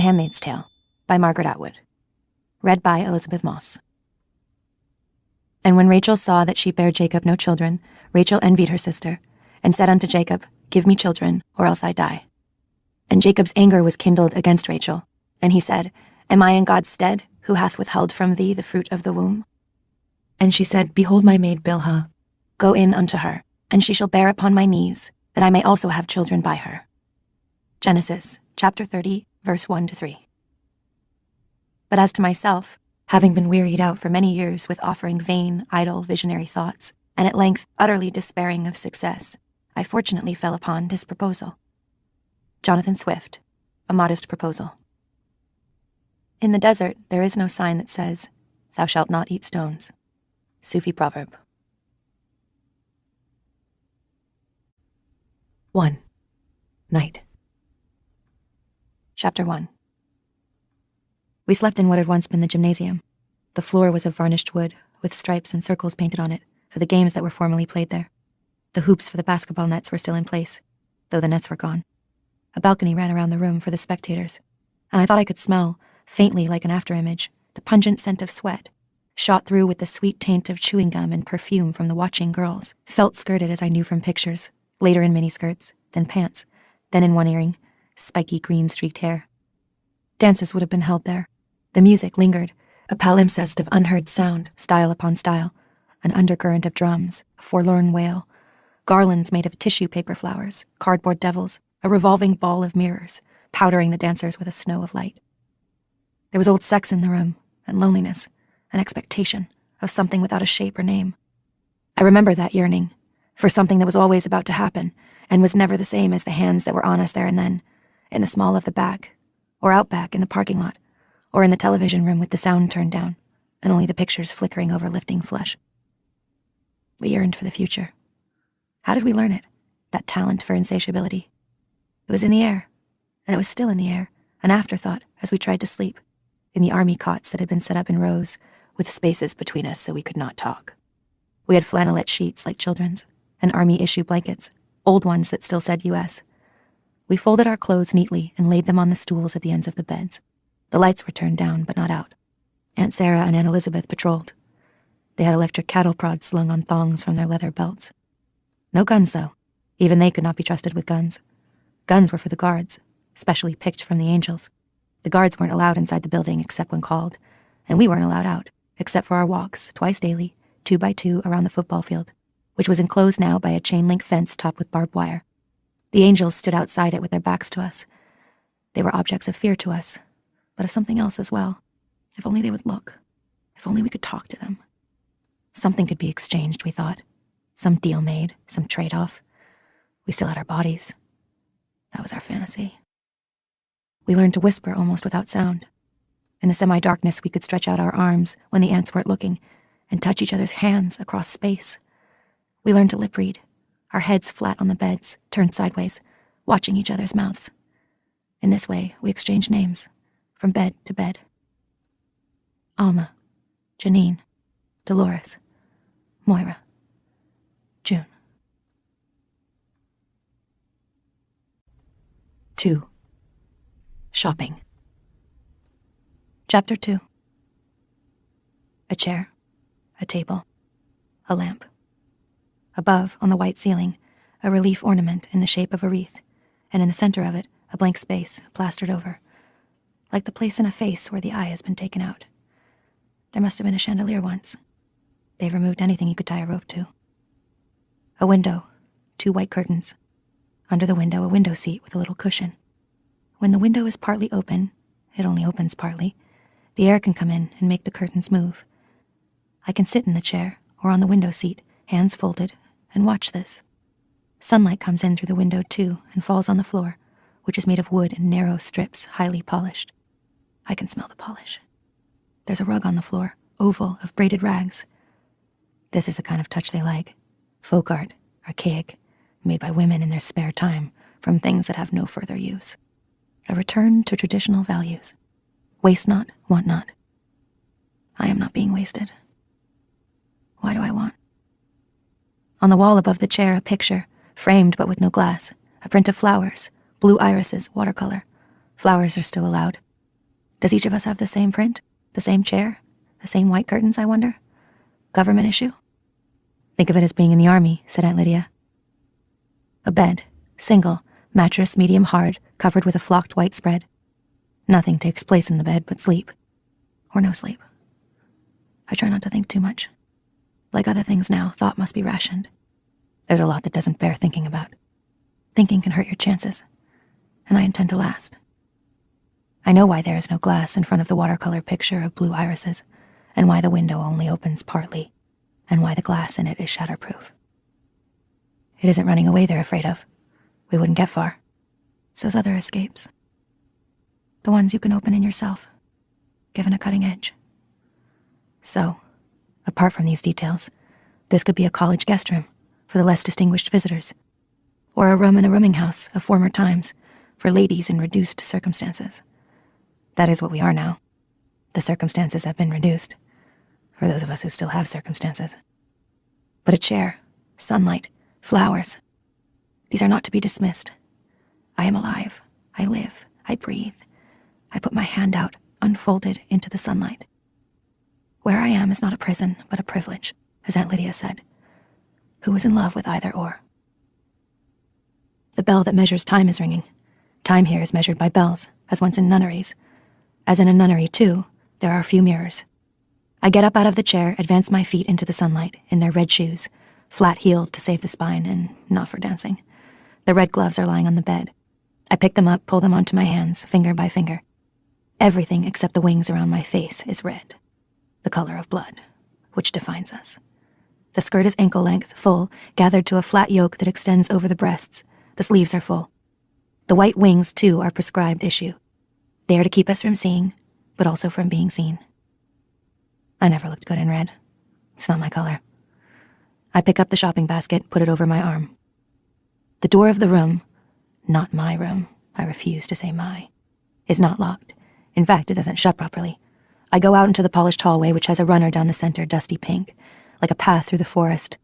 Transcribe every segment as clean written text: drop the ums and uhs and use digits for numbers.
The Handmaid's Tale by Margaret Atwood. Read by Elizabeth Moss. And when Rachel saw that she bare Jacob no children, Rachel envied her sister, and said unto Jacob, Give me children, or else I die. And Jacob's anger was kindled against Rachel, and he said, Am I in God's stead, who hath withheld from thee the fruit of the womb? And she said, Behold my maid Bilhah, go in unto her, and she shall bear upon my knees, that I may also have children by her. Genesis, chapter 30, verse 1-3. But as to myself, having been wearied out for many years with offering vain, idle, visionary thoughts, and at length utterly despairing of success, I fortunately fell upon this proposal. Jonathan Swift, A Modest Proposal. In the desert, there is no sign that says, Thou shalt not eat stones. Sufi proverb. 1. Night. Chapter 1. We slept in what had once been the gymnasium. The floor was of varnished wood, with stripes and circles painted on it, for the games that were formerly played there. The hoops for the basketball nets were still in place, though the nets were gone. A balcony ran around the room for the spectators, and I thought I could smell, faintly like an afterimage, the pungent scent of sweat, shot through with the sweet taint of chewing gum and perfume from the watching girls, felt skirted as I knew from pictures, later in miniskirts, then pants, then in one earring, spiky green-streaked hair. Dances would have been held there. The music lingered, a palimpsest of unheard sound, style upon style, an undercurrent of drums, a forlorn wail, garlands made of tissue paper flowers, cardboard devils, a revolving ball of mirrors, powdering the dancers with a snow of light. There was old sex in the room, and loneliness, an expectation of something without a shape or name. I remember that yearning, for something that was always about to happen, and was never the same as the hands that were on us there and then, in the small of the back, or out back in the parking lot, or in the television room with the sound turned down, and only the pictures flickering over lifting flesh. We yearned for the future. How did we learn it, that talent for insatiability? It was in the air, and it was still in the air, an afterthought as we tried to sleep, in the army cots that had been set up in rows, with spaces between us so we could not talk. We had flannelette sheets like children's, and army-issue blankets, old ones that still said U.S. We folded our clothes neatly and laid them on the stools at the ends of the beds. The lights were turned down, but not out. Aunt Sarah and Aunt Elizabeth patrolled. They had electric cattle prods slung on thongs from their leather belts. No guns, though. Even they could not be trusted with guns. Guns were for the guards, specially picked from the angels. The guards weren't allowed inside the building except when called, and we weren't allowed out, except for our walks, twice daily, 2 by 2 around the football field, which was enclosed now by a chain-link fence topped with barbed wire. The angels stood outside it with their backs to us. They were objects of fear to us, but of something else as well. If only they would look. If only we could talk to them. Something could be exchanged, we thought. Some deal made, some trade-off. We still had our bodies. That was our fantasy. We learned to whisper almost without sound. In the semi-darkness, we could stretch out our arms when the ants weren't looking and touch each other's hands across space. We learned to lip-read, our heads flat on the beds, turned sideways, watching each other's mouths. In this way, we exchanged names, from bed to bed. Alma, Janine, Dolores, Moira, June. 2. Shopping. Chapter 2. A chair, a table, a lamp. Above, on the white ceiling, a relief ornament in the shape of a wreath, and in the center of it, a blank space plastered over, like the place in a face where the eye has been taken out. There must have been a chandelier once. They've removed anything you could tie a rope to. A window, 2 white curtains. Under the window, a window seat with a little cushion. When the window is partly open, it only opens partly, the air can come in and make the curtains move. I can sit in the chair or on the window seat, hands folded, and watch this. Sunlight comes in through the window too and falls on the floor, which is made of wood in narrow strips, highly polished. I can smell the polish. There's a rug on the floor, oval, of braided rags. This is the kind of touch they like. Folk art, archaic, made by women in their spare time from things that have no further use. A return to traditional values. Waste not, want not. I am not being wasted. Why do I want? On the wall above the chair, a picture, framed but with no glass, a print of flowers, blue irises, watercolor. Flowers are still allowed, Does each of us have the same print? The same chair? The same white curtains, I wonder? Government issue? Think of it as being in the army, said Aunt Lydia. A bed, single, mattress medium hard, covered with a flocked white spread. Nothing takes place in the bed but sleep. Or no sleep. I try not to think too much. Like other things now, thought must be rationed. There's a lot that doesn't bear thinking about. Thinking can hurt your chances, and I intend to last. I know why there is no glass in front of the watercolor picture of blue irises, and why the window only opens partly, and why the glass in it is shatterproof. It isn't running away they're afraid of. We wouldn't get far. It's those other escapes. The ones you can open in yourself, given a cutting edge. So, apart from these details, this could be a college guest room for the less distinguished visitors, or a room in a rooming house of former times for ladies in reduced circumstances. That is what we are now. The circumstances have been reduced, for those of us who still have circumstances. But a chair, sunlight, flowers, these are not to be dismissed. I am alive. I live. I breathe. I put my hand out, unfolded into the sunlight. Where I am is not a prison, but a privilege, as Aunt Lydia said. Who is in love with either or? The bell that measures time is ringing. Time here is measured by bells, as once in nunneries. As in a nunnery, too, there are a few mirrors. I get up out of the chair, advance my feet into the sunlight, in their red shoes, flat-heeled to save the spine, and not for dancing. The red gloves are lying on the bed. I pick them up, pull them onto my hands, finger by finger. Everything except the wings around my face is red, the color of blood, which defines us. The skirt is ankle-length, full, gathered to a flat yoke that extends over the breasts. The sleeves are full. The white wings, too, are prescribed issue. They are to keep us from seeing, but also from being seen. I never looked good in red. It's not my color. I pick up the shopping basket, put it over my arm. The door of the room, not my room, I refuse to say my, is not locked. In fact, it doesn't shut properly. I go out into the polished hallway, which has a runner down the center, dusty pink, like a path through the forest,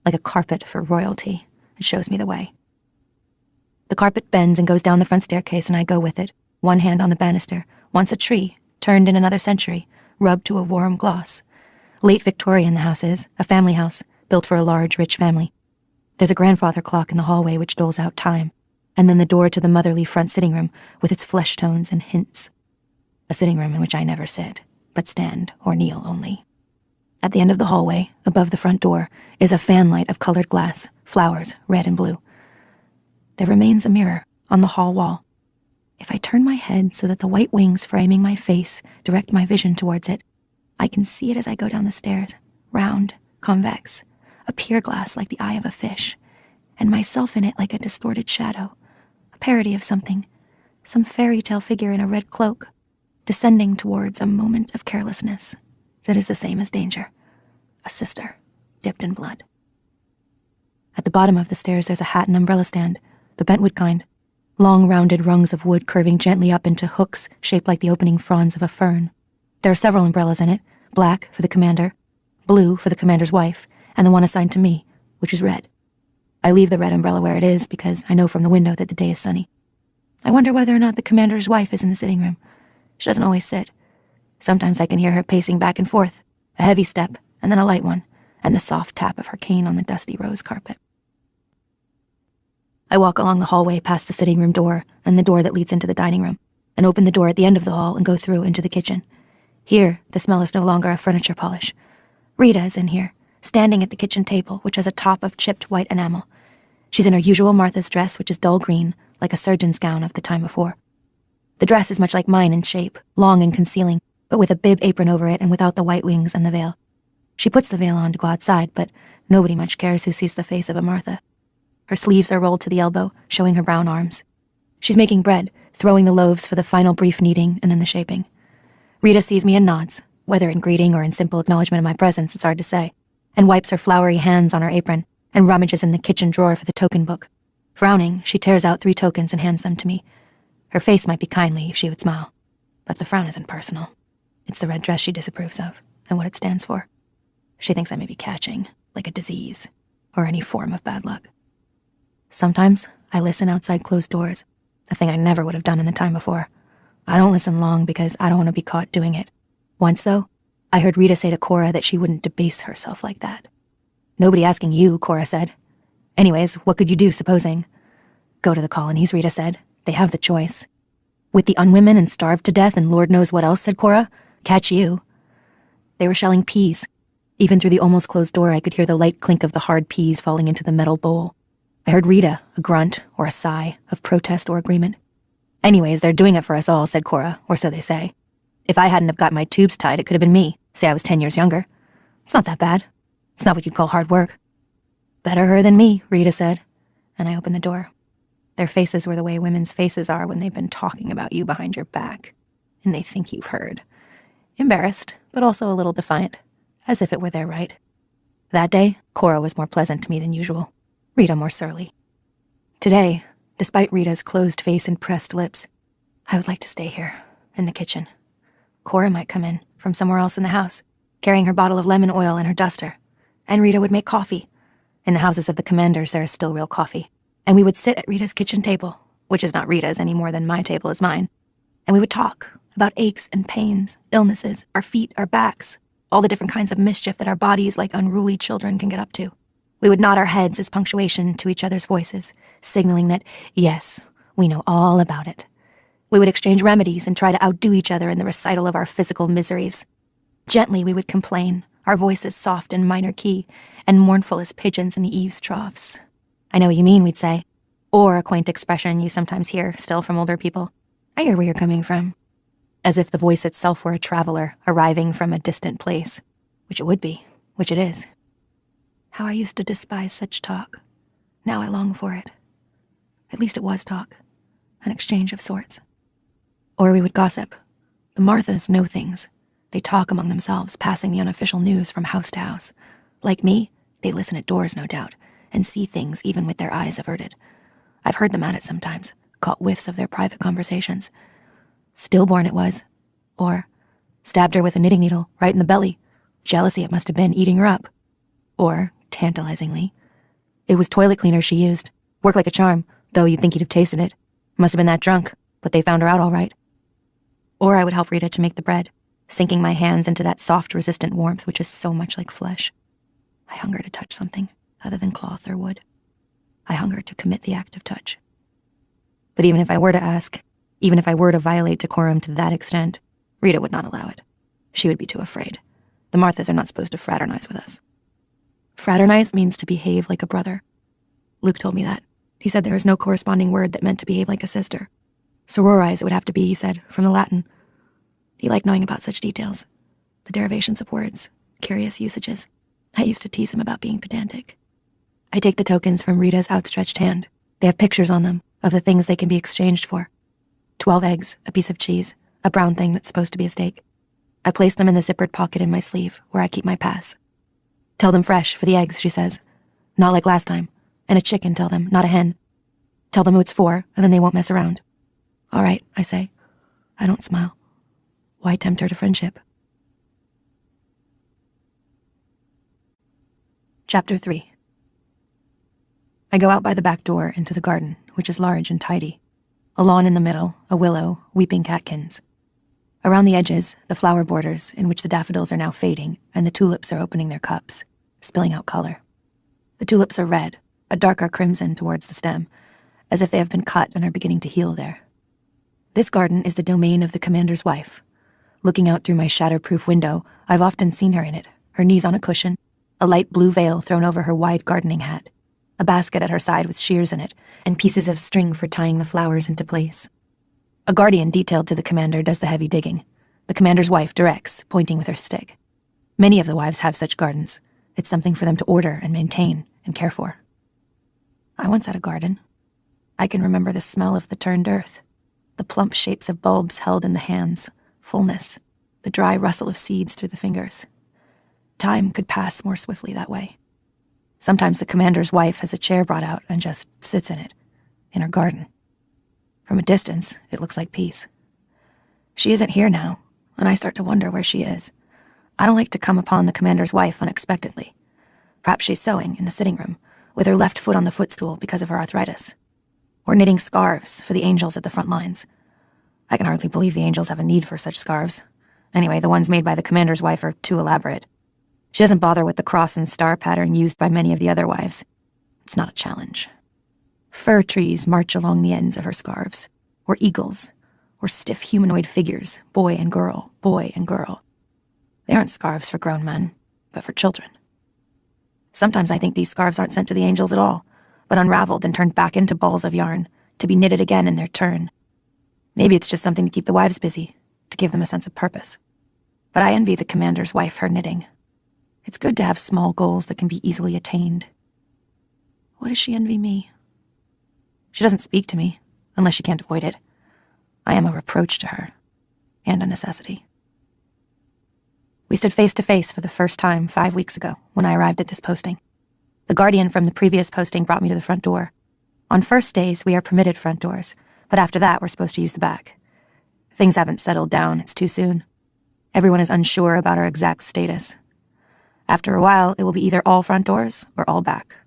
like a carpet for royalty. It shows me the way. The carpet bends and goes down the front staircase, and I go with it, one hand on the banister, once a tree, turned in another century, rubbed to a warm gloss. Late Victorian the house is, a family house, built for a large, rich family. There's a grandfather clock in the hallway which doles out time, and then the door to the motherly front sitting room with its flesh tones and hints. A sitting room in which I never sit, but stand or kneel only. At the end of the hallway, above the front door, is a fanlight of colored glass, flowers, red and blue. There remains a mirror on the hall wall. If I turn my head so that the white wings framing my face direct my vision towards it, I can see it as I go down the stairs, round, convex, a pier glass like the eye of a fish, and myself in it like a distorted shadow, a parody of something, some fairy tale figure in a red cloak, descending towards a moment of carelessness that is the same as danger, a sister dipped in blood. At the bottom of the stairs there's a hat and umbrella stand, the bentwood kind, long rounded rungs of wood curving gently up into hooks shaped like the opening fronds of a fern. There are several umbrellas in it, black for the commander, blue for the commander's wife, and the one assigned to me, which is red. I leave the red umbrella where it is because I know from the window that the day is sunny. I wonder whether or not the commander's wife is in the sitting room. She doesn't always sit. Sometimes I can hear her pacing back and forth, a heavy step, and then a light one, and the soft tap of her cane on the dusty rose carpet. I walk along the hallway past the sitting room door and the door that leads into the dining room, and open the door at the end of the hall and go through into the kitchen. Here, the smell is no longer of furniture polish. Rita is in here, standing at the kitchen table, which has a top of chipped white enamel. She's in her usual Martha's dress, which is dull green, like a surgeon's gown of the time before. The dress is much like mine in shape, long and concealing, but with a bib apron over it and without the white wings and the veil. She puts the veil on to go outside, but nobody much cares who sees the face of a Martha. Her sleeves are rolled to the elbow, showing her brown arms. She's making bread, throwing the loaves for the final brief kneading and then the shaping. Rita sees me and nods, whether in greeting or in simple acknowledgement of my presence, it's hard to say, and wipes her floury hands on her apron and rummages in the kitchen drawer for the token book. Frowning, she tears out 3 tokens and hands them to me. Her face might be kindly if she would smile, but the frown isn't personal. It's the red dress she disapproves of, and what it stands for. She thinks I may be catching, like a disease, or any form of bad luck. Sometimes I listen outside closed doors, a thing I never would have done in the time before. I don't listen long because I don't want to be caught doing it. Once, though, I heard Rita say to Cora that she wouldn't debase herself like that. Nobody asking you, Cora said. Anyways, what could you do, supposing? Go to the colonies, Rita said. They have the choice. With the unwomen and starved to death and Lord knows what else, said Cora. Catch you. They were shelling peas. Even through the almost closed door, I could hear the light clink of the hard peas falling into the metal bowl. I heard Rita, a grunt or a sigh of protest or agreement. Anyways, they're doing it for us all, said Cora, or so they say. If I hadn't have got my tubes tied, it could have been me. Say I was 10 years younger. It's not that bad. It's not what you'd call hard work. Better her than me, Rita said, and I opened the door. Their faces were the way women's faces are when they've been talking about you behind your back, and they think you've heard. Embarrassed, but also a little defiant, as if it were their right. That day, Cora was more pleasant to me than usual, Rita more surly. Today, despite Rita's closed face and pressed lips, I would like to stay here, in the kitchen. Cora might come in from somewhere else in the house, carrying her bottle of lemon oil and her duster, and Rita would make coffee. In the houses of the commanders, there is still real coffee, and we would sit at Rita's kitchen table, which is not Rita's any more than my table is mine, and we would talk about aches and pains, illnesses, our feet, our backs, all the different kinds of mischief that our bodies, like unruly children, can get up to. We would nod our heads as punctuation to each other's voices, signaling that, yes, we know all about it. We would exchange remedies and try to outdo each other in the recital of our physical miseries. Gently we would complain, our voices soft and minor key, and mournful as pigeons in the eaves troughs. I know what you mean, we'd say. Or a quaint expression you sometimes hear still from older people. I hear where you're coming from. As if the voice itself were a traveler arriving from a distant place. Which it would be, which it is. How I used to despise such talk. Now I long for it. At least it was talk. An exchange of sorts. Or we would gossip. The Marthas know things. They talk among themselves, passing the unofficial news from house to house. Like me, they listen at doors, no doubt, and see things even with their eyes averted. I've heard them at it sometimes, caught whiffs of their private conversations. Stillborn it was. Or, stabbed her with a knitting needle, right in the belly. Jealousy it must have been, eating her up. Or, tantalizingly, it was toilet cleaner she used. Worked like a charm, though you'd think he'd have tasted it. Must have been that drunk, but they found her out all right. Or I would help Rita to make the bread, sinking my hands into that soft, resistant warmth which is so much like flesh. I hunger to touch something other than cloth or wood. I hunger to commit the act of touch. But even if I were to ask, even if I were to violate decorum to that extent, Rita would not allow it. She would be too afraid. The Marthas are not supposed to fraternize with us. Fraternize means to behave like a brother. Luke told me that. He said there is no corresponding word that meant to behave like a sister. Sororize it would have to be, he said, from the Latin. He liked knowing about such details. The derivations of words, curious usages. I used to tease him about being pedantic. I take the tokens from Rita's outstretched hand. They have pictures on them of the things they can be exchanged for. 12 eggs, a piece of cheese, a brown thing that's supposed to be a steak. I place them in the zippered pocket in my sleeve, where I keep my pass. Tell them fresh for the eggs, she says. Not like last time. And a chicken, tell them, not a hen. Tell them who it's for, and then they won't mess around. All right, I say. I don't smile. Why tempt her to friendship? Chapter 3. I go out by the back door into the garden, which is large and tidy. A lawn in the middle, a willow, weeping catkins. Around the edges, the flower borders, in which the daffodils are now fading, and the tulips are opening their cups, spilling out color. The tulips are red, a darker crimson towards the stem, as if they have been cut and are beginning to heal there. This garden is the domain of the commander's wife. Looking out through my shatterproof window, I've often seen her in it, her knees on a cushion, a light blue veil thrown over her wide gardening hat, a basket at her side with shears in it, and pieces of string for tying the flowers into place. A guardian detailed to the commander does the heavy digging. The commander's wife directs, pointing with her stick. Many of the wives have such gardens. It's something for them to order and maintain and care for. I once had a garden. I can remember the smell of the turned earth, the plump shapes of bulbs held in the hands, fullness, the dry rustle of seeds through the fingers. Time could pass more swiftly that way. Sometimes the commander's wife has a chair brought out and just sits in it, in her garden. From a distance, it looks like peace. She isn't here now, and I start to wonder where she is. I don't like to come upon the commander's wife unexpectedly. Perhaps she's sewing in the sitting room, with her left foot on the footstool because of her arthritis. Or knitting scarves for the angels at the front lines. I can hardly believe the angels have a need for such scarves. Anyway, the ones made by the commander's wife are too elaborate. She doesn't bother with the cross and star pattern used by many of the other wives. It's not a challenge. Fir trees march along the ends of her scarves, or eagles, or stiff humanoid figures, boy and girl, boy and girl. They aren't scarves for grown men, but for children. Sometimes I think these scarves aren't sent to the angels at all, but unraveled and turned back into balls of yarn, to be knitted again in their turn. Maybe it's just something to keep the wives busy, to give them a sense of purpose. But I envy the commander's wife her knitting. It's good to have small goals that can be easily attained. What does she envy me? She doesn't speak to me, unless she can't avoid it. I am a reproach to her, and a necessity. We stood face to face for the first time 5 weeks ago, when I arrived at this posting. The guardian from the previous posting brought me to the front door. On first days, we are permitted front doors, but after that, we're supposed to use the back. Things haven't settled down, it's too soon. Everyone is unsure about our exact status. After a while, it will be either all front doors or all back.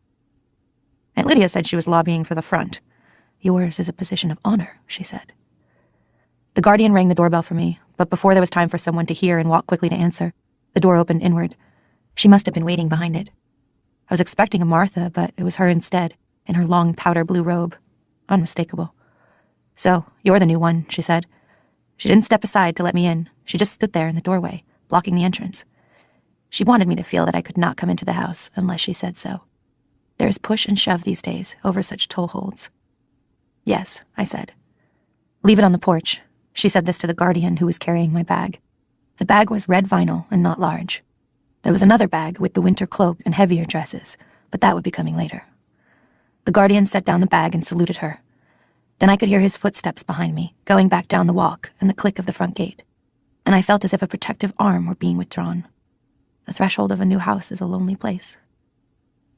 Aunt Lydia said she was lobbying for the front. Yours is a position of honor, she said. The guardian rang the doorbell for me, but before there was time for someone to hear and walk quickly to answer, the door opened inward. She must have been waiting behind it. I was expecting a Martha, but it was her instead, in her long powder blue robe. Unmistakable. So, you're the new one, she said. She didn't step aside to let me in. She just stood there in the doorway, blocking the entrance. She wanted me to feel that I could not come into the house unless she said so. There is push and shove these days over such toeholds. Yes, I said. Leave it on the porch. She said this to the guardian who was carrying my bag. The bag was red vinyl and not large. There was another bag with the winter cloak and heavier dresses, but that would be coming later. The guardian set down the bag and saluted her. Then I could hear his footsteps behind me, going back down the walk and the click of the front gate, and I felt as if a protective arm were being withdrawn. The threshold of a new house is a lonely place.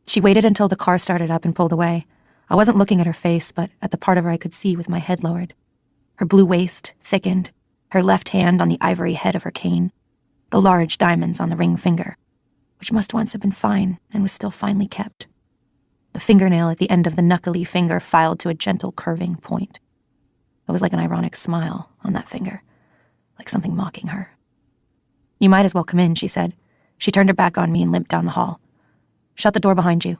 She waited until the car started up and pulled away. I wasn't looking at her face, but at the part of her I could see with my head lowered. Her blue waist thickened, her left hand on the ivory head of her cane, the large diamonds on the ring finger, which must once have been fine and was still finely kept. The fingernail at the end of the knuckly finger filed to a gentle curving point. It was like an ironic smile on that finger, like something mocking her. You might as well come in, she said. She turned her back on me and limped down the hall. Shut the door behind you.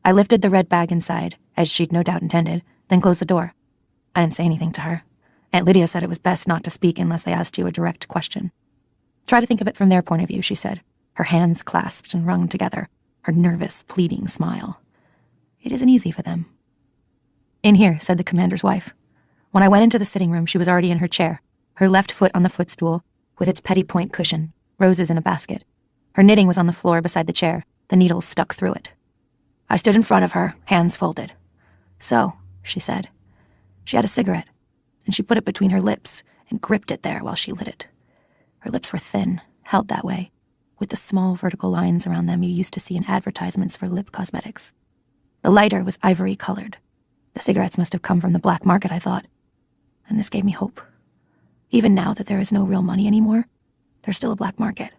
I lifted the red bag inside, as she'd no doubt intended, then closed the door. I didn't say anything to her. Aunt Lydia said it was best not to speak unless they asked you a direct question. Try to think of it from their point of view, she said, her hands clasped and wrung together, her nervous, pleading smile. It isn't easy for them. In here, said the commander's wife. When I went into the sitting room, she was already in her chair, her left foot on the footstool, with its petty point cushion, roses in a basket. Her knitting was on the floor beside the chair, the needles stuck through it. I stood in front of her, hands folded. So, she said. She had a cigarette, and she put it between her lips and gripped it there while she lit it. Her lips were thin, held that way, with the small vertical lines around them you used to see in advertisements for lip cosmetics. The lighter was ivory-colored. The cigarettes must have come from the black market, I thought. And this gave me hope. Even now that there is no real money anymore, there's still a black market.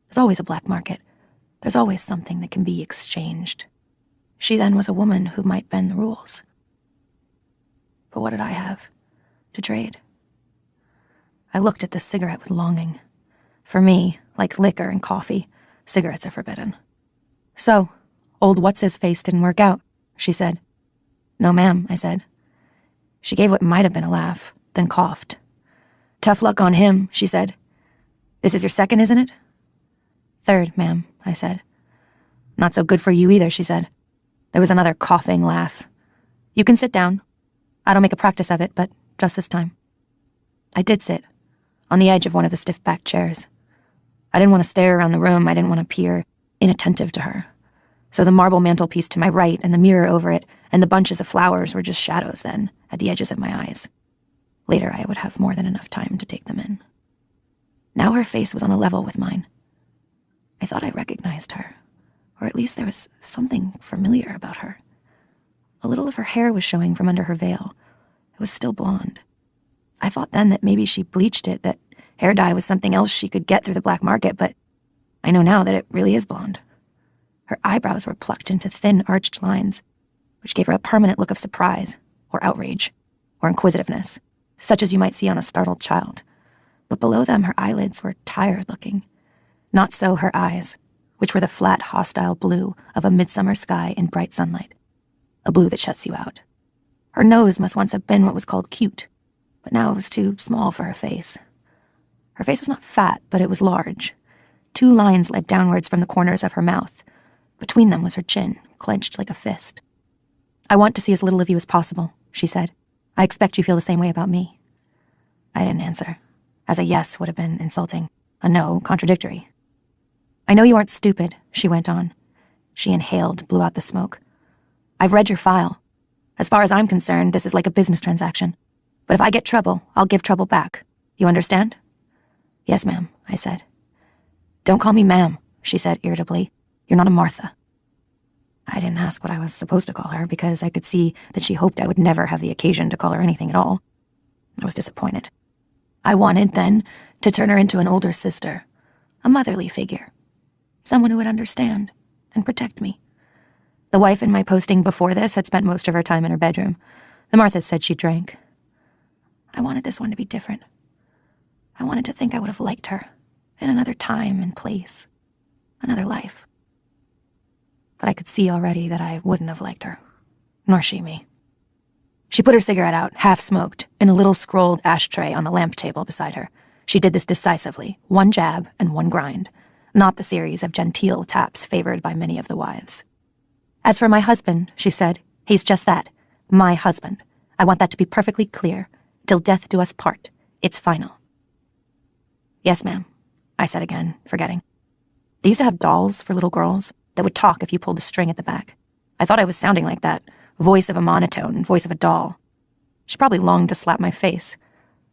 There's always a black market. There's always something that can be exchanged. She then was a woman who might bend the rules. But what did I have to trade? I looked at the cigarette with longing. For me, like liquor and coffee, cigarettes are forbidden. So, old what's-his-face didn't work out, she said. No, ma'am, I said. She gave what might have been a laugh, then coughed. Tough luck on him, she said. This is your second, isn't it? Third, ma'am, I said. Not so good for you either, she said. There was another coughing laugh. You can sit down. I don't make a practice of it, but just this time. I did sit, on the edge of one of the stiff-backed chairs. I didn't want to stare around the room. I didn't want to appear inattentive to her. So the marble mantelpiece to my right and the mirror over it and the bunches of flowers were just shadows then, at the edges of my eyes. Later I would have more than enough time to take them in. Now her face was on a level with mine. I thought I recognized her, or at least there was something familiar about her. A little of her hair was showing from under her veil. It was still blonde. I thought then that maybe she bleached it, that hair dye was something else she could get through the black market, but I know now that it really is blonde. Her eyebrows were plucked into thin, arched lines, which gave her a permanent look of surprise, or outrage, or inquisitiveness, such as you might see on a startled child. But below them her eyelids were tired-looking. Not so her eyes, which were the flat, hostile blue of a midsummer sky in bright sunlight. A blue that shuts you out. Her nose must once have been what was called cute, but now it was too small for her face. Her face was not fat, but it was large. 2 lines led downwards from the corners of her mouth. Between them was her chin, clenched like a fist. "I want to see as little of you as possible," she said. "I expect you feel the same way about me." I didn't answer, as a yes would have been insulting, a no contradictory. "I know you aren't stupid," she went on. She inhaled, blew out the smoke. "I've read your file. As far as I'm concerned, this is like a business transaction. But if I get trouble, I'll give trouble back. You understand?" "Yes, ma'am," I said. "Don't call me ma'am," she said irritably. "You're not a Martha." I didn't ask what I was supposed to call her because I could see that she hoped I would never have the occasion to call her anything at all. I was disappointed. I wanted, then, to turn her into an older sister, a motherly figure, someone who would understand and protect me. The wife in my posting before this had spent most of her time in her bedroom. The Marthas said she drank. I wanted this one to be different. I wanted to think I would have liked her in another time and place, another life. But I could see already that I wouldn't have liked her, nor she me. She put her cigarette out, half-smoked, in a little scrolled ashtray on the lamp table beside her. She did this decisively, 1 jab and 1 grind, not the series of genteel taps favored by many of the wives. "As for my husband," she said, "he's just that, my husband. I want that to be perfectly clear. Till death do us part. It's final." "Yes, ma'am," I said again, forgetting. They used to have dolls for little girls that would talk if you pulled a string at the back. I thought I was sounding like that, voice of a monotone, voice of a doll. She probably longed to slap my face.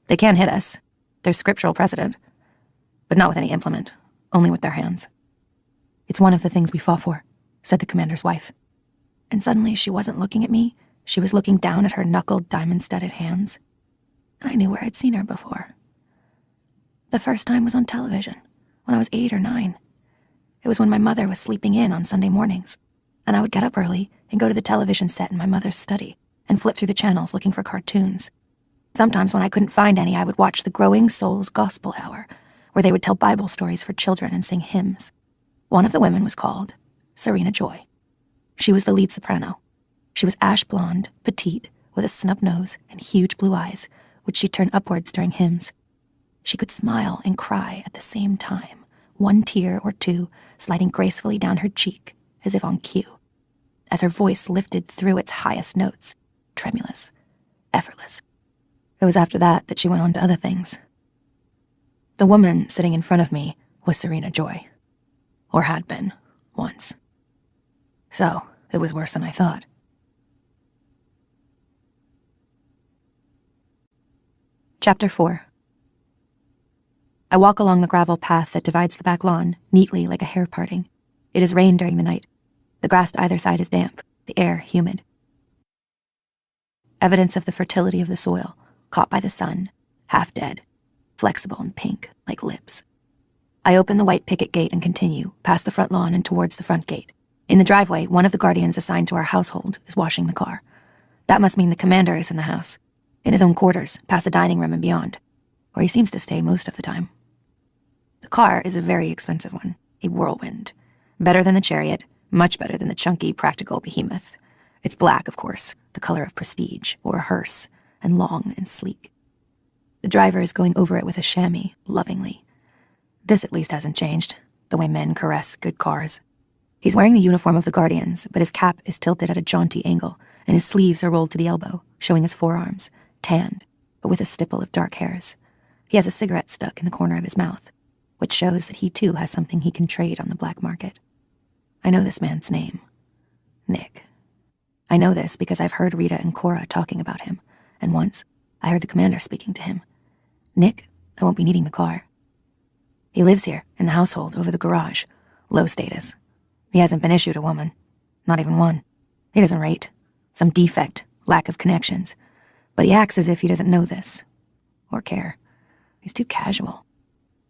They can hit us. There's scriptural precedent. But not with any implement, only with their hands. "It's one of the things we fought for," said the commander's wife. And suddenly she wasn't looking at me. She was looking down at her knuckled, diamond-studded hands. And I knew where I'd seen her before. The first time was on television, when I was 8 or 9. It was when my mother was sleeping in on Sunday mornings, and I would get up early and go to the television set in my mother's study and flip through the channels looking for cartoons. Sometimes when I couldn't find any, I would watch the Growing Souls Gospel Hour, where they would tell Bible stories for children and sing hymns. One of the women was called Serena Joy. She was the lead soprano. She was ash blonde, petite, with a snub nose and huge blue eyes, which she'd turn upwards during hymns. She could smile and cry at the same time, 1 tear or 2 sliding gracefully down her cheek as if on cue, as her voice lifted through its highest notes, tremulous, effortless. It was after that she went on to other things. The woman sitting in front of me was Serena Joy, or had been, once. So, it was worse than I thought. Chapter 4. I walk along the gravel path that divides the back lawn, neatly like a hair parting. It has rained during the night. The grass to either side is damp, the air humid. Evidence of the fertility of the soil, caught by the sun, half dead, flexible and pink, like lips. I open the white picket gate and continue, past the front lawn and towards the front gate. In the driveway, one of the guardians assigned to our household is washing the car. That must mean the commander is in the house, in his own quarters, past the dining room and beyond, where he seems to stay most of the time. The car is a very expensive one, a whirlwind. Better than the Chariot, much better than the chunky, practical behemoth. It's black, of course, the color of prestige, or a hearse, and long and sleek. The driver is going over it with a chamois, lovingly. This at least hasn't changed, the way men caress good cars. He's wearing the uniform of the Guardians, but his cap is tilted at a jaunty angle, and his sleeves are rolled to the elbow, showing his forearms, tanned, but with a stipple of dark hairs. He has a cigarette stuck in the corner of his mouth, which shows that he too has something he can trade on the black market. I know this man's name. Nick. I know this because I've heard Rita and Cora talking about him, and once I heard the commander speaking to him. Nick, I won't be needing the car. He lives here, in the household, over the garage. Low status. He hasn't been issued a woman. Not even one. He doesn't rate. Some defect, lack of connections. But he acts as if he doesn't know this. Or care. He's too casual.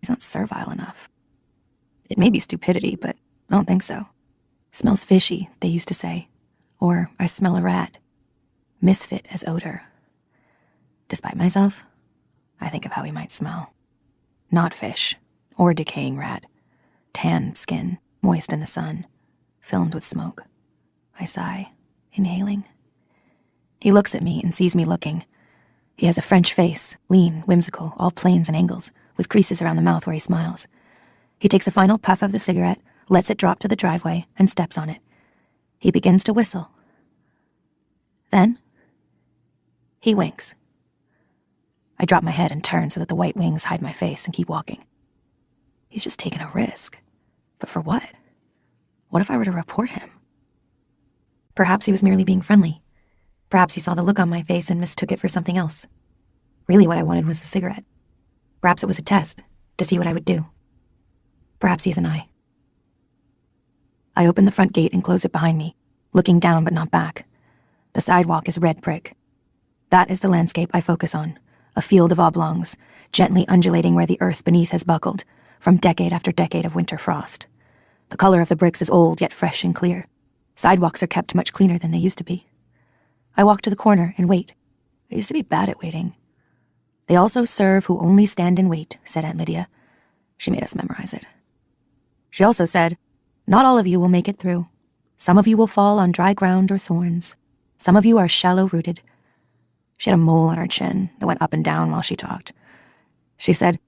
He's not servile enough. It may be stupidity, but I don't think so. Smells fishy, they used to say. Or I smell a rat. Misfit as odor. Despite myself, I think of how he might smell. Not fish, or decaying rat. Tanned skin, moist in the sun, filmed with smoke. I sigh, inhaling. He looks at me and sees me looking. He has a French face, lean, whimsical, all planes and angles, with creases around the mouth where he smiles. He takes a final puff of the cigarette, lets it drop to the driveway, and steps on it. He begins to whistle. Then, he winks. I drop my head and turn so that the white wings hide my face and keep walking. He's just taking a risk. But for what? What if I were to report him? Perhaps he was merely being friendly. Perhaps he saw the look on my face and mistook it for something else. Really what I wanted was a cigarette. Perhaps it was a test, to see what I would do. Perhaps he's an eye. I open the front gate and close it behind me, looking down but not back. The sidewalk is red brick. That is the landscape I focus on, a field of oblongs, gently undulating where the earth beneath has buckled, from decade after decade of winter frost. The color of the bricks is old yet fresh and clear. Sidewalks are kept much cleaner than they used to be. I walk to the corner and wait. I used to be bad at waiting. They also serve who only stand and wait, said Aunt Lydia. She made us memorize it. She also said, not all of you will make it through. Some of you will fall on dry ground or thorns. Some of you are shallow-rooted. She had a mole on her chin that went up and down while she talked. She said,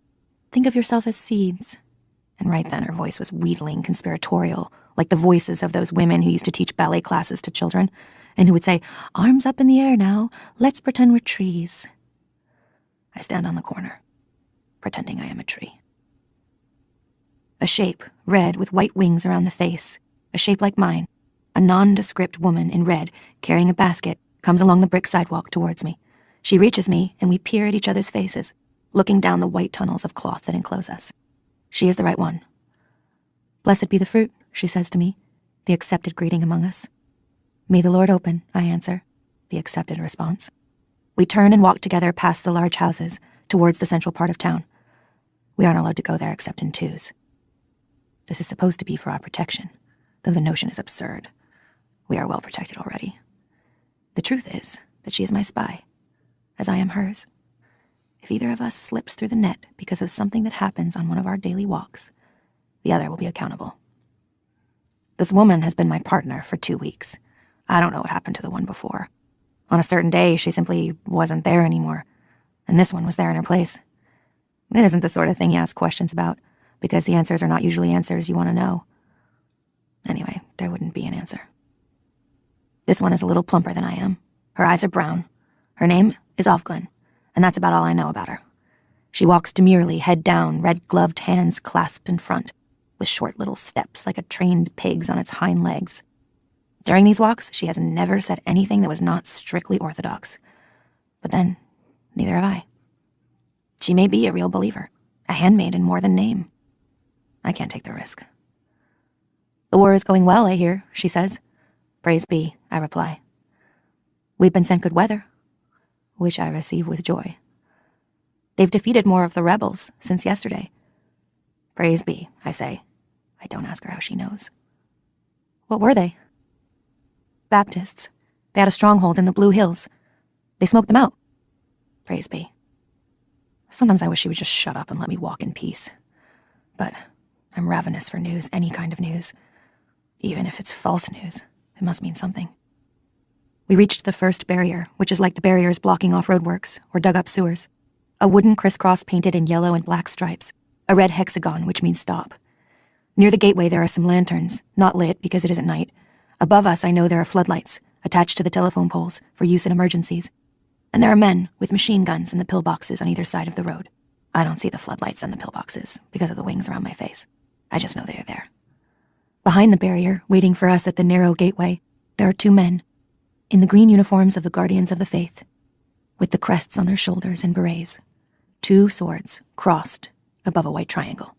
think of yourself as seeds. And right then her voice was wheedling, conspiratorial, like the voices of those women who used to teach ballet classes to children, and who would say, arms up in the air now, let's pretend we're trees. I stand on the corner, pretending I am a tree. A shape, red with white wings around the face, a shape like mine, a nondescript woman in red, carrying a basket, comes along the brick sidewalk towards me. She reaches me, and we peer at each other's faces, looking down the white tunnels of cloth that enclose us. She is the right one. Blessed be the fruit, she says to me, the accepted greeting among us. May the Lord open, I answer, the accepted response. We turn and walk together past the large houses, towards the central part of town. We aren't allowed to go there except in twos. This is supposed to be for our protection, though the notion is absurd. We are well protected already. The truth is that she is my spy, as I am hers. If either of us slips through the net because of something that happens on one of our daily walks, the other will be accountable. This woman has been my partner for 2 weeks. I don't know what happened to the one before. On a certain day, she simply wasn't there anymore, and this one was there in her place. It isn't the sort of thing you ask questions about, because the answers are not usually answers you want to know. Anyway, there wouldn't be an answer. This one is a little plumper than I am. Her eyes are brown. Her name is Ovglen, and that's about all I know about her. She walks demurely, head down, red-gloved hands clasped in front, with short little steps like a trained pig's on its hind legs. During these walks, she has never said anything that was not strictly orthodox. But then, neither have I. She may be a real believer, a handmaid in more than name. I can't take the risk. The war is going well, I hear, she says. Praise be, I reply. We've been sent good weather, which I receive with joy. They've defeated more of the rebels since yesterday. Praise be, I say. I don't ask her how she knows. What were they? Baptists. They had a stronghold in the Blue Hills. They smoked them out. Praise be. Sometimes I wish she would just shut up and let me walk in peace. But I'm ravenous for news, any kind of news. Even if it's false news, it must mean something. We reached the first barrier, which is like the barriers blocking off roadworks or dug-up sewers. A wooden crisscross painted in yellow and black stripes. A red hexagon, which means stop. Near the gateway there are some lanterns, not lit because it isn't night. Above us I know there are floodlights, attached to the telephone poles, for use in emergencies. And there are men with machine guns in the pillboxes on either side of the road. I don't see the floodlights and the pillboxes because of the wings around my face. I just know they are there. Behind the barrier, waiting for us at the narrow gateway, there are 2 men, in the green uniforms of the Guardians of the Faith, with the crests on their shoulders and berets. 2 swords, crossed, above a white triangle.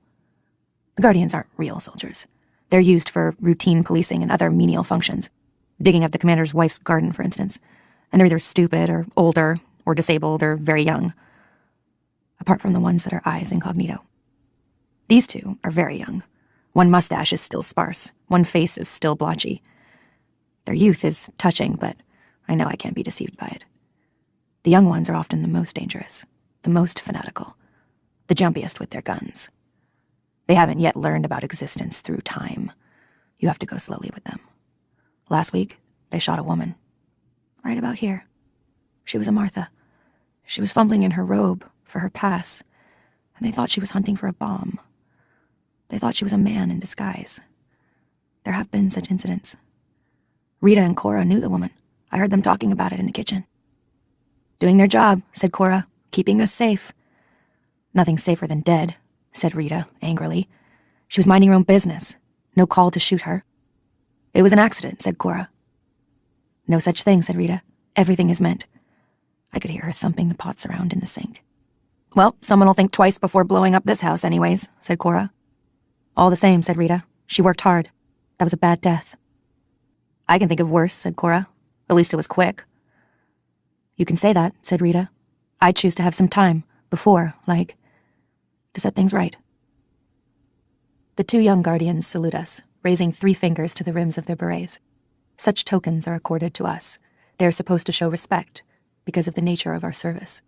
The Guardians aren't real soldiers. They're used for routine policing and other menial functions. Digging up the commander's wife's garden, for instance. And they're either stupid or older or disabled or very young. Apart from the ones that are eyes incognito. These 2 are very young. One mustache is still sparse. One face is still blotchy. Their youth is touching, but I know I can't be deceived by it. The young ones are often the most dangerous, the most fanatical, the jumpiest with their guns. They haven't yet learned about existence through time. You have to go slowly with them. Last week, they shot a woman. Right about here. She was a Martha. She was fumbling in her robe for her pass, and they thought she was hunting for a bomb. They thought she was a man in disguise. There have been such incidents. Rita and Cora knew the woman. I heard them talking about it in the kitchen. "Doing their job," said Cora, "keeping us safe." "Nothing safer than dead," said Rita, angrily. "She was minding her own business. No call to shoot her." "It was an accident," said Cora. "No such thing," said Rita. "Everything is meant." I could hear her thumping the pots around in the sink. "Well, someone will think twice before blowing up this house anyways," said Cora. "All the same," said Rita. "She worked hard. That was a bad death." "I can think of worse," said Cora. "At least it was quick." "You can say that," said Rita. "I'd choose to have some time, before, to set things right." The two young guardians salute us, raising 3 fingers to the rims of their berets. Such tokens are accorded to us. They are supposed to show respect, because of the nature of our service.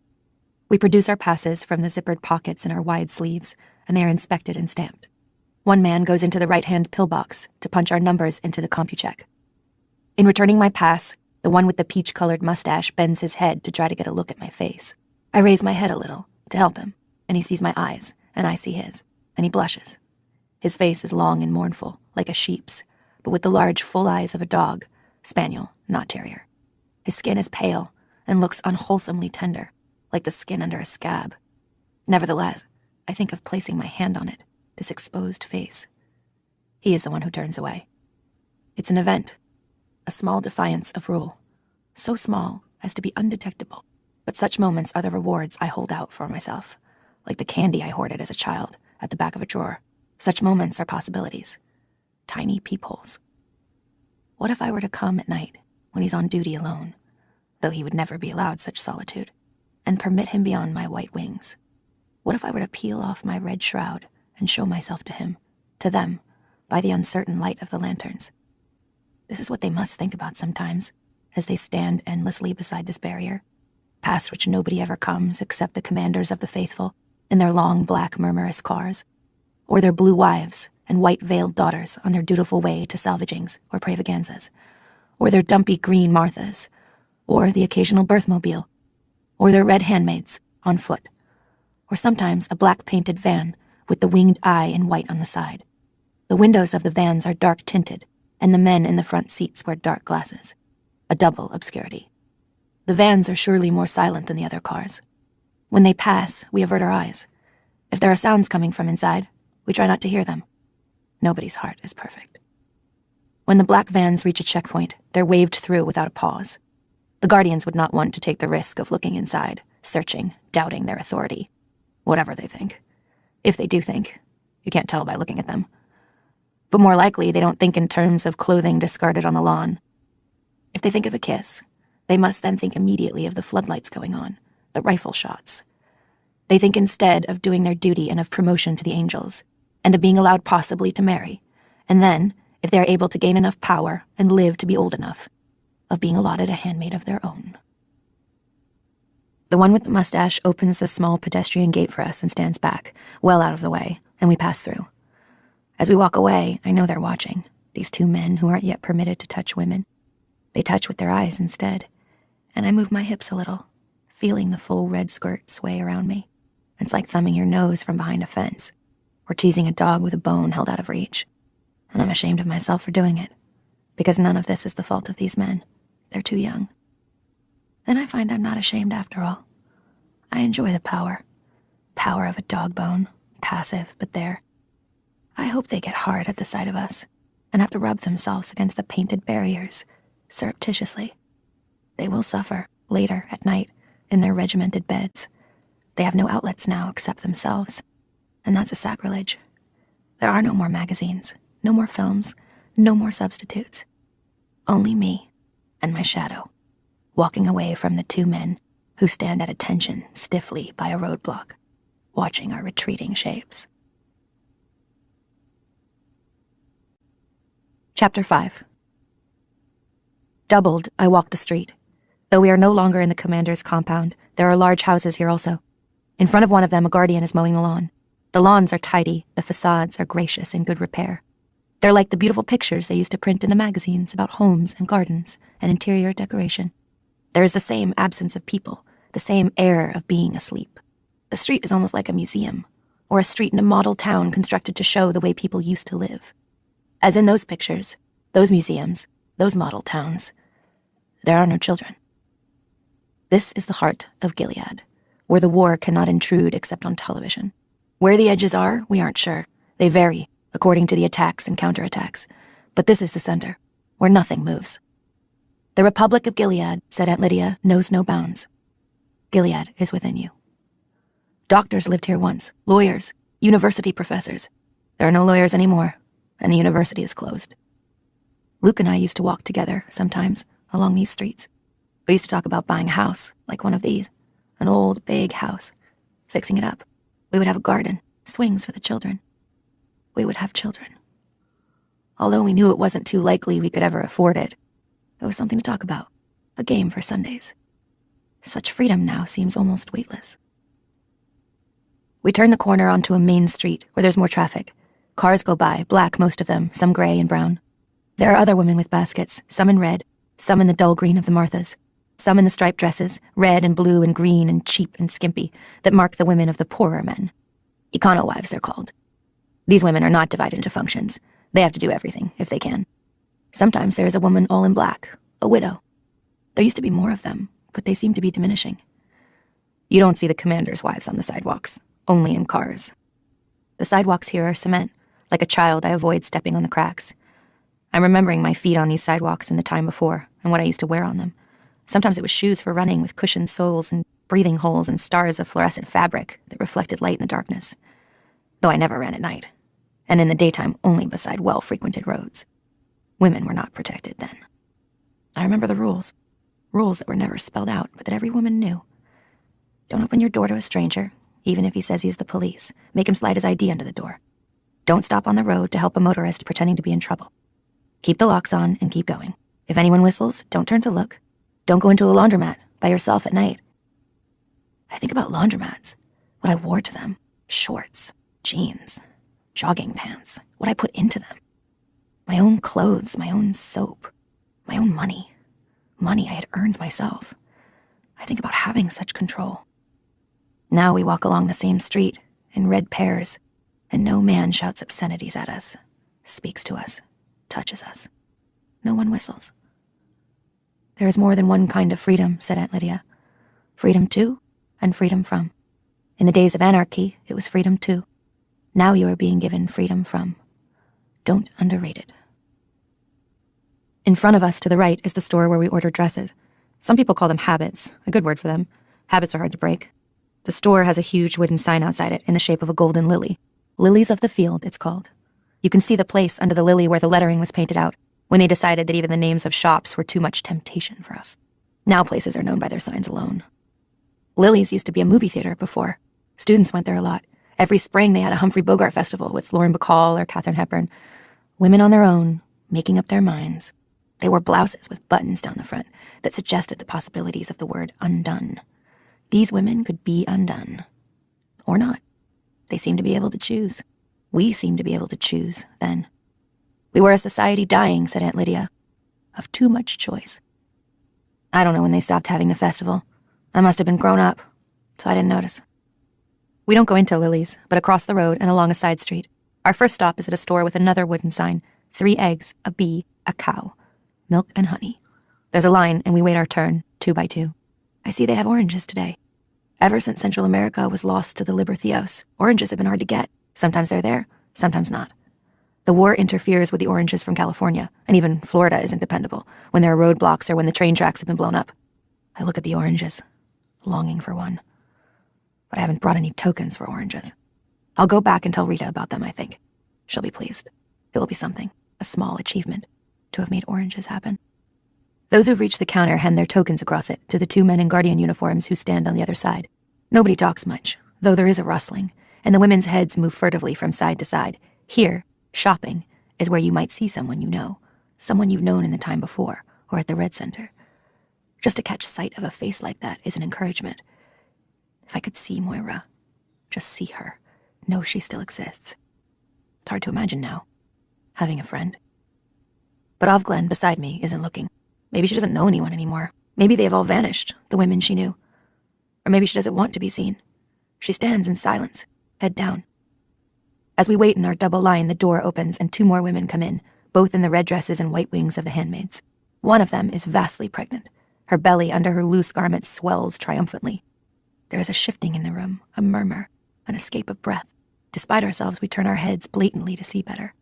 We produce our passes from the zippered pockets in our wide sleeves, and they are inspected and stamped. One man goes into the right-hand pillbox to punch our numbers into the CompuCheck. In returning my pass, the one with the peach-colored mustache bends his head to try to get a look at my face. I raise my head a little, to help him, and he sees my eyes, and I see his, and he blushes. His face is long and mournful, like a sheep's, but with the large, full eyes of a dog, spaniel, not terrier. His skin is pale, and looks unwholesomely tender, like the skin under a scab. Nevertheless, I think of placing my hand on it, this exposed face. He is the one who turns away. It's an event, a small defiance of rule, so small as to be undetectable, but such moments are the rewards I hold out for myself, like the candy I hoarded as a child at the back of a drawer. Such moments are possibilities, tiny peepholes. What if I were to come at night when he's on duty alone, though he would never be allowed such solitude, and permit him beyond my white wings? What if I were to peel off my red shroud and show myself to him, to them, by the uncertain light of the lanterns? This is what they must think about sometimes, as they stand endlessly beside this barrier, past which nobody ever comes except the commanders of the faithful in their long black murmurous cars, or their blue wives and white-veiled daughters on their dutiful way to salvagings or pravaganzas, or their dumpy green Marthas, or the occasional birthmobile, or their red handmaids on foot, or sometimes a black-painted van with the winged eye in white on the side. The windows of the vans are dark-tinted, and the men in the front seats wear dark glasses, a double obscurity. The vans are surely more silent than the other cars. When they pass, we avert our eyes. If there are sounds coming from inside, we try not to hear them. Nobody's heart is perfect. When the black vans reach a checkpoint, they're waved through without a pause. The guardians would not want to take the risk of looking inside, searching, doubting their authority. Whatever they think. If they do think, you can't tell by looking at them. But more likely, they don't think in terms of clothing discarded on the lawn. If they think of a kiss, they must then think immediately of the floodlights going on, the rifle shots. They think instead of doing their duty and of promotion to the angels, and of being allowed possibly to marry, and then, if they are able to gain enough power and live to be old enough, of being allotted a handmaid of their own. The one with the mustache opens the small pedestrian gate for us and stands back, well out of the way, and we pass through. As we walk away, I know they're watching, these 2 men who aren't yet permitted to touch women. They touch with their eyes instead, and I move my hips a little, feeling the full red skirt sway around me. It's like thumbing your nose from behind a fence, or teasing a dog with a bone held out of reach. And I'm ashamed of myself for doing it, because none of this is the fault of these men. They're too young. Then I find I'm not ashamed after all. I enjoy the power of a dog bone, passive but there. I hope they get hard at the sight of us, and have to rub themselves against the painted barriers, surreptitiously. They will suffer, later, at night, in their regimented beds. They have no outlets now except themselves, and that's a sacrilege. There are no more magazines, no more films, no more substitutes. Only me and my shadow, walking away from the 2 men who stand at attention stiffly by a roadblock, watching our retreating shapes. Chapter 5. Doubled, I walk the street. Though we are no longer in the commander's compound, there are large houses here also. In front of one of them, a guardian is mowing the lawn. The lawns are tidy, the facades are gracious and good repair. They're like the beautiful pictures they used to print in the magazines about homes and gardens and interior decoration. There is the same absence of people, the same air of being asleep. The street is almost like a museum, or a street in a model town constructed to show the way people used to live. As in those pictures, those museums, those model towns, there are no children. This is the heart of Gilead, where the war cannot intrude except on television. Where the edges are, we aren't sure. They vary, according to the attacks and counterattacks. But this is the center, where nothing moves. The Republic of Gilead, said Aunt Lydia, knows no bounds. Gilead is within you. Doctors lived here once, lawyers, university professors. There are no lawyers anymore, and the university is closed. Luke and I used to walk together, sometimes, along these streets. We used to talk about buying a house, like one of these, an old, big house, fixing it up. We would have a garden, swings for the children. We would have children. Although we knew it wasn't too likely we could ever afford it, it was something to talk about, a game for Sundays. Such freedom now seems almost weightless. We turn the corner onto a main street where there's more traffic. Cars go by, black most of them, some gray and brown. There are other women with baskets, some in red, some in the dull green of the Marthas, some in the striped dresses, red and blue and green and cheap and skimpy, that mark the women of the poorer men. Econo wives, they're called. These women are not divided into functions. They have to do everything, if they can. Sometimes there is a woman all in black, a widow. There used to be more of them, but they seem to be diminishing. You don't see the commander's wives on the sidewalks, only in cars. The sidewalks here are cement. Like a child, I avoid stepping on the cracks. I'm remembering my feet on these sidewalks in the time before, and what I used to wear on them. Sometimes it was shoes for running with cushioned soles and breathing holes and stars of fluorescent fabric that reflected light in the darkness. Though I never ran at night, and in the daytime only beside well-frequented roads. Women were not protected then. I remember the rules that were never spelled out, but that every woman knew. Don't open your door to a stranger, even if he says he's the police. Make him slide his ID under the door. Don't stop on the road to help a motorist pretending to be in trouble. Keep the locks on and keep going. If anyone whistles, don't turn to look. Don't go into a laundromat by yourself at night. I think about laundromats, what I wore to them, shorts, jeans, jogging pants, what I put into them. My own clothes, my own soap, my own money I had earned myself. I think about having such control. Now we walk along the same street in red pairs, and no man shouts obscenities at us, speaks to us, touches us. No one whistles. There is more than one kind of freedom, said Aunt Lydia. Freedom to and freedom from. In the days of anarchy, it was freedom to. Now you are being given freedom from. Don't underrate it. In front of us to the right is the store where we order dresses. Some people call them habits, a good word for them. Habits are hard to break. The store has a huge wooden sign outside it in the shape of a golden lily. Lilies of the Field, it's called. You can see the place under the lily where the lettering was painted out, when they decided that even the names of shops were too much temptation for us. Now places are known by their signs alone. Lily's used to be a movie theater before. Students went there a lot. Every spring they had a Humphrey Bogart festival with Lauren Bacall or Katharine Hepburn. Women on their own, making up their minds. They wore blouses with buttons down the front that suggested the possibilities of the word undone. These women could be undone. Or not. They seemed to be able to choose. We seemed to be able to choose, then. We were a society dying, said Aunt Lydia, of too much choice. I don't know when they stopped having the festival. I must have been grown up, so I didn't notice. We don't go into Lily's, but across the road and along a side street. Our first stop is at a store with another wooden sign. 3 eggs, a bee, a cow. Milk and honey. There's a line, and we wait our turn, 2 by 2. I see they have oranges today. Ever since Central America was lost to the Liberthios, oranges have been hard to get. Sometimes they're there, sometimes not. The war interferes with the oranges from California, and even Florida isn't dependable, when there are roadblocks or when the train tracks have been blown up. I look at the oranges, longing for one. But I haven't brought any tokens for oranges. I'll go back and tell Rita about them, I think. She'll be pleased. It will be something, a small achievement, to have made oranges happen. Those who've reached the counter hand their tokens across it to the 2 men in Guardian uniforms who stand on the other side. Nobody talks much, though there is a rustling, and the women's heads move furtively from side to side. Here, shopping, is where you might see someone you know, someone you've known in the time before, or at the Red Center. Just to catch sight of a face like that is an encouragement. If I could see Moira, just see her, know she still exists. It's hard to imagine now, having a friend. But Ovglen beside me isn't looking. Maybe she doesn't know anyone anymore. Maybe they have all vanished, the women she knew. Or maybe she doesn't want to be seen. She stands in silence, head down. As we wait in our double line, the door opens and 2 more women come in, both in the red dresses and white wings of the handmaids. One of them is vastly pregnant. Her belly under her loose garment swells triumphantly. There is a shifting in the room, a murmur, an escape of breath. Despite ourselves, we turn our heads blatantly to see better.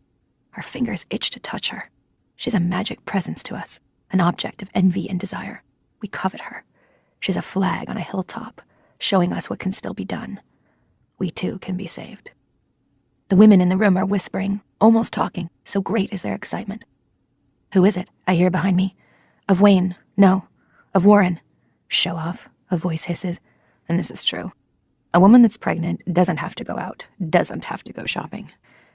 Our fingers itch to touch her. She's a magic presence to us, an object of envy and desire. We covet her. She's a flag on a hilltop, showing us what can still be done. We too can be saved. The women in the room are whispering, almost talking, so great is their excitement. Who is it? I hear behind me. Of Wayne, no. Of Warren. Show off, a voice hisses, and this is true. A woman that's pregnant doesn't have to go out, doesn't have to go shopping.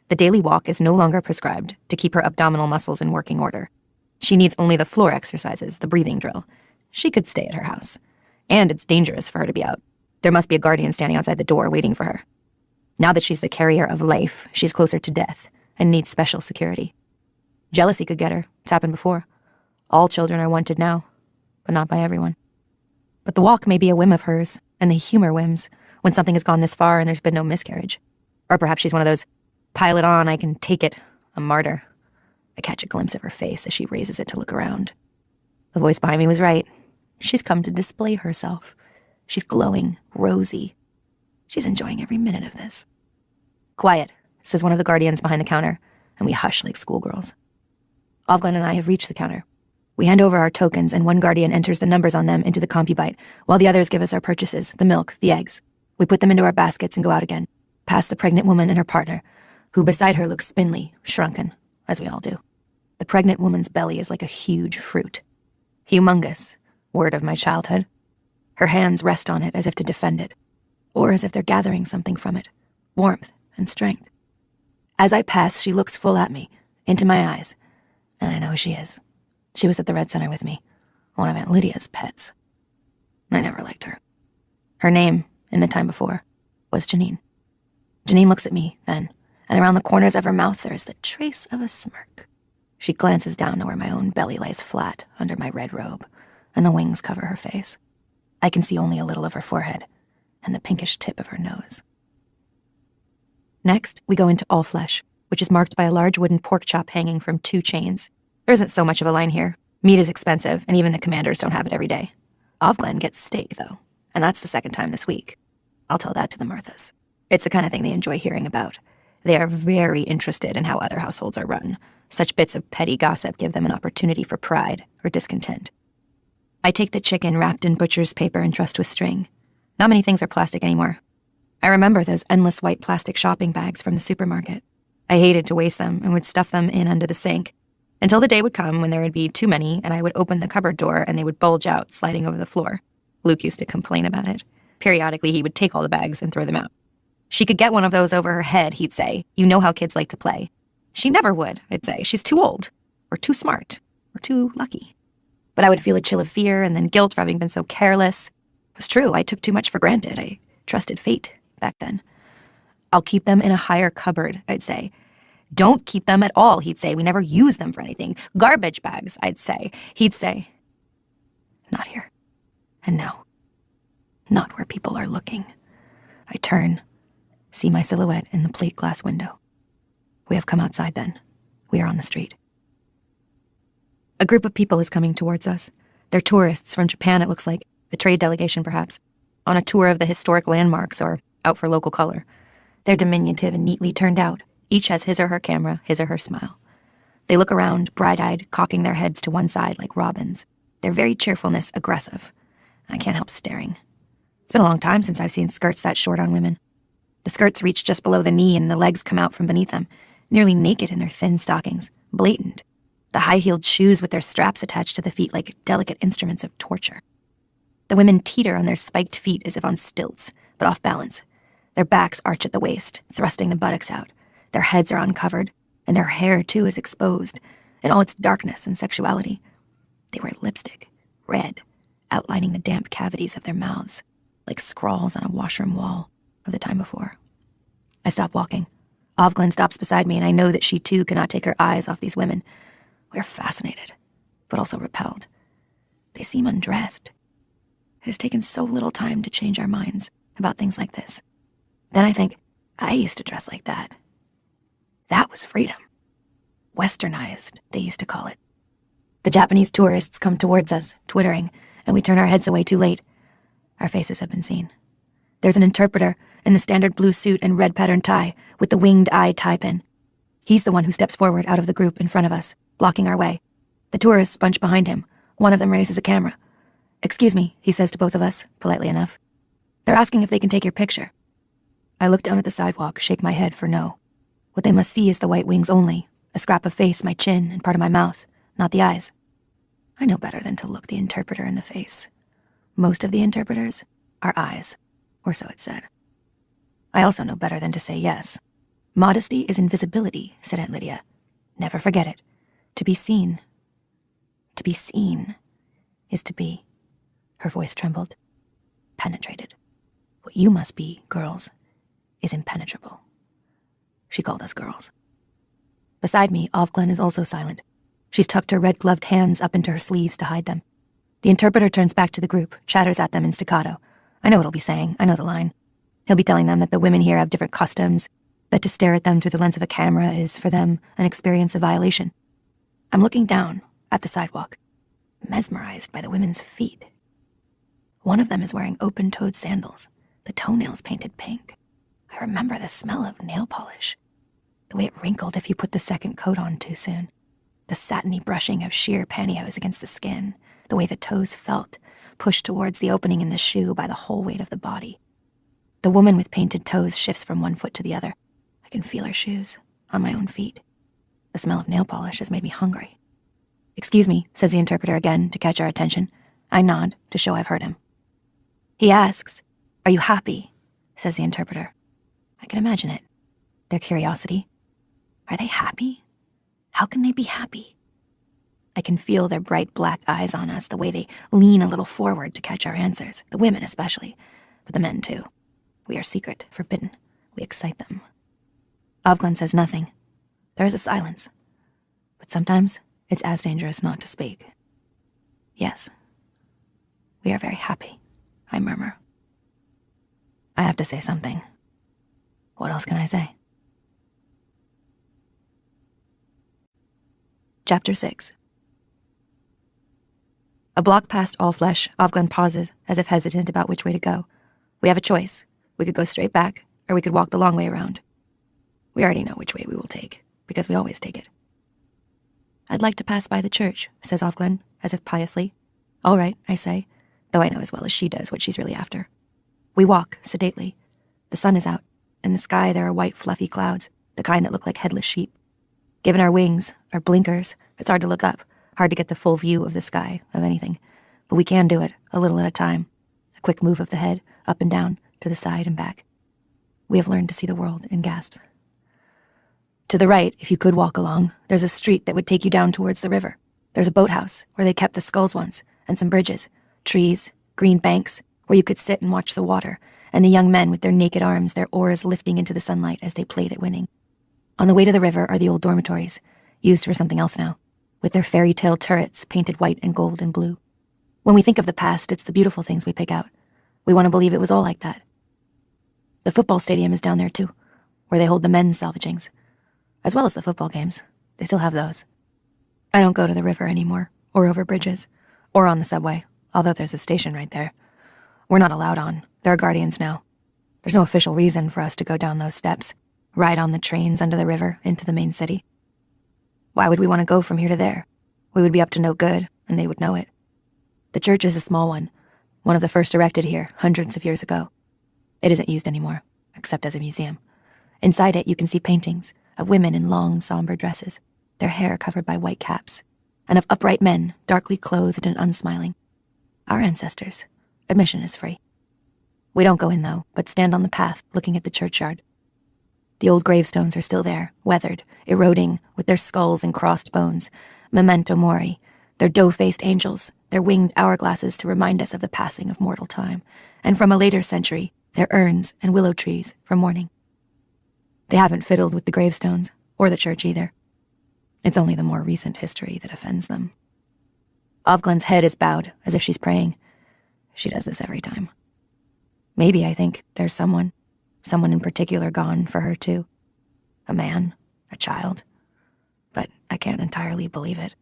The daily walk is no longer prescribed to keep her abdominal muscles in working order. She needs only the floor exercises, the breathing drill. She could stay at her house. And it's dangerous for her to be out. There must be a guardian standing outside the door waiting for her. Now that she's the carrier of life, she's closer to death and needs special security. Jealousy could get her. It's happened before. All children are wanted now, but not by everyone. But the walk may be a whim of hers, and they humor whims when something has gone this far and there's been no miscarriage. Or perhaps she's one of those, pile it on, I can take it, a martyr. I catch a glimpse of her face as she raises it to look around. The voice behind me was right. She's come to display herself. She's glowing, rosy. She's enjoying every minute of this. Quiet, says one of the guardians behind the counter, and we hush like schoolgirls. Ovglen and I have reached the counter. We hand over our tokens, and one guardian enters the numbers on them into the CompuByte, while the others give us our purchases, the milk, the eggs. We put them into our baskets and go out again, past the pregnant woman and her partner, who beside her looks spindly, shrunken, as we all do. The pregnant woman's belly is like a huge fruit. Humongous, word of my childhood. Her hands rest on it as if to defend it, or as if they're gathering something from it, warmth and strength. As I pass, she looks full at me, into my eyes, and I know who she is. She was at the Red Center with me, one of Aunt Lydia's pets. I never liked her. Her name, in the time before, was Janine. Janine looks at me, then, and around the corners of her mouth there is the trace of a smirk. She glances down to where my own belly lies flat under my red robe, and the wings cover her face. I can see only a little of her forehead, and the pinkish tip of her nose. Next, we go into All Flesh, which is marked by a large wooden pork chop hanging from 2 chains. There isn't so much of a line here. Meat is expensive, and even the commanders don't have it every day. Ovglen gets steak, though, and that's the 2nd time this week. I'll tell that to the Murthas. It's the kind of thing they enjoy hearing about. They are very interested in how other households are run. Such bits of petty gossip give them an opportunity for pride or discontent. I take the chicken wrapped in butcher's paper and trussed with string. Not many things are plastic anymore. I remember those endless white plastic shopping bags from the supermarket. I hated to waste them and would stuff them in under the sink, until the day would come when there would be too many and I would open the cupboard door and they would bulge out, sliding over the floor. Luke used to complain about it. Periodically, he would take all the bags and throw them out. She could get one of those over her head, he'd say. You know how kids like to play. She never would, I'd say. She's too old, or too smart, or too lucky. But I would feel a chill of fear and then guilt for having been so careless. It was true, I took too much for granted. I trusted fate back then. I'll keep them in a higher cupboard, I'd say. Don't keep them at all, he'd say. We never use them for anything. Garbage bags, I'd say. He'd say, not here. And no, not where people are looking. I turn, see my silhouette in the plate glass window. We have come outside then. We are on the street. A group of people is coming towards us. They're tourists from Japan, it looks like. A trade delegation, perhaps. On a tour of the historic landmarks or out for local color. They're diminutive and neatly turned out. Each has his or her camera, his or her smile. They look around, bright-eyed, cocking their heads to one side like robins. Their very cheerfulness aggressive. I can't help staring. It's been a long time since I've seen skirts that short on women. The skirts reach just below the knee and the legs come out from beneath them, nearly naked in their thin stockings, blatant. The high-heeled shoes with their straps attached to the feet like delicate instruments of torture. The women teeter on their spiked feet as if on stilts, but off balance. Their backs arch at the waist, thrusting the buttocks out. Their heads are uncovered, and their hair, too, is exposed, in all its darkness and sexuality. They wear lipstick, red, outlining the damp cavities of their mouths, like scrawls on a washroom wall of the time before. I stop walking. Ovglen stops beside me, and I know that she too cannot take her eyes off these women. We are fascinated, but also repelled. They seem undressed. It has taken so little time to change our minds about things like this. Then I think, I used to dress like that. That was freedom. Westernized, they used to call it. The Japanese tourists come towards us, twittering, and we turn our heads away too late. Our faces have been seen. There's an interpreter in the standard blue suit and red patterned tie with the winged eye tie pin. He's the one who steps forward out of the group in front of us, blocking our way. The tourists bunch behind him. One of them raises a camera. "Excuse me," he says to both of us, politely enough. "They're asking if they can take your picture." I look down at the sidewalk, shake my head for no. What they must see is the white wings only, a scrap of face, my chin, and part of my mouth, not the eyes. I know better than to look the interpreter in the face. Most of the interpreters are eyes, or so it's said. I also know better than to say yes. Modesty is invisibility, said Aunt Lydia. Never forget it. To be seen. To be seen is to be. Her voice trembled. Penetrated. What you must be, girls, is impenetrable. She called us girls. Beside me, Ovglen is also silent. She's tucked her red-gloved hands up into her sleeves to hide them. The interpreter turns back to the group, chatters at them in staccato. I know what he'll be saying. I know the line. He'll be telling them that the women here have different customs, that to stare at them through the lens of a camera is, for them, an experience of violation. I'm looking down at the sidewalk, mesmerized by the women's feet. One of them is wearing open-toed sandals, the toenails painted pink. I remember the smell of nail polish, the way it wrinkled if you put the second coat on too soon, the satiny brushing of sheer pantyhose against the skin, the way the toes felt, pushed towards the opening in the shoe by the whole weight of the body. The woman with painted toes shifts from one foot to the other. I can feel her shoes on my own feet. The smell of nail polish has made me hungry. "Excuse me," says the interpreter again to catch our attention. I nod to show I've heard him. He asks, "Are you happy?" says the interpreter. I can imagine it. Their curiosity. Are they happy? How can they be happy? I can feel their bright black eyes on us, the way they lean a little forward to catch our answers, the women especially, but the men too. We are secret, forbidden. We excite them. Ovglen says nothing. There is a silence. But sometimes it's as dangerous not to speak. Yes. We are very happy, I murmur. I have to say something. What else can I say? Chapter 6. A block past All Flesh, Ovglen pauses, as if hesitant about which way to go. We have a choice. We could go straight back, or we could walk the long way around. We already know which way we will take, because we always take it. I'd like to pass by the church, says Ovglen, as if piously. All right, I say, though I know as well as she does what she's really after. We walk, sedately. The sun is out. In the sky there are white fluffy clouds, the kind that look like headless sheep. Given our wings, our blinkers, it's hard to look up, hard to get the full view of the sky, of anything. But we can do it, a little at a time. A quick move of the head, up and down, to the side and back. We have learned to see the world in gasps. To the right, if you could walk along, there's a street that would take you down towards the river. There's a boathouse, where they kept the skulls once, and some bridges, trees, green banks, where you could sit and watch the water, and the young men with their naked arms, their oars lifting into the sunlight as they played at winning. On the way to the river are the old dormitories, used for something else now, with their fairy tale turrets painted white and gold and blue. When we think of the past, it's the beautiful things we pick out. We want to believe it was all like that. The football stadium is down there too, where they hold the men's salvagings, as well as the football games. They still have those. I don't go to the river anymore, or over bridges, or on the subway, although there's a station right there. We're not allowed on. There are guardians now. There's no official reason for us to go down those steps, ride on the trains under the river into the main city. Why would we want to go from here to there? We would be up to no good, and they would know it. The church is a small one of the first erected here, hundreds of years ago. It isn't used anymore, except as a museum. Inside it, you can see paintings of women in long, somber dresses, their hair covered by white caps, and of upright men, darkly clothed and unsmiling. Our ancestors. Admission is free. We don't go in, though, but stand on the path, looking at the churchyard. The old gravestones are still there, weathered, eroding, with their skulls and crossed bones. Memento mori, Their dough-faced angels, their winged hourglasses to remind us of the passing of mortal time, and from a later century, their urns and willow trees for mourning. They haven't fiddled with the gravestones, or the church either. It's only the more recent history that offends them. Ovglen's head is bowed, as if she's praying. She does this every time. Maybe, I think, there's someone in particular gone for her too. A man, a child. But I can't entirely believe it.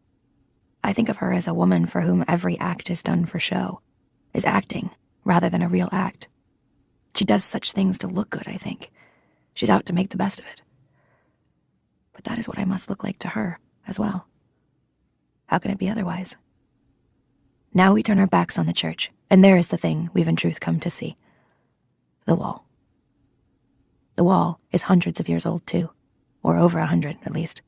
I think of her as a woman for whom every act is done for show, is acting rather than a real act. She does such things to look good, I think. She's out to make the best of it. But that is what I must look like to her, as well. How can it be otherwise? Now we turn our backs on the church, and there is the thing we've in truth come to see. The wall. The wall is hundreds of years old, too. Or over 100, at least.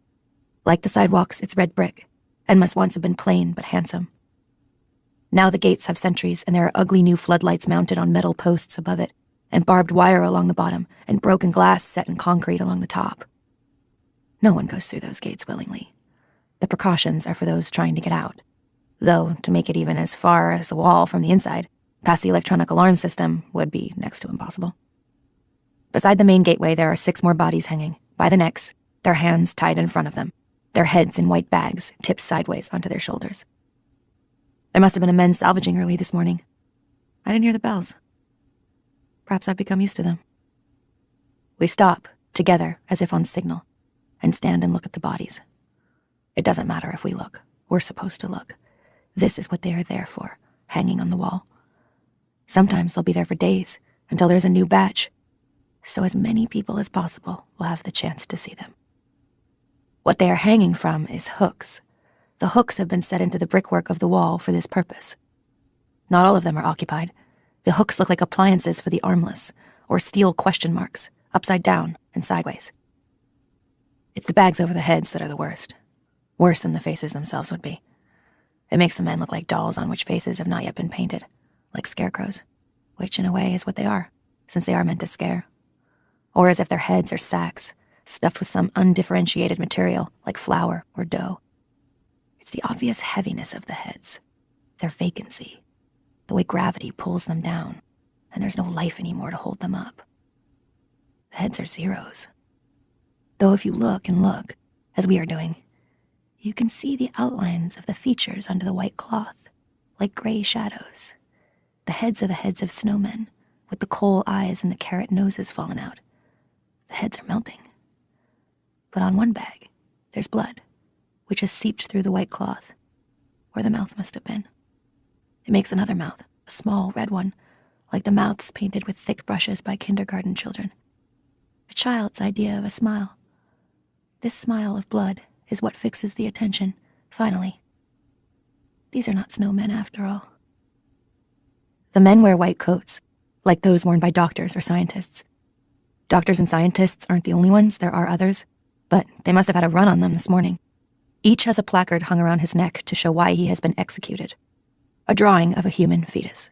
Like the sidewalks, it's red brick, and must once have been plain but handsome. Now the gates have sentries, and there are ugly new floodlights mounted on metal posts above it, and barbed wire along the bottom, and broken glass set in concrete along the top. No one goes through those gates willingly. The precautions are for those trying to get out. Though, to make it even as far as the wall from the inside, past the electronic alarm system, would be next to impossible. Beside the main gateway, there are 6 more bodies hanging, by the necks, their hands tied in front of them, their heads in white bags tipped sideways onto their shoulders. There must have been a men salvaging early this morning. I didn't hear the bells. Perhaps I've become used to them. We stop, together, as if on signal, and stand and look at the bodies. It doesn't matter if we look. We're supposed to look. This is what they are there for, hanging on the wall. Sometimes they'll be there for days, until there's a new batch, so as many people as possible will have the chance to see them. What they are hanging from is hooks. The hooks have been set into the brickwork of the wall for this purpose. Not all of them are occupied. The hooks look like appliances for the armless, or steel question marks, upside down and sideways. It's the bags over the heads that are the worst. Worse than the faces themselves would be. It makes the men look like dolls on which faces have not yet been painted, like scarecrows, which in a way is what they are, since they are meant to scare. Or as if their heads are sacks, stuffed with some undifferentiated material, like flour or dough. It's the obvious heaviness of the heads, their vacancy, the way gravity pulls them down, and there's no life anymore to hold them up. The heads are zeros. Though if you look and look, as we are doing, you can see the outlines of the features under the white cloth, like gray shadows. The heads are the heads of snowmen, with the coal eyes and the carrot noses fallen out. The heads are melting. But on one bag, there's blood, which has seeped through the white cloth, where the mouth must have been. It makes another mouth, a small red one, like the mouths painted with thick brushes by kindergarten children. A child's idea of a smile. This smile of blood is what fixes the attention, finally. These are not snowmen after all. The men wear white coats, like those worn by doctors or scientists. Doctors and scientists aren't the only ones, there are others, but they must have had a run on them this morning. Each has a placard hung around his neck to show why he has been executed. A drawing of a human fetus.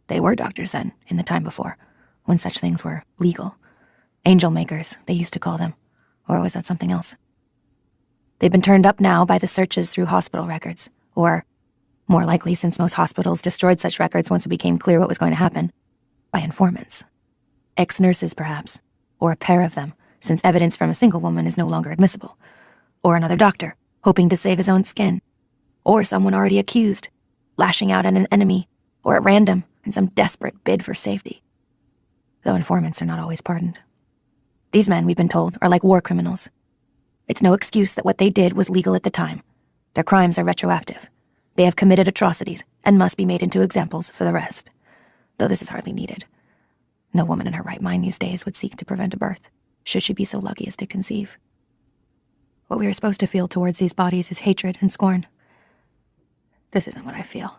They were doctors then, in the time before, when such things were legal. Angel makers, they used to call them. Or was that something else? They've been turned up now by the searches through hospital records, or, more likely since most hospitals destroyed such records once it became clear what was going to happen, by informants. Ex-nurses, perhaps, or a pair of them, since evidence from a single woman is no longer admissible. Or another doctor, hoping to save his own skin. Or someone already accused, lashing out at an enemy, or at random, in some desperate bid for safety. Though informants are not always pardoned. These men, we've been told, are like war criminals. It's no excuse that what they did was legal at the time. Their crimes are retroactive. They have committed atrocities, and must be made into examples for the rest. Though this is hardly needed. No woman in her right mind these days would seek to prevent a birth, should she be so lucky as to conceive. What we are supposed to feel towards these bodies is hatred and scorn. This isn't what I feel.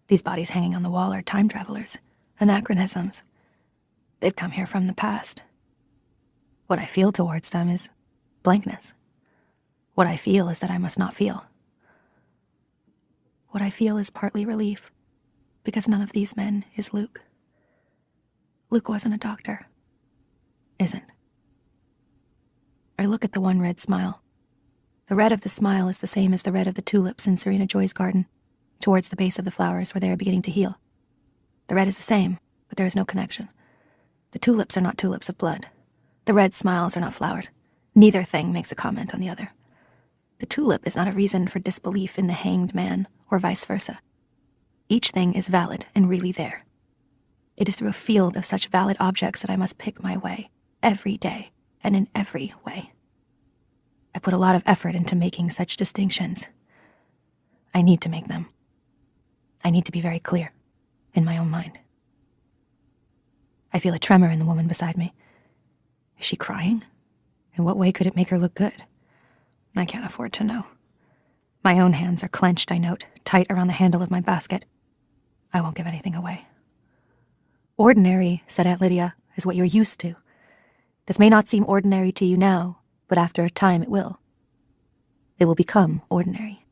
These bodies hanging on the wall are time travelers, anachronisms. They've come here from the past. What I feel towards them is blankness. What I feel is that I must not feel. What I feel is partly relief, because none of these men is Luke. Luke wasn't a doctor. Isn't. I look at the one red smile. The red of the smile is the same as the red of the tulips in Serena Joy's garden, towards the base of the flowers where they are beginning to heal. The red is the same, but there is no connection. The tulips are not tulips of blood. The red smiles are not flowers. Neither thing makes a comment on the other. The tulip is not a reason for disbelief in the hanged man, or vice versa. Each thing is valid and really there. It is through a field of such valid objects that I must pick my way, every day, and in every way. I put a lot of effort into making such distinctions. I need to make them. I need to be very clear, in my own mind. I feel a tremor in the woman beside me. Is she crying? In what way could it make her look good? I can't afford to know. My own hands are clenched, I note, tight around the handle of my basket. I won't give anything away. Ordinary, said Aunt Lydia, is what you're used to. This may not seem ordinary to you now, but after a time it will. It will become ordinary.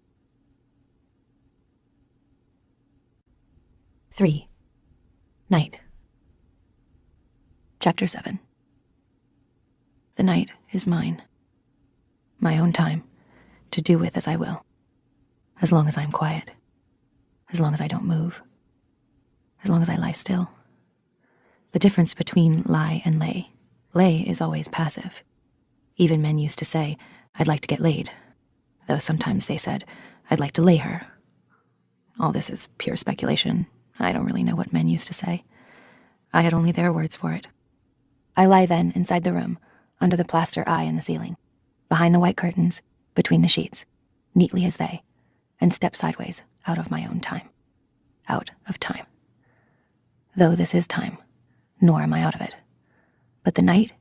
3. Night. Chapter 7. The night is mine. My own time, to do with as I will. As long as I am quiet. As long as I don't move. As long as I lie still. The difference between lie and lay. Lay is always passive. Even men used to say, I'd like to get laid. Though sometimes they said, I'd like to lay her. All this is pure speculation. I don't really know what men used to say. I had only their words for it. I lie then inside the room, under the plaster eye in the ceiling, behind the white curtains, between the sheets, neatly as they, and step sideways out of my own time. Out of time. Though this is time, nor am I out of it. But the night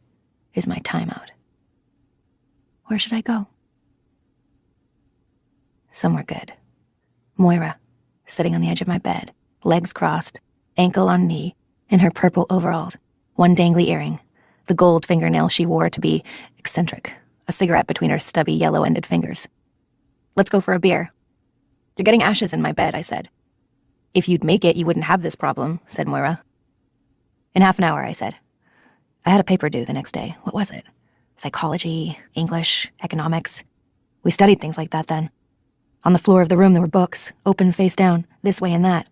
is my time out. Where should I go? Somewhere good. Moira, sitting on the edge of my bed, legs crossed, ankle on knee, in her purple overalls, one dangly earring, the gold fingernail she wore to be eccentric, a cigarette between her stubby yellow-ended fingers. Let's go for a beer. You're getting ashes in my bed, I said. If you'd make it, you wouldn't have this problem, said Moira. In half an hour, I said. I had a paper due the next day. What was it? Psychology, English, economics. We studied things like that then. On the floor of the room there were books, open face down, this way and that,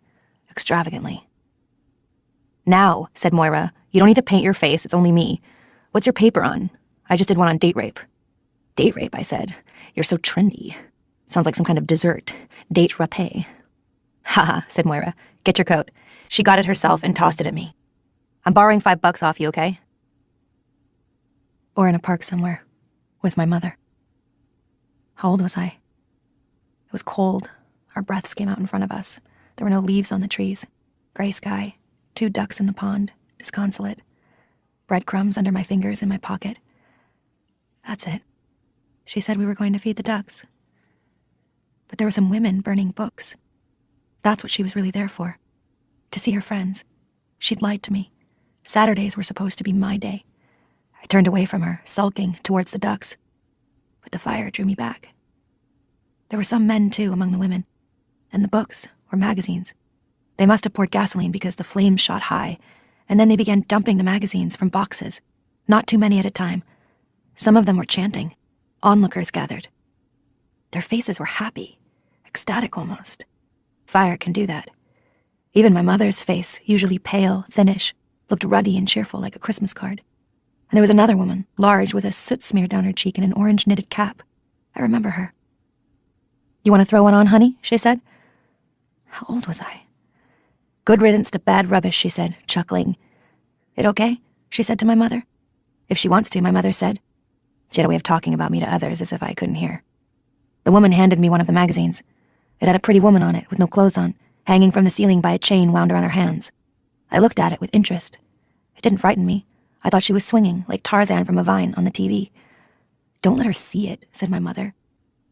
extravagantly. Now, said Moira, you don't need to paint your face, it's only me. What's your paper on? I just did one on date rape. Date rape, I said. You're so trendy. Sounds like some kind of dessert. Date rapé. Haha, said Moira. Get your coat. She got it herself and tossed it at me. I'm borrowing $5 off you, okay? Or in a park somewhere, with my mother. How old was I? It was cold. Our breaths came out in front of us. There were no leaves on the trees. Gray sky. 2 ducks in the pond, disconsolate. Breadcrumbs under my fingers in my pocket. That's it. She said we were going to feed the ducks. But there were some women burning books. That's what she was really there for. To see her friends. She'd lied to me. Saturdays were supposed to be my day. I turned away from her, sulking towards the ducks. But the fire drew me back. There were some men, too, among the women. And the books were magazines. They must have poured gasoline because the flames shot high, and then they began dumping the magazines from boxes, not too many at a time. Some of them were chanting. Onlookers gathered. Their faces were happy, ecstatic almost. Fire can do that. Even my mother's face, usually pale, thinnish, looked ruddy and cheerful like a Christmas card. And there was another woman, large, with a soot smear down her cheek and an orange knitted cap. I remember her. You want to throw one on, honey? She said. How old was I? Good riddance to bad rubbish, she said, chuckling. It okay? She said to my mother. If she wants to, my mother said. She had a way of talking about me to others as if I couldn't hear. The woman handed me one of the magazines. It had a pretty woman on it with no clothes on, hanging from the ceiling by a chain wound around her hands. I looked at it with interest. It didn't frighten me. I thought she was swinging, like Tarzan from a vine, on the TV. Don't let her see it, said my mother.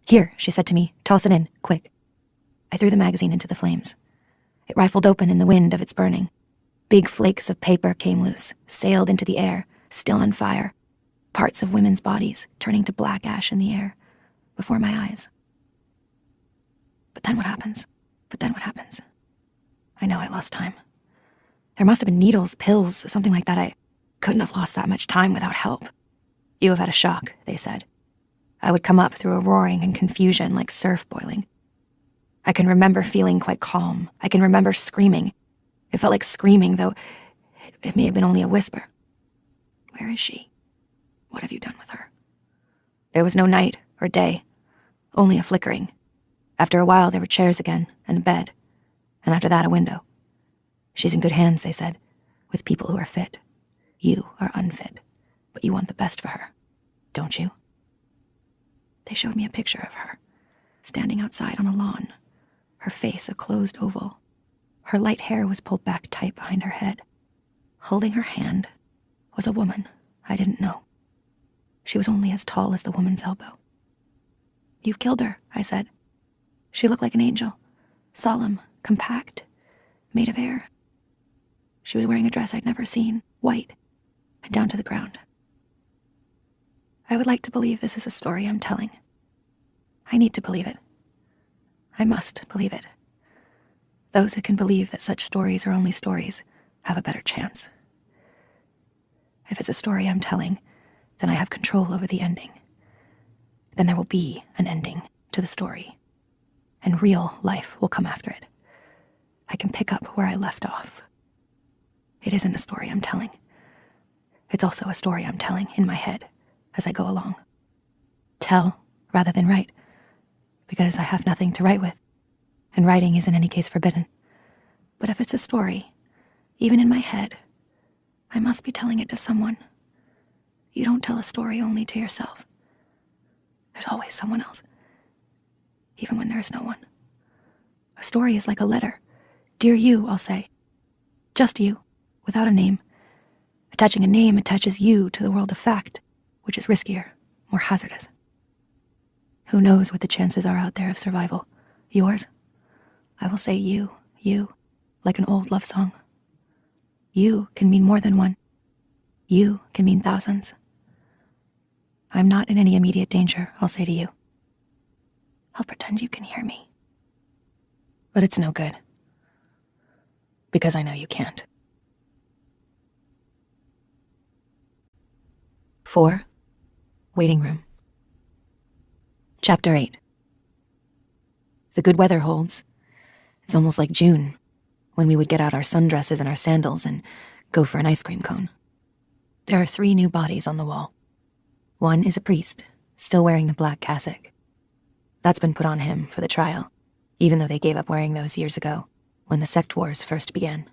Here, she said to me, toss it in, quick. I threw the magazine into the flames. It rifled open in the wind of its burning. Big flakes of paper came loose, sailed into the air, still on fire. Parts of women's bodies turning to black ash in the air, before my eyes. But then what happens? I know I lost time. There must have been needles, pills, something like that. I couldn't have lost that much time without help. You have had a shock, they said. I would come up through a roaring and confusion like surf boiling. I can remember feeling quite calm. I can remember screaming. It felt like screaming, though it may have been only a whisper. Where is she? What have you done with her? There was no night or day, only a flickering. After a while, there were chairs again, and a bed, and after that, a window. She's in good hands, they said, with people who are fit. You are unfit, but you want the best for her, don't you? They showed me a picture of her, standing outside on a lawn, her face a closed oval. Her light hair was pulled back tight behind her head. Holding her hand was a woman I didn't know. She was only as tall as the woman's elbow. You've killed her, I said. She looked like an angel, solemn, compact, made of air. She was wearing a dress I'd never seen, white, and down to the ground. I would like to believe this is a story I'm telling. I need to believe it. I must believe it. Those who can believe that such stories are only stories have a better chance. If it's a story I'm telling, then I have control over the ending. Then there will be an ending to the story, and real life will come after it. I can pick up where I left off. It isn't a story I'm telling. It's also a story I'm telling in my head as I go along. Tell rather than write, because I have nothing to write with, and writing is in any case forbidden. But if it's a story, even in my head, I must be telling it to someone. You don't tell a story only to yourself. There's always someone else, even when there is no one. A story is like a letter. Dear you, I'll say. Just you, without a name. Attaching a name attaches you to the world of fact, which is riskier, more hazardous. Who knows what the chances are out there of survival? Yours? I will say you, like an old love song. You can mean more than one. You can mean thousands. I'm not in any immediate danger, I'll say to you. I'll pretend you can hear me. But it's no good. Because I know you can't. 4. Waiting Room. Chapter 8. The good weather holds. It's almost like June, when we would get out our sundresses and our sandals and go for an ice cream cone. There are 3 new bodies on the wall. One is a priest, still wearing the black cassock. That's been put on him for the trial, even though they gave up wearing those years ago, when the sect wars first began.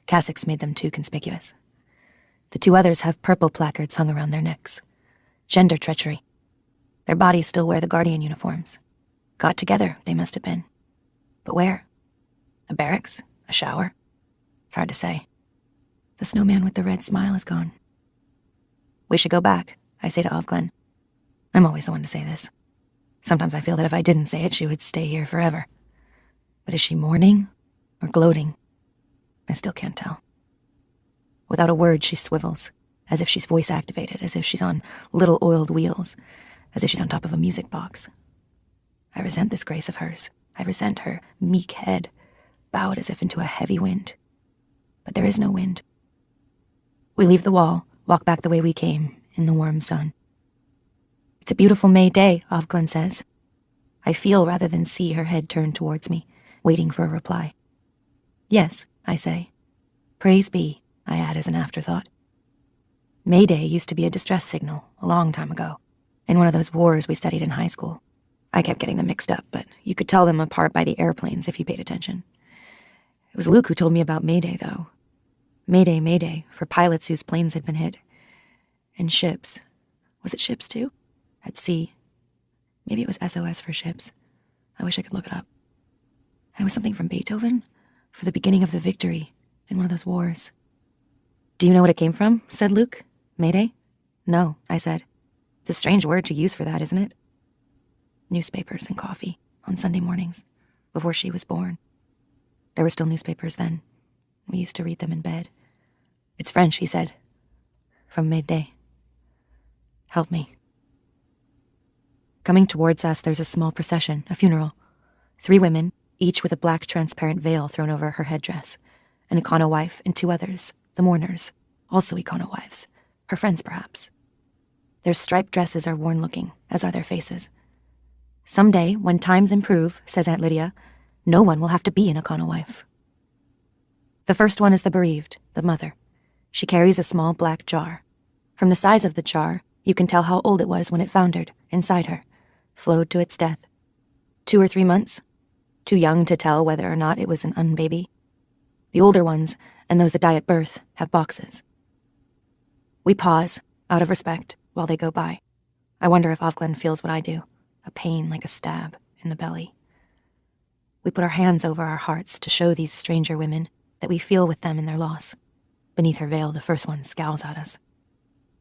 Cassocks made them too conspicuous. The 2 others have purple placards hung around their necks. Gender treachery. Their bodies still wear the guardian uniforms. Got together, they must have been. But where? A barracks? A shower? It's hard to say. The snowman with the red smile is gone. We should go back, I say to Ovglen. I'm always the one to say this. Sometimes I feel that if I didn't say it, she would stay here forever. But is she mourning or gloating? I still can't tell. Without a word, she swivels, as if she's voice-activated, as if she's on little oiled wheels, as if she's on top of a music box. I resent this grace of hers. I resent her meek head, bowed as if into a heavy wind. But there is no wind. We leave the wall, walk back the way we came, in the warm sun. It's a beautiful May day, Ovglen says. I feel rather than see her head turned towards me, waiting for a reply. Yes, I say. Praise be, I add as an afterthought. May Day used to be a distress signal, a long time ago, in one of those wars we studied in high school. I kept getting them mixed up, but you could tell them apart by the airplanes if you paid attention. It was Luke who told me about May Day, though. May Day, for pilots whose planes had been hit. And ships. Was it ships, too? At sea. Maybe it was SOS for ships. I wish I could look it up. And it was something from Beethoven, for the beginning of the victory in one of those wars. Do you know what it came from? Said Luke. May Day? No, I said. It's a strange word to use for that, isn't it? Newspapers and coffee on Sunday mornings, before she was born. There were still newspapers then. We used to read them in bed. It's French, he said. From May Day. Help me. Coming towards us, there's a small procession, a funeral. 3 women, each with a black transparent veil thrown over her headdress. An Econo wife and 2 others, the mourners, also Econo wives. Her friends, perhaps. Their striped dresses are worn-looking, as are their faces. Someday, when times improve, says Aunt Lydia, no one will have to be an Akana wife. The first one is the bereaved, the mother. She carries a small black jar. From the size of the jar, you can tell how old it was when it foundered, inside her, flowed to its death. 2 or 3 months? Too young to tell whether or not it was an unbaby. The older ones, and those that die at birth, have boxes. We pause, out of respect, while they go by. I wonder if Avglen feels what I do, a pain like a stab in the belly. We put our hands over our hearts to show these stranger women that we feel with them in their loss. Beneath her veil, the first one scowls at us.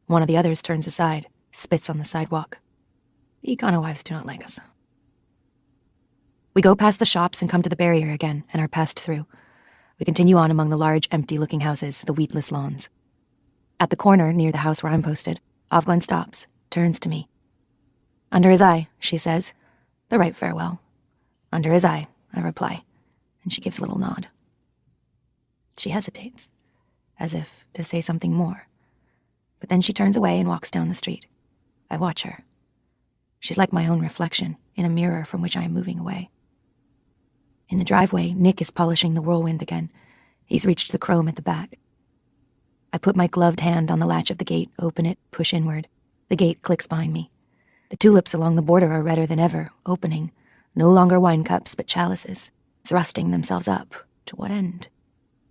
One of the others turns aside, spits on the sidewalk. The Ikana wives do not like us. We go past the shops and come to the barrier again and are passed through. We continue on among the large, empty-looking houses, the weedless lawns. At the corner, near the house where I'm posted, Avglen stops, turns to me. Under his eye, she says. The right farewell. Under his eye, I reply, and she gives a little nod. She hesitates, as if to say something more. But then she turns away and walks down the street. I watch her. She's like my own reflection in a mirror from which I am moving away. In the driveway, Nick is polishing the whirlwind again. He's reached the chrome at the back. I put my gloved hand on the latch of the gate, open it, push inward. The gate clicks behind me. The tulips along the border are redder than ever, opening. No longer wine cups, but chalices, thrusting themselves up. To what end?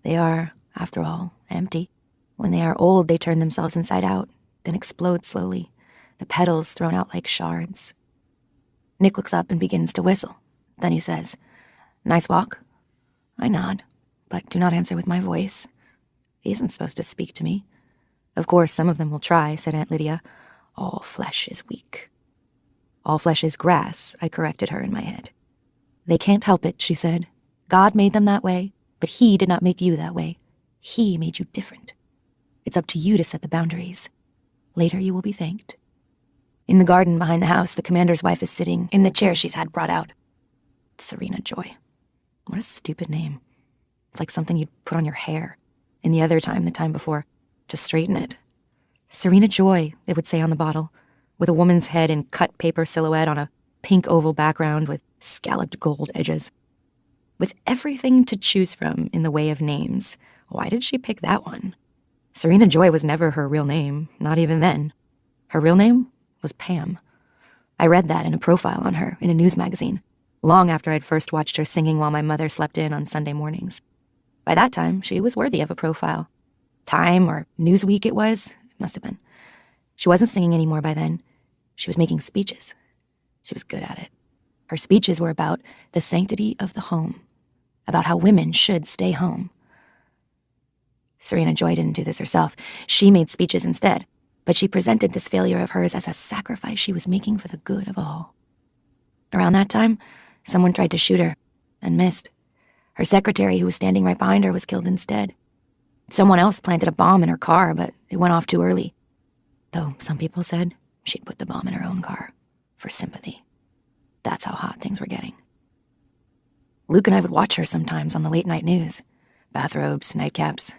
They are, after all, empty. When they are old, they turn themselves inside out, then explode slowly, the petals thrown out like shards. Nick looks up and begins to whistle. Then he says, "Nice walk?" I nod, but do not answer with my voice. He isn't supposed to speak to me. Of course, some of them will try, said Aunt Lydia. All flesh is weak. All flesh is grass, I corrected her in my head. They can't help it, she said. God made them that way, but he did not make you that way. He made you different. It's up to you to set the boundaries. Later you will be thanked. In the garden behind the house, the commander's wife is sitting in the chair she's had brought out. Serena Joy. What a stupid name. It's like something you'd put on your hair. In the other time, the time before, to straighten it. Serena Joy, they would say on the bottle, with a woman's head in cut paper silhouette on a pink oval background with scalloped gold edges. With everything to choose from in the way of names, why did she pick that one? Serena Joy was never her real name, not even then. Her real name was Pam. I read that in a profile on her in a news magazine, long after I'd first watched her singing while my mother slept in on Sunday mornings. By that time, she was worthy of a profile. Time or Newsweek it must have been. She wasn't singing anymore by then. She was making speeches. She was good at it. Her speeches were about the sanctity of the home, about how women should stay home. Serena Joy didn't do this herself. She made speeches instead, but she presented this failure of hers as a sacrifice she was making for the good of all. Around that time, someone tried to shoot her and missed. Her secretary, who was standing right behind her, was killed instead. Someone else planted a bomb in her car, but it went off too early. Though some people said she'd put the bomb in her own car for sympathy. That's how hot things were getting. Luke and I would watch her sometimes on the late-night news. Bathrobes, nightcaps.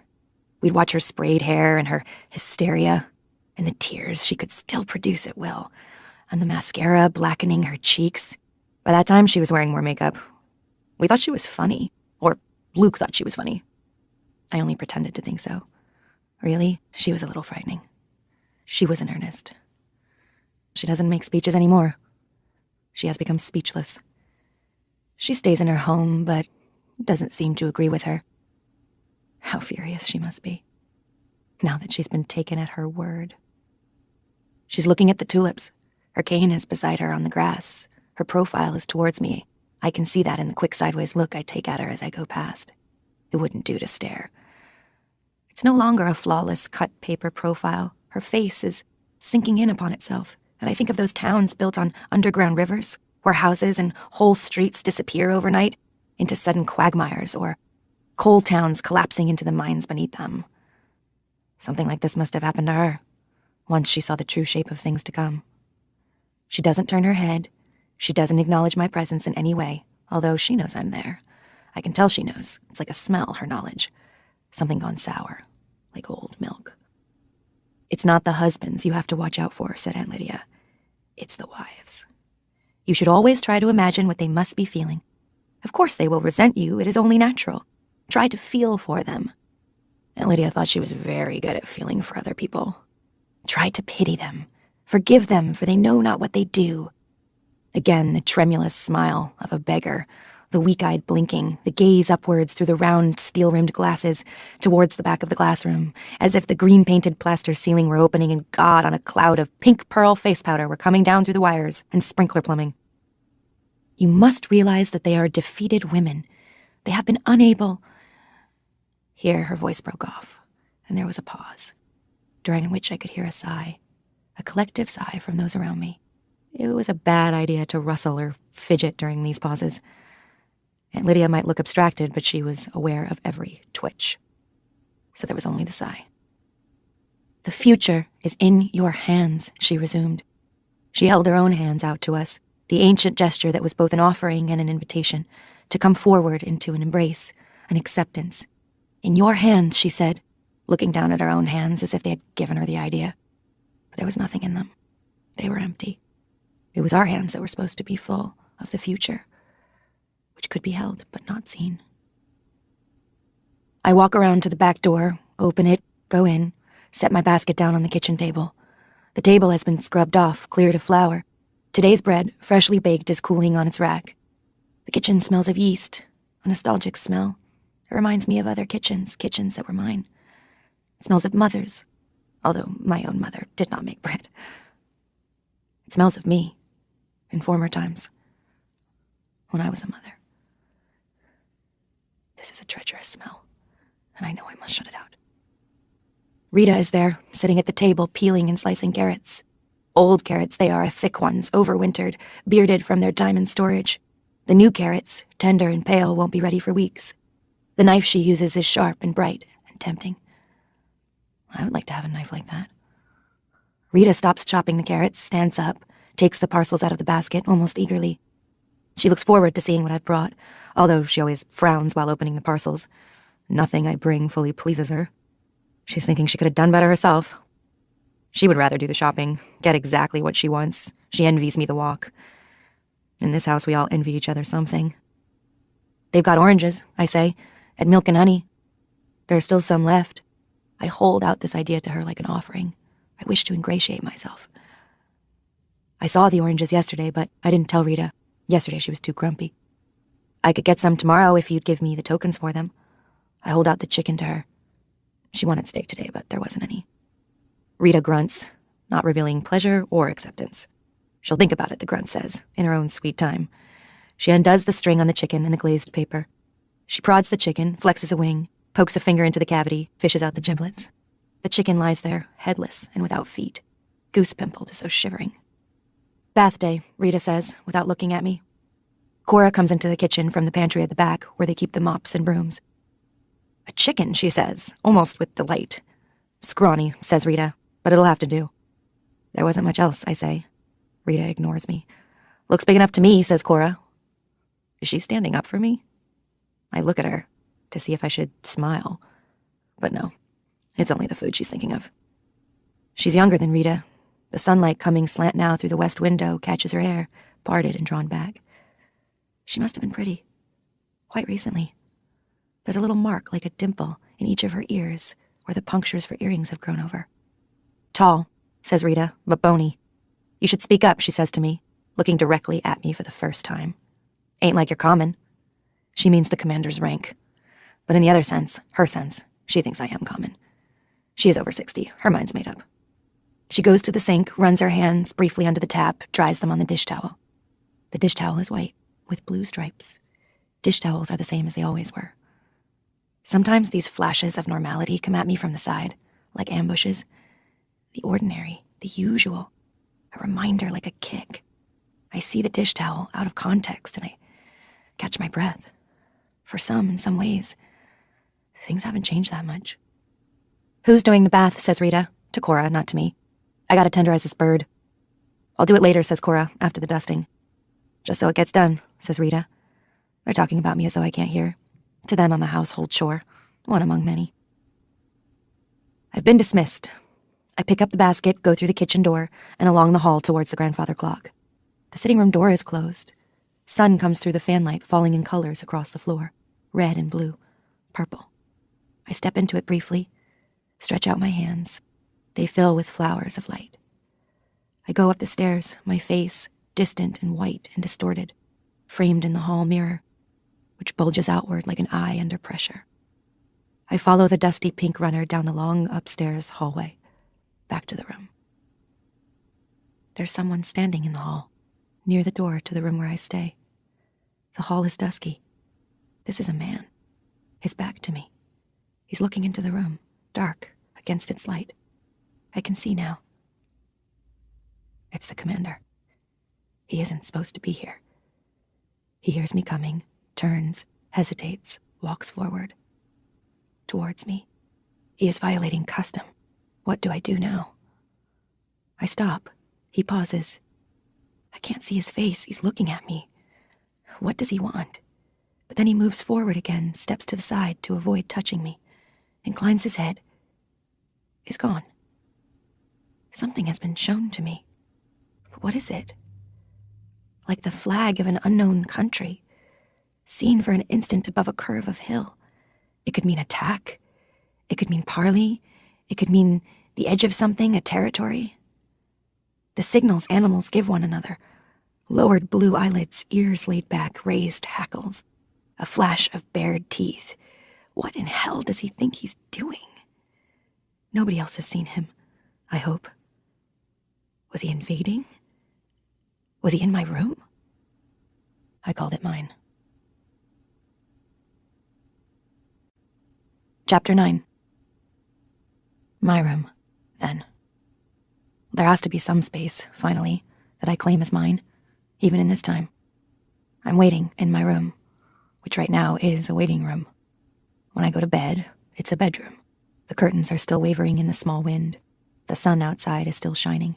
We'd watch her sprayed hair and her hysteria, and the tears she could still produce at will, and the mascara blackening her cheeks. By that time, she was wearing more makeup. We thought she was funny, or Luke thought she was funny. I only pretended to think so. Really, she was a little frightening. She was in earnest. She doesn't make speeches anymore. She has become speechless. She stays in her home, but doesn't seem to agree with her. How furious she must be, now that she's been taken at her word. She's looking at the tulips. Her cane is beside her on the grass. Her profile is towards me. I can see that in the quick sideways look I take at her as I go past. It wouldn't do to stare. It's no longer a flawless cut paper profile. Her face is sinking in upon itself, and I think of those towns built on underground rivers, where houses and whole streets disappear overnight into sudden quagmires, or coal towns collapsing into the mines beneath them. Something like this must have happened to her, once she saw the true shape of things to come. She doesn't turn her head. She doesn't acknowledge my presence in any way, although she knows I'm there. I can tell she knows. It's like a smell, her knowledge. Something gone sour, like old milk. It's not the husbands you have to watch out for, said Aunt Lydia. It's the wives. You should always try to imagine what they must be feeling. Of course they will resent you, it is only natural. Try to feel for them. Aunt Lydia thought she was very good at feeling for other people. Try to pity them. Forgive them, for they know not what they do. Again, the tremulous smile of a beggar, the weak-eyed blinking, the gaze upwards through the round, steel-rimmed glasses towards the back of the classroom, as if the green-painted plaster ceiling were opening and God on a cloud of pink pearl face powder were coming down through the wires and sprinkler plumbing. You must realize that they are defeated women. They have been unable... Here her voice broke off, and there was a pause, during which I could hear a sigh, a collective sigh from those around me. It was a bad idea to rustle or fidget during these pauses. Aunt Lydia might look abstracted, but she was aware of every twitch. So there was only the sigh. The future is in your hands, she resumed. She held her own hands out to us, the ancient gesture that was both an offering and an invitation, to come forward into an embrace, an acceptance. In your hands, she said, looking down at her own hands as if they had given her the idea. But there was nothing in them. They were empty. It was our hands that were supposed to be full of the future, which could be held but not seen. I walk around to the back door, open it, go in, set my basket down on the kitchen table. The table has been scrubbed off, cleared of flour. Today's bread, freshly baked, is cooling on its rack. The kitchen smells of yeast, a nostalgic smell. It reminds me of other kitchens that were mine. It smells of mothers, although my own mother did not make bread. It smells of me, in former times, when I was a mother. This is a treacherous smell, and I know I must shut it out. Rita is there, sitting at the table, peeling and slicing carrots. Old carrots they are, thick ones, overwintered, bearded from their diamond storage. The new carrots, tender and pale, won't be ready for weeks. The knife she uses is sharp and bright and tempting. I would like to have a knife like that. Rita stops chopping the carrots, stands up, takes the parcels out of the basket almost eagerly. She looks forward to seeing what I've brought, although she always frowns while opening the parcels. Nothing I bring fully pleases her. She's thinking she could have done better herself. She would rather do the shopping, get exactly what she wants. She envies me the walk. In this house, we all envy each other something. They've got oranges, I say, at Milk and Honey. There are still some left. I hold out this idea to her like an offering. I wish to ingratiate myself. I saw the oranges yesterday, but I didn't tell Rita. Yesterday she was too grumpy. I could get some tomorrow if you'd give me the tokens for them. I hold out the chicken to her. She wanted steak today, but there wasn't any. Rita grunts, not revealing pleasure or acceptance. She'll think about it, the grunt says, in her own sweet time. She undoes the string on the chicken and the glazed paper. She prods the chicken, flexes a wing, pokes a finger into the cavity, fishes out the giblets. The chicken lies there, headless and without feet, goose-pimpled as though shivering. Bath day, Rita says, without looking at me. Cora comes into the kitchen from the pantry at the back, where they keep the mops and brooms. A chicken, she says, almost with delight. Scrawny, says Rita, but it'll have to do. There wasn't much else, I say. Rita ignores me. Looks big enough to me, says Cora. Is she standing up for me? I look at her to see if I should smile. But no, it's only the food she's thinking of. She's younger than Rita. The sunlight coming slant now through the west window catches her hair, parted and drawn back. She must have been pretty. Quite recently. There's a little mark like a dimple in each of her ears where the punctures for earrings have grown over. Tall, says Rita, but bony. You should speak up, she says to me, looking directly at me for the first time. Ain't like you're common. She means the commander's rank. But in the other sense, her sense, she thinks I am common. She is over 60. Her mind's made up. She goes to the sink, runs her hands briefly under the tap, dries them on the dish towel. The dish towel is white, with blue stripes. Dish towels are the same as they always were. Sometimes these flashes of normality come at me from the side, like ambushes. The ordinary, the usual. A reminder like a kick. I see the dish towel out of context and I catch my breath. For some, in some ways, things haven't changed that much. Who's doing the bath, says Rita, to Cora, not to me. I gotta tenderize this bird. I'll do it later, says Cora, after the dusting. Just so it gets done, says Rita. They're talking about me as though I can't hear. To them, I'm a household chore, one among many. I've been dismissed. I pick up the basket, go through the kitchen door, and along the hall towards the grandfather clock. The sitting room door is closed. Sun comes through the fanlight, falling in colors across the floor. Red and blue, purple. I step into it briefly, stretch out my hands. They fill with flowers of light. I go up the stairs, my face distant and white and distorted, framed in the hall mirror, which bulges outward like an eye under pressure. I follow the dusty pink runner down the long upstairs hallway, back to the room. There's someone standing in the hall, near the door to the room where I stay. The hall is dusky. This is a man, his back to me. He's looking into the room, dark, against its light. I can see now. It's the commander. He isn't supposed to be here. He hears me coming, turns, hesitates, walks forward. Towards me. He is violating custom. What do I do now? I stop. He pauses. I can't see his face. He's looking at me. What does he want? But then he moves forward again, steps to the side to avoid touching me, inclines his head, is gone. Something has been shown to me. But what is it? Like the flag of an unknown country, seen for an instant above a curve of hill. It could mean attack. It could mean parley. It could mean the edge of something, a territory. The signals animals give one another. Lowered blue eyelids, ears laid back, raised hackles. A flash of bared teeth. What in hell does he think he's doing? Nobody else has seen him, I hope. Was he invading? Was he in my room? I called it mine. Chapter 9. My room, then. There has to be some space, finally, that I claim as mine, even in this time. I'm waiting in my room, which right now is a waiting room. When I go to bed, it's a bedroom. The curtains are still wavering in the small wind. The sun outside is still shining,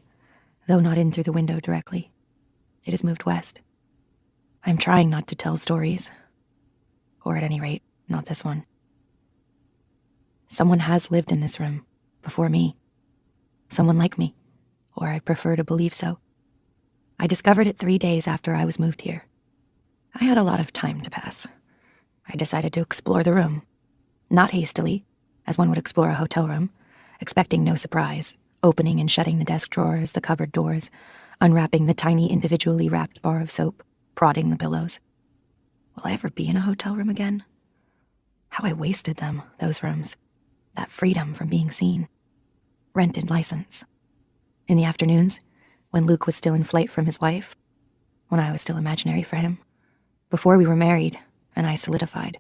though not in through the window directly. It has moved west. I'm trying not to tell stories, or at any rate, not this one. Someone has lived in this room, before me. Someone like me, or I prefer to believe so. I discovered it 3 days after I was moved here. I had a lot of time to pass. I decided to explore the room. Not hastily, as one would explore a hotel room, expecting no surprise, opening and shutting the desk drawers, the cupboard doors, unwrapping the tiny individually wrapped bar of soap, prodding the pillows. Will I ever be in a hotel room again? How I wasted them, those rooms. That freedom from being seen. Rented license. In the afternoons, when Luke was still in flight from his wife, when I was still imaginary for him, before we were married and I solidified,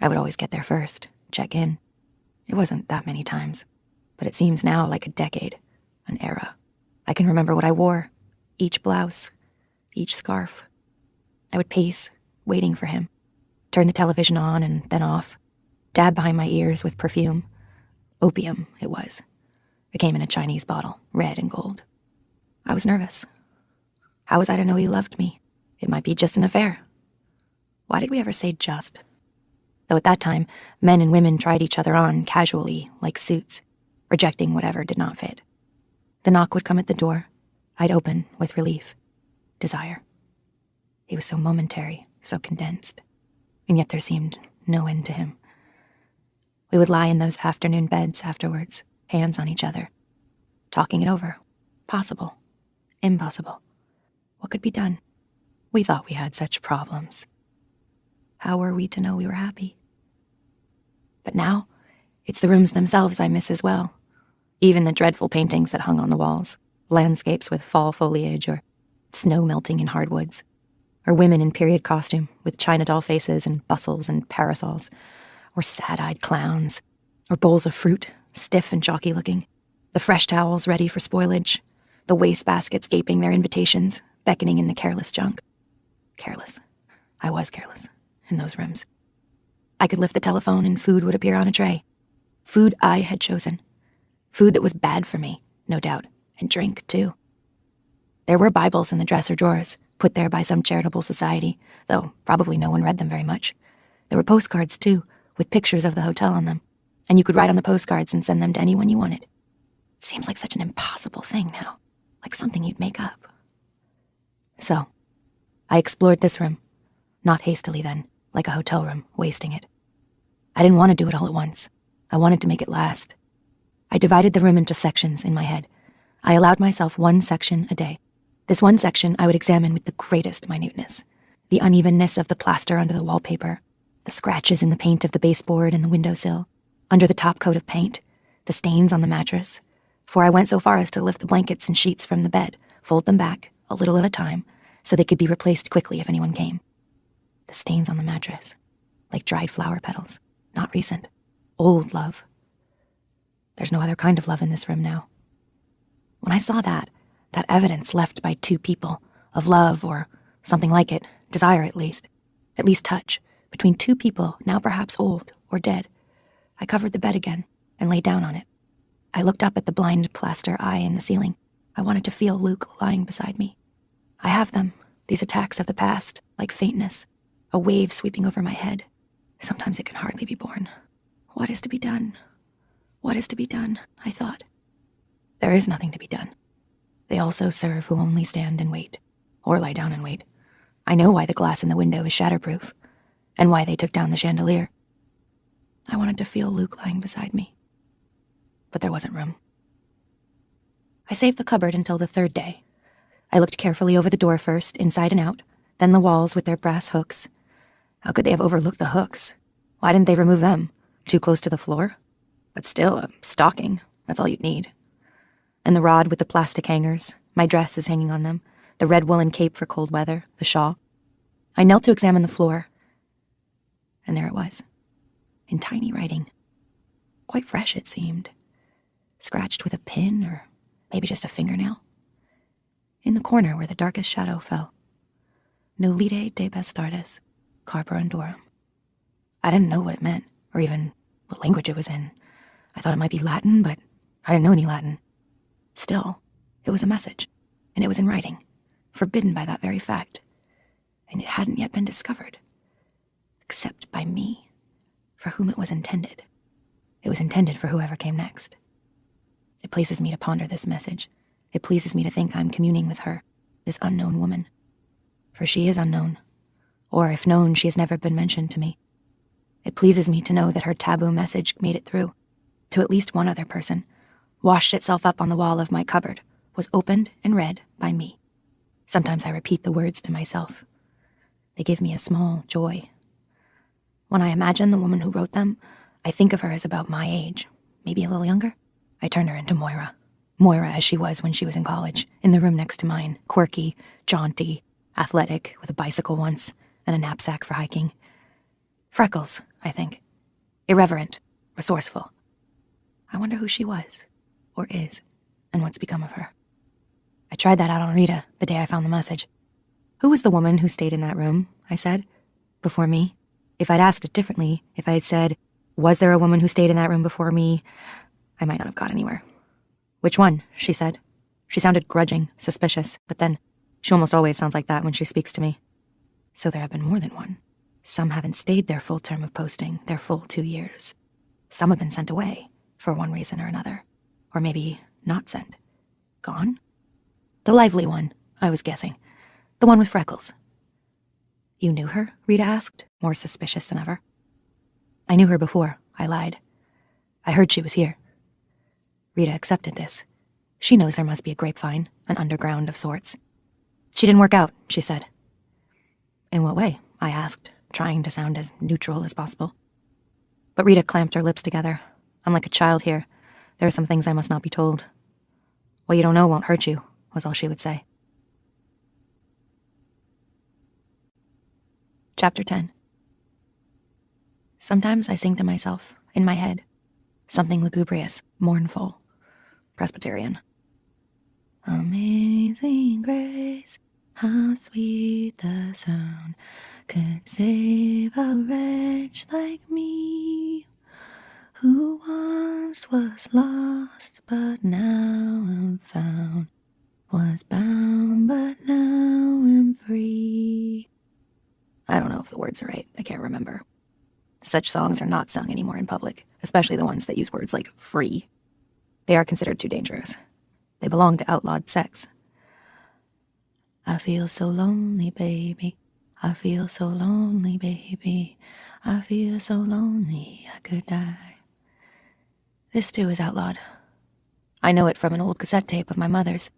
I would always get there first, check in. It wasn't that many times, but it seems now like a decade, an era. I can remember what I wore, each blouse, each scarf. I would pace, waiting for him, turn the television on and then off, dab behind my ears with perfume. Opium, it was. It came in a Chinese bottle, red and gold. I was nervous. How was I to know he loved me? It might be just an affair. Why did we ever say just? Though at that time, men and women tried each other on casually, like suits, rejecting whatever did not fit. The knock would come at the door. I'd open with relief, desire. He was so momentary, so condensed, and yet there seemed no end to him. We would lie in those afternoon beds afterwards, hands on each other, talking it over. Possible. Impossible. What could be done? We thought we had such problems. How were we to know we were happy? But now, it's the rooms themselves I miss as well. Even the dreadful paintings that hung on the walls, landscapes with fall foliage or snow melting in hardwoods, or women in period costume with China doll faces and bustles and parasols, or sad-eyed clowns, or bowls of fruit, stiff and jockey-looking, the fresh towels ready for spoilage, the wastebaskets gaping their invitations, beckoning in the careless junk. Careless. I was careless in those rooms. I could lift the telephone and food would appear on a tray. Food I had chosen. Food that was bad for me, no doubt, and drink, too. There were Bibles in the dresser drawers, put there by some charitable society, though probably no one read them very much. There were postcards, too, with pictures of the hotel on them, and you could write on the postcards and send them to anyone you wanted. Seems like such an impossible thing now, like something you'd make up. So, I explored this room, not hastily then, like a hotel room, wasting it. I didn't want to do it all at once. I wanted to make it last. I divided the room into sections in my head. I allowed myself one section a day. This one section I would examine with the greatest minuteness. The unevenness of the plaster under the wallpaper, the scratches in the paint of the baseboard and the windowsill, under the top coat of paint, the stains on the mattress. For I went so far as to lift the blankets and sheets from the bed, fold them back, a little at a time, so they could be replaced quickly if anyone came. The stains on the mattress, like dried flower petals, not recent, old love. There's no other kind of love in this room now. When I saw that evidence left by two people, of love or something like it, desire at least touch, between two people now perhaps old or dead, I covered the bed again and lay down on it. I looked up at the blind plaster eye in the ceiling. I wanted to feel Luke lying beside me. I have them, these attacks of the past, like faintness, a wave sweeping over my head. Sometimes it can hardly be borne. What is to be done? What is to be done? I thought. There is nothing to be done. They also serve who only stand and wait, or lie down and wait. I know why the glass in the window is shatterproof, and why they took down the chandelier. I wanted to feel Luke lying beside me. But there wasn't room. I saved the cupboard until the third day. I looked carefully over the door first, inside and out, then the walls with their brass hooks. How could they have overlooked the hooks? Why didn't they remove them? Too close to the floor? But still, a stocking, that's all you'd need. And the rod with the plastic hangers, my dress is hanging on them, the red woolen cape for cold weather, the shawl. I knelt to examine the floor, and there it was, in tiny writing. Quite fresh, it seemed. Scratched with a pin, or maybe just a fingernail. In the corner where the darkest shadow fell. Nolite de bastardes, carborundorum. I didn't know what it meant, or even what language it was in. I thought it might be Latin, but I didn't know any Latin. Still, it was a message, and it was in writing, forbidden by that very fact, and it hadn't yet been discovered, except by me, for whom it was intended. It was intended for whoever came next. It pleases me to ponder this message. It pleases me to think I'm communing with her, this unknown woman. For she is unknown, or if known, she has never been mentioned to me. It pleases me to know that her taboo message made it through, to at least one other person, washed itself up on the wall of my cupboard, was opened and read by me. Sometimes I repeat the words to myself. They give me a small joy. When I imagine the woman who wrote them, I think of her as about my age, maybe a little younger. I turn her into Moira. Moira as she was when she was in college, in the room next to mine, quirky, jaunty, athletic, with a bicycle once, and a knapsack for hiking. Freckles, I think. Irreverent, resourceful. I wonder who she was, or is, and what's become of her. I tried that out on Rita the day I found the message. Who was the woman who stayed in that room, I said, before me? If I'd asked it differently, if I had said, was there a woman who stayed in that room before me, I might not have got anywhere. Which one? She said. She sounded grudging, suspicious, but then she almost always sounds like that when she speaks to me. So there have been more than one. Some haven't stayed their full term of posting, their full 2 years. Some have been sent away, for one reason or another. Or maybe not sent. Gone? The lively one, I was guessing. The one with freckles. You knew her? Rita asked, more suspicious than ever. I knew her before, I lied. I heard she was here. Rita accepted this. She knows there must be a grapevine, an underground of sorts. She didn't work out, she said. In what way? I asked, trying to sound as neutral as possible. But Rita clamped her lips together. I'm like a child here. There are some things I must not be told. What you don't know won't hurt you, was all she would say. Chapter 10. Sometimes I sing to myself, in my head, something lugubrious, mournful, Presbyterian. Amazing grace, how sweet the sound could save a wretch like me, who once was lost but now am found, was bound but now am free. I don't know if the words are right, I can't remember. Such songs are not sung anymore in public, especially the ones that use words like free. They are considered too dangerous. They belong to outlawed sects. I feel so lonely, baby. I feel so lonely, baby. I feel so lonely I could die. This too is outlawed. I know it from an old cassette tape of my mother's.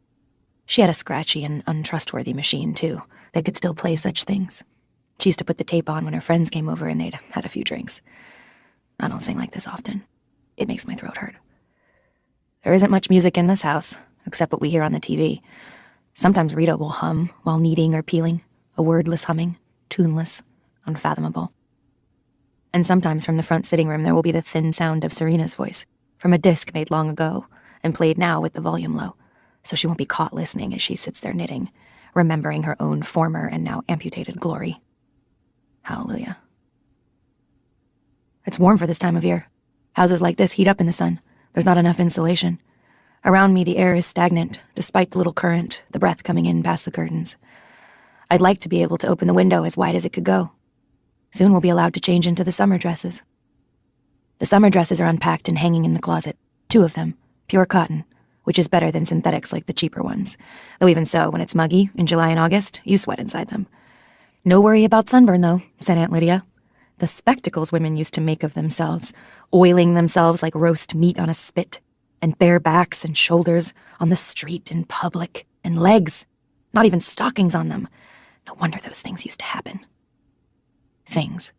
She had a scratchy and untrustworthy machine, too, that could still play such things. She used to put the tape on when her friends came over and they'd had a few drinks. I don't sing like this often. It makes my throat hurt. There isn't much music in this house, except what we hear on the TV. Sometimes Rita will hum while kneading or peeling, a wordless humming, tuneless, unfathomable. And sometimes from the front sitting room there will be the thin sound of Serena's voice, from a disc made long ago, and played now with the volume low, so she won't be caught listening as she sits there knitting, remembering her own former and now amputated glory. Hallelujah. It's warm for this time of year. Houses like this heat up in the sun. There's not enough insulation. Around me, the air is stagnant, despite the little current, the breath coming in past the curtains. I'd like to be able to open the window as wide as it could go. Soon we'll be allowed to change into the summer dresses. The summer dresses are unpacked and hanging in the closet. 2 of them, pure cotton, which is better than synthetics like the cheaper ones. Though even so, when it's muggy, in July and August, you sweat inside them. No worry about sunburn, though, said Aunt Lydia. The spectacles women used to make of themselves, oiling themselves like roast meat on a spit, and bare backs and shoulders on the street in public, and legs, not even stockings on them. No wonder those things used to happen. Things.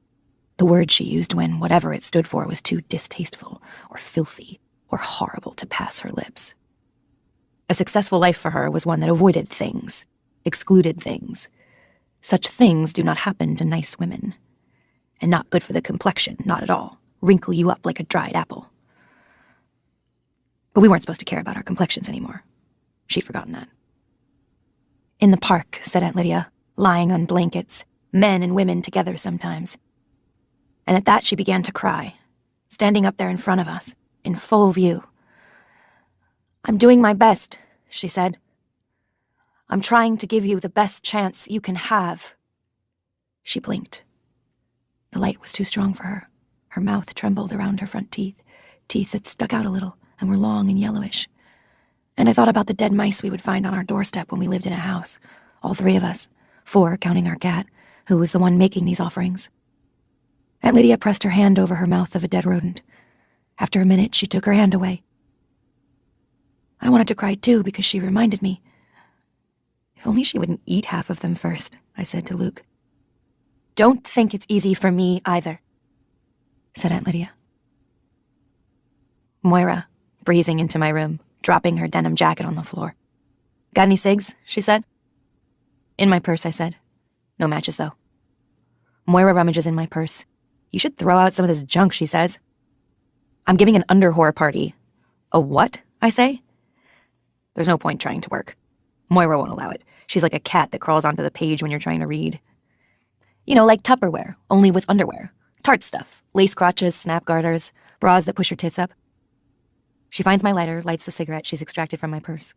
The word she used when whatever it stood for was too distasteful, or filthy, or horrible to pass her lips. A successful life for her was one that avoided things, excluded things. Such things do not happen to nice women. And not good for the complexion, not at all. Wrinkle you up like a dried apple. But we weren't supposed to care about our complexions anymore. She'd forgotten that. In the park, said Aunt Lydia, lying on blankets, men and women together sometimes. And at that she began to cry, standing up there in front of us, in full view. I'm doing my best, she said. I'm trying to give you the best chance you can have. She blinked. The light was too strong for her. Her mouth trembled around her front teeth, teeth that stuck out a little and were long and yellowish. And I thought about the dead mice we would find on our doorstep when we lived in a house, all 3 of us, 4 counting our cat, who was the one making these offerings. Aunt Lydia pressed her hand over her mouth of a dead rodent. After a minute, she took her hand away. I wanted to cry too because she reminded me. If only she wouldn't eat half of them first, I said to Luke. Don't think it's easy for me either, said Aunt Lydia. Moira, breezing into my room, dropping her denim jacket on the floor. Got any cigs? She said. In my purse, I said. No matches, though. Moira rummages in my purse. You should throw out some of this junk, she says. I'm giving an under-whore party. A what? I say. There's no point trying to work. Moira won't allow it. She's like a cat that crawls onto the page when you're trying to read. You know, like Tupperware, only with underwear. Tart stuff, lace crotches, snap garters, bras that push your tits up. She finds my lighter, lights the cigarette she's extracted from my purse.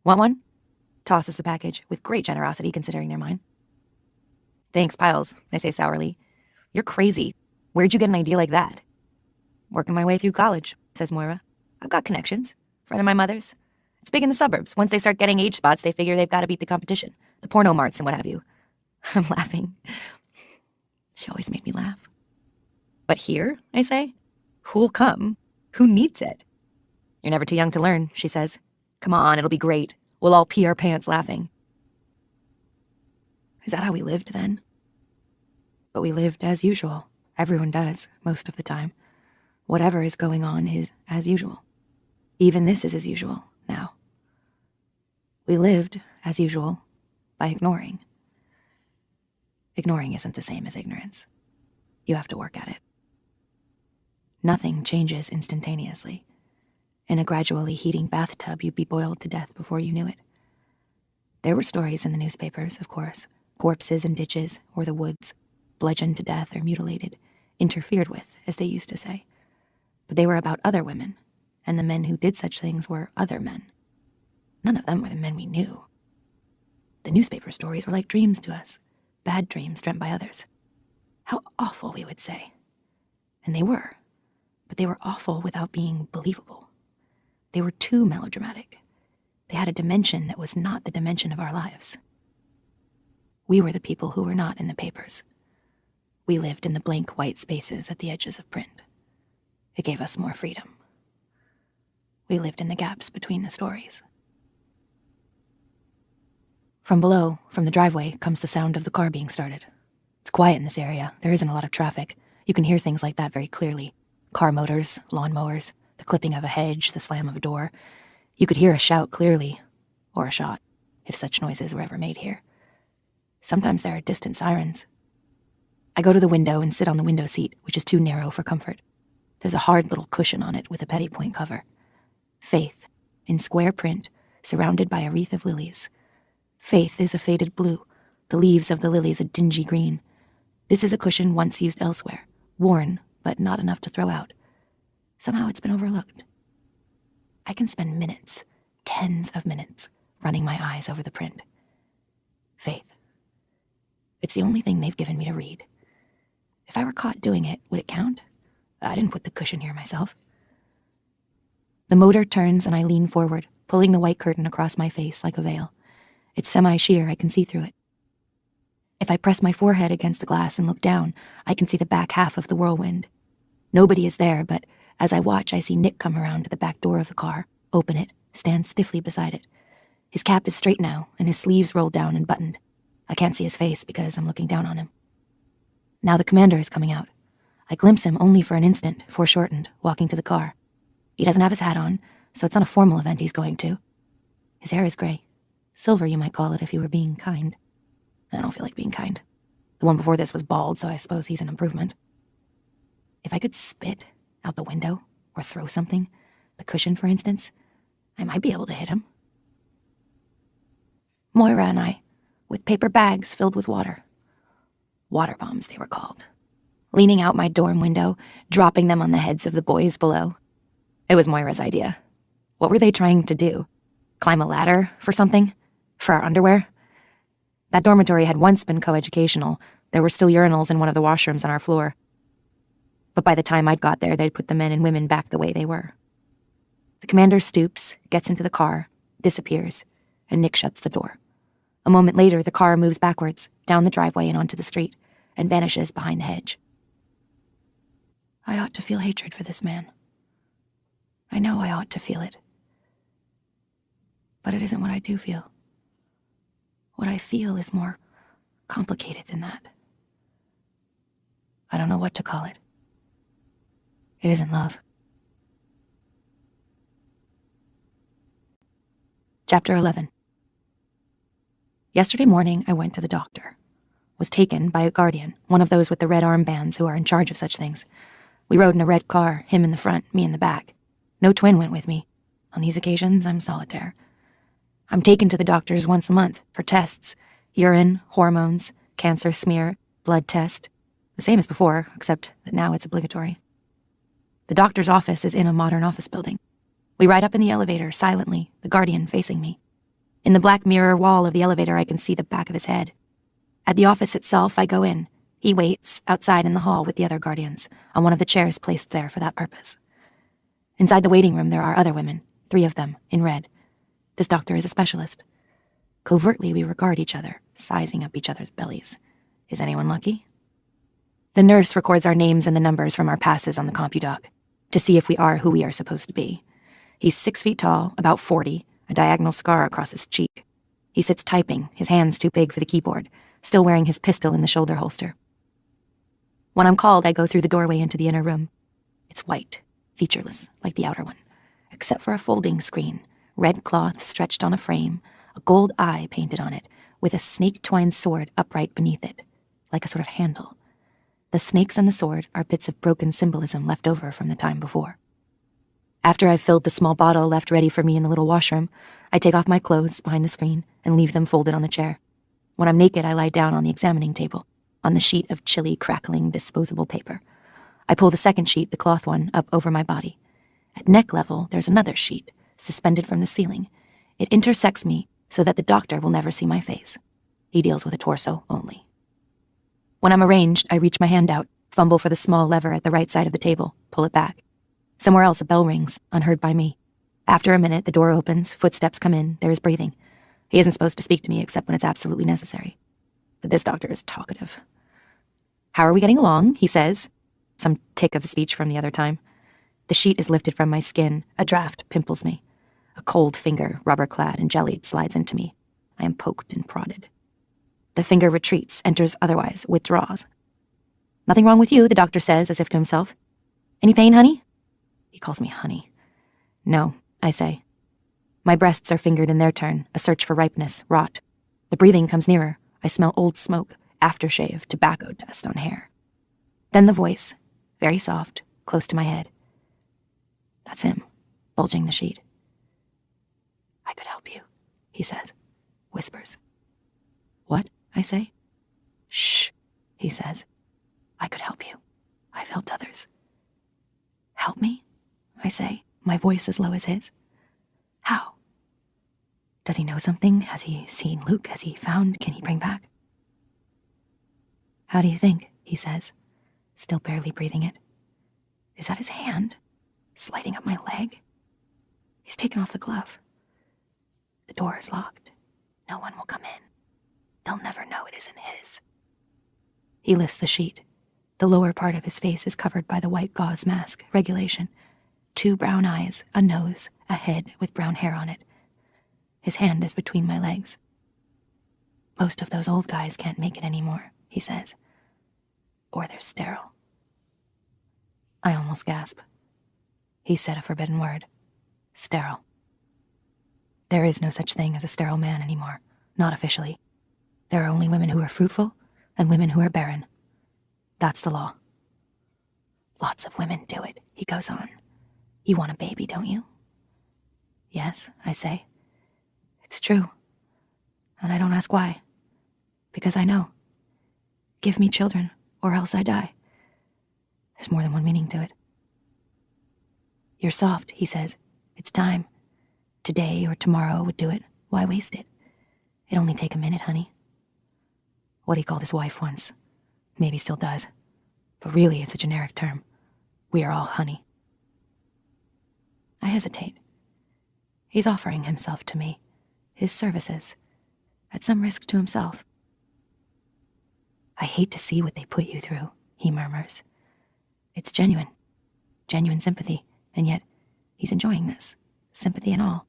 Want one? Tosses the package, with great generosity considering they're mine. Thanks, Piles, I say sourly. You're crazy. Where'd you get an idea like that? Working my way through college, says Moira. I've got connections. Friend of my mother's. It's big in the suburbs. Once they start getting age spots, they figure they've got to beat the competition. The porno marts and what have you. I'm laughing. She always made me laugh. But here, I say, who'll come? Who needs it? You're never too young to learn, she says. Come on, it'll be great. We'll all pee our pants laughing. Is that how we lived then? But we lived as usual. Everyone does, most of the time. Whatever is going on is as usual. Even this is as usual now. We lived as usual by ignoring. Ignoring isn't the same as ignorance. You have to work at it. Nothing changes instantaneously. In a gradually heating bathtub, you'd be boiled to death before you knew it. There were stories in the newspapers, of course. Corpses in ditches or the woods, bludgeoned to death or mutilated, interfered with, as they used to say. But they were about other women, and the men who did such things were other men. None of them were the men we knew. The newspaper stories were like dreams to us. Bad dreams dreamt by others. How awful, we would say. And they were. But they were awful without being believable. They were too melodramatic. They had a dimension that was not the dimension of our lives. We were the people who were not in the papers. We lived in the blank white spaces at the edges of print. It gave us more freedom. We lived in the gaps between the stories. From below, from the driveway, comes the sound of the car being started. It's quiet in this area. There isn't a lot of traffic. You can hear things like that very clearly. Car motors, lawnmowers, the clipping of a hedge, the slam of a door. You could hear a shout clearly, or a shot, if such noises were ever made here. Sometimes there are distant sirens. I go to the window and sit on the window seat, which is too narrow for comfort. There's a hard little cushion on it with a petty point cover. Faith, in square print, surrounded by a wreath of lilies. Faith is a faded blue, the leaves of the lilies a dingy green. This is a cushion once used elsewhere, worn, but not enough to throw out. Somehow it's been overlooked. I can spend minutes, tens of minutes, running my eyes over the print. Faith. It's the only thing they've given me to read. If I were caught doing it, would it count? I didn't put the cushion here myself. The motor turns and I lean forward, pulling the white curtain across my face like a veil. It's semi-sheer, I can see through it. If I press my forehead against the glass and look down, I can see the back half of the whirlwind. Nobody is there, but as I watch, I see Nick come around to the back door of the car, open it, stand stiffly beside it. His cap is straight now, and his sleeves rolled down and buttoned. I can't see his face because I'm looking down on him. Now the commander is coming out. I glimpse him only for an instant, foreshortened, walking to the car. He doesn't have his hat on, so it's not a formal event he's going to. His hair is gray. Silver, you might call it if you were being kind. I don't feel like being kind. The one before this was bald, so I suppose he's an improvement. If I could spit out the window or throw something, the cushion for instance, I might be able to hit him. Moira and I, with paper bags filled with water. Water bombs, they were called. Leaning out my dorm window, dropping them on the heads of the boys below. It was Moira's idea. What were they trying to do? Climb a ladder for something? For our underwear? That dormitory had once been coeducational. There were still urinals in one of the washrooms on our floor. But by the time I'd got there, they'd put the men and women back the way they were. The commander stoops, gets into the car, disappears, and Nick shuts the door. A moment later, the car moves backwards, down the driveway and onto the street, and vanishes behind the hedge. I ought to feel hatred for this man. I know I ought to feel it. But it isn't what I do feel. What I feel is more complicated than that. I don't know what to call it. It isn't love. Chapter 11. Yesterday morning, I went to the doctor. Was taken by a guardian, one of those with the red armbands who are in charge of such things. We rode in a red car, him in the front, me in the back. No twin went with me. On these occasions, I'm solitaire. I'm taken to the doctors once a month for tests. Urine, hormones, cancer smear, blood test. The same as before, except that now it's obligatory. The doctor's office is in a modern office building. We ride up in the elevator, silently, the guardian facing me. In the black mirror wall of the elevator, I can see the back of his head. At the office itself, I go in. He waits, outside in the hall with the other guardians, on one of the chairs placed there for that purpose. Inside the waiting room, there are other women, 3 of them, in red. This doctor is a specialist. Covertly, we regard each other, sizing up each other's bellies. Is anyone lucky? The nurse records our names and the numbers from our passes on the CompuDoc, to see if we are who we are supposed to be. He's 6 feet tall, about 40, a diagonal scar across his cheek. He sits typing, his hands too big for the keyboard, still wearing his pistol in the shoulder holster. When I'm called, I go through the doorway into the inner room. It's white, featureless, like the outer one, except for a folding screen, red cloth stretched on a frame, a gold eye painted on it, with a snake-twined sword upright beneath it, like a sort of handle. The snakes and the sword are bits of broken symbolism left over from the time before. After I've filled the small bottle left ready for me in the little washroom, I take off my clothes behind the screen and leave them folded on the chair. When I'm naked, I lie down on the examining table, on the sheet of chilly, crackling, disposable paper. I pull the second sheet, the cloth one, up over my body. At neck level, there's another sheet, suspended from the ceiling. It intersects me so that the doctor will never see my face. He deals with a torso only. When I'm arranged, I reach my hand out, fumble for the small lever at the right side of the table, pull it back. Somewhere else a bell rings, unheard by me. After a minute, the door opens, footsteps come in, there is breathing. He isn't supposed to speak to me except when it's absolutely necessary. But this doctor is talkative. "How are we getting along?" he says. Some tick of speech from the other time. The sheet is lifted from my skin. A draft pimples me. A cold finger, rubber-clad and jellied, slides into me. I am poked and prodded. The finger retreats, enters otherwise, withdraws. "Nothing wrong with you," the doctor says, as if to himself. "Any pain, honey?" He calls me honey. "No," I say. My breasts are fingered in their turn, a search for ripeness, rot. The breathing comes nearer. I smell old smoke, aftershave, tobacco dust on hair. Then the voice, very soft, close to my head. That's him, bulging the sheet. "I could help you," he says, whispers. "What?" I say. "Shh," he says. "I could help you. I've helped others." "Help me?" I say, my voice as low as his. "How? Does he know something? Has he seen Luke? Has he found? Can he bring back?" "How do you think?" he says, still barely breathing it. Is that his hand? Sliding up my leg? He's taken off the glove. The door is locked. No one will come in. They'll never know it isn't his. He lifts the sheet. The lower part of his face is covered by the white gauze mask, regulation. 2 brown eyes, a nose, a head with brown hair on it. His hand is between my legs. "Most of those old guys can't make it anymore," he says. "Or they're sterile." I almost gasp. He said a forbidden word. Sterile. There is no such thing as a sterile man anymore, not officially. There are only women who are fruitful and women who are barren. That's the law. "Lots of women do it," he goes on. "You want a baby, don't you?" "Yes," I say. "It's true. And I don't ask why. Because I know. Give me children, or else I die." There's more than one meaning to it. "You're soft," he says. "It's time. Today or tomorrow would do it. Why waste it? It'd only take a minute, honey." What he called his wife once. Maybe still does. But really, it's a generic term. We are all honey. I hesitate. He's offering himself to me, his services, at some risk to himself. "I hate to see what they put you through," he murmurs. It's genuine sympathy, and yet he's enjoying this, sympathy and all.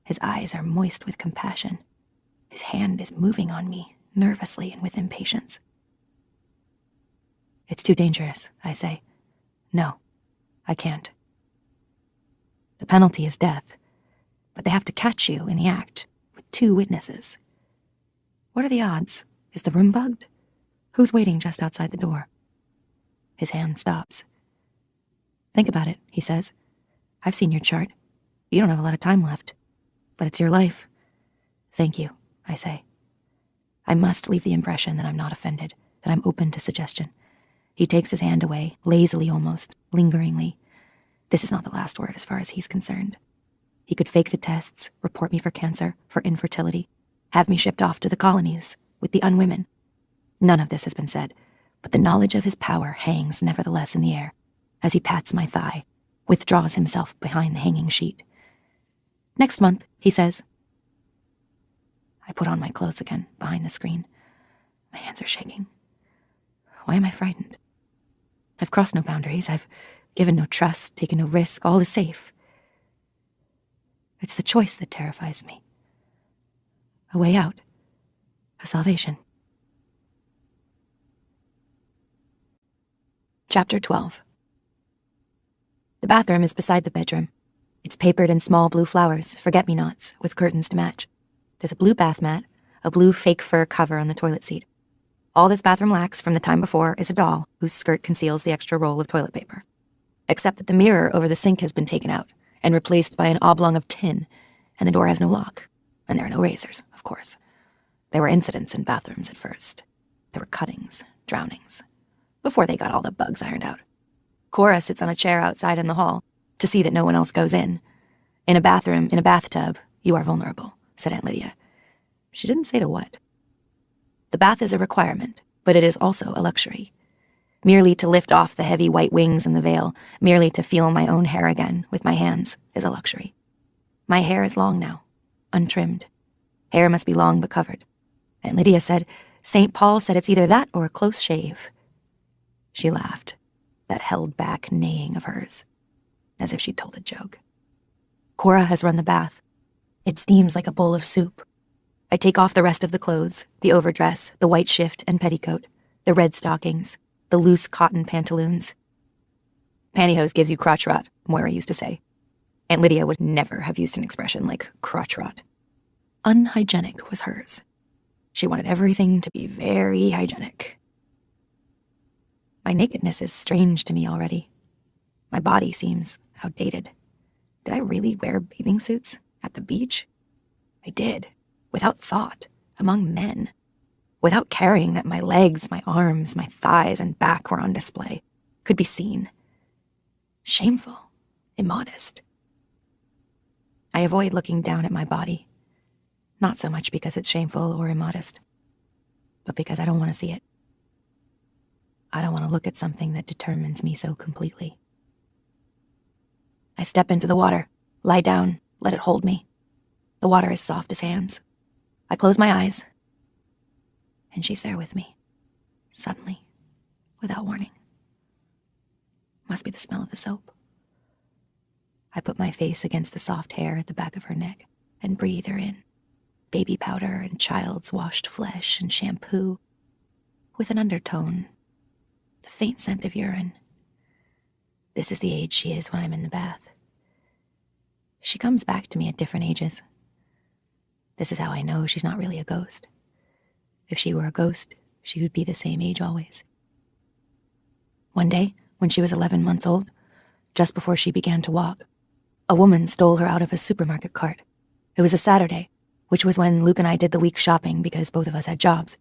His eyes are moist with compassion. His hand is moving on me, nervously and with impatience. "It's too dangerous," I say. "No, I can't. The penalty is death, but they have to catch you in the act, with 2 witnesses. What are the odds? Is the room bugged? Who's waiting just outside the door?" His hand stops. "Think about it," he says. "I've seen your chart. You don't have a lot of time left. But it's your life." "Thank you," I say. I must leave the impression that I'm not offended, that I'm open to suggestion. He takes his hand away, lazily almost, lingeringly. This is not the last word as far as he's concerned. He could fake the tests, report me for cancer, for infertility, have me shipped off to the colonies with the unwomen. None of this has been said, but the knowledge of his power hangs nevertheless in the air as he pats my thigh, withdraws himself behind the hanging sheet. "Next month," he says. I put on my clothes again, behind the screen. My hands are shaking. Why am I frightened? I've crossed no boundaries. I've given no trust, taken no risk. All is safe. It's the choice that terrifies me. A way out. A salvation. Chapter 12. The bathroom is beside the bedroom. It's papered in small blue flowers, forget-me-nots, with curtains to match. There's a blue bath mat, a blue fake fur cover on the toilet seat. All this bathroom lacks from the time before is a doll whose skirt conceals the extra roll of toilet paper. Except that the mirror over the sink has been taken out and replaced by an oblong of tin, and the door has no lock. And there are no razors, of course. There were incidents in bathrooms at first. There were cuttings, drownings, before they got all the bugs ironed out. Cora sits on a chair outside in the hall to see that no one else goes in. In a bathroom, in a bathtub, you are vulnerable, said Aunt Lydia. She didn't say to what. The bath is a requirement, but it is also a luxury. Merely to lift off the heavy white wings and the veil, merely to feel my own hair again with my hands, is a luxury. My hair is long now, untrimmed. Hair must be long but covered. And Lydia said, St. Paul said it's either that or a close shave. She laughed, that held-back neighing of hers, as if she'd told a joke. Cora has run the bath. It steams like a bowl of soup. I take off the rest of the clothes, the overdress, the white shift and petticoat, the red stockings, the loose cotton pantaloons. Pantyhose gives you crotch rot, Moira used to say. Aunt Lydia would never have used an expression like crotch rot. Unhygienic was hers. She wanted everything to be very hygienic. My nakedness is strange to me already. My body seems outdated. Did I really wear bathing suits at the beach? I did, without thought, among men, without caring that my legs, my arms, my thighs, and back were on display, could be seen. Shameful, immodest. I avoid looking down at my body, not so much because it's shameful or immodest, but because I don't want to see it. I don't want to look at something that determines me so completely. I step into the water, lie down, let it hold me. The water is soft as hands. I close my eyes, and she's there with me, suddenly, without warning. Must be the smell of the soap. I put my face against the soft hair at the back of her neck and breathe her in. Baby powder and child's washed flesh and shampoo, with an undertone, the faint scent of urine. This is the age she is when I'm in the bath. She comes back to me at different ages. This is how I know she's not really a ghost. If she were a ghost, she would be the same age always. One day, when she was 11 months old, just before she began to walk, a woman stole her out of a supermarket cart. It was a Saturday, which was when Luke and I did the week shopping because both of us had jobs.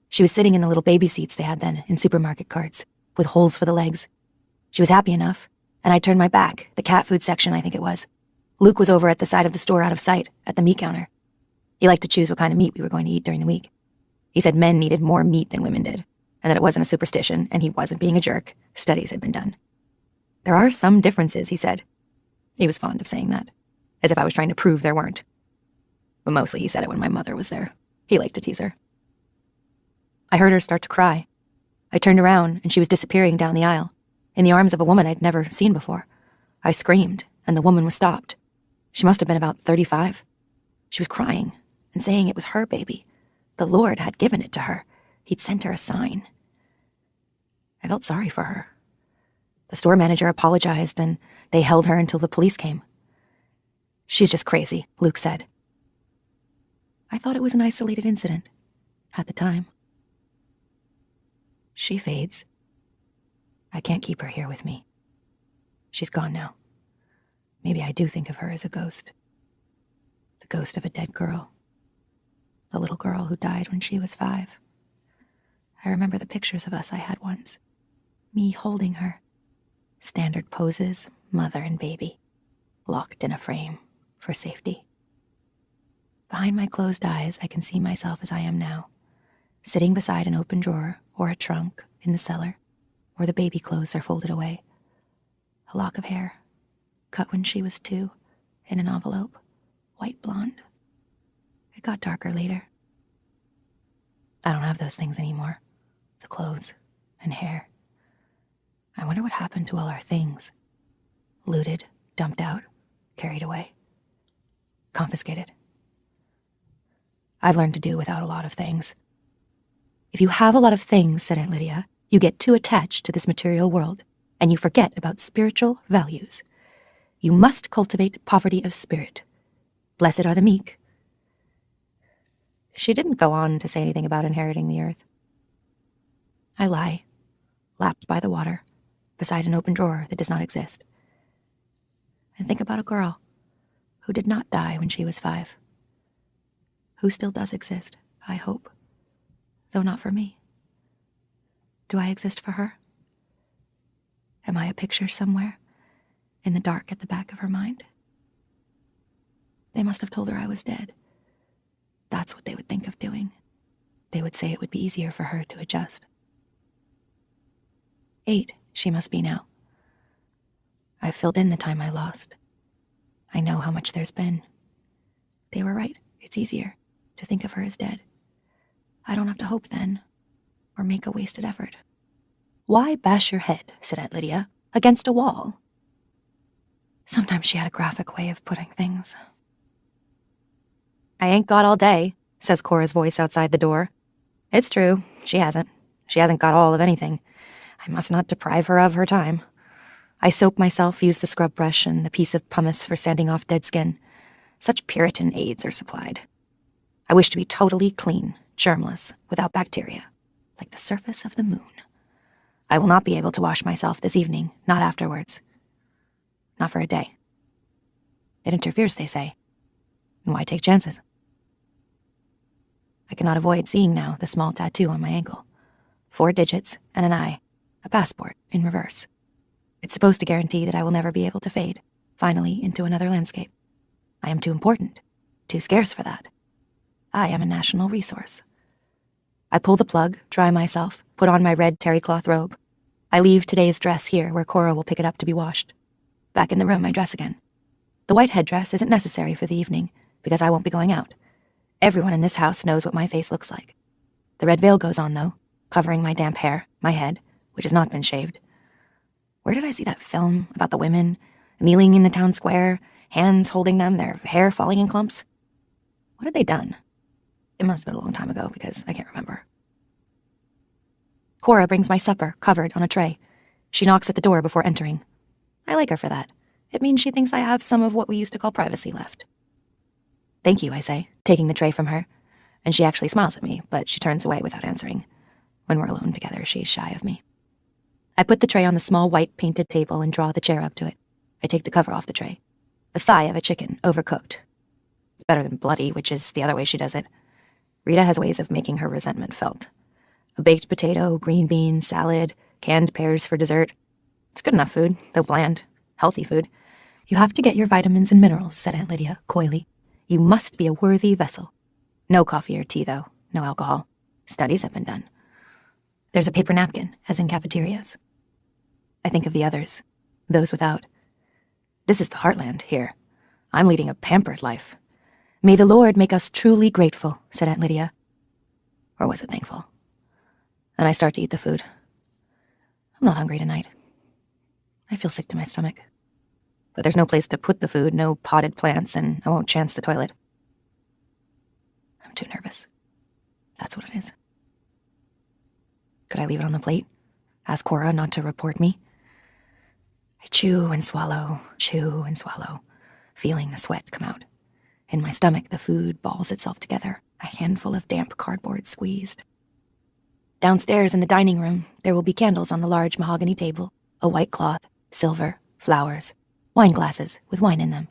She was sitting in the little baby seats they had then in supermarket carts, with holes for the legs. She was happy enough, and I turned my back, the cat food section I think it was. Luke was over at the side of the store out of sight, at the meat counter. He liked to choose what kind of meat we were going to eat during the week. He said men needed more meat than women did, and that it wasn't a superstition, and he wasn't being a jerk. Studies had been done. There are some differences, he said. He was fond of saying that, as if I was trying to prove there weren't. But mostly he said it when my mother was there. He liked to tease her. I heard her start to cry. I turned around, and she was disappearing down the aisle, in the arms of a woman I'd never seen before. I screamed, and the woman was stopped. She must have been about 35. She was crying, and saying it was her baby. The Lord had given it to her. He'd sent her a sign. I felt sorry for her. The store manager apologized, and they held her until the police came. She's just crazy, Luke said. I thought it was an isolated incident, at the time. She fades. I can't keep her here with me. She's gone now. Maybe I do think of her as a ghost. The ghost of a dead girl. The little girl who died when she was 5. I remember the pictures of us I had once. Me holding her. Standard poses, mother and baby, locked in a frame for safety. Behind my closed eyes, I can see myself as I am now, sitting beside an open drawer or a trunk in the cellar, where the baby clothes are folded away. A lock of hair, cut when she was 2, in an envelope, white blonde. It got darker later. I don't have those things anymore, the clothes and hair. I wonder what happened to all our things. Looted, dumped out, carried away, confiscated. I've learned to do without a lot of things. If you have a lot of things, said Aunt Lydia, you get too attached to this material world, and you forget about spiritual values. You must cultivate poverty of spirit. Blessed are the meek. She didn't go on to say anything about inheriting the earth. I lie, lapped by the water, beside an open drawer that does not exist, and think about a girl who did not die when she was 5, who still does exist, I hope, though not for me. Do I exist for her? Am I a picture somewhere, in the dark at the back of her mind? They must have told her I was dead. That's what they would think of doing. They would say it would be easier for her to adjust. 8, she must be now. I've filled in the time I lost. I know how much there's been. They were right. It's easier to think of her as dead. I don't have to hope then, or make a wasted effort. Why bash your head, said Aunt Lydia, against a wall? Sometimes she had a graphic way of putting things. I ain't got all day, says Cora's voice outside the door. It's true, she hasn't. She hasn't got all of anything. I must not deprive her of her time. I soap myself, use the scrub brush and the piece of pumice for sanding off dead skin. Such Puritan aids are supplied. I wish to be totally clean, germless, without bacteria, like the surface of the moon. I will not be able to wash myself this evening, not afterwards. Not for a day. It interferes, they say. And why take chances? I cannot avoid seeing now the small tattoo on my ankle. 4 digits and an eye, a passport in reverse. It's supposed to guarantee that I will never be able to fade, finally into another landscape. I am too important, too scarce for that. I am a national resource. I pull the plug, dry myself, put on my red terry cloth robe. I leave today's dress here where Cora will pick it up to be washed. Back in the room, I dress again. The white headdress isn't necessary for the evening, because I won't be going out. Everyone in this house knows what my face looks like. The red veil goes on, though, covering my damp hair, my head, which has not been shaved. Where did I see that film about the women, kneeling in the town square, hands holding them, their hair falling in clumps? What had they done? It must have been a long time ago, because I can't remember. Cora brings my supper, covered, on a tray. She knocks at the door before entering. I like her for that. It means she thinks I have some of what we used to call privacy left. Thank you, I say, taking the tray from her. And she actually smiles at me, but she turns away without answering. When we're alone together, she's shy of me. I put the tray on the small white painted table and draw the chair up to it. I take the cover off the tray. The thigh of a chicken, overcooked. It's better than bloody, which is the other way she does it. Rita has ways of making her resentment felt. A baked potato, green beans, salad, canned pears for dessert. It's good enough food, though bland. Healthy food. You have to get your vitamins and minerals, said Aunt Lydia, coyly. You must be a worthy vessel. No coffee or tea, though. No alcohol. Studies have been done. There's a paper napkin, as in cafeterias. I think of the others, those without. This is the heartland here. I'm leading a pampered life. May the Lord make us truly grateful, said Aunt Lydia. Or was it thankful? And I start to eat the food. I'm not hungry tonight. I feel sick to my stomach. But there's no place to put the food, no potted plants, and I won't chance the toilet. I'm too nervous. That's what it is. Could I leave it on the plate? Ask Cora not to report me? I chew and swallow, feeling the sweat come out. In my stomach, the food balls itself together, a handful of damp cardboard squeezed. Downstairs in the dining room, there will be candles on the large mahogany table, a white cloth, silver, flowers, wine glasses with wine in them.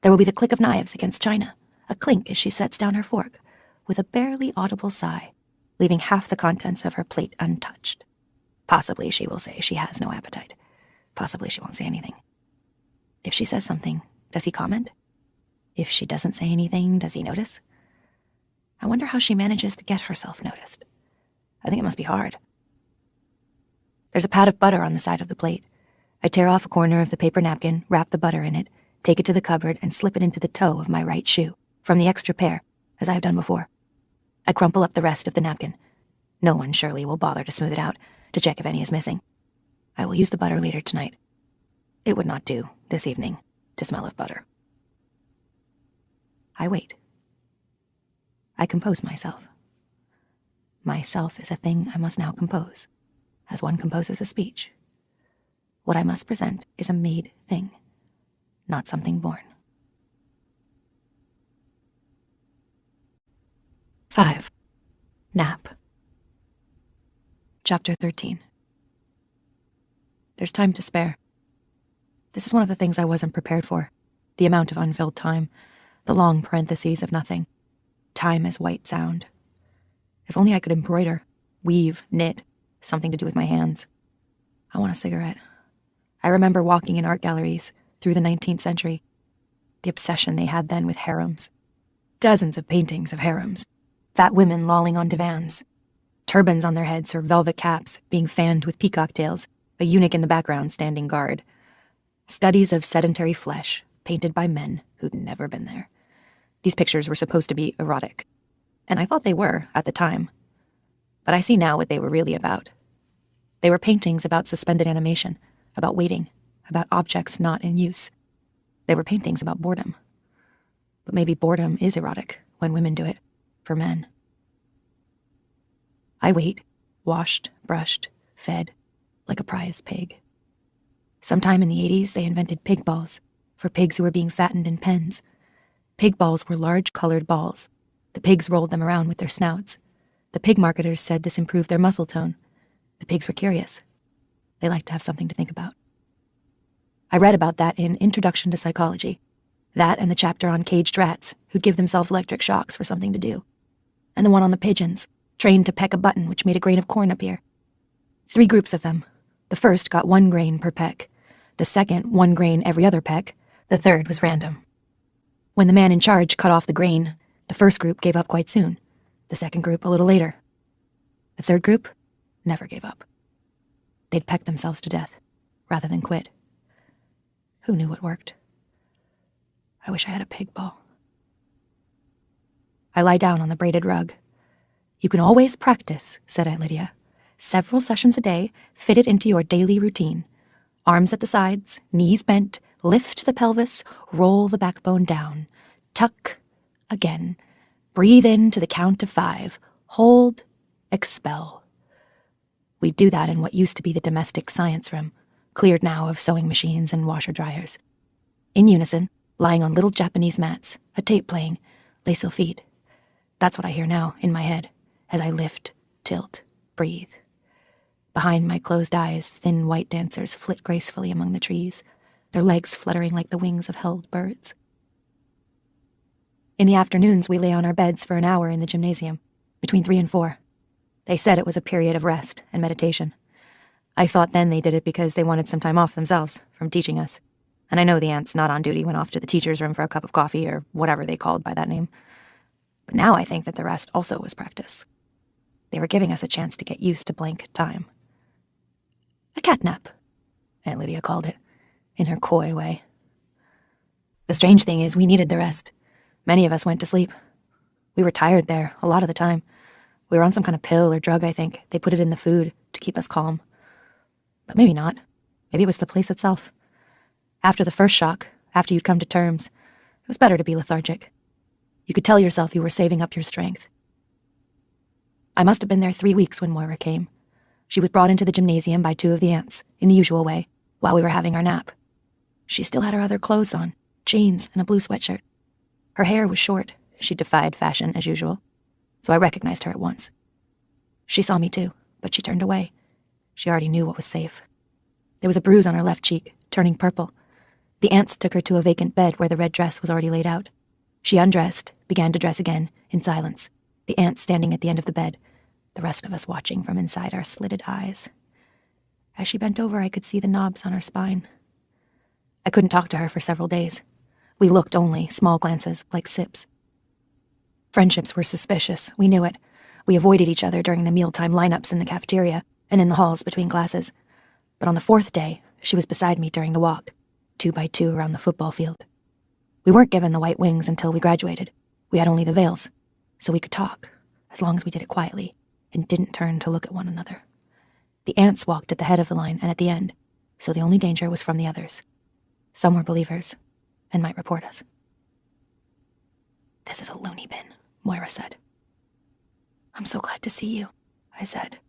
There will be the click of knives against china, a clink as she sets down her fork, with a barely audible sigh, leaving half the contents of her plate untouched. Possibly she will say she has no appetite. Possibly she won't say anything. If she says something, does he comment? If she doesn't say anything, does he notice? I wonder how she manages to get herself noticed. I think it must be hard. There's a pat of butter on the side of the plate. I tear off a corner of the paper napkin, wrap the butter in it, take it to the cupboard, and slip it into the toe of my right shoe, from the extra pair, as I have done before. I crumple up the rest of the napkin. No one surely will bother to smooth it out, to check if any is missing. I will use the butter later tonight. It would not do, this evening, to smell of butter. I wait. I compose myself. Myself is a thing I must now compose, as one composes a speech. What I must present is a made thing, not something born. 5. Nap. Chapter 13. There's time to spare. This is one of the things I wasn't prepared for. The amount of unfilled time, the long parentheses of nothing. Time as white sound. If only I could embroider, weave, knit, something to do with my hands. I want a cigarette. I remember walking in art galleries through the 19th century. The obsession they had then with harems. Dozens of paintings of harems. Fat women lolling on divans. Turbans on their heads or velvet caps, being fanned with peacock tails. A eunuch in the background standing guard. Studies of sedentary flesh, painted by men who'd never been there. These pictures were supposed to be erotic, and I thought they were at the time. But I see now what they were really about. They were paintings about suspended animation, about waiting, about objects not in use. They were paintings about boredom. But maybe boredom is erotic when women do it, for men. I wait, washed, brushed, fed, like a prize pig. Sometime in the 80s, they invented pig balls for pigs who were being fattened in pens. Pig balls were large colored balls. The pigs rolled them around with their snouts. The pig marketers said this improved their muscle tone. The pigs were curious. They liked to have something to think about. I read about that in Introduction to Psychology. That and the chapter on caged rats who'd give themselves electric shocks for something to do. And the one on the pigeons, trained to peck a button which made a grain of corn appear. 3 groups of them. The first got 1 grain per peck. The second, 1 grain every other peck. The third was random. When the man in charge cut off the grain, the first group gave up quite soon. The second group a little later. The third group never gave up. They'd peck themselves to death, rather than quit. Who knew what worked? I wish I had a pig ball. I lie down on the braided rug. You can always practice, said Aunt Lydia. Several sessions a day, fit it into your daily routine. Arms at the sides, knees bent, lift the pelvis, roll the backbone down. Tuck again. Breathe in to the count of 5. Hold, expel. We do that in what used to be the domestic science room, cleared now of sewing machines and washer-dryers. In unison, lying on little Japanese mats, a tape playing, Les Sylphides. That's what I hear now in my head, as I lift, tilt, breathe. Behind my closed eyes, thin white dancers flit gracefully among the trees, their legs fluttering like the wings of held birds. In the afternoons, we lay on our beds for an hour in the gymnasium, between 3 and 4. They said it was a period of rest and meditation. I thought then they did it because they wanted some time off themselves from teaching us. And I know the aunts not on duty went off to the teacher's room for a cup of coffee or whatever they called by that name. But now I think that the rest also was practice. They were giving us a chance to get used to blank time. A catnap, Aunt Lydia called it, in her coy way. The strange thing is we needed the rest. Many of us went to sleep. We were tired there a lot of the time. We were on some kind of pill or drug, I think. They put it in the food to keep us calm. But maybe not. Maybe it was the place itself. After the first shock, after you'd come to terms, it was better to be lethargic. You could tell yourself you were saving up your strength. I must have been there 3 weeks when Moira came. She was brought into the gymnasium by 2 of the aunts, in the usual way, while we were having our nap. She still had her other clothes on, jeans and a blue sweatshirt. Her hair was short. She defied fashion, as usual. So I recognized her at once. She saw me too, but she turned away. She already knew what was safe. There was a bruise on her left cheek, turning purple. The aunts took her to a vacant bed where the red dress was already laid out. She undressed, began to dress again, in silence, the aunts standing at the end of the bed, the rest of us watching from inside our slitted eyes. As she bent over, I could see the knobs on her spine. I couldn't talk to her for several days. We looked only, small glances, like sips. Friendships were suspicious, we knew it. We avoided each other during the mealtime lineups in the cafeteria and in the halls between classes. But on the 4th day, she was beside me during the walk, 2 by 2 around the football field. We weren't given the white wings until we graduated. We had only the veils, so we could talk, as long as we did it quietly, and didn't turn to look at one another. The aunts walked at the head of the line and at the end, so the only danger was from the others. Some were believers, and might report us. "This is a loony bin," Moira said. "I'm so glad to see you," I said.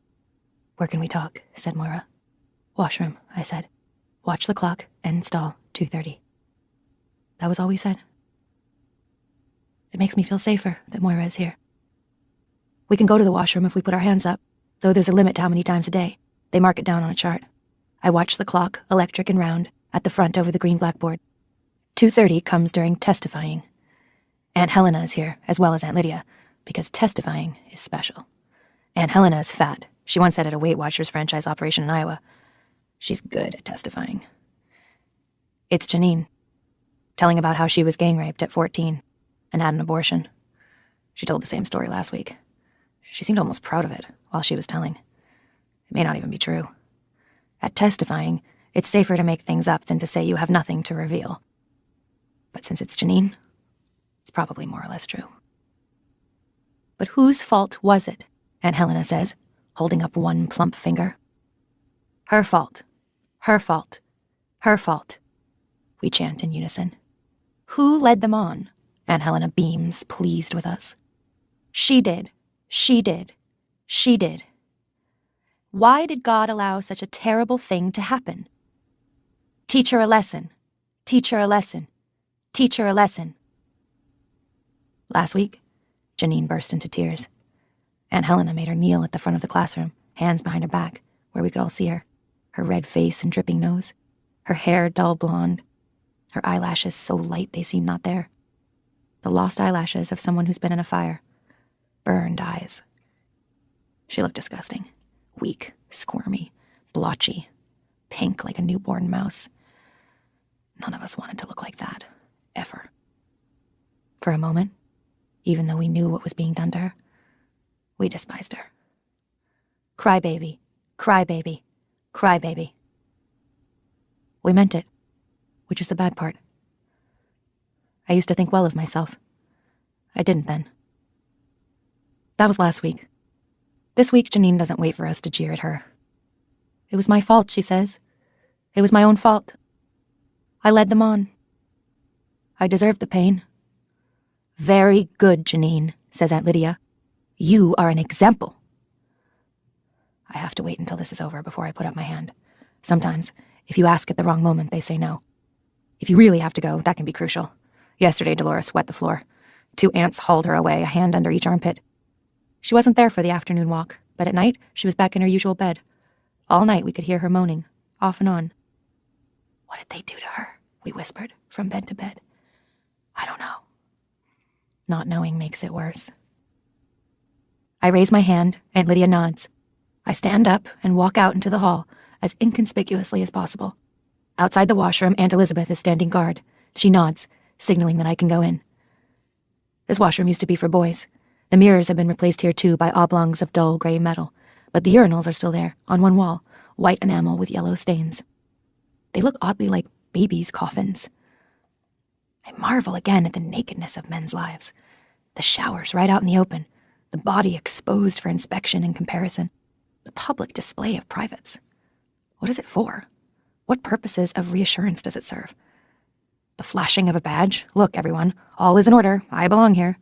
"Where can we talk?" said Moira. "Washroom," I said. "Watch the clock and install 2:30. That was all we said. It makes me feel safer that Moira is here. We can go to the washroom if we put our hands up, though there's a limit to how many times a day. They mark it down on a chart. I watch the clock, electric and round, at the front over the green blackboard. 2:30 comes during testifying. Aunt Helena is here, as well as Aunt Lydia, because testifying is special. Aunt Helena is fat. She once had a Weight Watchers franchise operation in Iowa. She's good at testifying. It's Janine, telling about how she was gang-raped at 14 and had an abortion. She told the same story last week. She seemed almost proud of it while she was telling. It may not even be true. At testifying, it's safer to make things up than to say you have nothing to reveal. But since it's Janine, it's probably more or less true. But whose fault was it? Aunt Helena says, holding up one plump finger. Her fault. Her fault. Her fault. We chant in unison. Who led them on? Aunt Helena beams, pleased with us. She did. She did. She did. Why did God allow such a terrible thing to happen? Teach her a lesson. Teach her a lesson. Teach her a lesson. Last week, Janine burst into tears. Aunt Helena made her kneel at the front of the classroom, hands behind her back, where we could all see her red face and dripping nose, her hair dull blonde, her eyelashes so light they seemed not there. The lost eyelashes of someone who's been in a fire. Burned eyes. She looked disgusting. Weak, squirmy, blotchy, pink like a newborn mouse. None of us wanted to look like that, ever. For a moment, even though we knew what was being done to her, we despised her. Crybaby, crybaby, crybaby. We meant it, which is the bad part. I used to think well of myself. I didn't then. That was last week. This week, Janine doesn't wait for us to jeer at her. It was my fault, she says. It was my own fault. I led them on. I deserved the pain. Very good, Janine, says Aunt Lydia. You are an example. I have to wait until this is over before I put up my hand. Sometimes, if you ask at the wrong moment, they say no. If you really have to go, that can be crucial. Yesterday, Dolores wet the floor. 2 ants hauled her away, a hand under each armpit. She wasn't there for the afternoon walk, but at night, she was back in her usual bed. All night we could hear her moaning, off and on. What did they do to her? We whispered, from bed to bed. I don't know. Not knowing makes it worse. I raise my hand, Aunt Lydia nods. I stand up and walk out into the hall, as inconspicuously as possible. Outside the washroom, Aunt Elizabeth is standing guard. She nods, signaling that I can go in. This washroom used to be for boys. The mirrors have been replaced here too by oblongs of dull gray metal, but the urinals are still there, on one wall, white enamel with yellow stains. They look oddly like babies' coffins. I marvel again at the nakedness of men's lives. The showers right out in the open, the body exposed for inspection and comparison, the public display of privates. What is it for? What purposes of reassurance does it serve? The flashing of a badge? Look, everyone, all is in order. I belong here.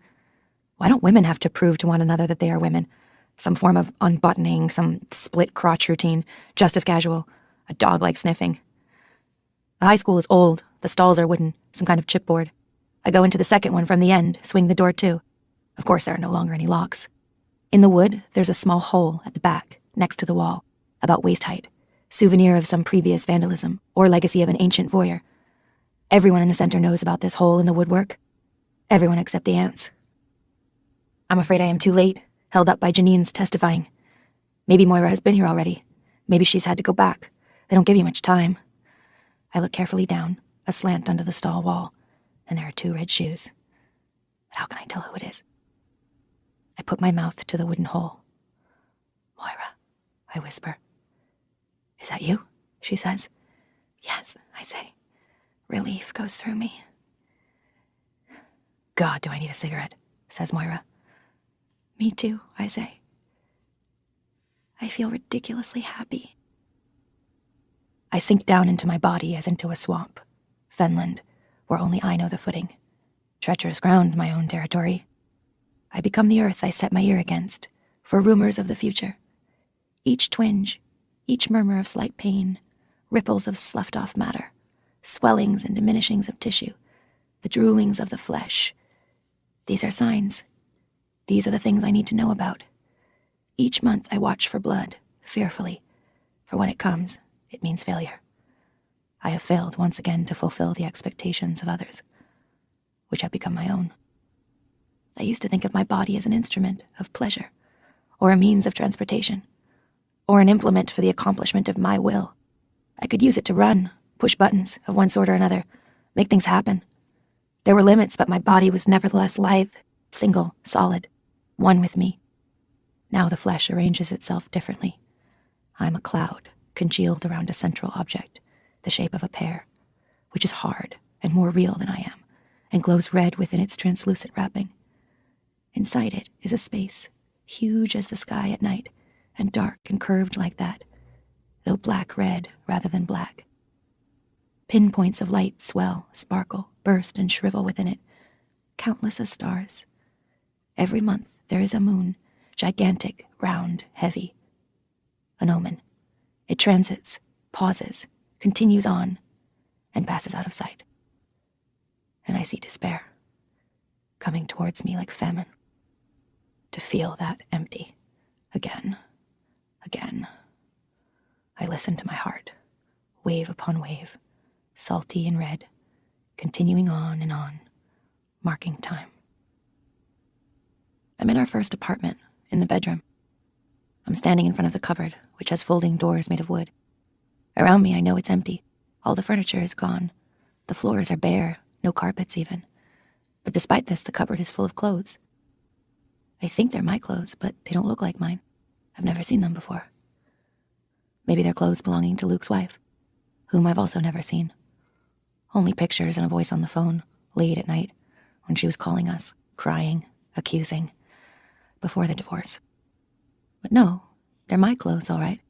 Why don't women have to prove to one another that they are women? Some form of unbuttoning, some split crotch routine, just as casual, a dog-like sniffing. The high school is old. The stalls are wooden, some kind of chipboard. I go into the second one from the end, swing the door too. Of course, there are no longer any locks. In the wood, there's a small hole at the back, next to the wall, about waist height, souvenir of some previous vandalism, or legacy of an ancient voyeur. Everyone in the center knows about this hole in the woodwork. Everyone except the ants. I'm afraid I am too late, held up by Janine's testifying. Maybe Moira has been here already. Maybe she's had to go back. They don't give you much time. I look carefully down, aslant under the stall wall, and there are 2 red shoes. But how can I tell who it is? I put my mouth to the wooden hole. Moira, I whisper. Is that you? She says. Yes, I say. Relief goes through me. God, do I need a cigarette, says Moira. Me too, I say. I feel ridiculously happy. I sink down into my body as into a swamp. Fenland, where only I know the footing. Treacherous ground, my own territory. I become the earth I set my ear against, for rumors of the future. Each twinge, each murmur of slight pain, ripples of sloughed-off matter, swellings and diminishings of tissue, the droolings of the flesh. These are signs. These are the things I need to know about. Each month I watch for blood, fearfully, for when it comes, it means failure. I have failed once again to fulfill the expectations of others, which have become my own. I used to think of my body as an instrument of pleasure, or a means of transportation, or an implement for the accomplishment of my will. I could use it to run, push buttons of one sort or another, make things happen. There were limits, but my body was nevertheless lithe, single, solid, one with me. Now the flesh arranges itself differently. I'm a cloud, congealed around a central object, the shape of a pear, which is hard and more real than I am, and glows red within its translucent wrapping. Inside it is a space, huge as the sky at night, and dark and curved like that, though black-red rather than black. Pinpoints of light swell, sparkle, burst, and shrivel within it, countless as stars. Every month there is a moon, gigantic, round, heavy. An omen. It transits, pauses, continues on, and passes out of sight. And I see despair, coming towards me like famine. To feel that empty, again. I listen to my heart, wave upon wave, salty and red, continuing on and on, marking time. I'm in our first apartment, in the bedroom. I'm standing in front of the cupboard, which has folding doors made of wood. Around me, I know it's empty. All the furniture is gone. The floors are bare, no carpets even. But despite this, the cupboard is full of clothes. I think they're my clothes, but they don't look like mine. I've never seen them before. Maybe they're clothes belonging to Luke's wife, whom I've also never seen. Only pictures and a voice on the phone, late at night, when she was calling us, crying, accusing, before the divorce. But no, they're my clothes, all right.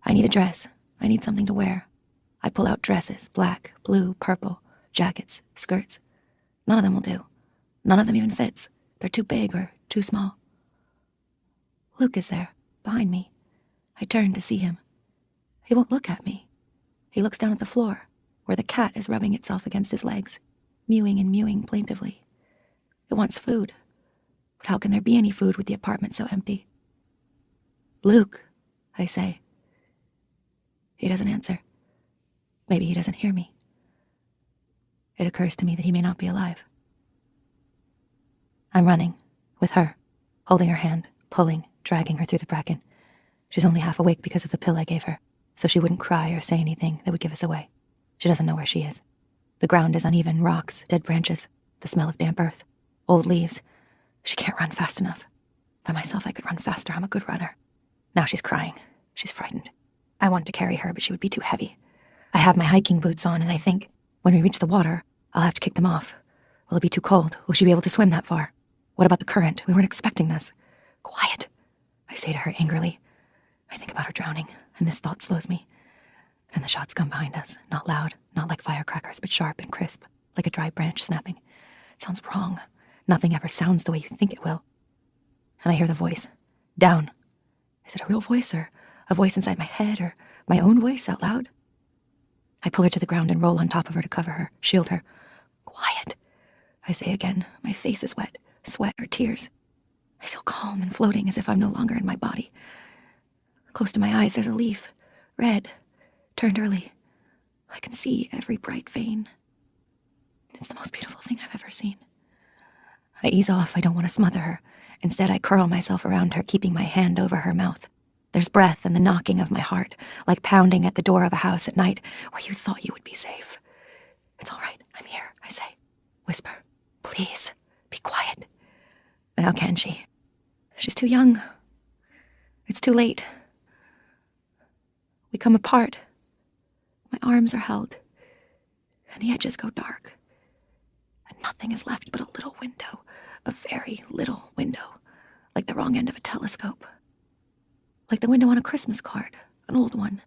I need a dress. I need something to wear. I pull out dresses, black, blue, purple, jackets, skirts. None of them will do. None of them even fits. They're too big or too small. Luke is there, behind me. I turn to see him. He won't look at me. He looks down at the floor, where the cat is rubbing itself against his legs, mewing and mewing plaintively. It wants food. But how can there be any food with the apartment so empty? Luke, I say. He doesn't answer. Maybe he doesn't hear me. It occurs to me that he may not be alive. I'm running, with her, holding her hand, pulling, dragging her through the bracken. She's only half awake because of the pill I gave her, so she wouldn't cry or say anything that would give us away. She doesn't know where she is. The ground is uneven, rocks, dead branches, the smell of damp earth, old leaves. She can't run fast enough. By myself, I could run faster. I'm a good runner. Now she's crying. She's frightened. I want to carry her, but she would be too heavy. I have my hiking boots on, and I think, when we reach the water, I'll have to kick them off. Will it be too cold? Will she be able to swim that far? What about the current? We weren't expecting this. Quiet, I say to her angrily. I think about her drowning, and this thought slows me. Then the shots come behind us, not loud, not like firecrackers, but sharp and crisp, like a dry branch snapping. It sounds wrong. Nothing ever sounds the way you think it will. And I hear the voice. Down. Is it a real voice, or a voice inside my head, or my own voice out loud? I pull her to the ground and roll on top of her to cover her, shield her. Quiet, I say again. My face is wet, sweat or tears. I feel calm and floating as if I'm no longer in my body. Close to my eyes, there's a leaf, red, turned early. I can see every bright vein. It's the most beautiful thing I've ever seen. I ease off. I don't want to smother her. Instead, I curl myself around her, keeping my hand over her mouth. There's breath and the knocking of my heart, like pounding at the door of a house at night where you thought you would be safe. It's all right. I'm here, I say. Whisper. Please, be quiet. But how can she? She's too young. It's too late. We come apart. My arms are held, and the edges go dark. And nothing is left but a little window, a very little window, like the wrong end of a telescope. Like the window on a Christmas card, an old one.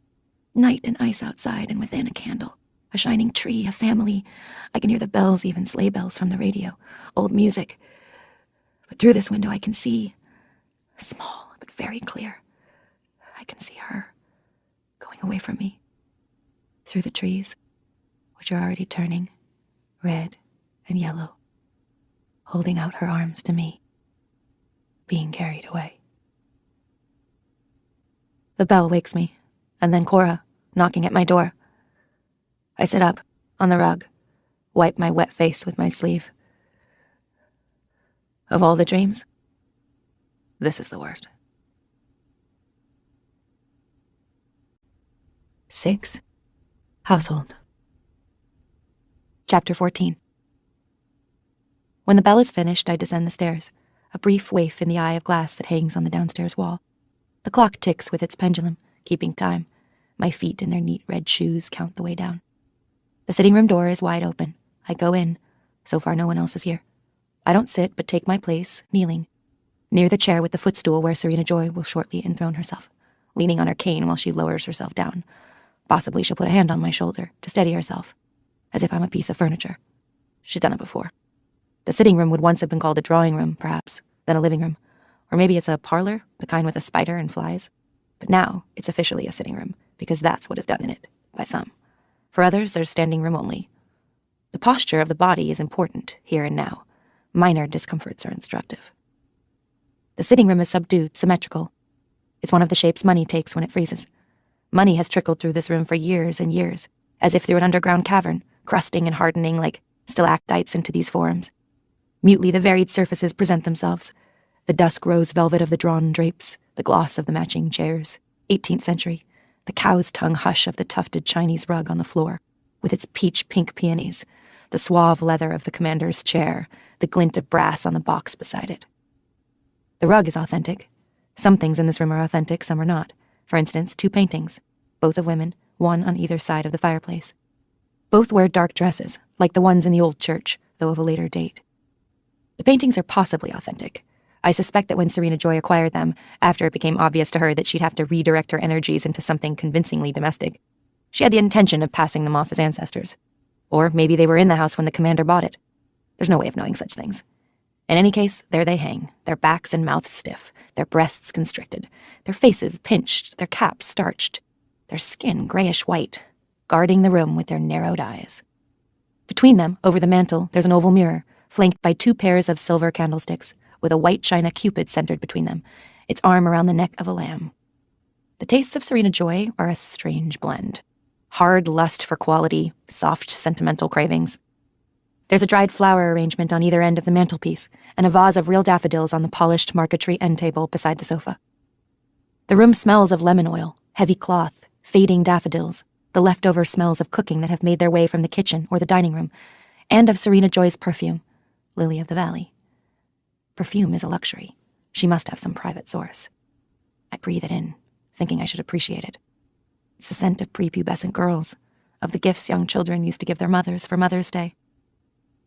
Night and ice outside, and within a candle. A shining tree, a family. I can hear the bells, even sleigh bells from the radio. Old music. But through this window I can see, small but very clear, I can see her going away from me. Through the trees, which are already turning red and yellow, holding out her arms to me, being carried away. The bell wakes me, and then Cora, knocking at my door. I sit up, on the rug, wipe my wet face with my sleeve. Of all the dreams, this is the worst. 6. Household. Chapter 14. When the bell is finished, I descend the stairs, a brief waif in the eye of glass that hangs on the downstairs wall. The clock ticks with its pendulum, keeping time. My feet in their neat red shoes count the way down. The sitting room door is wide open. I go in, So far, no one else is here. I don't sit, but take my place, kneeling, near the chair with the footstool where Serena Joy will shortly enthrone herself, leaning on her cane while she lowers herself down. Possibly she'll put a hand on my shoulder to steady herself, as if I'm a piece of furniture. She's done it before. The sitting room would once have been called a drawing room, perhaps, then a living room. Or maybe it's a parlor, the kind with a spider and flies. But now it's officially a sitting room, because that's what is done in it, by some. For others, there's standing room only. The posture of the body is important, here and now. Minor discomforts are instructive. The sitting room is subdued, symmetrical. It's one of the shapes money takes when it freezes. Money has trickled through this room for years and years, as if through an underground cavern, crusting and hardening like stalactites into these forms. Mutely the varied surfaces present themselves. The dusk rose velvet of the drawn drapes, the gloss of the matching chairs, 18th century, the cow's tongue hush of the tufted Chinese rug on the floor, with its peach-pink peonies, the suave leather of the commander's chair, the glint of brass on the box beside it. The rug is authentic. Some things in this room are authentic, some are not. For instance, 2 paintings, both of women, one on either side of the fireplace. Both wear dark dresses, like the ones in the old church, though of a later date. The paintings are possibly authentic. I suspect that when Serena Joy acquired them, after it became obvious to her that she'd have to redirect her energies into something convincingly domestic, she had the intention of passing them off as ancestors. Or maybe they were in the house when the commander bought it. There's no way of knowing such things. In any case, there they hang, their backs and mouths stiff, their breasts constricted, their faces pinched, their caps starched, their skin grayish-white, guarding the room with their narrowed eyes. Between them, over the mantel, there's an oval mirror, flanked by 2 pairs of silver candlesticks, with a white china cupid centered between them, its arm around the neck of a lamb. The tastes of Serena Joy are a strange blend. Hard lust for quality, soft sentimental cravings. There's a dried flower arrangement on either end of the mantelpiece, and a vase of real daffodils on the polished marquetry end table beside the sofa. The room smells of lemon oil, heavy cloth, fading daffodils, the leftover smells of cooking that have made their way from the kitchen or the dining room, and of Serena Joy's perfume, Lily of the Valley. Perfume is a luxury. She must have some private source. I breathe it in, thinking I should appreciate it. It's the scent of prepubescent girls, of the gifts young children used to give their mothers for Mother's Day.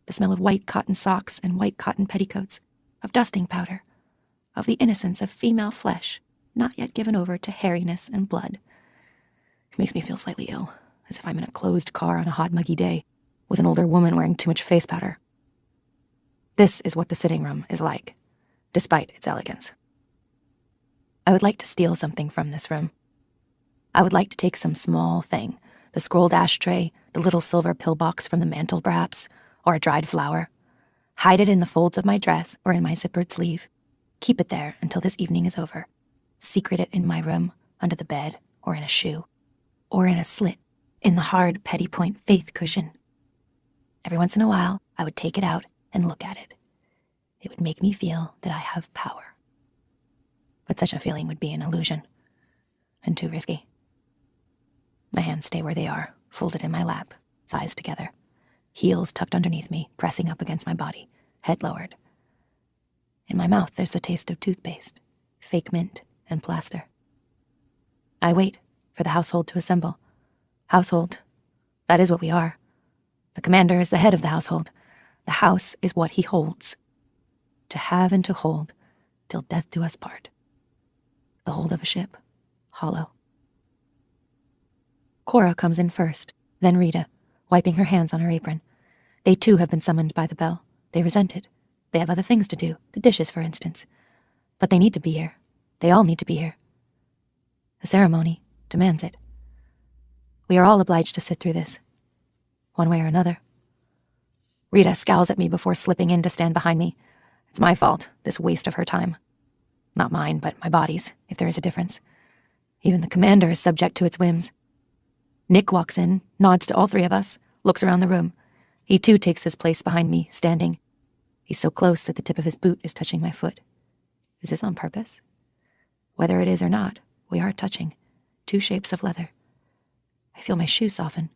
The smell of white cotton socks and white cotton petticoats, of dusting powder, of the innocence of female flesh, not yet given over to hairiness and blood. It makes me feel slightly ill, as if I'm in a closed car on a hot, muggy day, with an older woman wearing too much face powder. This is what the sitting room is like, despite its elegance. I would like to steal something from this room. I would like to take some small thing, the scrolled ashtray, the little silver pillbox from the mantel perhaps, or a dried flower, hide it in the folds of my dress or in my zippered sleeve, keep it there until this evening is over, secret it in my room, under the bed, or in a shoe, or in a slit, in the hard petty-point faith cushion. Every once in a while, I would take it out and look at it. It would make me feel that I have power. But such a feeling would be an illusion, and too risky. My hands stay where they are, folded in my lap, thighs together, heels tucked underneath me, pressing up against my body, head lowered. In my mouth there's the taste of toothpaste, fake mint, and plaster. I wait for the household to assemble. Household, that is what we are. The commander is the head of the household. The house is what he holds. To have and to hold, till death do us part. The hold of a ship, hollow. Cora comes in first, then Rita, wiping her hands on her apron. They too have been summoned by the bell. They resent it. They have other things to do, the dishes, for instance. But they need to be here. They all need to be here. The ceremony demands it. We are all obliged to sit through this, one way or another. Rita scowls at me before slipping in to stand behind me. It's my fault, this waste of her time. Not mine, but my body's, if there is a difference. Even the commander is subject to its whims. Nick walks in, nods to all 3 of us, looks around the room. He too takes his place behind me, standing. He's so close that the tip of his boot is touching my foot. Is this on purpose? Whether it is or not, we are touching. 2 shapes of leather. I feel my shoe soften.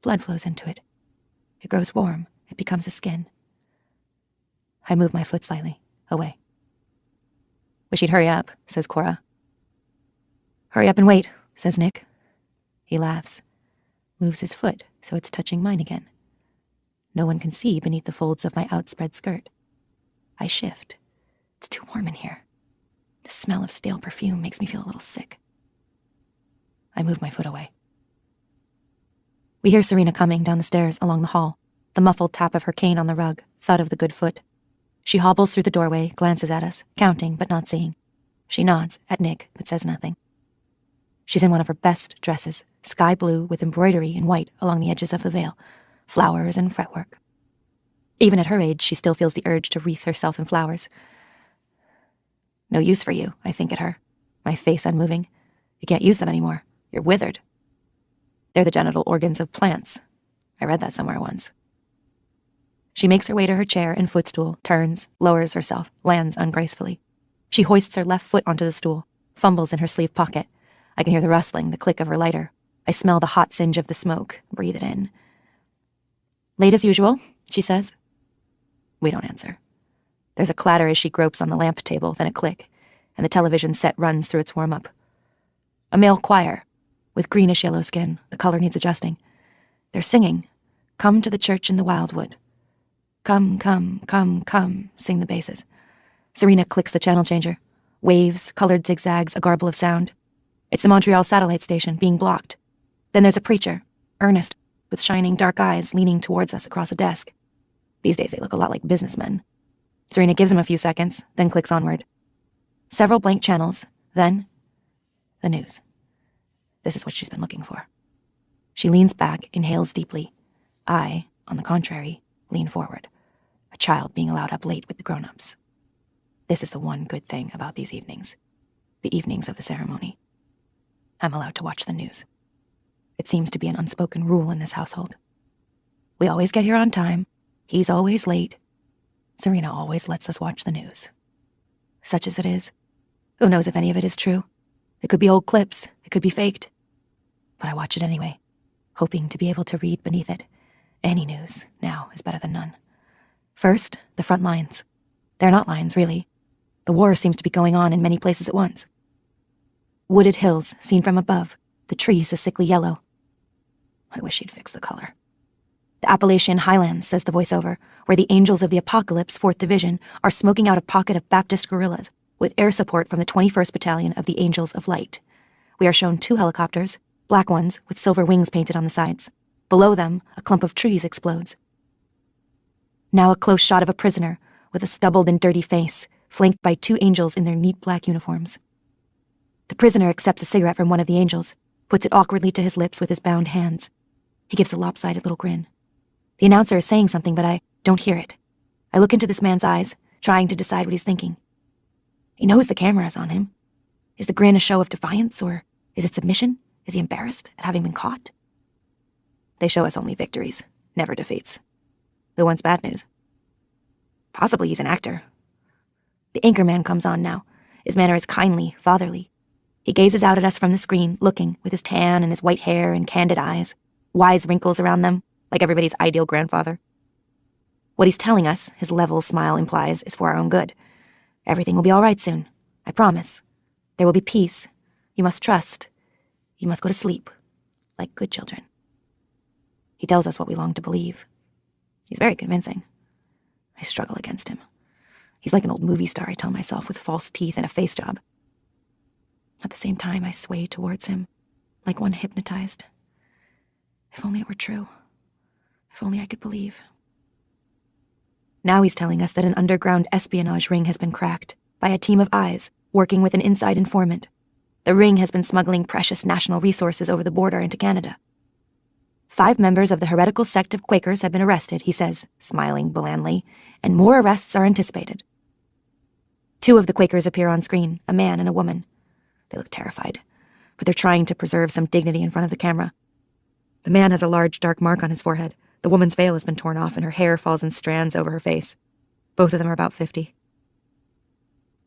Blood flows into it. It grows warm. It becomes a skin. I move my foot slightly, away. Wish he'd hurry up, says Cora. Hurry up and wait, says Nick. He laughs, moves his foot so it's touching mine again. No one can see beneath the folds of my outspread skirt. I shift. It's too warm in here. The smell of stale perfume makes me feel a little sick. I move my foot away. We hear Serena coming down the stairs along the hall, the muffled tap of her cane on the rug, thud of the good foot. She hobbles through the doorway, glances at us, counting but not seeing. She nods at Nick, but says nothing. She's in one of her best dresses, sky blue with embroidery in white along the edges of the veil, flowers and fretwork. Even at her age, she still feels the urge to wreath herself in flowers. No use for you, I think at her, my face unmoving. You can't use them anymore. You're withered. They're the genital organs of plants. I read that somewhere once. She makes her way to her chair and footstool, turns, lowers herself, lands ungracefully. She hoists her left foot onto the stool, fumbles in her sleeve pocket. I can hear the rustling, the click of her lighter. I smell the hot singe of the smoke, breathe it in. Late as usual, she says. We don't answer. There's a clatter as she gropes on the lamp table, then a click, and the television set runs through its warm-up. A male choir, with greenish-yellow skin, the color needs adjusting. They're singing, "Come to the church in the wildwood." "Come, come, come, come," sing the basses. Serena clicks the channel changer. Waves, colored zigzags, a garble of sound. It's the Montreal satellite station, being blocked. Then there's a preacher, earnest, with shining dark eyes, leaning towards us across a desk. These days they look a lot like businessmen. Serena gives him a few seconds, then clicks onward. Several blank channels, then the news. This is what she's been looking for. She leans back, inhales deeply. I, on the contrary, lean forward, a child being allowed up late with the grown-ups. This is the one good thing about these evenings, the evenings of the ceremony. I'm allowed to watch the news. It seems to be an unspoken rule in this household. We always get here on time. He's always late. Serena always lets us watch the news. Such as it is, who knows if any of it is true? It could be old clips, it could be faked. But I watch it anyway, hoping to be able to read beneath it. Any news now is better than none. First, the front lines. They're not lines, really. The war seems to be going on in many places at once. Wooded hills, seen from above, the trees a sickly yellow. I wish he'd fix the color. The Appalachian Highlands, says the voiceover, where the Angels of the Apocalypse, 4th Division, are smoking out a pocket of Baptist guerrillas, with air support from the 21st Battalion of the Angels of Light. We are shown 2 helicopters, black ones with silver wings painted on the sides. Below them, a clump of trees explodes. Now a close shot of a prisoner, with a stubbled and dirty face, flanked by 2 angels in their neat black uniforms. The prisoner accepts a cigarette from one of the angels, puts it awkwardly to his lips with his bound hands. He gives a lopsided little grin. The announcer is saying something, but I don't hear it. I look into this man's eyes, trying to decide what he's thinking. He knows the camera is on him. Is the grin a show of defiance, or is it submission? Is he embarrassed at having been caught? They show us only victories, never defeats. Who wants bad news? Possibly he's an actor. The anchorman comes on now. His manner is kindly, fatherly. He gazes out at us from the screen, looking, with his tan and his white hair and candid eyes, wise wrinkles around them, like everybody's ideal grandfather. What he's telling us, his level smile implies, is for our own good. Everything will be all right soon. I promise. There will be peace. You must trust. You must go to sleep, like good children. He tells us what we long to believe. He's very convincing. I struggle against him. He's like an old movie star, I tell myself, with false teeth and a face job. At the same time, I sway towards him, like one hypnotized. If only it were true. If only I could believe. Now he's telling us that an underground espionage ring has been cracked by a team of eyes working with an inside informant. The ring has been smuggling precious national resources over the border into Canada. 5 members of the heretical sect of Quakers have been arrested, he says, smiling blandly, and more arrests are anticipated. 2 of the Quakers appear on screen, a man and a woman. They look terrified, but they're trying to preserve some dignity in front of the camera. The man has a large dark mark on his forehead. The woman's veil has been torn off and her hair falls in strands over her face. Both of them are about 50.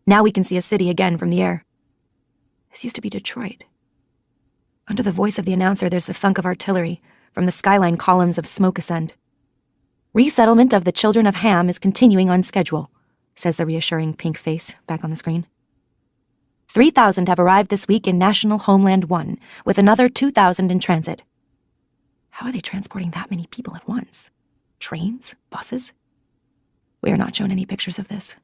Now we can see a city again from the air. This used to be Detroit. Under the voice of the announcer, there's the thunk of artillery. From the skyline, columns of smoke ascend. Resettlement of the children of Ham is continuing on schedule, says the reassuring pink face back on the screen. 3,000 have arrived this week in National Homeland 1, with another 2,000 in transit. How are they transporting that many people at once? Trains? Buses? We are not shown any pictures of this.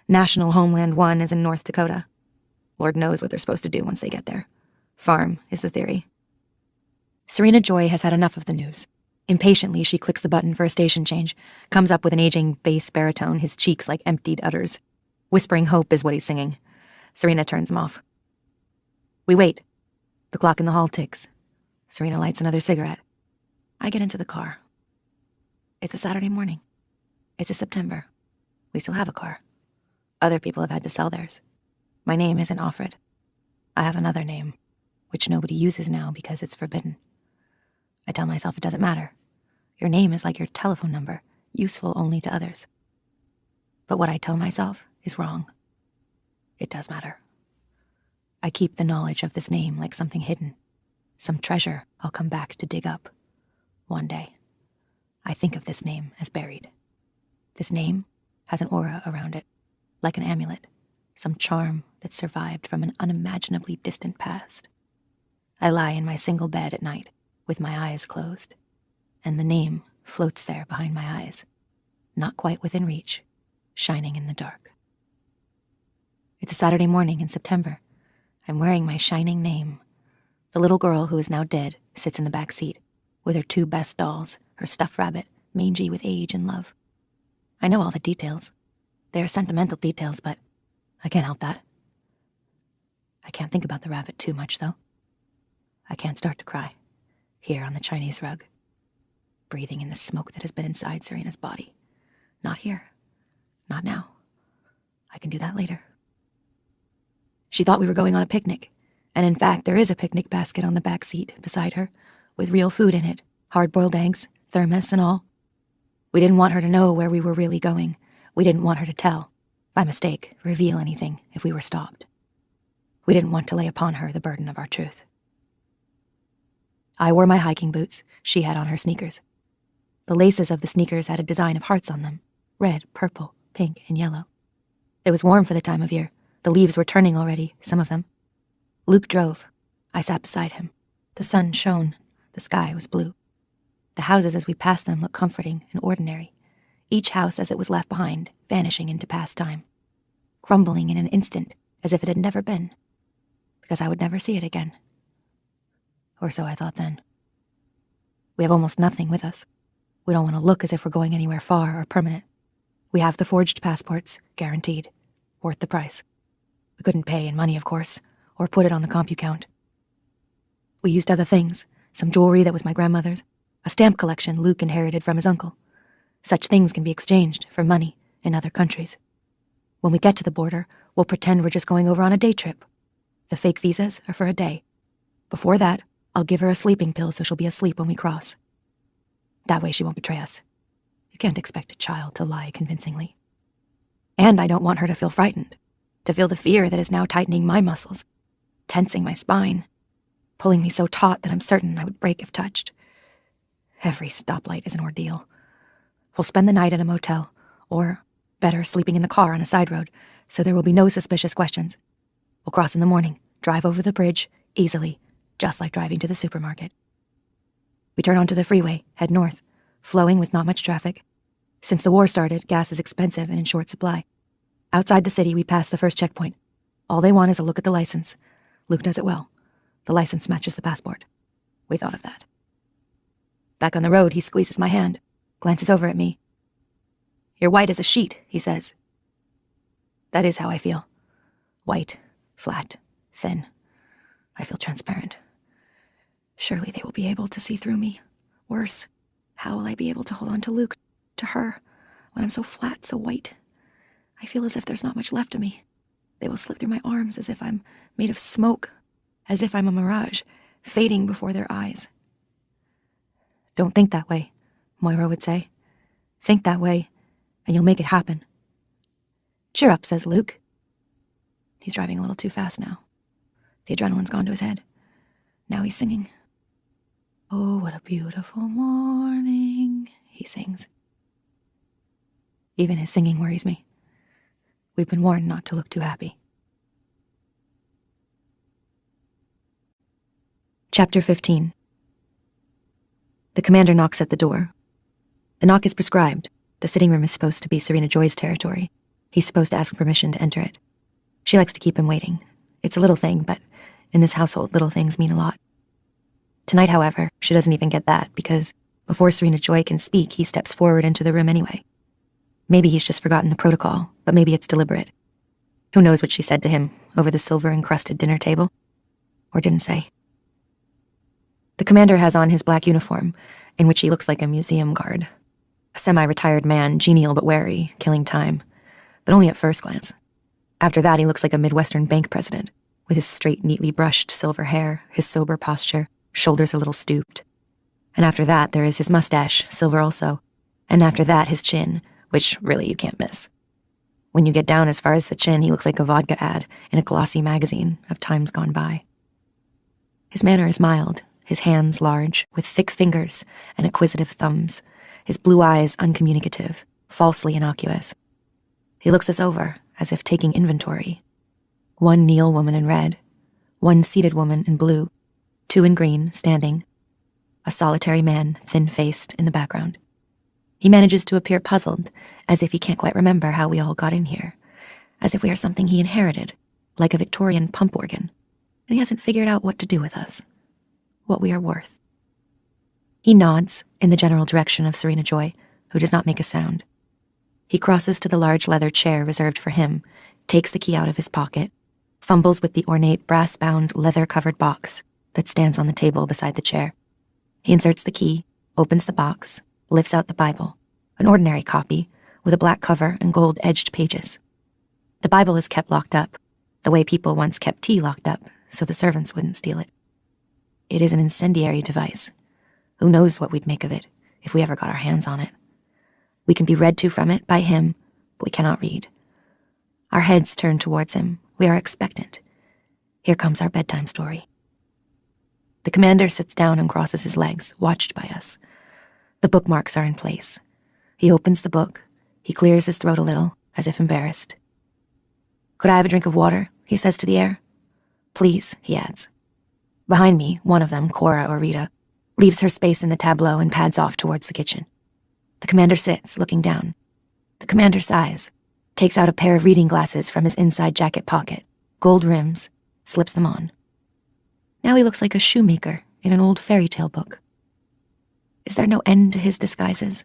National Homeland 1 is in North Dakota. Lord knows what they're supposed to do once they get there. Farm is the theory. Serena Joy has had enough of the news. Impatiently, she clicks the button for a station change, comes up with an aging bass baritone, his cheeks like emptied udders. Whispering hope is what he's singing. Serena turns him off. We wait. The clock in the hall ticks. Serena lights another cigarette. I get into the car. It's a Saturday morning. It's a September. We still have a car. Other people have had to sell theirs. My name isn't Offred. I have another name, which nobody uses now because it's forbidden. I tell myself it doesn't matter. Your name is like your telephone number, useful only to others. But what I tell myself is wrong. It does matter. I keep the knowledge of this name like something hidden, some treasure I'll come back to dig up one day. I think of this name as buried. This name has an aura around it, like an amulet, some charm that survived from an unimaginably distant past. I lie in my single bed at night, with my eyes closed, and the name floats there behind my eyes, not quite within reach, shining in the dark. It's a Saturday morning in September. I'm wearing my shining name. The little girl who is now dead sits in the back seat, with her 2 best dolls, her stuffed rabbit, mangy with age and love. I know all the details. They are sentimental details, but I can't help that. I can't think about the rabbit too much, though. I can't start to cry, here on the Chinese rug, breathing in the smoke that has been inside Serena's body. Not here. Not now. I can do that later. She thought we were going on a picnic, and in fact there is a picnic basket on the back seat beside her, with real food in it, hard-boiled eggs, thermos and all. We didn't want her to know where we were really going. We didn't want her to tell, by mistake, reveal anything if we were stopped. We didn't want to lay upon her the burden of our truth. I wore my hiking boots, she had on her sneakers. The laces of the sneakers had a design of hearts on them, red, purple, pink, and yellow. It was warm for the time of year. The leaves were turning already, some of them. Luke drove. I sat beside him. The sun shone. The sky was blue. The houses as we passed them looked comforting and ordinary, each house as it was left behind, vanishing into past time, crumbling in an instant as if it had never been, because I would never see it again. Or so I thought then. We have almost nothing with us. We don't want to look as if we're going anywhere far or permanent. We have the forged passports, guaranteed, worth the price. We couldn't pay in money, of course, or put it on the CompuCount. We used other things, some jewelry that was my grandmother's, a stamp collection Luke inherited from his uncle. Such things can be exchanged for money in other countries. When we get to the border, we'll pretend we're just going over on a day trip. The fake visas are for a day. Before that, I'll give her a sleeping pill so she'll be asleep when we cross. That way she won't betray us. You can't expect a child to lie convincingly. And I don't want her to feel frightened, to feel the fear that is now tightening my muscles, tensing my spine, pulling me so taut that I'm certain I would break if touched. Every stoplight is an ordeal. We'll spend the night at a motel, or, better, sleeping in the car on a side road, so there will be no suspicious questions. We'll cross in the morning, drive over the bridge, easily, just like driving to the supermarket. We turn onto the freeway, head north, flowing with not much traffic. Since the war started, gas is expensive and in short supply. Outside the city, we pass the first checkpoint. All they want is a look at the license. Luke does it well. The license matches the passport. We thought of that. Back on the road, he squeezes my hand, glances over at me. You're white as a sheet, he says. That is how I feel. White, flat, thin. I feel transparent. Surely they will be able to see through me. Worse, how will I be able to hold on to Luke, to her, when I'm so flat, so white? I feel as if there's not much left of me. They will slip through my arms as if I'm made of smoke, as if I'm a mirage, fading before their eyes. Don't think that way, Moira would say. Think that way, and you'll make it happen. Cheer up, says Luke. He's driving a little too fast now. The adrenaline's gone to his head. Now he's singing. Oh, what a beautiful morning, he sings. Even his singing worries me. We've been warned not to look too happy. Chapter 15. The commander knocks at the door. The knock is prescribed. The sitting room is supposed to be Serena Joy's territory. He's supposed to ask permission to enter it. She likes to keep him waiting. It's a little thing, but in this household, little things mean a lot. Tonight, however, she doesn't even get that, because before Serena Joy can speak, he steps forward into the room anyway. Maybe he's just forgotten the protocol, but maybe it's deliberate. Who knows what she said to him over the silver-encrusted dinner table? Or didn't say. The commander has on his black uniform, in which he looks like a museum guard. A semi-retired man, genial but wary, killing time. But only at first glance. After that, he looks like a Midwestern bank president, with his straight, neatly brushed silver hair, his sober posture, shoulders a little stooped. And after that, there is his mustache, silver also. And after that, his chin, which really you can't miss. When you get down as far as the chin, he looks like a vodka ad in a glossy magazine of times gone by. His manner is mild, his hands large, with thick fingers and acquisitive thumbs, his blue eyes uncommunicative, falsely innocuous. He looks us over, as if taking inventory. One kneel woman in red, one seated woman in blue, two in green, standing, a solitary man, thin-faced, in the background. He manages to appear puzzled, as if he can't quite remember how we all got in here, as if we are something he inherited, like a Victorian pump organ, and he hasn't figured out what to do with us, what we are worth. He nods in the general direction of Serena Joy, who does not make a sound. He crosses to the large leather chair reserved for him, takes the key out of his pocket, fumbles with the ornate brass-bound leather-covered box that stands on the table beside the chair. He inserts the key, opens the box, lifts out the Bible, an ordinary copy, with a black cover and gold-edged pages. The Bible is kept locked up, the way people once kept tea locked up, so the servants wouldn't steal it. It is an incendiary device. Who knows what we'd make of it, if we ever got our hands on it. We can be read to from it by him, but we cannot read. Our heads turn towards him. We are expectant. Here comes our bedtime story. The commander sits down and crosses his legs, watched by us. The bookmarks are in place. He opens the book. He clears his throat a little, as if embarrassed. "Could I have a drink of water?" he says to the air. "Please," he adds. Behind me, one of them, Cora or Rita, leaves her space in the tableau and pads off towards the kitchen. The commander sits, looking down. The commander sighs, takes out a pair of reading glasses from his inside jacket pocket, gold rims, slips them on. Now he looks like a shoemaker in an old fairy tale book. Is there no end to his disguises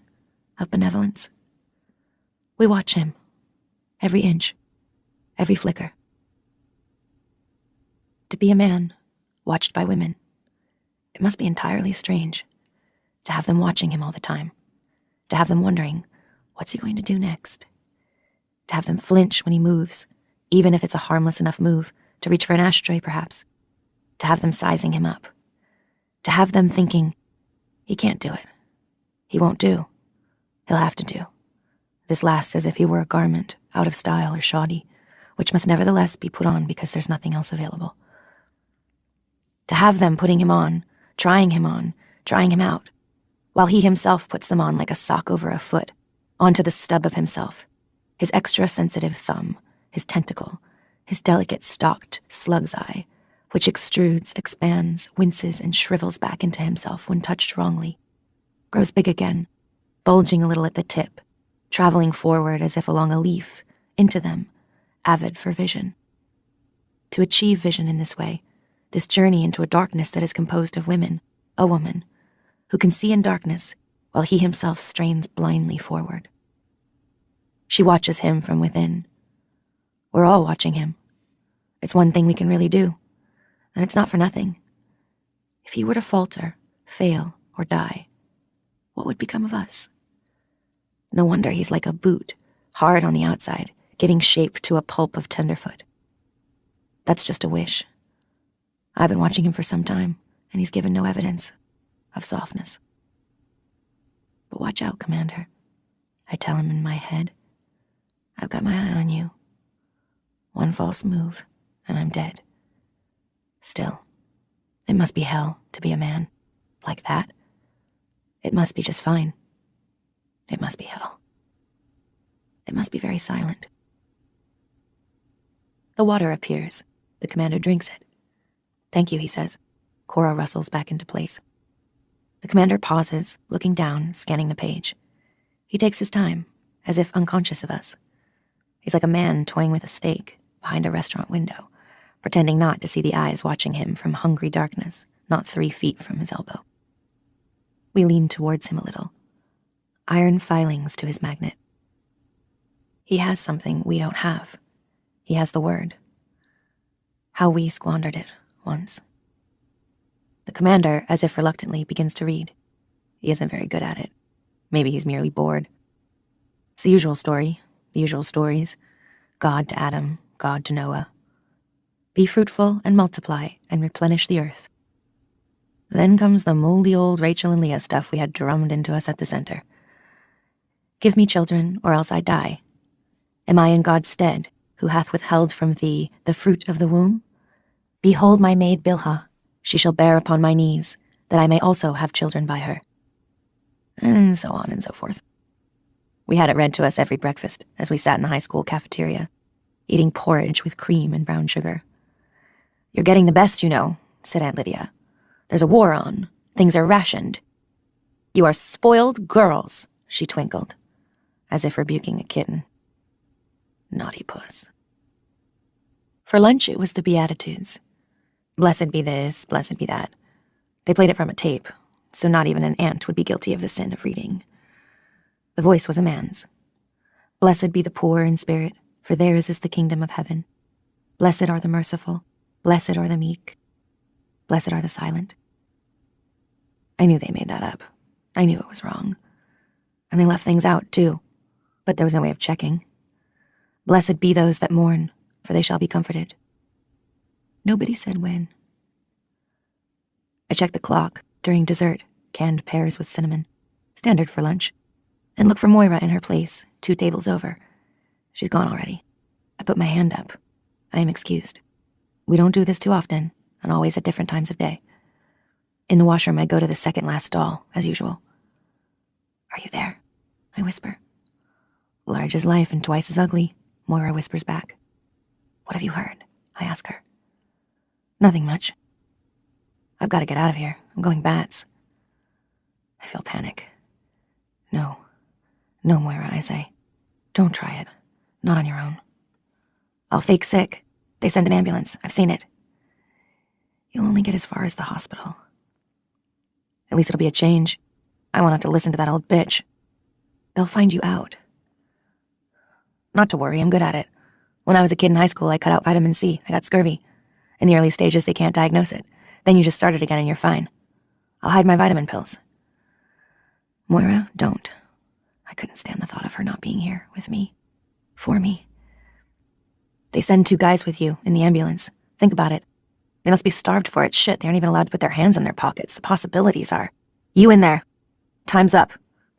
of benevolence? We watch him, every inch, every flicker. To be a man, watched by women, it must be entirely strange to have them watching him all the time, to have them wondering, what's he going to do next? To have them flinch when he moves, even if it's a harmless enough move to reach for an ashtray, perhaps. To have them sizing him up. To have them thinking, he can't do it. He won't do. He'll have to do. This lasts as if he were a garment, out of style or shoddy, which must nevertheless be put on because there's nothing else available. To have them putting him on, trying him out, while he himself puts them on like a sock over a foot, onto the stub of himself, his extra-sensitive thumb, his tentacle, his delicate stalked slug's eye, which extrudes, expands, winces, and shrivels back into himself when touched wrongly, grows big again, bulging a little at the tip, traveling forward as if along a leaf, into them, avid for vision. To achieve vision in this way, this journey into a darkness that is composed of women, a woman, who can see in darkness while he himself strains blindly forward. She watches him from within. We're all watching him. It's one thing we can really do, and it's not for nothing. If he were to falter, fail, or die, what would become of us? No wonder he's like a boot, hard on the outside, giving shape to a pulp of tenderfoot. That's just a wish. I've been watching him for some time, and he's given no evidence of softness. But watch out, Commander, I tell him in my head. I've got my eye on you. One false move, and I'm dead. Still, it must be hell to be a man, like that. It must be just fine. It must be hell. It must be very silent. The water appears. The commander drinks it. "Thank you," he says. Cora rustles back into place. The commander pauses, looking down, scanning the page. He takes his time, as if unconscious of us. He's like a man toying with a steak behind a restaurant window, pretending not to see the eyes watching him from hungry darkness, not 3 feet from his elbow. We lean towards him a little. Iron filings to his magnet. He has something we don't have. He has the word. How we squandered it once. The commander, as if reluctantly, begins to read. He isn't very good at it. Maybe he's merely bored. It's the usual story, the usual stories. God to Adam, God to Noah. Be fruitful and multiply and replenish the earth. Then comes the moldy old Rachel and Leah stuff we had drummed into us at the center. Give me children, or else I die. Am I in God's stead, who hath withheld from thee the fruit of the womb? Behold my maid Bilhah, she shall bear upon my knees, that I may also have children by her. And so on and so forth. We had it read to us every breakfast as we sat in the high school cafeteria, eating porridge with cream and brown sugar. You're getting the best, you know, said Aunt Lydia. There's a war on. Things are rationed. You are spoiled girls, she twinkled, as if rebuking a kitten. Naughty puss. For lunch, it was the Beatitudes. Blessed be this, blessed be that. They played it from a tape, so not even an ant would be guilty of the sin of reading. The voice was a man's. Blessed be the poor in spirit, for theirs is the kingdom of heaven. Blessed are the merciful, blessed are the meek, blessed are the silent. I knew they made that up. I knew it was wrong. And they left things out, too. But there was no way of checking. Blessed be those that mourn, for they shall be comforted. Nobody said when. I checked the clock during dessert, canned pears with cinnamon, standard for lunch, and looked for Moira in her place, 2 tables over. She's gone already. I put my hand up. I am excused. We don't do this too often, and always at different times of day. In the washroom, I go to the second last stall, as usual. Are you there? I whisper. Large as life and twice as ugly, Moira whispers back. What have you heard? I ask her. Nothing much. I've got to get out of here. I'm going bats. I feel panic. No, Moira, I say. Don't try it. Not on your own. I'll fake sick. They send an ambulance. I've seen it. You'll only get as far as the hospital. At least it'll be a change. I won't have to listen to that old bitch. They'll find you out. Not to worry, I'm good at it. When I was a kid in high school, I cut out vitamin C. I got scurvy. In the early stages, they can't diagnose it. Then you just start it again and you're fine. I'll hide my vitamin pills. Moira, don't. I couldn't stand the thought of her not being here with me. For me. They send 2 guys with you in the ambulance. Think about it. They must be starved for it. Shit, they aren't even allowed to put their hands in their pockets. The possibilities are. You in there. Time's up,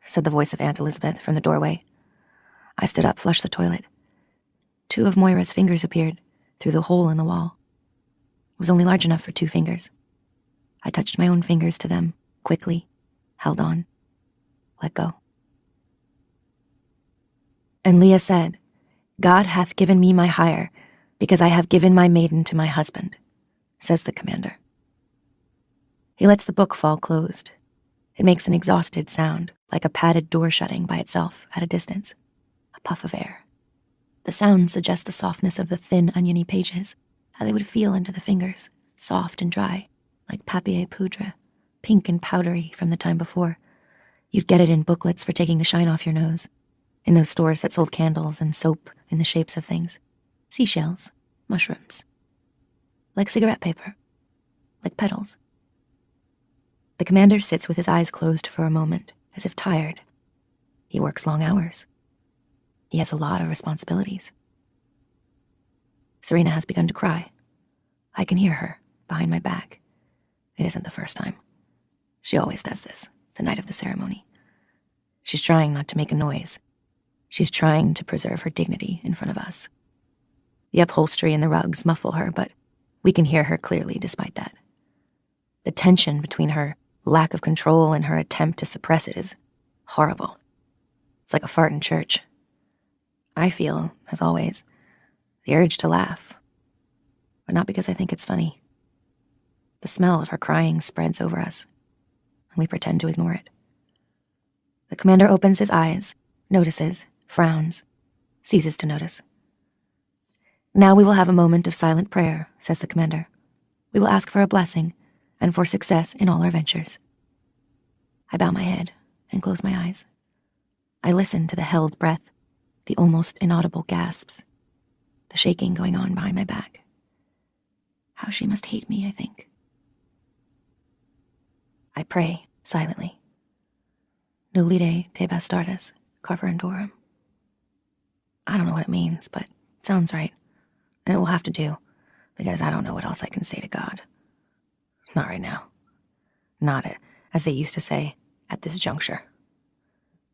said the voice of Aunt Elizabeth from the doorway. I stood up, flushed the toilet. 2 of Moira's fingers appeared through the hole in the wall. It was only large enough for 2 fingers. I touched my own fingers to them, quickly, held on, let go. And Leah said, God hath given me my hire, because I have given my maiden to my husband, says the commander. He lets the book fall closed. It makes an exhausted sound, like a padded door shutting by itself at a distance. A puff of air. The sound suggests the softness of the thin, oniony pages, how they would feel under the fingers, soft and dry, like papier poudre, pink and powdery from the time before. You'd get it in booklets for taking the shine off your nose, in those stores that sold candles and soap in the shapes of things. Seashells, mushrooms. Like cigarette paper, like petals. The commander sits with his eyes closed for a moment, as if tired. He works long hours. He has a lot of responsibilities. Serena has begun to cry. I can hear her, behind my back. It isn't the first time. She always does this, the night of the ceremony. She's trying not to make a noise. She's trying to preserve her dignity in front of us. The upholstery and the rugs muffle her, but we can hear her clearly despite that. The tension between her lack of control and her attempt to suppress it is horrible. It's like a fart in church. I feel, as always, the urge to laugh, but not because I think it's funny. The smell of her crying spreads over us, and we pretend to ignore it. The commander opens his eyes, Notices, frowns, ceases to notice. "Now we will have a moment of silent prayer," says the commander. "We will ask for a blessing and for success in all our ventures." I bow my head and close my eyes. I listen to the held breath, the almost inaudible gasps, the shaking going on behind my back. How she must hate me, I think. I pray silently. Nolite te bastardes, carperendorum. I don't know what it means, but it sounds right. And it will have to do, because I don't know what else I can say to God. Not right now. Not it, as they used to say, at this juncture.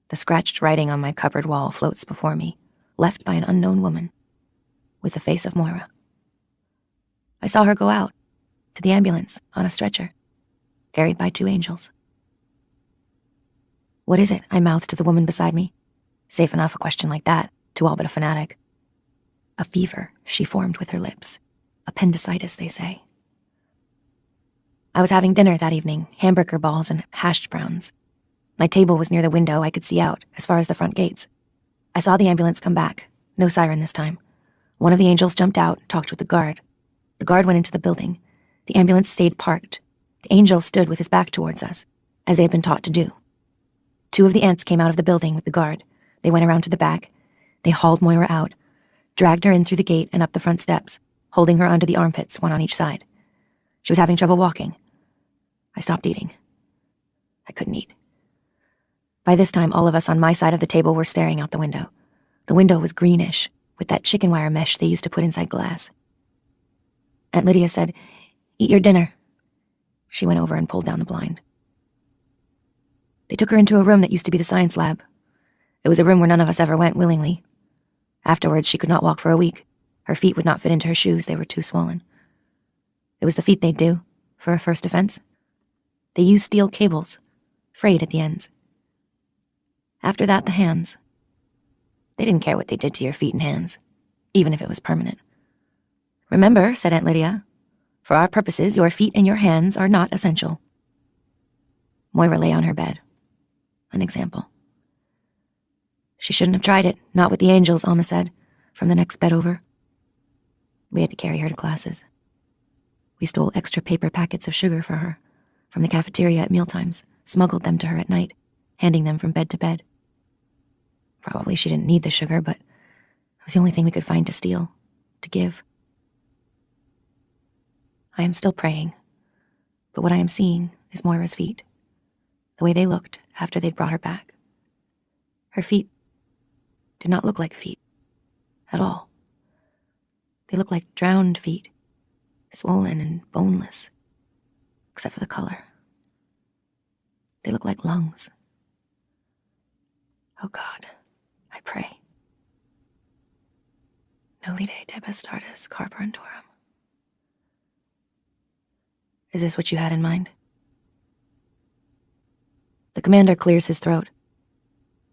The scratched writing on my cupboard wall floats before me, left by an unknown woman, with the face of Moira. I saw her go out, to the ambulance, on a stretcher, carried by 2 angels. "What is it?" I mouthed to the woman beside me. Safe enough, a question like that, to all but a fanatic. "A fever," she formed with her lips. "Appendicitis, they say." I was having dinner that evening, hamburger balls and hashed browns. My table was near the window. I could see out, as far as the front gates. I saw the ambulance come back. No siren this time. One of the angels jumped out, talked with the guard. The guard went into the building. The ambulance stayed parked. The angel stood with his back towards us, as they had been taught to do. 2 of the ants came out of the building with the guard. They went around to the back. They hauled Moira out, dragged her in through the gate and up the front steps, holding her onto the armpits, one on each side. She was having trouble walking. I stopped eating. I couldn't eat. By this time, all of us on my side of the table were staring out the window. The window was greenish, with that chicken wire mesh they used to put inside glass. Aunt Lydia said, "Eat your dinner." She went over and pulled down the blind. They took her into a room that used to be the science lab. It was a room where none of us ever went willingly. Afterwards, she could not walk for a week. Her feet would not fit into her shoes. They were too swollen. It was the feet they'd do, for a first offense. They used steel cables, frayed at the ends. After that, the hands. They didn't care what they did to your feet and hands, even if it was permanent. "Remember," said Aunt Lydia, "for our purposes, your feet and your hands are not essential." Moira lay on her bed. An example. "She shouldn't have tried it, not with the angels," Alma said, from the next bed over. We had to carry her to classes. We stole extra paper packets of sugar for her, from the cafeteria at mealtimes, smuggled them to her at night, handing them from bed to bed. Probably she didn't need the sugar, but it was the only thing we could find to steal, to give. I am still praying, but what I am seeing is Moira's feet, the way they looked after they'd brought her back. Her feet did not look like feet at all. They looked like drowned feet, swollen and boneless, except for the color. They looked like lungs. Oh God, I pray. Nolite te bastardes carperendorum. Is this what you had in mind? The commander clears his throat.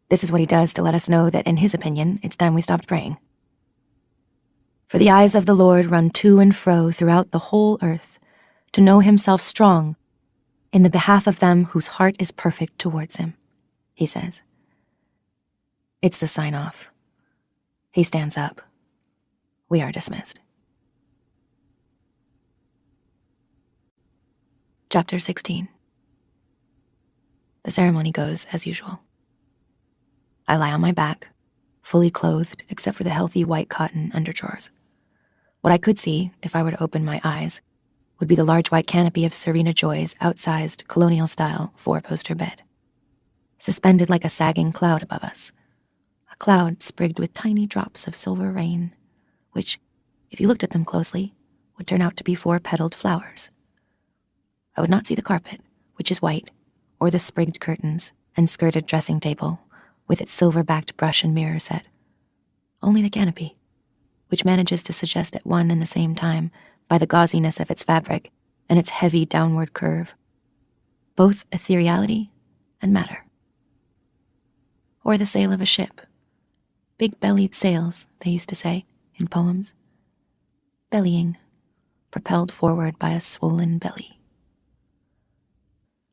This is what he does to let us know that, in his opinion, it's time we stopped praying. "For the eyes of the Lord run to and fro throughout the whole earth, to know himself strong in the behalf of them whose heart is perfect towards him," he says. It's the sign-off. He stands up. We are dismissed. Chapter 16. The ceremony goes as usual. I lie on my back, fully clothed except for the healthy white cotton underdrawers. What I could see, if I were to open my eyes, would be the large white canopy of Serena Joy's outsized, colonial-style 4-poster bed, suspended like a sagging cloud above us, a cloud sprigged with tiny drops of silver rain, which, if you looked at them closely, would turn out to be 4-petaled flowers. I would not see the carpet, which is white, or the sprigged curtains and skirted dressing table with its silver-backed brush and mirror set. Only the canopy, which manages to suggest at one and the same time, by the gauziness of its fabric and its heavy downward curve, both ethereality and matter. Or the sail of a ship. Big-bellied sails, they used to say, in poems. Bellying, propelled forward by a swollen belly.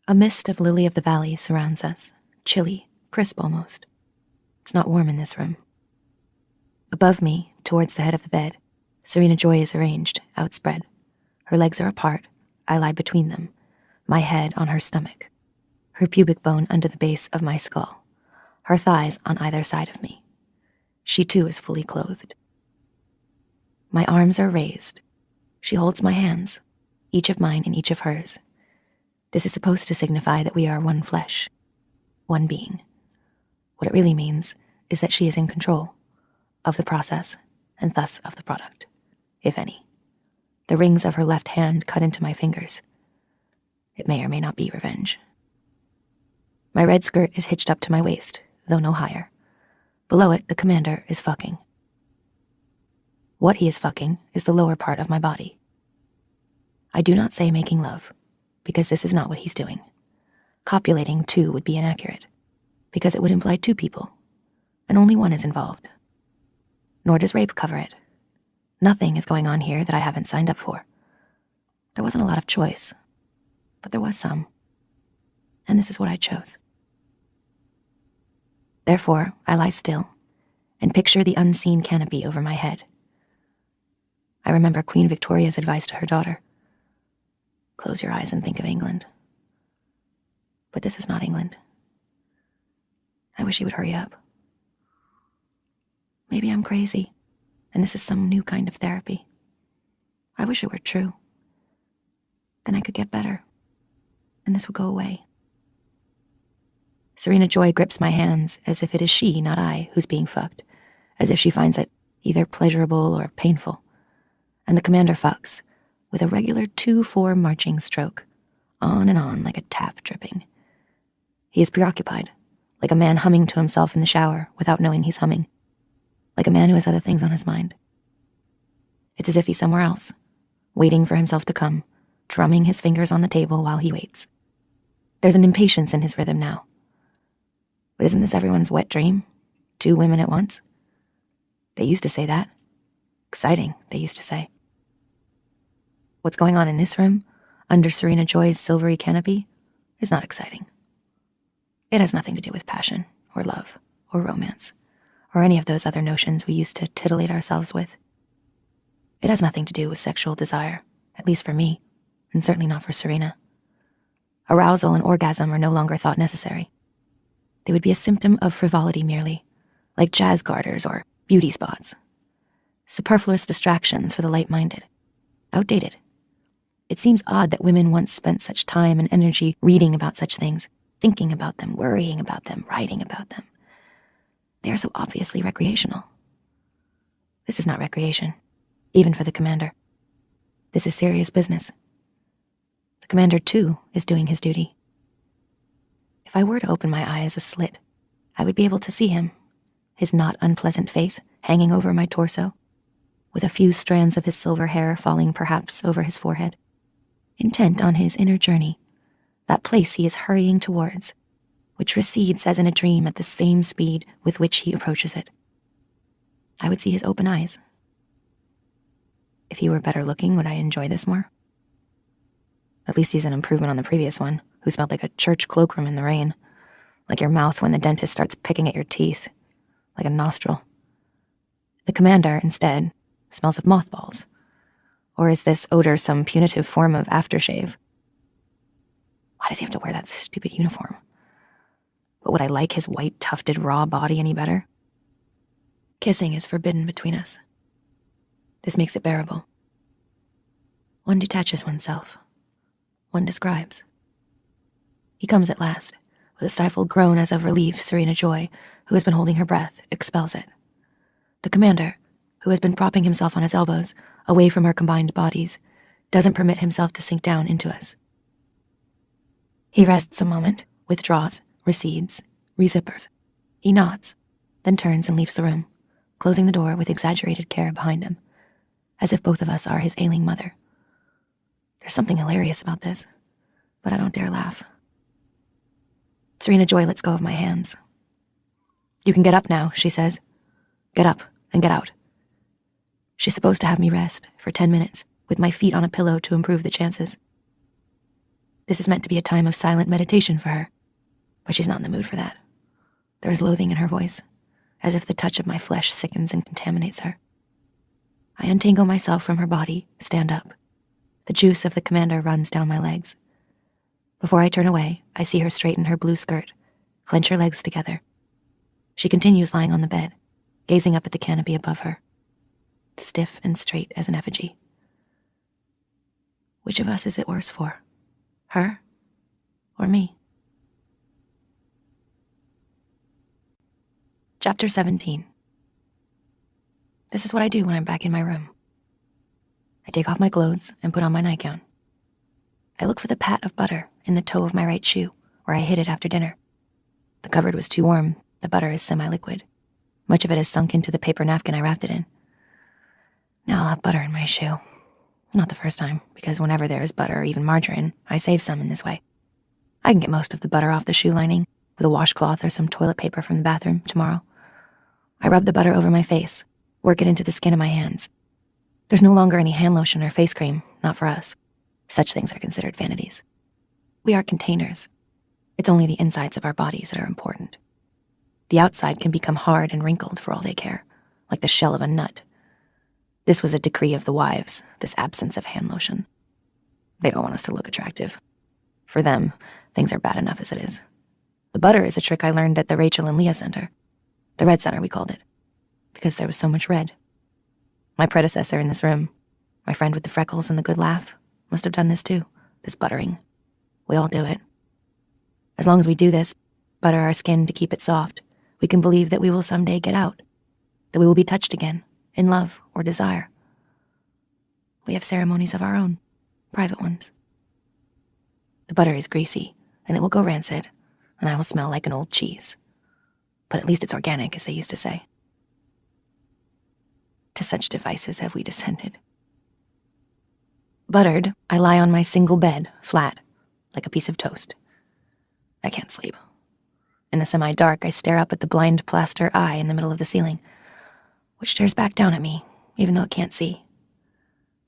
A mist of lily of the valley surrounds us, chilly, crisp almost. It's not warm in this room. Above me, towards the head of the bed, Serena Joy is arranged, outspread. Her legs are apart, I lie between them, my head on her stomach, her pubic bone under the base of my skull, her thighs on either side of me. She too is fully clothed. My arms are raised. She holds my hands, each of mine and each of hers. This is supposed to signify that we are one flesh, one being. What it really means is that she is in control of the process and thus of the product, if any. The rings of her left hand cut into my fingers. It may or may not be revenge. My red skirt is hitched up to my waist, though no higher. Below it, the commander is fucking. What he is fucking is the lower part of my body. I do not say making love, because this is not what he's doing. Copulating, too, would be inaccurate, because it would imply two people, and only one is involved. Nor does rape cover it. Nothing is going on here that I haven't signed up for. There wasn't a lot of choice, but there was some, and this is what I chose. Therefore, I lie still and picture the unseen canopy over my head. I remember Queen Victoria's advice to her daughter. Close your eyes and think of England. But this is not England. I wish he would hurry up. Maybe I'm crazy, and this is some new kind of therapy. I wish it were true. Then I could get better, and this would go away. Serena Joy grips my hands as if it is she, not I, who's being fucked, as if she finds it either pleasurable or painful. And the commander fucks, with a regular 2-4 marching stroke, on and on like a tap dripping. He is preoccupied, like a man humming to himself in the shower without knowing he's humming, like a man who has other things on his mind. It's as if he's somewhere else, waiting for himself to come, drumming his fingers on the table while he waits. There's an impatience in his rhythm now. But isn't this everyone's wet dream? 2 women at once? They used to say that. Exciting, they used to say. What's going on in this room, under Serena Joy's silvery canopy, is not exciting. It has nothing to do with passion, or love, or romance, or any of those other notions we used to titillate ourselves with. It has nothing to do with sexual desire, at least for me, and certainly not for Serena. Arousal and orgasm are no longer thought necessary. They would be a symptom of frivolity merely, like jazz garters or beauty spots. Superfluous distractions for the light-minded. Outdated. It seems odd that women once spent such time and energy reading about such things, thinking about them, worrying about them, writing about them. They are so obviously recreational. This is not recreation, even for the commander. This is serious business. The commander, too, is doing his duty. If I were to open my eyes a slit, I would be able to see him, his not unpleasant face hanging over my torso, with a few strands of his silver hair falling perhaps over his forehead, intent on his inner journey, that place he is hurrying towards, which recedes as in a dream at the same speed with which he approaches it. I would see his open eyes. If he were better looking, would I enjoy this more? At least he's an improvement on the previous one, who smelled like a church cloakroom in the rain, like your mouth when the dentist starts picking at your teeth, like a nostril. The commander, instead, smells of mothballs. Or is this odor some punitive form of aftershave? Why does he have to wear that stupid uniform? But would I like his white, tufted, raw body any better? Kissing is forbidden between us. This makes it bearable. One detaches oneself. One describes. He comes at last, with a stifled groan as of relief. Serena Joy, who has been holding her breath, expels it. The commander, who has been propping himself on his elbows, away from our combined bodies, doesn't permit himself to sink down into us. He rests a moment, withdraws, recedes, rezippers. He nods, then turns and leaves the room, closing the door with exaggerated care behind him, as if both of us are his ailing mother. There's something hilarious about this, but I don't dare laugh. Serena Joy lets go of my hands. "You can get up now," she says. "Get up and get out." She's supposed to have me rest for 10 minutes, with my feet on a pillow to improve the chances. This is meant to be a time of silent meditation for her, but she's not in the mood for that. There is loathing in her voice. as if the touch of my flesh sickens and contaminates her. I untangle myself from her body, stand up. The juice of the commander runs down my legs. Before I turn away, I see her straighten her blue skirt, clench her legs together. She continues lying on the bed, gazing up at the canopy above her, stiff and straight as an effigy. Which of us is it worse for? Her or me? Chapter 17. This is what I do when I'm back in my room. I take off my clothes and put on my nightgown. I look for the pat of butter in the toe of my right shoe, where I hid it after dinner. The cupboard was too warm. The butter is semi-liquid. Much of it has sunk into the paper napkin I wrapped it in. Now I'll have butter in my shoe. Not the first time, because whenever there is butter or even margarine, I save some in this way. I can get most of the butter off the shoe lining with a washcloth or some toilet paper from the bathroom tomorrow. I rub the butter over my face, work it into the skin of my hands. There's no longer any hand lotion or face cream, not for us. Such things are considered vanities. We are containers. It's only the insides of our bodies that are important. The outside can become hard and wrinkled for all they care, like the shell of a nut. This was a decree of the wives, this absence of hand lotion. They don't want us to look attractive. For them, things are bad enough as it is. The butter is a trick I learned at the Rachel and Leah Center. The Red Center, we called it, because there was so much red. My predecessor in this room, my friend with the freckles and the good laugh, must have done this too, this buttering. We all do it. As long as we do this, butter our skin to keep it soft, we can believe that we will someday get out, that we will be touched again, in love or desire. We have ceremonies of our own, private ones. The butter is greasy, and it will go rancid, and I will smell like an old cheese. But at least it's organic, as they used to say. To such devices have we descended. Buttered, I lie on my single bed, flat, like a piece of toast. I can't sleep. In the semi-dark, I stare up at the blind plaster eye in the middle of the ceiling, which stares back down at me, even though it can't see.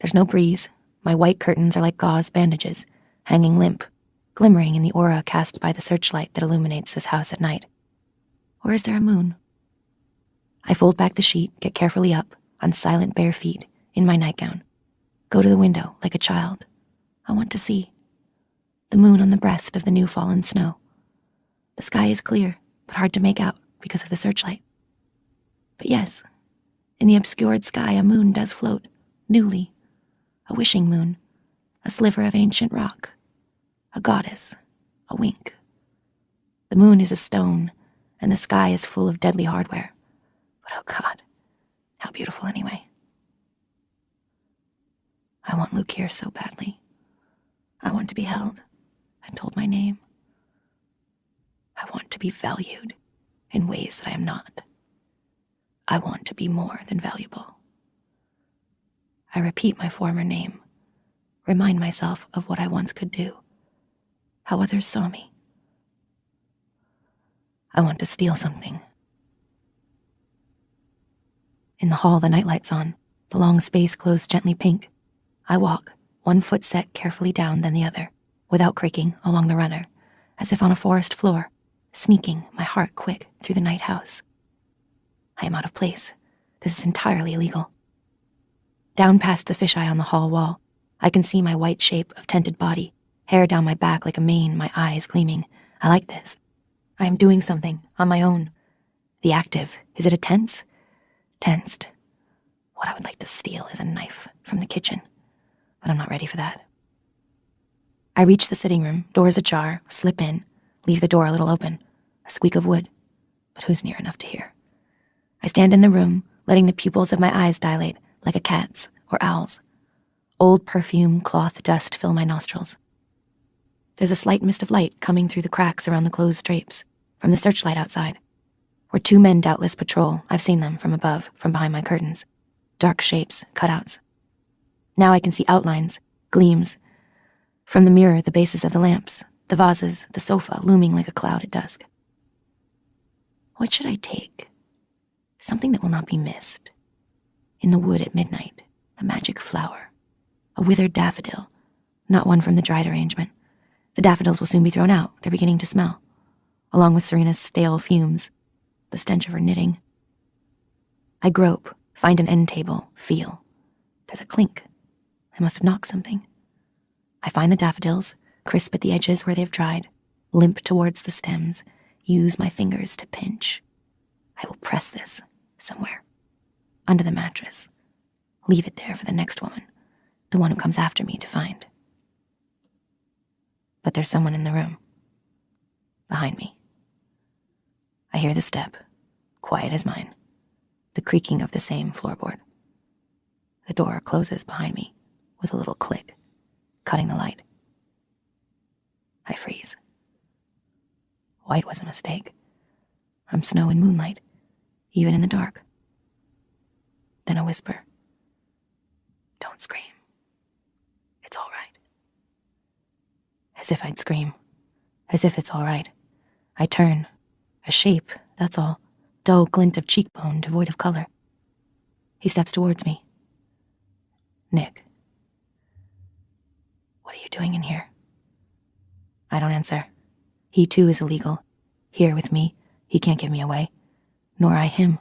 There's no breeze. My white curtains are like gauze bandages, hanging limp, glimmering in the aura cast by the searchlight that illuminates this house at night. Or is there a moon? I fold back the sheet, get carefully up, on silent bare feet, in my nightgown. Go to the window like a child. I want to see. The moon on the breast of the new fallen snow. The sky is clear, but hard to make out because of the searchlight. But yes, in the obscured sky a moon does float, newly. A wishing moon, a sliver of ancient rock, a goddess, a wink. The moon is a stone, and the sky is full of deadly hardware. But oh God, how beautiful anyway. I want Luke here so badly. I want to be held and told my name. I want to be valued in ways that I am not. I want to be more than valuable. I repeat my former name, remind myself of what I once could do, how others saw me. I want to steal something. In the hall, the nightlight's on, the long space glows gently pink. I walk, one foot set carefully down, then the other, without creaking, along the runner, as if on a forest floor, sneaking, my heart quick, through the night house. I am out of place. This is entirely illegal. Down past the fisheye on the hall wall, I can see my white shape of tented body, hair down my back like a mane, my eyes gleaming. I like this. I am doing something, on my own. The active, is it a tense? Tensed. What I would like to steal is a knife from the kitchen, but I'm not ready for that. I reach the sitting room, doors ajar, slip in, leave the door a little open, a squeak of wood, but who's near enough to hear? I stand in the room, letting the pupils of my eyes dilate, like a cat's or owl's. Old perfume, cloth, dust fill my nostrils. There's a slight mist of light coming through the cracks around the closed drapes, from the searchlight outside. Where two men doubtless patrol, I've seen them from above, from behind my curtains. Dark shapes, cutouts. Now I can see outlines, gleams. From the mirror, the bases of the lamps, the vases, the sofa looming like a cloud at dusk. What should I take? Something that will not be missed. In the wood at midnight, a magic flower. A withered daffodil, not one from the dried arrangement. The daffodils will soon be thrown out, they're beginning to smell. Along with Serena's stale fumes, the stench of her knitting. I grope, find an end table, feel. There's a clink. I must have knocked something. I find the daffodils, crisp at the edges where they've dried, limp towards the stems, use my fingers to pinch. I will press this somewhere, under the mattress. Leave it there for the next woman, the one who comes after me, to find. But there's someone in the room, behind me. I hear the step, quiet as mine, the creaking of the same floorboard. The door closes behind me with a little click, cutting the light. I freeze. White was a mistake. I'm snow and moonlight, even in the dark. Then a whisper. Don't scream. It's all right. As if I'd scream. As if it's all right. I turn. A shape, that's all. Dull glint of cheekbone, devoid of color. He steps towards me. Nick. What are you doing in here? I don't answer. He too is illegal. Here with me, he can't give me away. Nor I him.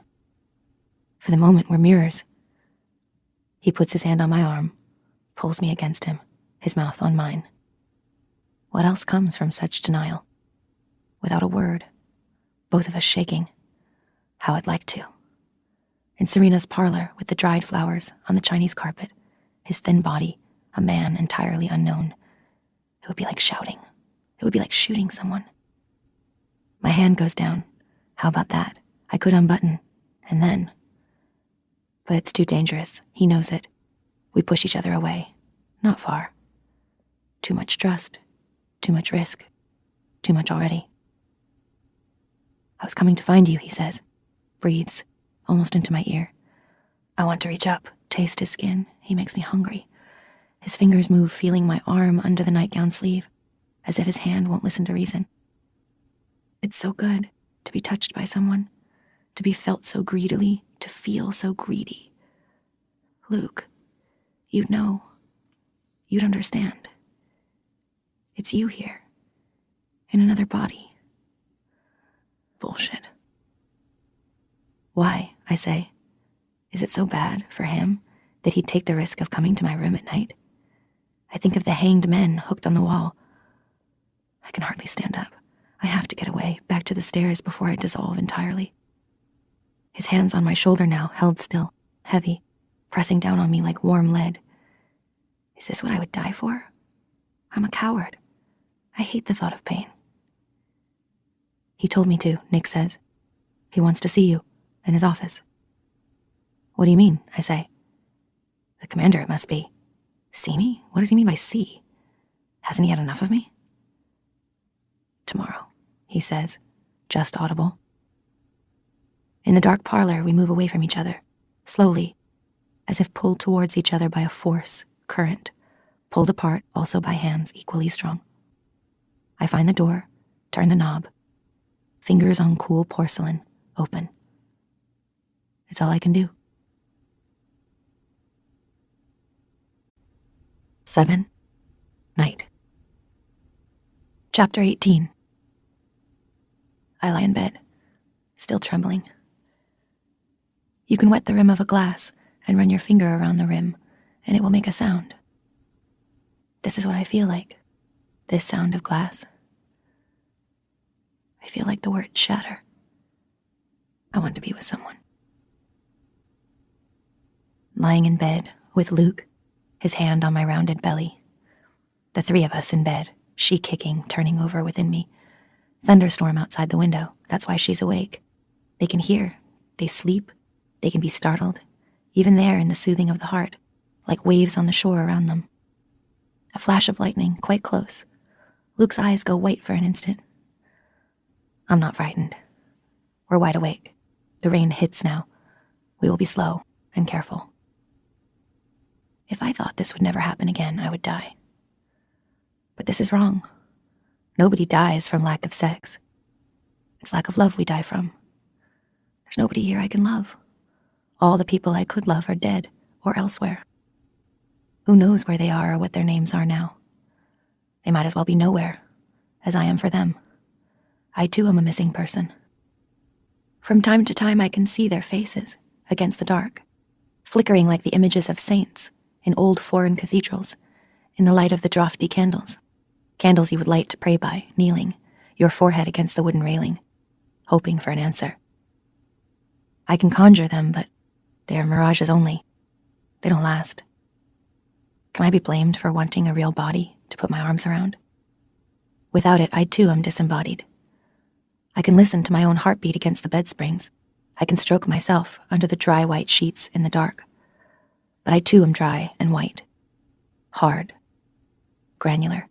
For the moment, we're mirrors. He puts his hand on my arm, pulls me against him, his mouth on mine. What else comes from such denial? Without a word, both of us shaking. How I'd like to. In Serena's parlor, with the dried flowers on the Chinese carpet, his thin body, a man entirely unknown. It would be like shouting. It would be like shooting someone. My hand goes down. How about that? I could unbutton, and then. But it's too dangerous. He knows it. We push each other away. Not far. Too much trust. Too much risk. Too much already. I was coming to find you, he says. Breathes, almost into my ear. I want to reach up, taste his skin. He makes me hungry. His fingers move, feeling my arm under the nightgown sleeve, as if his hand won't listen to reason. It's so good to be touched by someone, to be felt so greedily, to feel so greedy. Luke, you'd know. You'd understand. It's you here, in another body. Bullshit. Why, I say, is it so bad for him that he'd take the risk of coming to my room at night? I think of the hanged men hooked on the wall. I can hardly stand up. I have to get away, back to the stairs before I dissolve entirely. His hands on my shoulder now, held still, heavy, pressing down on me like warm lead. Is this what I would die for? I'm a coward. I hate the thought of pain. He told me to, Nick says. He wants to see you, in his office. What do you mean, I say. The commander, it must be. See me? What does he mean by see? Hasn't he had enough of me? Tomorrow, he says, just audible. In the dark parlor, we move away from each other, slowly, as if pulled towards each other by a force, current, pulled apart also by hands equally strong. I find the door, turn the knob, fingers on cool porcelain, open. It's all I can do. 7. Night. Chapter 18. I lie in bed, still trembling. You can wet the rim of a glass and run your finger around the rim, and it will make a sound. This is what I feel like, this sound of glass. I feel like the word shatter. I want to be with someone. Lying in bed with Luke, his hand on my rounded belly. The three of us in bed, she kicking, turning over within me. Thunderstorm outside the window, that's why she's awake. They can hear, they sleep, they can be startled, even there in the soothing of the heart, like waves on the shore around them. A flash of lightning, quite close. Luke's eyes go white for an instant. I'm not frightened. We're wide awake. The rain hits now. We will be slow and careful. If I thought this would never happen again, I would die. But this is wrong. Nobody dies from lack of sex. It's lack of love we die from. There's nobody here I can love. All the people I could love are dead or elsewhere. Who knows where they are or what their names are now? They might as well be nowhere, as I am for them. I too am a missing person. From time to time I can see their faces, against the dark, flickering like the images of saints in old foreign cathedrals, in the light of the draughty candles. Candles you would light to pray by, kneeling, your forehead against the wooden railing, hoping for an answer. I can conjure them, but they are mirages only. They don't last. Can I be blamed for wanting a real body to put my arms around? Without it, I too am disembodied. I can listen to my own heartbeat against the bed springs. I can stroke myself under the dry white sheets in the dark. But I too am dry and white. Hard. Granular.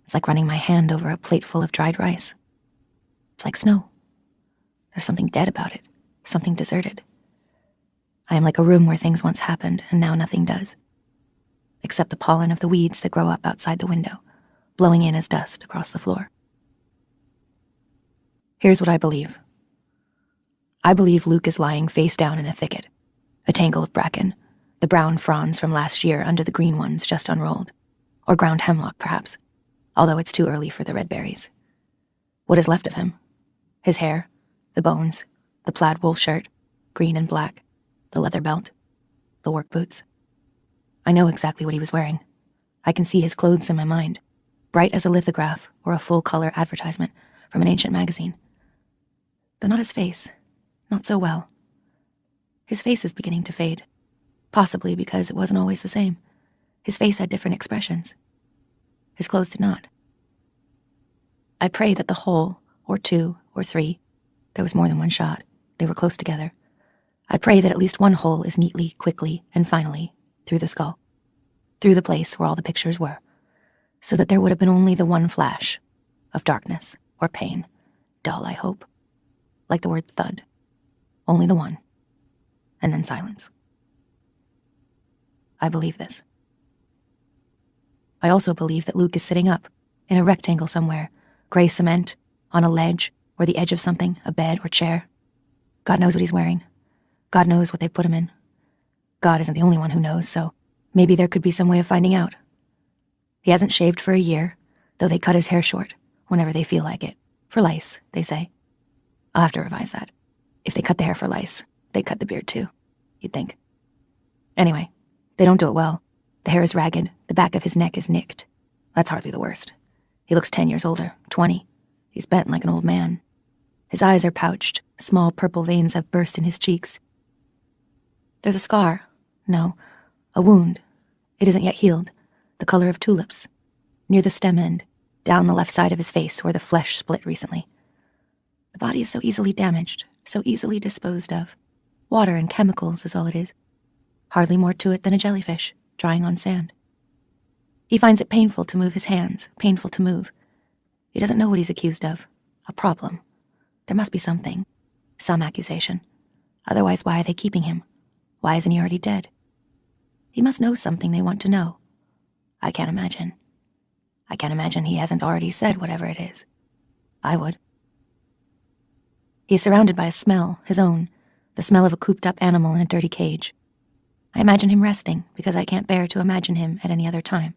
It's like running my hand over a plate full of dried rice. It's like snow. There's something dead about it, something deserted. I am like a room where things once happened and now nothing does, except the pollen of the weeds that grow up outside the window, blowing in as dust across the floor. Here's what I believe. I believe Luke is lying face down in a thicket, a tangle of bracken, the brown fronds from last year under the green ones just unrolled, or ground hemlock perhaps, although it's too early for the red berries. What is left of him? His hair, the bones, the plaid wool shirt, green and black, the leather belt, the work boots. I know exactly what he was wearing. I can see his clothes in my mind, bright as a lithograph or a full-color advertisement from an ancient magazine. Though not his face, not so well. His face is beginning to fade, possibly because it wasn't always the same. His face had different expressions. His clothes did not. I pray that the hole, or two, or three, there was more than one shot, they were close together. I pray that at least one hole is neatly, quickly, and finally through the skull, through the place where all the pictures were, so that there would have been only the one flash of darkness or pain, dull, I hope, like the word thud, only the one, and then silence. I believe this. I also believe that Luke is sitting up in a rectangle somewhere, gray cement, on a ledge, or the edge of something, a bed or chair. God knows what he's wearing. God knows what they've put him in. God isn't the only one who knows, so maybe there could be some way of finding out. He hasn't shaved for a year, though they cut his hair short, whenever they feel like it. For lice, they say. I'll have to revise that. If they cut the hair for lice, they cut the beard too, you'd think. Anyway, they don't do it well. The hair is ragged, the back of his neck is nicked. That's hardly the worst. He looks 10 years older, 20. He's bent like an old man. His eyes are pouched, small purple veins have burst in his cheeks. There's a scar. No, a wound. It isn't yet healed, the color of tulips. Near the stem end, down the left side of his face where the flesh split recently. The body is so easily damaged, so easily disposed of. Water and chemicals is all it is. Hardly more to it than a jellyfish, drying on sand. He finds it painful to move his hands, painful to move. He doesn't know what he's accused of. A problem. There must be something. Some accusation. Otherwise, why are they keeping him? Why isn't he already dead? He must know something they want to know. I can't imagine. I can't imagine he hasn't already said whatever it is. I would. He is surrounded by a smell, his own, the smell of a cooped-up animal in a dirty cage. I imagine him resting because I can't bear to imagine him at any other time.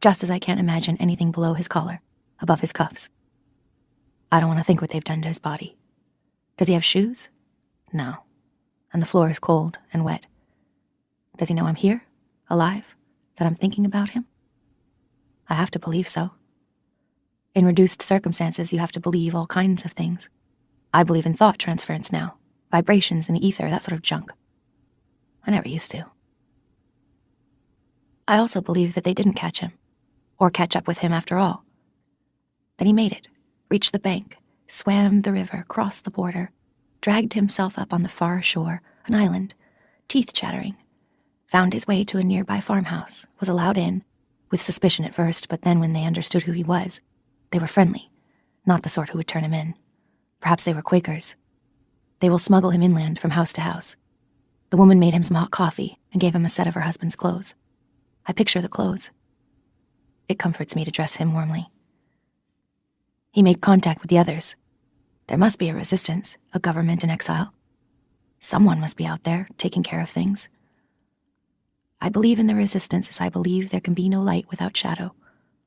Just as I can't imagine anything below his collar, above his cuffs. I don't want to think what they've done to his body. Does he have shoes? No. And the floor is cold and wet. Does he know I'm here, alive, that I'm thinking about him? I have to believe so. In reduced circumstances, you have to believe all kinds of things. I believe in thought transference now, vibrations in the ether, that sort of junk. I never used to. I also believe that they didn't catch him, or catch up with him after all. Then he made it, reached the bank, swam the river, crossed the border, dragged himself up on the far shore, an island, teeth chattering, found his way to a nearby farmhouse, was allowed in, with suspicion at first, but then when they understood who he was, they were friendly, not the sort who would turn him in. Perhaps they were Quakers. They will smuggle him inland from house to house. The woman made him some hot coffee and gave him a set of her husband's clothes. I picture the clothes. It comforts me to dress him warmly. He made contact with the others. There must be a resistance, a government in exile. Someone must be out there, taking care of things. I believe in the resistance as I believe there can be no light without shadow,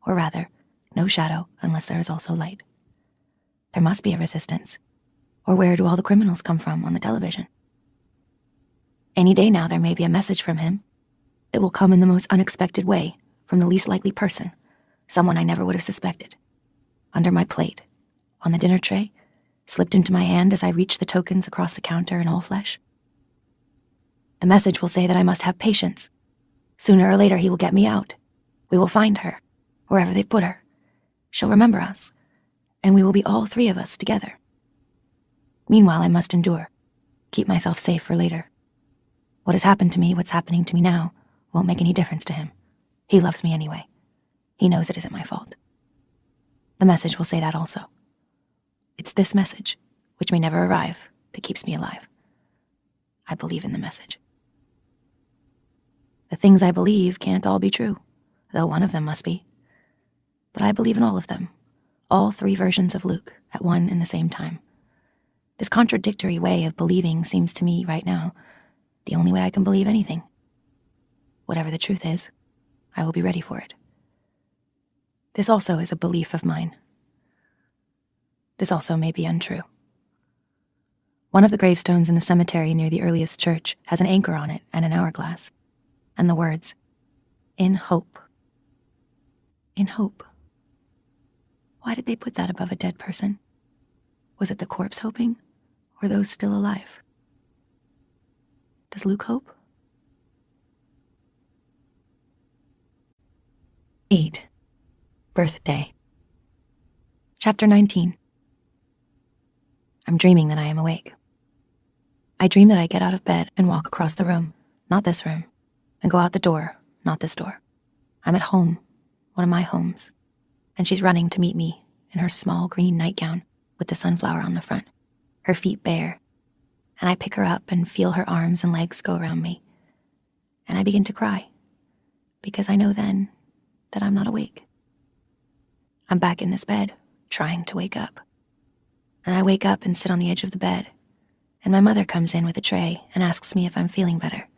or rather, no shadow unless there is also light. There must be a resistance. Or where do all the criminals come from on the television? Any day now there may be a message from him. It will come in the most unexpected way, from the least likely person, someone I never would have suspected. Under my plate, on the dinner tray, slipped into my hand as I reach the tokens across the counter in all flesh. The message will say that I must have patience. Sooner or later he will get me out. We will find her, wherever they've put her. She'll remember us, and we will be all three of us together. Meanwhile, I must endure, keep myself safe for later. What has happened to me, what's happening to me now, won't make any difference to him. He loves me anyway. He knows it isn't my fault. The message will say that also. It's this message, which may never arrive, that keeps me alive. I believe in the message. The things I believe can't all be true, though one of them must be. But I believe in all of them, all three versions of Luke at one and the same time. This contradictory way of believing seems to me, right now, the only way I can believe anything. Whatever the truth is, I will be ready for it. This also is a belief of mine. This also may be untrue. One of the gravestones in the cemetery near the earliest church has an anchor on it and an hourglass, and the words, "In hope." In hope. Why did they put that above a dead person? Was it the corpse hoping, or those still alive? Does Luke hope? 8. Birthday. Chapter 19. I'm dreaming that I am awake. I dream that I get out of bed and walk across the room, not this room, and go out the door, not this door. I'm at home, one of my homes, and she's running to meet me in her small green nightgown with the sunflower on the front, her feet bare, and I pick her up and feel her arms and legs go around me, and I begin to cry, because I know then that I'm not awake. I'm back in this bed, trying to wake up. And I wake up and sit on the edge of the bed, and my mother comes in with a tray and asks me if I'm feeling better.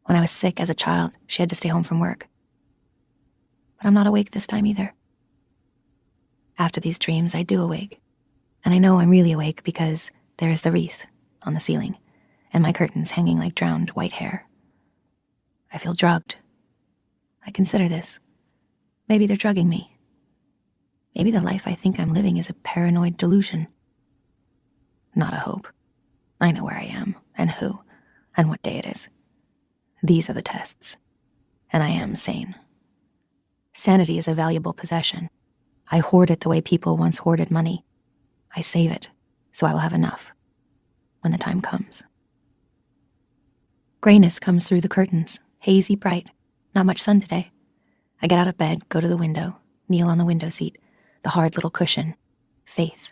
When I was sick as a child, she had to stay home from work. But I'm not awake this time either. After these dreams, I do awake, and I know I'm really awake because there is the wreath on the ceiling, and my curtains hanging like drowned white hair. I feel drugged. I consider this. Maybe they're drugging me. Maybe the life I think I'm living is a paranoid delusion. Not a hope. I know where I am, and who, and what day it is. These are the tests. And I am sane. Sanity is a valuable possession. I hoard it the way people once hoarded money. I save it, so I will have enough when the time comes. Grayness comes through the curtains, hazy bright, not much sun today. I get out of bed, go to the window, kneel on the window seat, the hard little cushion, faith,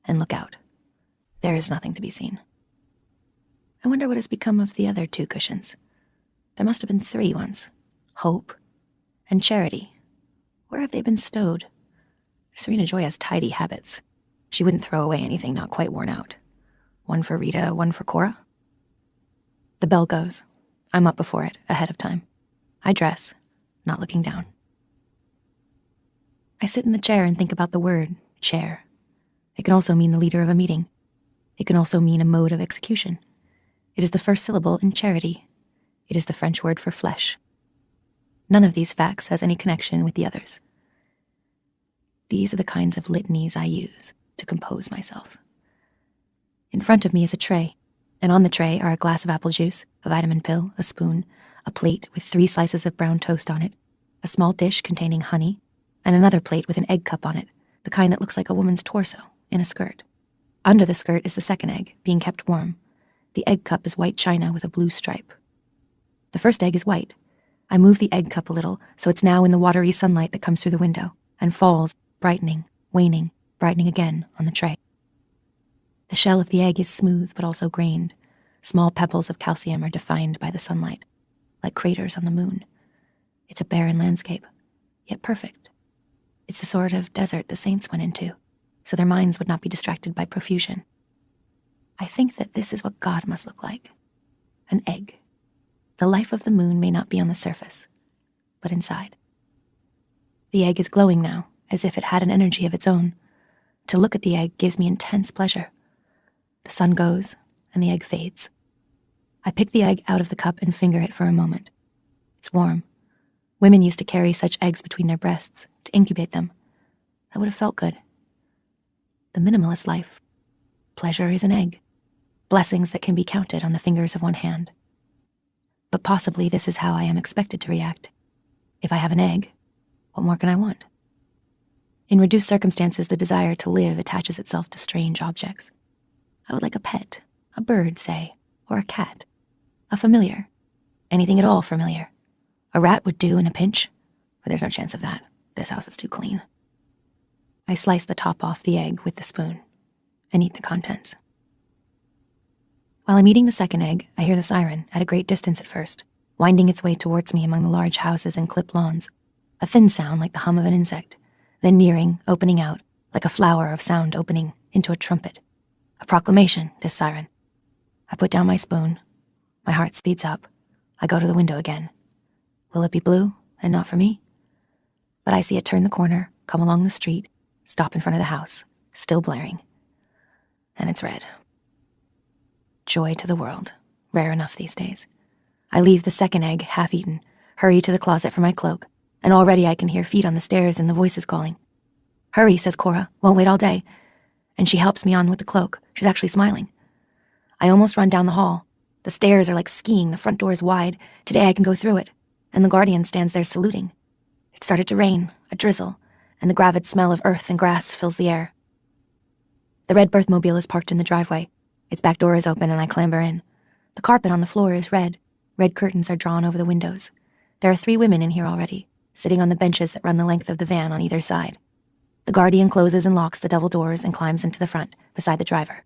and look out. There is nothing to be seen. I wonder what has become of the other 2 cushions. There must have been 3 once. Hope and charity. Where have they been stowed? Serena Joy has tidy habits. She wouldn't throw away anything not quite worn out. One for Rita, one for Cora. The bell goes. I'm up before it, ahead of time. I dress, not looking down. I sit in the chair and think about the word, chair. It can also mean the leader of a meeting. It can also mean a mode of execution. It is the first syllable in charity. It is the French word for flesh. None of these facts has any connection with the others. These are the kinds of litanies I use to compose myself. In front of me is a tray, and on the tray are a glass of apple juice, a vitamin pill, a spoon, a plate with 3 slices of brown toast on it, a small dish containing honey, and another plate with an egg cup on it, the kind that looks like a woman's torso, in a skirt. Under the skirt is the second egg, being kept warm. The egg cup is white china with a blue stripe. The first egg is white. I move the egg cup a little, so it's now in the watery sunlight that comes through the window, and falls, brightening, waning, brightening again on the tray. The shell of the egg is smooth but also grained. Small pebbles of calcium are defined by the sunlight, like craters on the moon. It's a barren landscape, yet perfect. It's the sort of desert the saints went into, so their minds would not be distracted by profusion. I think that this is what God must look like. An egg. The life of the moon may not be on the surface, but inside. The egg is glowing now, as if it had an energy of its own. To look at the egg gives me intense pleasure. The sun goes, and the egg fades. I pick the egg out of the cup and finger it for a moment. It's warm. Women used to carry such eggs between their breasts to incubate them. That would have felt good. The minimalist life. Pleasure is an egg. Blessings that can be counted on the fingers of one hand. But possibly this is how I am expected to react. If I have an egg, what more can I want? In reduced circumstances, the desire to live attaches itself to strange objects. I would like a pet, a bird, say, or a cat, a familiar, anything at all familiar. A rat would do in a pinch, but there's no chance of that. This house is too clean. I slice the top off the egg with the spoon and eat the contents. While I'm eating the second egg, I hear the siren, at a great distance at first, winding its way towards me among the large houses and clipped lawns, a thin sound like the hum of an insect, then nearing, opening out, like a flower of sound opening into a trumpet. A proclamation, this siren. I put down my spoon. My heart speeds up. I go to the window again. Will it be blue and not for me? But I see it turn the corner, come along the street, stop in front of the house, still blaring. And it's red. Joy to the world. Rare enough these days. I leave the second egg half-eaten, hurry to the closet for my cloak, and already I can hear feet on the stairs and the voices calling. Hurry, says Cora, won't wait all day. And she helps me on with the cloak. She's actually smiling. I almost run down the hall. The stairs are like skiing, the front door is wide. Today I can go through it. And the guardian stands there saluting. It started to rain, a drizzle, and the gravid smell of earth and grass fills the air. The red birthmobile is parked in the driveway. Its back door is open and I clamber in. The carpet on the floor is red. Red curtains are drawn over the windows. There are 3 women in here already, sitting on the benches that run the length of the van on either side. The guardian closes and locks the double doors and climbs into the front, beside the driver.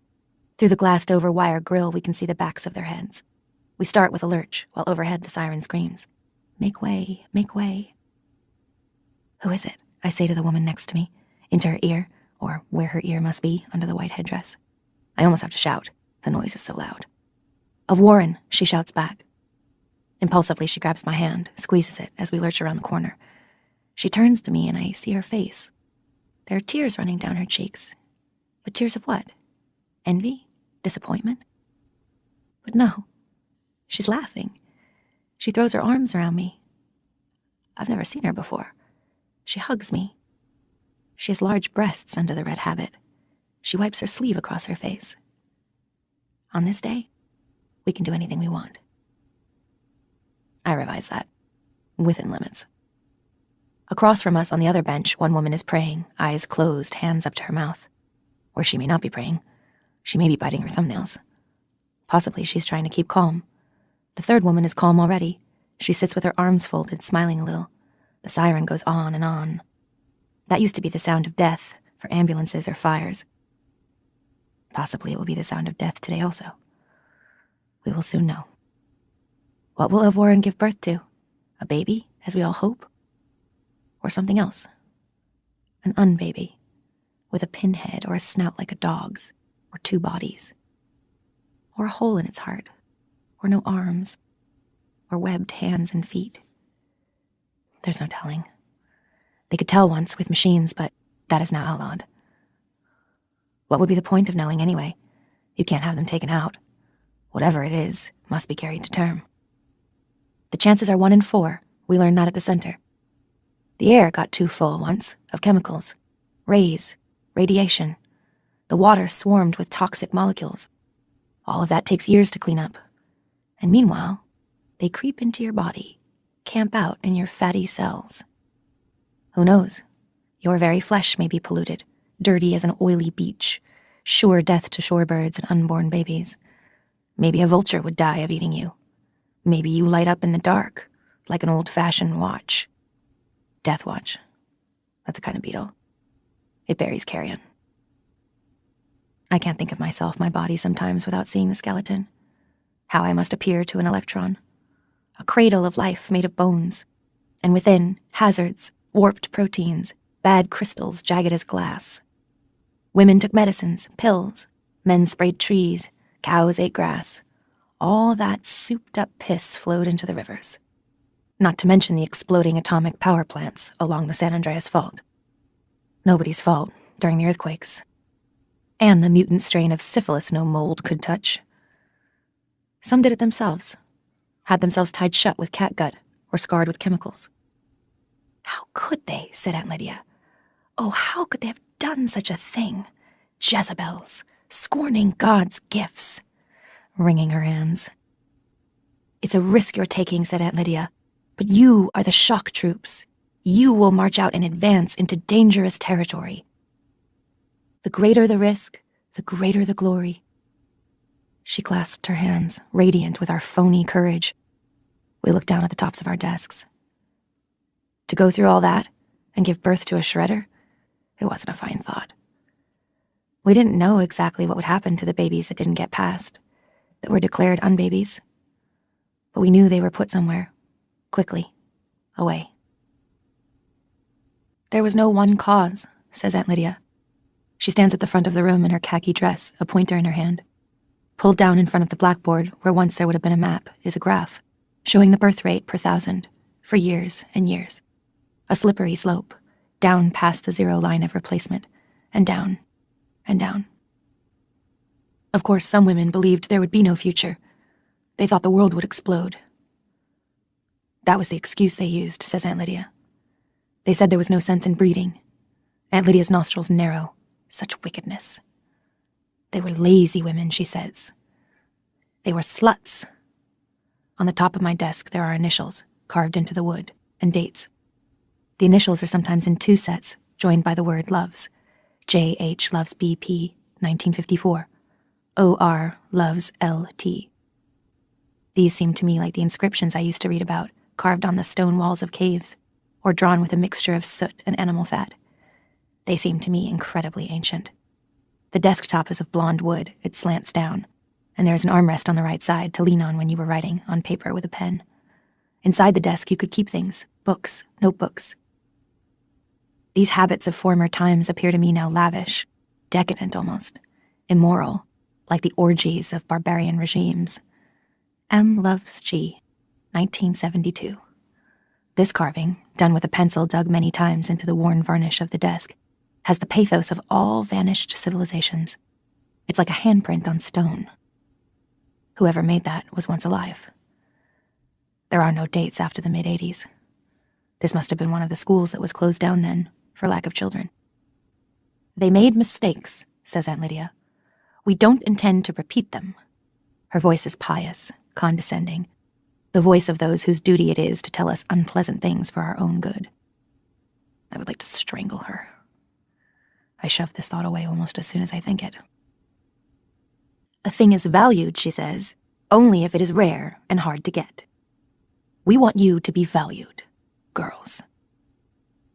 Through the glassed-over wire grill, we can see the backs of their heads. We start with a lurch, while overhead the siren screams. Make way, make way. Who is it? I say to the woman next to me, into her ear, or where her ear must be, under the white headdress. I almost have to shout. The noise is so loud. Of Warren, she shouts back. Impulsively, she grabs my hand, squeezes it as we lurch around the corner. She turns to me and I see her face. There are tears running down her cheeks. But tears of what? Envy? Disappointment? But no. She's laughing. She throws her arms around me. I've never seen her before. She hugs me. She has large breasts under the red habit. She wipes her sleeve across her face. On this day, we can do anything we want. I revise that. Within limits. Across from us on the other bench, one woman is praying, eyes closed, hands up to her mouth. Or she may not be praying. She may be biting her thumbnails. Possibly she's trying to keep calm. The third woman is calm already. She sits with her arms folded, smiling a little. The siren goes on and on. That used to be the sound of death for ambulances or fires. Possibly it will be the sound of death today also. We will soon know. What will Warren give birth to? A baby, as we all hope? Or something else? An unbaby, with a pinhead or a snout like a dog's, or 2 bodies. Or a hole in its heart, or no arms, or webbed hands and feet. There's no telling. They could tell once with machines, but that is now outlawed. What would be the point of knowing anyway? You can't have them taken out. Whatever it is, must be carried to term. The chances are 1 in 4. We learned that at the center. The air got too full once, of chemicals. Rays, radiation. The water swarmed with toxic molecules. All of that takes years to clean up. And meanwhile, they creep into your body, camp out in your fatty cells. Who knows? Your very flesh may be polluted, dirty as an oily beach, sure death to shorebirds and unborn babies. Maybe a vulture would die of eating you. Maybe you light up in the dark, like an old-fashioned watch. Death watch. That's a kind of beetle. It buries carrion. I can't think of myself, my body sometimes, without seeing the skeleton. How I must appear to an electron. A cradle of life made of bones. And within, hazards, warped proteins, bad crystals jagged as glass. Women took medicines, pills. Men sprayed trees. Cows ate grass. All that souped-up piss flowed into the rivers. Not to mention the exploding atomic power plants along the San Andreas Fault. Nobody's fault during the earthquakes. And the mutant strain of syphilis no mold could touch. Some did it themselves, had themselves tied shut with catgut or scarred with chemicals. How could they, said Aunt Lydia. Oh, how could they have done such a thing? Jezebels, scorning God's gifts. Wringing her hands. It's a risk you're taking, said Aunt Lydia, but you are the shock troops. You will march out in advance into dangerous territory. The greater the risk, the greater the glory. She clasped her hands, radiant with our phony courage. We looked down at the tops of our desks. To go through all that and give birth to a shredder, it wasn't a fine thought. We didn't know exactly what would happen to the babies that didn't get past, that were declared unbabies. But we knew they were put somewhere, quickly, away. There was no one cause, says Aunt Lydia. She stands at the front of the room in her khaki dress, a pointer in her hand. Pulled down in front of the blackboard, where once there would have been a map, is a graph, showing the birth rate per 1,000, for years and years. A slippery slope, down past the 0 line of replacement, and down, and down. Of course, some women believed there would be no future. They thought the world would explode. That was the excuse they used, says Aunt Lydia. They said there was no sense in breeding. Aunt Lydia's nostrils narrow. Such wickedness. They were lazy women, she says. They were sluts. On the top of my desk there are initials, carved into the wood, and dates. The initials are sometimes in 2 sets, joined by the word loves. J.H. loves B.P., 1954. O.R. loves L.T. These seem to me like the inscriptions I used to read about, carved on the stone walls of caves, or drawn with a mixture of soot and animal fat. They seem to me incredibly ancient. The desktop is of blonde wood, it slants down, and there's an armrest on the right side to lean on when you were writing on paper with a pen. Inside the desk you could keep things, books, notebooks. These habits of former times appear to me now lavish, decadent almost, immoral, like the orgies of barbarian regimes. M. loves G, 1972. This carving, done with a pencil dug many times into the worn varnish of the desk, has the pathos of all vanished civilizations. It's like a handprint on stone. Whoever made that was once alive. There are no dates after the mid-'80s. This must have been one of the schools that was closed down then, for lack of children. They made mistakes, says Aunt Lydia. We don't intend to repeat them. Her voice is pious, condescending, the voice of those whose duty it is to tell us unpleasant things for our own good. I would like to strangle her. I shove this thought away almost as soon as I think it. A thing is valued, she says, only if it is rare and hard to get. We want you to be valued, girls.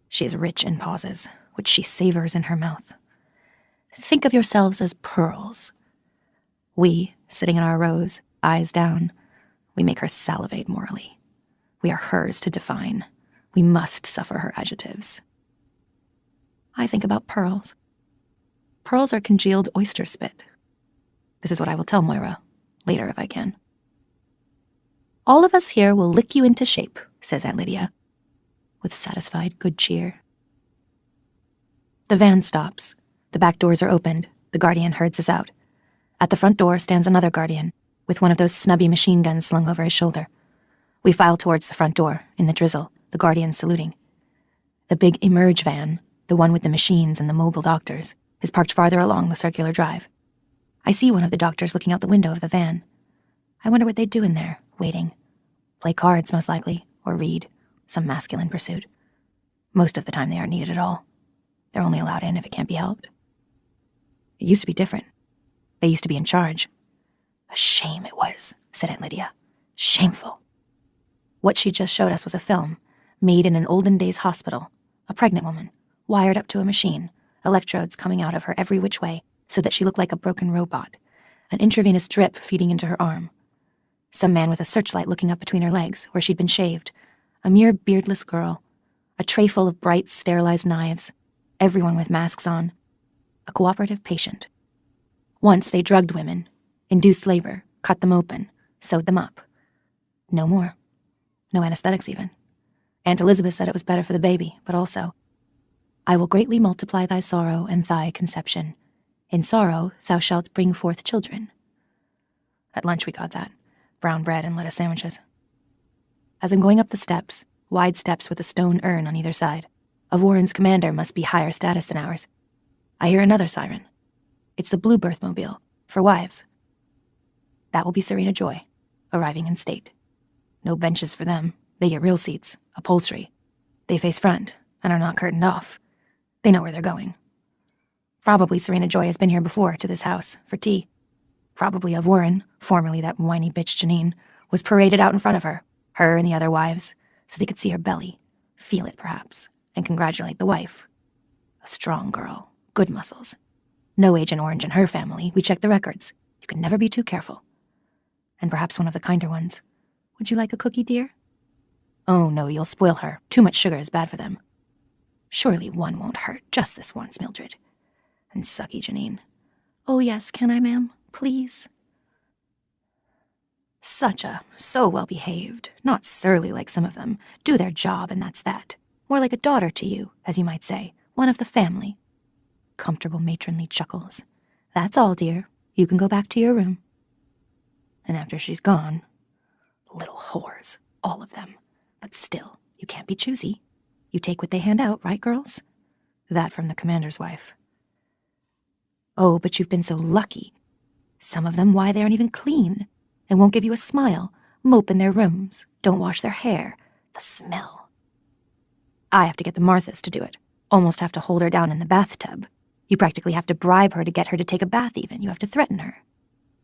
She is rich in pauses, which she savors in her mouth. Think of yourselves as pearls. We, sitting in our rows, eyes down, we make her salivate morally. We are hers to define. We must suffer her adjectives. I think about pearls. Pearls are congealed oyster spit. This is what I will tell Moira, later if I can. All of us here will lick you into shape, says Aunt Lydia, with satisfied good cheer. The van stops. The back doors are opened. The guardian herds us out. At the front door stands another guardian, with one of those snubby machine guns slung over his shoulder. We file towards the front door, in the drizzle, the guardian saluting. The big Emerge van, the one with the machines and the mobile doctors, is parked farther along the circular drive. I see one of the doctors looking out the window of the van. I wonder what they do in there, waiting. Play cards, most likely, or read, some masculine pursuit. Most of the time they aren't needed at all. They're only allowed in if it can't be helped. It used to be different. They used to be in charge. A shame it was, said Aunt Lydia. Shameful. What she just showed us was a film, made in an olden days hospital. A pregnant woman, wired up to a machine, electrodes coming out of her every which way, so that she looked like a broken robot, an intravenous drip feeding into her arm. Some man with a searchlight looking up between her legs, where she'd been shaved. A mere beardless girl. A tray full of bright, sterilized knives. Everyone with masks on. A cooperative patient. Once they drugged women, induced labor, cut them open, sewed them up. No more. No anesthetics even. Aunt Elizabeth said it was better for the baby, but also, I will greatly multiply thy sorrow and thy conception. In sorrow thou shalt bring forth children. At lunch we got that. brown bread and lettuce sandwiches. As I'm going up the steps, wide steps with a stone urn on either side, of Warren's commander must be higher status than ours, I hear another siren. It's the Blue Birthmobile, for wives. That will be Serena Joy, arriving in state. No benches for them. They get real seats, upholstery. They face front, and are not curtained off. They know where they're going. Probably Serena Joy has been here before, to this house, for tea. Probably of Warren, formerly that whiny bitch Janine, was paraded out in front of her and the other wives, so they could see her belly, feel it perhaps, and congratulate the wife. A strong girl, good muscles. No Agent Orange in her family, we checked the records. You can never be too careful. And perhaps one of the kinder ones. Would you like a cookie, dear? Oh no, you'll spoil her. Too much sugar is bad for them. Surely one won't hurt, just this once, Mildred. And sucky Janine. Oh yes, can I, ma'am? Please? So well behaved. Not surly like some of them. Do their job and that's that. More like a daughter to you, as you might say. One of the family. Comfortable matronly chuckles. That's all, dear. You can go back to your room. And after she's gone, little whores, all of them. But still, you can't be choosy. You take what they hand out, right, girls? That from the commander's wife. Oh, but you've been so lucky. Some of them, why, they aren't even clean. And won't give you a smile, mope in their rooms, don't wash their hair. The smell. I have to get the Marthas to do it. Almost have to hold her down in the bathtub. You practically have to bribe her to get her to take a bath even. You have to threaten her.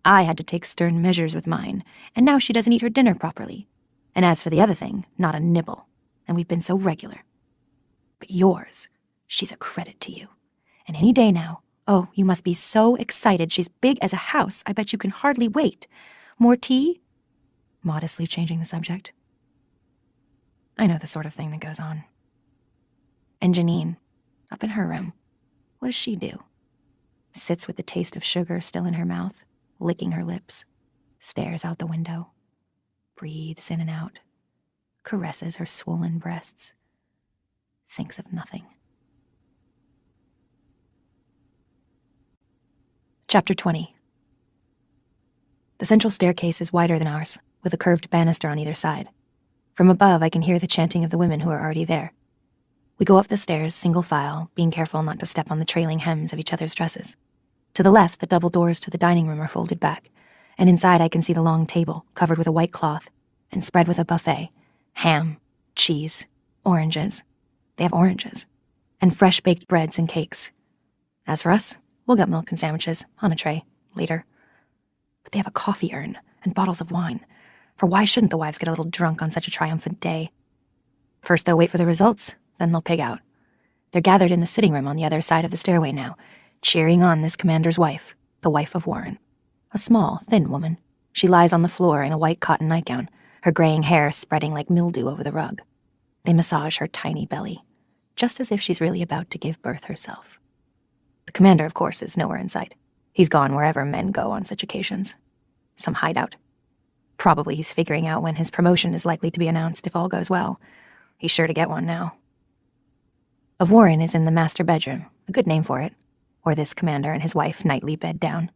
I had to take stern measures with mine, and now she doesn't eat her dinner properly. And as for the other thing, not a nibble. And we've been so regular. But yours, she's a credit to you. And any day now, oh, you must be so excited. She's big as a house. I bet you can hardly wait. More tea? Modestly changing the subject. I know the sort of thing that goes on. And Janine, up in her room, what does she do? Sits with the taste of sugar still in her mouth, licking her lips, stares out the window, breathes in and out, caresses her swollen breasts, thinks of nothing. Chapter 20. The central staircase is wider than ours, with a curved banister on either side. From above, I can hear the chanting of the women who are already there. We go up the stairs, single file, being careful not to step on the trailing hems of each other's dresses. To the left, the double doors to the dining room are folded back, and inside I can see the long table, covered with a white cloth, and spread with a buffet. Ham, cheese, oranges. They have oranges. And fresh-baked breads and cakes. As for us, we'll get milk and sandwiches, on a tray, later. But they have a coffee urn, and bottles of wine. For why shouldn't the wives get a little drunk on such a triumphant day? First they'll wait for the results, then they'll pig out. They're gathered in the sitting room on the other side of the stairway now, cheering on this commander's wife, the wife of Warren. A small, thin woman. She lies on the floor in a white cotton nightgown, her graying hair spreading like mildew over the rug. They massage her tiny belly, just as if she's really about to give birth herself. The commander, of course, is nowhere in sight. He's gone wherever men go on such occasions. Some hideout. Probably he's figuring out when his promotion is likely to be announced if all goes well. He's sure to get one now. Of Warren is in the master bedroom, a good name for it, where this commander and his wife nightly bed down.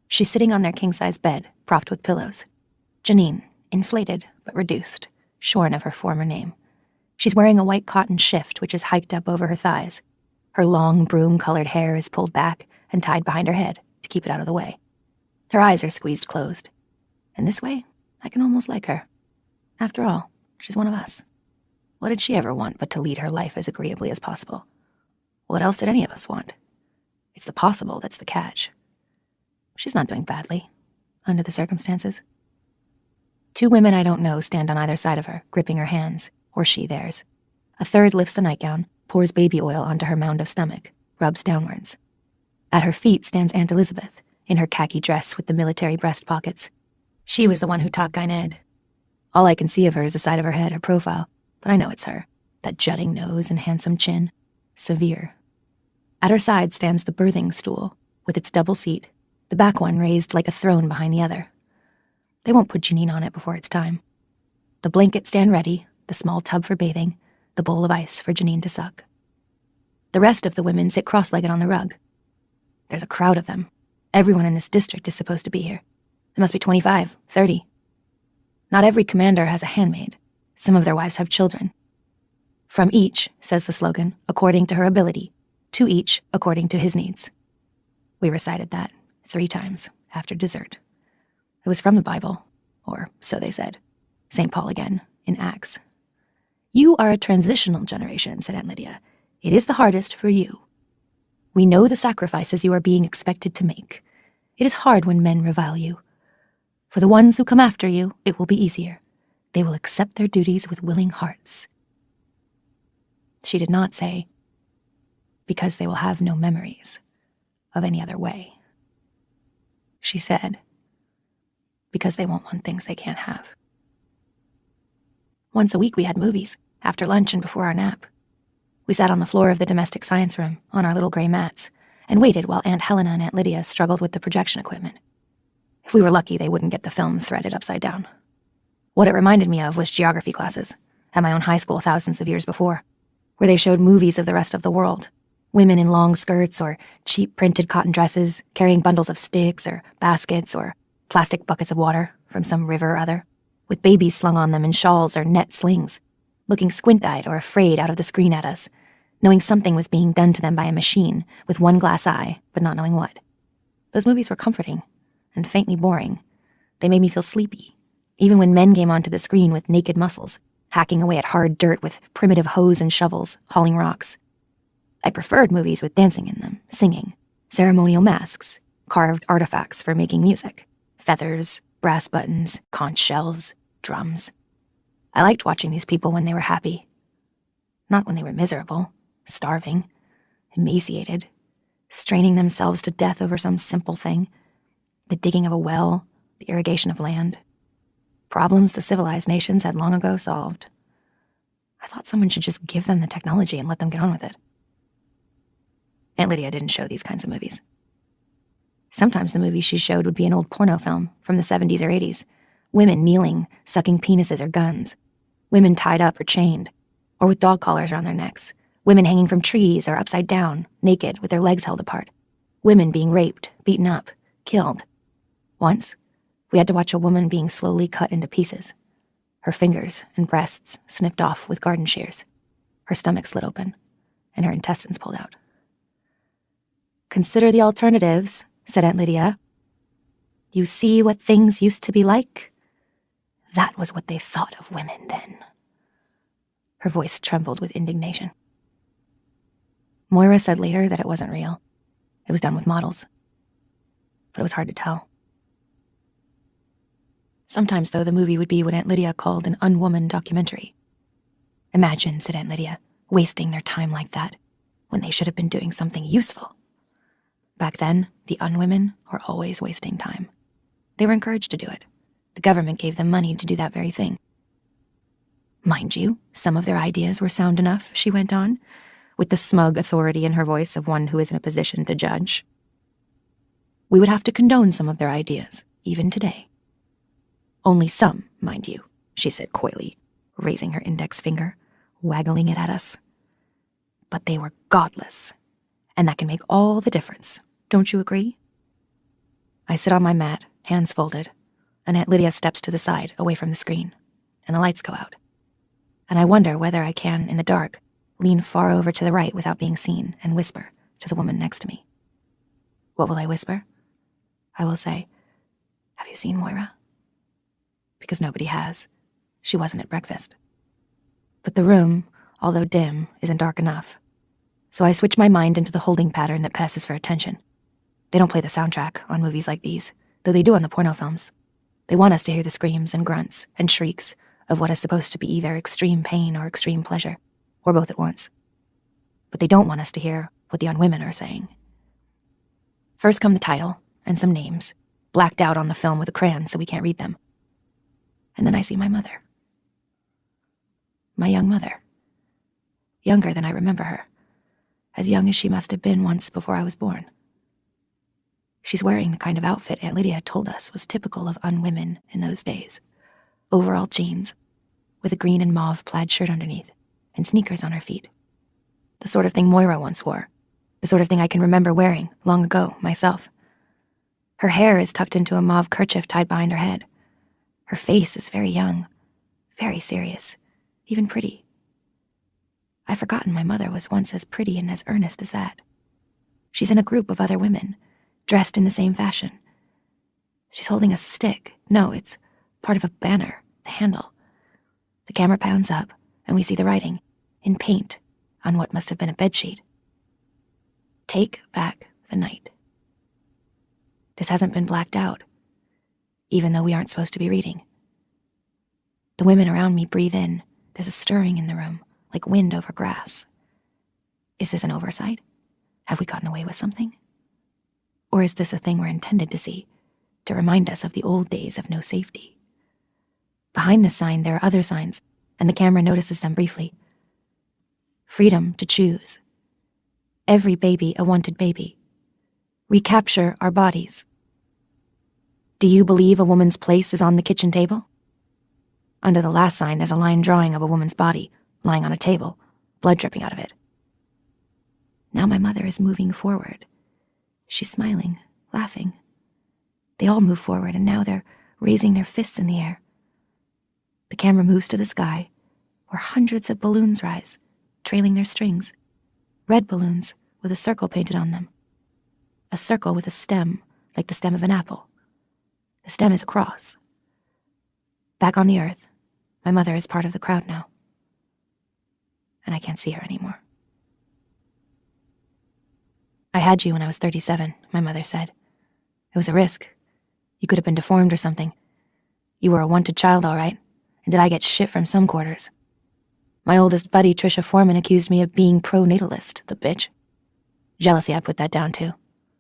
She's sitting on their king-size bed, propped with pillows. Janine, inflated but reduced, shorn of her former name. She's wearing a white cotton shift which is hiked up over her thighs. Her long broom-colored hair is pulled back and tied behind her head to keep it out of the way. Her eyes are squeezed closed. And this way, I can almost like her. After all, she's one of us. What did she ever want but to lead her life as agreeably as possible? What else did any of us want? It's the possible that's the catch. She's not doing badly, under the circumstances. Two women I don't know stand on either side of her, gripping her hands, or she theirs. A third lifts the nightgown, pours baby oil onto her mound of stomach, rubs downwards. At her feet stands Aunt Elizabeth, in her khaki dress with the military breast pockets. She was the one who taught Gyned. All I can see of her is the side of her head, her profile, but I know it's her, that jutting nose and handsome chin. Severe. At her side stands the birthing stool, with its double seat, the back one raised like a throne behind the other. They won't put Janine on it before it's time. The blankets stand ready, the small tub for bathing, the bowl of ice for Janine to suck. The rest of the women sit cross-legged on the rug. There's a crowd of them. Everyone in this district is supposed to be here. There must be 25, 30. Not every commander has a handmaid. Some of their wives have children. From each, says the slogan, according to her ability, to each according to his needs. We recited that 3 times after dessert. It was from the Bible, or so they said. St. Paul again, in Acts. You are a transitional generation, said Aunt Lydia. It is the hardest for you. We know the sacrifices you are being expected to make. It is hard when men revile you. For the ones who come after you, it will be easier. They will accept their duties with willing hearts. She did not say, because they will have no memories of any other way. She said, because they won't want things they can't have. Once a week we had movies, after lunch and before our nap. We sat on the floor of the domestic science room, on our little gray mats, and waited while Aunt Helena and Aunt Lydia struggled with the projection equipment. If we were lucky, they wouldn't get the film threaded upside down. What it reminded me of was geography classes, at my own high school thousands of years before, where they showed movies of the rest of the world. Women in long skirts or cheap printed cotton dresses, carrying bundles of sticks or baskets or plastic buckets of water from some river or other, with babies slung on them in shawls or net slings, looking squint-eyed or afraid out of the screen at us, knowing something was being done to them by a machine with one glass eye, but not knowing what. Those movies were comforting and faintly boring. They made me feel sleepy, even when men came onto the screen with naked muscles, hacking away at hard dirt with primitive hoes and shovels, hauling rocks. I preferred movies with dancing in them, singing, ceremonial masks, carved artifacts for making music, feathers, brass buttons, conch shells, drums. I liked watching these people when they were happy. Not when they were miserable, starving, emaciated, straining themselves to death over some simple thing, the digging of a well, the irrigation of land. Problems the civilized nations had long ago solved. I thought someone should just give them the technology and let them get on with it. Aunt Lydia didn't show these kinds of movies. Sometimes the movies she showed would be an old porno film from the 70s or 80s. Women kneeling, sucking penises or guns. Women tied up or chained, or with dog collars around their necks. Women hanging from trees or upside down, naked, with their legs held apart. Women being raped, beaten up, killed. Once, we had to watch a woman being slowly cut into pieces. Her fingers and breasts snipped off with garden shears. Her stomach slit open, and her intestines pulled out. Consider the alternatives, said Aunt Lydia. You see what things used to be like? That was what they thought of women then. Her voice trembled with indignation. Moira said later that it wasn't real. It was done with models. But it was hard to tell. Sometimes, though, the movie would be what Aunt Lydia called an unwoman documentary. Imagine, said Aunt Lydia, wasting their time like that, when they should have been doing something useful. Back then, the unwomen were always wasting time. They were encouraged to do it. The government gave them money to do that very thing. Mind you, some of their ideas were sound enough, she went on, with the smug authority in her voice of one who is in a position to judge. We would have to condone some of their ideas, even today. Only some, mind you, she said coyly, raising her index finger, waggling it at us. But they were godless, and that can make all the difference, don't you agree? I sit on my mat, hands folded, and Aunt Lydia steps to the side, away from the screen, and the lights go out. And I wonder whether I can, in the dark, lean far over to the right without being seen and whisper to the woman next to me. What will I whisper? I will say, have you seen Moira? Because nobody has. She wasn't at breakfast. But the room, although dim, isn't dark enough. So I switch my mind into the holding pattern that passes for attention. They don't play the soundtrack on movies like these, though they do on the porno films. They want us to hear the screams and grunts and shrieks of what is supposed to be either extreme pain or extreme pleasure, or both at once. But they don't want us to hear what the unwomen are saying. First come the title and some names, blacked out on the film with a crayon so we can't read them. And then I see my mother. My young mother. Younger than I remember her. As young as she must have been once before I was born. She's wearing the kind of outfit Aunt Lydia had told us was typical of unwomen in those days. Overall jeans, with a green and mauve plaid shirt underneath, and sneakers on her feet. The sort of thing Moira once wore. The sort of thing I can remember wearing long ago, myself. Her hair is tucked into a mauve kerchief tied behind her head. Her face is very young, very serious, even pretty. I've forgotten my mother was once as pretty and as earnest as that. She's in a group of other women, dressed in the same fashion. She's holding a stick. No, it's part of a banner, the handle. The camera pans up, and we see the writing, in paint, on what must have been a bedsheet. Take back the night. This hasn't been blacked out, even though we aren't supposed to be reading. The women around me breathe in. There's a stirring in the room, like wind over grass. Is this an oversight? Have we gotten away with something? Or is this a thing we're intended to see, to remind us of the old days of no safety? Behind this sign, there are other signs, and the camera notices them briefly. Freedom to choose. Every baby a wanted baby. Recapture our bodies. Do you believe a woman's place is on the kitchen table? Under the last sign, there's a line drawing of a woman's body, lying on a table, blood dripping out of it. Now my mother is moving forward. She's smiling, laughing. They all move forward, and now they're raising their fists in the air. The camera moves to the sky, where hundreds of balloons rise, trailing their strings. Red balloons with a circle painted on them. A circle with a stem, like the stem of an apple. The stem is a cross. Back on the earth, my mother is part of the crowd now. And I can't see her anymore. I had you when I was 37, my mother said. It was a risk. You could have been deformed or something. You were a wanted child, all right, and did I get shit from some quarters? My oldest buddy, Trisha Foreman, accused me of being pro-natalist, the bitch. Jealousy I put that down to.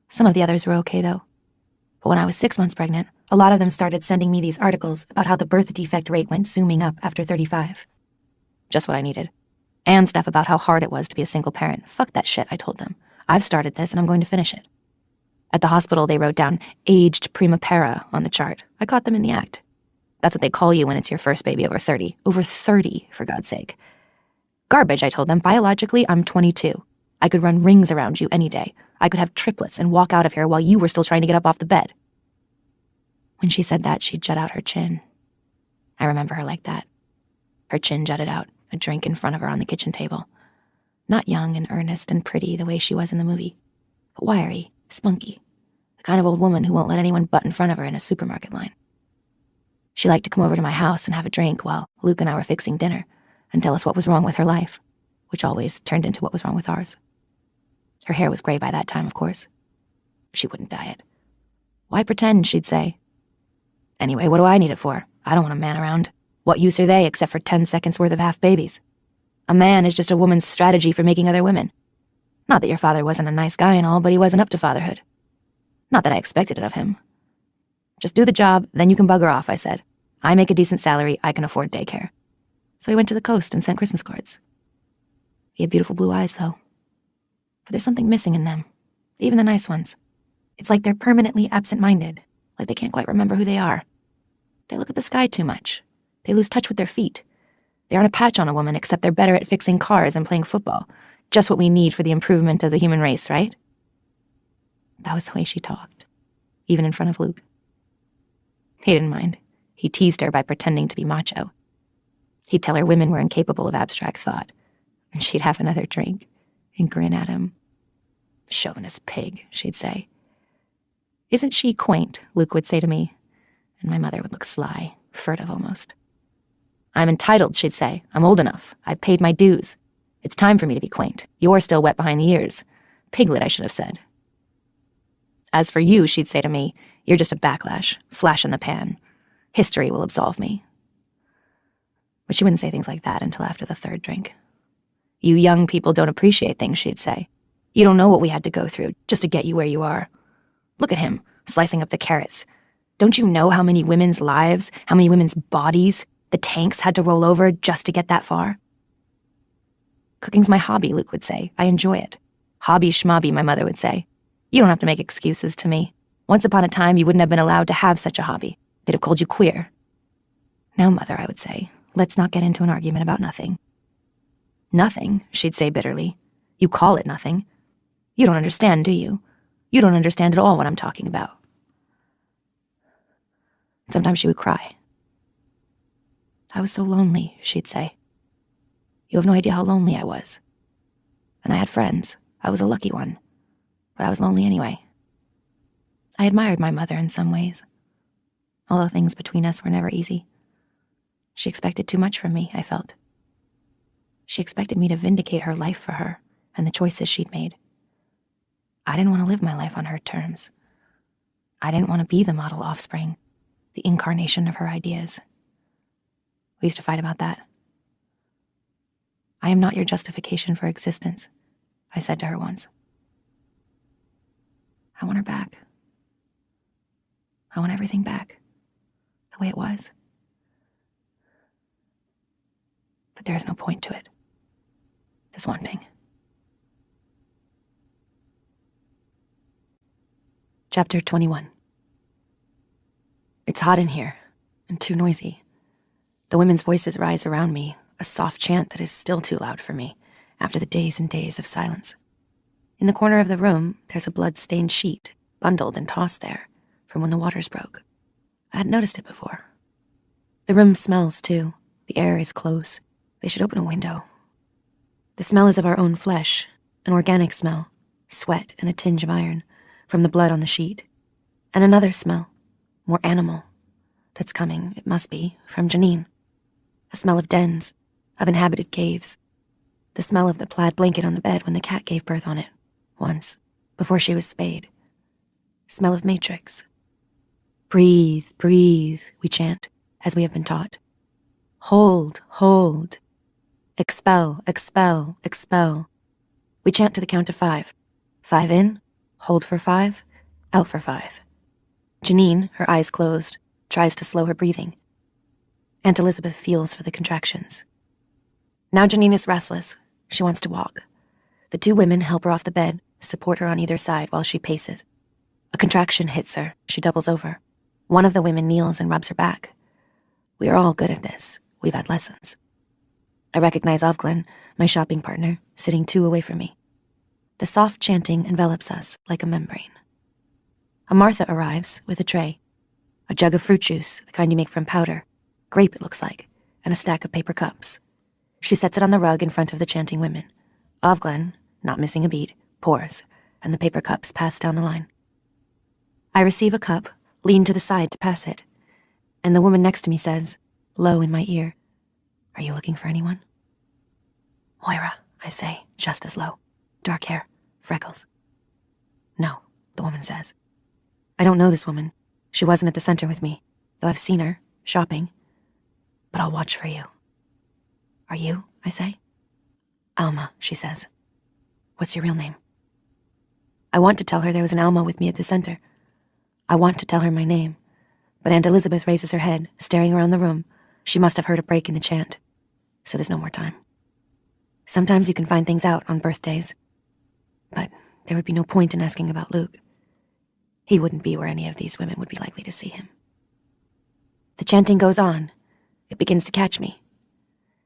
Some of the others were okay, though. But when I was 6 months pregnant, a lot of them started sending me these articles about how the birth defect rate went zooming up after 35. Just what I needed. And stuff about how hard it was to be a single parent. Fuck that shit, I told them. I've started this and I'm going to finish it. At the hospital, they wrote down aged primipara on the chart. I caught them in the act. That's what they call you when it's your first baby over 30. Over 30, for God's sake. Garbage, I told them. Biologically, I'm 22. I could run rings around you any day. I could have triplets and walk out of here while you were still trying to get up off the bed. When she said that, she'd jut out her chin. I remember her like that. Her chin jutted out, a drink in front of her on the kitchen table. Not young and earnest and pretty the way she was in the movie, but wiry, spunky, the kind of old woman who won't let anyone butt in front of her in a supermarket line. She liked to come over to my house and have a drink while Luke and I were fixing dinner and tell us what was wrong with her life, which always turned into what was wrong with ours. Her hair was gray by that time, of course. She wouldn't dye it. Why pretend, she'd say. Anyway, what do I need it for? I don't want a man around. What use are they except for 10 seconds worth of half babies? A man is just a woman's strategy for making other women. Not that your father wasn't a nice guy and all, but he wasn't up to fatherhood. Not that I expected it of him. Just do the job, then you can bugger off, I said. I make a decent salary, I can afford daycare. So he went to the coast and sent Christmas cards. He had beautiful blue eyes, though. But there's something missing in them, even the nice ones. It's like they're permanently absent-minded, like they can't quite remember who they are. They look at the sky too much. They lose touch with their feet. They aren't a patch on a woman, except they're better at fixing cars and playing football. Just what we need for the improvement of the human race, right? That was the way she talked, even in front of Luke. He didn't mind. He teased her by pretending to be macho. He'd tell her women were incapable of abstract thought, and she'd have another drink and grin at him. Chauvinist pig, she'd say. Isn't she quaint, Luke would say to me, and my mother would look sly, furtive almost. I'm entitled, she'd say. I'm old enough. I've paid my dues. It's time for me to be quaint. You're still wet behind the ears. Piglet, I should have said. As for you, she'd say to me, you're just a backlash, flash in the pan. History will absolve me. But she wouldn't say things like that until after the third drink. You young people don't appreciate things, she'd say. You don't know what we had to go through just to get you where you are. Look at him, slicing up the carrots. Don't you know how many women's lives, how many women's bodies the tanks had to roll over just to get that far? Cooking's my hobby, Luke would say. I enjoy it. Hobby schmobby, my mother would say. You don't have to make excuses to me. Once upon a time, you wouldn't have been allowed to have such a hobby. They'd have called you queer. Now, mother, I would say, let's not get into an argument about nothing. Nothing, she'd say bitterly. You call it nothing. You don't understand, do you? You don't understand at all what I'm talking about. Sometimes she would cry. I was so lonely, she'd say. You have no idea how lonely I was. And I had friends. I was a lucky one. But I was lonely anyway. I admired my mother in some ways, although things between us were never easy. She expected too much from me, I felt. She expected me to vindicate her life for her and the choices she'd made. I didn't want to live my life on her terms. I didn't want to be the model offspring, the incarnation of her ideas. We used to fight about that. I am not your justification for existence, I said to her once. I want her back. I want everything back, the way it was. But there is no point to it. This wanting. Chapter 21. It's hot in here, and too noisy. The women's voices rise around me, a soft chant that is still too loud for me, after the days and days of silence. In the corner of the room, there's a blood-stained sheet, bundled and tossed there, from when the waters broke. I hadn't noticed it before. The room smells, too. The air is close. They should open a window. The smell is of our own flesh, an organic smell, sweat and a tinge of iron, from the blood on the sheet. And another smell, more animal, that's coming, it must be, from Janine. A smell of dens, of inhabited caves. The smell of the plaid blanket on the bed when the cat gave birth on it, once, before she was spayed. Smell of matrix. Breathe, breathe, we chant, as we have been taught. Hold, hold. Expel, expel, expel. We chant to the count of 5. 5 in, hold for 5, out for 5. Janine, her eyes closed, tries to slow her breathing. Aunt Elizabeth feels for the contractions. Now Janine is restless. She wants to walk. The 2 women help her off the bed, support her on either side while she paces. A contraction hits her. She doubles over. One of the women kneels and rubs her back. We are all good at this. We've had lessons. I recognize Ovglen, my shopping partner, sitting 2 away from me. The soft chanting envelops us like a membrane. A Martha arrives with a tray. A jug of fruit juice, the kind you make from powder. Grape, it looks like, and a stack of paper cups. She sets it on the rug in front of the chanting women. Ovglen, not missing a beat, pours, and the paper cups pass down the line. I receive a cup, lean to the side to pass it, and the woman next to me says, low in my ear, "Are you looking for anyone?" "Moira," I say, just as low. Dark hair, freckles. "No," the woman says. I don't know this woman. She wasn't at the center with me, though I've seen her, shopping. But I'll watch for you. "Are you?" I say. "Alma," she says. "What's your real name?" I want to tell her there was an Alma with me at the center. I want to tell her my name, but Aunt Elizabeth raises her head, staring around the room. She must have heard a break in the chant, so there's no more time. Sometimes you can find things out on birthdays, but there would be no point in asking about Luke. He wouldn't be where any of these women would be likely to see him. The chanting goes on. It begins to catch me.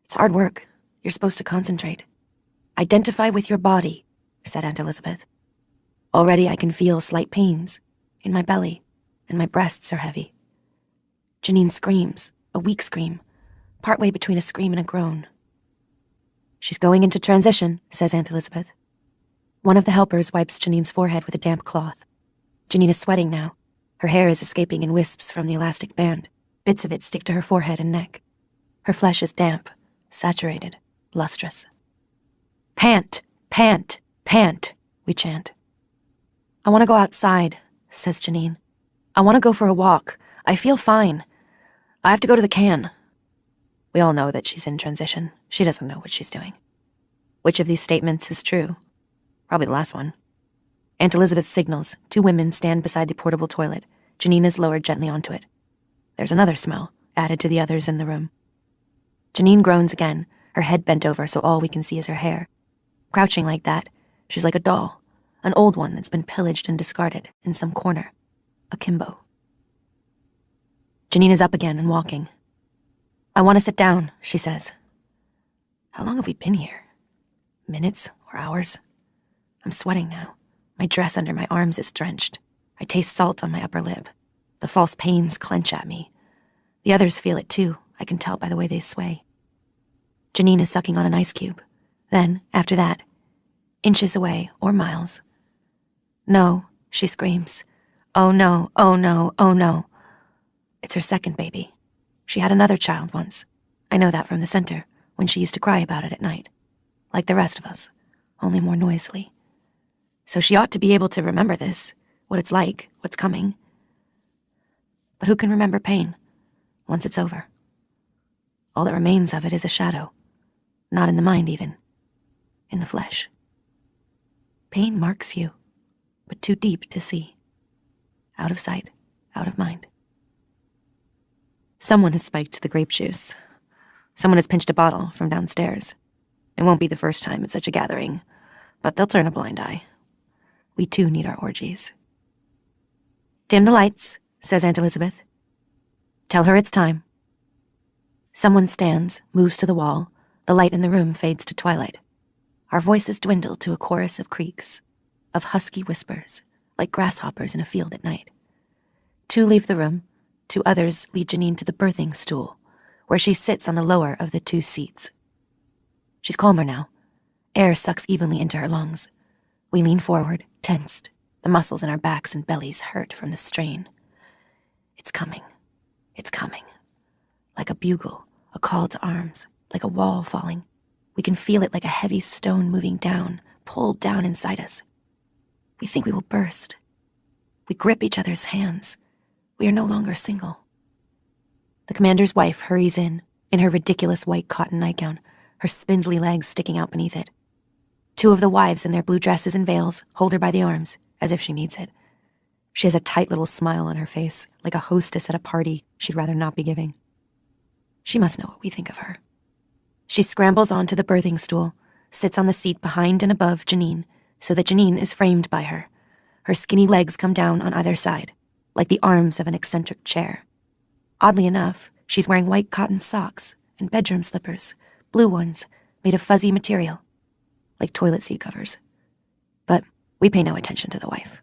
It's hard work. You're supposed to concentrate. "Identify with your body," said Aunt Elizabeth. Already I can feel slight pains in my belly, and my breasts are heavy. Janine screams, a weak scream, partway between a scream and a groan. "She's going into transition," says Aunt Elizabeth. One of the helpers wipes Janine's forehead with a damp cloth. Janine is sweating now. Her hair is escaping in wisps from the elastic band. Bits of it stick to her forehead and neck. Her flesh is damp, saturated, lustrous. "Pant, pant, pant," we chant. "I want to go outside," says Janine. "I want to go for a walk. I feel fine. I have to go to the can." We all know that she's in transition. She doesn't know what she's doing. Which of these statements is true? Probably the last one. Aunt Elizabeth signals. 2 women stand beside the portable toilet. Janine is lowered gently onto it. There's another smell, added to the others in the room. Janine groans again, her head bent over so all we can see is her hair. Crouching like that, she's like a doll, an old one that's been pillaged and discarded in some corner. Akimbo. Janine is up again and walking. "I want to sit down," she says. How long have we been here? Minutes or hours? I'm sweating now. My dress under my arms is drenched. I taste salt on my upper lip. The false pains clench at me. The others feel it too, I can tell by the way they sway. Janine is sucking on an ice cube. Then, after that, inches away or miles. No, she screams. Oh no, oh no, oh no. It's her second baby. She had another child once. I know that from the center, when she used to cry about it at night. Like the rest of us, only more noisily. So she ought to be able to remember this, what it's like, what's coming. But who can remember pain, once it's over? All that remains of it is a shadow, not in the mind even, in the flesh. Pain marks you, but too deep to see. Out of sight, out of mind. Someone has spiked the grape juice. Someone has pinched a bottle from downstairs. It won't be the first time at such a gathering, but they'll turn a blind eye. We too need our orgies. Dim the lights, says Aunt Elizabeth. Tell her it's time. Someone stands, moves to the wall. The light in the room fades to twilight. Our voices dwindle to a chorus of creaks, of husky whispers, like grasshoppers in a field at night. 2 leave the room. 2 others lead Janine to the birthing stool, where she sits on the lower of the 2 seats. She's calmer now. Air sucks evenly into her lungs. We lean forward, tensed. The muscles in our backs and bellies hurt from the strain. It's coming. It's coming. Like a bugle, a call to arms, like a wall falling. We can feel it like a heavy stone moving down, pulled down inside us. We think we will burst. We grip each other's hands. We are no longer single. The commander's wife hurries in her ridiculous white cotton nightgown, her spindly legs sticking out beneath it. 2 of the wives in their blue dresses and veils hold her by the arms, as if she needs it. She has a tight little smile on her face, like a hostess at a party she'd rather not be giving. She must know what we think of her. She scrambles onto the birthing stool, sits on the seat behind and above Janine, so that Janine is framed by her. Her skinny legs come down on either side, like the arms of an eccentric chair. Oddly enough, she's wearing white cotton socks and bedroom slippers, blue ones, made of fuzzy material, like toilet seat covers. But we pay no attention to the wife.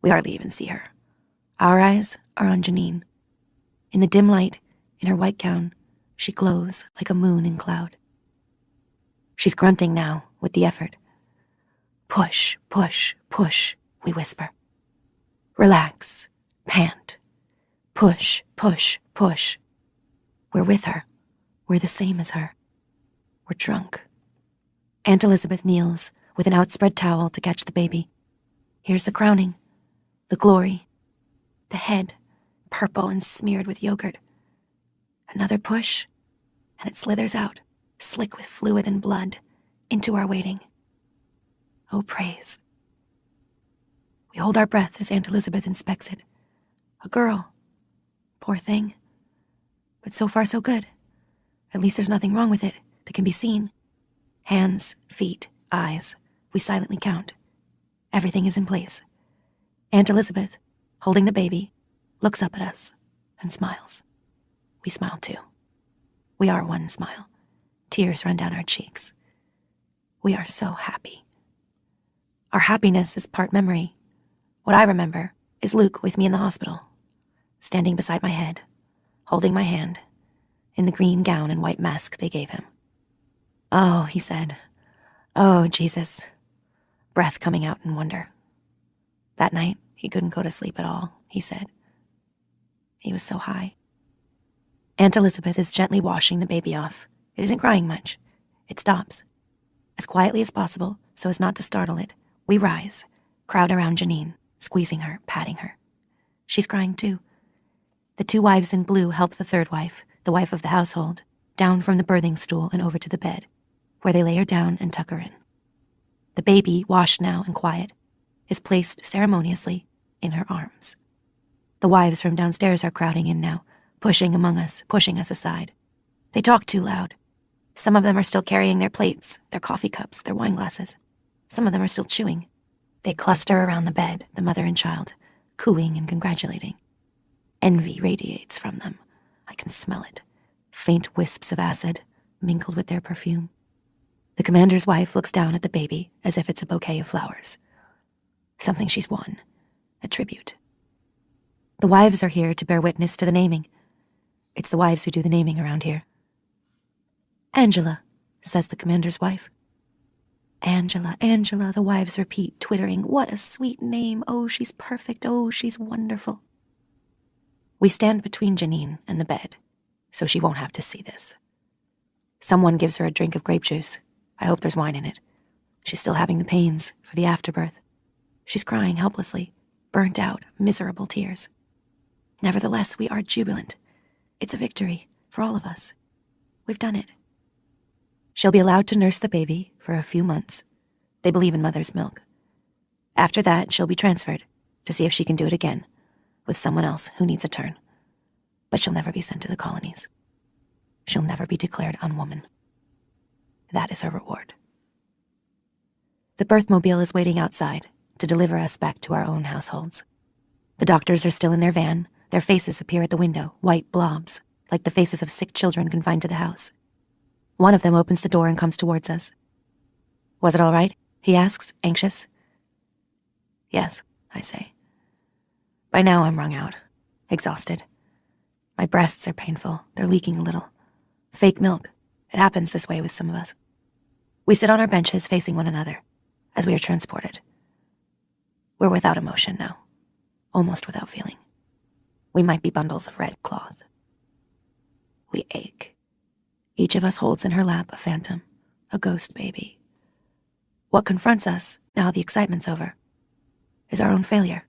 We hardly even see her. Our eyes are on Janine. In the dim light, in her white gown, she glows like a moon in cloud. She's grunting now, with the effort. Push, push, push, we whisper. Relax, pant. Push, push, push. We're with her. We're the same as her. We're drunk. Aunt Elizabeth kneels with an outspread towel to catch the baby. Here's the crowning, the glory, the head, purple and smeared with yogurt. Another push, and it slithers out, slick with fluid and blood, into our waiting. Oh, praise. We hold our breath as Aunt Elizabeth inspects it. A girl. Poor thing. But so far so good. At least there's nothing wrong with it that can be seen. Hands, feet, eyes. We silently count. Everything is in place. Aunt Elizabeth, holding the baby, looks up at us and smiles. We smile too. We are one smile. Tears run down our cheeks. We are so happy. Our happiness is part memory. What I remember is Luke with me in the hospital, standing beside my head, holding my hand, in the green gown and white mask they gave him. Oh, he said. Oh, Jesus. Breath coming out in wonder. That night, he couldn't go to sleep at all, he said. He was so high. Aunt Elizabeth is gently washing the baby off. It isn't crying much. It stops. As quietly as possible, so as not to startle it, we rise, crowd around Janine, squeezing her, patting her. She's crying too. The 2 wives in blue help the 3rd wife, the wife of the household, down from the birthing stool and over to the bed, where they lay her down and tuck her in. The baby, washed now and quiet, is placed ceremoniously in her arms. The wives from downstairs are crowding in now, pushing among us, pushing us aside. They talk too loud. Some of them are still carrying their plates, their coffee cups, their wine glasses. Some of them are still chewing. They cluster around the bed, the mother and child, cooing and congratulating. Envy radiates from them. I can smell it. Faint wisps of acid, mingled with their perfume. The commander's wife looks down at the baby as if it's a bouquet of flowers. Something she's won. A tribute. The wives are here to bear witness to the naming. It's the wives who do the naming around here. Angela, says the commander's wife. Angela, Angela, the wives repeat, twittering, what a sweet name. Oh, she's perfect. Oh, she's wonderful. We stand between Janine and the bed, so she won't have to see this. Someone gives her a drink of grape juice. I hope there's wine in it. She's still having the pains for the afterbirth. She's crying helplessly, burnt out, miserable tears. Nevertheless, we are jubilant. It's a victory for all of us. We've done it. She'll be allowed to nurse the baby for a few months. They believe in mother's milk. After that, she'll be transferred to see if she can do it again with someone else who needs a turn. But she'll never be sent to the colonies. She'll never be declared unwoman. That is her reward. The birthmobile is waiting outside to deliver us back to our own households. The doctors are still in their van. Their faces appear at the window, white blobs, like the faces of sick children confined to the house. One of them opens the door and comes towards us. Was it all right? He asks, anxious. Yes, I say. By now I'm wrung out, exhausted. My breasts are painful. They're leaking a little. Fake milk. It happens this way with some of us. We sit on our benches facing one another as we are transported. We're without emotion now, almost without feeling. We might be bundles of red cloth. We ache. Each of us holds in her lap a phantom, a ghost baby. What confronts us, now the excitement's over, is our own failure.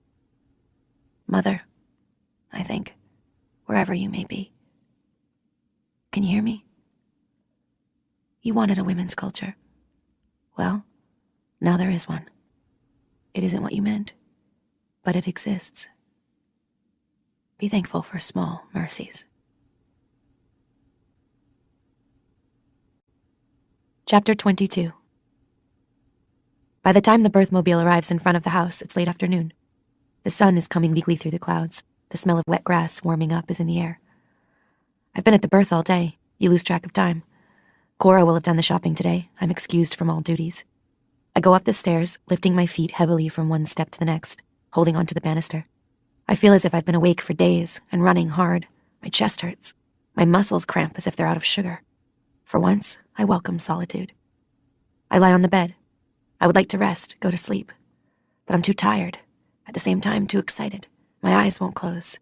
Mother, I think, wherever you may be. Can you hear me? You wanted a women's culture. Well, now there is one. It isn't what you meant, but it exists. Be thankful for small mercies. Chapter 22. By the time the birthmobile arrives in front of the house, it's late afternoon. The sun is coming weakly through the clouds. The smell of wet grass warming up is in the air. I've been at the birth all day. You lose track of time. Cora will have done the shopping today. I'm excused from all duties. I go up the stairs, lifting my feet heavily from one step to the next, holding onto the banister. I feel as if I've been awake for days and running hard. My chest hurts. My muscles cramp as if they're out of sugar. For once, I welcome solitude. I lie on the bed. I would like to rest, go to sleep. But I'm too tired. At the same time, too excited. My eyes won't close.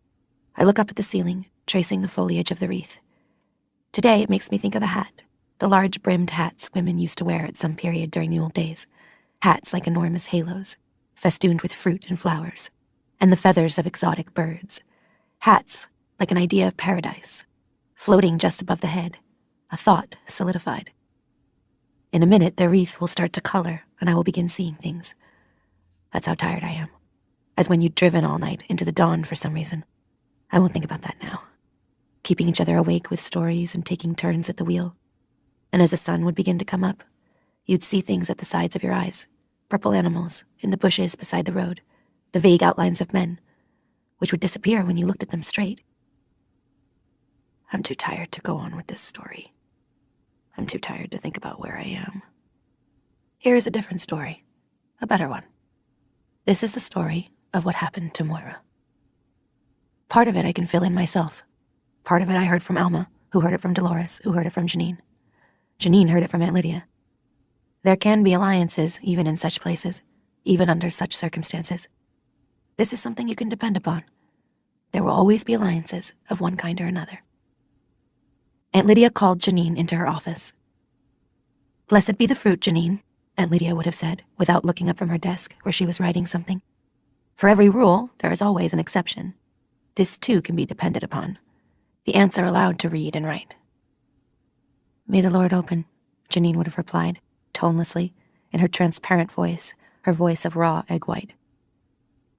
I look up at the ceiling, tracing the foliage of the wreath. Today, it makes me think of a hat. The large-brimmed hats women used to wear at some period during the old days. Hats like enormous halos, festooned with fruit and flowers, and the feathers of exotic birds. Hats like an idea of paradise, floating just above the head, a thought solidified. In a minute, their wreath will start to color, and I will begin seeing things. That's how tired I am. As when you'd driven all night into the dawn for some reason. I won't think about that now. Keeping each other awake with stories and taking turns at the wheel. And as the sun would begin to come up, you'd see things at the sides of your eyes. Purple animals in the bushes beside the road. The vague outlines of men, which would disappear when you looked at them straight. I'm too tired to go on with this story. I'm too tired to think about where I am. Here is a different story, a better one. This is the story of what happened to Moira. Part of it I can fill in myself. Part of it I heard from Alma, who heard it from Dolores, who heard it from Janine. Janine heard it from Aunt Lydia. There can be alliances even in such places, even under such circumstances. This is something you can depend upon. There will always be alliances of one kind or another. Aunt Lydia called Janine into her office. Blessed be the fruit, Janine, Aunt Lydia would have said, without looking up from her desk where she was writing something. For every rule, there is always an exception. This too can be depended upon. The aunts are allowed to read and write. May the Lord open, Janine would have replied, tonelessly, in her transparent voice, her voice of raw egg white.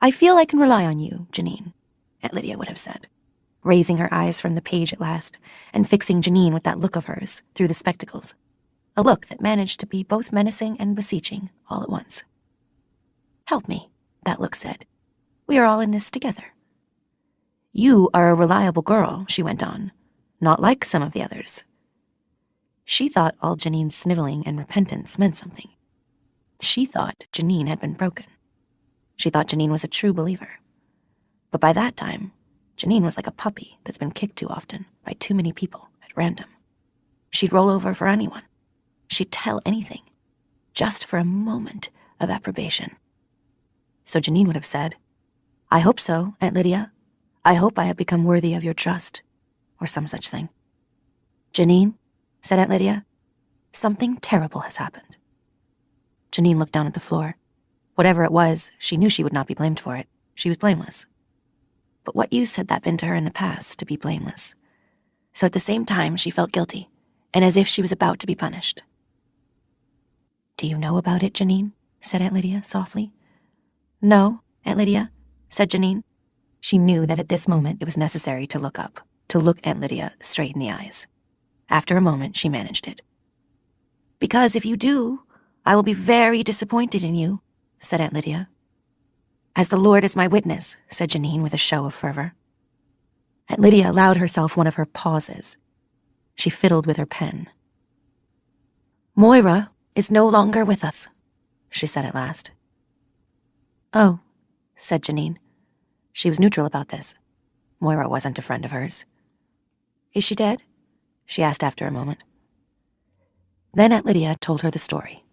I feel I can rely on you, Janine, Aunt Lydia would have said, raising her eyes from the page at last and fixing Janine with that look of hers through the spectacles, a look that managed to be both menacing and beseeching all at once. Help me, that look said. We are all in this together. You are a reliable girl, she went on, not like some of the others. She thought all Janine's sniveling and repentance meant something. She thought Janine had been broken. She thought Janine was a true believer. But by that time, Janine was like a puppy that's been kicked too often by too many people at random. She'd roll over for anyone. She'd tell anything, just for a moment of approbation. So Janine would have said, "I hope so, Aunt Lydia. I hope I have become worthy of your trust," or some such thing. "Janine," said Aunt Lydia, "something terrible has happened." Janine looked down at the floor. Whatever it was, she knew she would not be blamed for it. She was blameless. But what use had that been to her in the past, to be blameless? So at the same time, she felt guilty, and as if she was about to be punished. "Do you know about it, Janine?" said Aunt Lydia softly. "No, Aunt Lydia," said Janine. She knew that at this moment it was necessary to look up, to look Aunt Lydia straight in the eyes. After a moment, she managed it. "Because if you do, I will be very disappointed in you," said Aunt Lydia. "As the Lord is my witness," said Janine with a show of fervor. Aunt Lydia allowed herself one of her pauses. She fiddled with her pen. "Moira is no longer with us," she said at last. "Oh," said Janine. She was neutral about this. Moira wasn't a friend of hers. "Is she dead?" she asked after a moment. Then Aunt Lydia told her the story.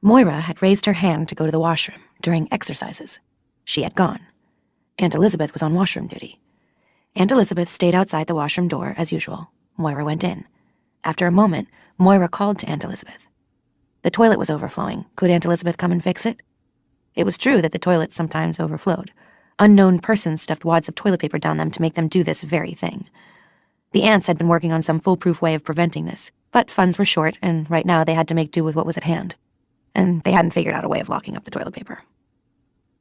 Moira had raised her hand to go to the washroom during exercises. She had gone. Aunt Elizabeth was on washroom duty. Aunt Elizabeth stayed outside the washroom door as usual. Moira went in. After a moment, Moira called to Aunt Elizabeth. The toilet was overflowing. Could Aunt Elizabeth come and fix it? It was true that the toilets sometimes overflowed. Unknown persons stuffed wads of toilet paper down them to make them do this very thing. The aunts had been working on some foolproof way of preventing this, but funds were short, and right now they had to make do with what was at hand. And they hadn't figured out a way of locking up the toilet paper.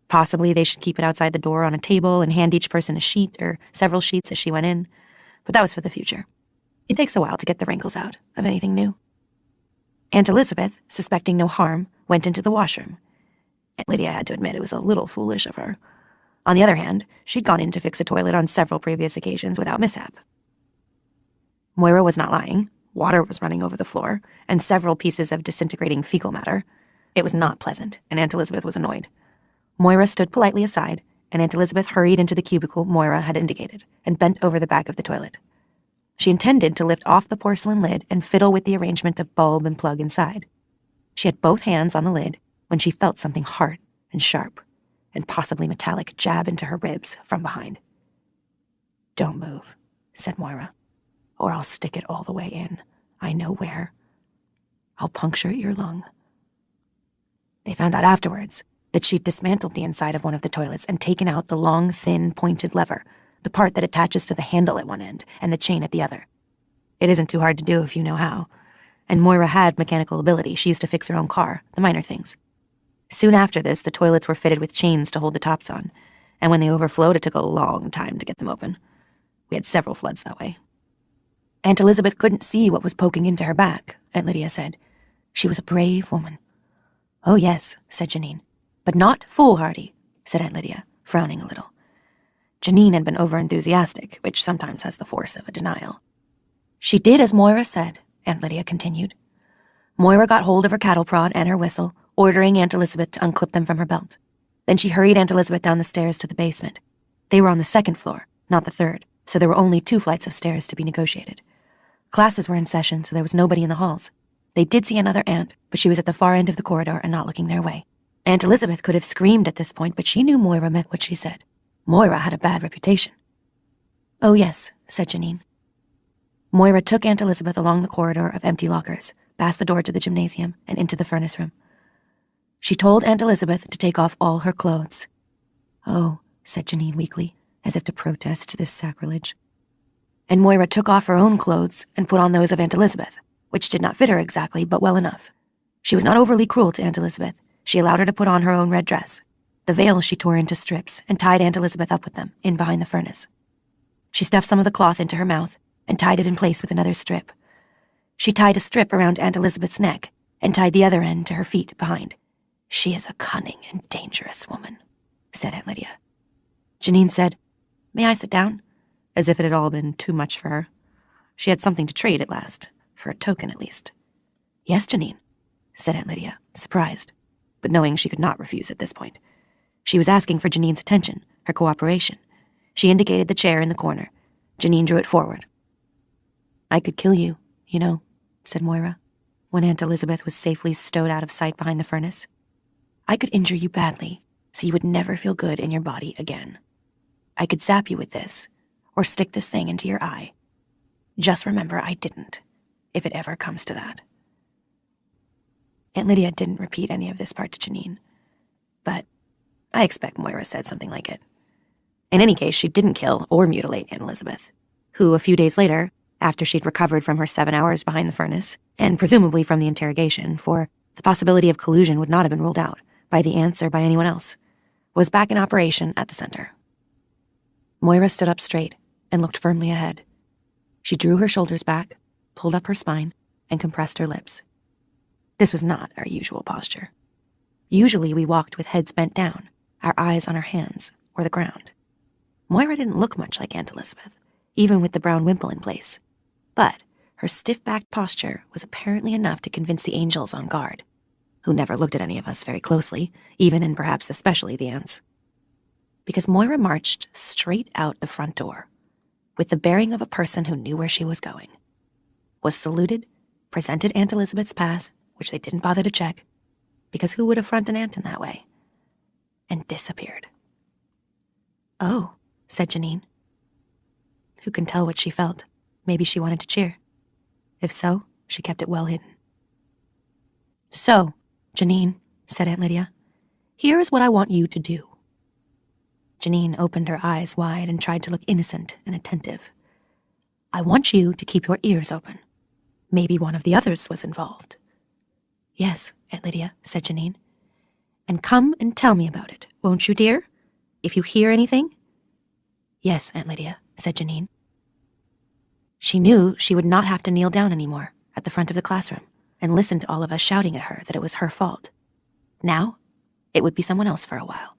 Possibly they should keep it outside the door on a table and hand each person a sheet or several sheets as she went in, but that was for the future. It takes a while to get the wrinkles out of anything new. Aunt Elizabeth, suspecting no harm, went into the washroom. Aunt Lydia had to admit it was a little foolish of her. On the other hand, she'd gone in to fix a toilet on several previous occasions without mishap. Moira was not lying. Water was running over the floor, and several pieces of disintegrating fecal matter. It was not pleasant, and Aunt Elizabeth was annoyed. Moira stood politely aside, and Aunt Elizabeth hurried into the cubicle Moira had indicated and bent over the back of the toilet. She intended to lift off the porcelain lid and fiddle with the arrangement of bulb and plug inside. She had both hands on the lid when she felt something hard and sharp and possibly metallic jab into her ribs from behind. "Don't move," said Moira, "or I'll stick it all the way in. I know where. I'll puncture your lung." They found out afterwards that she'd dismantled the inside of one of the toilets and taken out the long, thin, pointed lever, the part that attaches to the handle at one end and the chain at the other. It isn't too hard to do if you know how. And Moira had mechanical ability. She used to fix her own car, the minor things. Soon after this, the toilets were fitted with chains to hold the tops on, and when they overflowed, it took a long time to get them open. We had several floods that way. Aunt Elizabeth couldn't see what was poking into her back, Aunt Lydia said. She was a brave woman. "Oh, yes," said Janine. "But not foolhardy," said Aunt Lydia, frowning a little. Janine had been over-enthusiastic, which sometimes has the force of a denial. "She did as Moira said," Aunt Lydia continued. "Moira got hold of her cattle prod and her whistle, ordering Aunt Elizabeth to unclip them from her belt. Then she hurried Aunt Elizabeth down the stairs to the basement. They were on the second floor, not the third, so there were only 2 flights of stairs to be negotiated. Classes were in session, so there was nobody in the halls. They did see another aunt, but she was at the far end of the corridor and not looking their way. Aunt Elizabeth could have screamed at this point, but she knew Moira meant what she said. Moira had a bad reputation." "Oh, yes," said Janine. Moira took Aunt Elizabeth along the corridor of empty lockers, past the door to the gymnasium, and into the furnace room. She told Aunt Elizabeth to take off all her clothes. "Oh," said Janine weakly, as if to protest this sacrilege. And Moira took off her own clothes and put on those of Aunt Elizabeth, which did not fit her exactly, but well enough. She was not overly cruel to Aunt Elizabeth. She allowed her to put on her own red dress. The veil she tore into strips and tied Aunt Elizabeth up with them, in behind the furnace. She stuffed some of the cloth into her mouth and tied it in place with another strip. She tied a strip around Aunt Elizabeth's neck and tied the other end to her feet behind. "She is a cunning and dangerous woman," said Aunt Lydia. Janine said, "May I sit down?" as if it had all been too much for her. She had something to trade at last, for a token at least. "Yes, Janine," said Aunt Lydia, surprised, but knowing she could not refuse at this point. She was asking for Janine's attention, her cooperation. She indicated the chair in the corner. Janine drew it forward. "I could kill you, you know," said Moira, when Aunt Elizabeth was safely stowed out of sight behind the furnace. "I could injure you badly, so you would never feel good in your body again. I could zap you with this, or stick this thing into your eye. Just remember I didn't, if it ever comes to that." Aunt Lydia didn't repeat any of this part to Janine, but I expect Moira said something like it. In any case, she didn't kill or mutilate Aunt Elizabeth, who, a few days later, after she'd recovered from her 7 hours behind the furnace, and presumably from the interrogation, for the possibility of collusion would not have been ruled out by the aunts or by anyone else, was back in operation at the center. Moira stood up straight and looked firmly ahead. She drew her shoulders back, pulled up her spine, and compressed her lips. This was not our usual posture. Usually we walked with heads bent down, our eyes on our hands or the ground. Moira didn't look much like Aunt Elizabeth, even with the brown wimple in place, but her stiff-backed posture was apparently enough to convince the angels on guard, who never looked at any of us very closely, even and perhaps especially the aunts. Because Moira marched straight out the front door, with the bearing of a person who knew where she was going, was saluted, presented Aunt Elizabeth's pass, which they didn't bother to check, because who would affront an aunt in that way, and disappeared. "Oh," said Janine. Who can tell what she felt? Maybe she wanted to cheer. If so, she kept it well hidden. "So, Janine," said Aunt Lydia, "here is what I want you to do." Janine opened her eyes wide and tried to look innocent and attentive. "I want you to keep your ears open. Maybe one of the others was involved." "Yes, Aunt Lydia," said Janine. "And come and tell me about it, won't you, dear? If you hear anything?" "Yes, Aunt Lydia," said Janine. She knew she would not have to kneel down anymore at the front of the classroom and listen to all of us shouting at her that it was her fault. Now, it would be someone else for a while.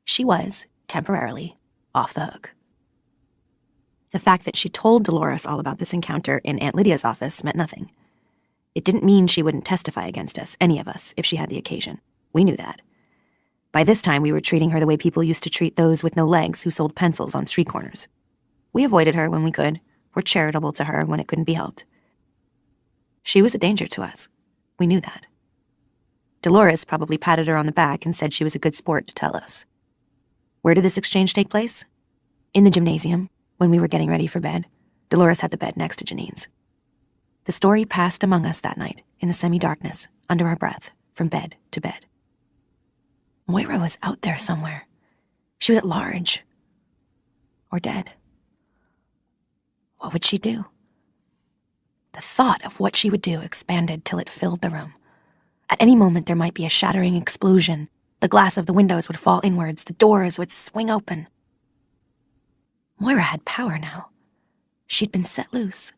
She was, temporarily, off the hook. The fact that she told Dolores all about this encounter in Aunt Lydia's office meant nothing. It didn't mean she wouldn't testify against us, any of us, if she had the occasion. We knew that. By this time, we were treating her the way people used to treat those with no legs who sold pencils on street corners. We avoided her when we could, were charitable to her when it couldn't be helped. She was a danger to us. We knew that. Dolores probably patted her on the back and said she was a good sport to tell us. Where did this exchange take place? In the gymnasium, when we were getting ready for bed. Dolores had the bed next to Janine's. The story passed among us that night, in the semi-darkness, under our breath, from bed to bed. Moira was out there somewhere. She was at large. Or dead. What would she do? The thought of what she would do expanded till it filled the room. At any moment there might be a shattering explosion. The glass of the windows would fall inwards. The doors would swing open. Moira had power now. She'd been set loose.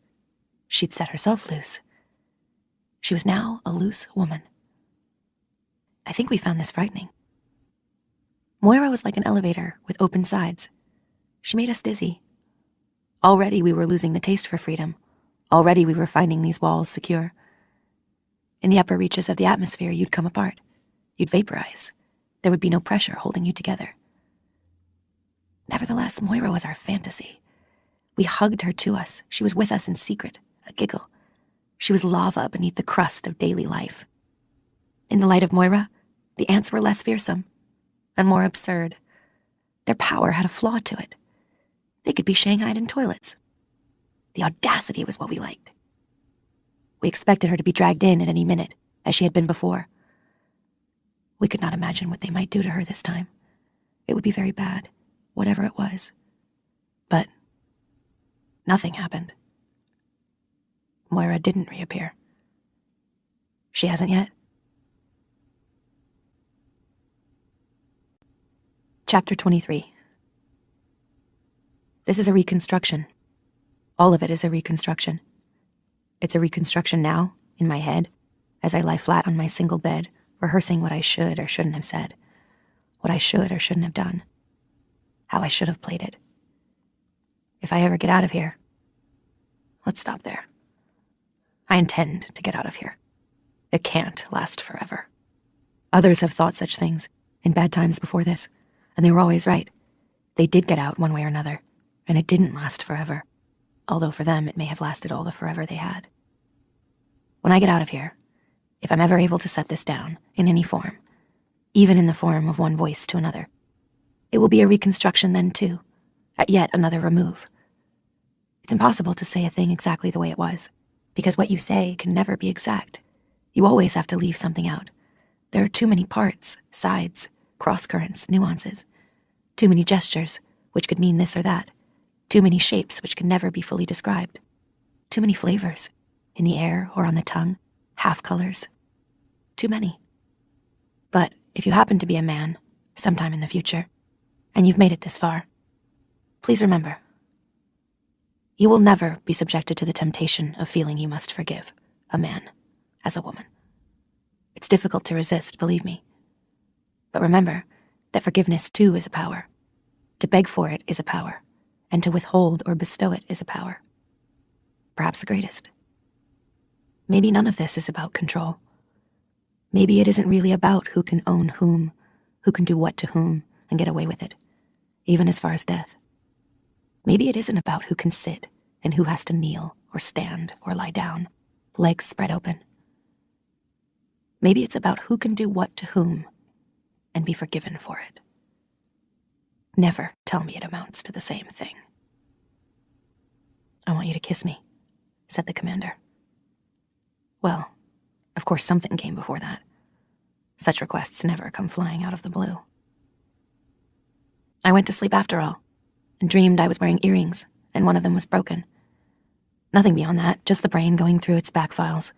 She'd set herself loose. She was now a loose woman. I think we found this frightening. Moira was like an elevator with open sides. She made us dizzy. Already we were losing the taste for freedom. Already we were finding these walls secure. In the upper reaches of the atmosphere, you'd come apart. You'd vaporize. There would be no pressure holding you together. Nevertheless, Moira was our fantasy. We hugged her to us. She was with us in secret, a giggle. She was lava beneath the crust of daily life. In the light of Moira, the ants were less fearsome and more absurd. Their power had a flaw to it. They could be shanghaied in toilets. The audacity was what we liked. We expected her to be dragged in at any minute, as she had been before. We could not imagine what they might do to her this time. It would be very bad, whatever it was. But nothing happened. Moira didn't reappear. She hasn't yet. Chapter 23. This is a reconstruction. All of it is a reconstruction. It's a reconstruction now, in my head, as I lie flat on my single bed, rehearsing what I should or shouldn't have said, what I should or shouldn't have done, how I should have played it. If I ever get out of here, let's stop there. I intend to get out of here. It can't last forever. Others have thought such things in bad times before this, and they were always right. They did get out one way or another, and it didn't last forever, although for them it may have lasted all the forever they had. When I get out of here, if I'm ever able to set this down in any form, even in the form of one voice to another, it will be a reconstruction then too, at yet another remove. It's impossible to say a thing exactly the way it was, because what you say can never be exact. You always have to leave something out. There are too many parts, sides, cross-currents, nuances. Too many gestures, which could mean this or that. Too many shapes, which can never be fully described. Too many flavors, in the air or on the tongue, half-colors. Too many. But if you happen to be a man, sometime in the future, and you've made it this far, please remember, you will never be subjected to the temptation of feeling you must forgive a man as a woman. It's difficult to resist, believe me. But remember that forgiveness too is a power. To beg for it is a power, and to withhold or bestow it is a power. Perhaps the greatest. Maybe none of this is about control. Maybe it isn't really about who can own whom, who can do what to whom, and get away with it, even as far as death. Maybe it isn't about who can sit and who has to kneel or stand or lie down, legs spread open. Maybe it's about who can do what to whom and be forgiven for it. Never tell me it amounts to the same thing. I want you to kiss me, said the commander. Well, of course something came before that. Such requests never come flying out of the blue. I went to sleep after all, and dreamed I was wearing earrings, and one of them was broken. Nothing beyond that, just the brain going through its back files,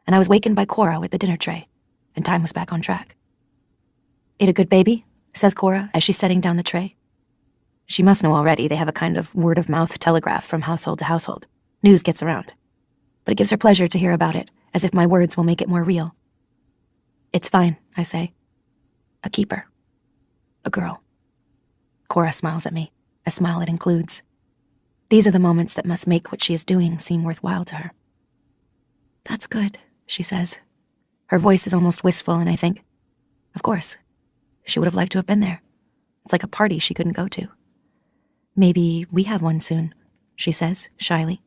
and I was wakened by Cora with the dinner tray, and time was back on track. "Ate a good baby?" says Cora as she's setting down the tray. She must know already they have a kind of word-of-mouth telegraph from household to household. News gets around. But it gives her pleasure to hear about it, as if my words will make it more real. "It's fine," I say. "A keeper. A girl." Cora smiles at me, a smile it includes. These are the moments that must make what she is doing seem worthwhile to her. "That's good," she says. Her voice is almost wistful, and I think, of course, she would have liked to have been there. It's like a party she couldn't go to. "Maybe we have one soon," she says, shyly.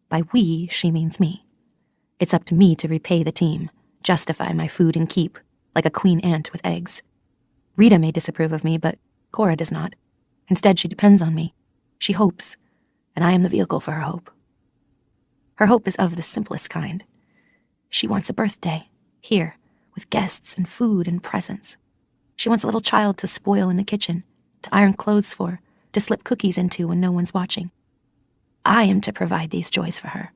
By we, she means me. It's up to me to repay the team, justify my food and keep, like a queen ant with eggs. Rita may disapprove of me, but Cora does not. Instead, she depends on me. She hopes, and I am the vehicle for her hope. Her hope is of the simplest kind. She wants a birthday, here, with guests and food and presents. She wants a little child to spoil in the kitchen, to iron clothes for, to slip cookies into when no one's watching. I am to provide these joys for her.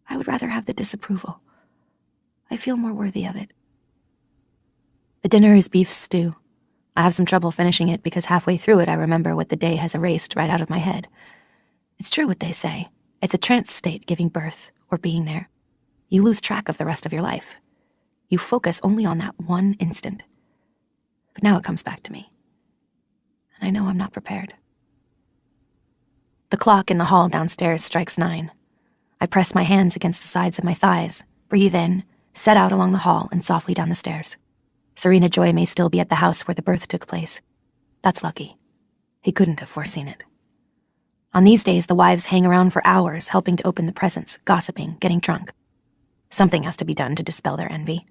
I would rather have the disapproval. I feel more worthy of it. The dinner is beef stew. I have some trouble finishing it because halfway through it I remember what the day has erased right out of my head. It's true what they say. It's a trance state giving birth, or being there. You lose track of the rest of your life. You focus only on that one instant. But now it comes back to me. And I know I'm not prepared. The clock in the hall downstairs strikes 9. I press my hands against the sides of my thighs, breathe in, set out along the hall and softly down the stairs. Serena Joy may still be at the house where the birth took place. That's lucky. He couldn't have foreseen it. On these days, the wives hang around for hours helping to open the presents, gossiping, getting drunk. Something has to be done to dispel their envy.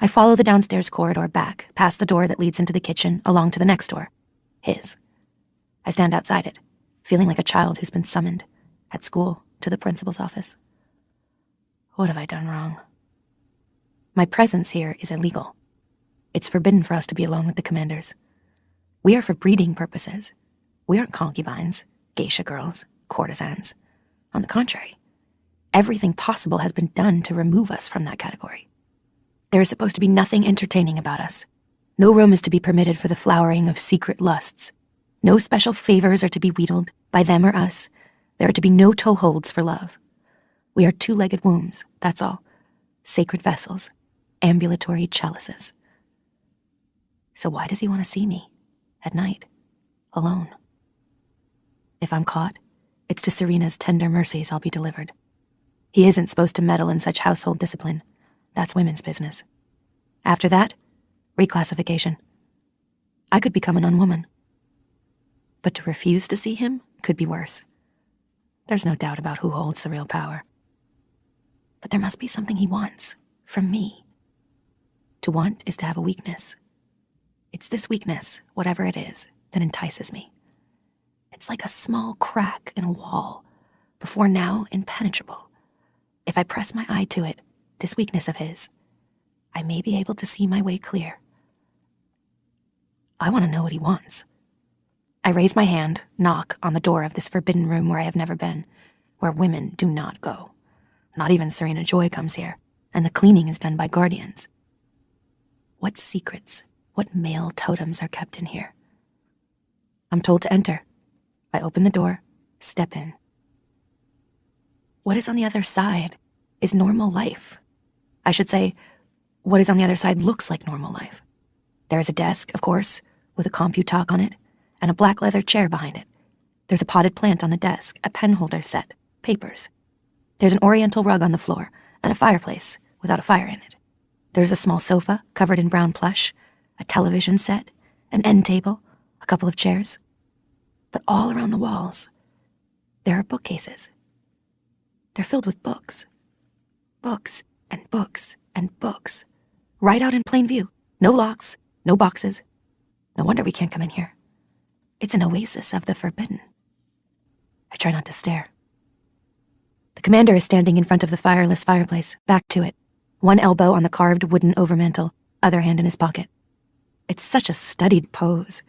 I follow the downstairs corridor back, past the door that leads into the kitchen, along to the next door. His. I stand outside it, feeling like a child who's been summoned, at school, to the principal's office. What have I done wrong? My presence here is illegal. It's forbidden for us to be alone with the commanders. We are for breeding purposes. We aren't concubines, geisha girls, courtesans. On the contrary, everything possible has been done to remove us from that category. There is supposed to be nothing entertaining about us. No room is to be permitted for the flowering of secret lusts. No special favors are to be wheedled by them or us. There are to be no toeholds for love. We are two-legged wombs, that's all. Sacred vessels, ambulatory chalices. So why does he want to see me? At night, alone? If I'm caught, it's to Serena's tender mercies I'll be delivered. He isn't supposed to meddle in such household discipline. That's women's business. After that, reclassification. I could become an unwoman. But to refuse to see him could be worse. There's no doubt about who holds the real power. But there must be something he wants from me. To want is to have a weakness. It's this weakness, whatever it is, that entices me. It's like a small crack in a wall, before now impenetrable. If I press my eye to it, this weakness of his, I may be able to see my way clear. I want to know what he wants. I raise my hand, knock on the door of this forbidden room where I have never been, where women do not go. Not even Serena Joy comes here, and the cleaning is done by guardians. What secrets, what male totems are kept in here? I'm told to enter. I open the door, step in. What is on the other side is normal life. I should say, what is on the other side looks like normal life. There is a desk, of course, with a compute-talk on it, and a black leather chair behind it. There's a potted plant on the desk, a pen holder set, papers. There's an oriental rug on the floor, and a fireplace without a fire in it. There's a small sofa covered in brown plush, a television set, an end table, a couple of chairs. But all around the walls, there are bookcases. They're filled with books. Books and books and books. Right out in plain view. No locks, no boxes. No wonder we can't come in here. It's an oasis of the forbidden. I try not to stare. The commander is standing in front of the fireless fireplace, back to it. One elbow on the carved wooden overmantel, other hand in his pocket. It's such a studied pose.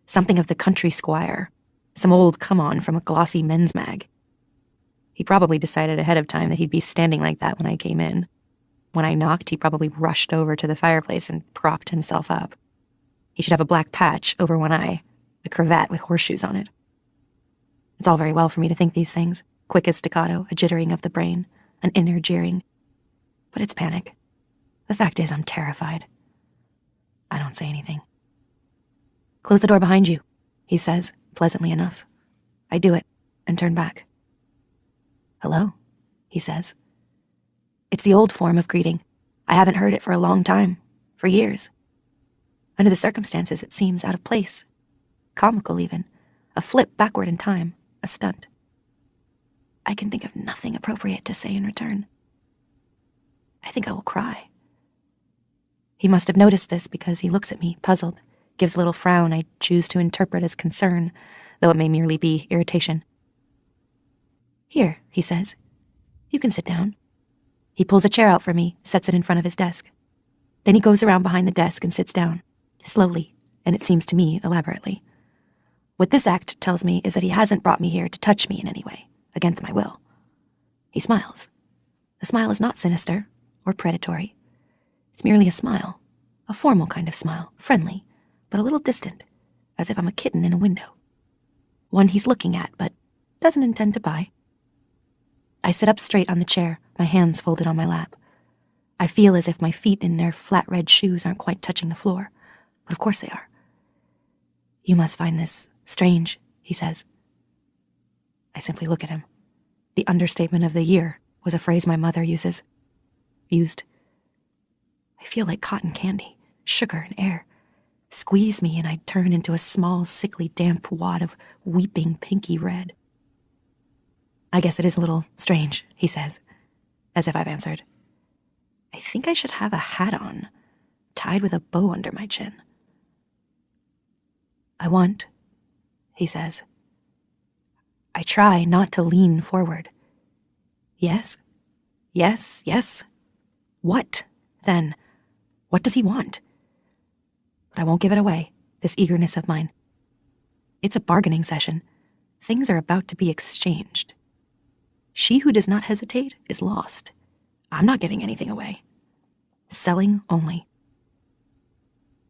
Something of the country squire. Some old come-on from a glossy men's mag. He probably decided ahead of time that he'd be standing like that when I came in. When I knocked, he probably rushed over to the fireplace and propped himself up. He should have a black patch over one eye, a cravat with horseshoes on it. It's all very well for me to think these things, quick as staccato, a jittering of the brain, an inner jeering. But it's panic. The fact is, I'm terrified. I don't say anything. Close the door behind you, he says, pleasantly enough. I do it, and turn back. Hello, he says. It's the old form of greeting. I haven't heard it for a long time, for years. Under the circumstances, it seems out of place. Comical, even. A flip backward in time, a stunt. I can think of nothing appropriate to say in return. I think I will cry. He must have noticed this because he looks at me, puzzled, gives a little frown I choose to interpret as concern, though it may merely be irritation. Here, he says. You can sit down. He pulls a chair out for me, sets it in front of his desk. Then he goes around behind the desk and sits down, slowly, and it seems to me elaborately. What this act tells me is that he hasn't brought me here to touch me in any way, against my will. He smiles. The smile is not sinister or predatory. It's merely a smile, a formal kind of smile, friendly, but a little distant, as if I'm a kitten in a window. One he's looking at, but doesn't intend to buy. I sit up straight on the chair, my hands folded on my lap. I feel as if my feet in their flat red shoes aren't quite touching the floor, but of course they are. You must find this strange, he says. I simply look at him. The understatement of the year was a phrase my mother used. I feel like cotton candy, sugar and air. Squeeze me and I'd turn into a small, sickly, damp wad of weeping pinky red. I guess it is a little strange, he says, as if I've answered. I think I should have a hat on, tied with a bow under my chin. I want, he says. I try not to lean forward. Yes, yes, yes. What, then? What does he want? But I won't give it away, this eagerness of mine. It's a bargaining session. Things are about to be exchanged. She who does not hesitate is lost. I'm not giving anything away. Selling only.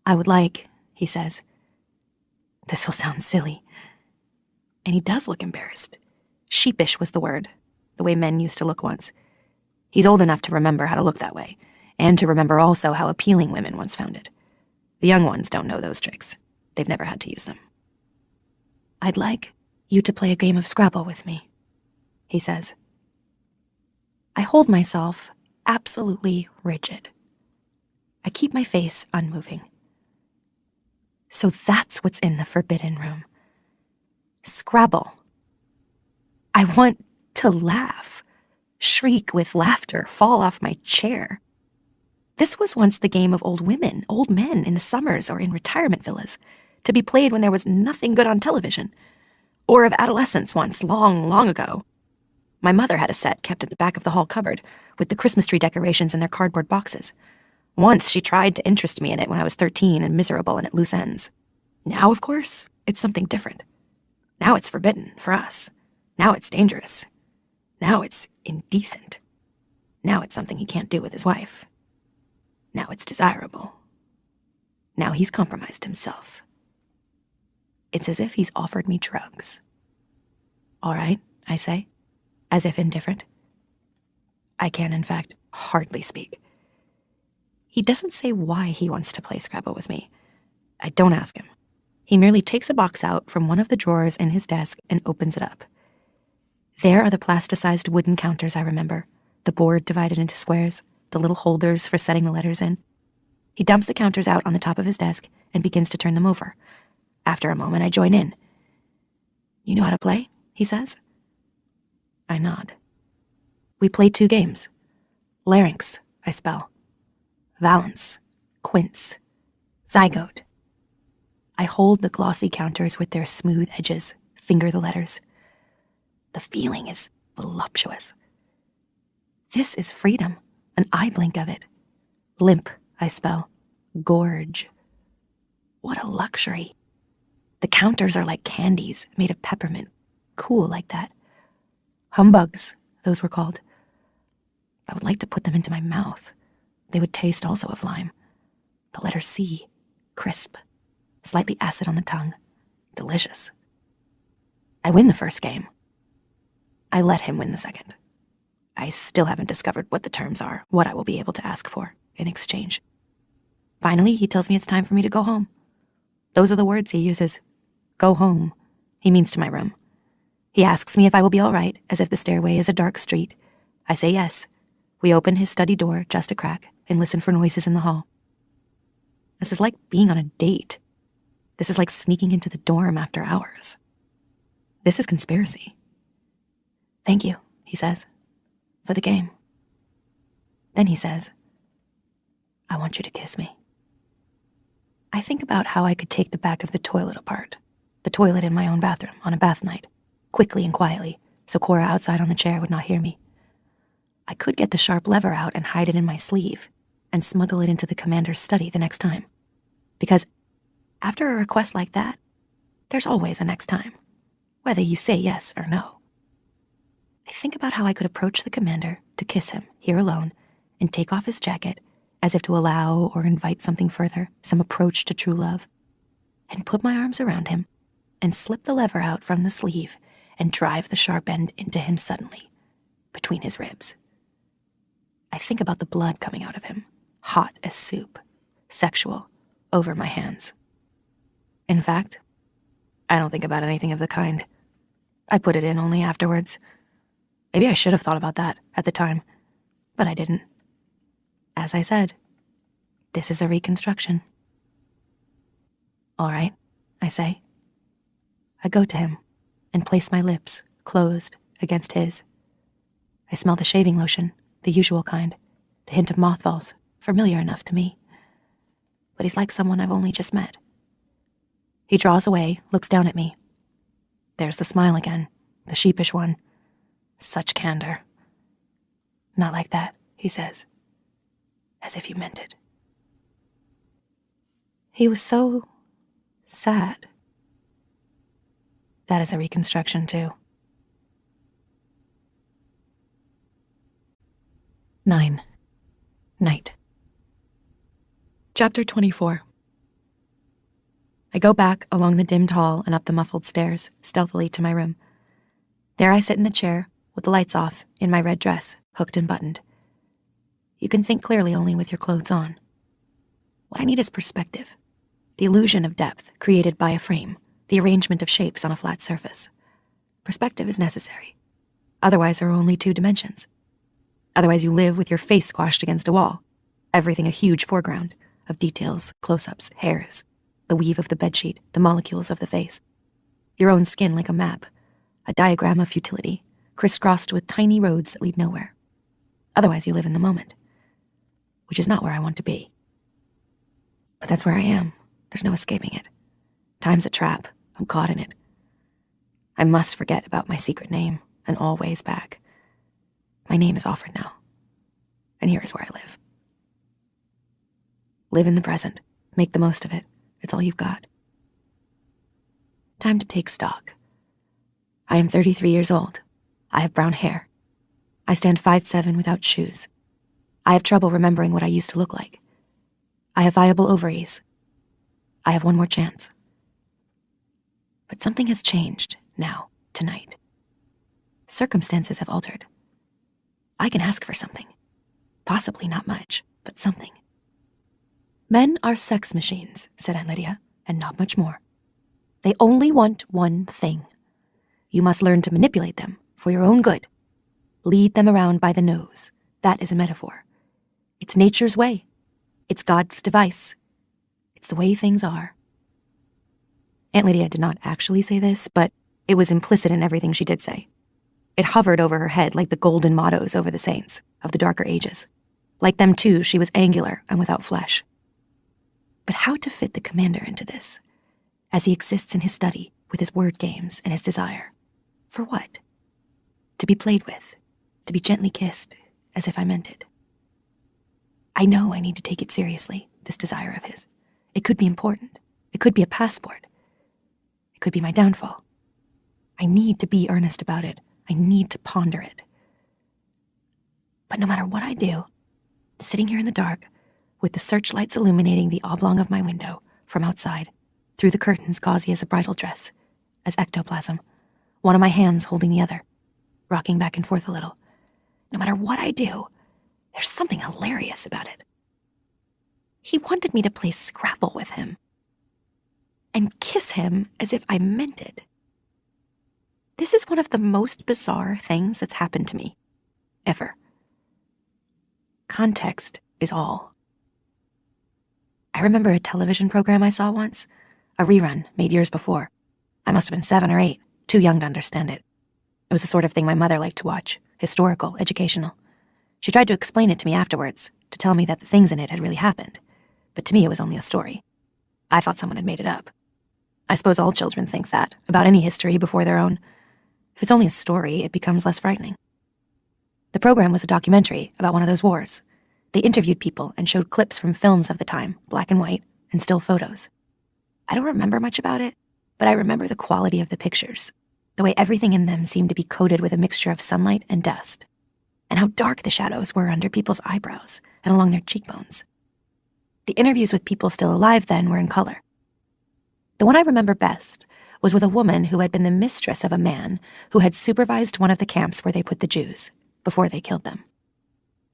I would like, he says. This will sound silly. And he does look embarrassed. Sheepish was the word, the way men used to look once. He's old enough to remember how to look that way, and to remember also how appealing women once found it. The young ones don't know those tricks. They've never had to use them. I'd like you to play a game of Scrabble with me, he says. I hold myself absolutely rigid. I keep my face unmoving. So that's what's in the forbidden room. Scrabble. I want to laugh, shriek with laughter, fall off my chair. This was once the game of old women, old men in the summers or in retirement villas, to be played when there was nothing good on television, or of adolescents once, long, long ago. My mother had a set kept at the back of the hall cupboard, with the Christmas tree decorations in their cardboard boxes. Once she tried to interest me in it when I was 13 and miserable and at loose ends. Now, of course, it's something different. Now it's forbidden for us. Now it's dangerous. Now it's indecent. Now it's something he can't do with his wife. Now it's desirable. Now he's compromised himself. It's as if he's offered me drugs. All right, I say, as if indifferent. I can, in fact, hardly speak. He doesn't say why he wants to play Scrabble with me. I don't ask him. He merely takes a box out from one of the drawers in his desk and opens it up. There are the plasticized wooden counters I remember, the board divided into squares, the little holders for setting the letters in. He dumps the counters out on the top of his desk and begins to turn them over. After a moment, I join in. "You know how to play?" he says. I nod. We play 2 games. Larynx, I spell. Valence, quince, zygote. I hold the glossy counters with their smooth edges, finger the letters. The feeling is voluptuous. This is freedom, an eye blink of it. Limp, I spell. Gorge. What a luxury. The counters are like candies made of peppermint, cool like that. Humbugs, those were called. I would like to put them into my mouth. They would taste also of lime. The letter C, crisp, slightly acid on the tongue, delicious. I win the first game. I let him win the second. I still haven't discovered what the terms are, what I will be able to ask for in exchange. Finally, he tells me it's time for me to go home. Those are the words he uses. Go home. He means to my room. He asks me if I will be all right, as if the stairway is a dark street. I say yes. We open his study door just a crack and listen for noises in the hall. This is like being on a date. This is like sneaking into the dorm after hours. This is conspiracy. "Thank you," he says, "for the game." Then he says, "I want you to kiss me." I think about how I could take the back of the toilet apart, the toilet in my own bathroom on a bath night, quickly and quietly, so Cora outside on the chair would not hear me. I could get the sharp lever out and hide it in my sleeve and smuggle it into the commander's study the next time. Because after a request like that, there's always a next time, whether you say yes or no. I think about how I could approach the commander to kiss him here alone and take off his jacket as if to allow or invite something further, some approach to true love, and put my arms around him and slip the lever out from the sleeve and drive the sharp end into him suddenly, between his ribs. I think about the blood coming out of him, hot as soup, sexual, over my hands. In fact, I don't think about anything of the kind. I put it in only afterwards. Maybe I should have thought about that at the time, but I didn't. As I said, this is a reconstruction. "All right," I say. I go to him and place my lips, closed, against his. I smell the shaving lotion, the usual kind, the hint of mothballs, familiar enough to me. But he's like someone I've only just met. He draws away, looks down at me. There's the smile again, the sheepish one. Such candor. "Not like that," he says. "As if you meant it." He was so sad. That is a reconstruction, too. 9. Night. Chapter 24. I go back along the dimmed hall and up the muffled stairs, stealthily to my room. There I sit in the chair, with the lights off, in my red dress, hooked and buttoned. You can think clearly only with your clothes on. What I need is perspective, the illusion of depth created by a frame, the arrangement of shapes on a flat surface. Perspective is necessary. Otherwise, there are only 2 dimensions. Otherwise, you live with your face squashed against a wall, everything a huge foreground of details, close-ups, hairs, the weave of the bedsheet, the molecules of the face. Your own skin like a map, a diagram of futility, crisscrossed with tiny roads that lead nowhere. Otherwise, you live in the moment, which is not where I want to be. But that's where I am. There's no escaping it. Time's a trap. I'm caught in it. I must forget about my secret name and all ways back. My name is offered now, and here is where I live. Live in the present. Make the most of it. It's all you've got. Time to take stock. I am 33 years old. I have brown hair. I stand 5'7" without shoes. I have trouble remembering what I used to look like. I have viable ovaries. I have one more chance. But something has changed now, tonight. Circumstances have altered. I can ask for something. Possibly not much, but something. Men are sex machines, said Aunt Lydia, and not much more. They only want one thing. You must learn to manipulate them for your own good. Lead them around by the nose. That is a metaphor. It's nature's way. It's God's device. It's the way things are. Aunt Lydia did not actually say this, but it was implicit in everything she did say. It hovered over her head like the golden mottos over the saints of the darker ages. Like them too, she was angular and without flesh. But how to fit the commander into this, as he exists in his study with his word games and his desire? For what? To be played with, to be gently kissed, as if I meant it. I know I need to take it seriously, this desire of his. It could be important. It could be a passport. It could be my downfall. I need to be earnest about it. I need to ponder it. But no matter what I do, sitting here in the dark, with the searchlights illuminating the oblong of my window from outside, through the curtains gauzy as a bridal dress, as ectoplasm, one of my hands holding the other, rocking back and forth a little. No matter what I do, there's something hilarious about it. He wanted me to play Scrabble with him and kiss him as if I meant it. This is one of the most bizarre things that's happened to me, ever. Context is all. I remember a television program I saw once, a rerun made years before. I must have been 7 or 8, too young to understand it. It was the sort of thing my mother liked to watch, historical, educational. She tried to explain it to me afterwards, to tell me that the things in it had really happened. But to me it was only a story. I thought someone had made it up. I suppose all children think that, about any history before their own. If it's only a story, it becomes less frightening. The program was a documentary about one of those wars. They interviewed people and showed clips from films of the time, black and white, and still photos. I don't remember much about it, but I remember the quality of the pictures, the way everything in them seemed to be coated with a mixture of sunlight and dust, and how dark the shadows were under people's eyebrows and along their cheekbones. The interviews with people still alive then were in color. The one I remember best was with a woman who had been the mistress of a man who had supervised one of the camps where they put the Jews, before they killed them.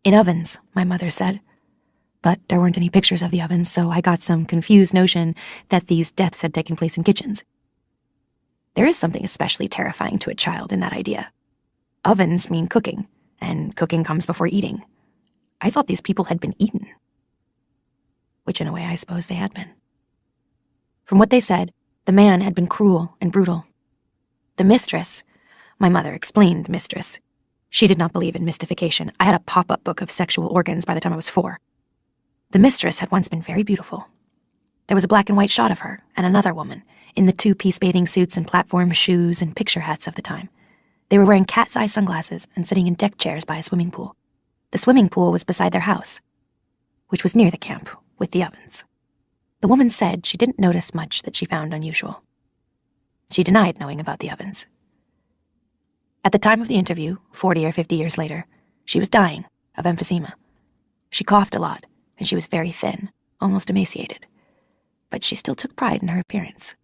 In ovens, my mother said. But there weren't any pictures of the ovens, so I got some confused notion that these deaths had taken place in kitchens. There is something especially terrifying to a child in that idea. Ovens mean cooking, and cooking comes before eating. I thought these people had been eaten. Which in a way I suppose they had been. From what they said, the man had been cruel and brutal. The mistress, my mother explained mistress. She did not believe in mystification. I had a pop-up book of sexual organs by the time I was 4. The mistress had once been very beautiful. There was a black and white shot of her and another woman in the 2-piece bathing suits and platform shoes and picture hats of the time. They were wearing cat's eye sunglasses and sitting in deck chairs by a swimming pool. The swimming pool was beside their house, which was near the camp with the ovens. The woman said she didn't notice much that she found unusual. She denied knowing about the ovens. At the time of the interview, 40 or 50 years later, she was dying of emphysema. She coughed a lot, and she was very thin, almost emaciated. But she still took pride in her appearance.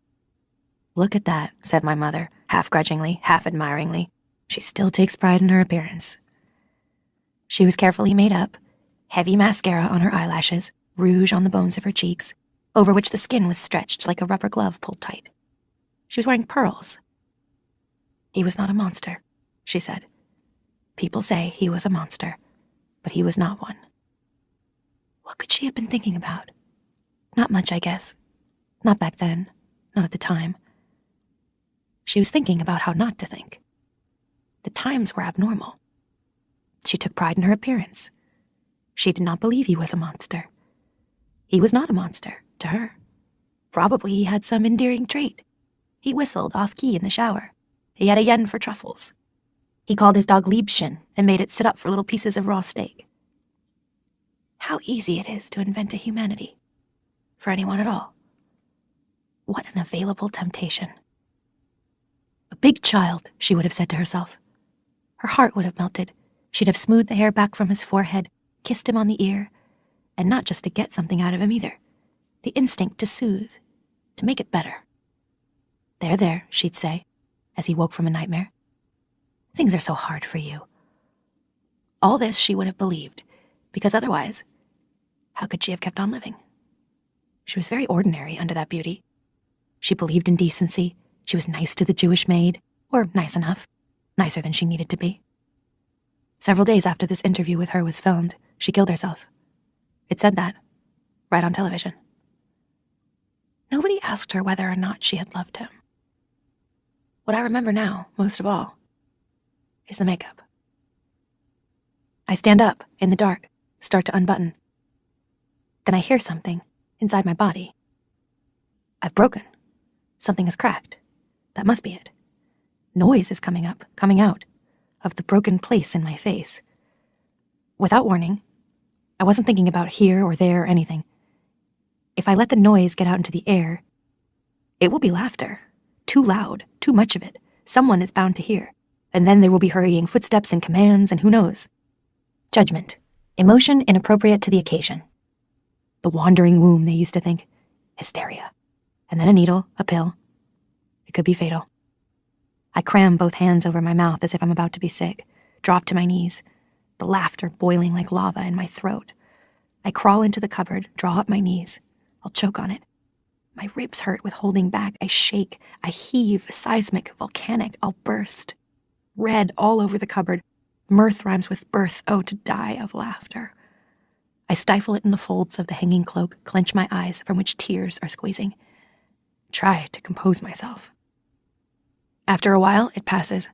"Look at that," said my mother, half grudgingly, half admiringly. "She still takes pride in her appearance." She was carefully made up, heavy mascara on her eyelashes, rouge on the bones of her cheeks, over which the skin was stretched like a rubber glove pulled tight. She was wearing pearls. "He was not a monster," she said. "People say he was a monster, but he was not one." What could she have been thinking about? Not much, I guess. Not back then. Not at the time. She was thinking about how not to think. The times were abnormal. She took pride in her appearance. She did not believe he was a monster. He was not a monster, to her. Probably he had some endearing trait. He whistled off-key in the shower. He had a yen for truffles. He called his dog Liebchen and made it sit up for little pieces of raw steak. How easy it is to invent a humanity. For anyone at all. What an available temptation. A big child, she would have said to herself. Her heart would have melted. She'd have smoothed the hair back from his forehead, kissed him on the ear, and not just to get something out of him either. The instinct to soothe, to make it better. There, she'd say, as he woke from a nightmare. Things are so hard for you. All this she would have believed, because otherwise, how could she have kept on living? She was very ordinary under that beauty. She believed in decency. She was nice to the Jewish maid, or nice enough, nicer than she needed to be. Several days after this interview with her was filmed, she killed herself. It said that, right on television. Nobody asked her whether or not she had loved him. What I remember now, most of all, is the makeup. I stand up, in the dark, start to unbutton. Then I hear something inside my body. I've broken. Something has cracked. That must be it. Noise is coming out, of the broken place in my face. Without warning, I wasn't thinking about here or there or anything. If I let the noise get out into the air, it will be laughter. Too loud, too much of it. Someone is bound to hear. And then there will be hurrying footsteps and commands and who knows. Judgment. Emotion inappropriate to the occasion. The wandering womb, they used to think. Hysteria. And then a needle, a pill. It could be fatal. I cram both hands over my mouth as if I'm about to be sick, drop to my knees, the laughter boiling like lava in my throat. I crawl into the cupboard, draw up my knees. I'll choke on it. My ribs hurt with holding back. I shake. I heave, seismic, volcanic. I'll burst. Red all over the cupboard. Mirth rhymes with birth. Oh, to die of laughter. I stifle it in the folds of the hanging cloak, clench my eyes from which tears are squeezing. Try to compose myself. After a while, it passes,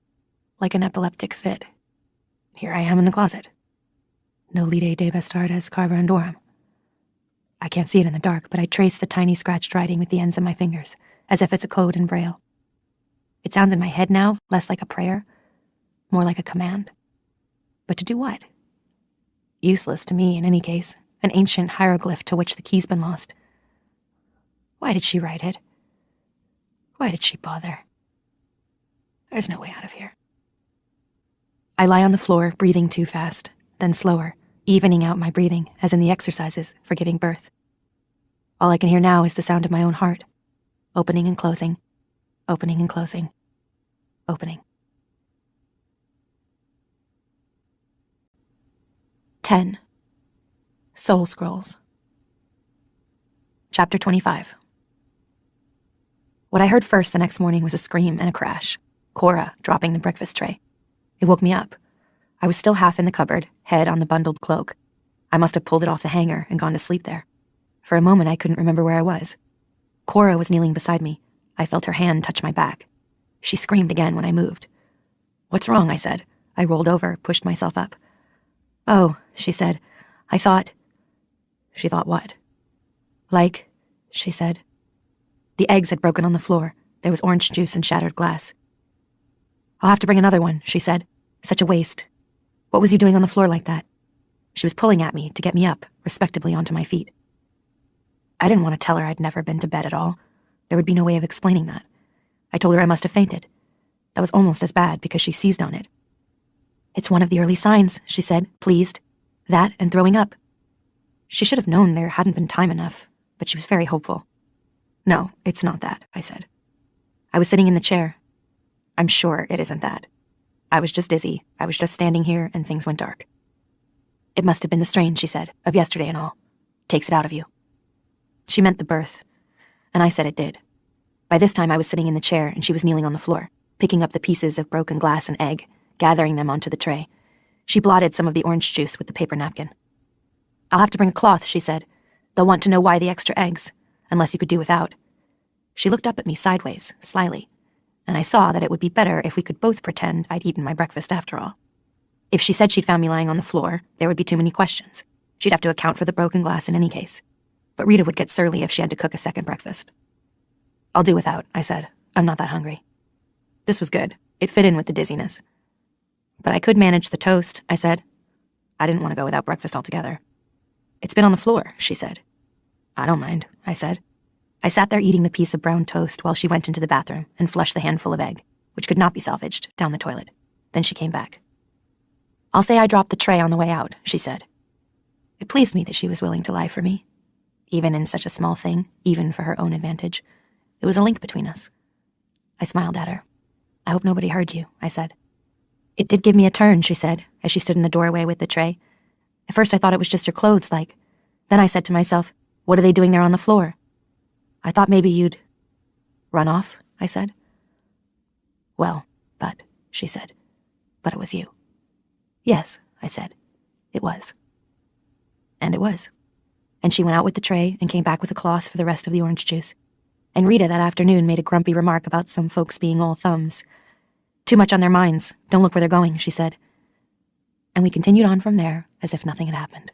like an epileptic fit. Here I am in the closet. Nolite de bastardes carborundorum. I can't see it in the dark, but I trace the tiny scratched writing with the ends of my fingers, as if it's a code in Braille. It sounds in my head now, less like a prayer, more like a command. But to do what? Useless to me in any case, an ancient hieroglyph to which the key's been lost. Why did she write it? Why did she bother? There's no way out of here. I lie on the floor, breathing too fast, then slower, evening out my breathing, as in the exercises for giving birth. All I can hear now is the sound of my own heart, opening and closing, opening and closing, opening. 10. Soul Scrolls. Chapter 25. What I heard first the next morning was a scream and a crash. Cora dropping the breakfast tray. It woke me up. I was still half in the cupboard, head on the bundled cloak. I must have pulled it off the hanger and gone to sleep there. For a moment I couldn't remember where I was. Cora was kneeling beside me. I felt her hand touch my back. She screamed again when I moved. "What's wrong?" I said. I rolled over, pushed myself up. "Oh," she said. "I thought..." She thought what? "Like," she said. The eggs had broken on the floor. There was orange juice and shattered glass. "I'll have to bring another one," she said. "Such a waste. What was you doing on the floor like that?" She was pulling at me to get me up, respectably onto my feet. I didn't want to tell her I'd never been to bed at all. There would be no way of explaining that. I told her I must have fainted. That was almost as bad because she seized on it. "It's one of the early signs," she said, pleased. "That and throwing up." She should have known there hadn't been time enough, but she was very hopeful. "No, it's not that," I said. I was sitting in the chair. "I'm sure it isn't that. I was just dizzy. I was just standing here and things went dark." "It must have been the strain," she said, "of yesterday and all. Takes it out of you." She meant the birth, and I said it did. By this time I was sitting in the chair and she was kneeling on the floor, picking up the pieces of broken glass and egg, gathering them onto the tray. She blotted some of the orange juice with the paper napkin. "I'll have to bring a cloth," she said. "They'll want to know why the extra eggs, unless you could do without." She looked up at me sideways, slyly. and I saw that it would be better if we could both pretend I'd eaten my breakfast after all. If she said she'd found me lying on the floor, there would be too many questions. She'd have to account for the broken glass in any case. But Rita would get surly if she had to cook a second breakfast. "I'll do without," I said. "I'm not that hungry." This was good. It fit in with the dizziness. "But I could manage the toast," I said. I didn't want to go without breakfast altogether. "It's been on the floor," she said. "I don't mind," I said. I sat there eating the piece of brown toast while she went into the bathroom and flushed the handful of egg, which could not be salvaged, down the toilet. Then she came back. "I'll say I dropped the tray on the way out," she said. It pleased me that she was willing to lie for me. Even in such a small thing, even for her own advantage. It was a link between us. I smiled at her. "I hope nobody heard you," I said. "It did give me a turn," she said, as she stood in the doorway with the tray. "At first I thought it was just your clothes, like. Then I said to myself, what are they doing there on the floor? I thought maybe you'd..." "Run off," I said. "Well, but," she said, "but it was you." "Yes," I said, "it was." And it was. And she went out with the tray and came back with a cloth for the rest of the orange juice. And Rita that afternoon made a grumpy remark about some folks being all thumbs. "Too much on their minds. Don't look where they're going," she said. And we continued on from there as if nothing had happened.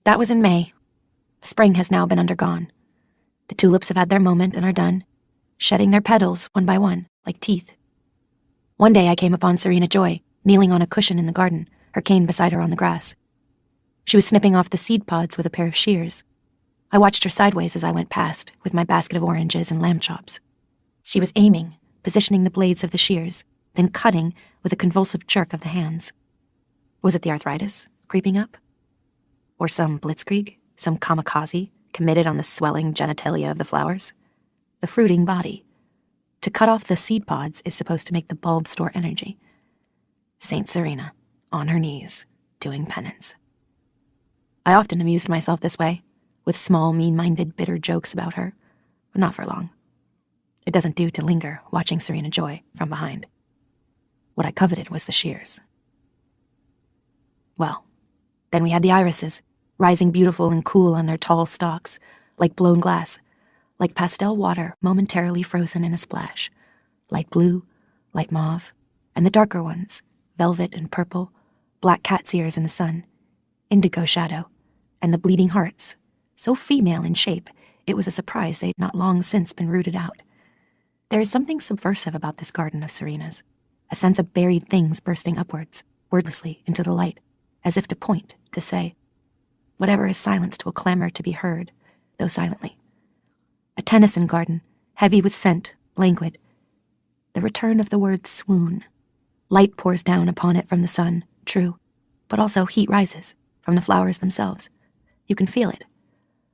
That was in May. Spring has now been undergone. The tulips have had their moment and are done, shedding their petals one by one, like teeth. One day I came upon Serena Joy, kneeling on a cushion in the garden, her cane beside her on the grass. She was snipping off the seed pods with a pair of shears. I watched her sideways as I went past, with my basket of oranges and lamb chops. She was aiming, positioning the blades of the shears, then cutting with a convulsive jerk of the hands. Was it the arthritis creeping up? Or some blitzkrieg, some kamikaze, committed on the swelling genitalia of the flowers? The fruiting body. To cut off the seed pods is supposed to make the bulb store energy. Saint Serena, on her knees, doing penance. I often amused myself this way, with small, mean-minded, bitter jokes about her, but not for long. It doesn't do to linger watching Serena Joy from behind. What I coveted was the shears. Well, then we had the irises, rising beautiful and cool on their tall stalks, like blown glass, like pastel water momentarily frozen in a splash, light blue, light mauve, and the darker ones, velvet and purple, black cat's ears in the sun, indigo shadow, and the bleeding hearts, so female in shape, it was a surprise they'd not long since been rooted out. There is something subversive about this garden of Serena's, a sense of buried things bursting upwards, wordlessly, into the light, as if to point, to say, whatever is silenced will clamor to be heard, though silently. A Tennyson garden, heavy with scent, languid. The return of the word swoon. Light pours down upon it from the sun, true, but also heat rises from the flowers themselves. You can feel it,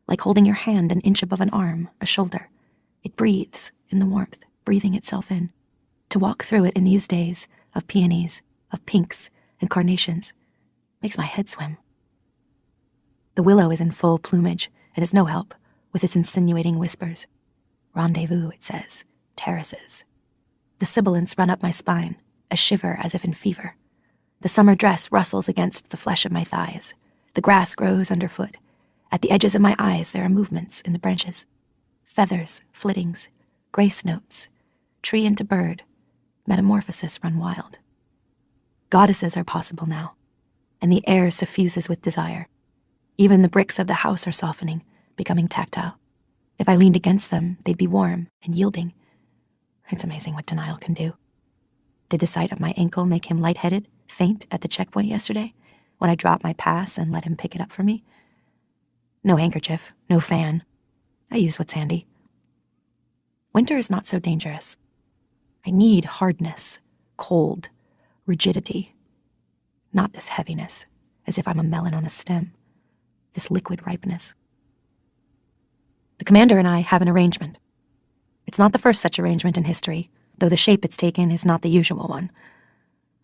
like holding your hand an inch above an arm, a shoulder. It breathes in the warmth, breathing itself in. To walk through it in these days of peonies, of pinks and carnations, makes my head swim. The willow is in full plumage and is no help, with its insinuating whispers. Rendezvous, it says, terraces. The sibilants run up my spine, a shiver as if in fever. The summer dress rustles against the flesh of my thighs. The grass grows underfoot. At the edges of my eyes there are movements in the branches. Feathers, flittings, grace notes. Tree into bird. Metamorphosis run wild. Goddesses are possible now, and the air suffuses with desire. Even the bricks of the house are softening, becoming tactile. If I leaned against them, they'd be warm and yielding. It's amazing what denial can do. Did the sight of my ankle make him lightheaded, faint at the checkpoint yesterday, when I dropped my pass and let him pick it up for me? No handkerchief, no fan. I use what's handy. Winter is not so dangerous. I need hardness, cold, rigidity. Not this heaviness, as if I'm a melon on a stem. This liquid ripeness. The commander and I have an arrangement. It's not the first such arrangement in history, though the shape it's taken is not the usual one.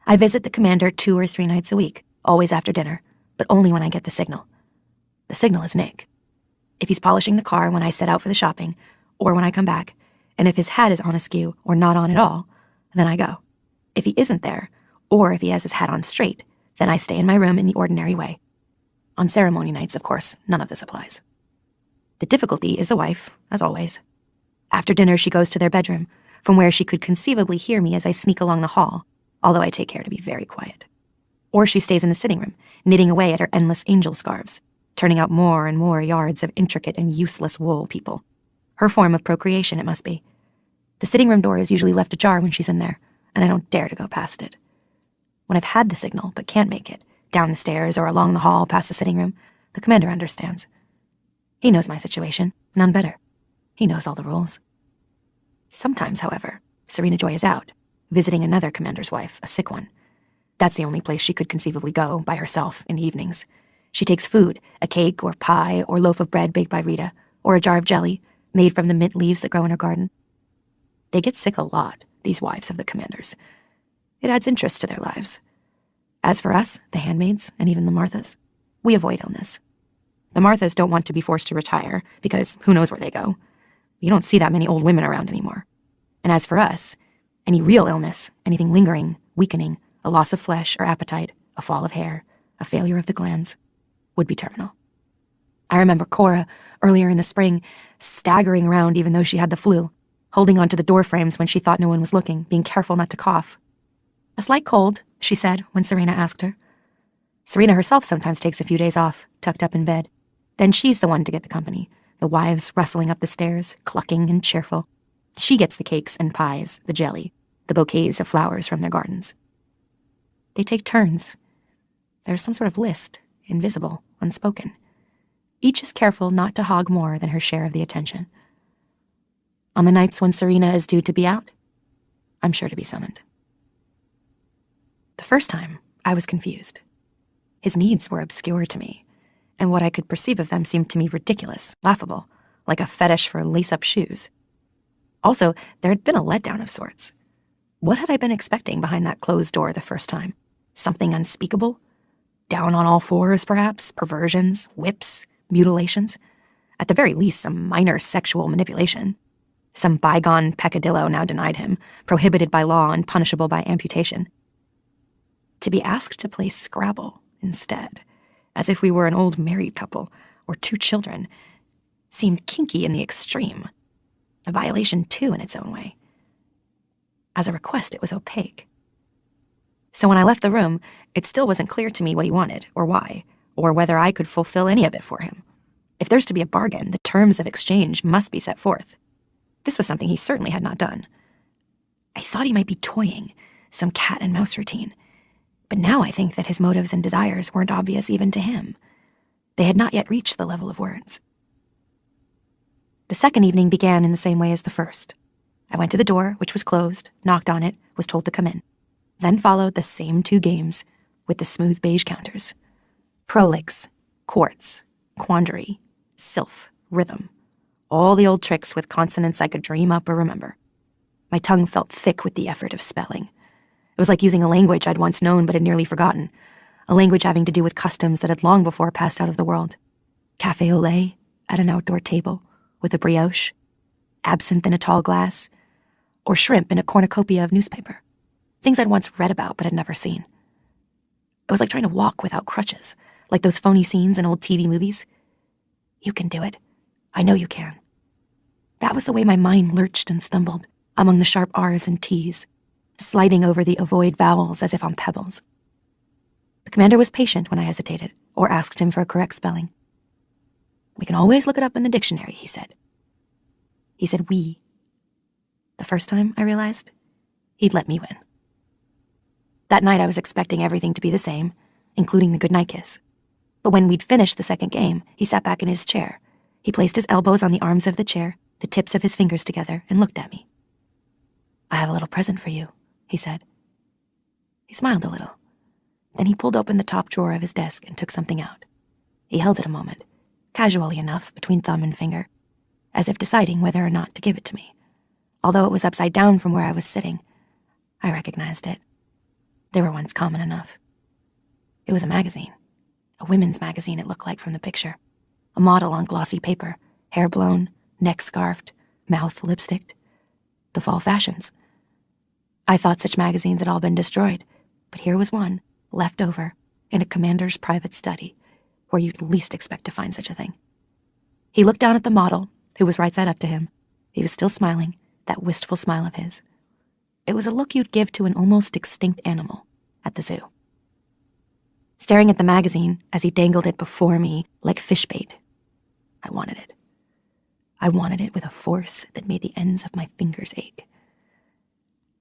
I visit the commander 2 or 3 nights a week, always after dinner, but only when I get the signal. The signal is Nick. If he's polishing the car when I set out for the shopping, or when I come back, and if his hat is on askew or not on at all, then I go. If he isn't there, or if he has his hat on straight, then I stay in my room in the ordinary way. On ceremony nights, of course, none of this applies. The difficulty is the wife, as always. After dinner, she goes to their bedroom, from where she could conceivably hear me as I sneak along the hall, although I take care to be very quiet. Or she stays in the sitting room, knitting away at her endless angel scarves, turning out more and more yards of intricate and useless wool people. Her form of procreation, it must be. The sitting room door is usually left ajar when she's in there, and I don't dare to go past it. When I've had the signal but can't make it, down the stairs or along the hall past the sitting room, the commander understands. He knows my situation, none better. He knows all the rules. Sometimes, however, Serena Joy is out, visiting another commander's wife, a sick one. That's the only place she could conceivably go, by herself, in the evenings. She takes food, a cake or pie or loaf of bread baked by Rita, or a jar of jelly, made from the mint leaves that grow in her garden. They get sick a lot, these wives of the commanders. It adds interest to their lives. As for us, the handmaids, and even the Marthas, we avoid illness. The Marthas don't want to be forced to retire, because who knows where they go. You don't see that many old women around anymore. And as for us, any real illness, anything lingering, weakening, a loss of flesh or appetite, a fall of hair, a failure of the glands, would be terminal. I remember Cora, earlier in the spring, staggering around even though she had the flu, holding onto the door frames when she thought no one was looking, being careful not to cough. "A slight cold," she said when Serena asked her. Serena herself sometimes takes a few days off, tucked up in bed. Then she's the one to get the company, the wives rustling up the stairs, clucking and cheerful. She gets the cakes and pies, the jelly, the bouquets of flowers from their gardens. They take turns. There's some sort of list, invisible, unspoken. Each is careful not to hog more than her share of the attention. On the nights when Serena is due to be out, I'm sure to be summoned. The first time, I was confused. His needs were obscure to me, and what I could perceive of them seemed to me ridiculous, laughable, like a fetish for lace-up shoes. Also, there had been a letdown of sorts. What had I been expecting behind that closed door the first time? Something unspeakable? Down on all fours, perhaps? Perversions? Whips? Mutilations? At the very least, some minor sexual manipulation. Some bygone peccadillo now denied him, prohibited by law and punishable by amputation. To be asked to play Scrabble instead, as if we were an old married couple or two children, seemed kinky in the extreme. A violation, too, in its own way. As a request, it was opaque. So when I left the room, it still wasn't clear to me what he wanted, or why, or whether I could fulfill any of it for him. If there's to be a bargain, the terms of exchange must be set forth. This was something he certainly had not done. I thought he might be toying, some cat and mouse routine. But now I think that his motives and desires weren't obvious even to him. They had not yet reached the level of words. The second evening began in the same way as the first. I went to the door, which was closed, knocked on it, was told to come in. Then followed the same two games, with the smooth beige counters. Prolix, quartz, quandary, sylph, rhythm. All the old tricks with consonants I could dream up or remember. My tongue felt thick with the effort of spelling. It was like using a language I'd once known but had nearly forgotten, a language having to do with customs that had long before passed out of the world. Café au lait at an outdoor table with a brioche, absinthe in a tall glass, or shrimp in a cornucopia of newspaper. Things I'd once read about but had never seen. It was like trying to walk without crutches, like those phony scenes in old TV movies. You can do it. I know you can. That was the way my mind lurched and stumbled among the sharp R's and T's, sliding over the avoid vowels as if on pebbles. The commander was patient when I hesitated, or asked him for a correct spelling. "We can always look it up in the dictionary," he said. He said we. The first time, I realized, he'd let me win. That night I was expecting everything to be the same, including the goodnight kiss. But when we'd finished the second game, he sat back in his chair. He placed his elbows on the arms of the chair, the tips of his fingers together, and looked at me. "I have a little present for you," he said. He smiled a little. Then he pulled open the top drawer of his desk and took something out. He held it a moment, casually enough between thumb and finger, as if deciding whether or not to give it to me. Although it was upside down from where I was sitting, I recognized it. They were once common enough. It was a magazine. A women's magazine, it looked like from the picture. A model on glossy paper, hair blown, neck scarfed, mouth lipsticked. The fall fashions. I thought such magazines had all been destroyed, but here was one, left over, in a commander's private study, where you'd least expect to find such a thing. He looked down at the model, who was right side up to him. He was still smiling, that wistful smile of his. It was a look you'd give to an almost extinct animal at the zoo. Staring at the magazine as he dangled it before me like fish bait, I wanted it. I wanted it with a force that made the ends of my fingers ache.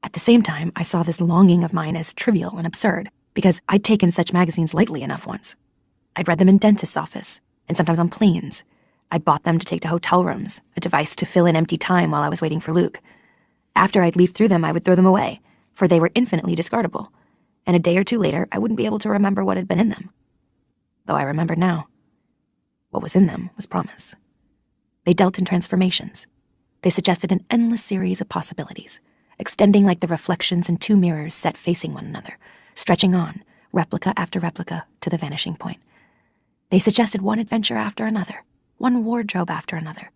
At the same time, I saw this longing of mine as trivial and absurd, because I'd taken such magazines lightly enough once. I'd read them in dentist's office, and sometimes on planes. I'd bought them to take to hotel rooms, a device to fill in empty time while I was waiting for Luke. After I'd leafed through them, I would throw them away, for they were infinitely discardable, and a day or two later, I wouldn't be able to remember what had been in them. Though I remembered now. What was in them was promise. They dealt in transformations. They suggested an endless series of possibilities, extending like the reflections in two mirrors set facing one another, stretching on, replica after replica, to the vanishing point. They suggested one adventure after another, one wardrobe after another,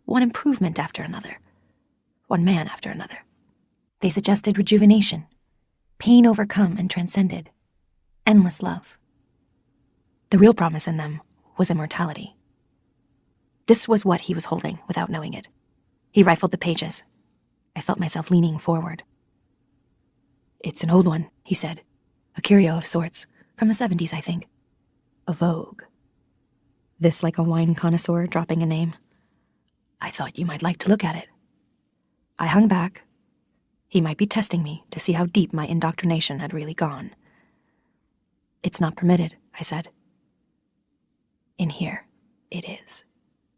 one improvement after another, one man after another. They suggested rejuvenation, pain overcome and transcended, endless love. The real promise in them was immortality. This was what he was holding without knowing it. He rifled the pages. I felt myself leaning forward. "It's an old one," he said. "A curio of sorts, from the 70s, I think. A Vogue." This like a wine connoisseur dropping a name. "I thought you might like to look at it." I hung back. He might be testing me to see how deep my indoctrination had really gone. "It's not permitted," I said. "In here, it is,"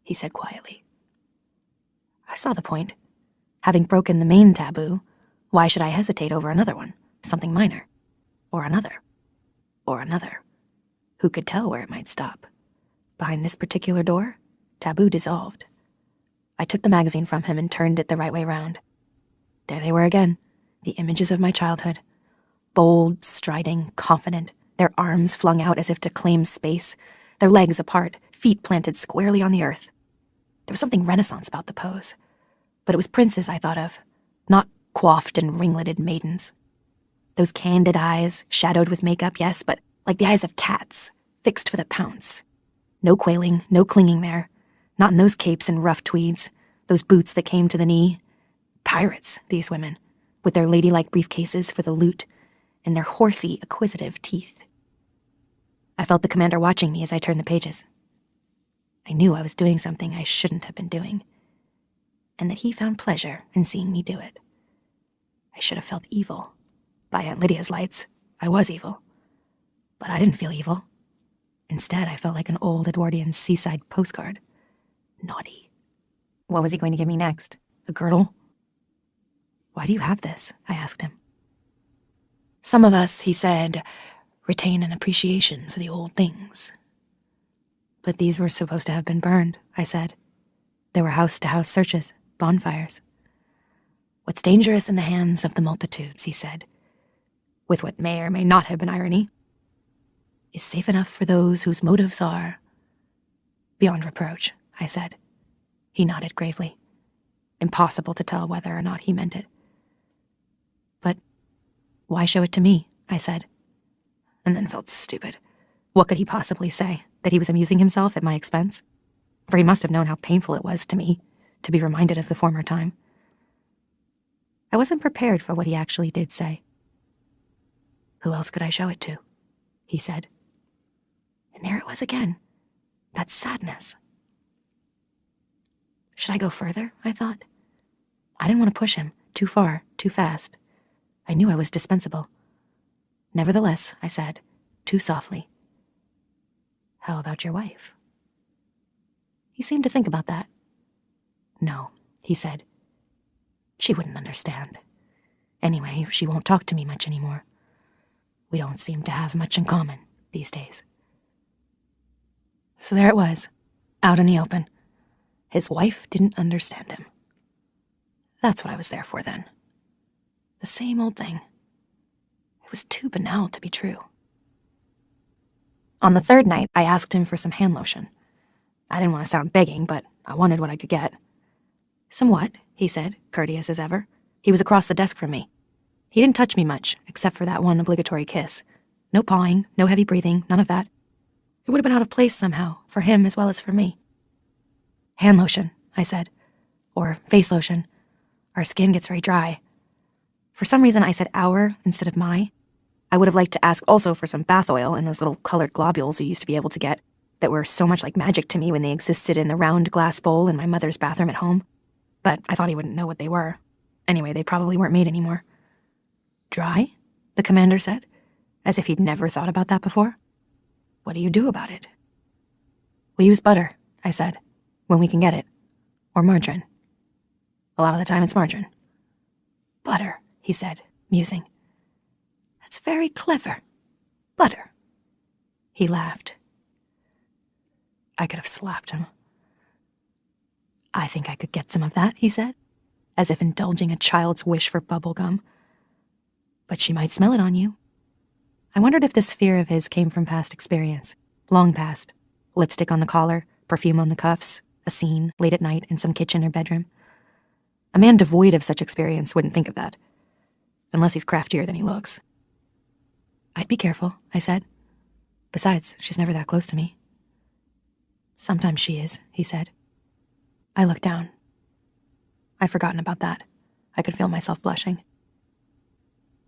he said quietly. I saw the point. Having broken the main taboo, why should I hesitate over another one, something minor? Or another? Or another? Who could tell where it might stop? Behind this particular door, taboo dissolved. I took the magazine from him and turned it the right way round. There they were again, the images of my childhood. Bold, striding, confident, their arms flung out as if to claim space, their legs apart, feet planted squarely on the earth. There was something Renaissance about the pose. But it was princes I thought of, not coiffed and ringleted maidens. Those candid eyes, shadowed with makeup, yes, but like the eyes of cats, fixed for the pounce. No quailing, no clinging there. Not in those capes and rough tweeds, those boots that came to the knee. Pirates, these women, with their ladylike briefcases for the loot, and their horsey, acquisitive teeth. I felt the commander watching me as I turned the pages. I knew I was doing something I shouldn't have been doing, and that he found pleasure in seeing me do it. I should have felt evil. By Aunt Lydia's lights, I was evil. But I didn't feel evil. Instead, I felt like an old Edwardian seaside postcard. Naughty. What was he going to give me next? A girdle? "Why do you have this?" I asked him. "Some of us," he said, "retain an appreciation for the old things." "But these were supposed to have been burned," I said. "There were house-to-house searches, bonfires." "What's dangerous in the hands of the multitudes," he said, with what may or may not have been irony, "is safe enough for those whose motives are beyond reproach," I said. He nodded gravely. Impossible to tell whether or not he meant it. "But why show it to me?" I said, and then felt stupid. What could he possibly say? That he was amusing himself at my expense? For he must have known how painful it was to me to be reminded of the former time. I wasn't prepared for what he actually did say. "Who else could I show it to?" he said. And there it was again, that sadness. Should I go further, I thought. I didn't want to push him too far, too fast. I knew I was dispensable. Nevertheless, I said, too softly, "How about your wife?" He seemed to think about that. "No," he said. "She wouldn't understand. Anyway, she won't talk to me much anymore. We don't seem to have much in common these days." So there it was, out in the open. His wife didn't understand him. That's what I was there for then. The same old thing. It was too banal to be true. On the third night, I asked him for some hand lotion. I didn't want to sound begging, but I wanted what I could get. "Some what?" he said, courteous as ever. He was across the desk from me. He didn't touch me much, except for that one obligatory kiss. No pawing, no heavy breathing, none of that. It would have been out of place somehow, for him as well as for me. "Hand lotion," I said. "Or face lotion. Our skin gets very dry. For some reason, I said our instead of my. I would have liked to ask also for some bath oil and those little colored globules you used to be able to get that were so much like magic to me when they existed in the round glass bowl in my mother's bathroom at home. But I thought he wouldn't know what they were. Anyway, they probably weren't made anymore. Dry? The commander said, as if he'd never thought about that before. What do you do about it? We use butter, I said, when we can get it. Or margarine. A lot of the time it's margarine. Butter, he said, musing. That's very clever. Butter. He laughed. I could have slapped him. I think I could get some of that, he said, as if indulging a child's wish for bubble gum. But she might smell it on you. I wondered if this fear of his came from past experience. Long past. Lipstick on the collar, perfume on the cuffs, a scene late at night in some kitchen or bedroom. A man devoid of such experience wouldn't think of that. Unless he's craftier than he looks. I'd be careful, I said. Besides, she's never that close to me. Sometimes she is, he said. I looked down. I'd forgotten about that. I could feel myself blushing.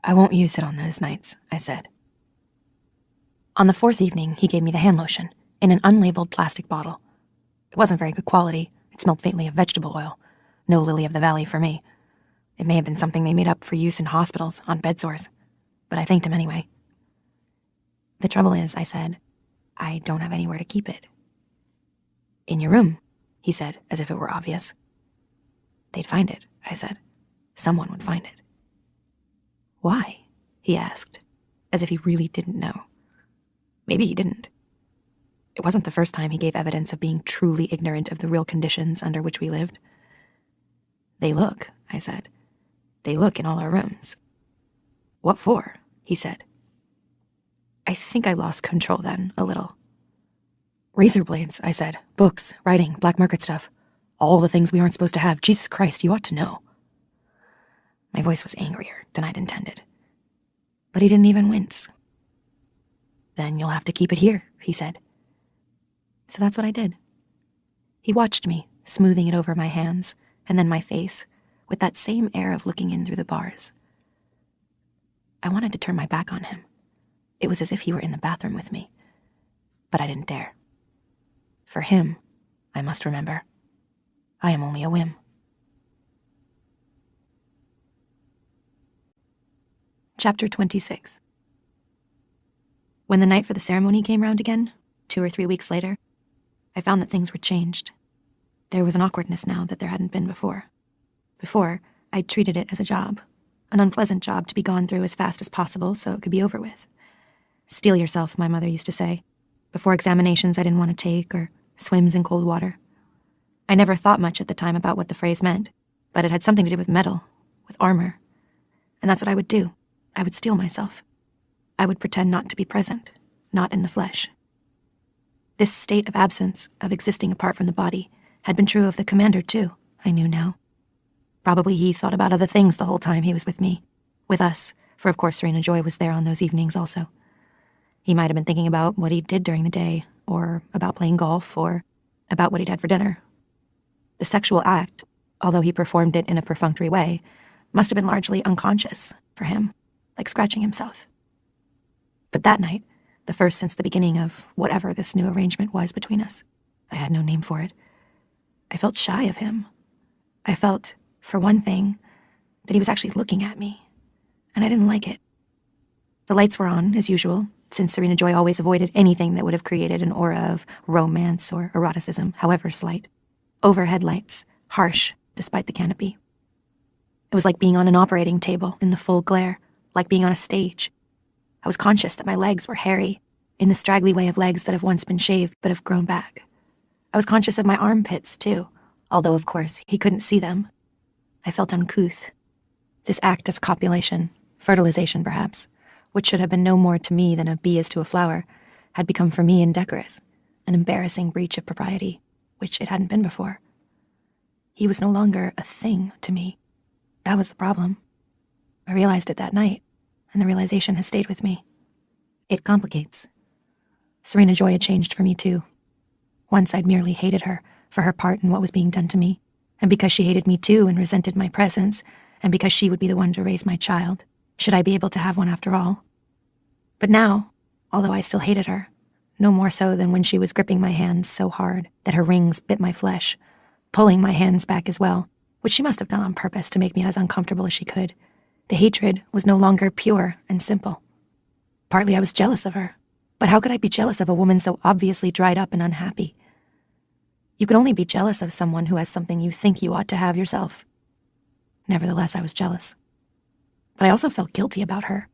I won't use it on those nights, I said. On the fourth evening, he gave me the hand lotion, in an unlabeled plastic bottle. It wasn't very good quality. It smelled faintly of vegetable oil. No lily of the valley for me. It may have been something they made up for use in hospitals, on bed sores. But I thanked him anyway. The trouble is, I said, I don't have anywhere to keep it. In your room, he said, as if it were obvious. They'd find it, I said. Someone would find it. Why? He asked, as if he really didn't know. Maybe he didn't. It wasn't the first time he gave evidence of being truly ignorant of the real conditions under which we lived. They look, I said. They look in all our rooms. What for? He said. I think I lost control then, a little. Razor blades, I said. Books, writing, black market stuff. All the things we aren't supposed to have. Jesus Christ, you ought to know. My voice was angrier than I'd intended. But he didn't even wince. Then you'll have to keep it here, he said. So that's what I did. He watched me, smoothing it over my hands, and then my face, with that same air of looking in through the bars. I wanted to turn my back on him. It was as if he were in the bathroom with me. But I didn't dare. For him, I must remember, I am only a whim. Chapter 26. When the night for the ceremony came round again, 2 or 3 weeks later, I found that things were changed. There was an awkwardness now that there hadn't been before. Before, I'd treated it as a job, an unpleasant job to be gone through as fast as possible so it could be over with. Steel yourself, my mother used to say, before examinations I didn't want to take or swims in cold water. I never thought much at the time about what the phrase meant, but it had something to do with metal, with armor. And that's what I would do. I would steel myself. I would pretend not to be present, not in the flesh. This state of absence, of existing apart from the body, had been true of the commander too, I knew now. Probably he thought about other things the whole time he was with me, with us, for of course Serena Joy was there on those evenings also. He might have been thinking about what he did during the day, or about playing golf, or about what he'd had for dinner. The sexual act, although he performed it in a perfunctory way, must have been largely unconscious for him, like scratching himself. But that night, the first since the beginning of whatever this new arrangement was between us, I had no name for it, I felt shy of him. I felt, for one thing, that he was actually looking at me, and I didn't like it. The lights were on, as usual, since Serena Joy always avoided anything that would have created an aura of romance or eroticism, however slight. Overhead lights, harsh, despite the canopy. It was like being on an operating table in the full glare, like being on a stage. I was conscious that my legs were hairy, in the straggly way of legs that have once been shaved but have grown back. I was conscious of my armpits, too, although, of course, he couldn't see them. I felt uncouth. This act of copulation, fertilization perhaps, which should have been no more to me than a bee is to a flower, had become for me indecorous, an embarrassing breach of propriety, which it hadn't been before. He was no longer a thing to me. That was the problem. I realized it that night, and the realization has stayed with me. It complicates. Serena Joy had changed for me, too. Once I'd merely hated her for her part in what was being done to me, and because she hated me too and resented my presence, and because she would be the one to raise my child, should I be able to have one after all. But now, although I still hated her, no more so than when she was gripping my hands so hard that her rings bit my flesh, pulling my hands back as well, which she must have done on purpose to make me as uncomfortable as she could, the hatred was no longer pure and simple. Partly I was jealous of her, but how could I be jealous of a woman so obviously dried up and unhappy? You can only be jealous of someone who has something you think you ought to have yourself. Nevertheless, I was jealous. But I also felt guilty about her.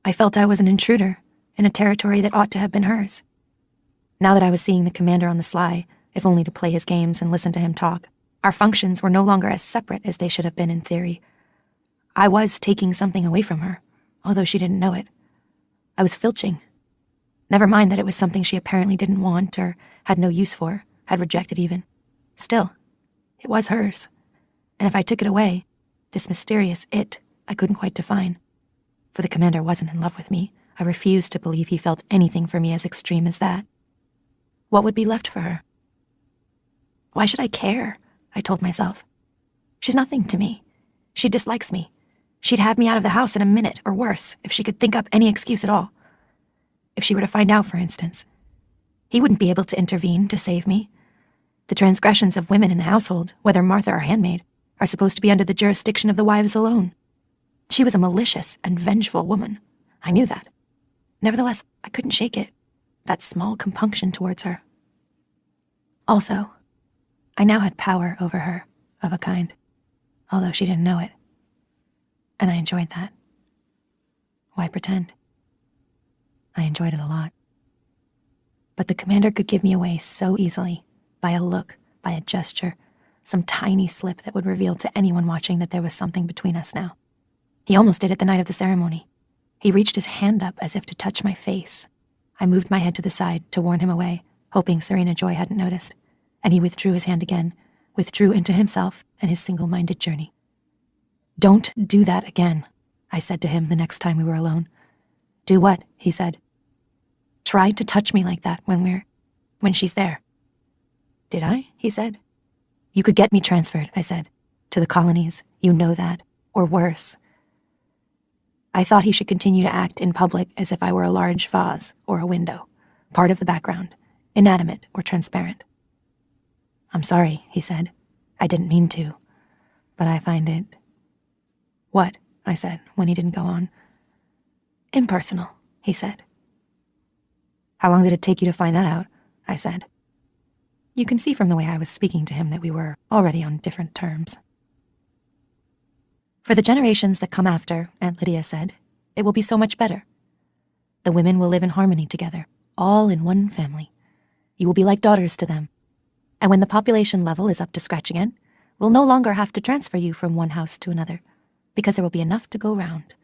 I felt I was an intruder in a territory that ought to have been hers. Now that I was seeing the commander on the sly, if only to play his games and listen to him talk, our functions were no longer as separate as they should have been in theory. I was taking something away from her, although she didn't know it. I was filching. Never mind that it was something she apparently didn't want or had no use for, had rejected even. Still, it was hers. And if I took it away, this mysterious it I couldn't quite define. For the commander wasn't in love with me. I refused to believe he felt anything for me as extreme as that. What would be left for her? Why should I care? I told myself. She's nothing to me. She dislikes me. She'd have me out of the house in a minute, or worse, if she could think up any excuse at all. If she were to find out, for instance. He wouldn't be able to intervene to save me. The transgressions of women in the household, whether Martha or Handmaid, are supposed to be under the jurisdiction of the wives alone. She was a malicious and vengeful woman. I knew that. Nevertheless, I couldn't shake it, that small compunction towards her. Also, I now had power over her, of a kind, although she didn't know it. And I enjoyed that. Why pretend? I enjoyed it a lot. But the commander could give me away so easily, by a look, by a gesture, some tiny slip that would reveal to anyone watching that there was something between us now. He almost did it the night of the ceremony. He reached his hand up as if to touch my face. I moved my head to the side to warn him away, hoping Serena Joy hadn't noticed, and he withdrew his hand again, withdrew into himself and his single-minded journey. "Don't do that again," I said to him the next time we were alone. "Do what?" he said. "Try to touch me like that when she's there." "Did I?" he said. "You could get me transferred," I said, "to the colonies, you know that, or worse." I thought he should continue to act in public as if I were a large vase or a window, part of the background, inanimate or transparent. "I'm sorry," he said. "I didn't mean to, but I find it—" "What?" I said, when he didn't go on. "Impersonal," he said. "How long did it take you to find that out?" I said. You can see from the way I was speaking to him that we were already on different terms. "For the generations that come after," Aunt Lydia said, "it will be so much better. The women will live in harmony together, all in one family. You will be like daughters to them. And when the population level is up to scratch again, we'll no longer have to transfer you from one house to another, because there will be enough to go round.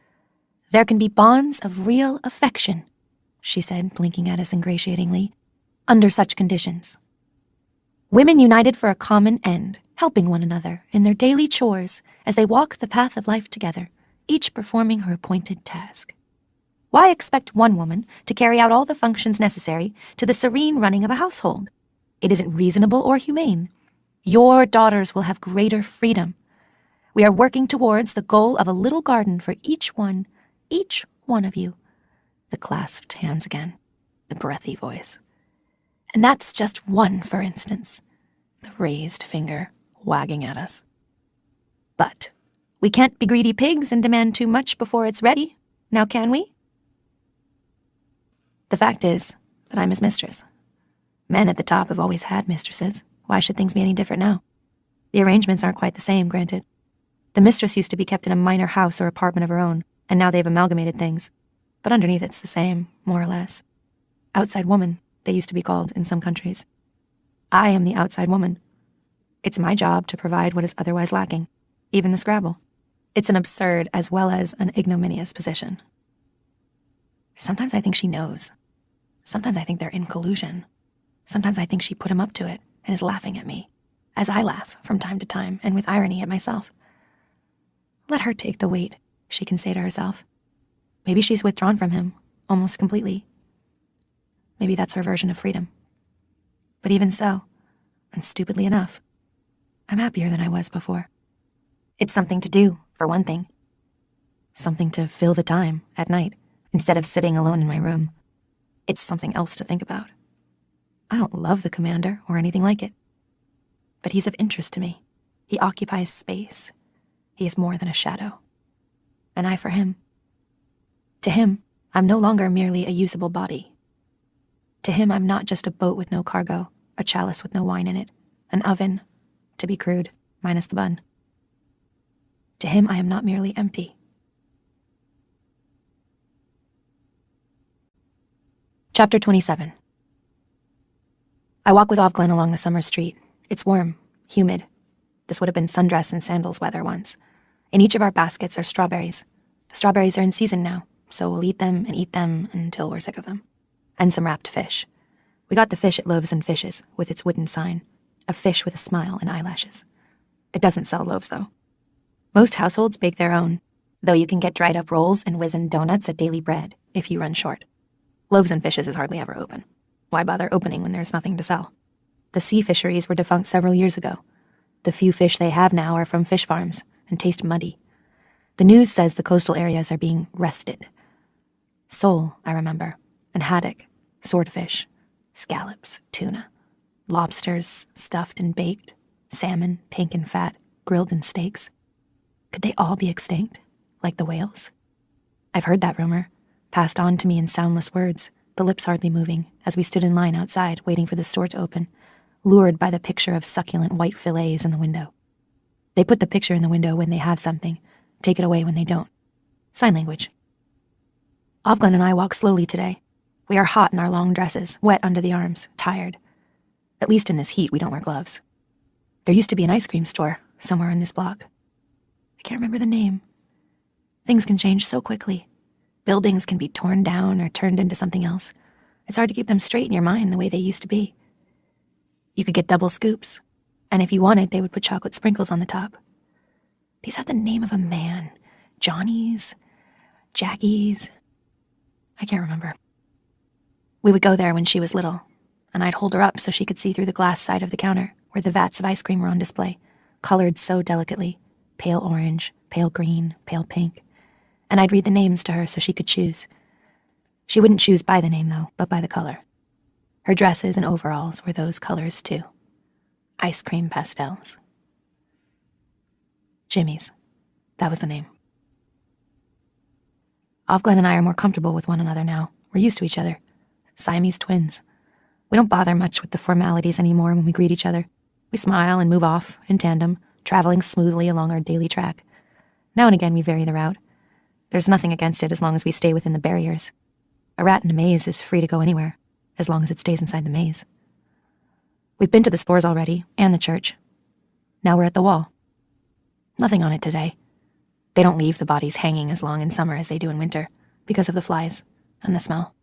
There can be bonds of real affection," she said, blinking at us ingratiatingly, "under such conditions. Women united for a common end, helping one another in their daily chores as they walk the path of life together, each performing her appointed task. Why expect one woman to carry out all the functions necessary to the serene running of a household? It isn't reasonable or humane. Your daughters will have greater freedom. We are working towards the goal of a little garden for each one of you." The clasped hands again, the breathy voice. "And that's just one, for instance," the raised finger wagging at us. "But we can't be greedy pigs and demand too much before it's ready, now can we? The fact is that I'm his mistress. Men at the top have always had mistresses. Why should things be any different now? The arrangements aren't quite the same, granted. The mistress used to be kept in a minor house or apartment of her own, and now they've amalgamated things. But underneath it's the same, more or less. Outside woman, they used to be called in some countries. I am the outside woman. It's my job to provide what is otherwise lacking, even the Scrabble. It's an absurd as well as an ignominious position. Sometimes I think she knows. Sometimes I think they're in collusion. Sometimes I think she put him up to it and is laughing at me, as I laugh from time to time and with irony at myself. Let her take the weight, she can say to herself. Maybe she's withdrawn from him, almost completely. Maybe that's her version of freedom. But even so, and stupidly enough, I'm happier than I was before. It's something to do, for one thing. Something to fill the time at night, instead of sitting alone in my room. It's something else to think about. I don't love the commander or anything like it. But he's of interest to me. He occupies space. He is more than a shadow. An eye for him. To him, I'm no longer merely a usable body. To him, I'm not just a boat with no cargo, a chalice with no wine in it, an oven, to be crude, minus the bun. To him, I am not merely empty. Chapter 27. I walk with Ovglen along the summer street. It's warm, humid. This would have been sundress and sandals weather once. In each of our baskets are strawberries. The strawberries are in season now, so we'll eat them until we're sick of them. And some wrapped fish. We got the fish at Loaves and Fishes, with its wooden sign. A fish with a smile and eyelashes. It doesn't sell loaves, though. Most households bake their own, though you can get dried-up rolls and wizened donuts at Daily Bread if you run short. Loaves and Fishes is hardly ever open. Why bother opening when there's nothing to sell? The sea fisheries were defunct several years ago. The few fish they have now are from fish farms and taste muddy. The news says the coastal areas are being wrested. Sole, I remember, and haddock, swordfish, scallops, tuna, lobsters stuffed and baked, salmon, pink and fat, grilled in steaks. Could they all be extinct, like the whales? I've heard that rumor, passed on to me in soundless words, the lips hardly moving, as we stood in line outside waiting for the store to open, lured by the picture of succulent white fillets in the window. They put the picture in the window when they have something, take it away when they don't. Sign language. Ovglen and I walk slowly today. We are hot in our long dresses, wet under the arms, tired. At least in this heat, we don't wear gloves. There used to be an ice cream store somewhere in this block. I can't remember the name. Things can change so quickly. Buildings can be torn down or turned into something else. It's hard to keep them straight in your mind the way they used to be. You could get double scoops, and if you wanted, they would put chocolate sprinkles on the top. These had the name of a man. Johnny's, Jackie's. I can't remember. We would go there when she was little, and I'd hold her up so she could see through the glass side of the counter where the vats of ice cream were on display, colored so delicately, pale orange, pale green, pale pink. And I'd read the names to her so she could choose. She wouldn't choose by the name, though, but by the color. Her dresses and overalls were those colors, too. Ice cream pastels. Jimmy's. That was the name. Ovglen and I are more comfortable with one another now. We're used to each other. Siamese twins. We don't bother much with the formalities anymore when we greet each other. We smile and move off, in tandem, traveling smoothly along our daily track. Now and again we vary the route. There's nothing against it as long as we stay within the barriers. A rat in a maze is free to go anywhere, as long as it stays inside the maze. We've been to the stores already, and the church. Now we're at the wall. Nothing on it today. They don't leave the bodies hanging as long in summer as they do in winter, because of the flies and the smell.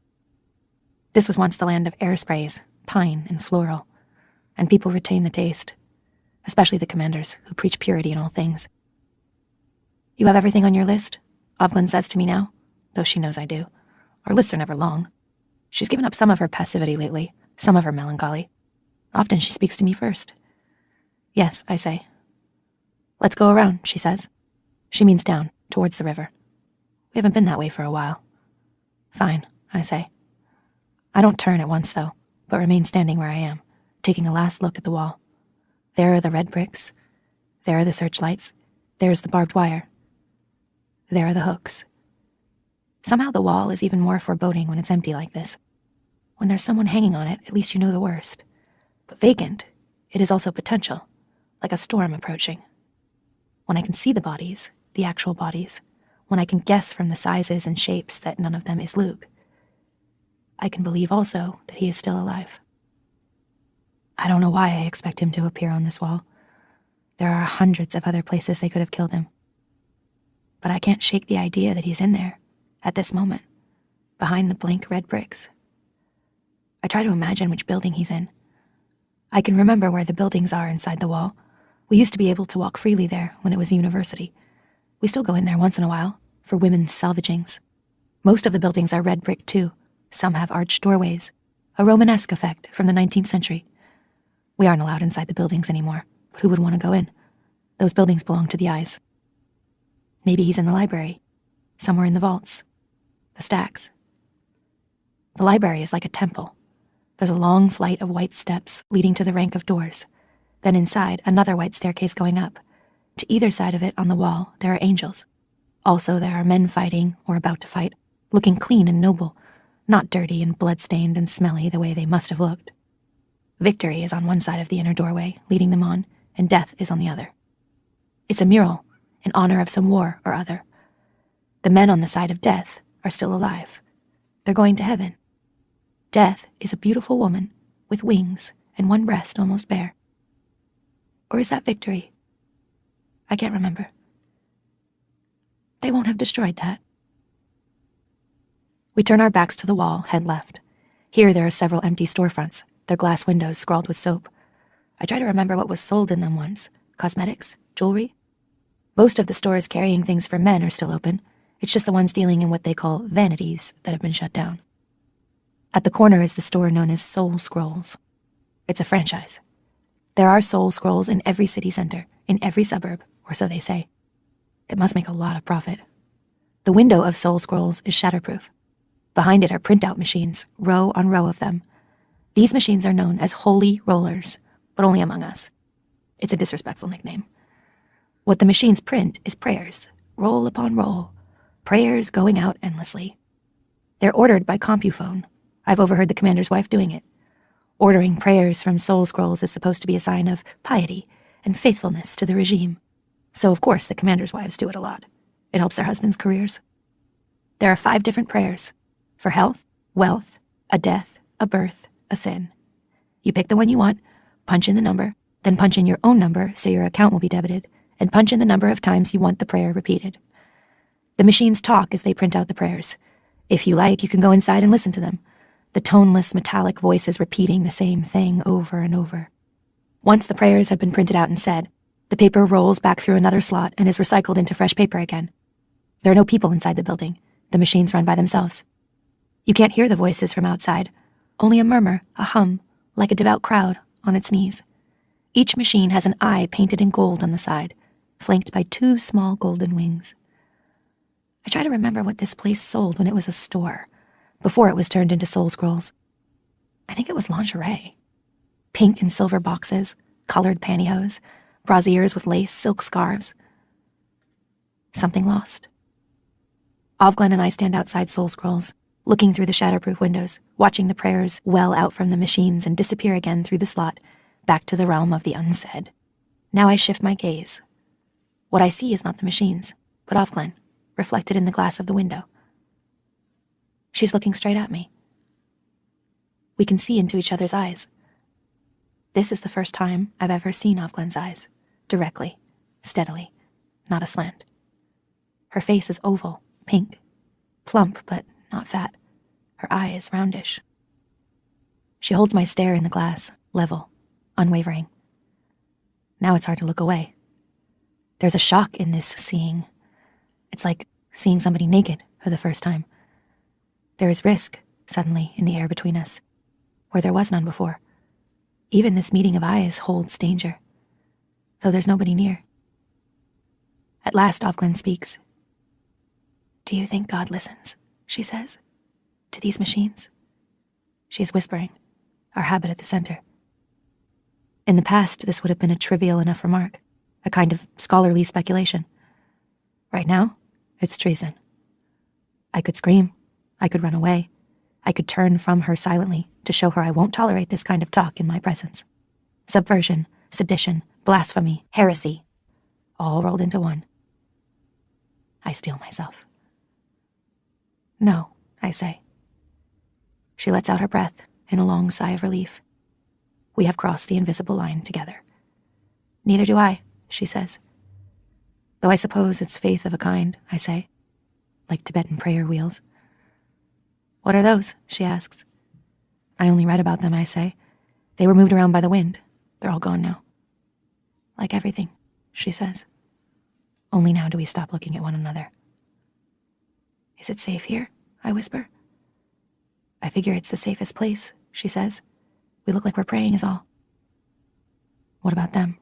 This was once the land of air sprays, pine and floral, and people retain the taste, especially the commanders who preach purity in all things. You have everything on your list? Ovglen says to me now, though she knows I do. Our lists are never long. She's given up some of her passivity lately, some of her melancholy. Often she speaks to me first. Yes, I say. Let's go around, she says. She means down, towards the river. We haven't been that way for a while. Fine, I say. I don't turn at once, though, but remain standing where I am, taking a last look at the wall. There are the red bricks. There are the searchlights. There's the barbed wire. There are the hooks. Somehow the wall is even more foreboding when it's empty like this. When there's someone hanging on it, at least you know the worst. But vacant, it is also potential, like a storm approaching. When I can see the bodies, the actual bodies, when I can guess from the sizes and shapes that none of them is Luke, I can believe also that he is still alive. I don't know why I expect him to appear on this wall. There are hundreds of other places they could have killed him. But I can't shake the idea that he's in there, at this moment, behind the blank red bricks. I try to imagine which building he's in. I can remember where the buildings are inside the wall. We used to be able to walk freely there when it was a university. We still go in there once in a while, for women's salvagings. Most of the buildings are red brick, too. Some have arched doorways, a Romanesque effect from the 19th century. We aren't allowed inside the buildings anymore, But who would want to go in? Those buildings belong to the eyes. Maybe he's in the library, somewhere in the vaults, the stacks. The library is like a temple. There's a long flight of white steps leading to the rank of doors. Then inside, another white staircase going up. To either side of it on the wall, there are angels. Also, there are men fighting, or about to fight, looking clean and noble, not dirty and blood-stained and smelly the way they must have looked. Victory is on one side of the inner doorway, leading them on, and death is on the other. It's a mural, in honor of some war or other. The men on the side of death are still alive. They're going to heaven. Death is a beautiful woman with wings and one breast almost bare. Or is that victory? I can't remember. They won't have destroyed that. We turn our backs to the wall, head left. Here there are several empty storefronts, their glass windows scrawled with soap. I try to remember what was sold in them once. Cosmetics? Jewelry? Most of the stores carrying things for men are still open. It's just the ones dealing in what they call vanities that have been shut down. At the corner is the store known as Soul Scrolls. It's a franchise. There are Soul Scrolls in every city center, in every suburb, or so they say. It must make a lot of profit. The window of Soul Scrolls is shatterproof. Behind it are printout machines, row on row of them. These machines are known as holy rollers, but only among us. It's a disrespectful nickname. What the machines print is prayers, roll upon roll, prayers going out endlessly. They're ordered by CompuPhone. I've overheard the commander's wife doing it. Ordering prayers from Soul Scrolls is supposed to be a sign of piety and faithfulness to the regime. So of course the commander's wives do it a lot. It helps their husbands' careers. There are 5 different prayers. For health, wealth, a death, a birth, a sin. You pick the one you want, punch in the number, then punch in your own number so your account will be debited, and punch in the number of times you want the prayer repeated. The machines talk as they print out the prayers. If you like, you can go inside and listen to them. The toneless, metallic voices repeating the same thing over and over. Once the prayers have been printed out and said, the paper rolls back through another slot and is recycled into fresh paper again. There are no people inside the building. The machines run by themselves. You can't hear the voices from outside. Only a murmur, a hum, like a devout crowd on its knees. Each machine has an eye painted in gold on the side, flanked by 2 small golden wings. I try to remember what this place sold when it was a store, before it was turned into Soul Scrolls. I think it was lingerie. Pink and silver boxes, colored pantyhose, brassieres with lace, silk scarves. Something lost. Ovglen and I stand outside Soul Scrolls, looking through the shatterproof windows, watching the prayers well out from the machines and disappear again through the slot, back to the realm of the unsaid. Now I shift my gaze. What I see is not the machines, but Ovglen, reflected in the glass of the window. She's looking straight at me. We can see into each other's eyes. This is the first time I've ever seen Ovglen's eyes, directly, steadily, not aslant. Her face is oval, pink, plump but not fat. Her eye is roundish. She holds my stare in the glass, level, unwavering. Now it's hard to look away. There's a shock in this seeing. It's like seeing somebody naked for the first time. There is risk, suddenly, in the air between us, where there was none before. Even this meeting of eyes holds danger, though there's nobody near. At last, Ovglen speaks. "Do you think God listens?" she says. "To these machines?" She is whispering, our habit at the center. In the past, this would have been a trivial enough remark, a kind of scholarly speculation. Right now, it's treason. I could scream. I could run away. I could turn from her silently to show her I won't tolerate this kind of talk in my presence. Subversion, sedition, blasphemy, heresy, all rolled into one. I steel myself. "No," I say. She lets out her breath in a long sigh of relief. We have crossed the invisible line together. "Neither do I," she says. "Though I suppose it's faith of a kind," I say, like Tibetan prayer wheels. "What are those?" she asks. "I only read about them," I say. "They were moved around by the wind. They're all gone now." "Like everything," she says. Only now do we stop looking at one another. "Is it safe here?" I whisper. "I figure it's the safest place," she says. "We look like we're praying is all." "What about them?"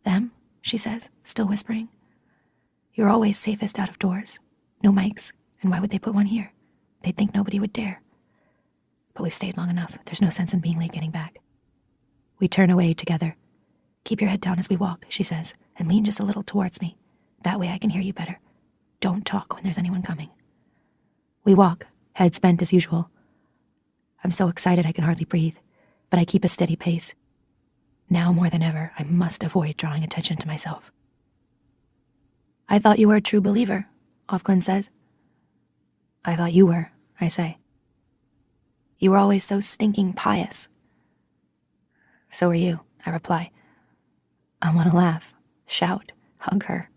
Them, she says, still whispering. You're always safest out of doors. No mics, and why would they put one here? They'd think nobody would dare. But we've stayed long enough. There's no sense in being late getting back. We turn away together. Keep your head down as we walk, she says, and lean just a little towards me. That way I can hear you better. Don't talk when there's anyone coming. We walk, heads bent as usual. I'm so excited I can hardly breathe, but I keep a steady pace. Now more than ever, I must avoid drawing attention to myself. I thought you were a true believer, Ofglin says. I thought you were, I say. You were always so stinking pious. So are you, I reply. I want to laugh, shout, hug her.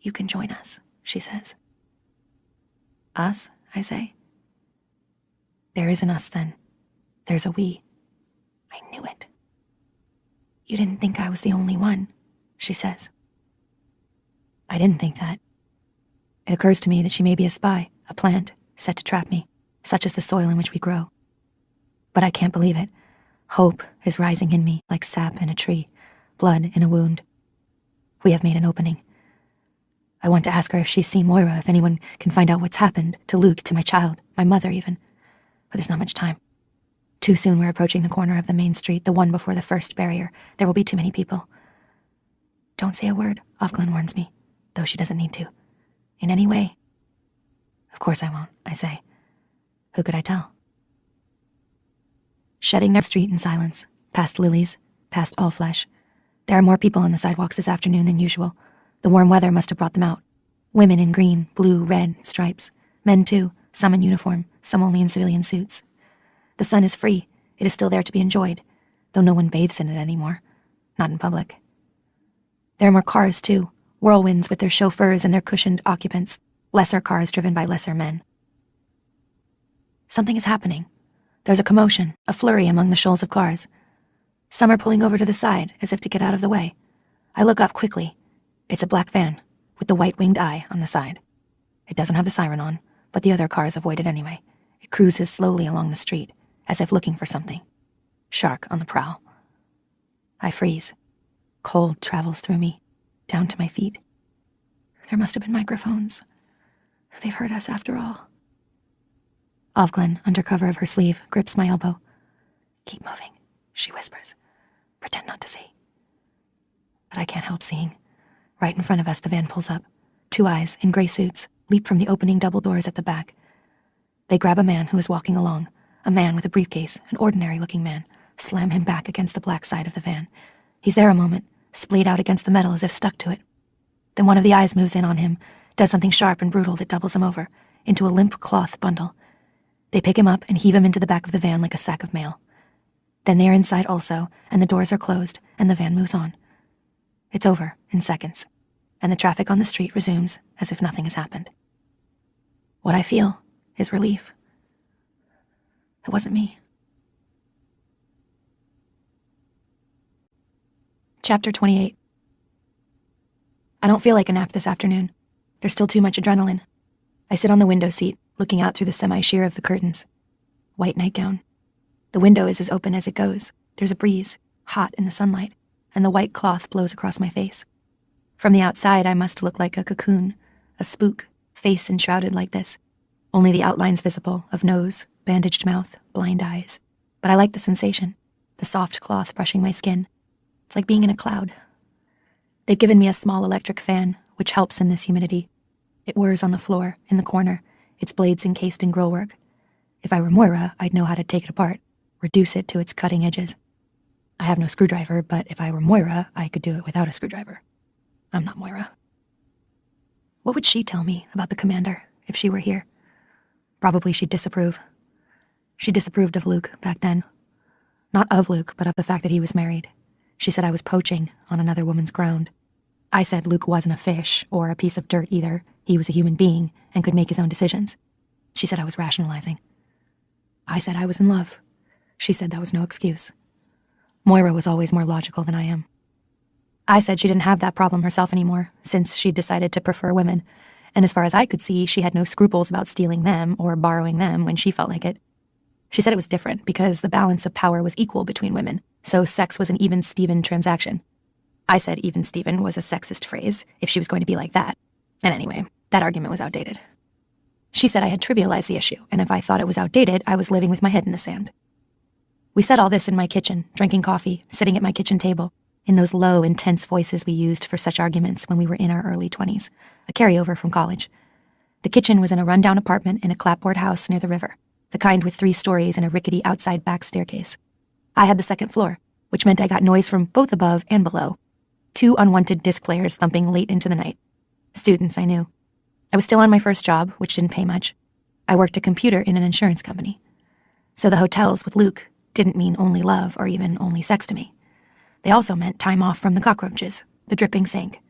You can join us, she says. Us, I say. There is an us then. There's a we. I knew it. You didn't think I was the only one, she says. I didn't think that. It occurs to me that she may be a spy, a plant, set to trap me, such as the soil in which we grow. But I can't believe it. Hope is rising in me like sap in a tree, blood in a wound. We have made an opening. I want to ask her if she's seen Moira, if anyone can find out what's happened to Luke, to my child, my mother even. But there's not much time. Too soon we're approaching the corner of the main street, the one before the first barrier. There will be too many people. Don't say a word, Ofglin warns me, though she doesn't need to. In any way. Of course I won't, I say. Who could I tell? Shedding their street in silence, past Lily's, past All Flesh. There are more people on the sidewalks this afternoon than usual. The warm weather must have brought them out. Women in green, blue, red stripes. Men too, some in uniform, some only in civilian suits. The sun is free. It is still there to be enjoyed, though no one bathes in it anymore. Not in public. There are more cars too, whirlwinds with their chauffeurs and their cushioned occupants, lesser cars driven by lesser men. Something is happening. There's a commotion, a flurry among the shoals of cars. Some are pulling over to the side, as if to get out of the way. I look up quickly. It's a black van, with the white-winged eye on the side. It doesn't have the siren on, but the other cars avoid it anyway. It cruises slowly along the street, as if looking for something. Shark on the prowl. I freeze. Cold travels through me, down to my feet. There must have been microphones. They've heard us after all. Ofglin, under cover of her sleeve, grips my elbow. Keep moving, she whispers. Pretend not to see. But I can't help seeing. Right in front of us, the van pulls up. Two eyes, in gray suits, leap from the opening double doors at the back. They grab a man who is walking along, a man with a briefcase, an ordinary-looking man, slam him back against the black side of the van. He's there a moment, splayed out against the metal as if stuck to it. Then one of the eyes moves in on him, does something sharp and brutal that doubles him over, into a limp cloth bundle. They pick him up and heave him into the back of the van like a sack of mail. Then they are inside also, and the doors are closed, and the van moves on. It's over in seconds, and the traffic on the street resumes as if nothing has happened. What I feel is relief. It wasn't me. Chapter 28. I don't feel like a nap this afternoon. There's still too much adrenaline. I sit on the window seat, looking out through the semi-sheer of the curtains. White nightgown. The window is as open as it goes. There's a breeze, hot in the sunlight, and the white cloth blows across my face. From the outside, I must look like a cocoon, a spook, face enshrouded like this. Only the outlines visible of nose, bandaged mouth, blind eyes. But I like the sensation, the soft cloth brushing my skin. It's like being in a cloud. They've given me a small electric fan, which helps in this humidity. It whirs on the floor, in the corner, its blades encased in grillwork. If I were Moira, I'd know how to take it apart, reduce it to its cutting edges. I have no screwdriver, but if I were Moira, I could do it without a screwdriver. I'm not Moira. What would she tell me about the commander, if she were here? Probably she'd disapprove. She disapproved of Luke back then. Not of Luke, but of the fact that he was married. She said I was poaching on another woman's ground. I said Luke wasn't a fish or a piece of dirt either. He was a human being and could make his own decisions. She said I was rationalizing. I said I was in love. She said that was no excuse. Moira was always more logical than I am. I said she didn't have that problem herself anymore, since she'd decided to prefer women, and as far as I could see, she had no scruples about stealing them or borrowing them when she felt like it. She said it was different because the balance of power was equal between women, So sex was an even-Steven transaction. I said even-Steven was a sexist phrase, if she was going to be like that. And anyway, that argument was outdated. She said I had trivialized the issue, and if I thought it was outdated, I was living with my head in the sand. We said all this in my kitchen, drinking coffee, sitting at my kitchen table, in those low, intense voices we used for such arguments when we were in our early 20s, a carryover from college. The kitchen was in a rundown apartment in a clapboard house near the river, the kind with 3 stories and a rickety outside back staircase. I had the second floor, which meant I got noise from both above and below. 2 unwanted disc players thumping late into the night. Students I knew. I was still on my first job, which didn't pay much. I worked a computer in an insurance company. So the hotels with Luke didn't mean only love or even only sex to me. They also meant time off from the cockroaches, the dripping sink,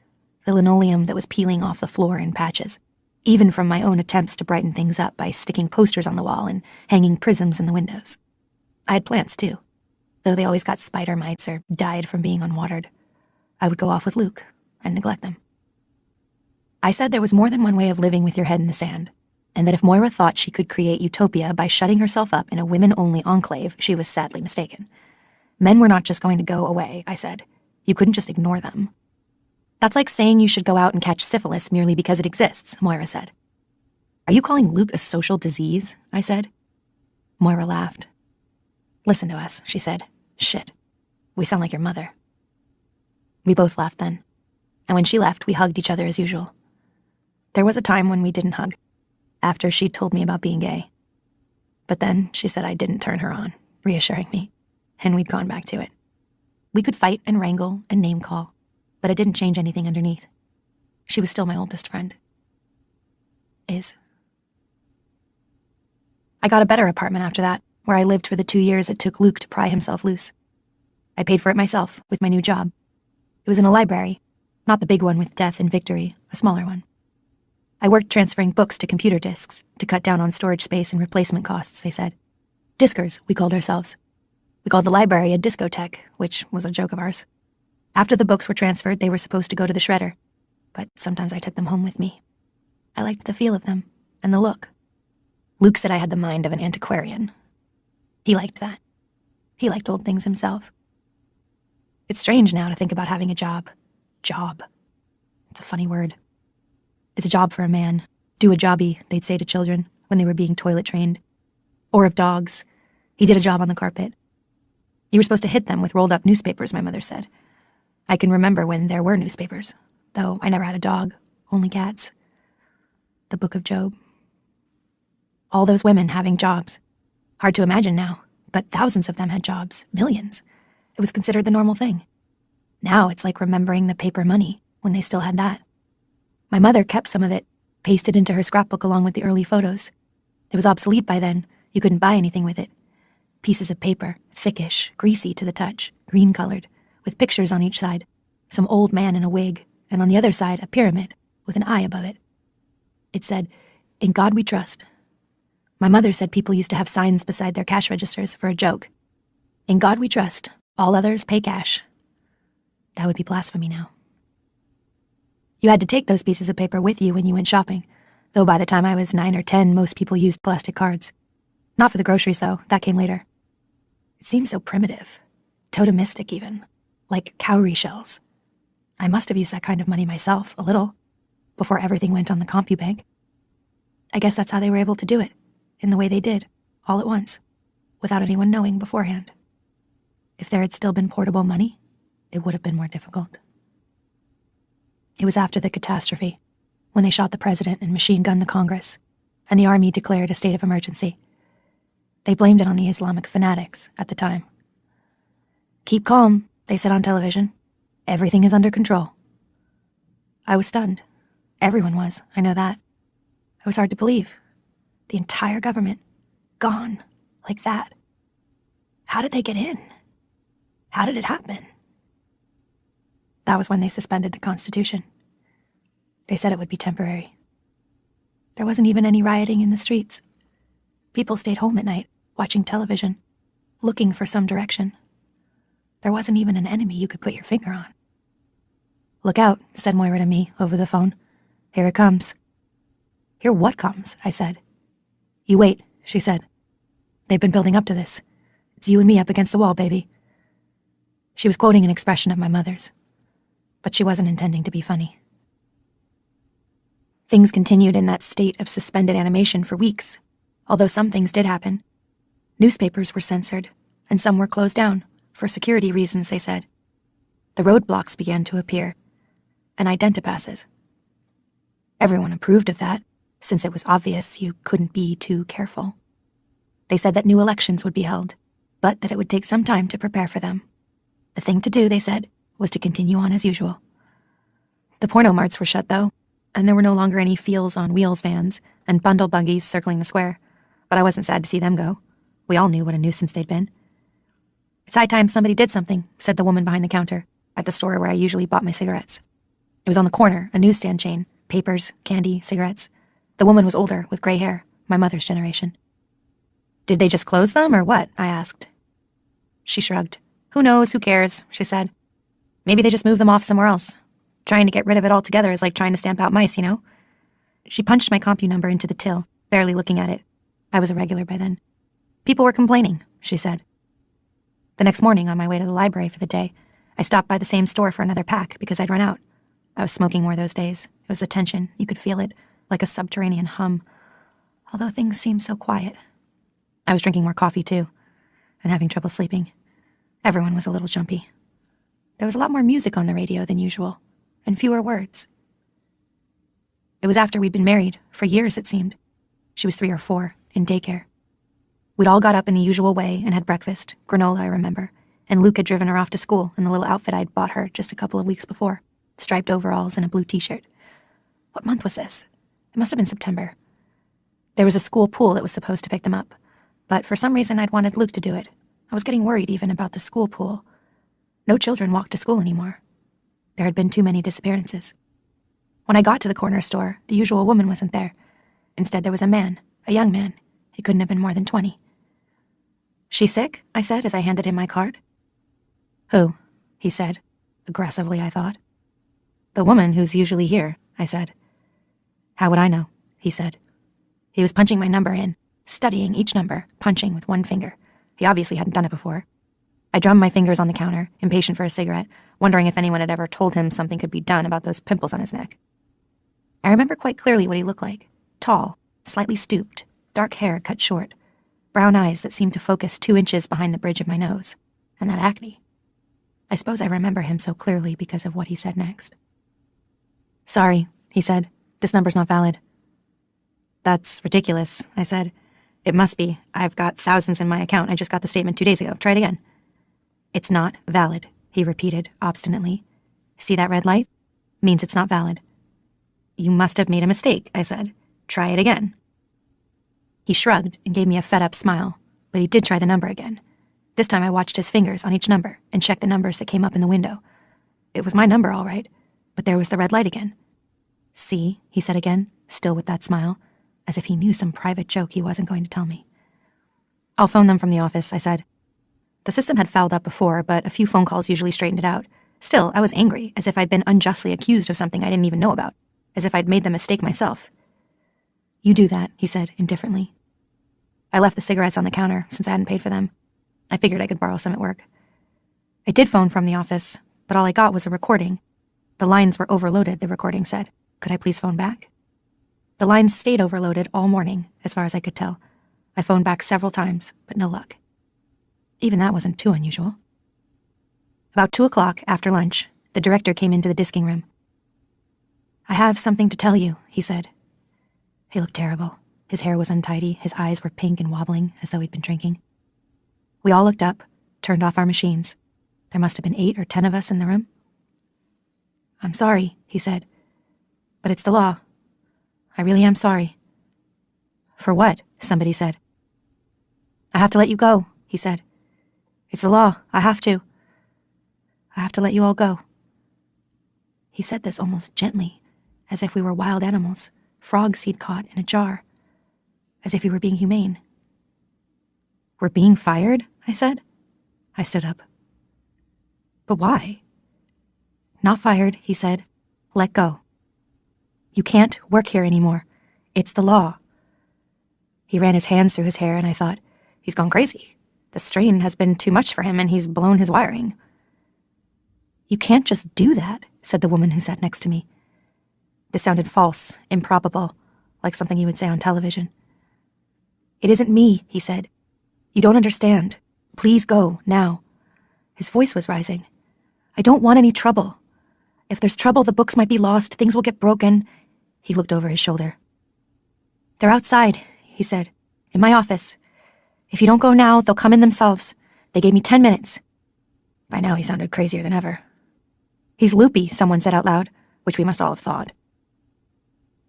the linoleum that was peeling off the floor in patches, even from my own attempts to brighten things up by sticking posters on the wall and hanging prisms in the windows. I had plants, too, though they always got spider mites or died from being unwatered. I would go off with Luke and neglect them. I said there was more than one way of living with your head in the sand, and that if Moira thought she could create utopia by shutting herself up in a women-only enclave, she was sadly mistaken. Men were not just going to go away, I said. You couldn't just ignore them. That's like saying you should go out and catch syphilis merely because it exists, Moira said. Are you calling Luke a social disease? I said. Moira laughed. Listen to us, she said. Shit. We sound like your mother. We both laughed then. And when she left, we hugged each other as usual. There was a time when we didn't hug, after she'd told me about being gay. But then she said I didn't turn her on, reassuring me, and we'd gone back to it. We could fight and wrangle and name-call, but it didn't change anything underneath. She was still my oldest friend. Is. I got a better apartment after that, where I lived for the 2 years it took Luke to pry himself loose. I paid for it myself, with my new job. It was in a library, not the big one with Death and Victory, a smaller one. I worked transferring books to computer disks, to cut down on storage space and replacement costs, they said. Diskers, we called ourselves. We called the library a discotheque, which was a joke of ours. After the books were transferred, they were supposed to go to the shredder, but sometimes I took them home with me. I liked the feel of them, and the look. Luke said I had the mind of an antiquarian. He liked that. He liked old things himself. It's strange now to think about having a job. Job. It's a funny word. It's a job for a man. Do a jobby, they'd say to children when they were being toilet trained. Or of dogs. He did a job on the carpet. You were supposed to hit them with rolled up newspapers, my mother said. I can remember when there were newspapers, though I never had a dog, only cats. The Book of Job. All those women having jobs. Hard to imagine now, but thousands of them had jobs, millions. It was considered the normal thing. Now it's like remembering the paper money when they still had that. My mother kept some of it, pasted into her scrapbook along with the early photos. It was obsolete by then. You couldn't buy anything with it. Pieces of paper, thickish, greasy to the touch, green-colored, with pictures on each side. Some old man in a wig, and on the other side a pyramid with an eye above it. It said, "In God we trust." My mother said people used to have signs beside their cash registers for a joke. "In God we trust. All others pay cash." That would be blasphemy now. You had to take those pieces of paper with you when you went shopping, though by the time I was 9 or 10, most people used plastic cards. Not for the groceries, though. That came later. It seemed so primitive, totemistic even, like cowrie shells. I must have used that kind of money myself, a little, before everything went on the CompuBank. I guess that's how they were able to do it, in the way they did, all at once, without anyone knowing beforehand. If there had still been portable money, it would have been more difficult. It was after the catastrophe, when they shot the president and machine-gunned the Congress, and the army declared a state of emergency. They blamed it on the Islamic fanatics at the time. "Keep calm," they said on television. "Everything is under control." I was stunned. Everyone was, I know that. It was hard to believe. The entire government, gone, like that. How did they get in? How did it happen? That was when they suspended the Constitution. They said it would be temporary. There wasn't even any rioting in the streets. People stayed home at night, watching television, looking for some direction. There wasn't even an enemy you could put your finger on. "Look out," said Moira to me over the phone. "Here it comes." "Here what comes?" I said. "You wait," she said. "They've been building up to this. It's you and me up against the wall, baby." She was quoting an expression of my mother's, but she wasn't intending to be funny. Things continued in that state of suspended animation for weeks, although some things did happen. Newspapers were censored, and some were closed down, for security reasons, they said. The roadblocks began to appear, and identipasses. Everyone approved of that, since it was obvious you couldn't be too careful. They said that new elections would be held, but that it would take some time to prepare for them. The thing to do, they said, was to continue on as usual. The porno marts were shut, though, and there were no longer any Feels on Wheels vans and bundle buggies circling the square, but I wasn't sad to see them go. We all knew what a nuisance they'd been. "It's high time somebody did something," said the woman behind the counter, at the store where I usually bought my cigarettes. It was on the corner, a newsstand chain, papers, candy, cigarettes. The woman was older, with gray hair, my mother's generation. "Did they just close them, or what?" I asked. She shrugged. "Who knows, who cares," she said. "Maybe they just moved them off somewhere else. Trying to get rid of it altogether is like trying to stamp out mice, you know?" She punched my compu number into the till, barely looking at it. I was a regular by then. "People were complaining," she said. The next morning, on my way to the library for the day, I stopped by the same store for another pack because I'd run out. I was smoking more those days. It was the tension. You could feel it, like a subterranean hum, although things seemed so quiet. I was drinking more coffee, too, and having trouble sleeping. Everyone was a little jumpy. There was a lot more music on the radio than usual, and fewer words. It was after we'd been married, for years it seemed. She was 3 or 4, in daycare. We'd all got up in the usual way and had breakfast, granola I remember, and Luke had driven her off to school in the little outfit I'd bought her just a couple of weeks before, striped overalls and a blue t-shirt. What month was this? It must have been September. There was a school pool that was supposed to pick them up, but for some reason I'd wanted Luke to do it. I was getting worried even about the school pool. No children walked to school anymore. There had been too many disappearances. When I got to the corner store, the usual woman wasn't there. Instead, there was a man, a young man. He couldn't have been more than 20. "She sick?" I said as I handed him my card. "Who?" he said, aggressively, I thought. "The woman who's usually here," I said. "How would I know?" he said. He was punching my number in, studying each number, punching with one finger. He obviously hadn't done it before. I drummed my fingers on the counter, impatient for a cigarette, wondering if anyone had ever told him something could be done about those pimples on his neck. I remember quite clearly what he looked like. Tall, slightly stooped, dark hair cut short, brown eyes that seemed to focus 2 inches behind the bridge of my nose, and that acne. I suppose I remember him so clearly because of what he said next. "Sorry," he said. "This number's not valid." "That's ridiculous," I said. "It must be. I've got thousands in my account. I just got the statement 2 days ago. Try it again." "It's not valid," he repeated obstinately. "See that red light? Means it's not valid." "You must have made a mistake," I said. "Try it again." He shrugged and gave me a fed-up smile, but he did try the number again. This time I watched his fingers on each number and checked the numbers that came up in the window. It was my number, all right, but there was the red light again. "See," he said again, still with that smile, as if he knew some private joke he wasn't going to tell me. "I'll phone them from the office," I said. The system had fouled up before, but a few phone calls usually straightened it out. Still, I was angry, as if I'd been unjustly accused of something I didn't even know about, as if I'd made the mistake myself. "You do that," he said indifferently. I left the cigarettes on the counter since I hadn't paid for them. I figured I could borrow some at work. I did phone from the office, but all I got was a recording. The lines were overloaded, the recording said. Could I please phone back? The lines stayed overloaded all morning, as far as I could tell. I phoned back several times, but no luck. Even that wasn't too unusual. About 2 o'clock, after lunch, the director came into the disking room. "I have something to tell you," he said. He looked terrible. His hair was untidy, his eyes were pink and wobbling, as though he'd been drinking. We all looked up, turned off our machines. There must have been 8 or 10 of us in the room. "I'm sorry," he said, "but it's the law. I really am sorry." "For what?" somebody said. "I have to let you go," he said. "It's the law. I have to. I have to let you all go." He said this almost gently, as if we were wild animals, frogs he'd caught in a jar, as if he were being humane. "We're being fired?" I said. I stood up. "But why?" "Not fired," he said. "Let go. You can't work here anymore. It's the law." He ran his hands through his hair, and I thought, he's gone crazy. The strain has been too much for him, and he's blown his wiring. "You can't just do that," said the woman who sat next to me. This sounded false, improbable, like something you would say on television. "It isn't me," he said. "You don't understand. Please go, now." His voice was rising. "I don't want any trouble. If there's trouble, the books might be lost, things will get broken." He looked over his shoulder. "They're outside," he said, "in my office. If you don't go now, they'll come in themselves. They gave me 10 minutes. By now he sounded crazier than ever. "He's loopy," someone said out loud, which we must all have thought.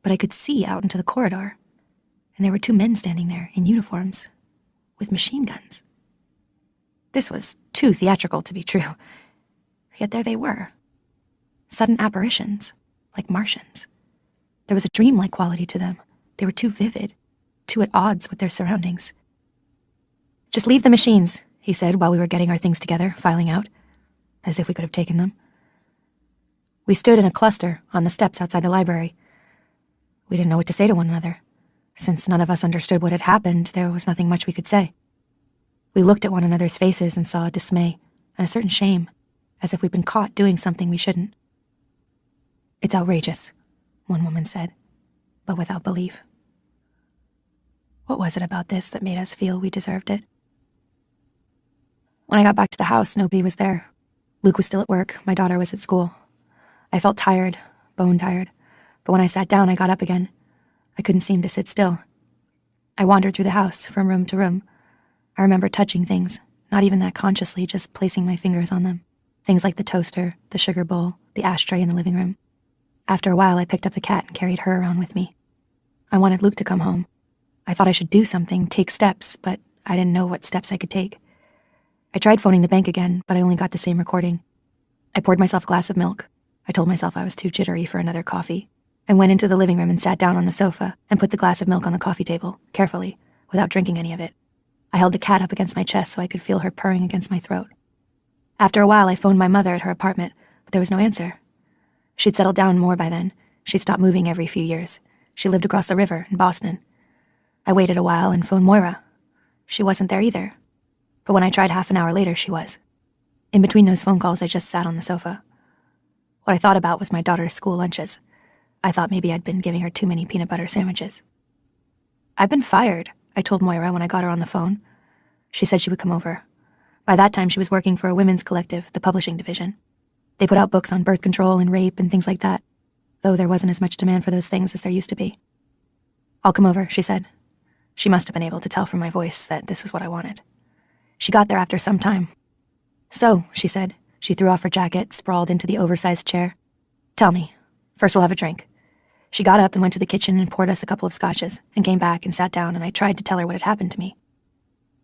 But I could see out into the corridor, and there were 2 men standing there in uniforms, with machine guns. This was too theatrical to be true, yet there they were. Sudden apparitions, like Martians. There was a dreamlike quality to them. They were too vivid, too at odds with their surroundings. "Just leave the machines," he said while we were getting our things together, filing out, as if we could have taken them. We stood in a cluster on the steps outside the library. We didn't know what to say to one another. Since none of us understood what had happened, there was nothing much we could say. We looked at one another's faces and saw dismay and a certain shame, as if we'd been caught doing something we shouldn't. "It's outrageous," one woman said, but without belief. What was it about this that made us feel we deserved it? When I got back to the house, nobody was there. Luke was still at work, my daughter was at school. I felt tired, bone tired, but when I sat down, I got up again. I couldn't seem to sit still. I wandered through the house, from room to room. I remember touching things, not even that consciously, just placing my fingers on them. Things like the toaster, the sugar bowl, the ashtray in the living room. After a while, I picked up the cat and carried her around with me. I wanted Luke to come home. I thought I should do something, take steps, but I didn't know what steps I could take. I tried phoning the bank again, but I only got the same recording. I poured myself a glass of milk. I told myself I was too jittery for another coffee. I went into the living room and sat down on the sofa and put the glass of milk on the coffee table, carefully, without drinking any of it. I held the cat up against my chest so I could feel her purring against my throat. After a while, I phoned my mother at her apartment, but there was no answer. She'd settled down more by then. She'd stopped moving every few years. She lived across the river in Boston. I waited a while and phoned Moira. She wasn't there either. But when I tried half an hour later, she was. In between those phone calls, I just sat on the sofa. What I thought about was my daughter's school lunches. I thought maybe I'd been giving her too many peanut butter sandwiches. "I've been fired," I told Moira when I got her on the phone. She said she would come over. By that time, she was working for a women's collective, the publishing division. They put out books on birth control and rape and things like that, though there wasn't as much demand for those things as there used to be. "I'll come over," she said. She must have been able to tell from my voice that this was what I wanted. She got there after some time. "So," she said. She threw off her jacket, sprawled into the oversized chair. "Tell me. First we'll have a drink." She got up and went to the kitchen and poured us a couple of scotches, and came back and sat down, and I tried to tell her what had happened to me.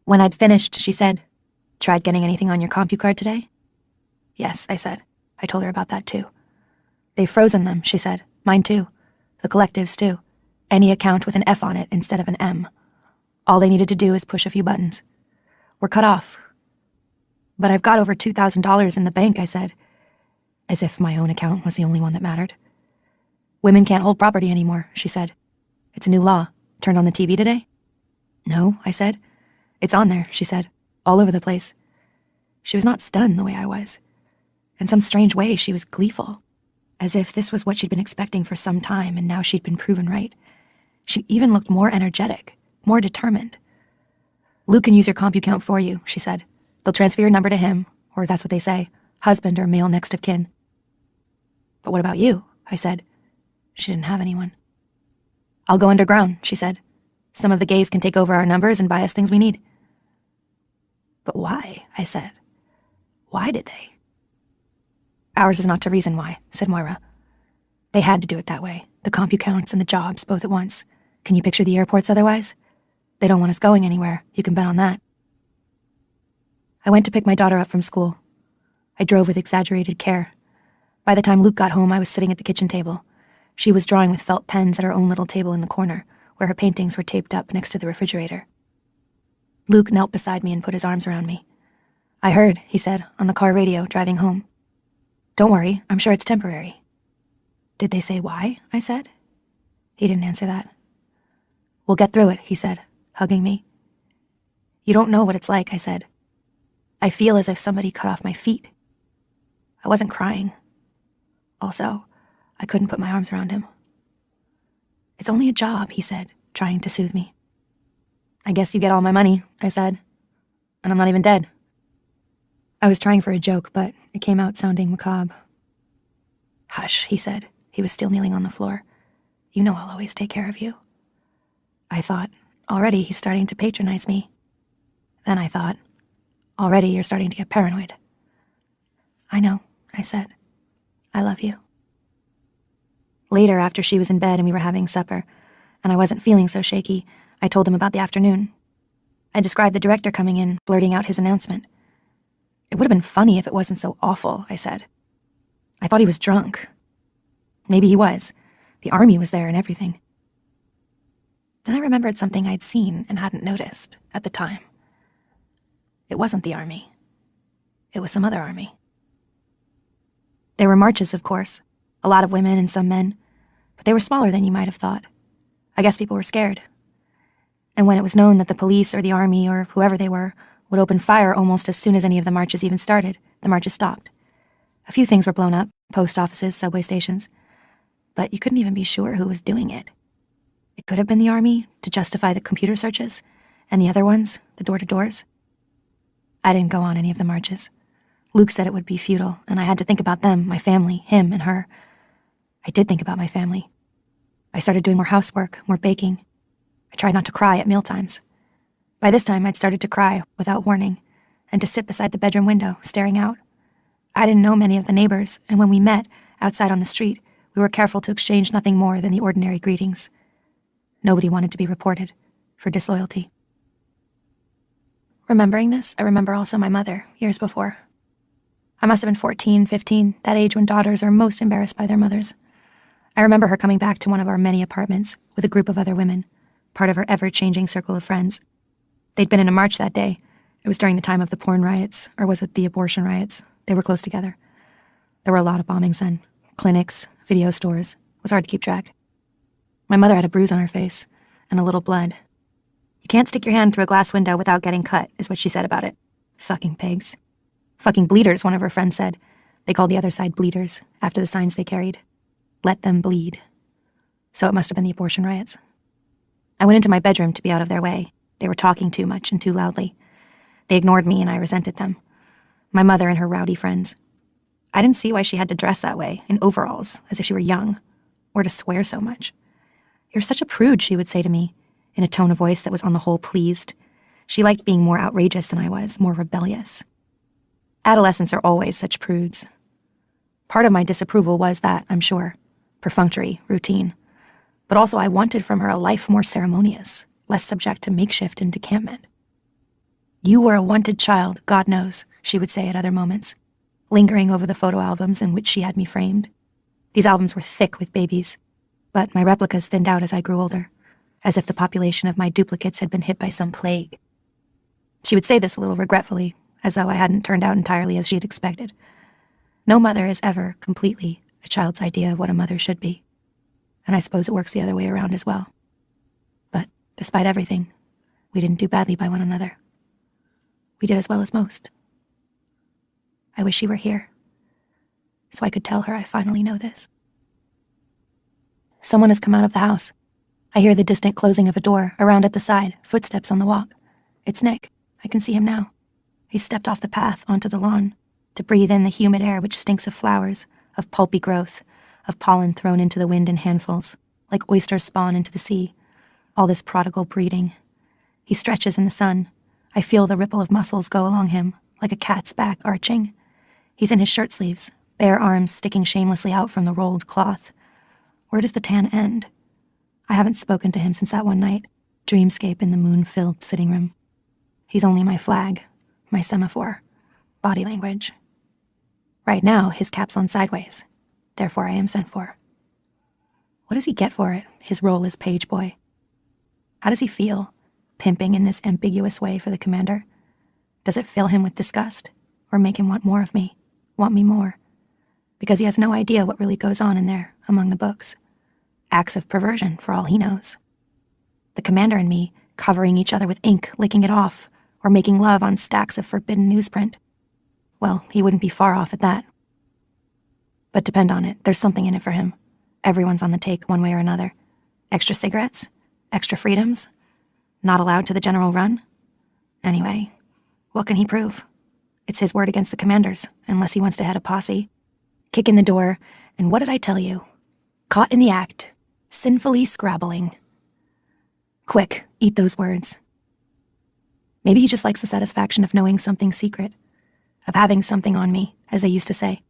When I'd finished, she said, "Tried getting anything on your CompuCard today?" "Yes," I said. I told her about that too. "They've frozen them," she said. "Mine too. The collectives too. Any account with an F on it instead of an M. All they needed to do is push a few buttons. We're cut off." "But I've got over $2,000 in the bank," I said, as if my own account was the only one that mattered. "Women can't hold property anymore," she said. "It's a new law. Turned on the TV today?" "No," I said. "It's on there," she said, "all over the place." She was not stunned the way I was. In some strange way, she was gleeful, as if this was what she'd been expecting for some time, and now she'd been proven right. She even looked more energetic, more determined. "Luke can use your CompuCount for you," she said. "They'll transfer your number to him, or that's what they say, husband or male next of kin." "But what about you?" I said. She didn't have anyone. "I'll go underground," she said. "Some of the gays can take over our numbers and buy us things we need." "But why?" I said. "Why did they?" "Ours is not to reason why," said Moira. "They had to do it that way, the CompuCounts and the jobs both at once. Can you picture the airports otherwise? They don't want us going anywhere, you can bet on that." I went to pick my daughter up from school. I drove with exaggerated care. By the time Luke got home, I was sitting at the kitchen table. She was drawing with felt pens at her own little table in the corner, where her paintings were taped up next to the refrigerator. Luke knelt beside me and put his arms around me. "I heard," he said, on the car radio, driving home. "Don't worry, I'm sure it's temporary." "Did they say why?" I said. He didn't answer that. "We'll get through it," he said, hugging me. "You don't know what it's like," I said. "I feel as if somebody cut off my feet." I wasn't crying. Also, I couldn't put my arms around him. "It's only a job," he said, trying to soothe me. "I guess you get all my money," I said. "And I'm not even dead." I was trying for a joke, but it came out sounding macabre. "Hush," he said. He was still kneeling on the floor. "You know I'll always take care of you." I thought, already he's starting to patronize me. Then I thought, already you're starting to get paranoid. "I know," I said. "I love you." Later, after she was in bed and we were having supper, and I wasn't feeling so shaky, I told him about the afternoon. I described the director coming in, blurting out his announcement. "It would have been funny if it wasn't so awful," I said. "I thought he was drunk." Maybe he was. The army was there and everything. Then I remembered something I'd seen and hadn't noticed at the time. It wasn't the army. It was some other army. There were marches, of course, a lot of women and some men, but they were smaller than you might have thought. I guess people were scared. And when it was known that the police or the army or whoever they were would open fire almost as soon as any of the marches even started, the marches stopped. A few things were blown up, post offices, subway stations, but you couldn't even be sure who was doing it. It could have been the army to justify the computer searches, and the other ones, the door-to-doors. I didn't go on any of the marches. Luke said it would be futile, and I had to think about them, my family, him and her. I did think about my family. I started doing more housework, more baking. I tried not to cry at mealtimes. By this time, I'd started to cry without warning, and to sit beside the bedroom window, staring out. I didn't know many of the neighbors, and when we met, outside on the street, we were careful to exchange nothing more than the ordinary greetings. Nobody wanted to be reported for disloyalty. Remembering this, I remember also my mother, years before. I must have been 14, 15, that age when daughters are most embarrassed by their mothers. I remember her coming back to one of our many apartments with a group of other women, part of her ever-changing circle of friends. They'd been in a march that day. It was during the time of the porn riots, or was it the abortion riots? They were close together. There were a lot of bombings then. Clinics, video stores. It was hard to keep track. My mother had a bruise on her face, and a little blood. "You can't stick your hand through a glass window without getting cut," is what she said about it. Fucking pigs. Fucking bleeders, one of her friends said. They called the other side bleeders, after the signs they carried. Let them bleed. So it must have been the abortion riots. I went into my bedroom to be out of their way. They were talking too much and too loudly. They ignored me and I resented them. My mother and her rowdy friends. I didn't see why she had to dress that way, in overalls, as if she were young, or to swear so much. "You're such a prude," she would say to me, in a tone of voice that was on the whole pleased. She liked being more outrageous than I was, more rebellious. Adolescents are always such prudes. Part of my disapproval was that, I'm sure, perfunctory, routine. But also I wanted from her a life more ceremonious, less subject to makeshift and decampment. "You were a wanted child, God knows," she would say at other moments, lingering over the photo albums in which she had me framed. These albums were thick with babies, but my replicas thinned out as I grew older, as if the population of my duplicates had been hit by some plague. She would say this a little regretfully, as though I hadn't turned out entirely as she had expected. No mother is ever completely a child's idea of what a mother should be, and I suppose it works the other way around as well. But despite everything, we didn't do badly by one another. We did as well as most. I wish she were here, so I could tell her I finally know this. Someone has come out of the house. I hear the distant closing of a door, around at the side, footsteps on the walk. It's Nick. I can see him now. He stepped off the path onto the lawn to breathe in the humid air which stinks of flowers, of pulpy growth, of pollen thrown into the wind in handfuls, like oysters spawn into the sea. All this prodigal breeding. He stretches in the sun. I feel the ripple of muscles go along him, like a cat's back arching. He's in his shirt sleeves, bare arms sticking shamelessly out from the rolled cloth. Where does the tan end? I haven't spoken to him since that one night, dreamscape in the moon-filled sitting room. He's only my flag, my semaphore, body language. Right now, his cap's on sideways. Therefore, I am sent for. What does he get for it, his role as page boy? How does he feel, pimping in this ambiguous way for the commander? Does it fill him with disgust, or make him want more of me, want me more? Because he has no idea what really goes on in there, among the books. Acts of perversion, for all he knows. The commander and me, covering each other with ink, licking it off, or making love on stacks of forbidden newsprint. Well, he wouldn't be far off at that. But depend on it, there's something in it for him. Everyone's on the take one way or another. Extra cigarettes? Extra freedoms? Not allowed to the general run? Anyway, what can he prove? It's his word against the commander's, unless he wants to head a posse. Kick in the door, and what did I tell you? Caught in the act, sinfully scrabbling. Quick, eat those words. Maybe he just likes the satisfaction of knowing something secret, of having something on me, as they used to say.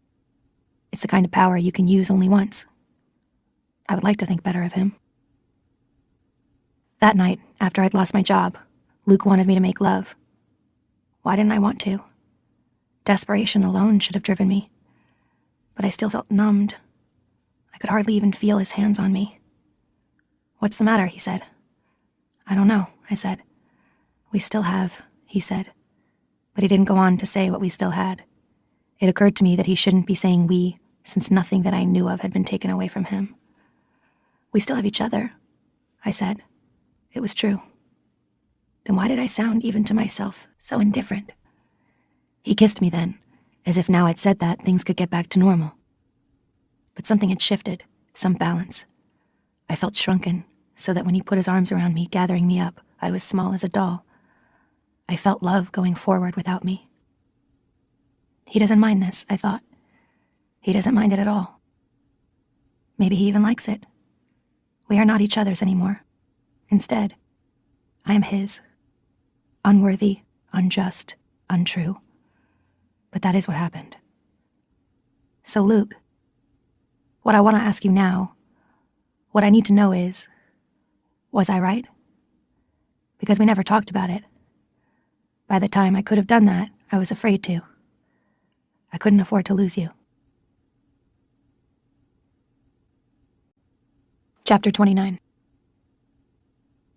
It's the kind of power you can use only once. I would like to think better of him. That night, after I'd lost my job, Luke wanted me to make love. Why didn't I want to? Desperation alone should have driven me. But I still felt numbed. I could hardly even feel his hands on me. What's the matter, he said. I don't know, I said. We still have, he said. But he didn't go on to say what we still had. It occurred to me that he shouldn't be saying we, since nothing that I knew of had been taken away from him. We still have each other, I said. It was true. Then why did I sound, even to myself, so indifferent? He kissed me then, as if now I'd said that, things could get back to normal. But something had shifted, some balance. I felt shrunken, so that when he put his arms around me, gathering me up, I was small as a doll. I felt love going forward without me. He doesn't mind this, I thought. He doesn't mind it at all. Maybe he even likes it. We are not each other's anymore. Instead, I am his. Unworthy, unjust, untrue. But that is what happened. So, Luke, what I want to ask you now, what I need to know is, was I right? Because we never talked about it. By the time I could have done that, I was afraid to. I couldn't afford to lose you. Chapter 29.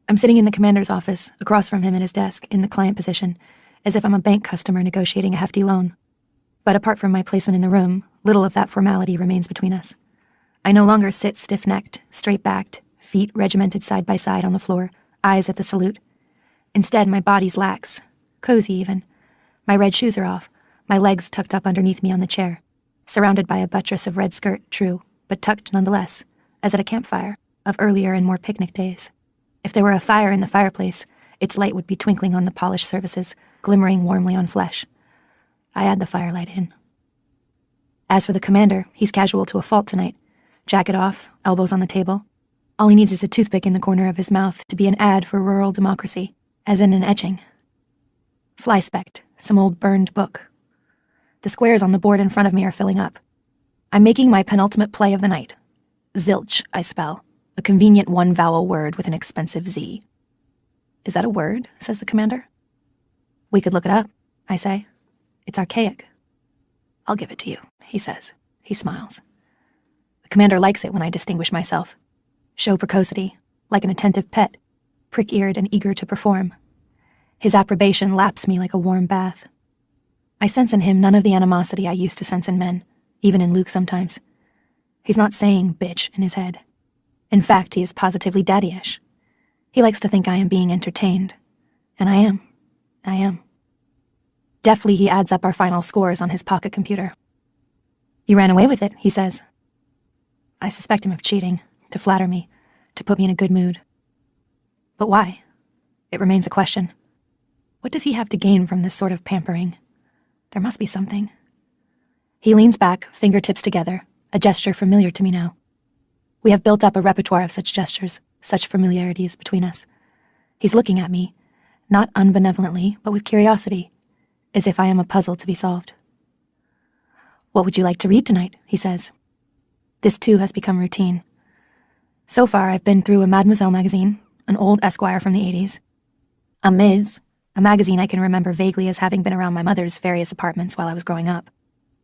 I'm sitting in the commander's office, across from him at his desk, in the client position, as if I'm a bank customer negotiating a hefty loan. But apart from my placement in the room, little of that formality remains between us. I no longer sit stiff-necked, straight-backed, feet regimented side by side on the floor, eyes at the salute. Instead, my body's lax, cozy even. My red shoes are off, my legs tucked up underneath me on the chair, surrounded by a buttress of red skirt, true, but tucked nonetheless, as at a campfire of earlier and more picnic days. If there were a fire in the fireplace, its light would be twinkling on the polished surfaces, glimmering warmly on flesh. I had the firelight in. As for the commander, he's casual to a fault tonight. Jacket off, elbows on the table. All he needs is a toothpick in the corner of his mouth to be an ad for rural democracy, as in an etching. Flyspecked, some old burned book. The squares on the board in front of me are filling up. I'm making my penultimate play of the night. Zilch, I spell. A convenient one-vowel word with an expensive Z. Is that a word? Says the commander. We could look it up, I say. It's archaic. I'll give it to you, he says. He smiles. The commander likes it when I distinguish myself. Show precocity, like an attentive pet, prick-eared and eager to perform. His approbation laps me like a warm bath. I sense in him none of the animosity I used to sense in men, even in Luke sometimes. He's not saying bitch in his head. In fact, he is positively daddyish. He likes to think I am being entertained. And I am. Deftly, he adds up our final scores on his pocket computer. You ran away with it, he says. I suspect him of cheating, to flatter me, to put me in a good mood. But why? It remains a question. What does he have to gain from this sort of pampering? There must be something. He leans back, fingertips together, a gesture familiar to me now. We have built up a repertoire of such gestures, such familiarities between us. He's looking at me, not unbenevolently, but with curiosity, as if I am a puzzle to be solved. What would you like to read tonight? He says. This too has become routine. So far, I've been through a Mademoiselle magazine, an old Esquire from the 80s, a Ms., a magazine I can remember vaguely as having been around my mother's various apartments while I was growing up,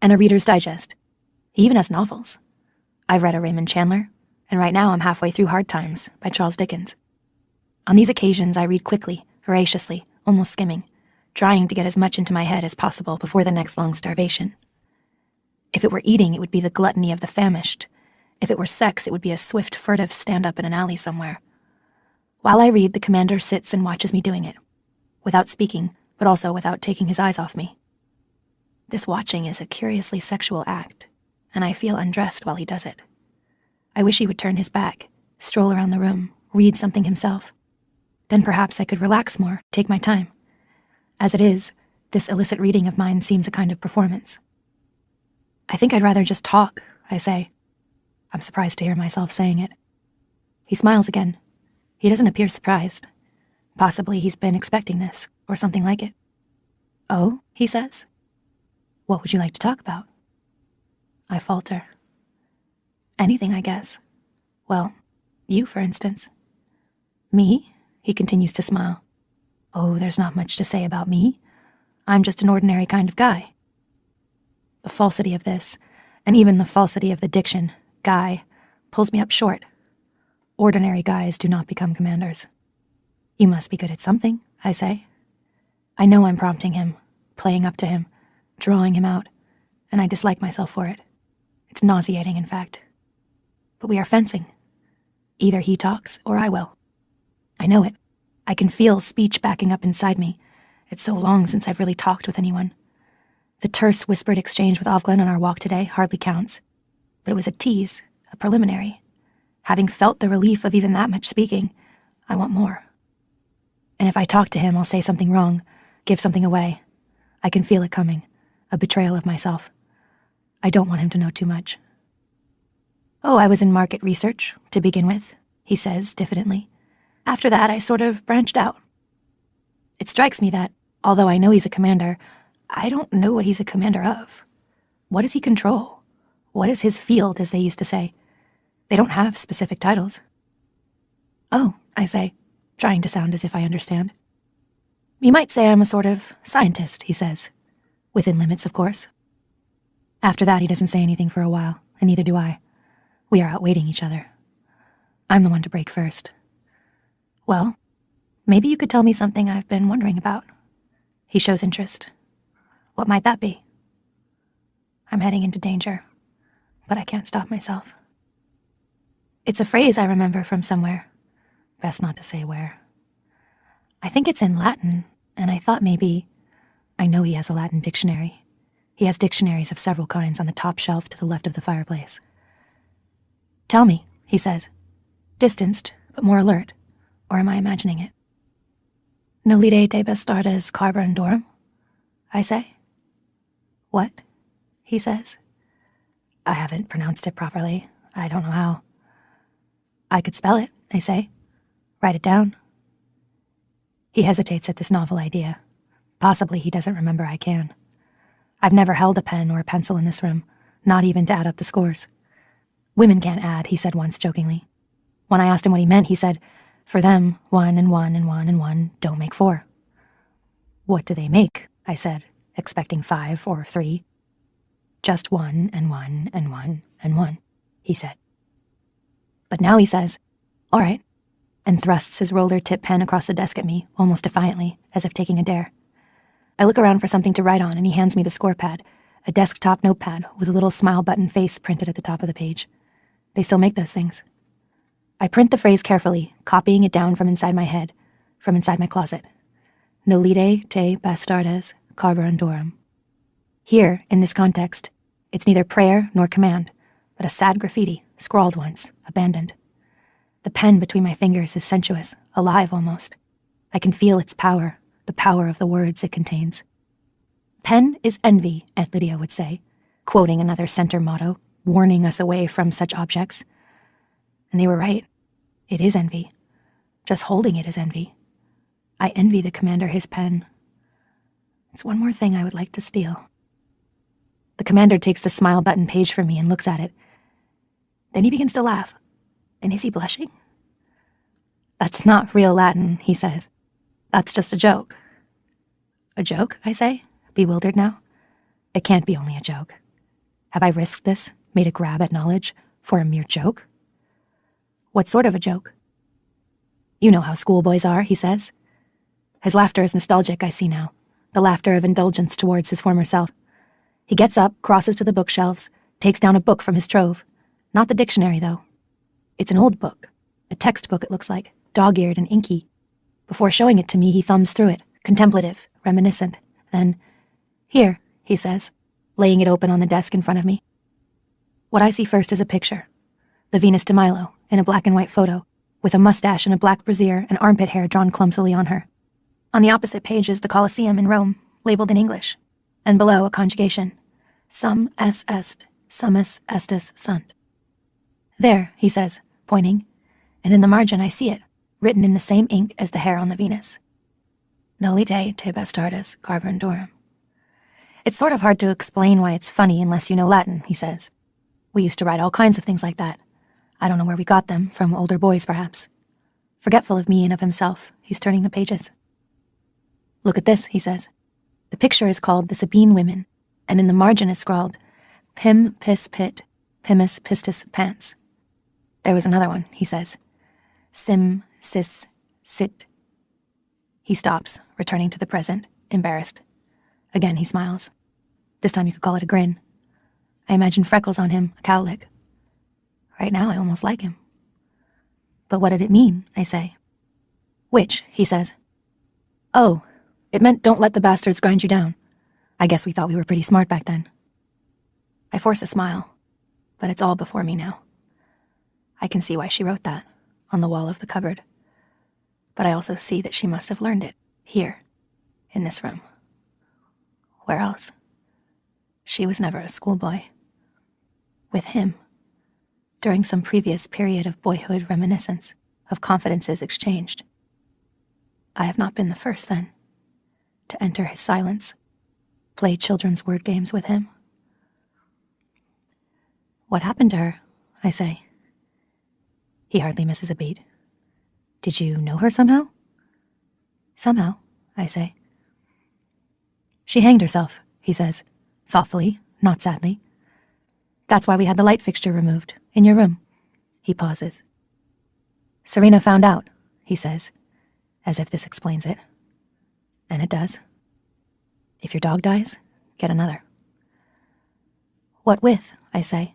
and a Reader's Digest. He even has novels. I've read a Raymond Chandler, and right now I'm halfway through Hard Times by Charles Dickens. On these occasions, I read quickly, voraciously, almost skimming, trying to get as much into my head as possible before the next long starvation. If it were eating, it would be the gluttony of the famished. If it were sex, it would be a swift, furtive stand-up in an alley somewhere. While I read, the commander sits and watches me doing it, without speaking, but also without taking his eyes off me. This watching is a curiously sexual act, and I feel undressed while he does it. I wish he would turn his back, stroll around the room, read something himself. Then perhaps I could relax more, take my time. As it is, this illicit reading of mine seems a kind of performance. I think I'd rather just talk, I say. I'm surprised to hear myself saying it. He smiles again. He doesn't appear surprised. Possibly he's been expecting this, or something like it. Oh, he says. What would you like to talk about? I falter. Anything, I guess. Well, you, for instance. Me? He continues to smile. Oh, there's not much to say about me. I'm just an ordinary kind of guy. The falsity of this, and even the falsity of the diction, guy, pulls me up short. Ordinary guys do not become commanders. You must be good at something, I say. I know I'm prompting him, playing up to him, drawing him out, and I dislike myself for it. It's nauseating, in fact. But we are fencing. Either he talks or I will. I know it. I can feel speech backing up inside me. It's so long since I've really talked with anyone. The terse, whispered exchange with Ovglen on our walk today hardly counts. But it was a tease, a preliminary. Having felt the relief of even that much speaking, I want more. And if I talk to him, I'll say something wrong, give something away. I can feel it coming, a betrayal of myself. I don't want him to know too much. Oh, I was in market research, to begin with, he says diffidently. After that, I sort of branched out. It strikes me that, although I know he's a commander, I don't know what he's a commander of. What does he control? What is his field, as they used to say? They don't have specific titles. Oh, I say, trying to sound as if I understand. You might say I'm a sort of scientist, he says. Within limits, of course. After that, he doesn't say anything for a while, and neither do I. We are outwaiting each other. I'm the one to break first. Well, maybe you could tell me something I've been wondering about. He shows interest. What might that be? I'm heading into danger, but I can't stop myself. It's a phrase I remember from somewhere. Best not to say where. I think it's in Latin, and I thought maybe... I know he has a Latin dictionary. He has dictionaries of several kinds on the top shelf to the left of the fireplace. Tell me, he says. Distanced, but more alert. Or am I imagining it? Nolite de bastardes carborundorum, I say. What? He says. I haven't pronounced it properly. I don't know how. I could spell it, I say. Write it down. He hesitates at this novel idea. Possibly he doesn't remember I can. I've never held a pen or a pencil in this room, not even to add up the scores. Women can't add, he said once jokingly. When I asked him what he meant, he said, for them, 1 and 1 and 1 and 1 don't make 4. What do they make? I said, expecting 5 or 3. Just 1 and 1 and 1 and 1, he said. But now he says, all right, and thrusts his roller-tip pen across the desk at me, almost defiantly, as if taking a dare. I look around for something to write on, and he hands me the score pad, a desktop notepad with a little smile button face printed at the top of the page. They still make those things. I print the phrase carefully, copying it down from inside my head, from inside my closet. Nolite te bastardes carborundorum. Here, in this context, it's neither prayer nor command, but a sad graffiti, scrawled once, abandoned. The pen between my fingers is sensuous, alive almost. I can feel its power, the power of the words it contains. Pen is envy, Aunt Lydia would say, quoting another center motto, warning us away from such objects. And they were right. It is envy. Just holding it is envy. I envy the commander his pen. It's one more thing I would like to steal. The commander takes the smile button page from me and looks at it. Then he begins to laugh. And is he blushing? That's not real Latin, he says. That's just a joke. A joke, I say, bewildered now. It can't be only a joke. Have I risked this, made a grab at knowledge, for a mere joke? What sort of a joke? You know how schoolboys are, he says. His laughter is nostalgic, I see now, the laughter of indulgence towards his former self. He gets up, crosses to the bookshelves, takes down a book from his trove. Not the dictionary, though. It's an old book, a textbook it looks like, dog-eared and inky. Before showing it to me, he thumbs through it, contemplative, reminiscent. Then, here, he says, laying it open on the desk in front of me. What I see first is a picture. The Venus de Milo, in a black and white photo, with a mustache and a black brassiere and armpit hair drawn clumsily on her. On the opposite page is the Colosseum in Rome, labeled in English, and below a conjugation. Sum est, summus estus sunt. There, he says, pointing, and in the margin I see it, written in the same ink as the hair on the Venus. Noli te bastardes carborundorum. It's sort of hard to explain why it's funny unless you know Latin, he says. We used to write all kinds of things like that. I don't know where we got them, from older boys perhaps. Forgetful of me and of himself, he's turning the pages. Look at this, he says. The picture is called The Sabine Women, and in the margin is scrawled, Pim pis pit, pimus pistis pants. There was another one, he says. Sim, sis, sit. He stops, returning to the present, embarrassed. Again he smiles. This time you could call it a grin. I imagine freckles on him, a cowlick. Right now I almost like him. But what did it mean, I say. Which, he says. Oh, it meant don't let the bastards grind you down. I guess we thought we were pretty smart back then. I force a smile, but it's all before me now. I can see why she wrote that, on the wall of the cupboard. But I also see that she must have learned it, here, in this room. Where else? She was never a schoolboy. With him, during some previous period of boyhood reminiscence, of confidences exchanged. I have not been the first, then, to enter his silence, play children's word games with him. What happened to her? I say. He hardly misses a beat. Did you know her somehow? Somehow, I say. She hanged herself, he says, thoughtfully, not sadly. That's why we had the light fixture removed, in your room. He pauses. Serena found out, he says, as if this explains it. And it does. If your dog dies, get another. What with? I say.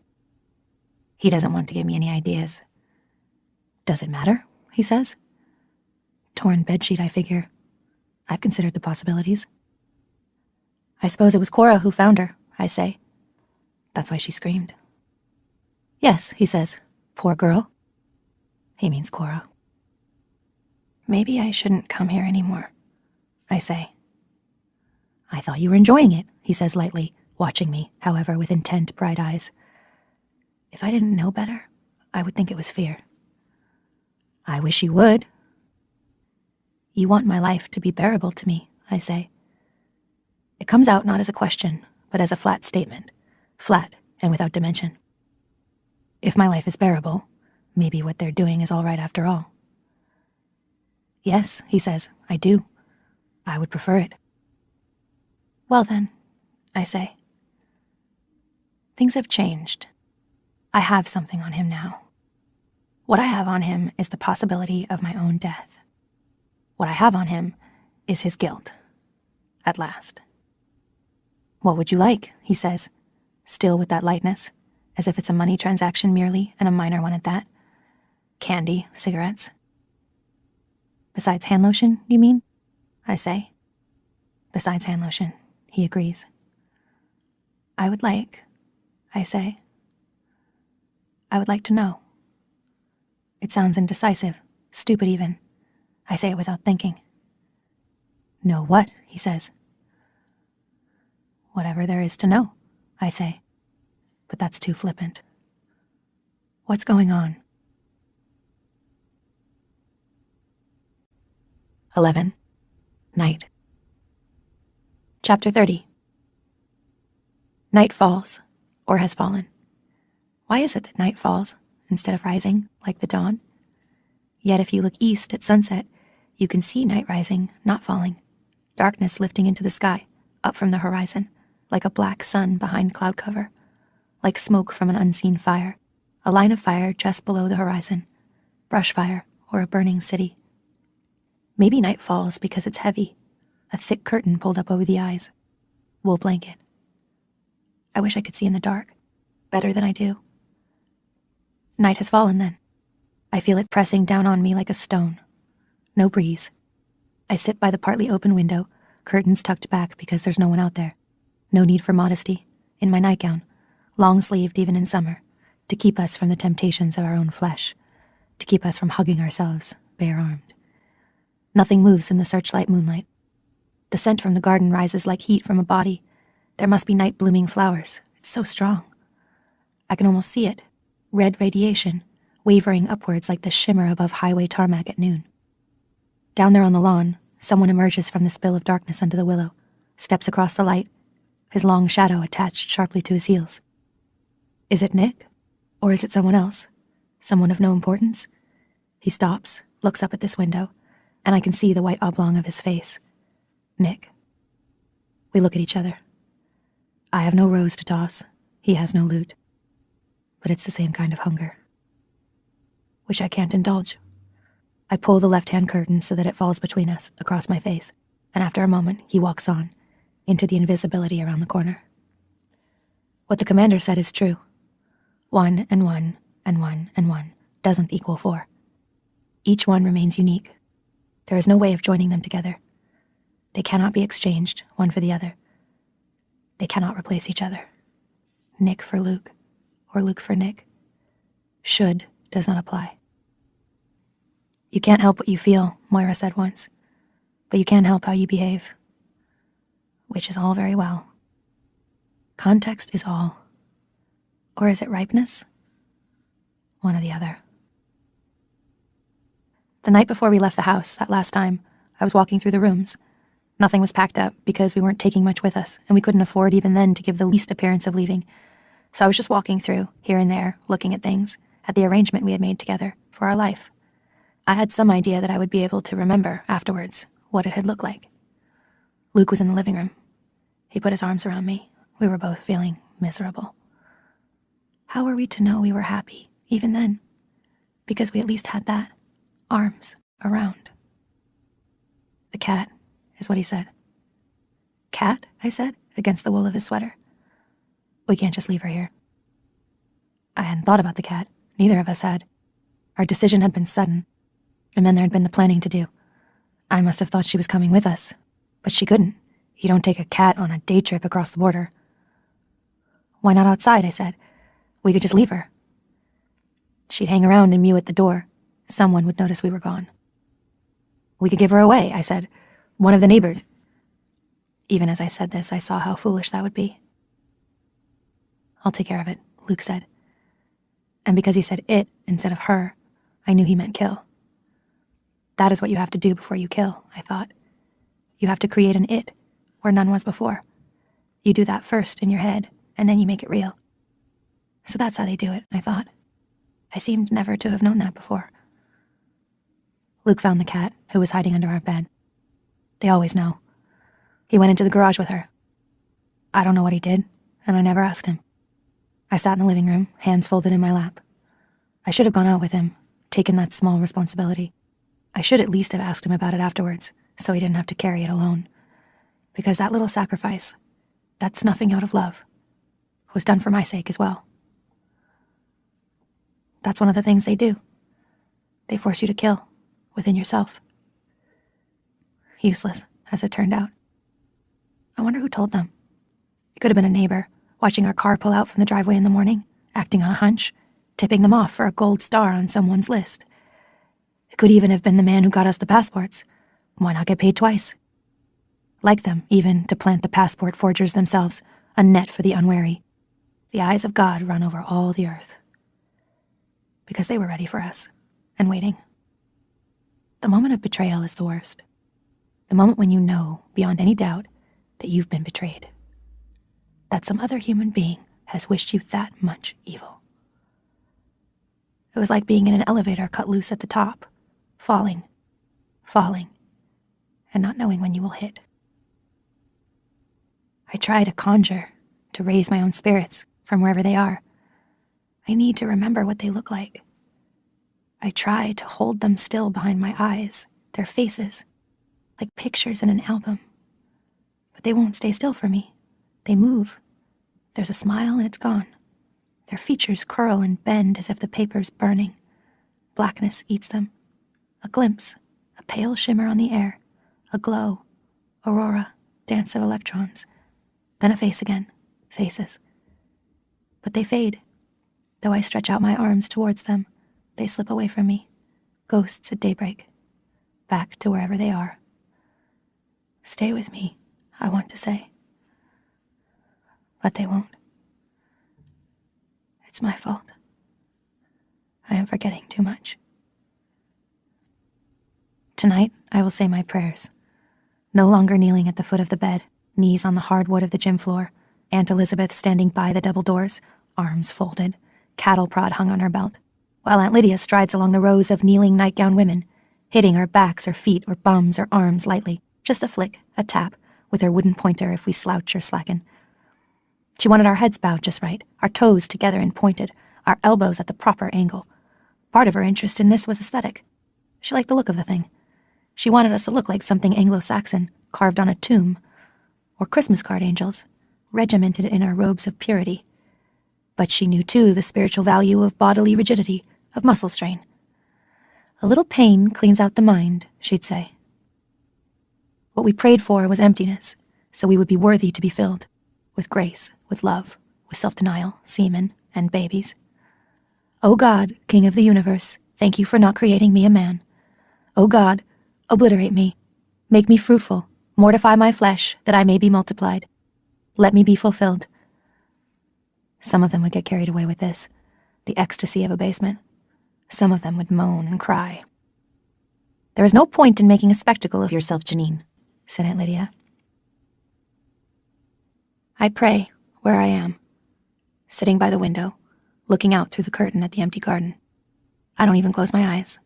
He doesn't want to give me any ideas. Does it matter? He says. Torn bedsheet, I figure. I've considered the possibilities. I suppose it was Cora who found her, I say. That's why she screamed. Yes, he says. Poor girl. He means Cora. Maybe I shouldn't come here anymore, I say. I thought you were enjoying it, he says lightly, watching me, however, with intent, bright eyes. If I didn't know better, I would think it was fear. I wish you would. You want my life to be bearable to me, I say. It comes out not as a question, but as a flat statement, flat and without dimension. If my life is bearable, maybe what they're doing is all right after all. Yes, he says, I do. I would prefer it. Well then, I say. Things have changed. I have something on him now. What I have on him is the possibility of my own death. What I have on him is his guilt. At last. What would you like, he says, still with that lightness, as if it's a money transaction merely, and a minor one at that. Candy, cigarettes. Besides hand lotion, you mean? I say. Besides hand lotion, he agrees. I would like, I say. I would like to know. It sounds indecisive, stupid even. I say it without thinking. Know what? He says. Whatever there is to know, I say. But that's too flippant. What's going on? 11. Night. Chapter 30. Night falls, or has fallen. Why is it that night falls, instead of rising, like the dawn? Yet if you look east at sunset, you can see night rising, not falling. Darkness lifting into the sky, up from the horizon, like a black sun behind cloud cover. Like smoke from an unseen fire, a line of fire just below the horizon. Brush fire, or a burning city. Maybe night falls because it's heavy, a thick curtain pulled up over the eyes. Wool blanket. I wish I could see in the dark, better than I do. Night has fallen then. I feel it pressing down on me like a stone. No breeze. I sit by the partly open window, curtains tucked back because there's no one out there. No need for modesty. In my nightgown, long-sleeved even in summer, to keep us from the temptations of our own flesh, to keep us from hugging ourselves, bare-armed. Nothing moves in the searchlight moonlight. The scent from the garden rises like heat from a body. There must be night-blooming flowers. It's so strong. I can almost see it, red radiation, wavering upwards like the shimmer above highway tarmac at noon. Down there on the lawn, someone emerges from the spill of darkness under the willow, steps across the light, his long shadow attached sharply to his heels. Is it Nick? Or is it someone else? Someone of no importance? He stops, looks up at this window, and I can see the white oblong of his face. Nick. We look at each other. I have no rose to toss. He has no loot. But it's the same kind of hunger, which I can't indulge. I pull the left-hand curtain so that it falls between us, across my face, and after a moment, he walks on, into the invisibility around the corner. What the commander said is true. 1 and 1 and 1 and 1 doesn't equal 4. Each one remains unique. There is no way of joining them together. They cannot be exchanged, one for the other. They cannot replace each other. Nick for Luke, or Luke for Nick. Should does not apply. You can't help what you feel, Moira said once, but you can help how you behave. Which is all very well. Context is all. Or is it ripeness? One or the other. The night before we left the house, that last time, I was walking through the rooms. Nothing was packed up because we weren't taking much with us, and we couldn't afford even then to give the least appearance of leaving. So I was just walking through, here and there, looking at things, at the arrangement we had made together for our life. I had some idea that I would be able to remember afterwards what it had looked like. Luke was in the living room. He put his arms around me. We were both feeling miserable. How were we to know we were happy, even then? Because we at least had that. Arms around. The cat, is what he said. Cat, I said, against the wool of his sweater. We can't just leave her here. I hadn't thought about the cat. Neither of us had. Our decision had been sudden, and then there had been the planning to do. I must have thought she was coming with us, but she couldn't. You don't take a cat on a day trip across the border. Why not outside, I said. We could just leave her. She'd hang around and mew at the door. Someone would notice we were gone. We could give her away, I said. One of the neighbors. Even as I said this, I saw how foolish that would be. I'll take care of it, Luke said. And because he said it instead of her, I knew he meant kill. That is what you have to do before you kill, I thought. You have to create an it where none was before. You do that first in your head, and then you make it real. So that's how they do it, I thought. I seemed never to have known that before. Luke found the cat, who was hiding under our bed. They always know. He went into the garage with her. I don't know what he did, and I never asked him. I sat in the living room, hands folded in my lap. I should have gone out with him, taken that small responsibility. I should at least have asked him about it afterwards, so he didn't have to carry it alone. Because that little sacrifice, that snuffing out of love, was done for my sake as well. That's one of the things they do. They force you to kill, within yourself. Useless, as it turned out. I wonder who told them. It could have been a neighbor, watching our car pull out from the driveway in the morning, acting on a hunch, tipping them off for a gold star on someone's list. It could even have been the man who got us the passports. Why not get paid twice? Like them, even, to plant the passport forgers themselves, a net for the unwary. The eyes of God run over all the earth. Because they were ready for us, and waiting. The moment of betrayal is the worst. The moment when you know, beyond any doubt, that you've been betrayed. That some other human being has wished you that much evil. It was like being in an elevator cut loose at the top, falling, and not knowing when you will hit. I try to conjure, to raise my own spirits from wherever they are. I need to remember what they look like. I try to hold them still behind my eyes, their faces, like pictures in an album. But they won't stay still for me. They move. There's a smile and it's gone. Their features curl and bend as if the paper's burning. Blackness eats them. A glimpse, a pale shimmer on the air, a glow, aurora, dance of electrons. Then a face again, faces. But they fade. though I stretch out my arms towards them, they slip away from me, ghosts at daybreak, back to wherever they are. Stay with me, I want to say. But they won't. It's my fault. I am forgetting too much. Tonight, I will say my prayers. No longer kneeling at the foot of the bed, knees on the hard wood of the gym floor, Aunt Elizabeth standing by the double doors, arms folded, cattle prod hung on her belt, while Aunt Lydia strides along the rows of kneeling nightgown women, hitting our backs or feet or bums or arms lightly, just a flick, a tap, with her wooden pointer if we slouch or slacken. She wanted our heads bowed just right, our toes together and pointed, our elbows at the proper angle. Part of her interest in this was aesthetic. She liked the look of the thing. She wanted us to look like something Anglo-Saxon, carved on a tomb, or Christmas card angels, regimented in our robes of purity. But she knew, too, the spiritual value of bodily rigidity, of muscle strain. A little pain cleans out the mind, she'd say. What we prayed for was emptiness, so we would be worthy to be filled, with grace, with love, with self-denial, semen, and babies. O God, King of the universe, thank you for not creating me a man. O God, obliterate me, make me fruitful, mortify my flesh, that I may be multiplied. Let me be fulfilled. Some of them would get carried away with this, the ecstasy of abasement. Some of them would moan and cry. There is no point in making a spectacle of yourself, Janine, said Aunt Lydia. I pray where I am, sitting by the window, looking out through the curtain at the empty garden. I don't even close my eyes.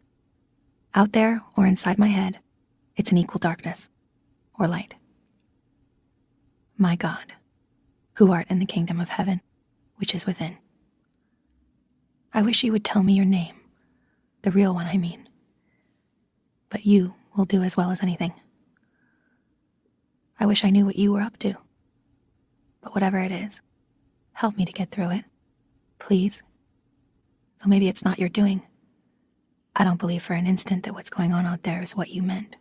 Out there or inside my head, it's an equal darkness, or light. My God, who art in the kingdom of heaven, which is within. I wish you would tell me your name, the real one I mean. But you will do as well as anything. I wish I knew what you were up to. But whatever it is, help me to get through it, please. Though maybe it's not your doing. I don't believe for an instant that what's going on out there is what you meant.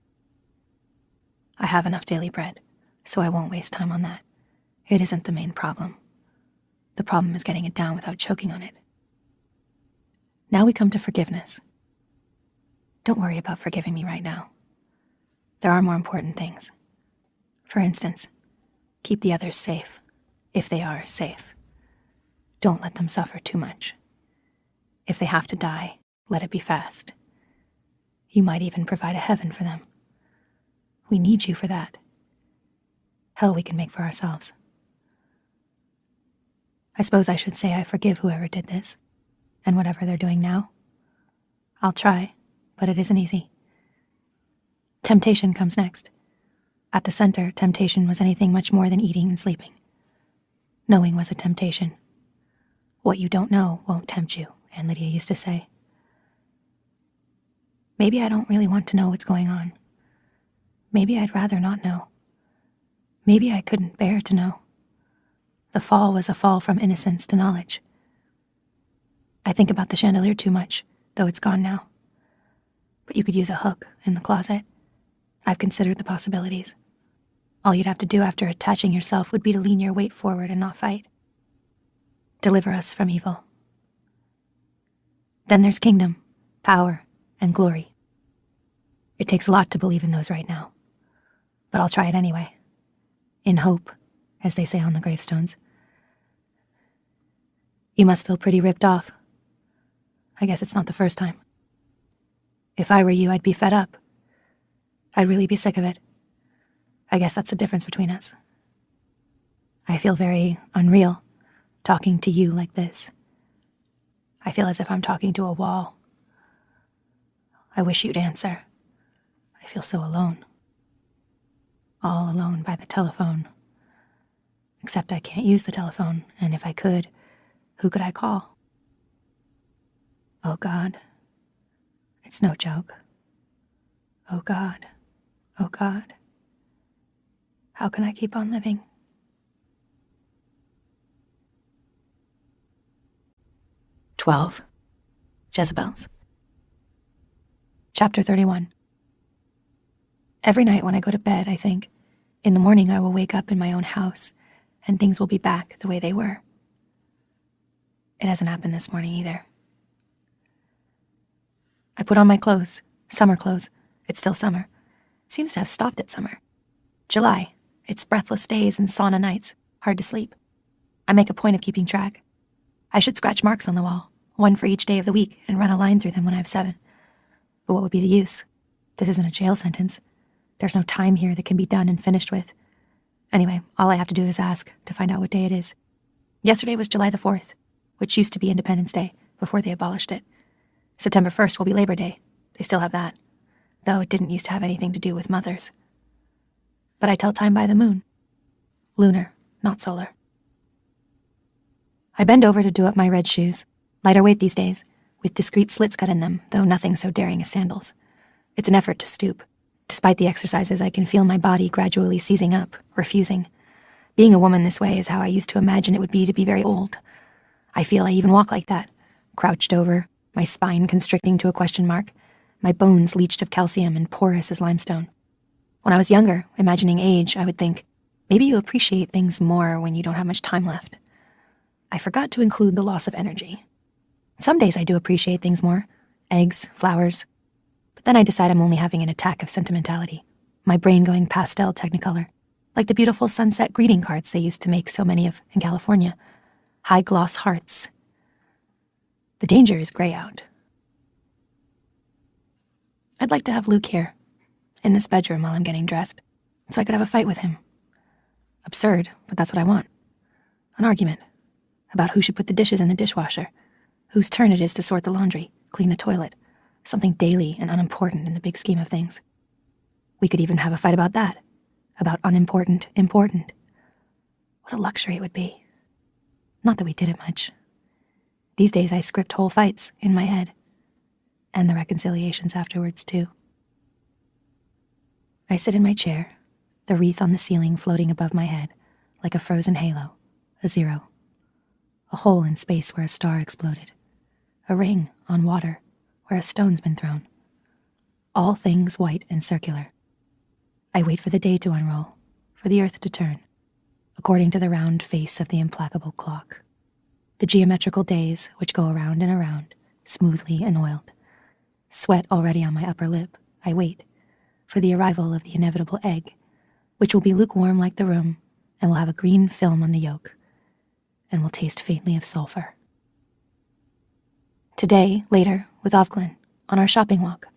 I have enough daily bread, so I won't waste time on that. It isn't the main problem. The problem is getting it down without choking on it. Now we come to forgiveness. Don't worry about forgiving me right now. There are more important things. For instance, keep the others safe, if they are safe. Don't let them suffer too much. If they have to die, let it be fast. You might even provide a heaven for them. We need you for that. Hell we can make for ourselves. I suppose I should say I forgive whoever did this, and whatever they're doing now. I'll try, but it isn't easy. Temptation comes next. At the center, temptation was anything much more than eating and sleeping. Knowing was a temptation. What you don't know won't tempt you, Aunt Lydia used to say. Maybe I don't really want to know what's going on. Maybe I'd rather not know. Maybe I couldn't bear to know. The fall was a fall from innocence to knowledge. I think about the chandelier too much, though it's gone now. But you could use a hook in the closet. I've considered the possibilities. All you'd have to do after attaching yourself would be to lean your weight forward and not fight. Deliver us from evil. Then there's kingdom, power, and glory. It takes a lot to believe in those right now. But I'll try it anyway. In hope, as they say on the gravestones. You must feel pretty ripped off. I guess it's not the first time. If I were you, I'd be fed up. I'd really be sick of it. I guess that's the difference between us. I feel very unreal, talking to you like this. I feel as if I'm talking to a wall. I wish you'd answer. I feel so alone. All alone by the telephone. Except I can't use the telephone, and if I could, who could I call? Oh God. It's no joke. Oh God. Oh God. How can I keep on living? "12. Jezebels. Chapter 31. Every night when I go to bed, I think, in the morning I will wake up in my own house, and things will be back the way they were. It hasn't happened this morning either. I put on my clothes, summer clothes. It's still summer. It seems to have stopped at summer. July. It's breathless days and sauna nights. Hard to sleep. I make a point of keeping track. I should scratch marks on the wall, one for each day of the week, and run a line through them when I have 7. But what would be the use? This isn't a jail sentence. There's no time here that can be done and finished with. Anyway, all I have to do is ask to find out what day it is. Yesterday was July the 4th, which used to be Independence Day before they abolished it. September 1st will be Labor Day. They still have that, though it didn't used to have anything to do with mothers. But I tell time by the moon. Lunar, not solar. I bend over to do up my red shoes, lighter weight these days, with discreet slits cut in them, though nothing so daring as sandals. It's an effort to stoop. Despite the exercises, I can feel my body gradually seizing up, refusing. Being a woman this way is how I used to imagine it would be to be very old. I feel I even walk like that, crouched over, my spine constricting to a question mark, my bones leached of calcium and porous as limestone. When I was younger, imagining age, I would think, maybe you appreciate things more when you don't have much time left. I forgot to include the loss of energy. Some days I do appreciate things more. Eggs, flowers. But then I decide I'm only having an attack of sentimentality. My brain going pastel technicolor. Like the beautiful sunset greeting cards they used to make so many of in California. High-gloss hearts. The danger is gray out. I'd like to have Luke here, in this bedroom while I'm getting dressed, so I could have a fight with him. Absurd, but that's what I want. An argument about who should put the dishes in the dishwasher, whose turn it is to sort the laundry, clean the toilet, something daily and unimportant in the big scheme of things. We could even have a fight about that, about unimportant, important. What a luxury it would be. Not that we did it much. These days I script whole fights in my head, and the reconciliations afterwards too. I sit in my chair, the wreath on the ceiling floating above my head, like a frozen halo, a zero. A hole in space where a star exploded. A ring on water where a stone's been thrown. All things white and circular. I wait for the day to unroll, for the earth to turn, according to the round face of the implacable clock. The geometrical days which go around and around, smoothly and oiled. Sweat already on my upper lip, I wait for the arrival of the inevitable egg, which will be lukewarm like the room and will have a green film on the yolk, and will taste faintly of sulfur. Today, later, with Ovglen, on our shopping walk.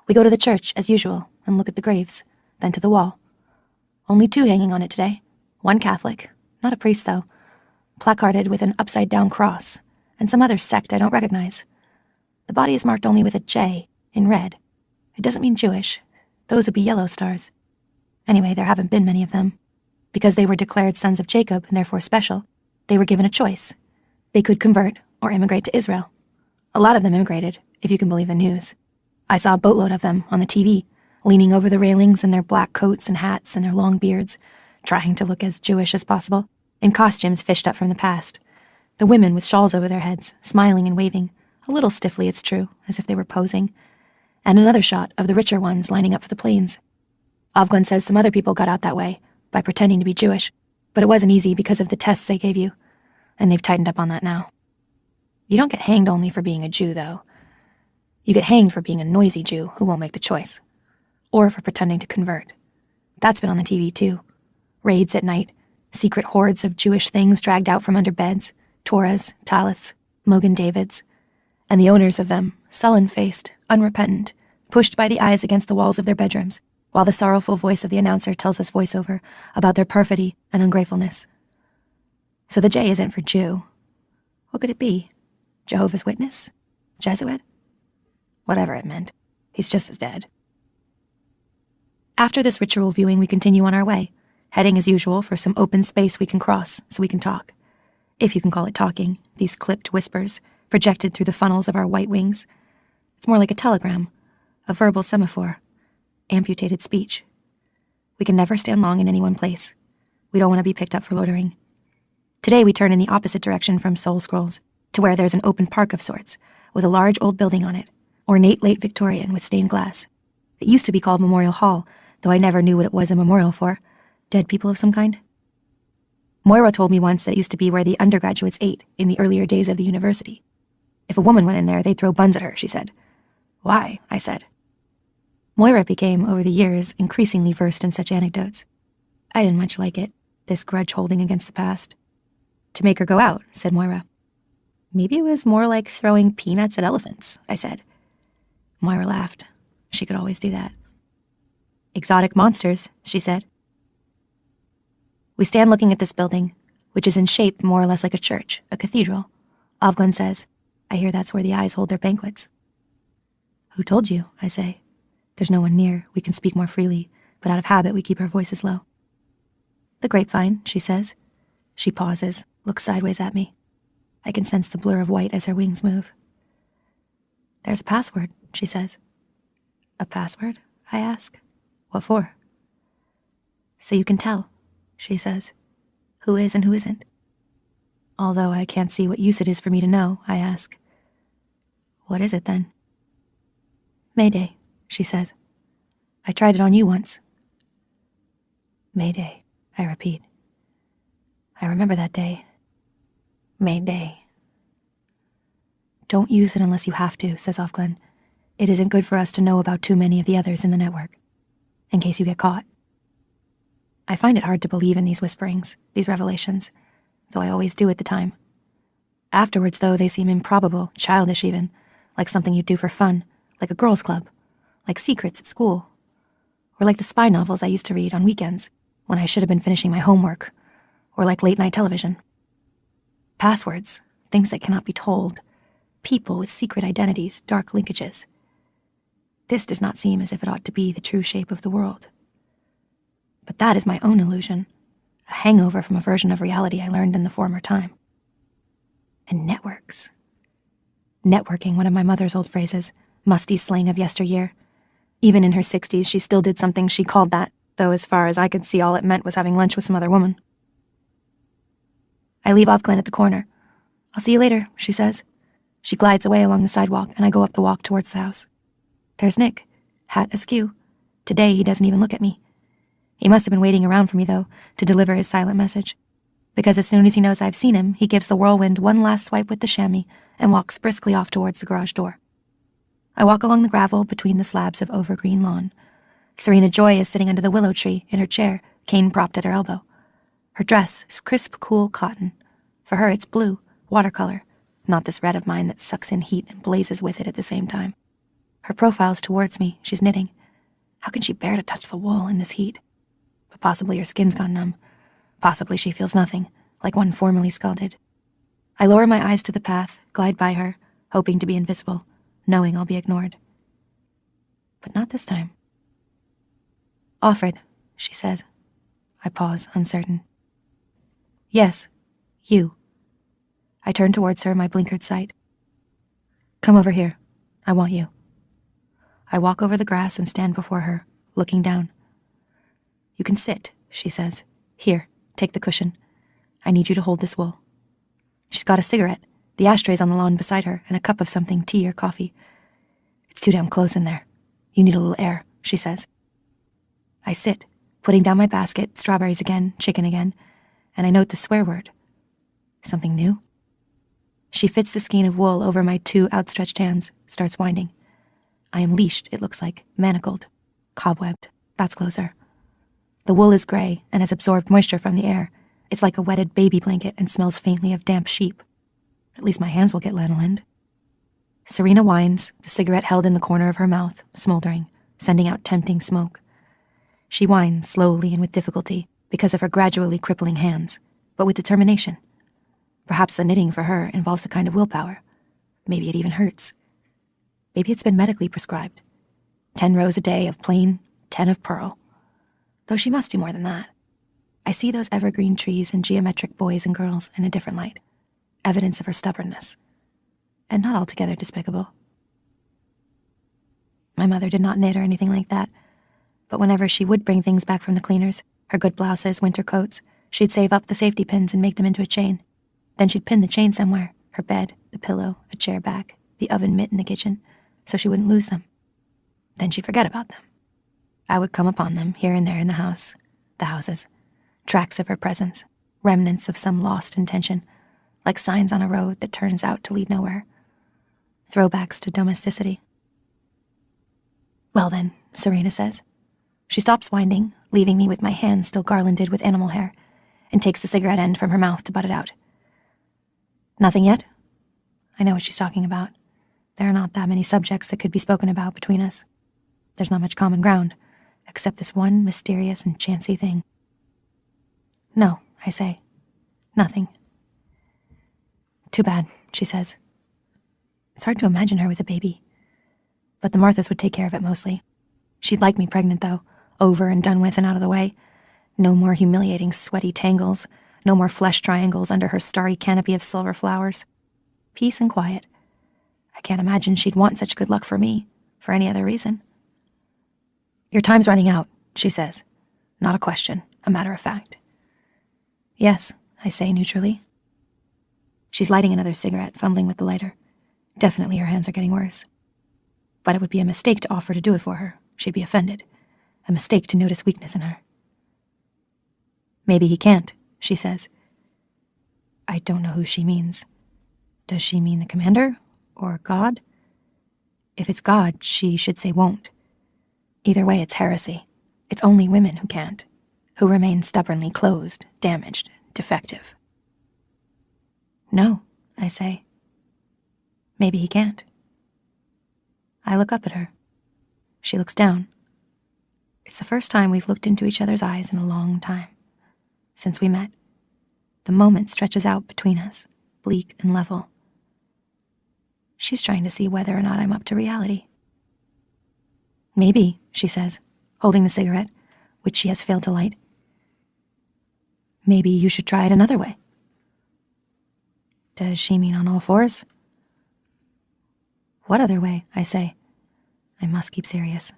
We go to the church, as usual, and look at the graves, then to the wall. Only 2 hanging on it today. 1 Catholic, not a priest though, placarded with an upside-down cross, and some other sect I don't recognize. The body is marked only with a J, in red. It doesn't mean Jewish. Those would be yellow stars. Anyway, there haven't been many of them. Because they were declared sons of Jacob, and therefore special, they were given a choice. They could convert or immigrate to Israel. A lot of them immigrated, if you can believe the news. I saw a boatload of them on the TV, leaning over the railings in their black coats and hats and their long beards, trying to look as Jewish as possible, in costumes fished up from the past. The women with shawls over their heads, smiling and waving, a little stiffly, it's true, as if they were posing. And another shot of the richer ones lining up for the planes. Ovglen says some other people got out that way, by pretending to be Jewish, but it wasn't easy because of the tests they gave you, and they've tightened up on that now. You don't get hanged only for being a Jew, though. You get hanged for being a noisy Jew who won't make the choice, or for pretending to convert. That's been on the TV, too. Raids at night, secret hordes of Jewish things dragged out from under beds, Torahs, Taliths, Mogen Davids, and the owners of them, sullen-faced, unrepentant, pushed by the eyes against the walls of their bedrooms, while the sorrowful voice of the announcer tells us voiceover about their perfidy and ungratefulness. So the J isn't for Jew. What could it be? Jehovah's Witness? Jesuit? Whatever it meant. He's just as dead. After this ritual viewing, we continue on our way, heading as usual for some open space we can cross so we can talk. If you can call it talking, these clipped whispers, projected through the funnels of our white wings. It's more like a telegram, a verbal semaphore, amputated speech. We can never stand long in any one place. We don't want to be picked up for loitering. Today we turn in the opposite direction from Soul Scrolls, to where there's an open park of sorts, with a large old building on it, ornate late Victorian with stained glass. It used to be called Memorial Hall, though I never knew what it was a memorial for. Dead people of some kind? Moira told me once that it used to be where the undergraduates ate in the earlier days of the university. If a woman went in there, they'd throw buns at her, she said. Why? I said. Moira became, over the years, increasingly versed in such anecdotes. I didn't much like it, this grudge holding against the past. To make her go out, said Moira. Maybe it was more like throwing peanuts at elephants, I said. Moira laughed. She could always do that. Exotic monsters, she said. We stand looking at this building, which is in shape more or less like a church, a cathedral. Ovglen says, I hear that's where the eyes hold their banquets. Who told you? I say. There's no one near. We can speak more freely, but out of habit we keep our voices low. The grapevine, she says. She pauses, looks sideways at me. I can sense the blur of white as her wings move. There's a password, she says. A password? I ask. What for? So you can tell, she says, who is and who isn't. Although I can't see what use it is for me to know, I ask. What is it then? Mayday, she says. I tried it on you once. Mayday, I repeat. I remember that day. Mayday. Don't use it unless you have to, says Offglen. It isn't good for us to know about too many of the others in the network, in case you get caught. I find it hard to believe in these whisperings, these revelations, though I always do at the time. Afterwards, though, they seem improbable, childish even, like something you'd do for fun, like a girls' club, like secrets at school, or like the spy novels I used to read on weekends when I should have been finishing my homework, or like late-night television. Passwords, things that cannot be told, people with secret identities, dark linkages. This does not seem as if it ought to be the true shape of the world. But that is my own illusion, a hangover from a version of reality I learned in the former time. And networks. Networking, one of my mother's old phrases, musty slang of yesteryear. Even in her 60s, she still did something she called that, though as far as I could see all it meant was having lunch with some other woman. I leave Offglen at the corner. I'll see you later, she says. She glides away along the sidewalk, and I go up the walk towards the house. There's Nick, hat askew. Today he doesn't even look at me. He must have been waiting around for me, though, to deliver his silent message. Because as soon as he knows I've seen him, he gives the whirlwind one last swipe with the chamois and walks briskly off towards the garage door. I walk along the gravel between the slabs of overgreen lawn. Serena Joy is sitting under the willow tree in her chair, cane propped at her elbow. Her dress is crisp, cool cotton. For her, it's blue, watercolor, not this red of mine that sucks in heat and blazes with it at the same time. Her profile's towards me. She's knitting. How can she bear to touch the wool in this heat? But possibly her skin's gone numb. Possibly she feels nothing, like one formerly scalded. I lower my eyes to the path, glide by her, hoping to be invisible, knowing I'll be ignored. But not this time. Offred, she says. I pause, uncertain. Yes, you. I turn towards her, my blinkered sight. Come over here. I want you. I walk over the grass and stand before her, looking down. You can sit, she says. Here, take the cushion. I need you to hold this wool. She's got a cigarette, the ashtray's on the lawn beside her, and a cup of something, tea or coffee. It's too damn close in there. You need a little air, she says. I sit, putting down my basket, strawberries again, chicken again, and I note the swear word. Something new? She fits the skein of wool over my two outstretched hands, starts winding. I am leashed, it looks like, manacled, cobwebbed. That's closer. The wool is gray and has absorbed moisture from the air. It's like a wetted baby blanket and smells faintly of damp sheep. At least my hands will get lanolined. Serena whines, the cigarette held in the corner of her mouth, smoldering, sending out tempting smoke. She whines slowly and with difficulty because of her gradually crippling hands, but with determination. Perhaps the knitting for her involves a kind of willpower. Maybe it even hurts. Maybe it's been medically prescribed. 10 rows a day of plain, 10 of pearl. Though she must do more than that. I see those evergreen trees and geometric boys and girls in a different light. Evidence of her stubbornness. And not altogether despicable. My mother did not knit or anything like that, but whenever she would bring things back from the cleaners, her good blouses, winter coats, she'd save up the safety pins and make them into a chain. Then she'd pin the chain somewhere, her bed, the pillow, a chair back, the oven mitt in the kitchen, so she wouldn't lose them. Then she'd forget about them. I would come upon them here and there in the house, the houses, tracks of her presence, remnants of some lost intention, like signs on a road that turns out to lead nowhere. Throwbacks to domesticity. Well then, Serena says. She stops winding, leaving me with my hands still garlanded with animal hair, and takes the cigarette end from her mouth to butt it out. Nothing yet? I know what she's talking about. There are not that many subjects that could be spoken about between us. There's not much common ground, except this one mysterious and chancy thing. No, I say. Nothing. Too bad, she says. It's hard to imagine her with a baby. But the Marthas would take care of it mostly. She'd like me pregnant, though, over and done with and out of the way. No more humiliating sweaty tangles, no more flesh triangles under her starry canopy of silver flowers. Peace and quiet. I can't imagine she'd want such good luck for me, for any other reason. Your time's running out, she says. Not a question, a matter of fact. Yes, I say neutrally. She's lighting another cigarette, fumbling with the lighter. Definitely her hands are getting worse. But it would be a mistake to offer to do it for her. She'd be offended. A mistake to notice weakness in her. Maybe he can't, she says. I don't know who she means. Does she mean the commander? Or God? If it's God, she should say won't. Either way, it's heresy. It's only women who can't, who remain stubbornly closed, damaged, defective. No, I say. Maybe he can't. I look up at her. She looks down. It's the first time we've looked into each other's eyes in a long time. Since we met, the moment stretches out between us, bleak and level. She's trying to see whether or not I'm up to reality. Maybe, she says, holding the cigarette, which she has failed to light. Maybe you should try it another way. Does she mean on all fours? What other way, I say. I must keep serious.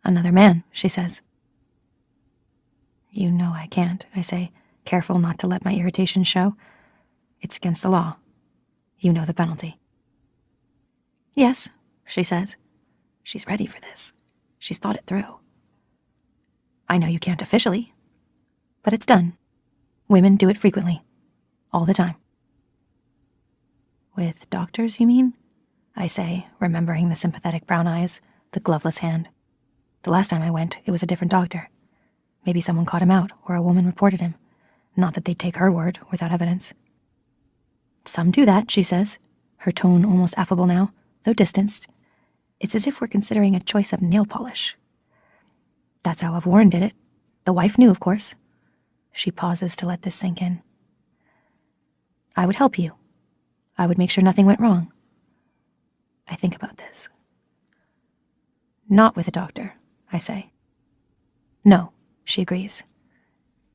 Another man, she says. You know I can't, I say, careful not to let my irritation show. It's against the law. You know the penalty. Yes, she says. She's ready for this. She's thought it through. I know you can't officially, but it's done. Women do it frequently. All the time. With doctors, you mean? I say, remembering the sympathetic brown eyes, the gloveless hand. The last time I went, it was a different doctor. Maybe someone caught him out, or a woman reported him. Not that they'd take her word without evidence. Some do that, she says, her tone almost affable now, though distanced. It's as if we're considering a choice of nail polish. That's how Warren did it. The wife knew, of course. She pauses to let this sink in. I would help you. I would make sure nothing went wrong. I think about this. Not with a doctor, I say. No, she agrees.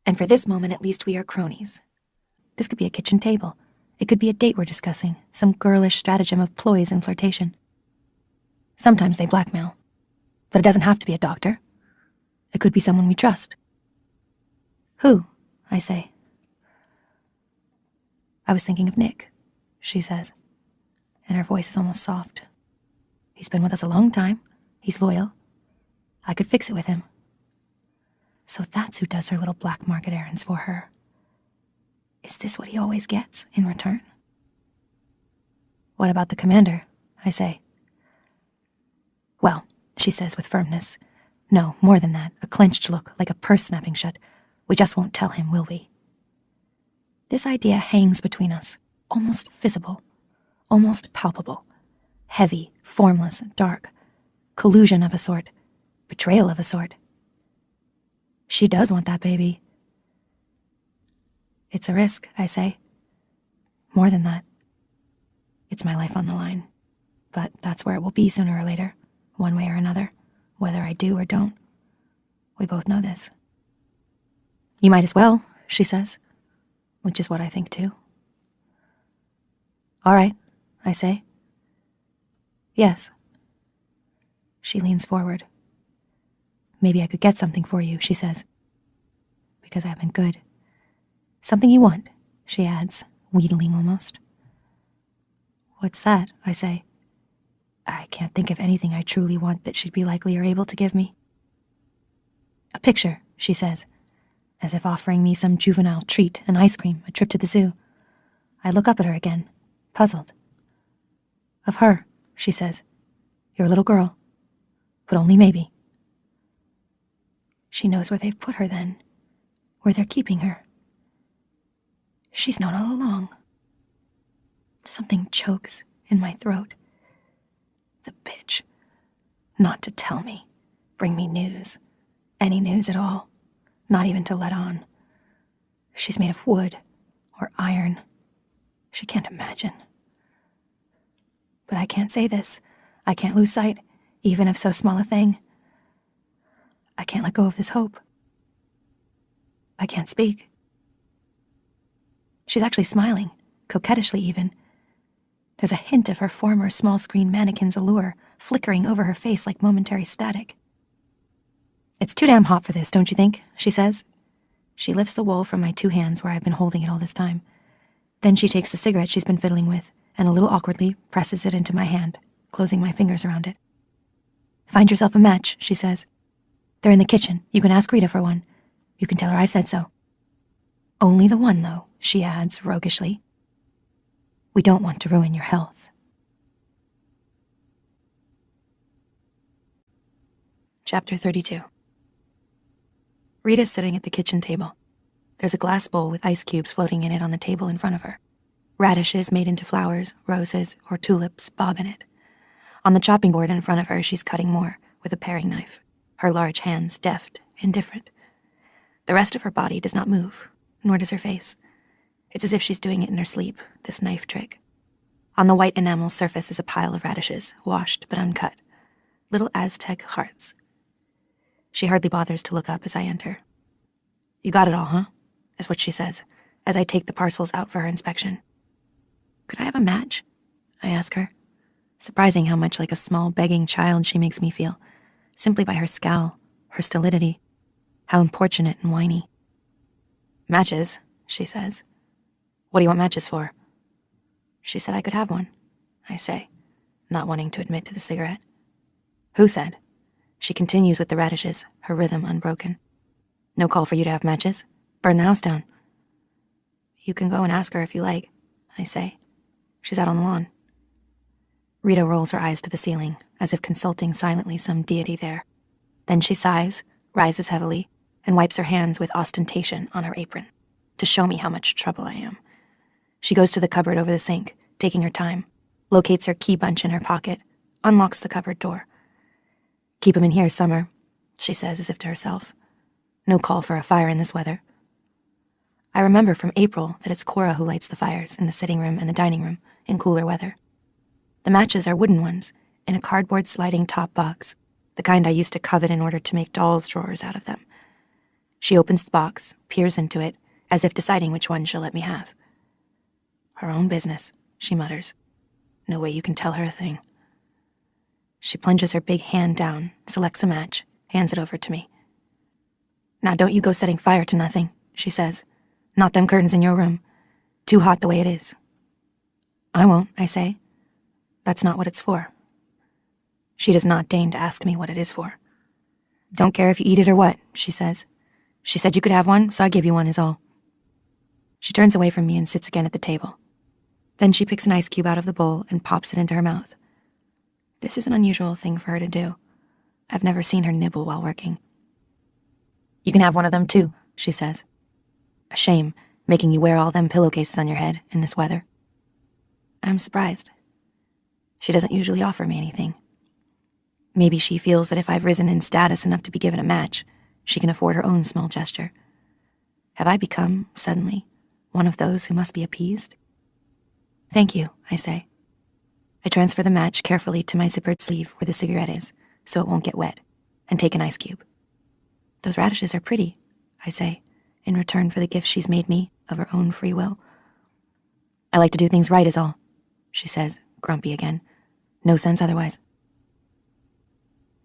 And for this moment, at least, we are cronies. This could be a kitchen table. It could be a date we're discussing, some girlish stratagem of ploys and flirtation. Sometimes they blackmail. But it doesn't have to be a doctor. It could be someone we trust. Who? I say. I was thinking of Nick, she says, and her voice is almost soft. He's been with us a long time. He's loyal. I could fix it with him. So that's who does her little black market errands for her. Is this what he always gets in return? What about the commander? I say. Well, she says with firmness. No, more than that, a clenched look, like a purse snapping shut. We just won't tell him, will we? This idea hangs between us, almost visible, almost palpable. Heavy, formless, dark. Collusion of a sort. Betrayal of a sort. She does want that baby. It's a risk, I say. More than that. It's my life on the line. But that's where it will be sooner or later, one way or another, whether I do or don't. We both know this. You might as well, she says, which is what I think too. All right, I say. Yes. She leans forward. Maybe I could get something for you, she says. Because I've been good. Something you want, she adds, wheedling almost. What's that? I say. I can't think of anything I truly want that she'd be likely or able to give me. A picture, she says. as if offering me some juvenile treat, an ice cream, a trip to the zoo. I look up at her again, puzzled. Of her, she says. You're a little girl, but only maybe. She knows where they've put her then, where they're keeping her. She's known all along. Something chokes in my throat. The bitch. Not to tell me, bring me news, any news at all, not even to let on. She's made of wood or iron. She can't imagine. But I can't say this. I can't lose sight, even of so small a thing. I can't let go of this hope. I can't speak. She's actually smiling, coquettishly even. There's a hint of her former small-screen mannequin's allure flickering over her face like momentary static. It's too damn hot for this, don't you think? She says. She lifts the wool from my 2 hands where I've been holding it all this time. Then she takes the cigarette she's been fiddling with and a little awkwardly presses it into my hand, closing my fingers around it. Find yourself a match, she says. They're in the kitchen. You can ask Rita for one. You can tell her I said so. Only the one, though, she adds roguishly. We don't want to ruin your health. Chapter 32. Rita's sitting at the kitchen table. There's a glass bowl with ice cubes floating in it on the table in front of her. Radishes made into flowers, roses, or tulips bob in it. On the chopping board in front of her, she's cutting more with a paring knife, her large hands deft, indifferent. The rest of her body does not move, nor does her face. It's as if she's doing it in her sleep, this knife trick. On the white enamel surface is a pile of radishes, washed but uncut. Little Aztec hearts. She hardly bothers to look up as I enter. You got it all, huh? Is what she says, as I take the parcels out for her inspection. Could I have a match? I ask her. Surprising how much like a small begging child she makes me feel, simply by her scowl, her stolidity, how importunate and whiny. Matches, she says. What do you want matches for? She said I could have one, I say, not wanting to admit to the cigarette. Who said? She continues with the radishes, her rhythm unbroken. No call for you to have matches. Burn the house down. You can go and ask her if you like, I say. She's out on the lawn. Rita rolls her eyes to the ceiling, as if consulting silently some deity there. Then she sighs, rises heavily, and wipes her hands with ostentation on her apron, to show me how much trouble I am. She goes to the cupboard over the sink, taking her time, locates her key bunch in her pocket, unlocks the cupboard door. Keep 'em in here, Summer, she says as if to herself. No call for a fire in this weather. I remember from April that it's Cora who lights the fires in the sitting room and the dining room in cooler weather. The matches are wooden ones, in a cardboard sliding top box, the kind I used to covet in order to make doll's drawers out of them. She opens the box, peers into it, as if deciding which one she'll let me have. Her own business, she mutters. No way you can tell her a thing. She plunges her big hand down, selects a match, hands it over to me. Now don't you go setting fire to nothing, she says. Not them curtains in your room. Too hot the way it is. I won't, I say. That's not what it's for. She does not deign to ask me what it is for. Don't care if you eat it or what, she says. She said you could have one, so I give you one is all. She turns away from me and sits again at the table. Then she picks an ice cube out of the bowl and pops it into her mouth. This is an unusual thing for her to do. I've never seen her nibble while working. You can have one of them too, she says. A shame, making you wear all them pillowcases on your head in this weather. I'm surprised. She doesn't usually offer me anything. Maybe she feels that if I've risen in status enough to be given a match, she can afford her own small gesture. Have I become, suddenly, one of those who must be appeased? Thank you, I say. I transfer the match carefully to my zippered sleeve where the cigarette is, so it won't get wet, and take an ice cube. Those radishes are pretty, I say, in return for the gift she's made me of her own free will. I like to do things right is all, she says, grumpy again. No sense otherwise.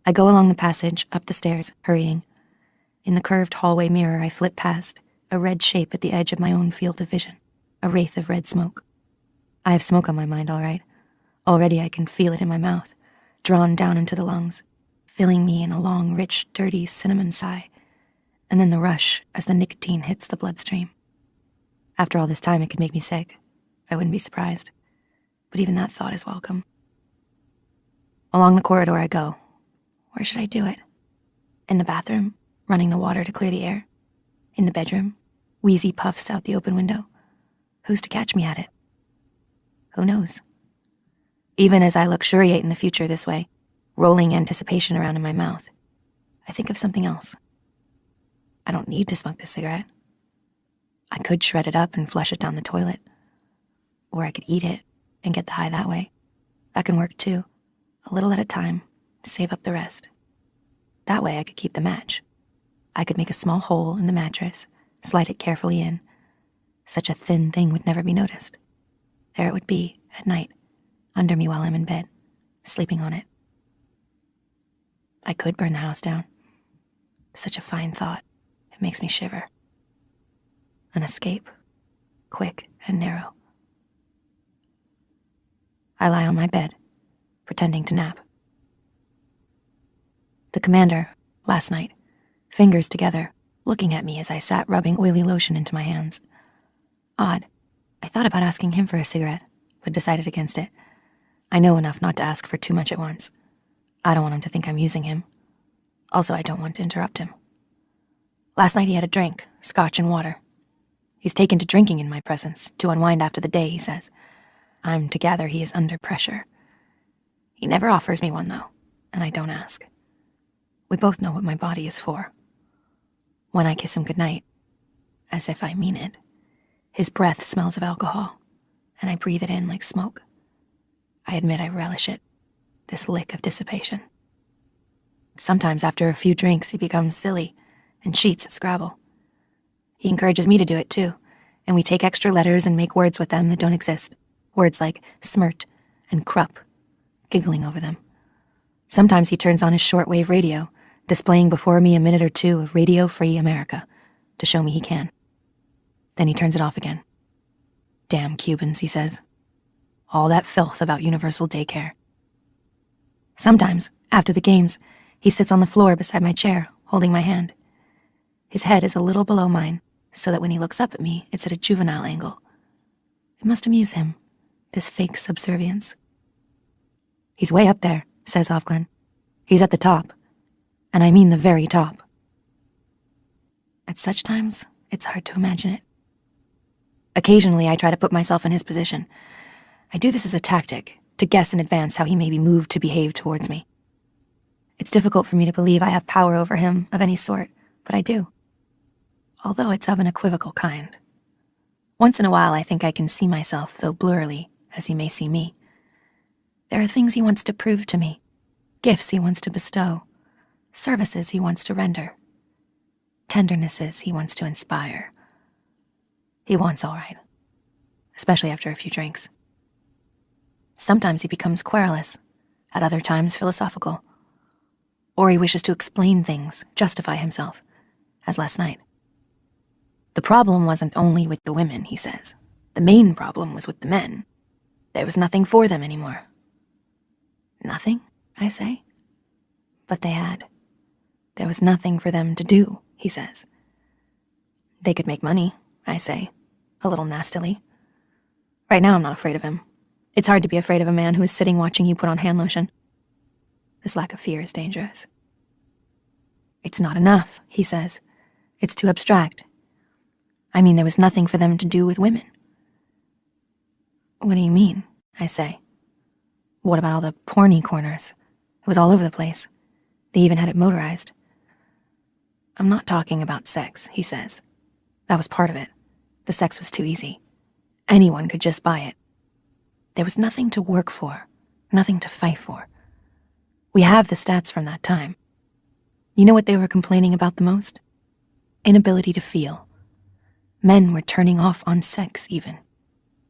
I go along the passage, up the stairs, hurrying. In the curved hallway mirror I flip past, a red shape at the edge of my own field of vision, a wraith of red smoke. I have smoke on my mind, all right. Already I can feel it in my mouth, drawn down into the lungs, filling me in a long, rich, dirty cinnamon sigh. and then the rush as the nicotine hits the bloodstream. After all this time, it could make me sick. I wouldn't be surprised. But even that thought is welcome. Along the corridor I go. Where should I do it? In the bathroom, running the water to clear the air? In the bedroom, wheezy puffs out the open window? Who's to catch me at it? Who knows? Even as I luxuriate in the future this way, rolling anticipation around in my mouth, I think of something else. I don't need to smoke this cigarette. I could shred it up and flush it down the toilet. Or I could eat it and get the high that way. That can work too, a little at a time, to save up the rest. That way I could keep the match. I could make a small hole in the mattress, slide it carefully in. Such a thin thing would never be noticed. There it would be, at night, under me while I'm in bed, sleeping on it. I could burn the house down. Such a fine thought. It makes me shiver. An escape, quick and narrow. I lie on my bed, pretending to nap. The commander, last night, fingers together, looking at me as I sat rubbing oily lotion into my hands. Odd. I thought about asking him for a cigarette, but decided against it. I know enough not to ask for too much at once. I don't want him to think I'm using him. Also, I don't want to interrupt him. Last night he had a drink, scotch and water. He's taken to drinking in my presence, to unwind after the day, he says. I'm to gather he is under pressure. He never offers me one, though, and I don't ask. We both know what my body is for. When I kiss him goodnight, as if I mean it, his breath smells of alcohol, and I breathe it in like smoke. I admit I relish it, this lick of dissipation. Sometimes after a few drinks he becomes silly and cheats at Scrabble. He encourages me to do it too, and we take extra letters and make words with them that don't exist. Words like smirt and krupp, giggling over them. Sometimes he turns on his shortwave radio, displaying before me a minute or two of Radio-Free America, to show me he can. Then he turns it off again. Damn Cubans, he says. All that filth about universal daycare. Sometimes, after the games, he sits on the floor beside my chair, holding my hand. His head is a little below mine, so that when he looks up at me, it's at a juvenile angle. It must amuse him, this fake subservience. He's way up there, says Ofglen. He's at the top. And I mean the very top. At such times, it's hard to imagine it. Occasionally, I try to put myself in his position. I do this as a tactic, to guess in advance how he may be moved to behave towards me. It's difficult for me to believe I have power over him of any sort, but I do. Although it's of an equivocal kind. Once in a while, I think I can see myself, though blurrily, as he may see me. There are things he wants to prove to me, gifts he wants to bestow, services he wants to render, tendernesses he wants to inspire. He wants, all right, especially after a few drinks. Sometimes he becomes querulous, at other times philosophical. Or he wishes to explain things, justify himself, as last night. The problem wasn't only with the women, he says. The main problem was with the men. There was nothing for them anymore. Nothing, I say. But they had. There was nothing for them to do, he says. They could make money, I say, a little nastily. Right now I'm not afraid of him. It's hard to be afraid of a man who is sitting watching you put on hand lotion. This lack of fear is dangerous. It's not enough, he says. It's too abstract. I mean, there was nothing for them to do with women. What do you mean? I say. What about all the porny corners? It was all over the place. They even had it motorized. I'm not talking about sex, he says. That was part of it. The sex was too easy. Anyone could just buy it. There was nothing to work for, nothing to fight for. We have the stats from that time. You know what they were complaining about the most? Inability to feel. Men were turning off on sex, even.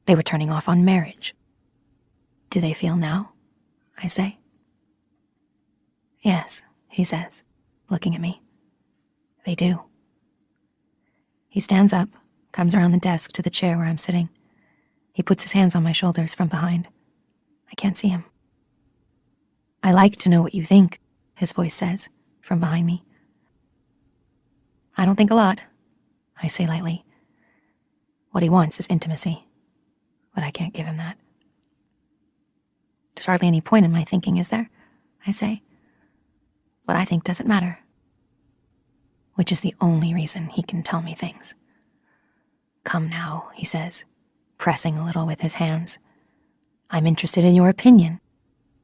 They were turning off on marriage. Do they feel now? I say. Yes, he says, looking at me. They do. He stands up, comes around the desk to the chair where I'm sitting. He puts his hands on my shoulders from behind. I can't see him. I like to know what you think, his voice says, from behind me. I don't think a lot, I say lightly. What he wants is intimacy, but I can't give him that. There's hardly any point in my thinking, is there? I say. What I think doesn't matter. Which is the only reason he can tell me things. Come now, he says, pressing a little with his hands. I'm interested in your opinion.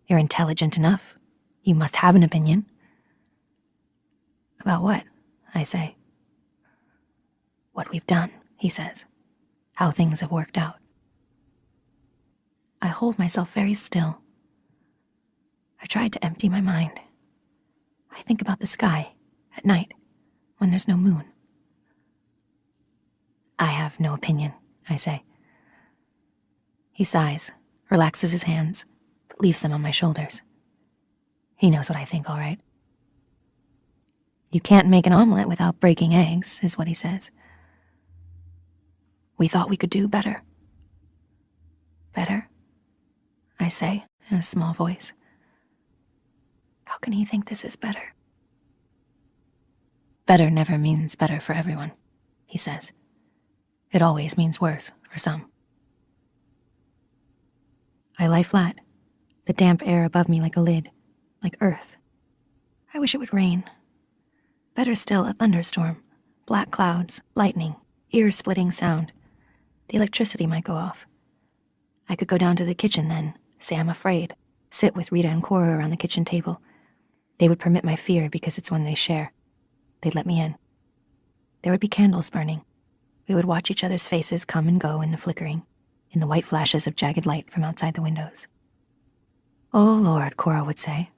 You're intelligent enough. You must have an opinion. About what? I say. What we've done, he says. How things have worked out. I hold myself very still. I tried to empty my mind. I think about the sky at night when there's no moon. I have no opinion, I say. He sighs, relaxes his hands, but leaves them on my shoulders. He knows what I think, all right. You can't make an omelet without breaking eggs, is what he says. We thought we could do better. Better? I say in a small voice. How can he think this is better? Better never means better for everyone, he says. It always means worse for some. I lie flat, the damp air above me like a lid, like earth. I wish it would rain. Better still, a thunderstorm, black clouds, lightning, ear-splitting sound. The electricity might go off. I could go down to the kitchen then, say I'm afraid, sit with Rita and Cora around the kitchen table. They would permit my fear because it's one they share. They'd let me in. There would be candles burning. We would watch each other's faces come and go in the flickering, in the white flashes of jagged light from outside the windows. Oh, Lord, Cora would say.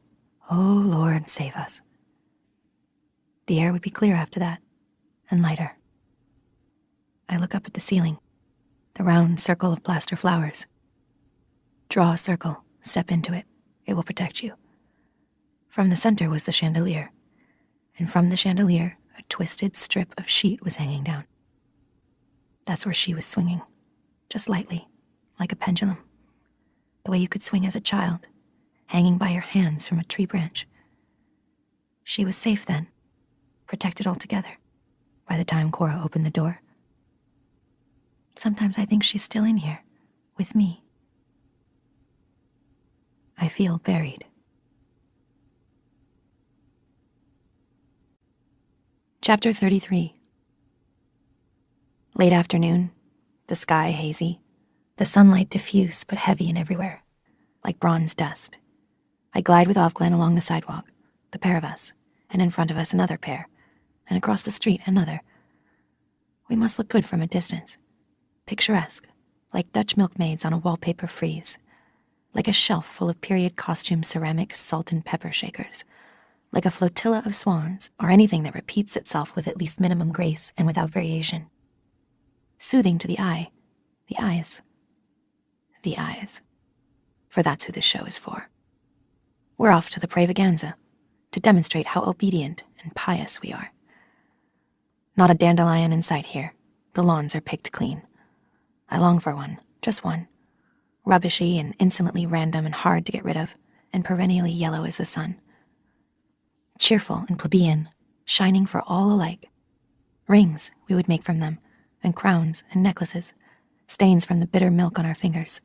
Oh, Lord, save us. The air would be clear after that, and lighter. I look up at the ceiling, the round circle of plaster flowers. Draw a circle, step into it. It will protect you. From the center was the chandelier, and from the chandelier, a twisted strip of sheet was hanging down. That's where she was swinging, just lightly, like a pendulum, the way you could swing as a child, hanging by your hands from a tree branch. She was safe then, protected altogether, by the time Cora opened the door. Sometimes I think she's still in here, with me. I feel buried. Chapter 33. Late afternoon, the sky hazy, the sunlight diffuse but heavy and everywhere, like bronze dust. I glide with Ofglen along the sidewalk, the pair of us, and in front of us another pair, and across the street another. We must look good from a distance, picturesque, like Dutch milkmaids on a wallpaper frieze, like a shelf full of period costume ceramic salt and pepper shakers, like a flotilla of swans, or anything that repeats itself with at least minimum grace and without variation. Soothing to the eye, the eyes. The eyes. For that's who this show is for. We're off to the Pravaganza, to demonstrate how obedient and pious we are. Not a dandelion in sight here. The lawns are picked clean. I long for one, just one. Rubbishy and insolently random and hard to get rid of, and perennially yellow as the sun. Cheerful and plebeian, shining for all alike. Rings we would make from them, and crowns and necklaces, stains from the bitter milk on our fingers.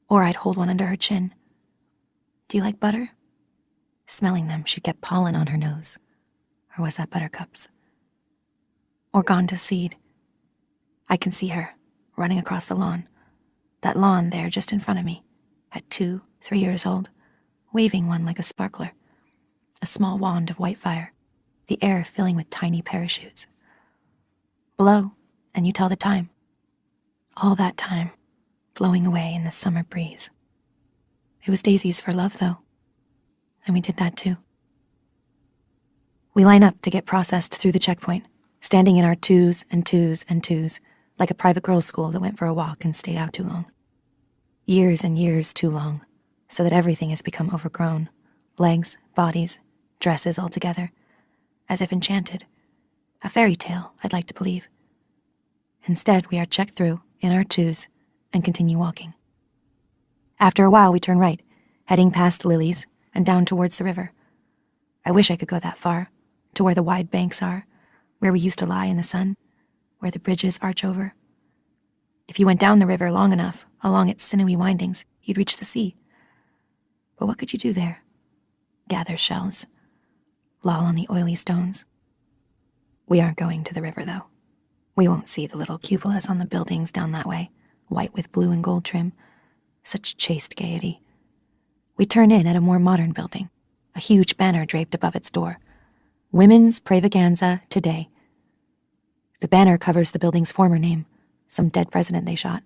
Or I'd hold one under her chin. Do you like butter? Smelling them, she'd get pollen on her nose. Or was that buttercups? Or gone to seed. I can see her, running across the lawn. That lawn there just in front of me, at 2, 3 years old, waving one like a sparkler. A small wand of white fire, the air filling with tiny parachutes. Blow, and you tell the time. All that time, blowing away in the summer breeze. It was daisies for love, though, and we did that too. We line up to get processed through the checkpoint, standing in our twos and twos and twos, like a private girls' school that went for a walk and stayed out too long. Years and years too long, so that everything has become overgrown. Legs, bodies, dresses all together, as if enchanted. A fairy tale, I'd like to believe. Instead, we are checked through, in our twos, and continue walking. After a while, we turn right, heading past Lily's and down towards the river. I wish I could go that far, to where the wide banks are, where we used to lie in the sun, where the bridges arch over. If you went down the river long enough, along its sinewy windings, you'd reach the sea. But what could you do there? Gather shells, loll on the oily stones. We aren't going to the river, though. We won't see the little cupolas on the buildings down that way, white with blue and gold trim. Such chaste gaiety. We turn in at a more modern building, a huge banner draped above its door. Women's Pravaganza Today. The banner covers the building's former name, some dead president they shot.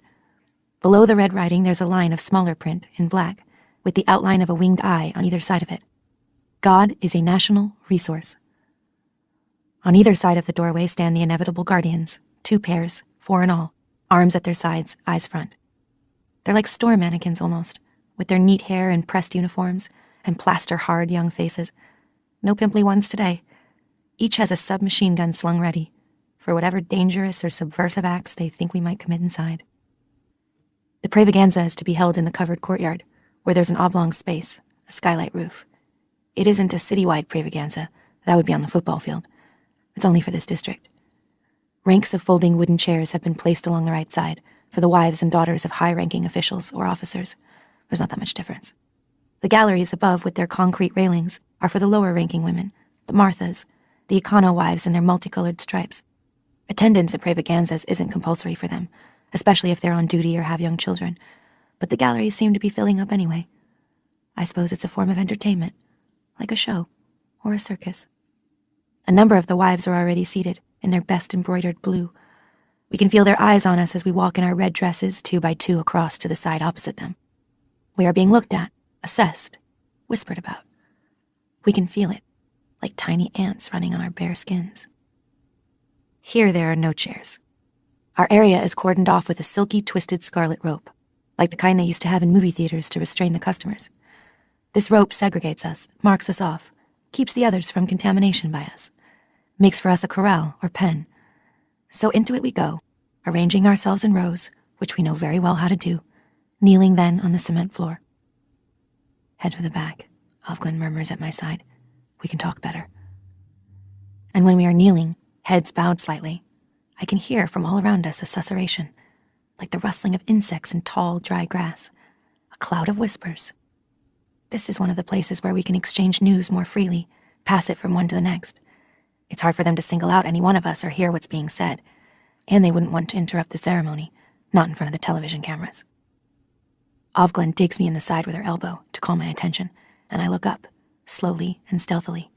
Below the red writing, there's a line of smaller print in black, with the outline of a winged eye on either side of it. God is a national resource. On either side of the doorway stand the inevitable guardians, 2 pairs, 4 in all, arms at their sides, eyes front. They're like store mannequins almost, with their neat hair and pressed uniforms, and plaster-hard young faces. No pimply ones today. Each has a submachine gun slung ready, for whatever dangerous or subversive acts they think we might commit inside. The Pravaganza is to be held in the covered courtyard, where there's an oblong space, a skylight roof. It isn't a citywide Pravaganza. That would be on the football field. It's only for this district. Ranks of folding wooden chairs have been placed along the right side for the wives and daughters of high-ranking officials or officers. There's not that much difference. The galleries above with their concrete railings are for the lower-ranking women, the Marthas, the econo wives in their multicolored stripes. Attendance at Pravaganzas isn't compulsory for them, especially if they're on duty or have young children, but the galleries seem to be filling up anyway. I suppose it's a form of entertainment, like a show or a circus. A number of the wives are already seated in their best embroidered blue. We can feel their eyes on us as we walk in our red dresses 2 by 2 across to the side opposite them. We are being looked at, assessed, whispered about. We can feel it, like tiny ants running on our bare skins. Here there are no chairs. Our area is cordoned off with a silky, twisted scarlet rope, like the kind they used to have in movie theaters to restrain the customers. This rope segregates us, marks us off, keeps the others from contamination by us, makes for us a corral or pen. So into it we go, arranging ourselves in rows, which we know very well how to do, kneeling then on the cement floor. Head for the back, Ofglin murmurs at my side. We can talk better. And when we are kneeling, heads bowed slightly, I can hear from all around us a susurration, like the rustling of insects in tall, dry grass, a cloud of whispers. This is one of the places where we can exchange news more freely, pass it from one to the next. It's hard for them to single out any one of us or hear what's being said, and they wouldn't want to interrupt the ceremony, not in front of the television cameras. Ofglin digs me in the side with her elbow to call my attention, and I look up, slowly and stealthily.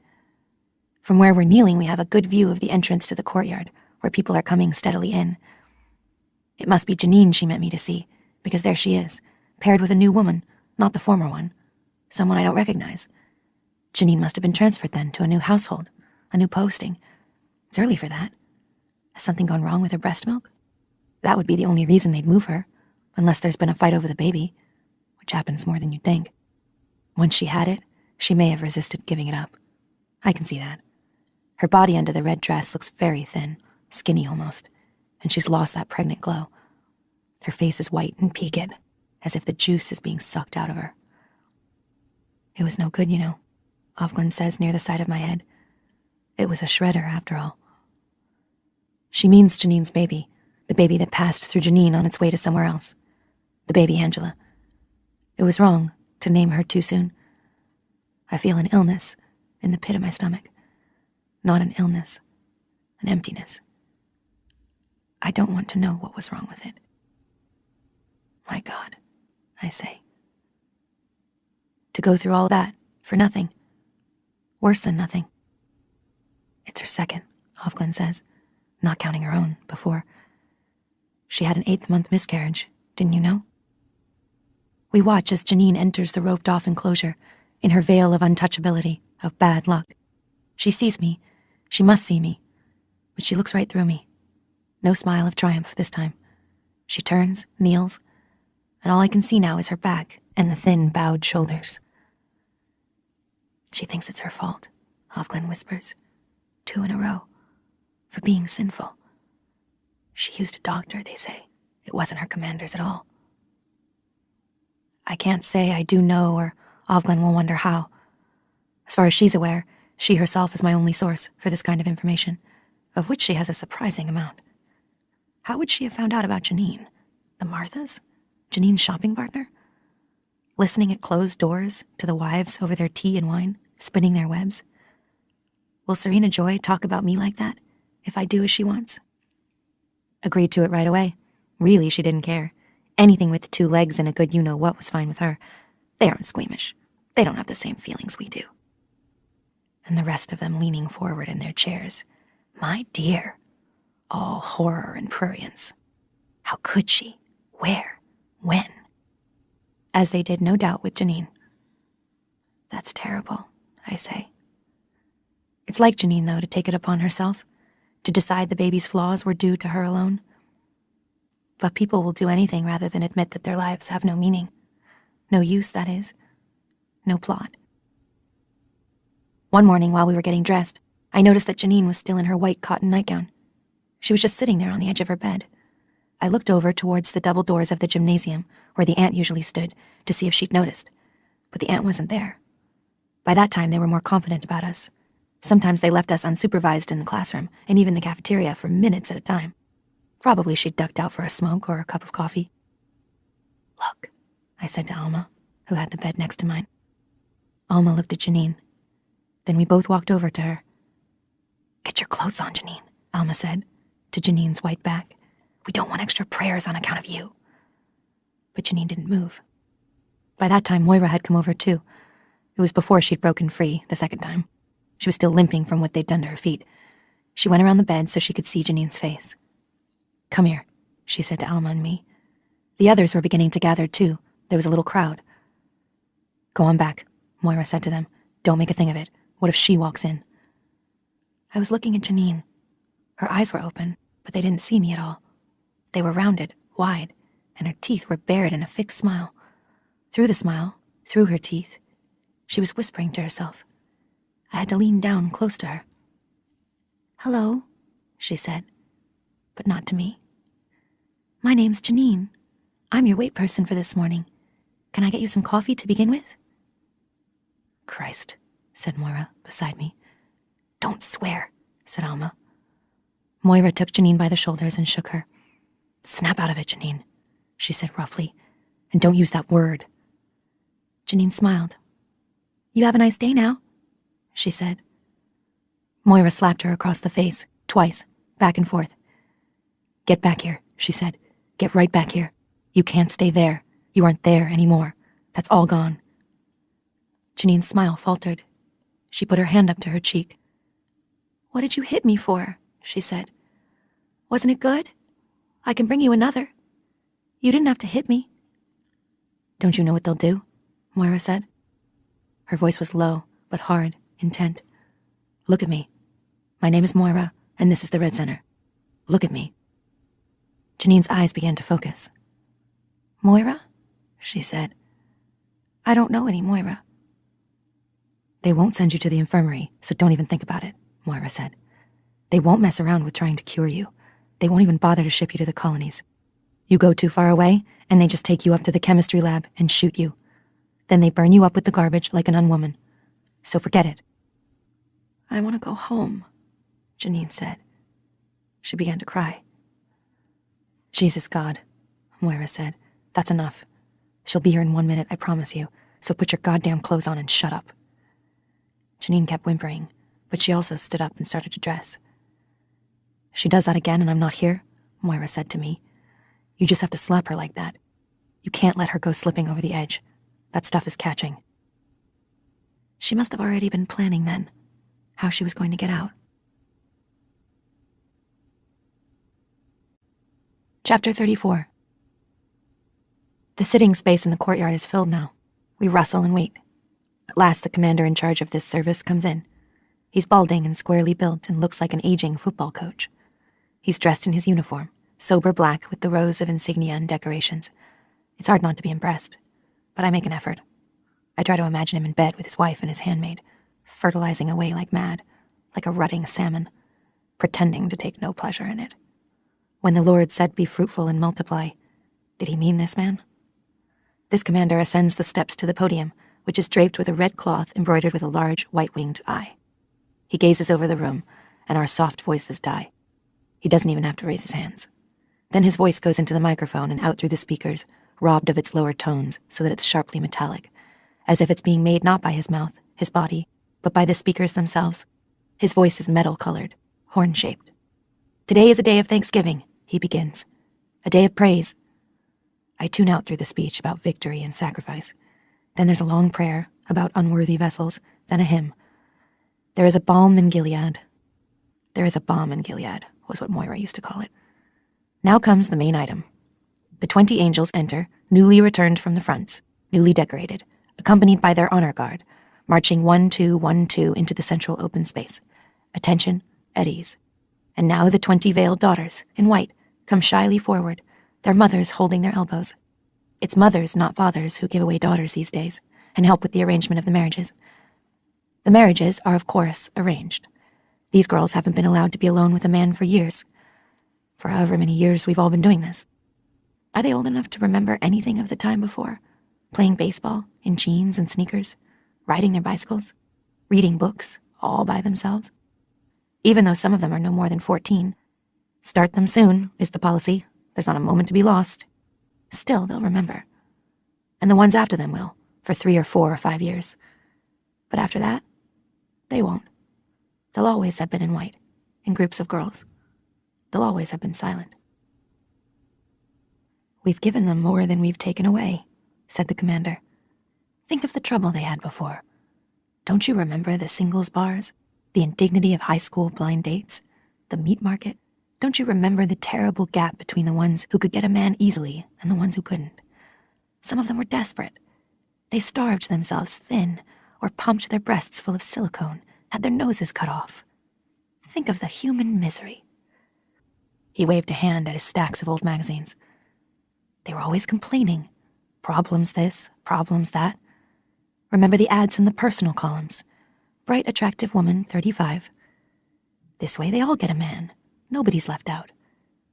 From where we're kneeling, we have a good view of the entrance to the courtyard, where people are coming steadily in. It must be Janine she meant me to see, because there she is, paired with a new woman, not the former one. Someone I don't recognize. Janine must have been transferred then to a new household, a new posting. It's early for that. Has something gone wrong with her breast milk? That would be the only reason they'd move her, unless there's been a fight over the baby, which happens more than you'd think. Once she had it, she may have resisted giving it up. I can see that. Her body under the red dress looks very thin, skinny almost, and she's lost that pregnant glow. Her face is white and peaked, as if the juice is being sucked out of her. It was no good, you know, Ofglin says near the side of my head. It was a shredder, after all. She means Janine's baby, the baby that passed through Janine on its way to somewhere else. The baby Angela. It was wrong to name her too soon. I feel an illness in the pit of my stomach. Not an illness, an emptiness. I don't want to know what was wrong with it. My God, I say. To go through all that for nothing. Worse than nothing. It's her second, Ofglin says, not counting her own before. She had an 8th-month miscarriage, didn't you know? We watch as Janine enters the roped-off enclosure, in her veil of untouchability, of bad luck. She sees me. She must see me. But she looks right through me. No smile of triumph this time. She turns, kneels, and all I can see now is her back and the thin, bowed shoulders. She thinks it's her fault, Ofglin whispers. 2 in a row. For being sinful. She used a doctor, they say. It wasn't her commander's at all. I can't say I do know, or Ofglin will wonder how. As far as she's aware, she herself is my only source for this kind of information. of which she has a surprising amount. How would she have found out about Janine? The Marthas? Janine's shopping partner? Listening at closed doors to the wives over their tea and wine, spinning their webs? Will Serena Joy talk about me like that if I do as she wants? Agreed to it right away. Really, she didn't care. Anything with 2 legs and a good you-know-what was fine with her. They aren't squeamish. They don't have the same feelings we do. And the rest of them leaning forward in their chairs. My dear. All horror and prurience. How could she? Where? When? As they did, no doubt, with Janine. That's terrible, I say. It's like Janine, though, to take it upon herself, to decide the baby's flaws were due to her alone. But people will do anything rather than admit that their lives have no meaning. No use, that is. No plot. One morning while we were getting dressed, I noticed that Janine was still in her white cotton nightgown. She was just sitting there on the edge of her bed. I looked over towards the double doors of the gymnasium, where the aunt usually stood, to see if she'd noticed. But the aunt wasn't there. By that time, they were more confident about us. Sometimes they left us unsupervised in the classroom, and even the cafeteria, for minutes at a time. Probably she'd ducked out for a smoke or a cup of coffee. Look, I said to Alma, who had the bed next to mine. Alma looked at Janine. Then we both walked over to her. Get your clothes on, Janine, Alma said, to Janine's white back. We don't want extra prayers on account of you. But Janine didn't move. By that time, Moira had come over too. It was before she'd broken free the second time. She was still limping from what they'd done to her feet. She went around the bed so she could see Janine's face. Come here, she said to Alma and me. The others were beginning to gather too. There was a little crowd. Go on back, Moira said to them. Don't make a thing of it. What if she walks in? I was looking at Janine. Her eyes were open, but they didn't see me at all. They were rounded, wide, and her teeth were bared in a fixed smile. Through the smile, through her teeth, she was whispering to herself. I had to lean down close to her. Hello, she said, but not to me. My name's Janine. I'm your wait person for this morning. Can I get you some coffee to begin with? Christ, said Moira beside me. Don't swear, said Alma. Moira took Janine by the shoulders and shook her. Snap out of it, Janine, she said roughly, and don't use that word. Janine smiled. You have a nice day now, she said. Moira slapped her across the face, twice, back and forth. Get back here, she said. Get right back here. You can't stay there. You aren't there anymore. That's all gone. Janine's smile faltered. She put her hand up to her cheek. What did you hit me for? She said. Wasn't it good? I can bring you another. You didn't have to hit me. Don't you know what they'll do? Moira said. Her voice was low, but hard, intent. Look at me. My name is Moira, and this is the Red Center. Look at me. Janine's eyes began to focus. Moira? She said. I don't know any Moira. They won't send you to the infirmary, so don't even think about it, Moira said. They won't mess around with trying to cure you. They won't even bother to ship you to the colonies. You go too far away, and they just take you up to the chemistry lab and shoot you. Then they burn you up with the garbage like an unwoman. So forget it. I want to go home, Janine said. She began to cry. Jesus God, Moira said. That's enough. She'll be here in 1 minute, I promise you. So put your goddamn clothes on and shut up. Janine kept whimpering, but she also stood up and started to dress. She does that again and I'm not here, Moira said to me. You just have to slap her like that. You can't let her go slipping over the edge. That stuff is catching. She must have already been planning then, how she was going to get out. Chapter 34. The sitting space in the courtyard is filled now. We rustle and wait. At last the commander in charge of this service comes in. He's balding and squarely built and looks like an aging football coach. He's dressed in his uniform, sober black with the rows of insignia and decorations. It's hard not to be impressed, but I make an effort. I try to imagine him in bed with his wife and his handmaid, fertilizing away like mad, like a rutting salmon, pretending to take no pleasure in it. When the Lord said, "Be fruitful and multiply," did he mean this man? This commander ascends the steps to the podium, which is draped with a red cloth embroidered with a large white-winged eye. He gazes over the room, and our soft voices die. He doesn't even have to raise his hands. Then his voice goes into the microphone and out through the speakers, robbed of its lower tones so that it's sharply metallic, as if it's being made not by his mouth, his body, but by the speakers themselves. His voice is metal-colored, horn-shaped. "Today is a day of thanksgiving," he begins. "A day of praise." I tune out through the speech about victory and sacrifice. Then there's a long prayer about unworthy vessels, then a hymn. There is a balm in Gilead. There is a bomb in Gilead, was what Moira used to call it. Now comes the main item. The 20 angels enter, newly returned from the fronts, newly decorated, accompanied by their honor guard, marching 1-2, 1-2 into the central open space. Attention, at ease. And now the 20 veiled daughters, in white, come shyly forward, their mothers holding their elbows. It's mothers, not fathers, who give away daughters these days, and help with the arrangement of the marriages. The marriages are, of course, arranged. These girls haven't been allowed to be alone with a man for years. For however many years we've all been doing this. Are they old enough to remember anything of the time before? Playing baseball, in jeans and sneakers, riding their bicycles, reading books, all by themselves? Even though some of them are no more than 14. Start them soon, is the policy. There's not a moment to be lost. Still, they'll remember. And the ones after them will, for 3 or 4 or 5 years. But after that, they won't. They'll always have been in white, in groups of girls. They'll always have been silent. "We've given them more than we've taken away," said the commander. "Think of the trouble they had before. Don't you remember the singles bars, the indignity of high school blind dates, the meat market? Don't you remember the terrible gap between the ones who could get a man easily and the ones who couldn't? Some of them were desperate. They starved themselves thin or pumped their breasts full of silicone, had their noses cut off. Think of the human misery." He waved a hand at his stacks of old magazines. They were always complaining. Problems this, problems that. Remember the ads in the personal columns. Bright, attractive woman, 35. This way they all get a man. Nobody's left out.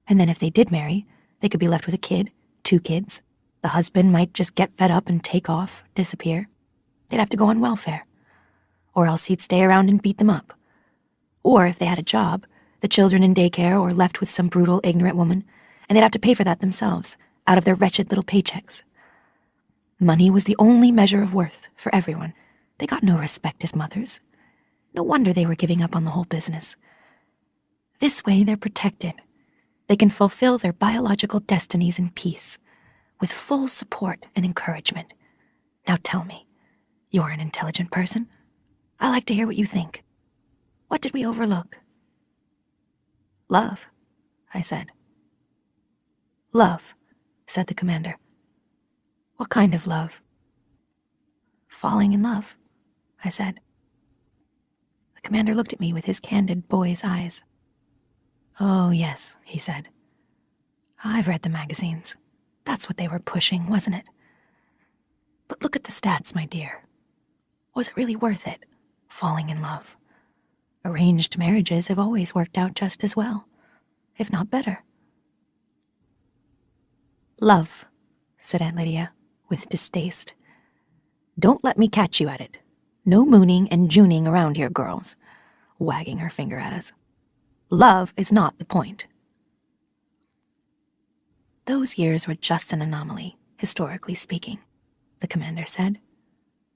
And then if they did marry, they could be left with a kid, 2 kids. The husband might just get fed up and take off, disappear. They'd have to go on welfare. Or else he'd stay around and beat them up. Or if they had a job, the children in daycare or left with some brutal, ignorant woman, and they'd have to pay for that themselves, out of their wretched little paychecks. Money was the only measure of worth for everyone. They got no respect as mothers. No wonder they were giving up on the whole business. This way they're protected. They can fulfill their biological destinies in peace, with full support and encouragement. Now tell me, you're an intelligent person. I like to hear what you think. What did we overlook? "Love," I said. "Love," said the commander. "What kind of love?" "Falling in love," I said. The commander looked at me with his candid boy's eyes. "Oh, yes," he said. "I've read the magazines. That's what they were pushing, wasn't it? But look at the stats, my dear. Was it really worth it, falling in love? Arranged marriages have always worked out just as well, if not better." "Love," said Aunt Lydia, with distaste. "Don't let me catch you at it. No mooning and juning around here, girls," wagging her finger at us. "Love is not the point." "Those years were just an anomaly, historically speaking," the commander said.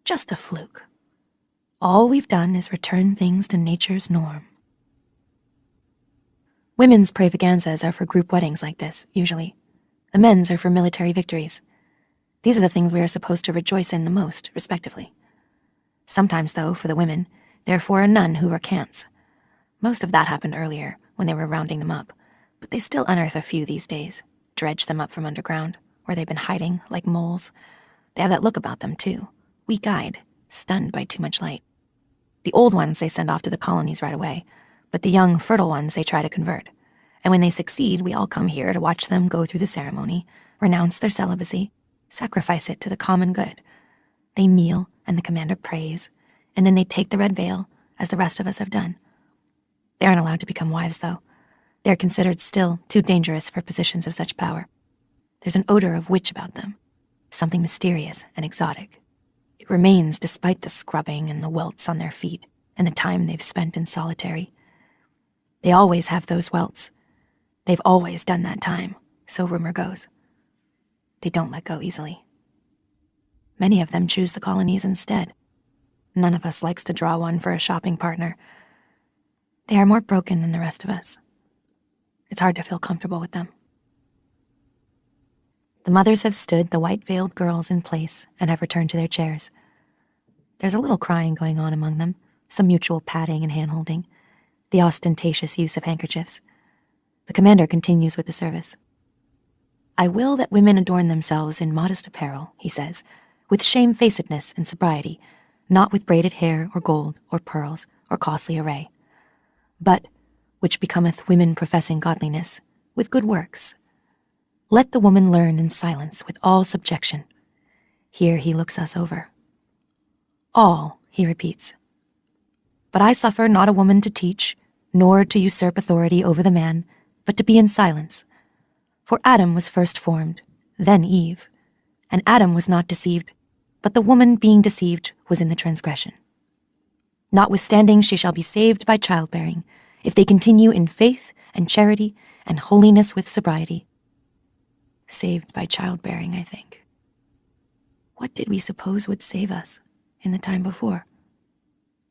"Just a fluke. All we've done is return things to nature's norm." Women's pravaganzas are for group weddings like this, usually. The men's are for military victories. These are the things we are supposed to rejoice in the most, respectively. Sometimes, though, for the women, they're for a nun who recants. Most of that happened earlier, when they were rounding them up, but they still unearth a few these days, dredge them up from underground, where they've been hiding like moles. They have that look about them, too, weak-eyed, stunned by too much light. The old ones they send off to the colonies right away, but the young, fertile ones they try to convert. And when they succeed, we all come here to watch them go through the ceremony, renounce their celibacy, sacrifice it to the common good. They kneel, and the commander prays, and then they take the red veil, as the rest of us have done. They aren't allowed to become wives, though. They are considered still too dangerous for positions of such power. There's an odor of witch about them, something mysterious and exotic. It remains despite the scrubbing and the welts on their feet and the time they've spent in solitary. They always have those welts. They've always done that time, so rumor goes. They don't let go easily. Many of them choose the colonies instead. None of us likes to draw one for a shopping partner. They are more broken than the rest of us. It's hard to feel comfortable with them. The mothers have stood the white-veiled girls in place and have returned to their chairs. There's a little crying going on among them, some mutual patting and hand-holding, the ostentatious use of handkerchiefs. The commander continues with the service. I will that women adorn themselves in modest apparel, he says, with shamefacedness and sobriety, not with braided hair or gold or pearls or costly array, but, which becometh women professing godliness, with good works. Let the woman learn in silence with all subjection. Here he looks us over. All, he repeats. But I suffer not a woman to teach, nor to usurp authority over the man, but to be in silence. For Adam was first formed, then Eve, and Adam was not deceived, but the woman being deceived was in the transgression. Notwithstanding she shall be saved by childbearing, if they continue in faith and charity and holiness with sobriety. Saved by childbearing, I think. What did we suppose would save us in the time before?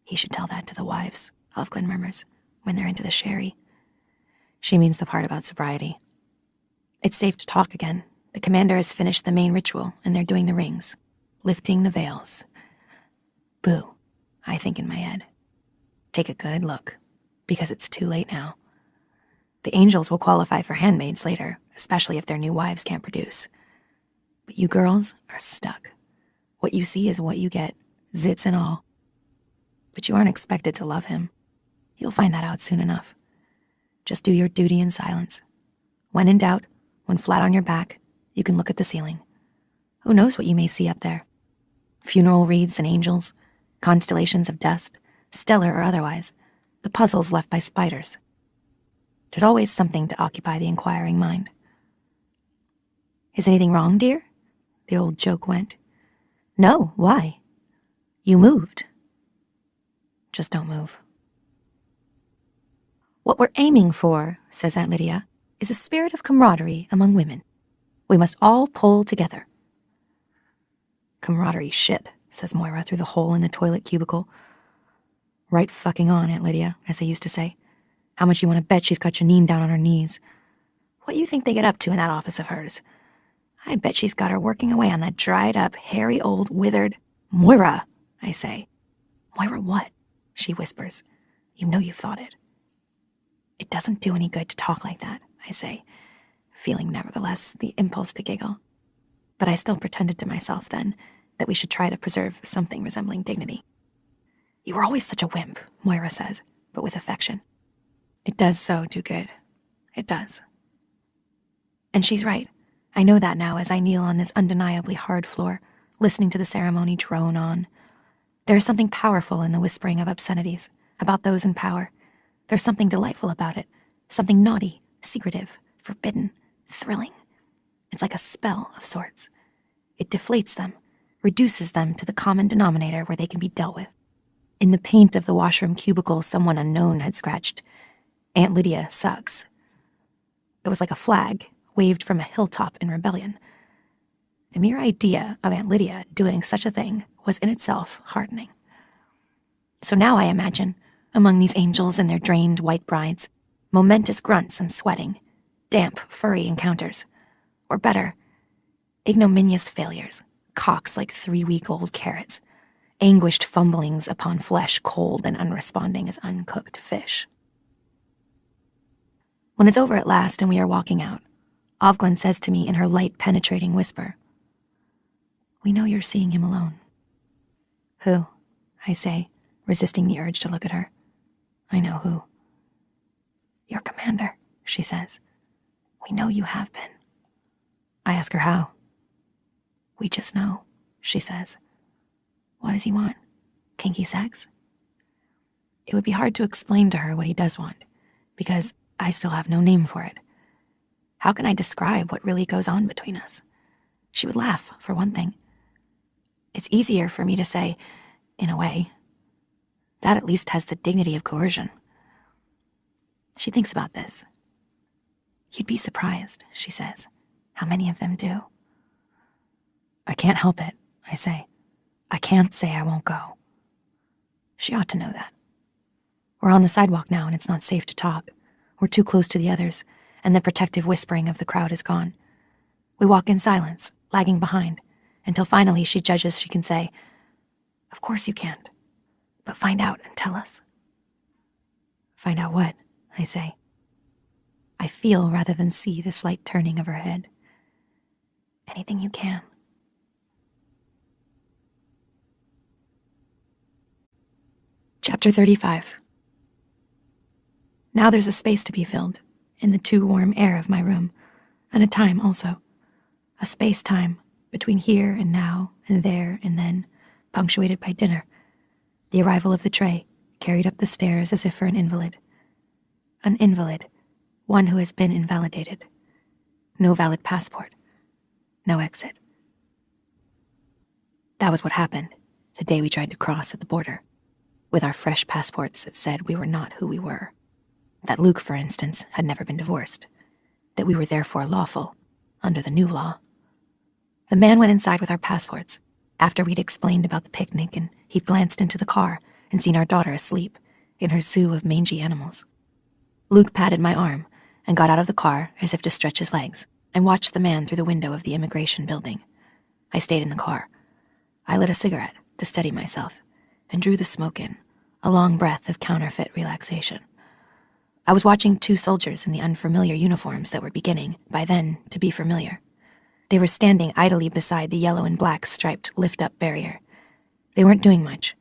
He should tell that to the wives, Elfglin murmurs, when they're into the sherry. She means the part about sobriety. It's safe to talk again. The commander has finished the main ritual, and they're doing the rings, lifting the veils. Boo, I think in my head. Take a good look, because it's too late now. The angels will qualify for handmaids later, especially if their new wives can't produce. But you girls are stuck. What you see is what you get, zits and all. But you aren't expected to love him. You'll find that out soon enough. Just do your duty in silence. When in doubt, when flat on your back, you can look at the ceiling. Who knows what you may see up there? Funeral wreaths and angels, constellations of dust, stellar or otherwise, the puzzles left by spiders. There's always something to occupy the inquiring mind. Is anything wrong, dear? The old joke went. No, why? You moved. Just don't move. What we're aiming for, says Aunt Lydia, is a spirit of camaraderie among women. We must all pull together. Camaraderie shit, says Moira through the hole in the toilet cubicle. Right fucking on, Aunt Lydia, as they used to say. How much you want to bet she's got Janine down on her knees? What do you think they get up to in that office of hers? I bet she's got her working away on that dried-up, hairy old, withered... Moira, I say. Moira what? She whispers. You know you've thought it. It doesn't do any good to talk like that, I say, feeling nevertheless the impulse to giggle. But I still pretended to myself then that we should try to preserve something resembling dignity. You were always such a wimp, Moira says, but with affection. It does so do good. It does. And she's right. I know that now as I kneel on this undeniably hard floor, listening to the ceremony drone on. There is something powerful in the whispering of obscenities, about those in power. There's something delightful about it, something naughty, secretive, forbidden, thrilling. It's like a spell of sorts. It deflates them, reduces them to the common denominator where they can be dealt with. In the paint of the washroom cubicle someone unknown had scratched, Aunt Lydia sucks. It was like a flag waved from a hilltop in rebellion. The mere idea of Aunt Lydia doing such a thing was in itself heartening. So now I imagine, among these angels and their drained white brides, momentous grunts and sweating, damp, furry encounters, or better, ignominious failures, cocks like 3-week-old carrots, anguished fumblings upon flesh cold and unresponding as uncooked fish. When it's over at last and we are walking out, Ovglin says to me in her light, penetrating whisper, "We know you're seeing him alone." "Who?" I say, resisting the urge to look at her. I know who. "Your commander," she says. "We know you have been." I ask her how. "We just know," she says. "What does he want? Kinky sex?" It would be hard to explain to her what he does want, because I still have no name for it. How can I describe what really goes on between us? She would laugh, for one thing. It's easier for me to say, in a way. That at least has the dignity of coercion. She thinks about this. You'd be surprised, she says, how many of them do. I can't help it, I say. I can't say I won't go. She ought to know that. We're on the sidewalk now, and it's not safe to talk. We're too close to the others, and the protective whispering of the crowd is gone. We walk in silence, lagging behind, until finally she judges she can say, Of course you can't, but find out and tell us. Find out what? I say. I feel rather than see the slight turning of her head. Anything you can. Chapter 35. Now there's a space to be filled, in the too warm air of my room, and a time also. A space-time between here and now and there and then, punctuated by dinner. The arrival of the tray, carried up the stairs as if for an invalid. An invalid, one who has been invalidated. No valid passport. No exit. That was what happened the day we tried to cross at the border, with our fresh passports that said we were not who we were. That Luke, for instance, had never been divorced. That we were therefore lawful, under the new law. The man went inside with our passports, after we'd explained about the picnic, and he'd glanced into the car and seen our daughter asleep, in her zoo of mangy animals. Luke patted my arm and got out of the car as if to stretch his legs, and watched the man through the window of the immigration building. I stayed in the car. I lit a cigarette to steady myself, and drew the smoke in, a long breath of counterfeit relaxation. I was watching two soldiers in the unfamiliar uniforms that were beginning, by then, to be familiar. They were standing idly beside the yellow and black striped lift-up barrier. They weren't doing much.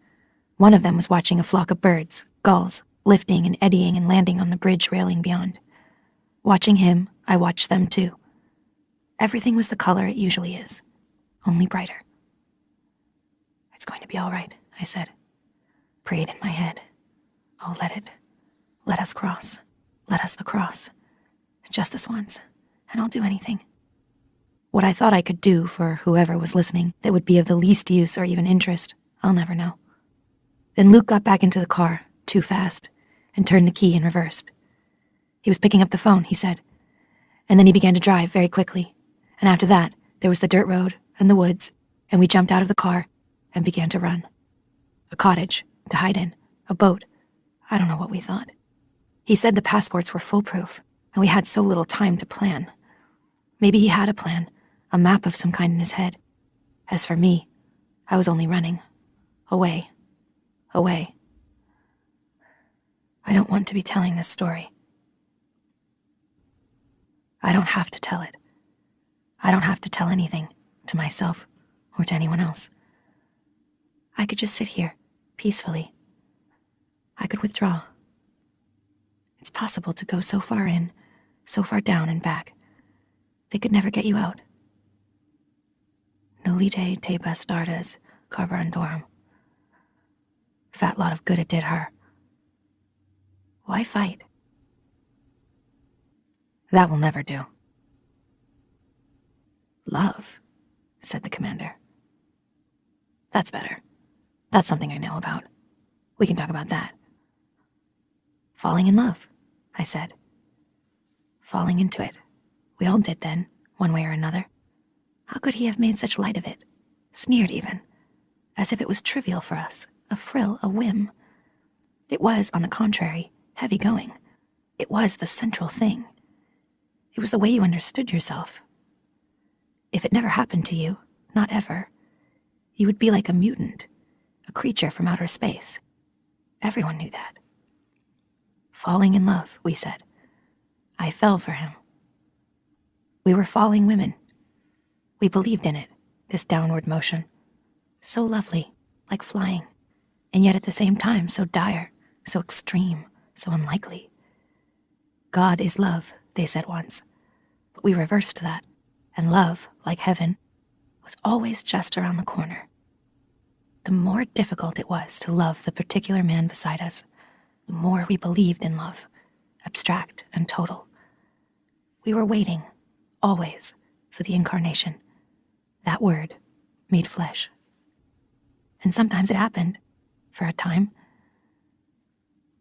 One of them was watching a flock of birds, gulls, lifting and eddying and landing on the bridge railing beyond. Watching him, I watched them too. Everything was the color it usually is, only brighter. It's going to be all right, I said. Prayed in my head. Oh, let us cross. Let us across. Just this once, and I'll do anything. What I thought I could do for whoever was listening that would be of the least use or even interest, I'll never know. Then Luke got back into the car, too fast, and turned the key and reversed. He was picking up the phone, he said. And then he began to drive very quickly. And after that, there was the dirt road and the woods, and we jumped out of the car and began to run. A cottage to hide in, a boat. I don't know what we thought. He said the passports were foolproof, and we had so little time to plan. Maybe he had a plan, a map of some kind in his head. As for me, I was only running. Away. Away. I don't want to be telling this story. I don't have to tell it. I don't have to tell anything, to myself or to anyone else. I could just sit here, peacefully. I could withdraw. It's possible to go so far in, so far down and back. They could never get you out. Nolite te bastardes carborundorum. Fat lot of good it did her. Why fight? That will never do. Love, said the commander. That's better. That's something I know about. We can talk about that. Falling in love, I said. Falling into it. We all did then, one way or another. How could he have made such light of it? Sneered even. As if it was trivial for us, a frill, a whim. It was, on the contrary, heavy going. It was the central thing. It was the way you understood yourself. If it never happened to you, not ever, you would be like a mutant, a creature from outer space. Everyone knew that. Falling in love, we said. I fell for him. We were falling women. We believed in it, this downward motion. So lovely, like flying, and yet at the same time so dire, so extreme, so unlikely. God is love, they said once. But we reversed that, and love, like heaven, was always just around the corner. The more difficult it was to love the particular man beside us, the more we believed in love, abstract and total. We were waiting, always, for the incarnation, that word made flesh. And sometimes it happened, for a time.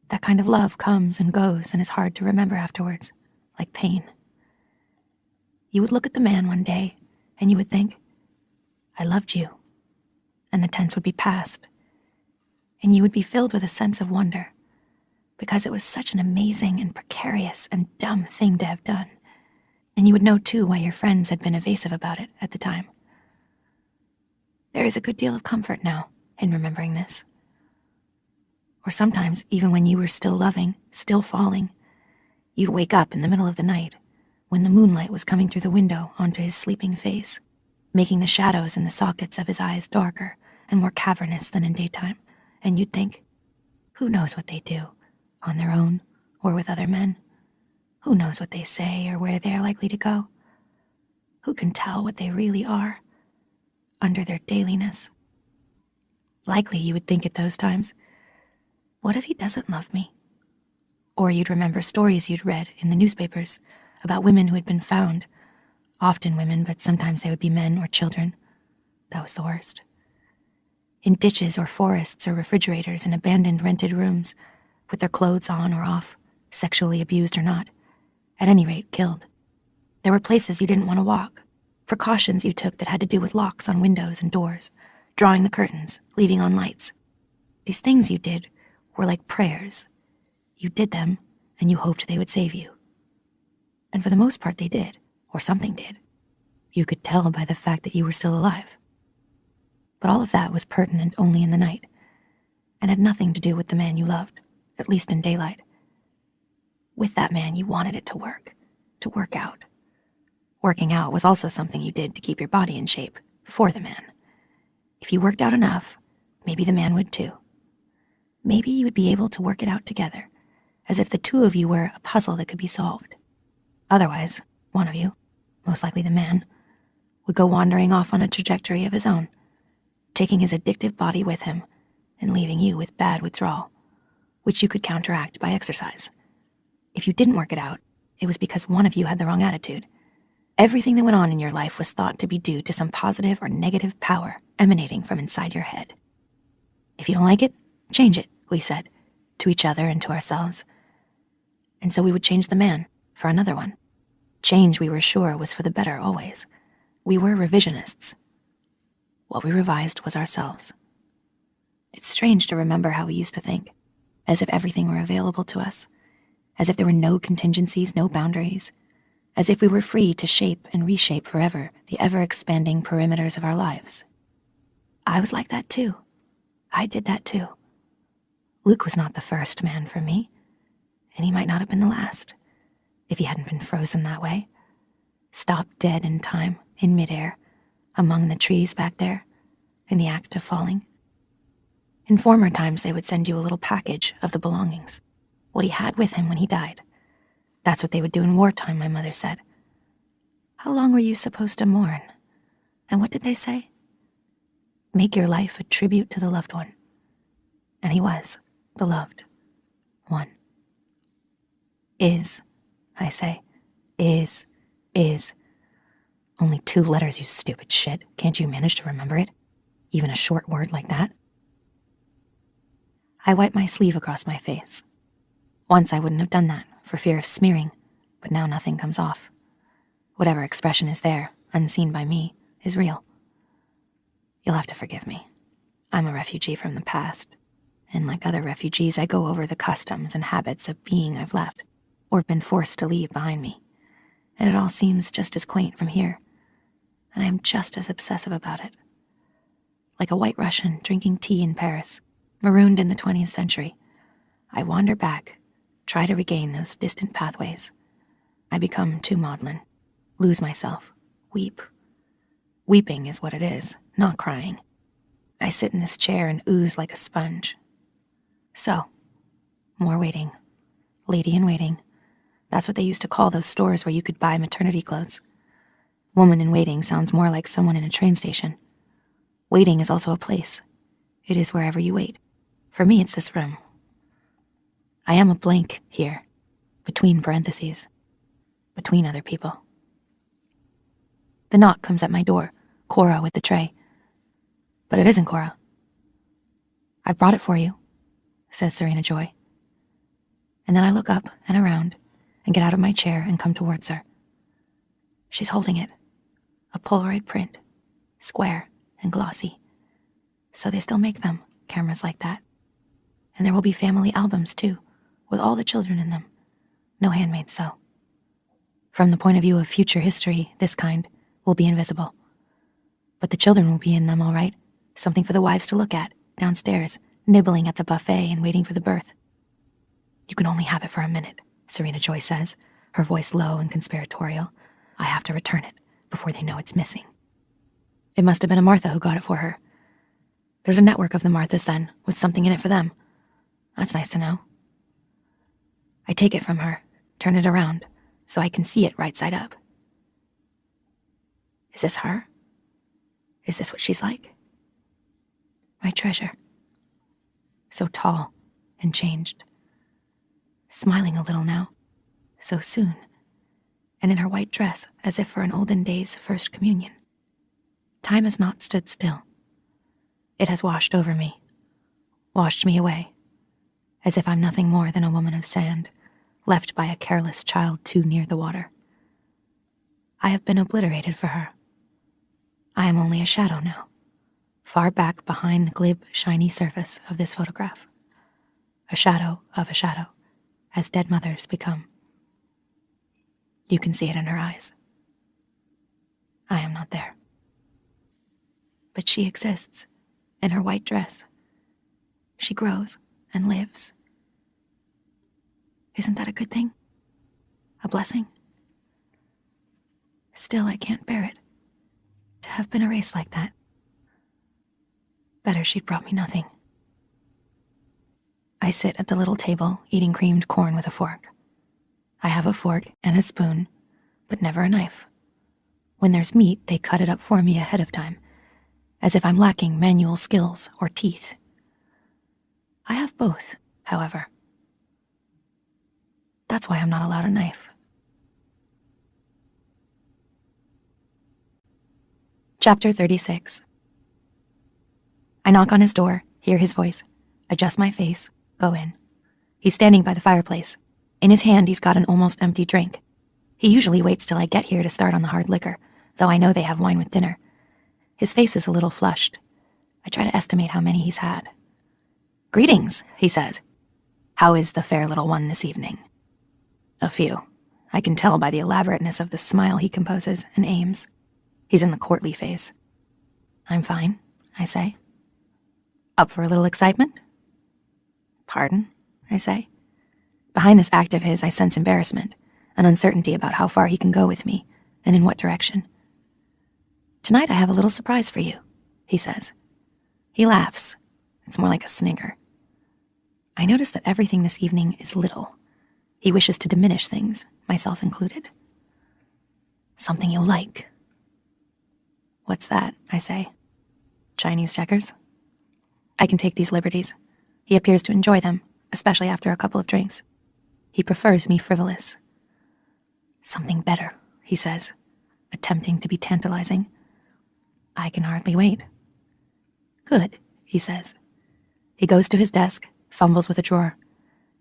That kind of love comes and goes and is hard to remember afterwards, like pain. You would look at the man one day, and you would think, I loved you. And the tense would be past. And you would be filled with a sense of wonder, because it was such an amazing and precarious and dumb thing to have done. And you would know, too, why your friends had been evasive about it at the time. There is a good deal of comfort now in remembering this. Or sometimes, even when you were still loving, still falling, you'd wake up in the middle of the night, when the moonlight was coming through the window onto his sleeping face, making the shadows in the sockets of his eyes darker and more cavernous than in daytime, and you'd think, who knows what they do, on their own or with other men? Who knows what they say or where they are likely to go? Who can tell what they really are under their dailiness? Likely you would think at those times, what if he doesn't love me? Or you'd remember stories you'd read in the newspapers about women who had been found, often women, but sometimes they would be men or children. That was the worst. In ditches or forests or refrigerators in abandoned rented rooms, with their clothes on or off, sexually abused or not, at any rate, killed. There were places you didn't want to walk, precautions you took that had to do with locks on windows and doors, drawing the curtains, leaving on lights. These things you did were like prayers. You did them, and you hoped they would save you. And for the most part they did, or something did. You could tell by the fact that you were still alive. But all of that was pertinent only in the night, and had nothing to do with the man you loved, at least in daylight. With that man, you wanted it to work out. Working out was also something you did to keep your body in shape, for the man. If you worked out enough, maybe the man would too. Maybe you would be able to work it out together, as if the two of you were a puzzle that could be solved. Otherwise, one of you, most likely the man, would go wandering off on a trajectory of his own, taking his addictive body with him and leaving you with bad withdrawal, which you could counteract by exercise. If you didn't work it out, it was because one of you had the wrong attitude. Everything that went on in your life was thought to be due to some positive or negative power emanating from inside your head. If you don't like it, change it, we said, to each other and to ourselves. And so we would change the man for another one. Change, we were sure, was for the better always. We were revisionists. What we revised was ourselves. It's strange to remember how we used to think, as if everything were available to us, as if there were no contingencies, no boundaries, as if we were free to shape and reshape forever the ever-expanding perimeters of our lives. I was like that too. I did that too. Luke was not the first man for me, and he might not have been the last, if he hadn't been frozen that way, stopped dead in time, in midair, among the trees back there, in the act of falling. In former times they would send you a little package of the belongings, what he had with him when he died. That's what they would do in wartime, my mother said. How long were you supposed to mourn? And what did they say? Make your life a tribute to the loved one. And he was the loved one. Is, I say. Is. Only 2 letters, you stupid shit. Can't you manage to remember it? Even a short word like that? I wipe my sleeve across my face. Once I wouldn't have done that, for fear of smearing, but now nothing comes off. Whatever expression is there, unseen by me, is real. You'll have to forgive me. I'm a refugee from the past, and like other refugees, I go over the customs and habits of being I've left, or been forced to leave behind me, and it all seems just as quaint from here, and I am just as obsessive about it. Like a white Russian drinking tea in Paris, marooned in the 20th century, I wander back, try to regain those distant pathways. I become too maudlin, lose myself, weep. Weeping is what it is, not crying. I sit in this chair and ooze like a sponge. So, more waiting. Lady in waiting. That's what they used to call those stores where you could buy maternity clothes. Woman in waiting sounds more like someone in a train station. Waiting is also a place. It is wherever you wait. For me, it's this room. I am a blank here, between parentheses, between other people. The knock comes at my door, Cora with the tray. But it isn't Cora. "I've brought it for you," says Serena Joy. And then I look up and around and get out of my chair and come towards her. She's holding it, a Polaroid print, square and glossy. So they still make them, cameras like that. And there will be family albums, too, with all the children in them. No handmaids, though. From the point of view of future history, this kind will be invisible. But the children will be in them, all right. Something for the wives to look at, downstairs, nibbling at the buffet and waiting for the birth. You can only have it for a minute, Serena Joy says, her voice low and conspiratorial. I have to return it before they know it's missing. It must have been a Martha who got it for her. There's a network of the Marthas, then, with something in it for them. That's nice to know. I take it from her, turn it around, so I can see it right side up. Is this her? Is this what she's like? My treasure. So tall and changed. Smiling a little now, so soon, and in her white dress as if for an olden days first communion. Time has not stood still. It has washed over me, washed me away, as if I'm nothing more than a woman of sand, left by a careless child too near the water. I have been obliterated for her. I am only a shadow now, far back behind the glib, shiny surface of this photograph. A shadow of a shadow, as dead mothers become. You can see it in her eyes. I am not there. But she exists, in her white dress. She grows and lives. Isn't that a good thing? A blessing? Still, I can't bear it. To have been erased like that. Better she'd brought me nothing. I sit at the little table, eating creamed corn with a fork. I have a fork and a spoon, but never a knife. When there's meat, they cut it up for me ahead of time, as if I'm lacking manual skills or teeth. I have both, however. That's why I'm not allowed a knife. Chapter 36. I knock on his door, hear his voice, adjust my face, go in. He's standing by the fireplace. In his hand, he's got an almost empty drink. He usually waits till I get here to start on the hard liquor, though I know they have wine with dinner. His face is a little flushed. I try to estimate how many he's had. Greetings, he says. How is the fair little one this evening? A few. I can tell by the elaborateness of the smile he composes and aims. He's in the courtly phase. I'm fine, I say. Up for a little excitement? Pardon, I say. Behind this act of his, I sense embarrassment, an uncertainty about how far he can go with me, and in what direction. Tonight I have a little surprise for you, he says. He laughs. It's more like a snigger. I notice that everything this evening is little. He wishes to diminish things, myself included. Something you'll like. What's that, I say. Chinese checkers? I can take these liberties. He appears to enjoy them, especially after a couple of drinks. He prefers me frivolous. Something better, he says, attempting to be tantalizing. I can hardly wait. Good, he says. He goes to his desk, fumbles with a drawer.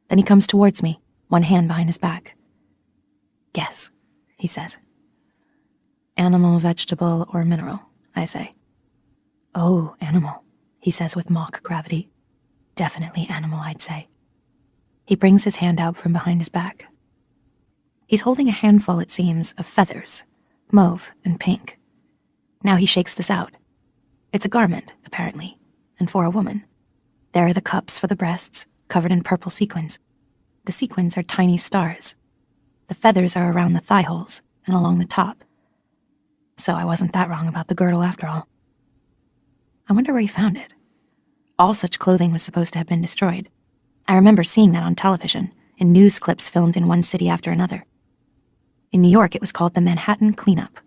Then he comes towards me, one hand behind his back. Guess, he says. Animal, vegetable, or mineral, I say. Oh, animal, he says with mock gravity. Definitely animal, I'd say. He brings his hand out from behind his back. He's holding a handful, it seems, of feathers, mauve and pink. Now he shakes this out. It's a garment, apparently, and for a woman. There are the cups for the breasts, covered in purple sequins. The sequins are tiny stars. The feathers are around the thigh holes and along the top. So I wasn't that wrong about the girdle after all. I wonder where he found it. All such clothing was supposed to have been destroyed. I remember seeing that on television, in news clips filmed in one city after another. In New York, it was called the Manhattan Cleanup.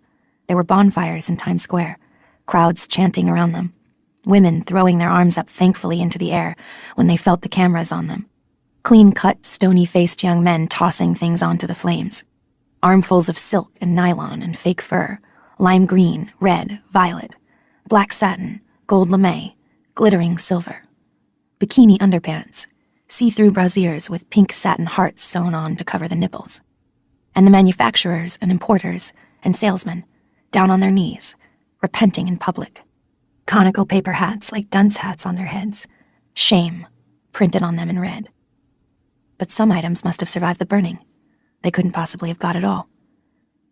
There were bonfires in Times Square, crowds chanting around them, women throwing their arms up thankfully into the air when they felt the cameras on them, clean-cut, stony-faced young men tossing things onto the flames, armfuls of silk and nylon and fake fur, lime green, red, violet, black satin, gold lame, glittering silver, bikini underpants, see-through brasiers with pink satin hearts sewn on to cover the nipples. And the manufacturers and importers and salesmen, down on their knees, repenting in public. Conical paper hats like dunce hats on their heads. Shame printed on them in red. But some items must have survived the burning. They couldn't possibly have got it all.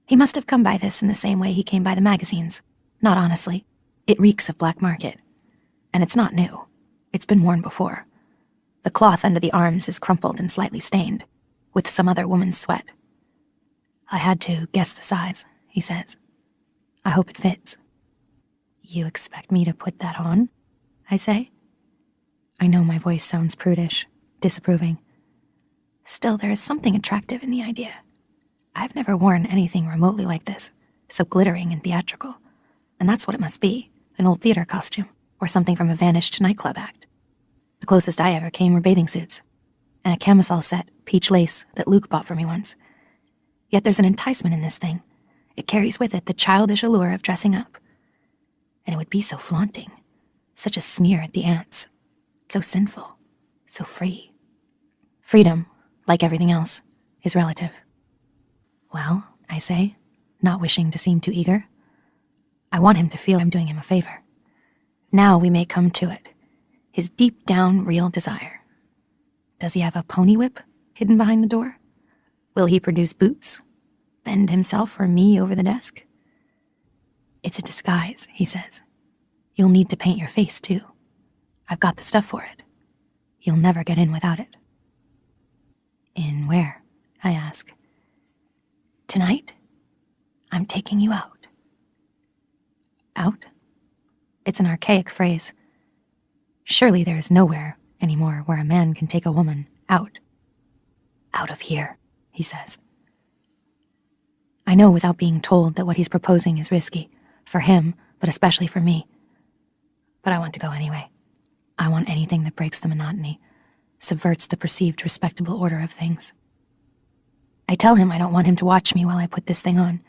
He must have come by this in the same way he came by the magazines. Not honestly. It reeks of black market. And it's not new. It's been worn before. The cloth under the arms is crumpled and slightly stained, with some other woman's sweat. I had to guess the size, he says. I hope it fits. You expect me to put that on? I say. I know my voice sounds prudish, disapproving. Still, there is something attractive in the idea. I've never worn anything remotely like this, so glittering and theatrical. And that's what it must be, an old theater costume, or something from a vanished nightclub act. The closest I ever came were bathing suits, and a camisole set, peach lace, that Luke bought for me once. Yet there's an enticement in this thing. It carries with it the childish allure of dressing up. And it would be so flaunting, such a sneer at the ants, so sinful, so free. Freedom, like everything else, is relative. Well, I say, not wishing to seem too eager. I want him to feel I'm doing him a favor. Now we may come to it. His deep down real desire. Does he have a pony whip hidden behind the door? Will he produce boots? Bend himself or me over the desk? It's a disguise, he says. You'll need to paint your face, too. I've got the stuff for it. You'll never get in without it. In where? I ask. Tonight, I'm taking you out. Out? It's an archaic phrase. Surely there is nowhere anymore where a man can take a woman out. Out of here, he says. I know without being told that what he's proposing is risky, for him, but especially for me. But I want to go anyway. I want anything that breaks the monotony, subverts the perceived respectable order of things. I tell him I don't want him to watch me while I put this thing on.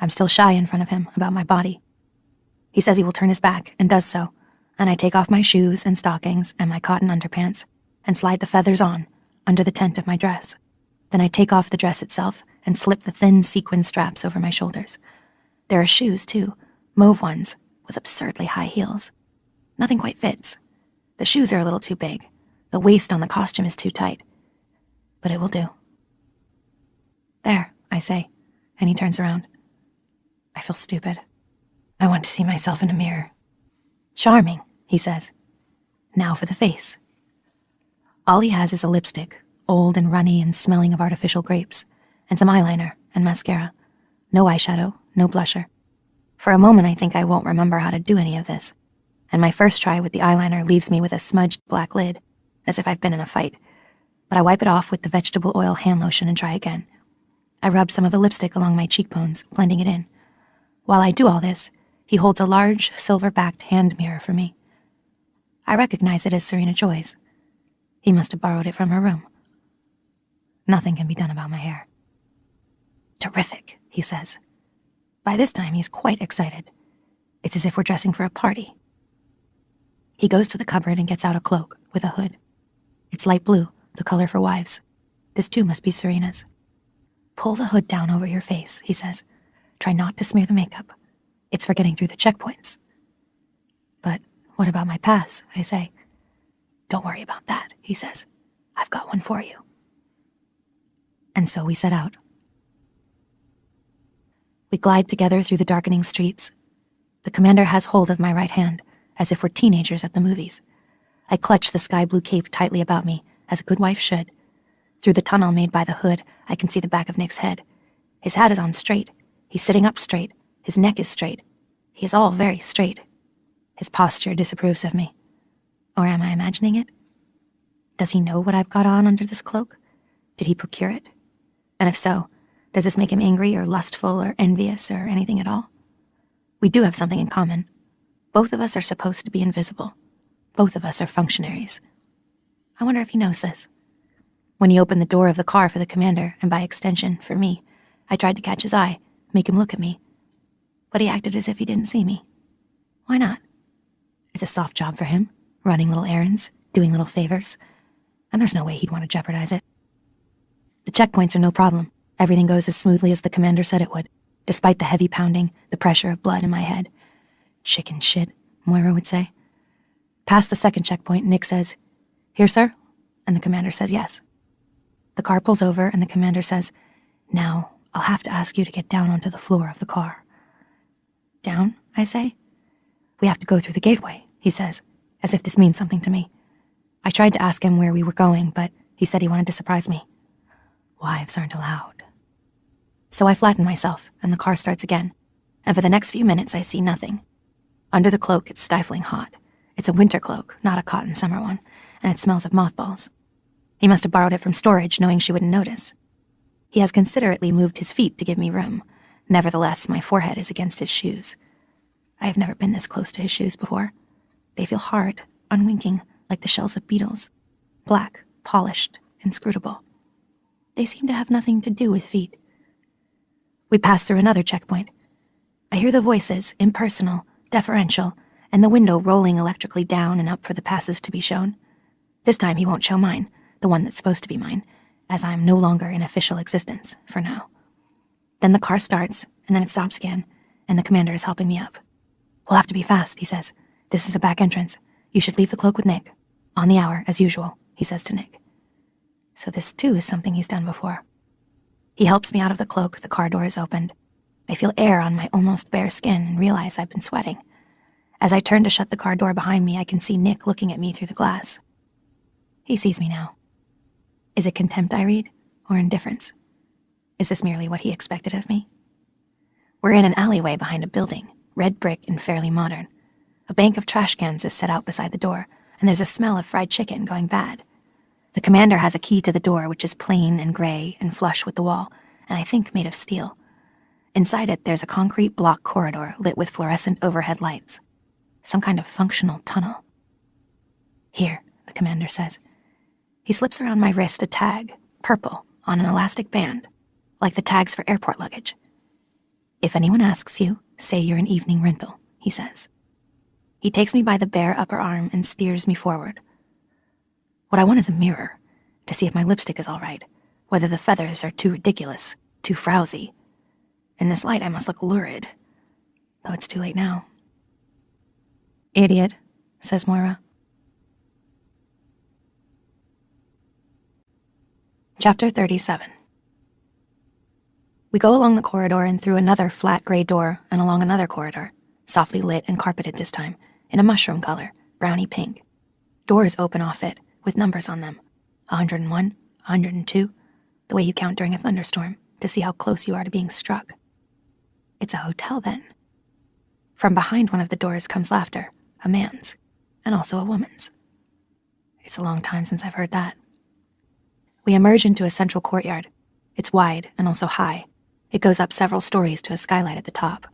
I'm still shy in front of him about my body. He says he will turn his back, and does so, and I take off my shoes and stockings and my cotton underpants and slide the feathers on, under the tent of my dress. Then I take off the dress itself and slip the thin sequin straps over my shoulders. There are shoes, too, mauve ones, with absurdly high heels. Nothing quite fits. The shoes are a little too big. The waist on the costume is too tight. But it will do. There, I say, and he turns around. I feel stupid. I want to see myself in a mirror. Charming, he says. Now for the face. All he has is a lipstick, old and runny and smelling of artificial grapes, and some eyeliner and mascara. No eyeshadow, no blusher. For a moment I think I won't remember how to do any of this, and my first try with the eyeliner leaves me with a smudged black lid, as if I've been in a fight. But I wipe it off with the vegetable oil hand lotion and try again. I rub some of the lipstick along my cheekbones, blending it in. While I do all this, he holds a large, silver-backed hand mirror for me. I recognize it as Serena Joy's. He must have borrowed it from her room. Nothing can be done about my hair. Terrific, he says. By this time, he's quite excited. It's as if we're dressing for a party. He goes to the cupboard and gets out a cloak with a hood. It's light blue, the color for wives. This too must be Serena's. Pull the hood down over your face, he says. Try not to smear the makeup. It's for getting through the checkpoints. But what about my pass, I say. Don't worry about that, he says. I've got one for you. And so we set out. We glide together through the darkening streets. The commander has hold of my right hand, as if we're teenagers at the movies. I clutch the sky-blue cape tightly about me, as a good wife should. Through the tunnel made by the hood, I can see the back of Nick's head. His hat is on straight. He's sitting up straight. His neck is straight. He is all very straight. His posture disapproves of me. Or am I imagining it? Does he know what I've got on under this cloak? Did he procure it? And if so, does this make him angry or lustful or envious or anything at all? We do have something in common. Both of us are supposed to be invisible. Both of us are functionaries. I wonder if he knows this. When he opened the door of the car for the commander, and by extension, for me, I tried to catch his eye, make him look at me. But he acted as if he didn't see me. Why not? It's a soft job for him, running little errands, doing little favors. and there's no way he'd want to jeopardize it. The checkpoints are no problem. Everything goes as smoothly as the commander said it would, despite the heavy pounding, the pressure of blood in my head. Chicken shit, Moira would say. Past the second checkpoint, Nick says, "Here, sir?" And the commander says yes. The car pulls over and the commander says, "Now, I'll have to ask you to get down onto the floor of the car." "Down?" I say. "We have to go through the gateway," he says, as if this means something to me. I tried to ask him where we were going, but he said he wanted to surprise me. Wives aren't allowed. So I flatten myself, and the car starts again, and for the next few minutes I see nothing. Under the cloak, it's stifling hot. It's a winter cloak, not a cotton summer one, and it smells of mothballs. He must have borrowed it from storage, knowing she wouldn't notice. He has considerately moved his feet to give me room. Nevertheless, my forehead is against his shoes. I have never been this close to his shoes before. They feel hard, unwinking, like the shells of beetles. Black, polished, inscrutable. They seem to have nothing to do with feet. We pass through another checkpoint. I hear the voices, impersonal, deferential, and the window rolling electrically down and up for the passes to be shown. This time he won't show mine, the one that's supposed to be mine, as I am no longer in official existence, for now. Then the car starts, and then it stops again, and the commander is helping me up. "We'll have to be fast," he says. "This is a back entrance. You should leave the cloak with Nick. On the hour, as usual," he says to Nick. So this, too, is something he's done before. He helps me out of the cloak, the car door is opened. I feel air on my almost bare skin and realize I've been sweating. As I turn to shut the car door behind me, I can see Nick looking at me through the glass. He sees me now. Is it contempt I read, or indifference? Is this merely what he expected of me? We're in an alleyway behind a building, red brick and fairly modern. A bank of trash cans is set out beside the door, and there's a smell of fried chicken going bad. The commander has a key to the door, which is plain and gray and flush with the wall, and I think made of steel. Inside it, there's a concrete block corridor lit with fluorescent overhead lights. Some kind of functional tunnel. "Here," the commander says. He slips around my wrist a tag, purple, on an elastic band, like the tags for airport luggage. "If anyone asks you, say you're an evening rental," he says. He takes me by the bare upper arm and steers me forward. What I want is a mirror, to see if my lipstick is all right, whether the feathers are too ridiculous, too frowsy. In this light, I must look lurid, though it's too late now. "Idiot," says Moira. Chapter 37. We go along the corridor and through another flat gray door and along another corridor, softly lit and carpeted this time, in a mushroom color, browny pink. Doors open off it, with numbers on them, 101, 102, the way you count during a thunderstorm, to see how close you are to being struck. It's a hotel, then. From behind one of the doors comes laughter, a man's, and also a woman's. It's a long time since I've heard that. We emerge into a central courtyard. It's wide and also high. It goes up several stories to a skylight at the top.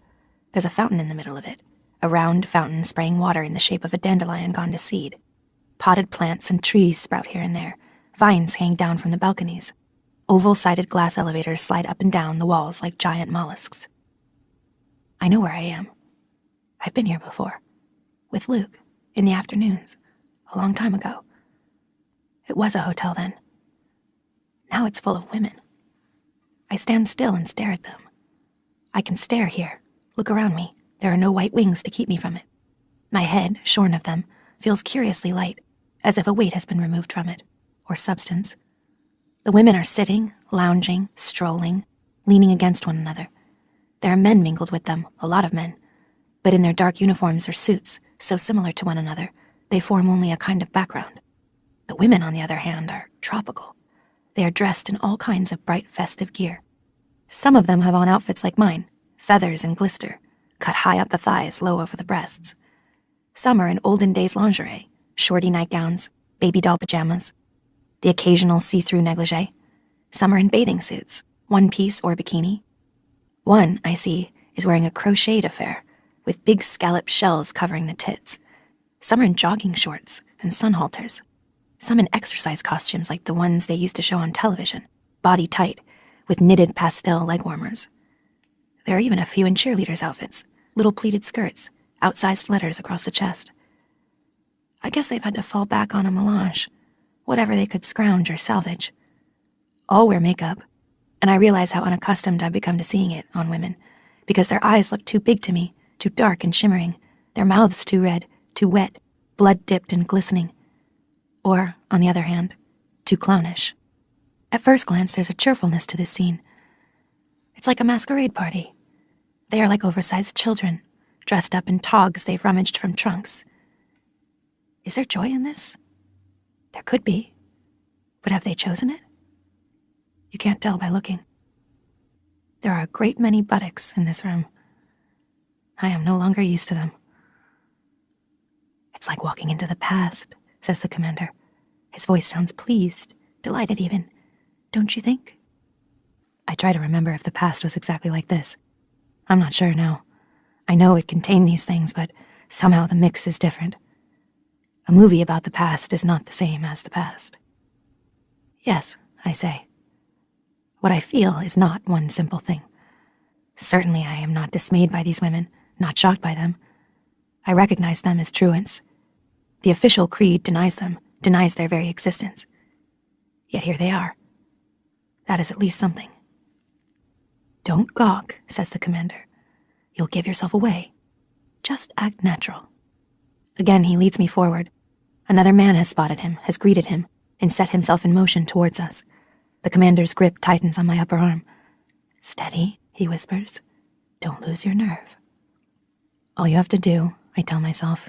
There's a fountain in the middle of it, a round fountain spraying water in the shape of a dandelion gone to seed. Potted plants and trees sprout here and there, vines hang down from the balconies. Oval-sided glass elevators slide up and down the walls like giant mollusks. I know where I am. I've been here before. With Luke, in the afternoons, a long time ago. It was a hotel then. Now it's full of women. I stand still and stare at them. I can stare here, look around me. There are no white wings to keep me from it. My head, shorn of them, feels curiously light, as if a weight has been removed from it, or substance. The women are sitting, lounging, strolling, leaning against one another. There are men mingled with them, a lot of men, but in their dark uniforms or suits, so similar to one another, they form only a kind of background. The women, on the other hand, are tropical. They are dressed in all kinds of bright festive gear. Some of them have on outfits like mine, feathers and glister, cut high up the thighs, low over the breasts. Some are in olden days lingerie, shorty nightgowns, baby doll pajamas, the occasional see-through negligee. Some are in bathing suits, one-piece or bikini. One, I see, is wearing a crocheted affair, with big scalloped shells covering the tits. Some are in jogging shorts and sun halters. Some in exercise costumes like the ones they used to show on television, body tight, with knitted pastel leg warmers. There are even a few in cheerleaders' outfits, little pleated skirts, outsized letters across the chest. I guess they've had to fall back on a melange. whatever they could scrounge or salvage. All wear makeup, and I realize how unaccustomed I've become to seeing it on women, because their eyes look too big to me, too dark and shimmering, their mouths too red, too wet, blood-dipped and glistening. Or, on the other hand, too clownish. At first glance, there's a cheerfulness to this scene. It's like a masquerade party. They are like oversized children, dressed up in togs they've rummaged from trunks. Is there joy in this? There could be. But have they chosen it? You can't tell by looking. There are a great many buttocks in this room. I am no longer used to them. It's like walking into the past, says the commander. His voice sounds pleased, delighted even. Don't you think? I try to remember if the past was exactly like this. I'm not sure now. I know it contained these things, but somehow the mix is different. A movie about the past is not the same as the past. Yes, I say. What I feel is not one simple thing. Certainly I am not dismayed by these women, not shocked by them. I recognize them as truants. The official creed denies them, denies their very existence. Yet here they are. That is at least something. Don't gawk, says the commander. You'll give yourself away. Just act natural. Again, he leads me forward. Another man has spotted him, has greeted him, and set himself in motion towards us. The commander's grip tightens on my upper arm. Steady, he whispers. Don't lose your nerve. All you have to do, I tell myself,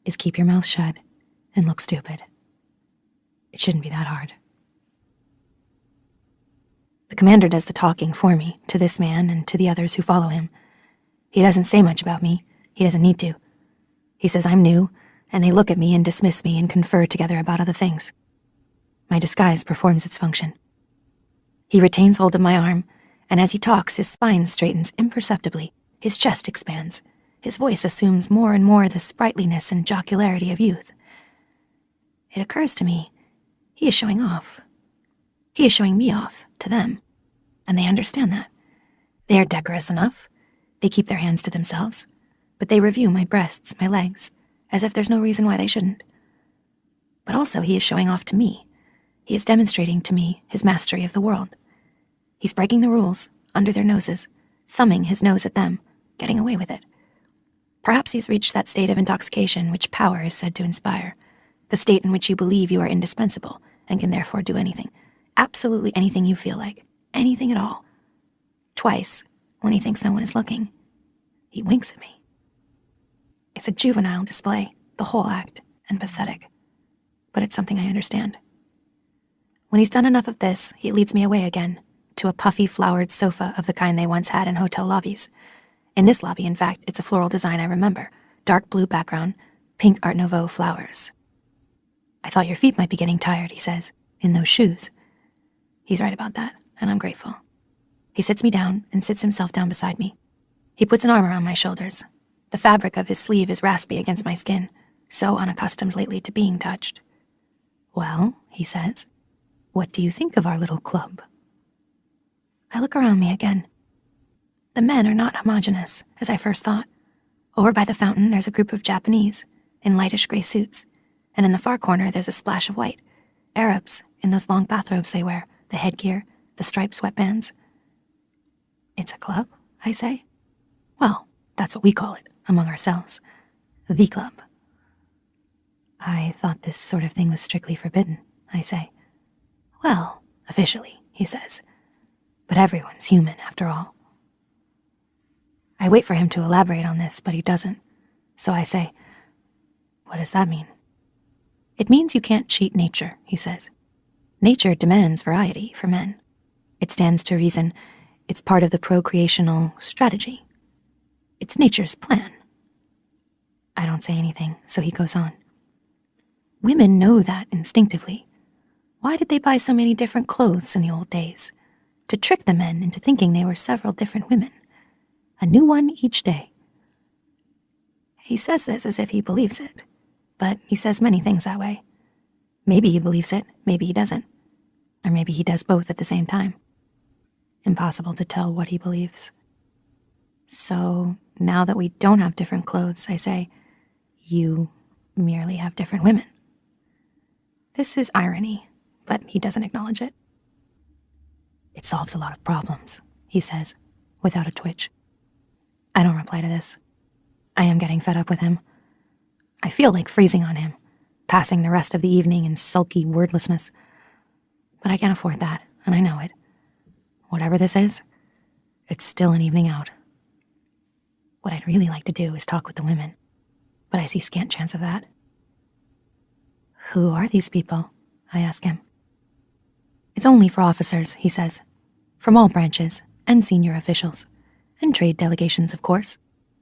is keep your mouth shut and look stupid. It shouldn't be that hard. The commander does the talking for me, to this man and to the others who follow him. He doesn't say much about me. He doesn't need to. He says I'm new, and they look at me and dismiss me and confer together about other things. My disguise performs its function. He retains hold of my arm, and as he talks, his spine straightens imperceptibly, his chest expands, his voice assumes more and more the sprightliness and jocularity of youth. It occurs to me, he is showing off. He is showing me off to them, and they understand that. They are decorous enough. They keep their hands to themselves, but they review my breasts, my legs, as if there's no reason why they shouldn't. But also he is showing off to me. He is demonstrating to me his mastery of the world. He's breaking the rules, under their noses, thumbing his nose at them, getting away with it. Perhaps he's reached that state of intoxication which power is said to inspire, the state in which you believe you are indispensable and can therefore do anything, absolutely anything you feel like, anything at all. Twice, when he thinks no one is looking, he winks at me. It's a juvenile display, the whole act, and pathetic, but it's something I understand. When he's done enough of this, he leads me away again, to a puffy flowered sofa of the kind they once had in hotel lobbies. In this lobby, in fact, it's a floral design I remember, dark blue background, pink Art Nouveau flowers. I thought your feet might be getting tired, he says, in those shoes. He's right about that, and I'm grateful. He sits me down and sits himself down beside me. He puts an arm around my shoulders. The fabric of his sleeve is raspy against my skin, so unaccustomed lately to being touched. Well, he says, what do you think of our little club? I look around me again. The men are not homogeneous, as I first thought. Over by the fountain, there's a group of Japanese, in lightish gray suits, and in the far corner there's a splash of white. Arabs, in those long bathrobes they wear, the headgear, the striped sweatbands. It's a club, I say. Well, that's what we call it, among ourselves. The club. I thought this sort of thing was strictly forbidden, I say. Well, officially, he says. But everyone's human, after all. I wait for him to elaborate on this, but he doesn't. So I say, what does that mean? It means you can't cheat nature, he says. Nature demands variety for men. It stands to reason it's part of the procreational strategy. It's nature's plan. I don't say anything, so he goes on. Women know that instinctively. Why did they buy so many different clothes in the old days? To trick the men into thinking they were several different women. A new one each day. He says this as if he believes it, but he says many things that way. Maybe he believes it, maybe he doesn't. Or maybe he does both at the same time. Impossible to tell what he believes. So, now that we don't have different clothes, I say, you merely have different women. This is irony, but he doesn't acknowledge it. It solves a lot of problems, he says, without a twitch. I don't reply to this. I am getting fed up with him. I feel like freezing on him, passing the rest of the evening in sulky wordlessness. But I can't afford that, and I know it. Whatever this is, it's still an evening out. What I'd really like to do is talk with the women, but I see scant chance of that. Who are these people? I ask him. It's only for officers, he says, from all branches, and senior officials, and trade delegations, of course.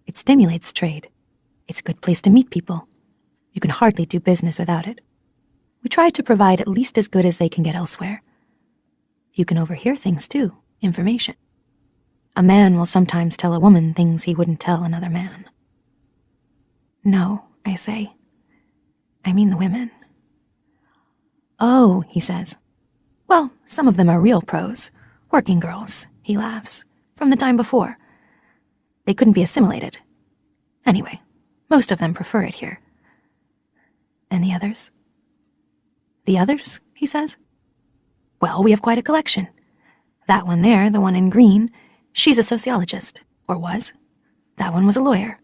It stimulates trade. It's a good place to meet people. You can hardly do business without it. We try to provide at least as good as they can get elsewhere. You can overhear things too, information. A man will sometimes tell a woman things he wouldn't tell another man. No, I say. I mean the women. Oh, he says. Well, some of them are real pros. Working girls, he laughs, from the time before. They couldn't be assimilated. Anyway, most of them prefer it here. And the others? The others, he says. Well, we have quite a collection. That one there, the one in green, she's a sociologist, or was. That one was a lawyer.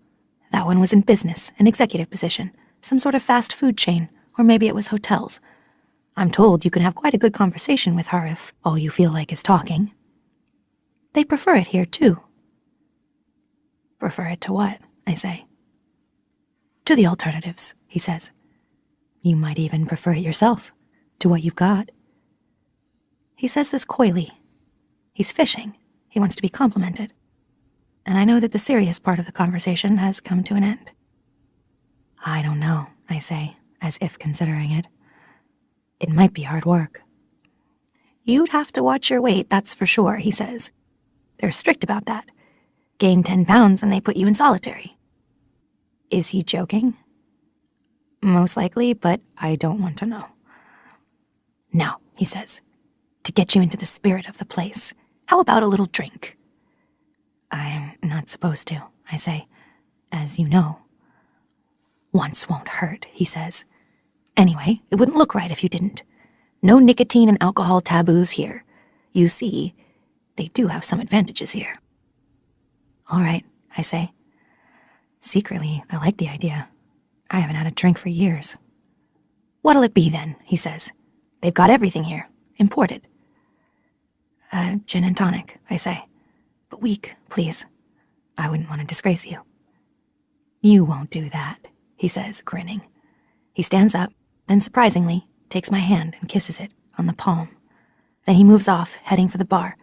That one was in business, an executive position, some sort of fast food chain, or maybe it was hotels. I'm told you can have quite a good conversation with her if all you feel like is talking. They prefer it here, too. Prefer it to what? I say. To the alternatives, he says. You might even prefer it yourself, to what you've got. He says this coyly. He's fishing. He wants to be complimented. And I know that the serious part of the conversation has come to an end. I don't know, I say, as if considering it. It might be hard work. You'd have to watch your weight, that's for sure, he says. They're strict about that. Gain 10 pounds and they put you in solitary. Is he joking? Most likely, but I don't want to know. Now, he says, to get you into the spirit of the place, how about a little drink? I'm not supposed to, I say, as you know. Once won't hurt, he says. Anyway, it wouldn't look right if you didn't. No nicotine and alcohol taboos here. You see, they do have some advantages here. All right, I say. Secretly, I like the idea. I haven't had a drink for years. What'll it be then, he says. They've got everything here, imported. Gin and tonic, I say. But weak, please. I wouldn't want to disgrace you. You won't do that, he says, grinning. He stands up, then surprisingly takes my hand and kisses it on the palm. Then he moves off, heading for the bar.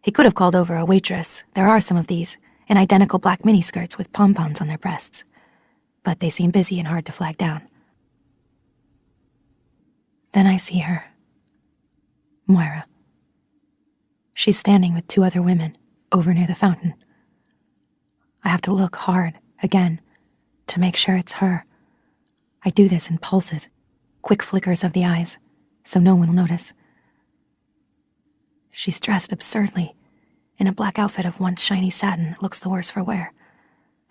He could have called over a waitress. There are some of these, in identical black miniskirts with pom-poms on their breasts. But they seem busy and hard to flag down. Then I see her. Moira. She's standing with 2 other women, over near the fountain. I have to look hard, again, to make sure it's her. I do this in pulses, quick flickers of the eyes, so no one will notice. She's dressed absurdly, in a black outfit of once shiny satin that looks the worse for wear.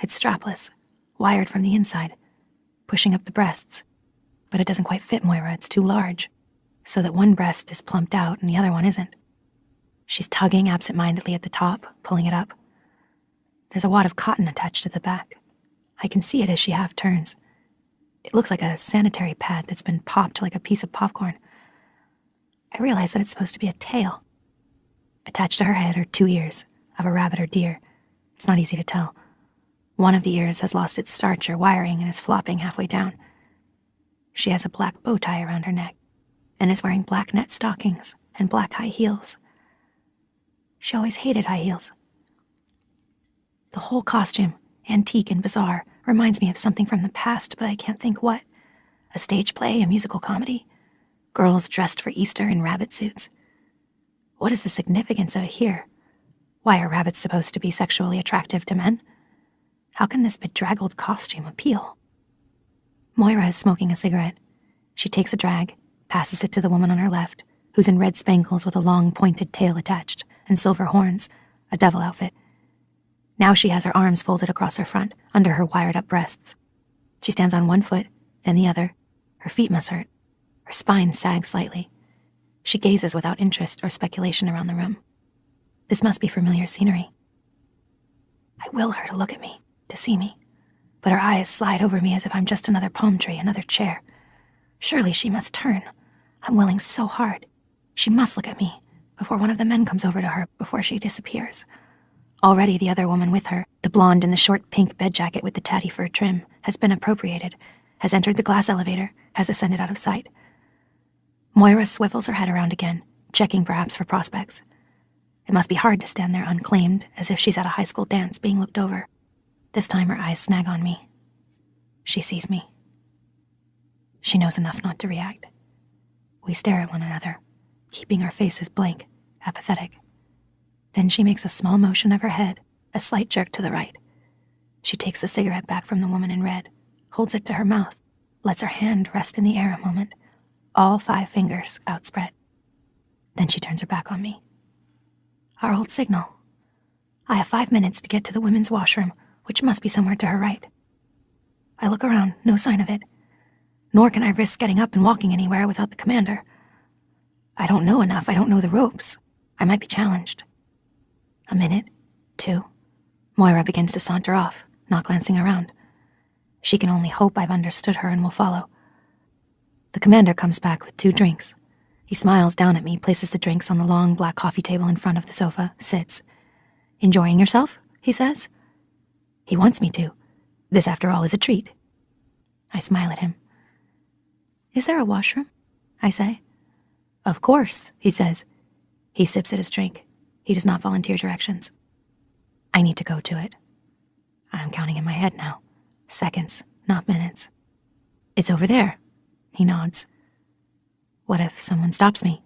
It's strapless, wired from the inside, pushing up the breasts, but it doesn't quite fit Moira, it's too large, so that one breast is plumped out and the other one isn't. She's tugging absent-mindedly at the top, pulling it up. There's a wad of cotton attached to the back. I can see it as she half turns. It looks like a sanitary pad that's been popped like a piece of popcorn. I realize that it's supposed to be a tail. Attached to her head are 2 ears, of a rabbit or deer. It's not easy to tell. One of the ears has lost its starch or wiring and is flopping halfway down. She has a black bow tie around her neck, and is wearing black net stockings and black high heels. She always hated high heels. The whole costume, antique and bizarre, reminds me of something from the past, but I can't think what. A stage play, a musical comedy? Girls dressed for Easter in rabbit suits? What is the significance of it here? Why are rabbits supposed to be sexually attractive to men? How can this bedraggled costume appeal? Moira is smoking a cigarette. She takes a drag, passes it to the woman on her left, who's in red spangles with a long pointed tail attached, and silver horns, a devil outfit. Now she has her arms folded across her front, under her wired-up breasts. She stands on one foot, then the other. Her feet must hurt. Her spine sags slightly. She gazes without interest or speculation around the room. This must be familiar scenery. I will her to look at me, to see me, but her eyes slide over me as if I'm just another palm tree, another chair. Surely she must turn. I'm willing so hard. She must look at me before one of the men comes over to her, before she disappears. Already the other woman with her, the blonde in the short pink bed jacket with the tatty fur trim, has been appropriated, has entered the glass elevator, has ascended out of sight. Moira swivels her head around again, checking perhaps for prospects. It must be hard to stand there unclaimed, as if she's at a high school dance being looked over. This time her eyes snag on me. She sees me. She knows enough not to react. We stare at one another, keeping our faces blank, apathetic. Then she makes a small motion of her head, a slight jerk to the right. She takes the cigarette back from the woman in red, holds it to her mouth, lets her hand rest in the air a moment, all 5 fingers outspread. Then she turns her back on me. Our old signal. I have 5 minutes to get to the women's washroom, which must be somewhere to her right. I look around, no sign of it. Nor can I risk getting up and walking anywhere without the commander. I don't know enough, I don't know the ropes. I might be challenged. A minute, 2. Moira begins to saunter off, not glancing around. She can only hope I've understood her and will follow. The commander comes back with 2 drinks. He smiles down at me, places the drinks on the long black coffee table in front of the sofa, sits. Enjoying yourself? He says. He wants me to. This, after all, is a treat. I smile at him. Is there a washroom? I say. Of course, he says. He sips at his drink. He does not volunteer directions. I need to go to it. I'm counting in my head now. Seconds, not minutes. It's over there. He nods. What if someone stops me?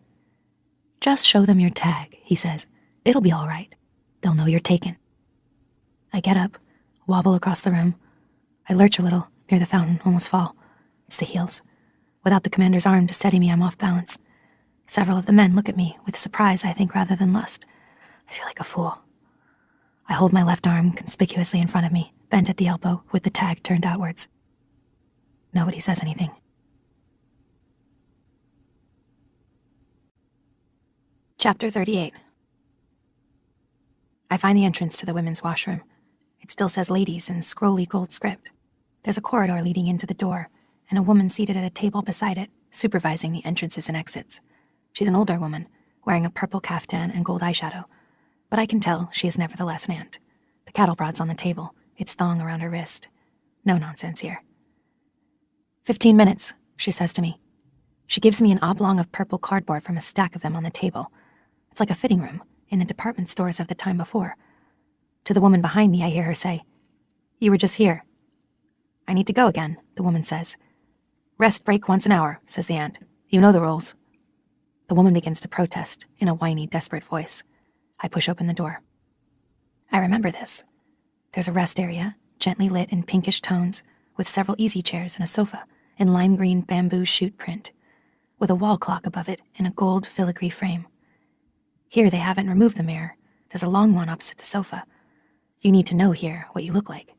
Just show them your tag, he says. It'll be all right. They'll know you're taken. I get up, wobble across the room. I lurch a little, near the fountain, almost fall. It's the heels. Without the commander's arm to steady me, I'm off balance. Several of the men look at me, with surprise, I think, rather than lust. I feel like a fool. I hold my left arm conspicuously in front of me, bent at the elbow, with the tag turned outwards. Nobody says anything. Chapter 38. I find the entrance to the women's washroom. It still says ladies in scrolly gold script. There's a corridor leading into the door, and a woman seated at a table beside it, supervising the entrances and exits. She's an older woman, wearing a purple caftan and gold eyeshadow, but I can tell she is nevertheless an aunt. The cattle prod's on the table, its thong around her wrist. No nonsense here. 15 minutes, she says to me. She gives me an oblong of purple cardboard from a stack of them on the table. It's like a fitting room in the department stores of the time before. To the woman behind me, I hear her say, "You were just here." "I need to go again," the woman says. "Rest break once an hour," says the aunt. "You know the rules." The woman begins to protest in a whiny, desperate voice. I push open the door. I remember this. There's a rest area, gently lit in pinkish tones, with several easy chairs and a sofa in lime green bamboo shoot print, with a wall clock above it in a gold filigree frame. Here they haven't removed the mirror. There's a long one opposite the sofa. You need to know here what you look like.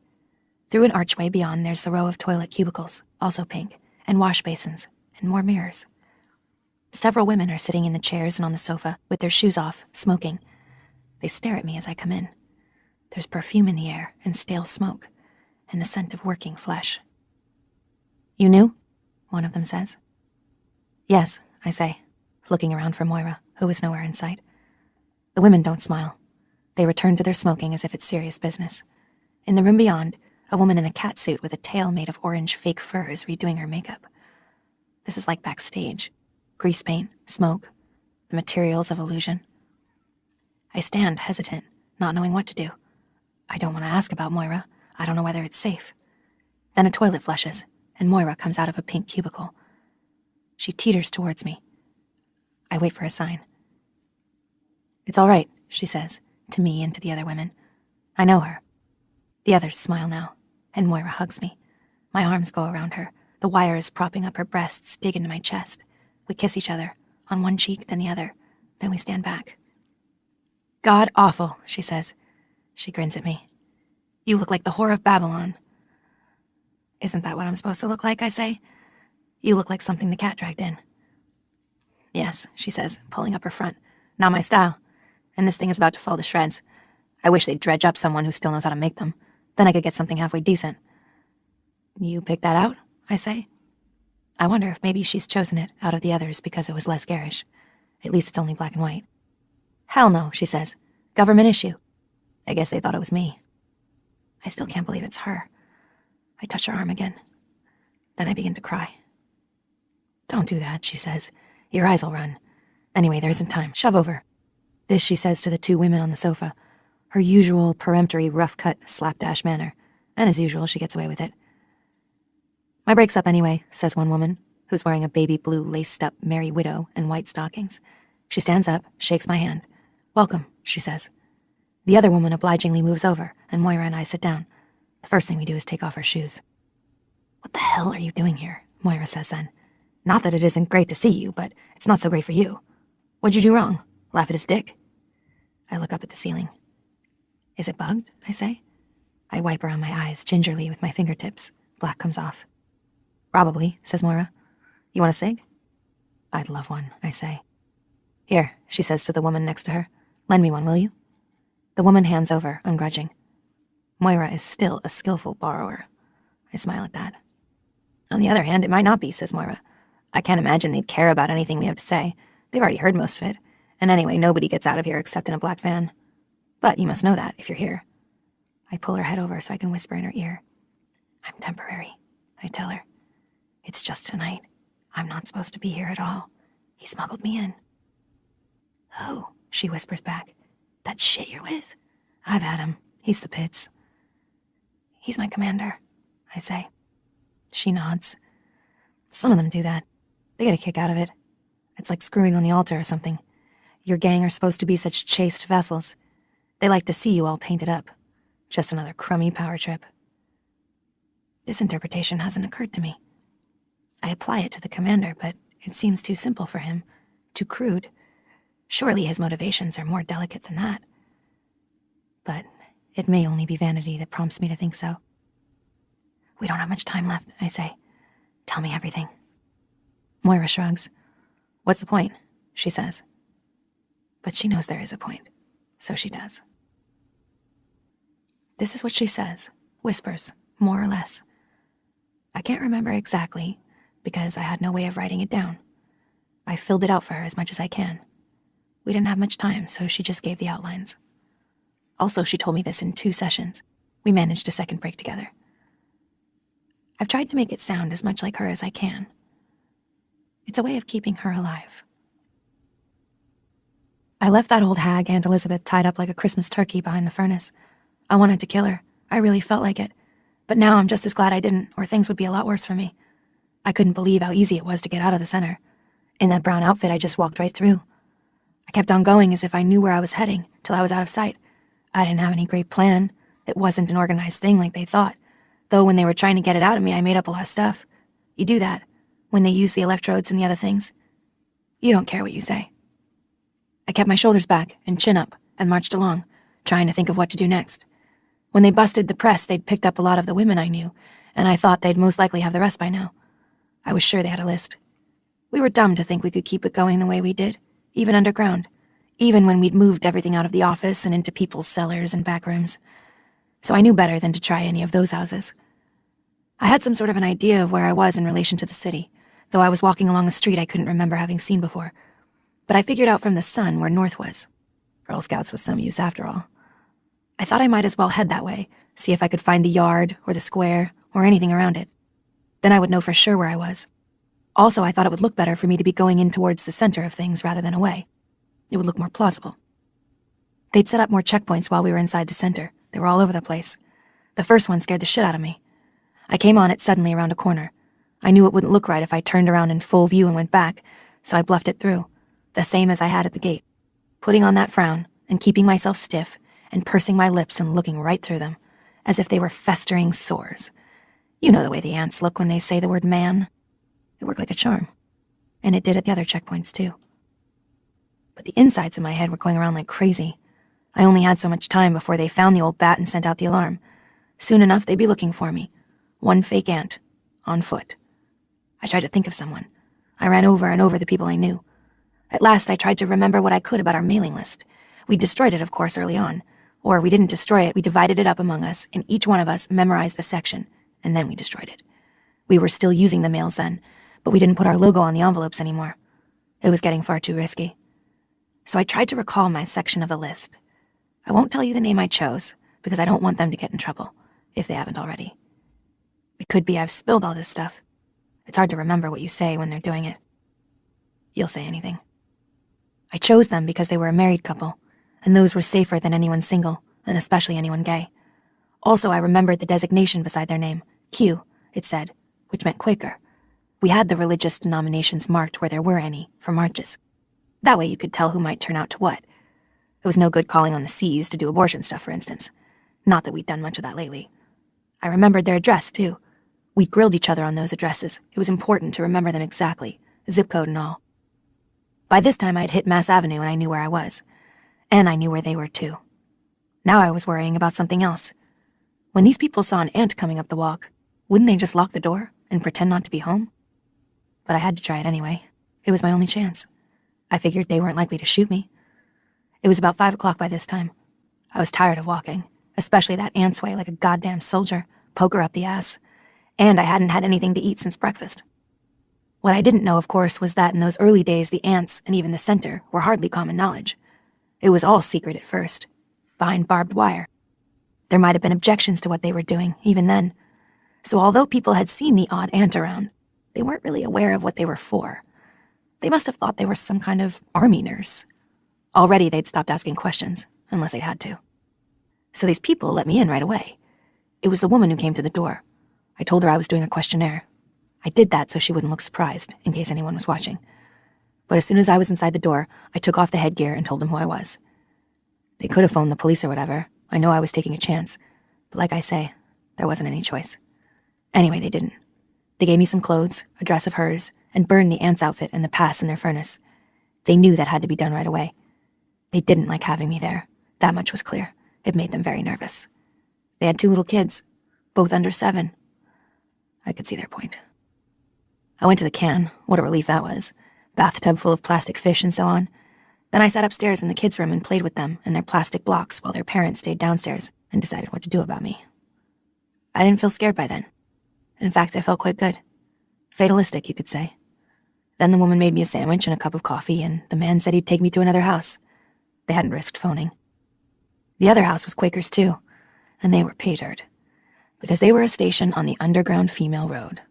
Through an archway beyond, there's the row of toilet cubicles, also pink, and wash basins, and more mirrors. Several women are sitting in the chairs and on the sofa, with their shoes off, smoking. They stare at me as I come in. There's perfume in the air, and stale smoke, and the scent of working flesh. "You knew?" one of them says. "Yes," I say, looking around for Moira, who is nowhere in sight. The women don't smile. They return to their smoking as if it's serious business. In the room beyond, a woman in a catsuit with a tail made of orange fake fur is redoing her makeup. This is like backstage. Grease paint, smoke, the materials of illusion. I stand, hesitant, not knowing what to do. I don't want to ask about Moira. I don't know whether it's safe. Then a toilet flushes, and Moira comes out of a pink cubicle. She teeters towards me. I wait for a sign. "It's all right," she says, to me and to the other women. I know her. The others smile now, and Moira hugs me. My arms go around her. The wires propping up her breasts dig into my chest. We kiss each other, on one cheek, then the other. Then we stand back. "God awful," she says. She grins at me. "You look like the whore of Babylon." "Isn't that what I'm supposed to look like?" I say. "You look like something the cat dragged in." Yes, she says, pulling up her front. Not my style. And this thing is about to fall to shreds. I wish they'd dredge up someone who still knows how to make them. Then I could get something halfway decent. You picked that out? I say. I wonder if maybe she's chosen it out of the others because it was less garish. At least it's only black and white. Hell no, she says. Government issue. I guess they thought it was me. I still can't believe it's her. I touch her arm again. Then I begin to cry. Don't do that, she says. Your eyes will run. Anyway, there isn't time. Shove over. This she says to the two women on the sofa. Her usual peremptory, rough-cut, slapdash manner. And as usual, she gets away with it. My break's up anyway, says one woman, who's wearing a baby blue laced-up Merry Widow and white stockings. She stands up, shakes my hand. Welcome, she says. The other woman obligingly moves over, and Moira and I sit down. The first thing we do is take off our shoes. What the hell are you doing here? Moira says then. Not that it isn't great to see you, but it's not so great for you. What'd you do wrong? Laugh at his dick? I look up at the ceiling. Is it bugged? I say. I wipe around my eyes gingerly with my fingertips. Black comes off. Probably, says Moira. You want a cig? I'd love one, I say. Here, she says to the woman next to her. Lend me one, will you? The woman hands over, ungrudging. Moira is still a skillful borrower. I smile at that. On the other hand, it might not be, says Moira. I can't imagine they'd care about anything we have to say. They've already heard most of it. And anyway, nobody gets out of here except in a black van. But you must know that, if you're here. I pull her head over so I can whisper in her ear. I'm temporary, I tell her. It's just tonight. I'm not supposed to be here at all. He smuggled me in. Who? She whispers back. That shit you're with? I've had him. He's the pits. He's my commander, I say. She nods. Some of them do that. They get a kick out of it. It's like screwing on the altar or something. Your gang are supposed to be such chaste vessels. They like to see you all painted up. Just another crummy power trip. This interpretation hasn't occurred to me. I apply it to the commander, but it seems too simple for him. Too crude. Surely his motivations are more delicate than that. But it may only be vanity that prompts me to think so. We don't have much time left, I say. Tell me everything. Moira shrugs. What's the point? She says. But she knows there is a point, so she does. This is what she says, whispers, more or less. I can't remember exactly, because I had no way of writing it down. I filled it out for her as much as I can. We didn't have much time, so she just gave the outlines. Also, she told me this in 2 sessions. We managed a second break together. I've tried to make it sound as much like her as I can. It's a way of keeping her alive. I left that old hag, Aunt Elizabeth, tied up like a Christmas turkey behind the furnace. I wanted to kill her. I really felt like it. But now I'm just as glad I didn't, or things would be a lot worse for me. I couldn't believe how easy it was to get out of the center. In that brown outfit, I just walked right through. I kept on going as if I knew where I was heading, till I was out of sight. I didn't have any great plan. It wasn't an organized thing like they thought. Though when they were trying to get it out of me, I made up a lot of stuff. You do that, when they use the electrodes and the other things. You don't care what you say. I kept my shoulders back and chin up and marched along, trying to think of what to do next. When they busted the press, they'd picked up a lot of the women I knew, and I thought they'd most likely have the rest by now. I was sure they had a list. We were dumb to think we could keep it going the way we did, even underground, even when we'd moved everything out of the office and into people's cellars and back rooms. So I knew better than to try any of those houses. I had some sort of an idea of where I was in relation to the city, though I was walking along a street I couldn't remember having seen before. But I figured out from the sun where north was. Girl Scouts was some use after all. I thought I might as well head that way, see if I could find the yard or the square or anything around it. Then I would know for sure where I was. Also, I thought it would look better for me to be going in towards the center of things rather than away. It would look more plausible. They'd set up more checkpoints while we were inside the center. They were all over the place. The first one scared the shit out of me. I came on it suddenly around a corner. I knew it wouldn't look right if I turned around in full view and went back, so I bluffed it through, the same as I had at the gate, putting on that frown and keeping myself stiff and pursing my lips and looking right through them, as if they were festering sores. You know the way the ants look when they say the word man. It worked like a charm. And it did at the other checkpoints, too. But the insides of my head were going around like crazy. I only had so much time before they found the old bat and sent out the alarm. Soon enough, they'd be looking for me. One fake ant, on foot. I tried to think of someone. I ran over and over the people I knew. At last, I tried to remember what I could about our mailing list. We destroyed it, of course, early on. Or we didn't destroy it, we divided it up among us, and each one of us memorized a section, and then we destroyed it. We were still using the mails then, but we didn't put our logo on the envelopes anymore. It was getting far too risky. So I tried to recall my section of the list. I won't tell you the name I chose, because I don't want them to get in trouble, if they haven't already. It could be I've spilled all this stuff. It's hard to remember what you say when they're doing it. You'll say anything. I chose them because they were a married couple, and those were safer than anyone single, and especially anyone gay. Also, I remembered the designation beside their name, Q, it said, which meant Quaker. We had the religious denominations marked where there were any, for marches. That way you could tell who might turn out to what. It was no good calling on the C's to do abortion stuff, for instance. Not that we'd done much of that lately. I remembered their address, too. We'd grilled each other on those addresses. It was important to remember them exactly, zip code and all. By this time, I'd hit Mass Avenue and I knew where I was. And I knew where they were, too. Now I was worrying about something else. When these people saw an ant coming up the walk, wouldn't they just lock the door and pretend not to be home? But I had to try it anyway. It was my only chance. I figured they weren't likely to shoot me. It was about 5 o'clock by this time. I was tired of walking, especially that ant's way like a goddamn soldier, poker up the ass. And I hadn't had anything to eat since breakfast. What I didn't know, of course, was that in those early days the ants, and even the center, were hardly common knowledge. It was all secret at first, behind barbed wire. There might have been objections to what they were doing, even then. So although people had seen the odd ant around, they weren't really aware of what they were for. They must have thought they were some kind of army nurse. Already they'd stopped asking questions, unless they'd had to. So these people let me in right away. It was the woman who came to the door. I told her I was doing a questionnaire. I did that so she wouldn't look surprised, in case anyone was watching. But as soon as I was inside the door, I took off the headgear and told them who I was. They could have phoned the police or whatever. I know I was taking a chance. But like I say, there wasn't any choice. Anyway, they didn't. They gave me some clothes, a dress of hers, and burned the ant's outfit and the pass in their furnace. They knew that had to be done right away. They didn't like having me there. That much was clear. It made them very nervous. They had 2 little kids, both under 7. I could see their point. I went to the can. What a relief that was. Bathtub full of plastic fish and so on. Then I sat upstairs in the kids' room and played with them and their plastic blocks while their parents stayed downstairs and decided what to do about me. I didn't feel scared by then. In fact, I felt quite good. Fatalistic, you could say. Then the woman made me a sandwich and a cup of coffee, and the man said he'd take me to another house. They hadn't risked phoning. The other house was Quakers too, and they were petered, because they were a station on the underground female road.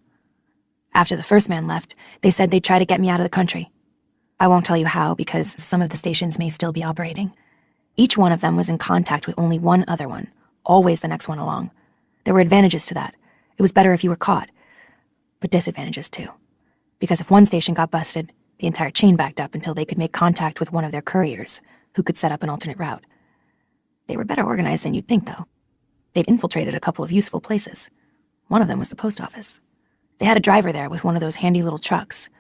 After the first man left, they said they'd try to get me out of the country. I won't tell you how, because some of the stations may still be operating. Each one of them was in contact with only one other one, always the next one along. There were advantages to that. It was better if you were caught, but disadvantages too. Because if one station got busted, the entire chain backed up until they could make contact with one of their couriers, who could set up an alternate route. They were better organized than you'd think, though. They'd infiltrated a couple of useful places. One of them was the post office. They had a driver there with one of those handy little trucks.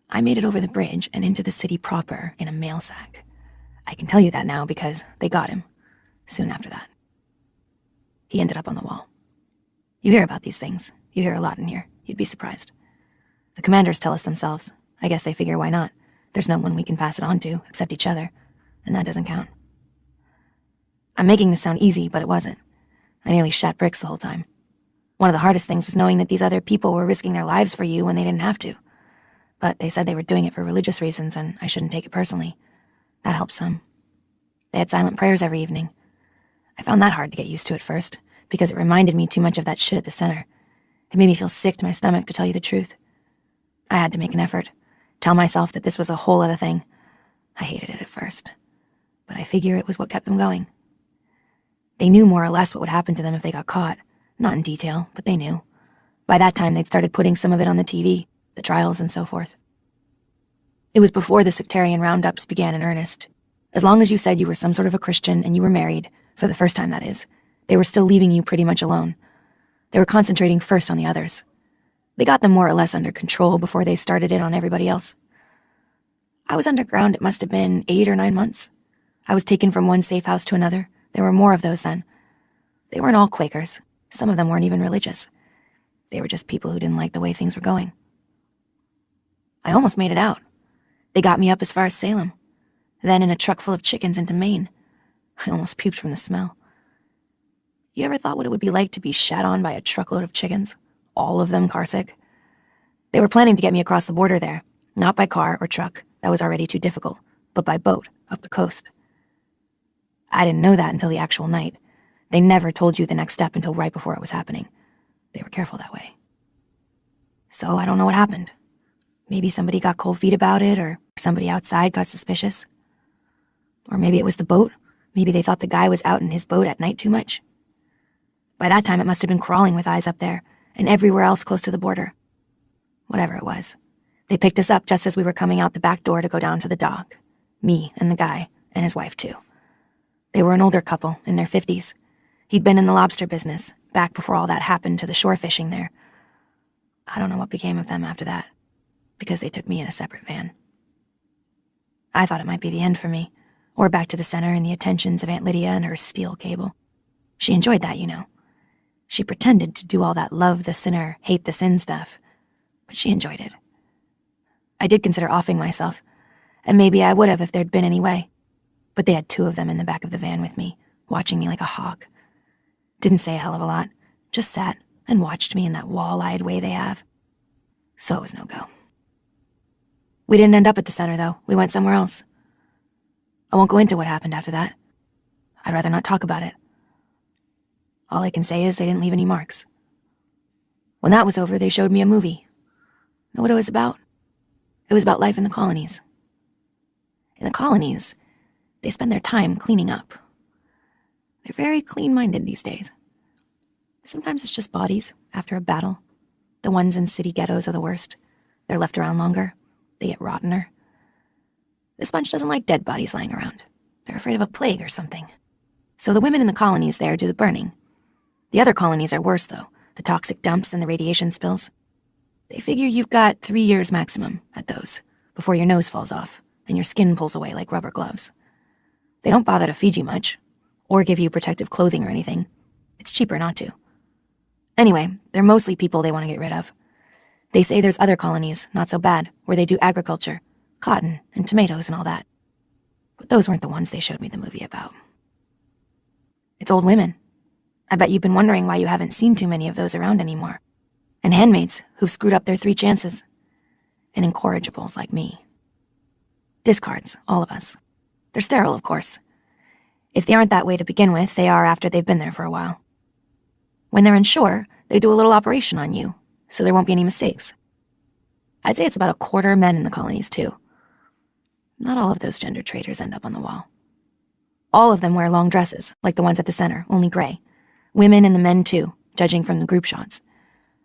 I made it over the bridge and into the city proper in a mail sack. I can tell you that now because they got him soon after that. He ended up on the wall. You hear about these things. You hear a lot in here. You'd be surprised. The commanders tell us themselves. I guess they figure why not? There's no one we can pass it on to except each other, and that doesn't count. I'm making this sound easy, but it wasn't. I nearly shat bricks the whole time. One of the hardest things was knowing that these other people were risking their lives for you when they didn't have to. But they said they were doing it for religious reasons, and I shouldn't take it personally. That helped some. They had silent prayers every evening. I found that hard to get used to at first, because it reminded me too much of that shit at the center. It made me feel sick to my stomach, to tell you the truth. I had to make an effort, tell myself that this was a whole other thing. I hated it at first, but I figure it was what kept them going. They knew more or less what would happen to them if they got caught. Not in detail, but they knew. By that time, they'd started putting some of it on the TV, the trials and so forth. It was before the sectarian roundups began in earnest. As long as you said you were some sort of a Christian and you were married, for the first time that is, they were still leaving you pretty much alone. They were concentrating first on the others. They got them more or less under control before they started it on everybody else. I was underground, it must have been 8 or 9 months. I was taken from one safe house to another. There were more of those then. They weren't all Quakers. Some of them weren't even religious. They were just people who didn't like the way things were going. I almost made it out. They got me up as far as Salem, then in a truck full of chickens into Maine. I almost puked from the smell. You ever thought what it would be like to be shat on by a truckload of chickens? All of them carsick? They were planning to get me across the border there, not by car or truck, that was already too difficult, but by boat, up the coast. I didn't know that until the actual night. They never told you the next step until right before it was happening. They were careful that way. So I don't know what happened. Maybe somebody got cold feet about it, or somebody outside got suspicious. Or maybe it was the boat. Maybe they thought the guy was out in his boat at night too much. By that time, it must have been crawling with eyes up there, and everywhere else close to the border. Whatever it was. They picked us up just as we were coming out the back door to go down to the dock. Me and the guy, and his wife too. They were an older couple, in their 50s. He'd been in the lobster business, back before all that happened to the shore fishing there. I don't know what became of them after that, because they took me in a separate van. I thought it might be the end for me, or back to the center and the attentions of Aunt Lydia and her steel cable. She enjoyed that, you know. She pretended to do all that love the sinner, hate the sin stuff, but she enjoyed it. I did consider offing myself, and maybe I would have if there'd been any way, but they had 2 of them in the back of the van with me, watching me like a hawk. Didn't say a hell of a lot, just sat and watched me in that wall-eyed way they have. So it was no go. We didn't end up at the center, though. We went somewhere else. I won't go into what happened after that. I'd rather not talk about it. All I can say is they didn't leave any marks. When that was over, they showed me a movie. Know what it was about? It was about life in the colonies. In the colonies, they spend their time cleaning up. They're very clean-minded these days. Sometimes it's just bodies after a battle. The ones in city ghettos are the worst. They're left around longer. They get rottener. This bunch doesn't like dead bodies lying around. They're afraid of a plague or something. So the women in the colonies there do the burning. The other colonies are worse, though. The toxic dumps and the radiation spills. They figure you've got 3 years maximum at those, before your nose falls off and your skin pulls away like rubber gloves. They don't bother to feed you much, or give you protective clothing or anything. It's cheaper not to. Anyway, they're mostly people they want to get rid of. They say there's other colonies, not so bad, where they do agriculture, cotton and tomatoes and all that. But those weren't the ones they showed me the movie about. It's old women. I bet you've been wondering why you haven't seen too many of those around anymore. And handmaids who've screwed up their 3 chances. And incorrigibles like me. Discards, all of us. They're sterile, of course. If they aren't that way to begin with, they are after they've been there for a while. When they're inshore, they do a little operation on you, so there won't be any mistakes. I'd say it's about a quarter men in the colonies, too. Not all of those gender traitors end up on the wall. All of them wear long dresses, like the ones at the center, only gray. Women and the men, too, judging from the group shots.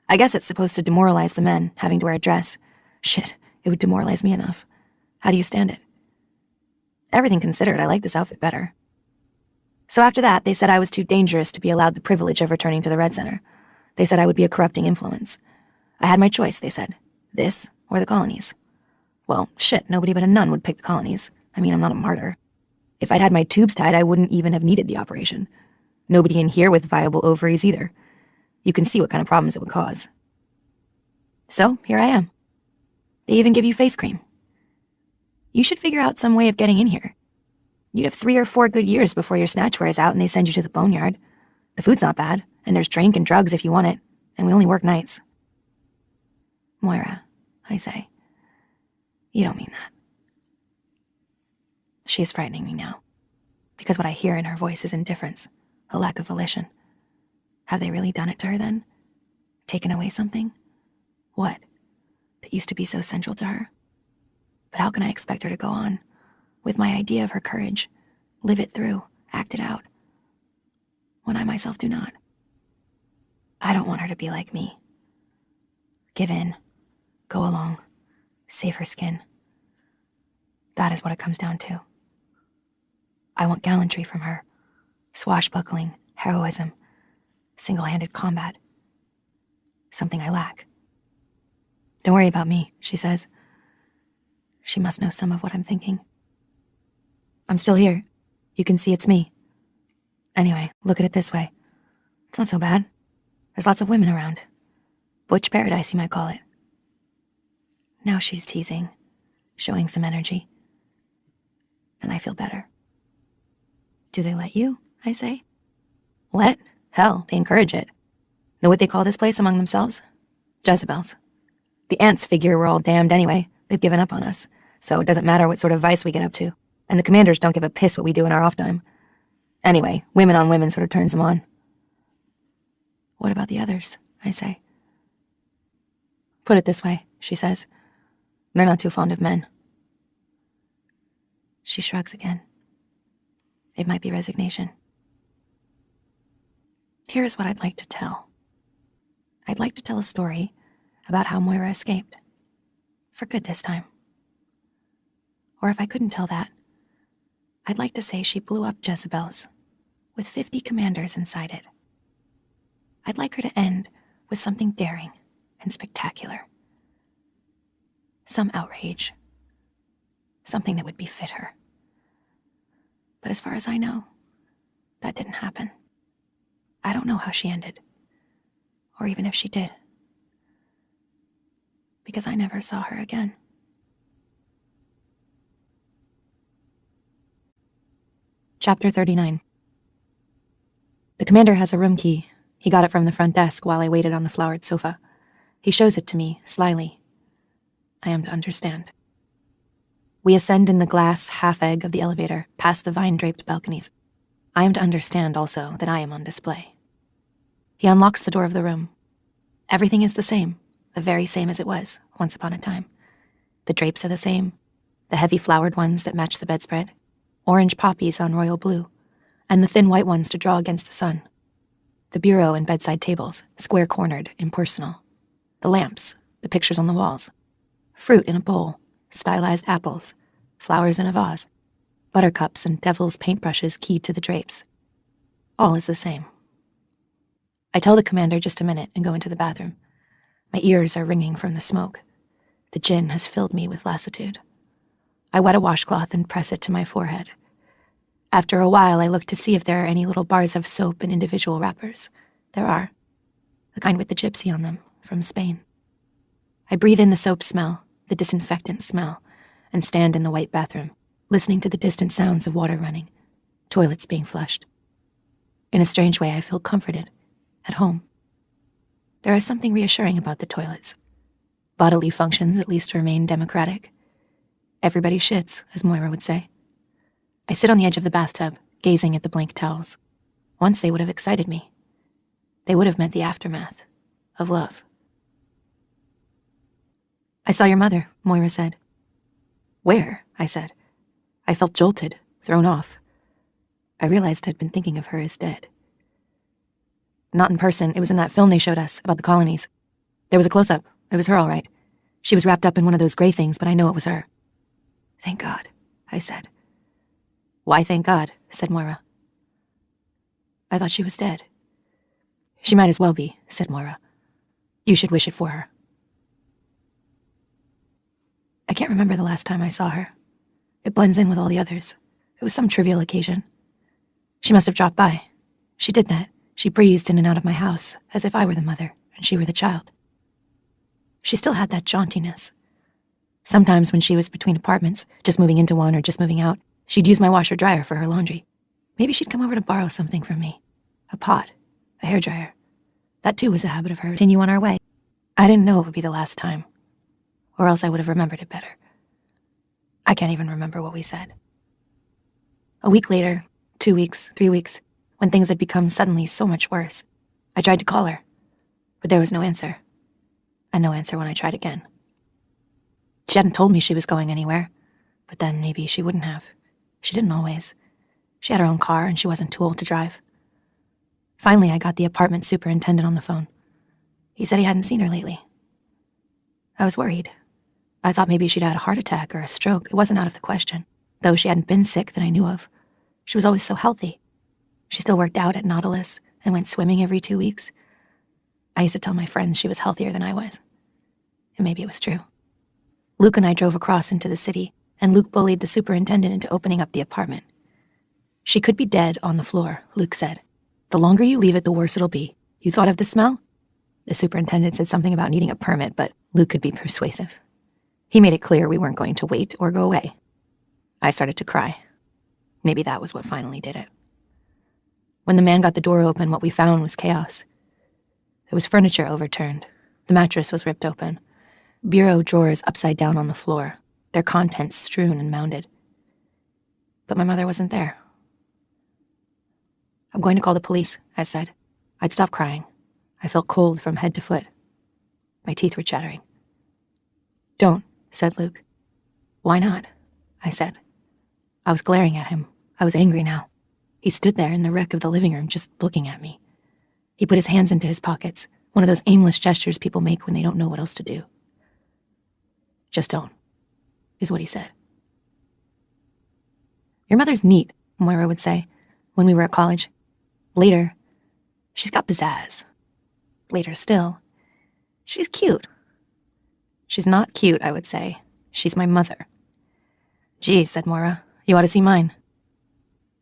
I guess it's supposed to demoralize the men, having to wear a dress. Shit, it would demoralize me enough. How do you stand it? Everything considered, I like this outfit better. So after that, they said I was too dangerous to be allowed the privilege of returning to the Red Center. They said I would be a corrupting influence. I had my choice, they said. This or the colonies. Well, shit, nobody but a nun would pick the colonies. I mean, I'm not a martyr. If I'd had my tubes tied, I wouldn't even have needed the operation. Nobody in here with viable ovaries either. You can see what kind of problems it would cause. So, here I am. They even give you face cream. You should figure out some way of getting in here. You'd have 3 or 4 good years before your snatch wears out and they send you to the boneyard. The food's not bad, and there's drink and drugs if you want it, and we only work nights. Moira, I say. You don't mean that. She is frightening me now, because what I hear in her voice is indifference, a lack of volition. Have they really done it to her then? Taken away something? What? That used to be so central to her? But how can I expect her to go on, with my idea of her courage, live it through, act it out, when I myself do not? I don't want her to be like me. Give in, go along, save her skin. That is what it comes down to. I want gallantry from her, swashbuckling, heroism, single-handed combat. Something I lack. Don't worry about me, she says. She must know some of what I'm thinking. I'm still here. You can see it's me. Anyway, look at it this way. It's not so bad. There's lots of women around. Butch paradise, you might call it. Now she's teasing. showing some energy. Then I feel better. Do they let you? I say. Let? Hell, they encourage it. Know what they call this place among themselves? Jezebels. The ants figure we're all damned anyway. They've given up on us, so it doesn't matter what sort of vice we get up to. And the commanders don't give a piss what we do in our off time. Anyway, women on women sort of turns them on. What about the others? I say. Put it this way, she says. They're not too fond of men. She shrugs again. It might be resignation. Here is what I'd like to tell. I'd like to tell a story about how Moira escaped. For good this time. Or if I couldn't tell that, I'd like to say she blew up Jezebel's with 50 commanders inside it. I'd like her to end with something daring and spectacular. Some outrage. Something that would befit her. But as far as I know, that didn't happen. I don't know how she ended, or even if she did, because I never saw her again. Chapter 39. The commander has a room key. He got it from the front desk while I waited on the flowered sofa. He shows it to me, slyly. I am to understand. We ascend in the glass half-egg of the elevator, past the vine-draped balconies. I am to understand also that I am on display. He unlocks the door of the room. Everything is the same, the very same as it was, once upon a time. The drapes are the same, the heavy flowered ones that match the bedspread, orange poppies on royal blue, and the thin white ones to draw against the sun. The bureau and bedside tables, square-cornered, impersonal. The lamps, the pictures on the walls. Fruit in a bowl, stylized apples, flowers in a vase, buttercups and devil's paintbrushes keyed to the drapes. All is the same. I tell the commander just a minute and go into the bathroom. My ears are ringing from the smoke. The gin has filled me with lassitude. I wet a washcloth and press it to my forehead. After a while, I look to see if there are any little bars of soap in individual wrappers. There are. The kind with the gypsy on them, from Spain. I breathe in the soap smell, the disinfectant smell, and stand in the white bathroom, listening to the distant sounds of water running, toilets being flushed. In a strange way, I feel comforted, at home. There is something reassuring about the toilets. Bodily functions at least remain democratic. Everybody shits, as Moira would say. I sit on the edge of the bathtub, gazing at the blank towels. Once they would have excited me. They would have meant the aftermath of love. I saw your mother, Moira said. Where? I said. I felt jolted, thrown off. I realized I'd been thinking of her as dead. Not in person. It was in that film they showed us about the colonies. There was a close-up. It was her, all right. She was wrapped up in one of those gray things, but I know it was her. Thank God, I said. Why thank God? Said Moira. I thought she was dead. She might as well be, said Moira. You should wish it for her. I can't remember the last time I saw her. It blends in with all the others. It was some trivial occasion. She must have dropped by. She did that. She breezed in and out of my house, as if I were the mother, and she were the child. She still had that jauntiness. Sometimes when she was between apartments, just moving into one or just moving out, she'd use my washer-dryer for her laundry. Maybe she'd come over to borrow something from me. A pot, a hairdryer. That too was a habit of hers. Continue on our way. I didn't know it would be the last time, or else I would have remembered it better. I can't even remember what we said. A week later, 2 weeks, 3 weeks, when things had become suddenly so much worse, I tried to call her, but there was no answer, and no answer when I tried again. She hadn't told me she was going anywhere, but then maybe she wouldn't have. She didn't always. She had her own car, and she wasn't too old to drive. Finally, I got the apartment superintendent on the phone. He said he hadn't seen her lately. I was worried. I thought maybe she'd had a heart attack or a stroke. It wasn't out of the question, though she hadn't been sick that I knew of. She was always so healthy. She still worked out at Nautilus and went swimming every 2 weeks. I used to tell my friends she was healthier than I was. And maybe it was true. Luke and I drove across into the city, and Luke bullied the superintendent into opening up the apartment. She could be dead on the floor, Luke said. The longer you leave it, the worse it'll be. You thought of the smell? The superintendent said something about needing a permit, but Luke could be persuasive. He made it clear we weren't going to wait or go away. I started to cry. Maybe that was what finally did it. When the man got the door open, what we found was chaos. There was furniture overturned. The mattress was ripped open. Bureau drawers upside down on the floor, their contents strewn and mounded. But my mother wasn't there. "I'm going to call the police," I said. I'd stopped crying. I felt cold from head to foot. My teeth were chattering. "Don't," said Luke. "Why not?" I said. I was glaring at him. I was angry now. He stood there in the wreck of the living room, just looking at me. He put his hands into his pockets, one of those aimless gestures people make when they don't know what else to do. "Just don't," is what he said. "Your mother's neat," Moira would say, when we were at college. Later, "She's got pizzazz." Later still, "She's cute." "She's not cute," I would say. "She's my mother." "Gee," said Moira, "you ought to see mine."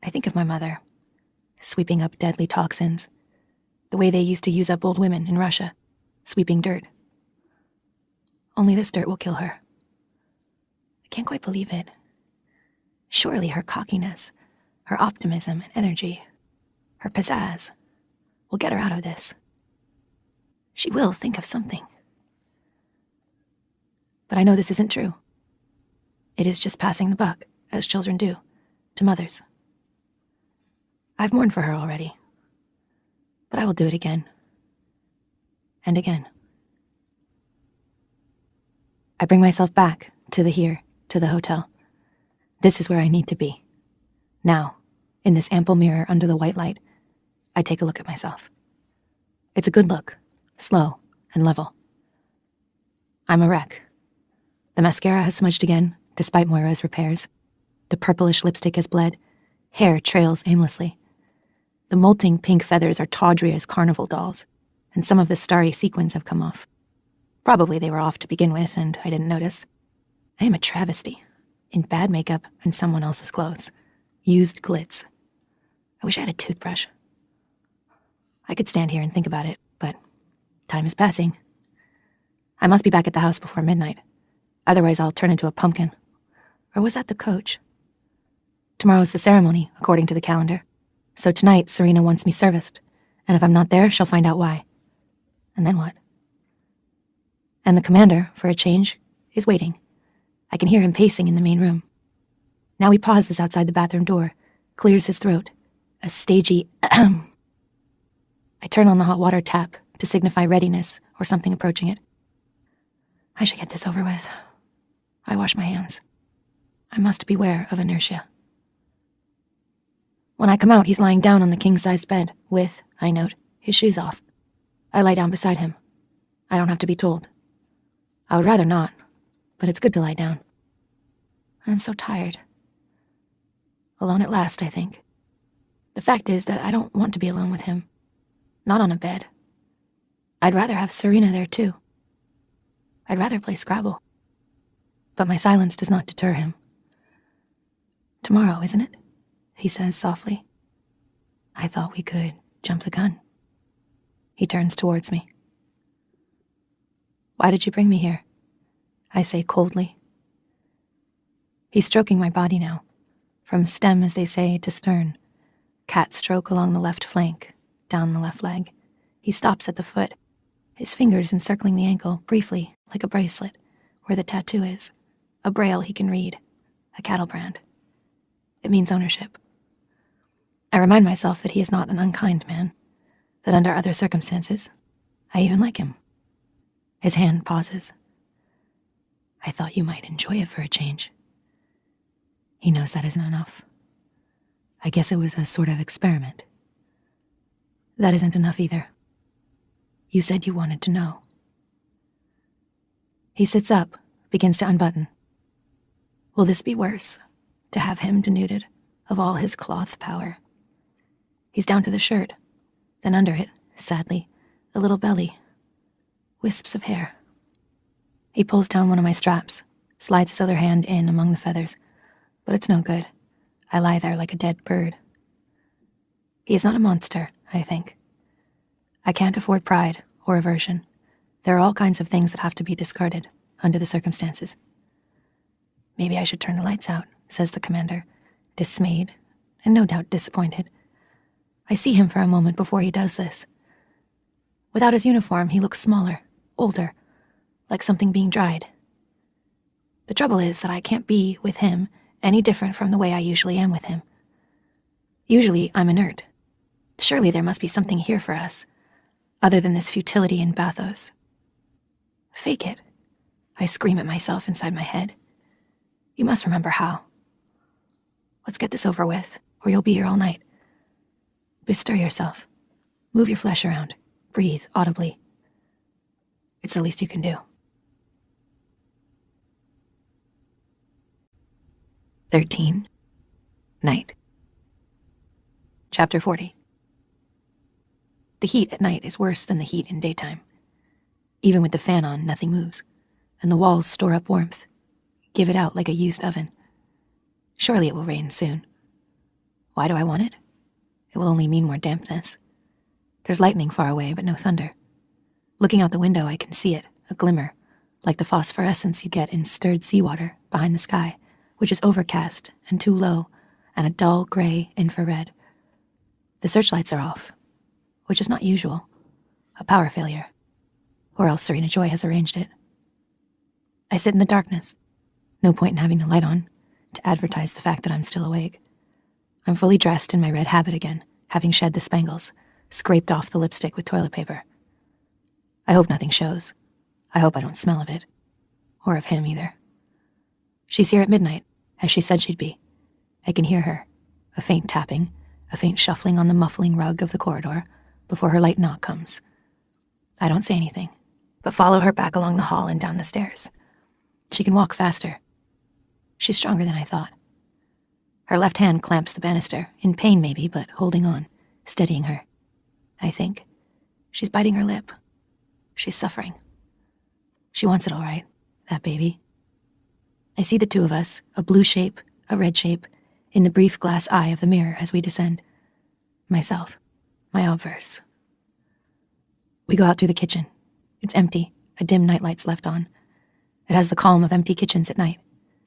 I think of my mother, sweeping up deadly toxins, the way they used to use up old women in Russia, sweeping dirt. Only this dirt will kill her. I can't quite believe it. Surely her cockiness, her optimism and energy, her pizzazz, will get her out of this. She will think of something. But I know this isn't true. It is just passing the buck, as children do, to mothers. I've mourned for her already, but I will do it again. And again. I bring myself back to the hotel. This is where I need to be. Now, in this ample mirror under the white light, I take a look at myself. It's a good look, slow and level. I'm a wreck. The mascara has smudged again, despite Moira's repairs. The purplish lipstick has bled. Hair trails aimlessly. The molting pink feathers are tawdry as carnival dolls, and some of the starry sequins have come off. Probably they were off to begin with, and I didn't notice. I am a travesty, in bad makeup and someone else's clothes. Used glitz. I wish I had a toothbrush. I could stand here and think about it, but time is passing. I must be back at the house before midnight. Otherwise I'll turn into a pumpkin. Or was that the coach? Tomorrow's the ceremony, according to the calendar. So tonight, Serena wants me serviced, and if I'm not there, she'll find out why. And then what? And the commander, for a change, is waiting. I can hear him pacing in the main room. Now he pauses outside the bathroom door, clears his throat, a stagey ahem. I turn on the hot water tap to signify readiness or something approaching it. I should get this over with. I wash my hands. I must beware of inertia. When I come out, he's lying down on the king-sized bed with, I note, his shoes off. I lie down beside him. I don't have to be told. I would rather not, but it's good to lie down. I'm so tired. Alone at last, I think. The fact is that I don't want to be alone with him. Not on a bed. I'd rather have Serena there, too. I'd rather play Scrabble. But my silence does not deter him. "Tomorrow, isn't it?" he says softly. I thought we could jump the gun. He turns towards me. "Why did you bring me here?" I say coldly. He's stroking my body now, from stem, as they say, to stern. Cat stroke along the left flank, down the left leg. He stops at the foot, his fingers encircling the ankle, briefly, like a bracelet, where the tattoo is. A braille he can read, a cattle brand. It means ownership. I remind myself that he is not an unkind man, that under other circumstances, I even like him. His hand pauses. I thought you might enjoy it for a change. He knows that isn't enough. I guess it was a sort of experiment. That isn't enough either. You said you wanted to know. He sits up, begins to unbutton. Will this be worse, to have him denuded of all his cloth power? He's down to the shirt, then under it, sadly, a little belly, wisps of hair. He pulls down one of my straps, slides his other hand in among the feathers, but it's no good. I lie there like a dead bird. He is not a monster, I think. I can't afford pride or aversion. There are all kinds of things that have to be discarded under the circumstances. Maybe I should turn the lights out, says the commander, dismayed, and no doubt disappointed. I see him for a moment before he does this. Without his uniform, he looks smaller, older, like something being dried. The trouble is that I can't be, with him, any different from the way I usually am with him. Usually, I'm inert. Surely there must be something here for us, other than this futility and bathos. Fake it, I scream at myself inside my head. You must remember how. Let's get this over with, or you'll be here all night. Bestir yourself. Move your flesh around. Breathe audibly. It's the least you can do. 13. Night. Chapter 40. The heat at night is worse than the heat in daytime. Even with the fan on, nothing moves, and the walls store up warmth, give it out like a used oven. Surely it will rain soon. Why do I want it? It will only mean more dampness. There's lightning far away, but no thunder. Looking out the window, I can see it, a glimmer, like the phosphorescence you get in stirred seawater behind the sky, which is overcast and too low, and a dull gray infrared. The searchlights are off, which is not usual. A power failure. Or else Serena Joy has arranged it. I sit in the darkness. No point in having the light on, to advertise the fact that I'm still awake. I'm fully dressed in my red habit again, having shed the spangles, scraped off the lipstick with toilet paper. I hope nothing shows. I hope I don't smell of it. Or of him either. She's here at midnight, as she said she'd be. I can hear her. A faint tapping, a faint shuffling on the muffling rug of the corridor, before her light knock comes. I don't say anything, but follow her back along the hall and down the stairs. She can walk faster. She's stronger than I thought. Her left hand clamps the banister, in pain maybe, but holding on, steadying her. I think. She's biting her lip. She's suffering. She wants it all right, that baby. I see the two of us, a blue shape, a red shape, in the brief glass eye of the mirror as we descend. Myself, my obverse. We go out through the kitchen. It's empty, a dim nightlight's left on. It has the calm of empty kitchens at night.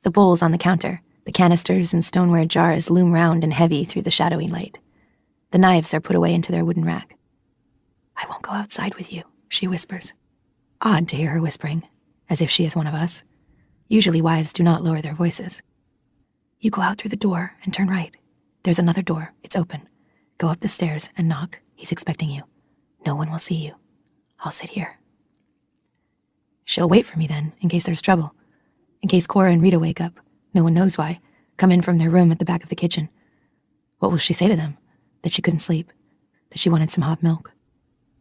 The bowls on the counter, the canisters and stoneware jars loom round and heavy through the shadowy light. The knives are put away into their wooden rack. I won't go outside with you, she whispers. Odd to hear her whispering, as if she is one of us. Usually wives do not lower their voices. You go out through the door and turn right. There's another door, it's open. Go up the stairs and knock, he's expecting you. No one will see you. I'll sit here. She'll wait for me then, in case there's trouble. In case Cora and Rita wake up, no one knows why, come in from their room at the back of the kitchen. What will she say to them? That she couldn't sleep? That she wanted some hot milk?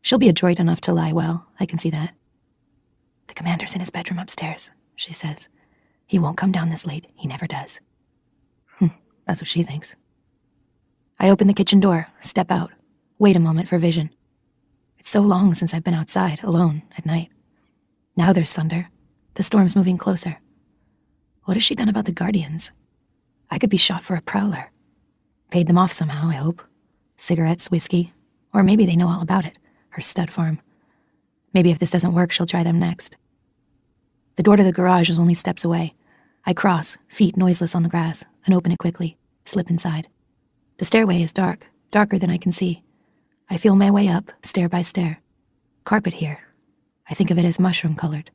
She'll be adroit enough to lie well, I can see that. The commander's in his bedroom upstairs, she says. He won't come down this late, he never does. That's what she thinks. I open the kitchen door, step out, wait a moment for vision. It's so long since I've been outside, alone, at night. Now there's thunder. The storm's moving closer. What has she done about the guardians? I could be shot for a prowler. Paid them off somehow, I hope. Cigarettes, whiskey, or maybe they know all about it, her stud farm. Maybe if this doesn't work, she'll try them next. The door to the garage is only steps away. I cross, feet noiseless on the grass, and open it quickly, slip inside. The stairway is dark, darker than I can see. I feel my way up, stair by stair. Carpet here. I think of it as mushroom-colored.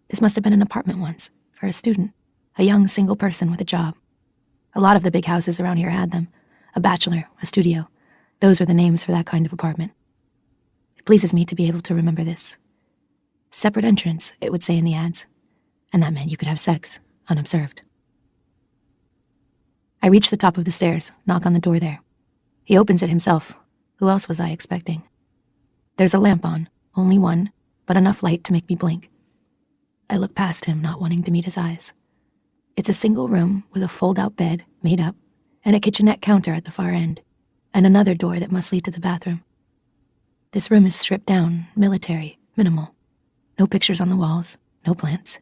This must have been an apartment once, for a student, a young single person with a job. A lot of the big houses around here had them. A bachelor, a studio. Those were the names for that kind of apartment. It pleases me to be able to remember this. Separate entrance, it would say in the ads. And that meant you could have sex, unobserved. I reach the top of the stairs, knock on the door there. He opens it himself. Who else was I expecting? There's a lamp on, only one, but enough light to make me blink. I look past him, not wanting to meet his eyes. It's a single room with a fold-out bed, made up, and a kitchenette counter at the far end, and another door that must lead to the bathroom. This room is stripped down, military, minimal. No pictures on the walls, no plants.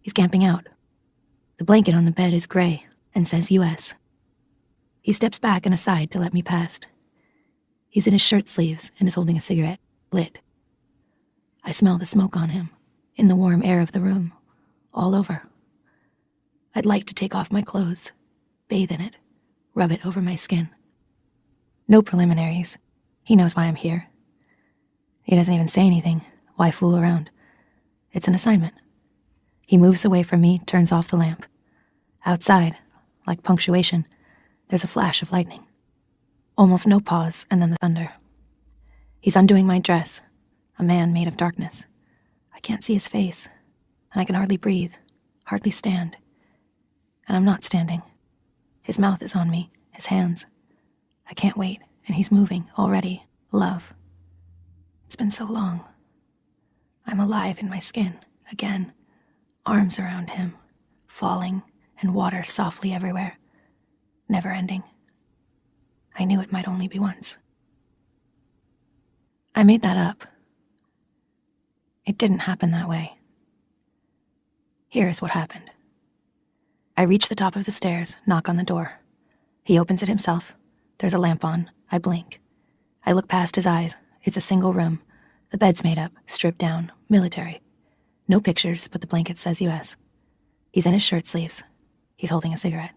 He's camping out. The blanket on the bed is gray and says U.S. He steps back and aside to let me past. He's in his shirt sleeves and is holding a cigarette, lit. I smell the smoke on him, in the warm air of the room, all over. I'd like to take off my clothes, bathe in it, rub it over my skin. No preliminaries. He knows why I'm here. He doesn't even say anything. Why fool around? It's an assignment. He moves away from me, turns off the lamp. Outside, like punctuation, there's a flash of lightning. Almost no pause, and then the thunder. He's undoing my dress, a man made of darkness. I can't see his face, and I can hardly breathe, hardly stand. And I'm not standing. His mouth is on me, his hands. I can't wait, and he's moving already. Love. It's been so long. I'm alive in my skin, again. Arms around him, falling, and water softly everywhere. Never ending. I knew it might only be once. I made that up. It didn't happen that way. Here is what happened. I reach the top of the stairs, knock on the door. He opens it himself. There's a lamp on. I blink. I look past his eyes. It's a single room. The bed's made up, stripped down, military. No pictures, but the blanket says US. He's in his shirt sleeves. He's holding a cigarette.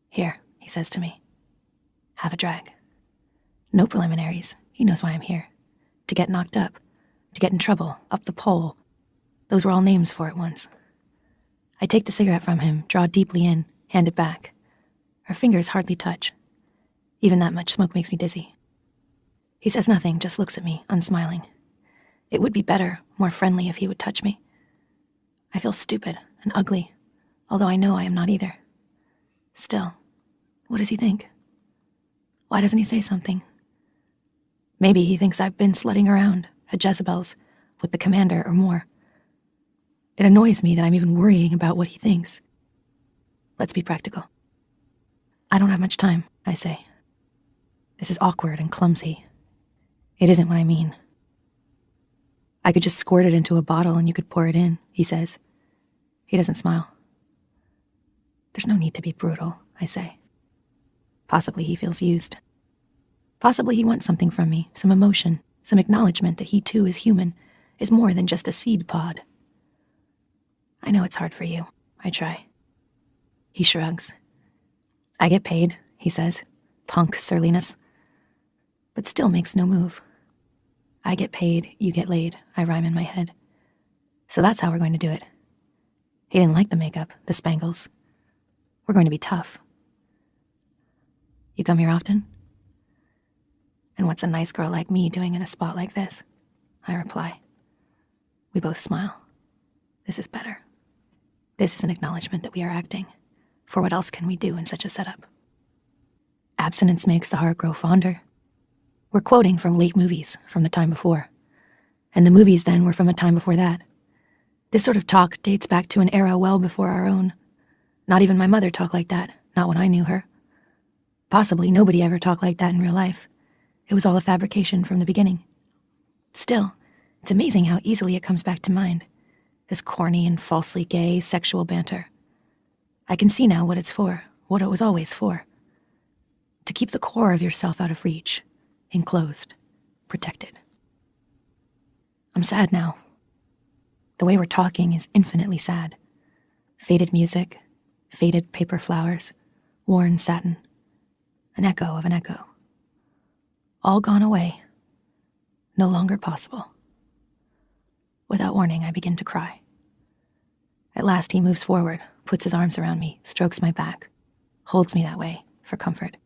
Here, he says to me. Have a drag. No preliminaries. He knows why I'm here. To get knocked up. To get in trouble. Up the pole. Those were all names for it once. I take the cigarette from him, draw deeply in, hand it back. Our fingers hardly touch. Even that much smoke makes me dizzy. He says nothing, just looks at me, unsmiling. It would be better, more friendly if he would touch me. I feel stupid and ugly, although I know I am not either. Still, what does he think? Why doesn't he say something? Maybe he thinks I've been slutting around at Jezebel's with the commander or more. It annoys me that I'm even worrying about what he thinks. Let's be practical. I don't have much time, I say. This is awkward and clumsy. It isn't what I mean. I could just squirt it into a bottle and you could pour it in, he says. He doesn't smile. There's no need to be brutal, I say. Possibly he feels used. Possibly he wants something from me, some emotion, some acknowledgement that he too is human, is more than just a seed pod. I know it's hard for you. I try. He shrugs. I get paid, he says, punk surliness, but still makes no move. I get paid, you get laid, I rhyme in my head. So that's how we're going to do it. He didn't like the makeup, the spangles. We're going to be tough. You come here often? And what's a nice girl like me doing in a spot like this? I reply. We both smile. This is better. This is an acknowledgement that we are acting. For what else can we do in such a setup? Abstinence makes the heart grow fonder. We're quoting from late movies from the time before. And the movies then were from a time before that. This sort of talk dates back to an era well before our own. Not even my mother talked like that, not when I knew her. Possibly nobody ever talked like that in real life. It was all a fabrication from the beginning. Still, it's amazing how easily it comes back to mind. This corny and falsely gay sexual banter. I can see now what it's for, what it was always for. To keep the core of yourself out of reach, enclosed, protected. I'm sad now. The way we're talking is infinitely sad. Faded music, faded paper flowers, worn satin, an echo of an echo. All gone away, no longer possible. Without warning, I begin to cry. At last, he moves forward, puts his arms around me, strokes my back, holds me that way for comfort.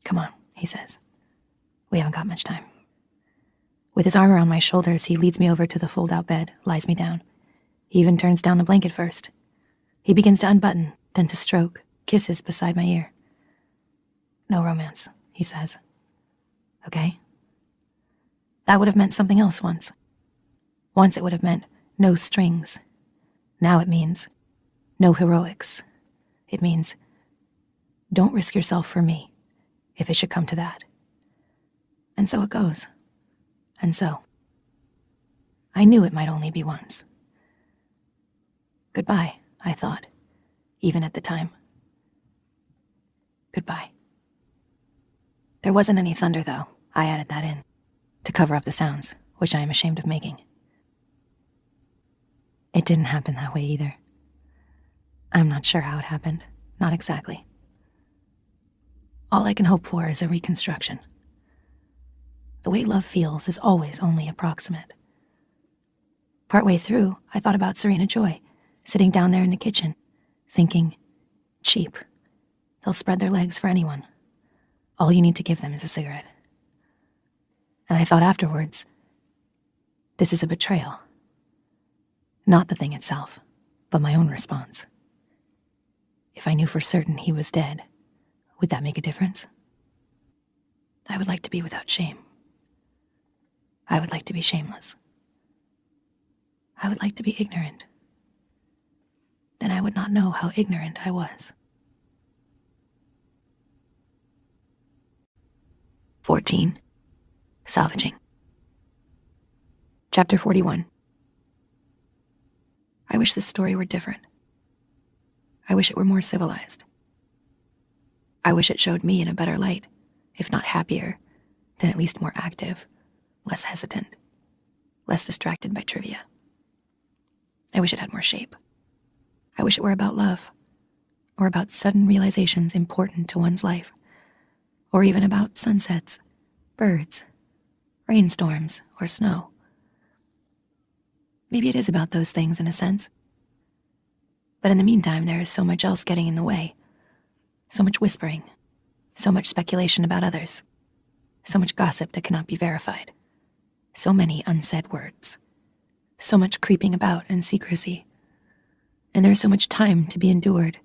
Come on, he says. We haven't got much time. With his arm around my shoulders, he leads me over to the fold-out bed, lies me down. He even turns down the blanket first. He begins to unbutton, then to stroke, kisses beside my ear. No romance, he says. Okay? That would have meant something else once. Once it would have meant no strings. Now it means no heroics. It means don't risk yourself for me, if it should come to that. And so it goes. And so. I knew it might only be once. Goodbye, I thought, even at the time. Goodbye. There wasn't any thunder, though. I added that in, to cover up the sounds, which I am ashamed of making. It didn't happen that way either. I'm not sure how it happened. Not exactly. All I can hope for is a reconstruction. The way love feels is always only approximate. Partway through, I thought about Serena Joy, sitting down there in the kitchen, thinking, cheap. They'll spread their legs for anyone. All you need to give them is a cigarette. And I thought afterwards, this is a betrayal. Not the thing itself, but my own response. If I knew for certain he was dead, would that make a difference? I would like to be without shame. I would like to be shameless. I would like to be ignorant. Then I would not know how ignorant I was. 14. Salvaging. Chapter 41. I wish this story were different. I wish it were more civilized. I wish it showed me in a better light, if not happier, then at least more active, less hesitant, less distracted by trivia. I wish it had more shape. I wish it were about love, or about sudden realizations important to one's life, or even about sunsets, birds, rainstorms, or snow. Maybe it is about those things in a sense. But in the meantime, there is so much else getting in the way. So much whispering, so much speculation about others, so much gossip that cannot be verified, so many unsaid words, so much creeping about and secrecy. And there is so much time to be endured,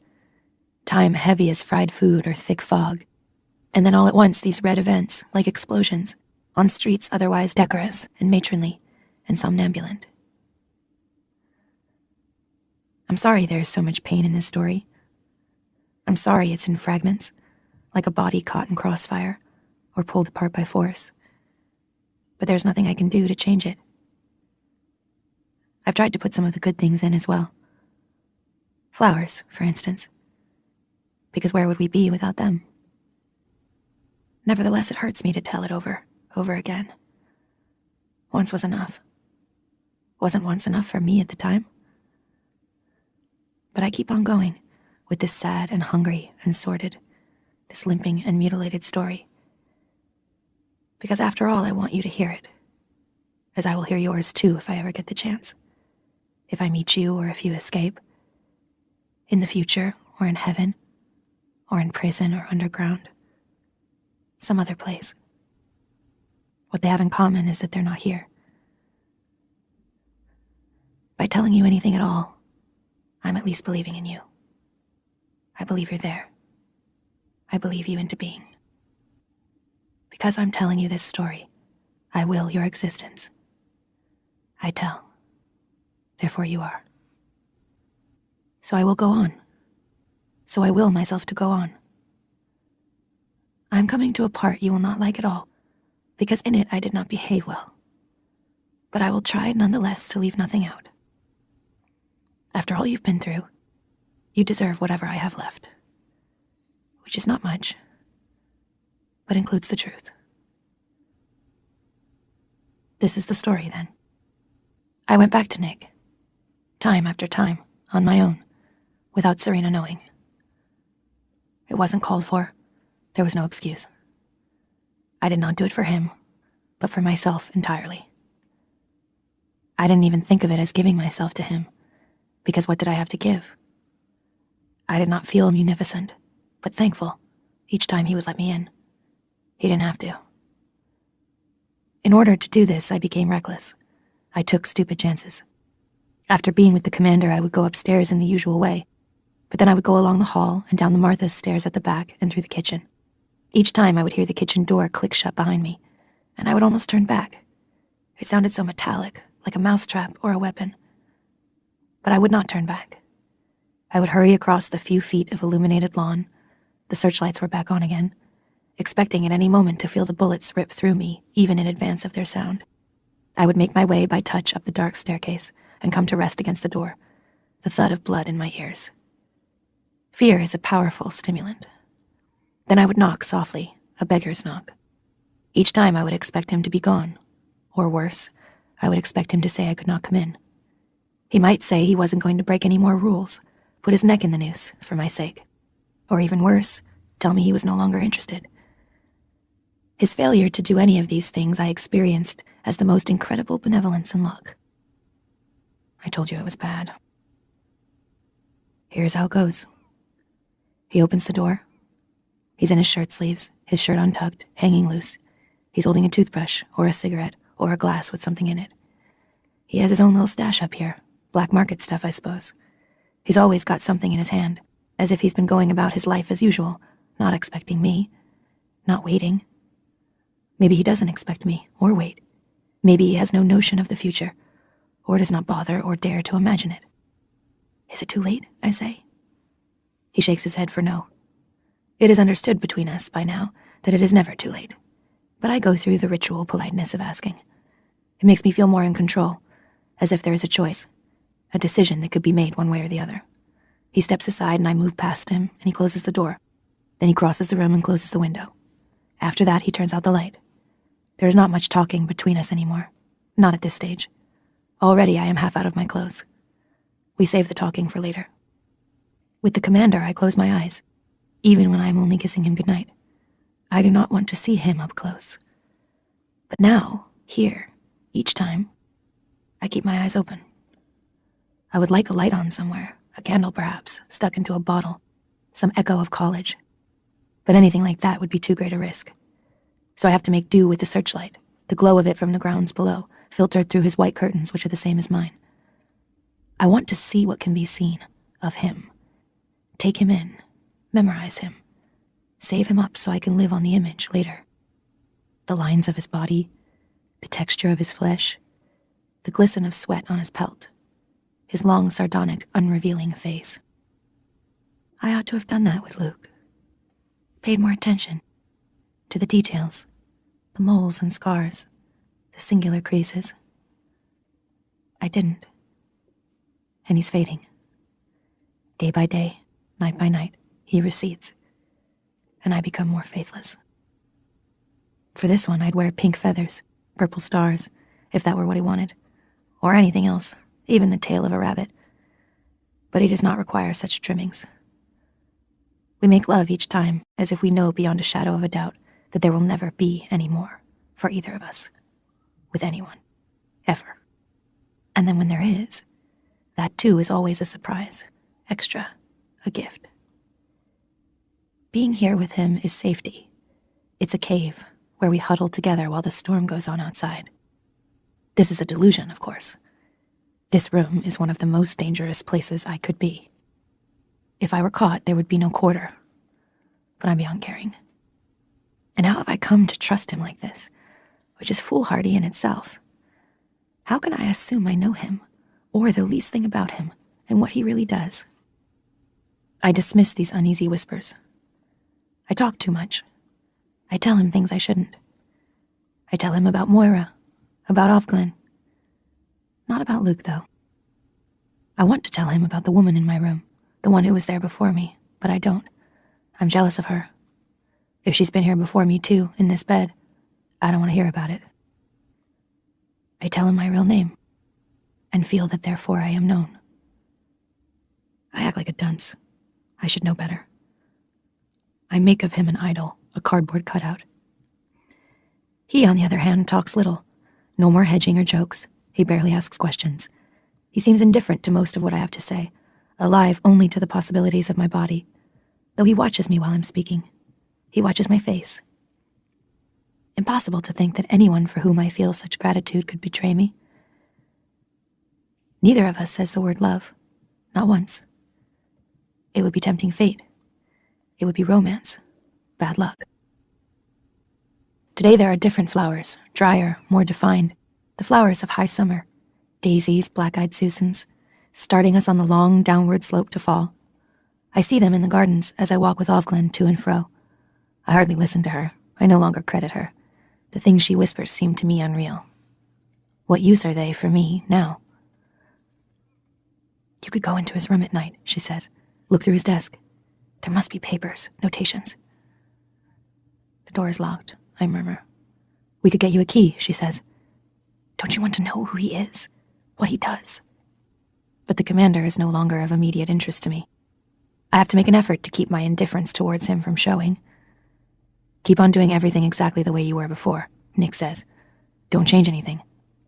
time heavy as fried food or thick fog. And then all at once these red events, like explosions, on streets otherwise decorous and matronly and somnambulant. I'm sorry there is so much pain in this story. I'm sorry it's in fragments, like a body caught in crossfire or pulled apart by force. But there's nothing I can do to change it. I've tried to put some of the good things in as well. Flowers, for instance. Because where would we be without them? Nevertheless, it hurts me to tell it over again. Once was enough. Wasn't once enough for me at the time? But I keep on going with this sad and hungry and sordid, this limping and mutilated story. Because after all, I want you to hear it, as I will hear yours too if I ever get the chance. If I meet you or if you escape. In the future, or in heaven, or in prison or underground. Some other place. What they have in common is that they're not here. By telling you anything at all, I'm at least believing in you. I believe you're there. I believe you into being. Because I'm telling you this story, I will your existence. I tell. Therefore you are. So I will go on. So I will myself to go on. I am coming to a part you will not like at all, because in it I did not behave well. But I will try nonetheless to leave nothing out. After all you've been through, you deserve whatever I have left. Which is not much, but includes the truth. This is the story, then. I went back to Nick, time after time, on my own, without Serena knowing. It wasn't called for. There was no excuse. I did not do it for him, but for myself entirely. I didn't even think of it as giving myself to him, because what did I have to give? I did not feel munificent, but thankful each time he would let me in. He didn't have to. In order to do this, I became reckless. I took stupid chances. After being with the commander, I would go upstairs in the usual way, but then I would go along the hall and down the Martha's stairs at the back and through the kitchen. Each time I would hear the kitchen door click shut behind me, and I would almost turn back. It sounded so metallic, like a mousetrap or a weapon. But I would not turn back. I would hurry across the few feet of illuminated lawn. The searchlights were back on again, expecting at any moment to feel the bullets rip through me, even in advance of their sound. I would make my way by touch up the dark staircase and come to rest against the door, the thud of blood in my ears. Fear is a powerful stimulant. Then I would knock softly, a beggar's knock. Each time I would expect him to be gone, or worse, I would expect him to say I could not come in. He might say he wasn't going to break any more rules, put his neck in the noose for my sake. Or even worse, tell me he was no longer interested. His failure to do any of these things I experienced as the most incredible benevolence and luck. I told you it was bad. Here's how it goes. He opens the door. He's in his shirt sleeves, his shirt untucked, hanging loose. He's holding a toothbrush, or a cigarette, or a glass with something in it. He has his own little stash up here, black market stuff, I suppose. He's always got something in his hand, as if he's been going about his life as usual, not expecting me, not waiting. Maybe he doesn't expect me, or wait. Maybe he has no notion of the future, or does not bother or dare to imagine it. Is it too late, I say? He shakes his head for no. It is understood between us by now that it is never too late, but I go through the ritual politeness of asking. It makes me feel more in control, as if there is a choice, a decision that could be made one way or the other. He steps aside and I move past him, and he closes the door. Then he crosses the room and closes the window. After that, he turns out the light. There is not much talking between us anymore. Not at this stage. Already I am half out of my clothes. We save the talking for later. With the commander, I close my eyes, even when I am only kissing him goodnight. I do not want to see him up close. But now, here, each time, I keep my eyes open. I would like a light on somewhere, a candle perhaps, stuck into a bottle, some echo of college. But anything like that would be too great a risk. So I have to make do with the searchlight, the glow of it from the grounds below, filtered through his white curtains, which are the same as mine. I want to see what can be seen of him. Take him in, memorize him, save him up so I can live on the image later. The lines of his body, the texture of his flesh, the glisten of sweat on his pelt, his long, sardonic, unrevealing face. I ought to have done that with Luke. Paid more attention to the details, the moles and scars, the singular creases. I didn't. And he's fading. Day by day, night by night, he recedes, and I become more faithless. For this one, I'd wear pink feathers, purple stars, if that were what he wanted, or anything else, even the tail of a rabbit. But he does not require such trimmings. We make love each time, as if we know beyond a shadow of a doubt that there will never be any more for either of us, with anyone, ever. And then when there is, that too is always a surprise, extra, a gift. Being here with him is safety. It's a cave where we huddle together while the storm goes on outside. This is a delusion, of course. This room is one of the most dangerous places I could be. If I were caught, there would be no quarter. But I'm beyond caring. And how have I come to trust him like this, which is foolhardy in itself? How can I assume I know him, or the least thing about him, and what he really does? I dismiss these uneasy whispers. I talk too much. I tell him things I shouldn't. I tell him about Moira, about Ofglen. Not about Luke, though. I want to tell him about the woman in my room, the one who was there before me, but I don't. I'm jealous of her. If she's been here before me, too, in this bed, I don't want to hear about it. I tell him my real name, and feel that therefore I am known. I act like a dunce. I should know better. I make of him an idol, a cardboard cutout. He, on the other hand, talks little. No more hedging or jokes. He barely asks questions. He seems indifferent to most of what I have to say, alive only to the possibilities of my body, though he watches me while I'm speaking. He watches my face. Impossible to think that anyone for whom I feel such gratitude could betray me. Neither of us says the word love, not once. It would be tempting fate. It would be romance, bad luck. Today there are different flowers, drier, more defined, the flowers of high summer, daisies, black-eyed Susans, starting us on the long downward slope to fall. I see them in the gardens as I walk with Ofglen to and fro. I hardly listen to her. I no longer credit her. The things she whispers seem to me unreal. What use are they for me now? You could go into his room at night, she says. Look through his desk. There must be papers, notations. The door is locked, I murmur. We could get you a key, she says. Don't you want to know who he is? What he does? but the commander is no longer of immediate interest to me. I have to make an effort to keep my indifference towards him from showing. Keep on doing everything exactly the way you were before, Nick says. Don't change anything,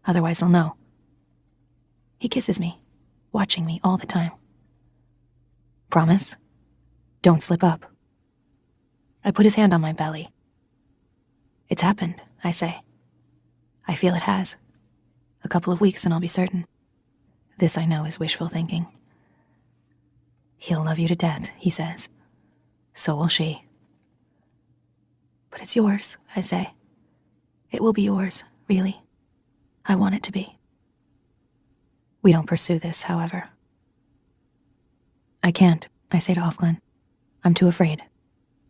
otherwise they'll know. He kisses me, watching me all the time. Promise? Don't slip up. I put his hand on my belly. It's happened, I say. I feel it has. A couple of weeks and I'll be certain. This I know is wishful thinking. He'll love you to death, he says. So will she. But it's yours, I say. It will be yours, really. I want it to be. We don't pursue this, however. I can't, I say to Offglen. I'm too afraid.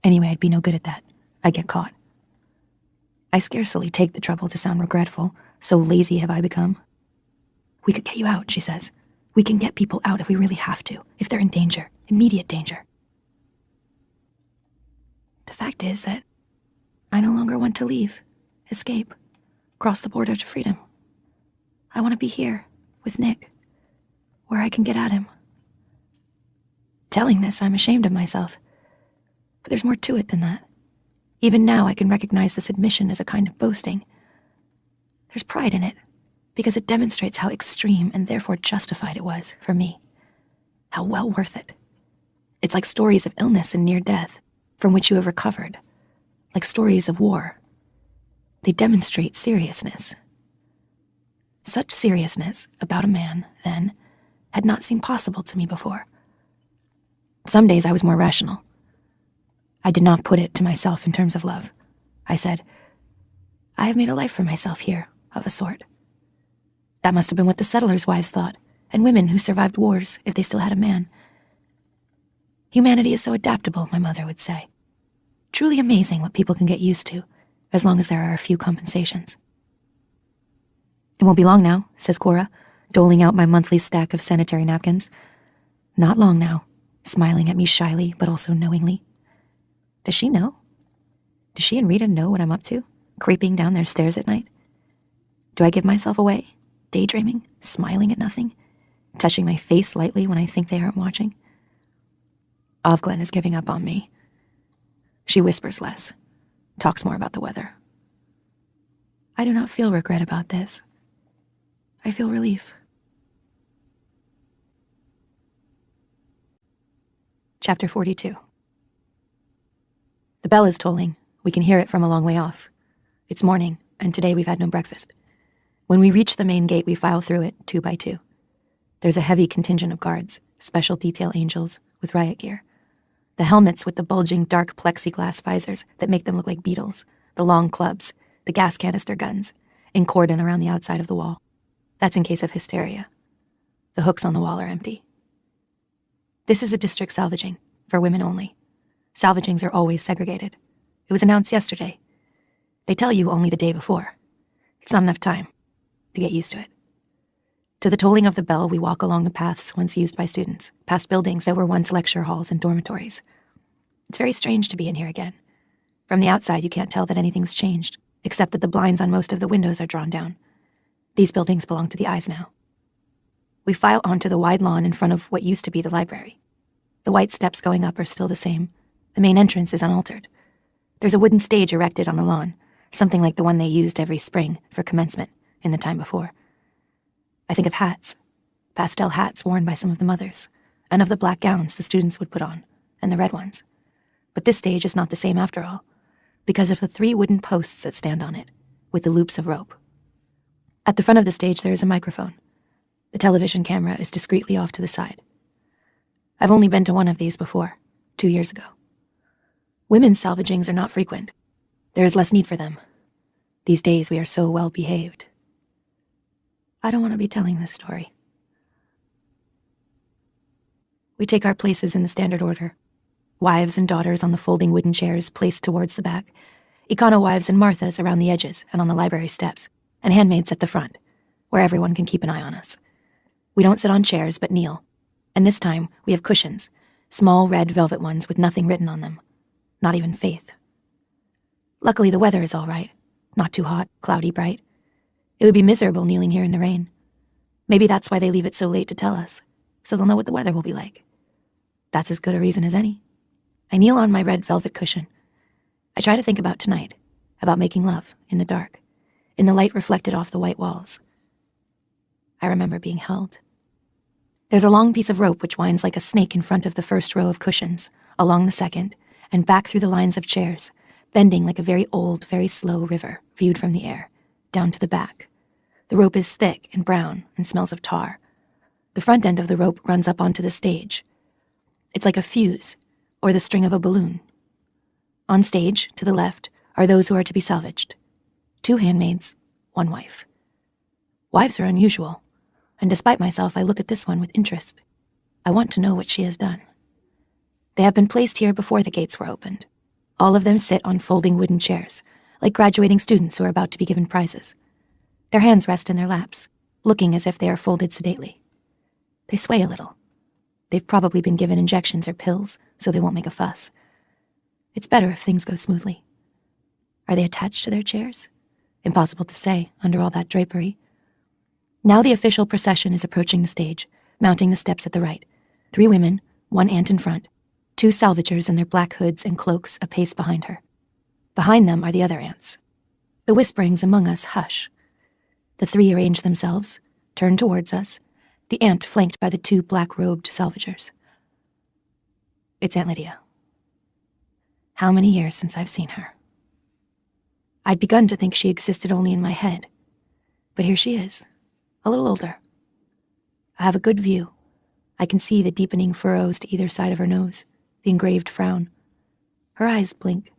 Anyway, I'd be no good at that. I'd get caught. I scarcely take the trouble to sound regretful, so lazy have I become. We could get you out, she says. We can get people out if we really have to, if they're in danger, immediate danger. The fact is that I no longer want to leave, escape, cross the border to freedom. I want to be here, with Nick, where I can get at him. Telling this, I'm ashamed of myself. But there's more to it than that. Even now, I can recognize this admission as a kind of boasting. There's pride in it, because it demonstrates how extreme and therefore justified it was for me. How well worth it. It's like stories of illness and near death, from which you have recovered. Like stories of war. They demonstrate seriousness. Such seriousness about a man, then, had not seemed possible to me before. Some days I was more rational. I did not put it to myself in terms of love. I said, I have made a life for myself here, of a sort. That must have been what the settlers' wives thought, and women who survived wars if they still had a man. Humanity is so adaptable, my mother would say. Truly amazing what people can get used to, as long as there are a few compensations. It won't be long now, says Cora, doling out my monthly stack of sanitary napkins. Not long now, smiling at me shyly but also knowingly. Does she know? Does she and Rita know what I'm up to, creeping down their stairs at night? Do I give myself away, daydreaming, smiling at nothing, touching my face lightly when I think they aren't watching? Offglen is giving up on me. She whispers less, talks more about the weather. I do not feel regret about this. I feel relief. Chapter 42. The bell is tolling. We can hear it from a long way off. It's morning, and today we've had no breakfast. When we reach the main gate, we file through it, 2 by 2. There's a heavy contingent of guards, special detail angels, with riot gear. The helmets with the bulging dark plexiglass visors that make them look like beetles, the long clubs, the gas canister guns, in cordon around the outside of the wall. That's in case of hysteria. The hooks on the wall are empty. This is a district salvaging, for women only. Salvagings are always segregated. It was announced yesterday. They tell you only the day before. It's not enough time to get used to it. To the tolling of the bell, we walk along the paths once used by students, past buildings that were once lecture halls and dormitories. It's very strange to be in here again. From the outside, you can't tell that anything's changed, except that the blinds on most of the windows are drawn down. These buildings belong to the eyes now. We file onto the wide lawn in front of what used to be the library. The white steps going up are still the same. The main entrance is unaltered. There's a wooden stage erected on the lawn, something like the one they used every spring for commencement in the time before. I think of hats, pastel hats worn by some of the mothers, and of the black gowns the students would put on, and the red ones. But this stage is not the same after all, because of the 3 wooden posts that stand on it, with the loops of rope. At the front of the stage there is a microphone. The television camera is discreetly off to the side. I've only been to one of these before, 2 years ago. Women's salvagings are not frequent. There is less need for them. These days we are so well behaved. I don't want to be telling this story. We take our places in the standard order. Wives and daughters on the folding wooden chairs placed towards the back, Econo wives and Marthas around the edges and on the library steps, and handmaids at the front, where everyone can keep an eye on us. We don't sit on chairs but kneel, and this time we have cushions, small red velvet ones with nothing written on them. Not even faith. Luckily, the weather is all right. Not too hot, cloudy, bright. It would be miserable kneeling here in the rain. Maybe that's why they leave it so late to tell us. so they'll know what the weather will be like. That's as good a reason as any. I kneel on my red velvet cushion. I try to think about tonight, about making love in the dark, in the light reflected off the white walls. I remember being held. There's a long piece of rope which winds like a snake in front of the first row of cushions, along the second, and back through the lines of chairs, bending like a very old, very slow river, viewed from the air, down to the back. The rope is thick and brown and smells of tar. The front end of the rope runs up onto the stage. It's like a fuse, or the string of a balloon. On stage, to the left, are those who are to be salvaged. 2 handmaids, 1 wife. Wives are unusual, and despite myself, I look at this one with interest. I want to know what she has done. They have been placed here before the gates were opened. All of them sit on folding wooden chairs, like graduating students who are about to be given prizes. Their hands rest in their laps, looking as if they are folded sedately. They sway a little. They've probably been given injections or pills, so they won't make a fuss. It's better if things go smoothly. Are they attached to their chairs? Impossible to say, under all that drapery. Now the official procession is approaching the stage, mounting the steps at the right. 3 women, 1 aunt in front, 2 salvagers in their black hoods and cloaks a pace behind her. Behind them are the other aunts. The whisperings among us hush. The 3 arrange themselves, turn towards us, the aunt flanked by the 2 black-robed salvagers. It's Aunt Lydia. How many years since I've seen her? I'd begun to think she existed only in my head, but here she is, a little older. I have a good view. I can see the deepening furrows to either side of her nose, the engraved frown. Her eyes blink.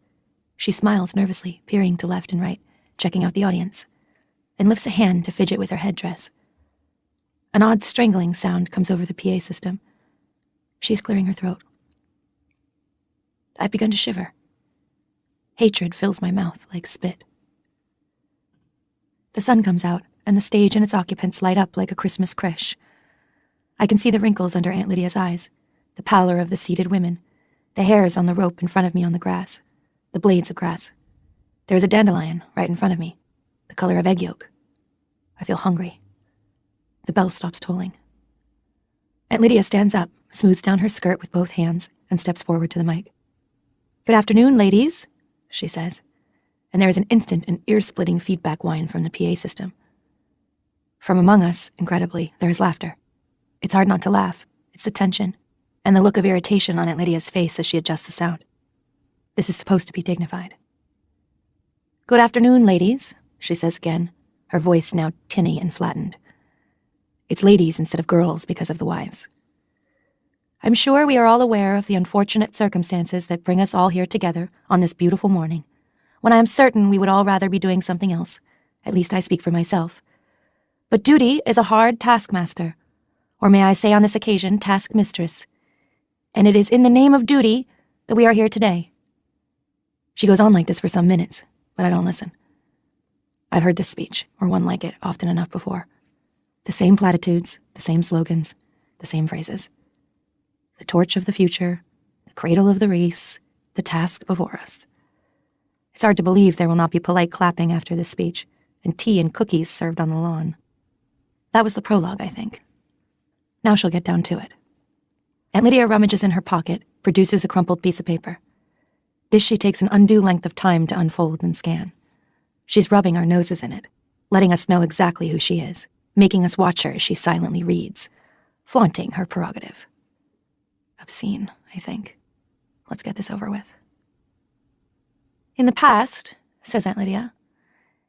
She smiles nervously, peering to left and right, checking out the audience, and lifts a hand to fidget with her headdress. An odd strangling sound comes over the PA system. She's clearing her throat. I've begun to shiver. Hatred fills my mouth like spit. The sun comes out, and the stage and its occupants light up like a Christmas creche. I can see the wrinkles under Aunt Lydia's eyes, the pallor of the seated women, the hairs on the rope in front of me on the grass, the blades of grass. There is a dandelion right in front of me, the color of egg yolk. I feel hungry. The bell stops tolling. Aunt Lydia stands up, smooths down her skirt with both hands, and steps forward to the mic. "Good afternoon, ladies," she says, and there is an instant and ear-splitting feedback whine from the PA system. From among us, incredibly, there is laughter. It's hard not to laugh. It's the tension, and the look of irritation on Aunt Lydia's face as she adjusts the sound. This is supposed to be dignified. "Good afternoon, ladies," she says again, her voice now tinny and flattened. It's ladies instead of girls because of the wives. "I'm sure we are all aware of the unfortunate circumstances that bring us all here together on this beautiful morning, when I am certain we would all rather be doing something else. At least I speak for myself. But duty is a hard taskmaster, or may I say on this occasion, taskmistress, and it is in the name of duty that we are here today." She goes on like this for some minutes, but I don't listen. I've heard this speech, or one like it, often enough before. The same platitudes, the same slogans, the same phrases. The torch of the future, the cradle of the race, the task before us. It's hard to believe there will not be polite clapping after this speech, and tea and cookies served on the lawn. That was the prologue, I think. Now she'll get down to it. Aunt Lydia rummages in her pocket, produces a crumpled piece of paper. This she takes an undue length of time to unfold and scan. She's rubbing our noses in it, letting us know exactly who she is, making us watch her as she silently reads, flaunting her prerogative. Obscene, I think. Let's get this over with. "In the past," says Aunt Lydia,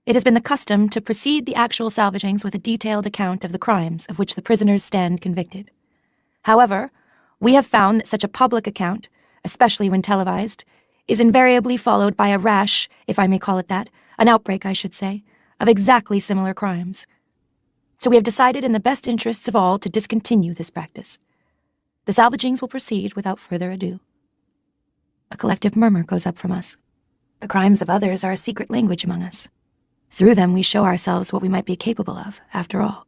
"it has been the custom to precede the actual salvagings with a detailed account of the crimes of which the prisoners stand convicted. However, we have found that such a public account, especially when televised, is invariably followed by a rash, if I may call it that, an outbreak, I should say, of exactly similar crimes. So we have decided in the best interests of all to discontinue this practice. The salvagings will proceed without further ado." A collective murmur goes up from us. The crimes of others are a secret language among us. Through them we show ourselves what we might be capable of, after all.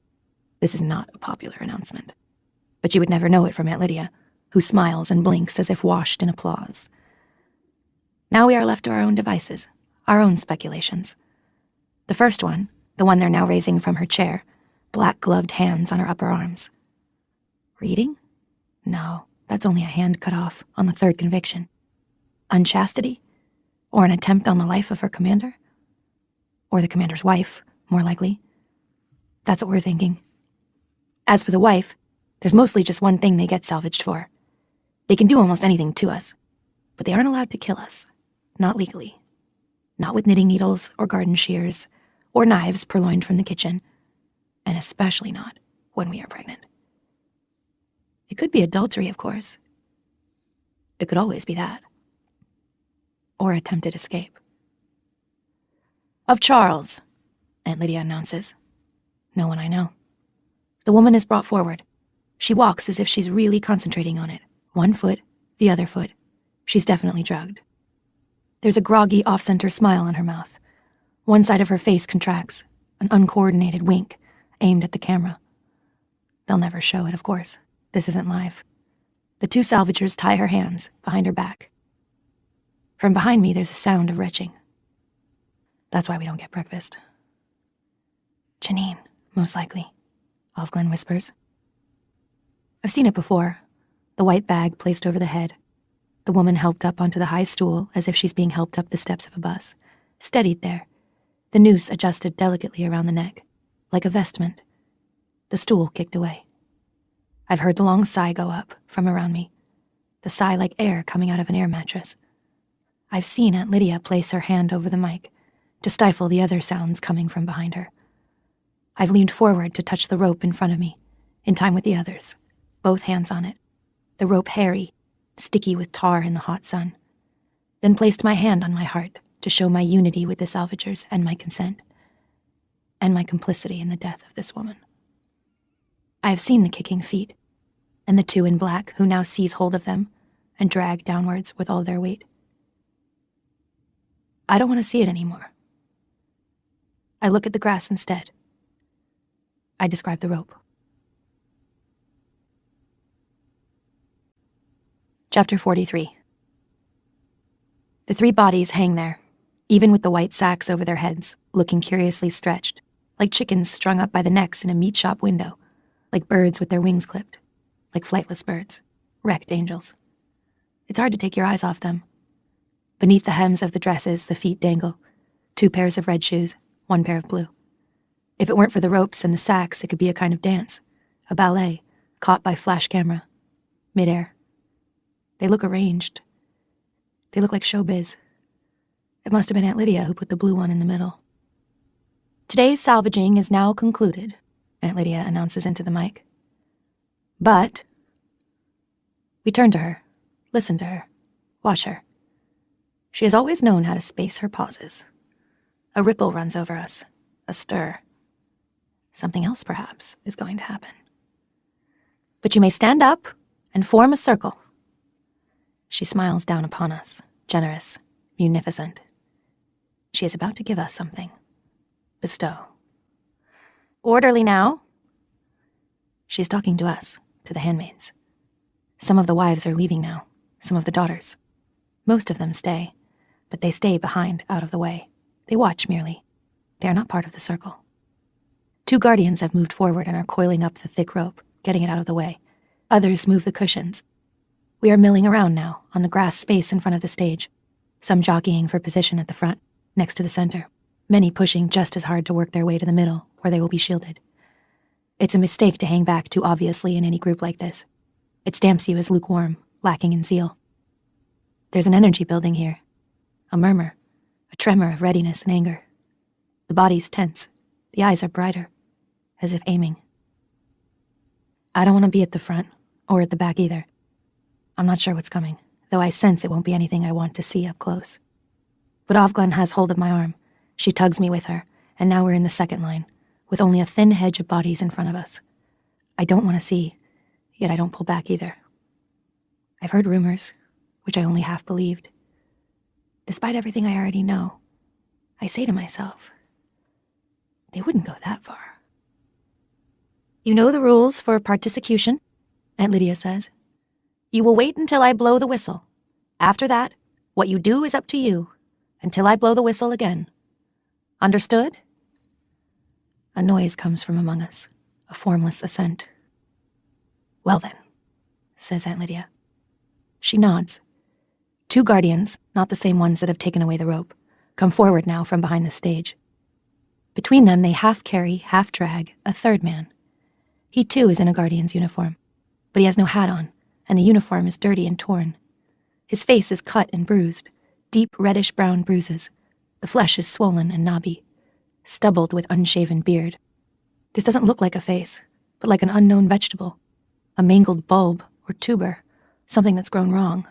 This is not a popular announcement. But you would never know it from Aunt Lydia, who smiles and blinks as if washed in applause. Now we are left to our own devices, our own speculations. The first one, the one they're now raising from her chair, black-gloved hands on her upper arms. Reading? No, that's only a hand cut off on the third conviction. Unchastity? Or an attempt on the life of her commander? Or the commander's wife, more likely. That's what we're thinking. As for the wife, there's mostly just one thing they get salvaged for. They can do almost anything to us, but they aren't allowed to kill us. Not legally. Not with knitting needles or garden shears or knives purloined from the kitchen, and especially not when we are pregnant. It could be adultery, of course. It could always be that. Or attempted escape. Of Charles, Aunt Lydia announces. No one I know. The woman is brought forward. She walks as if she's really concentrating on it. One foot, the other foot. She's definitely drugged. There's a groggy off-center smile on her mouth. One side of her face contracts, an uncoordinated wink aimed at the camera. They'll never show it, of course. This isn't live. The two salvagers tie her hands behind her back. From behind me, there's a sound of retching. That's why we don't get breakfast. Janine, most likely, Alvglen whispers. I've seen it before. The white bag placed over the head. The woman helped up onto the high stool as if she's being helped up the steps of a bus. Steadied there. The noose adjusted delicately around the neck, like a vestment. The stool kicked away. I've heard the long sigh go up from around me. The sigh like air coming out of an air mattress. I've seen Aunt Lydia place her hand over the mic to stifle the other sounds coming from behind her. I've leaned forward to touch the rope in front of me, in time with the others, both hands on it. The rope hairy, sticky with tar in the hot sun. Then placed my hand on my heart to show my unity with the salvagers and my consent, and my complicity in the death of this woman. I have seen the kicking feet, and the two in black who now seize hold of them and drag downwards with all their weight. I don't want to see it anymore. I look at the grass instead. I describe the rope. Chapter 43. The three bodies hang there, even with the white sacks over their heads, looking curiously stretched, like chickens strung up by the necks in a meat shop window, like birds with their wings clipped, like flightless birds, wrecked angels. It's hard to take your eyes off them. Beneath the hems of the dresses, the feet dangle, 2 pairs of red shoes, 1 pair of blue. If it weren't for the ropes and the sacks, it could be a kind of dance, a ballet, caught by flash camera, midair. They look arranged. They look like showbiz. It must have been Aunt Lydia who put the blue one in the middle. Today's salvaging is now concluded, Aunt Lydia announces into the mic. But we turn to her, listen to her, watch her. She has always known how to space her pauses. A ripple runs over us, a stir. Something else, perhaps, is going to happen. But you may stand up and form a circle. She smiles down upon us, generous, munificent. She is about to give us something. Bestow. Orderly now. She's talking to us, to the handmaids. Some of the wives are leaving now, some of the daughters. Most of them stay, but they stay behind, out of the way. They watch merely. They are not part of the circle. 2 guardians have moved forward and are coiling up the thick rope, getting it out of the way. Others move the cushions. We are milling around now, on the grass space in front of the stage, some jockeying for position at the front, next to the center, many pushing just as hard to work their way to the middle, where they will be shielded. It's a mistake to hang back too obviously in any group like this. It stamps you as lukewarm, lacking in zeal. There's an energy building here, a murmur, a tremor of readiness and anger. The body's tense, the eyes are brighter, as if aiming. I don't want to be at the front, or at the back either. I'm not sure what's coming, though I sense it won't be anything I want to see up close. But Alvglen has hold of my arm. She tugs me with her, and now we're in the second line, with only a thin hedge of bodies in front of us. I don't want to see, yet I don't pull back either. I've heard rumors, which I only half believed. Despite everything I already know, I say to myself, they wouldn't go that far. You know the rules for particution, Aunt Lydia says. You will wait until I blow the whistle. After that, what you do is up to you, until I blow the whistle again. Understood? A noise comes from among us, a formless assent. "Well then," says Aunt Lydia. She nods. 2 guardians, not the same ones that have taken away the rope, come forward now from behind the stage. Between them, they half carry, half drag a 3rd man. He too is in a guardian's uniform, but he has no hat on, and the uniform is dirty and torn. His face is cut and bruised, deep reddish-brown bruises. The flesh is swollen and knobby, stubbled with unshaven beard. This doesn't look like a face, but like an unknown vegetable, a mangled bulb or tuber, something that's grown wrong.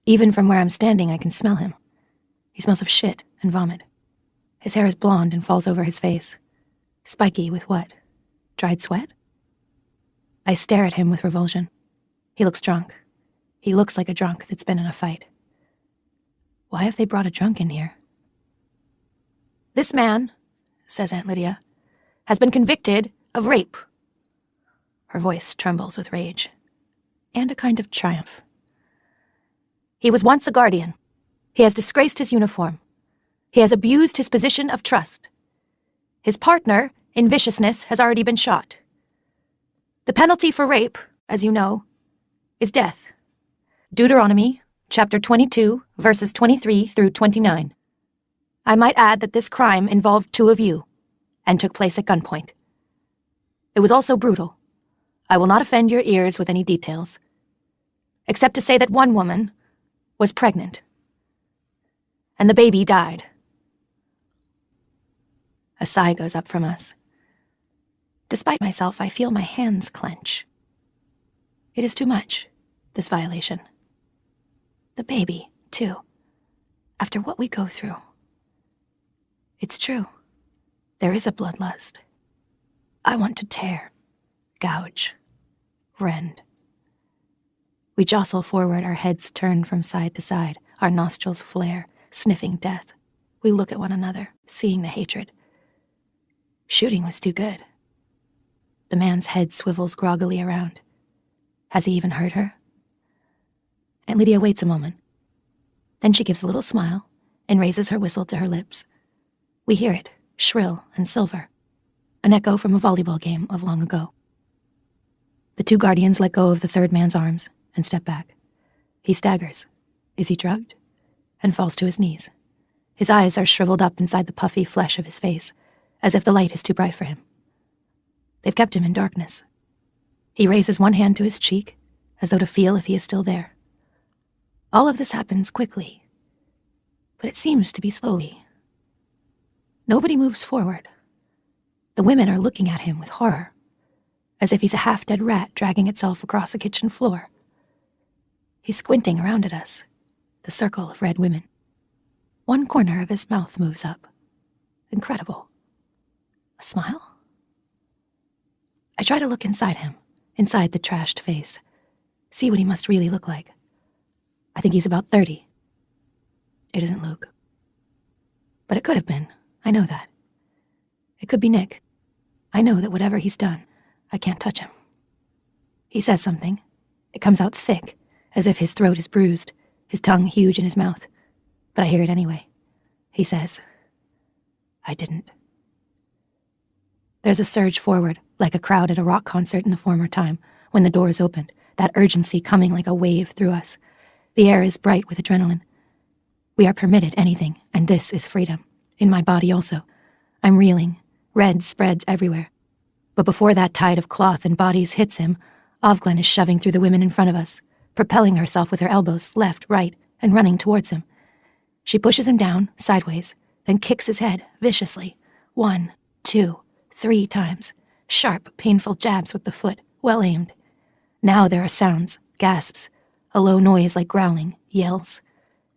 Even from where I'm standing, I can smell him. He smells of shit and vomit. His hair is blonde and falls over his face. Spiky with what? Dried sweat? I stare at him with revulsion. He looks drunk. He looks like a drunk that's been in a fight. Why have they brought a drunk in here? "This man," says Aunt Lydia, "has been convicted of rape." Her voice trembles with rage, and a kind of triumph. "He was once a guardian. He has disgraced his uniform. He has abused his position of trust. His partner, in viciousness, has already been shot. The penalty for rape, as you know, is death. Deuteronomy, chapter 22, verses 23 through 29. I might add that this crime involved 2 of you, and took place at gunpoint. It was also brutal. I will not offend your ears with any details, except to say that one woman was pregnant, and the baby died." A sigh goes up from us. Despite myself, I feel my hands clench. It is too much, this violation. The baby, too, after what we go through. It's true. There is a bloodlust. I want to tear, gouge, rend. We jostle forward, our heads turn from side to side, our nostrils flare, sniffing death. We look at one another, seeing the hatred. Shooting was too good. The man's head swivels groggily around. Has he even heard her? Aunt Lydia waits a moment. Then she gives a little smile and raises her whistle to her lips. We hear it, shrill and silver, an echo from a volleyball game of long ago. The 2 guardians let go of the 3rd man's arms and step back. He staggers. Is he drugged? And falls to his knees. His eyes are shriveled up inside the puffy flesh of his face, as if the light is too bright for him. They've kept him in darkness. He raises one hand to his cheek, as though to feel if he is still there. All of this happens quickly, but it seems to be slowly. Nobody moves forward. The women are looking at him with horror, as if he's a half-dead rat dragging itself across a kitchen floor. He's squinting around at us, the circle of red women. One corner of his mouth moves up. Incredible. A smile? I try to look inside him, inside the trashed face, see what he must really look like. I think he's about 30. It isn't Luke. But it could have been. I know that. It could be Nick. I know that whatever he's done, I can't touch him. He says something. It comes out thick, as if his throat is bruised, his tongue huge in his mouth. But I hear it anyway. He says, "I didn't." There's a surge forward, like a crowd at a rock concert in the former time, when the doors opened, that urgency coming like a wave through us. The air is bright with adrenaline. We are permitted anything, and this is freedom. In my body also. I'm reeling. Red spreads everywhere. But before that tide of cloth and bodies hits him, Ovglen is shoving through the women in front of us, propelling herself with her elbows left, right, and running towards him. She pushes him down, sideways, then kicks his head, viciously. 1, 2, 3 times. Sharp, painful jabs with the foot, well aimed. Now there are sounds, gasps, a low noise like growling, yells,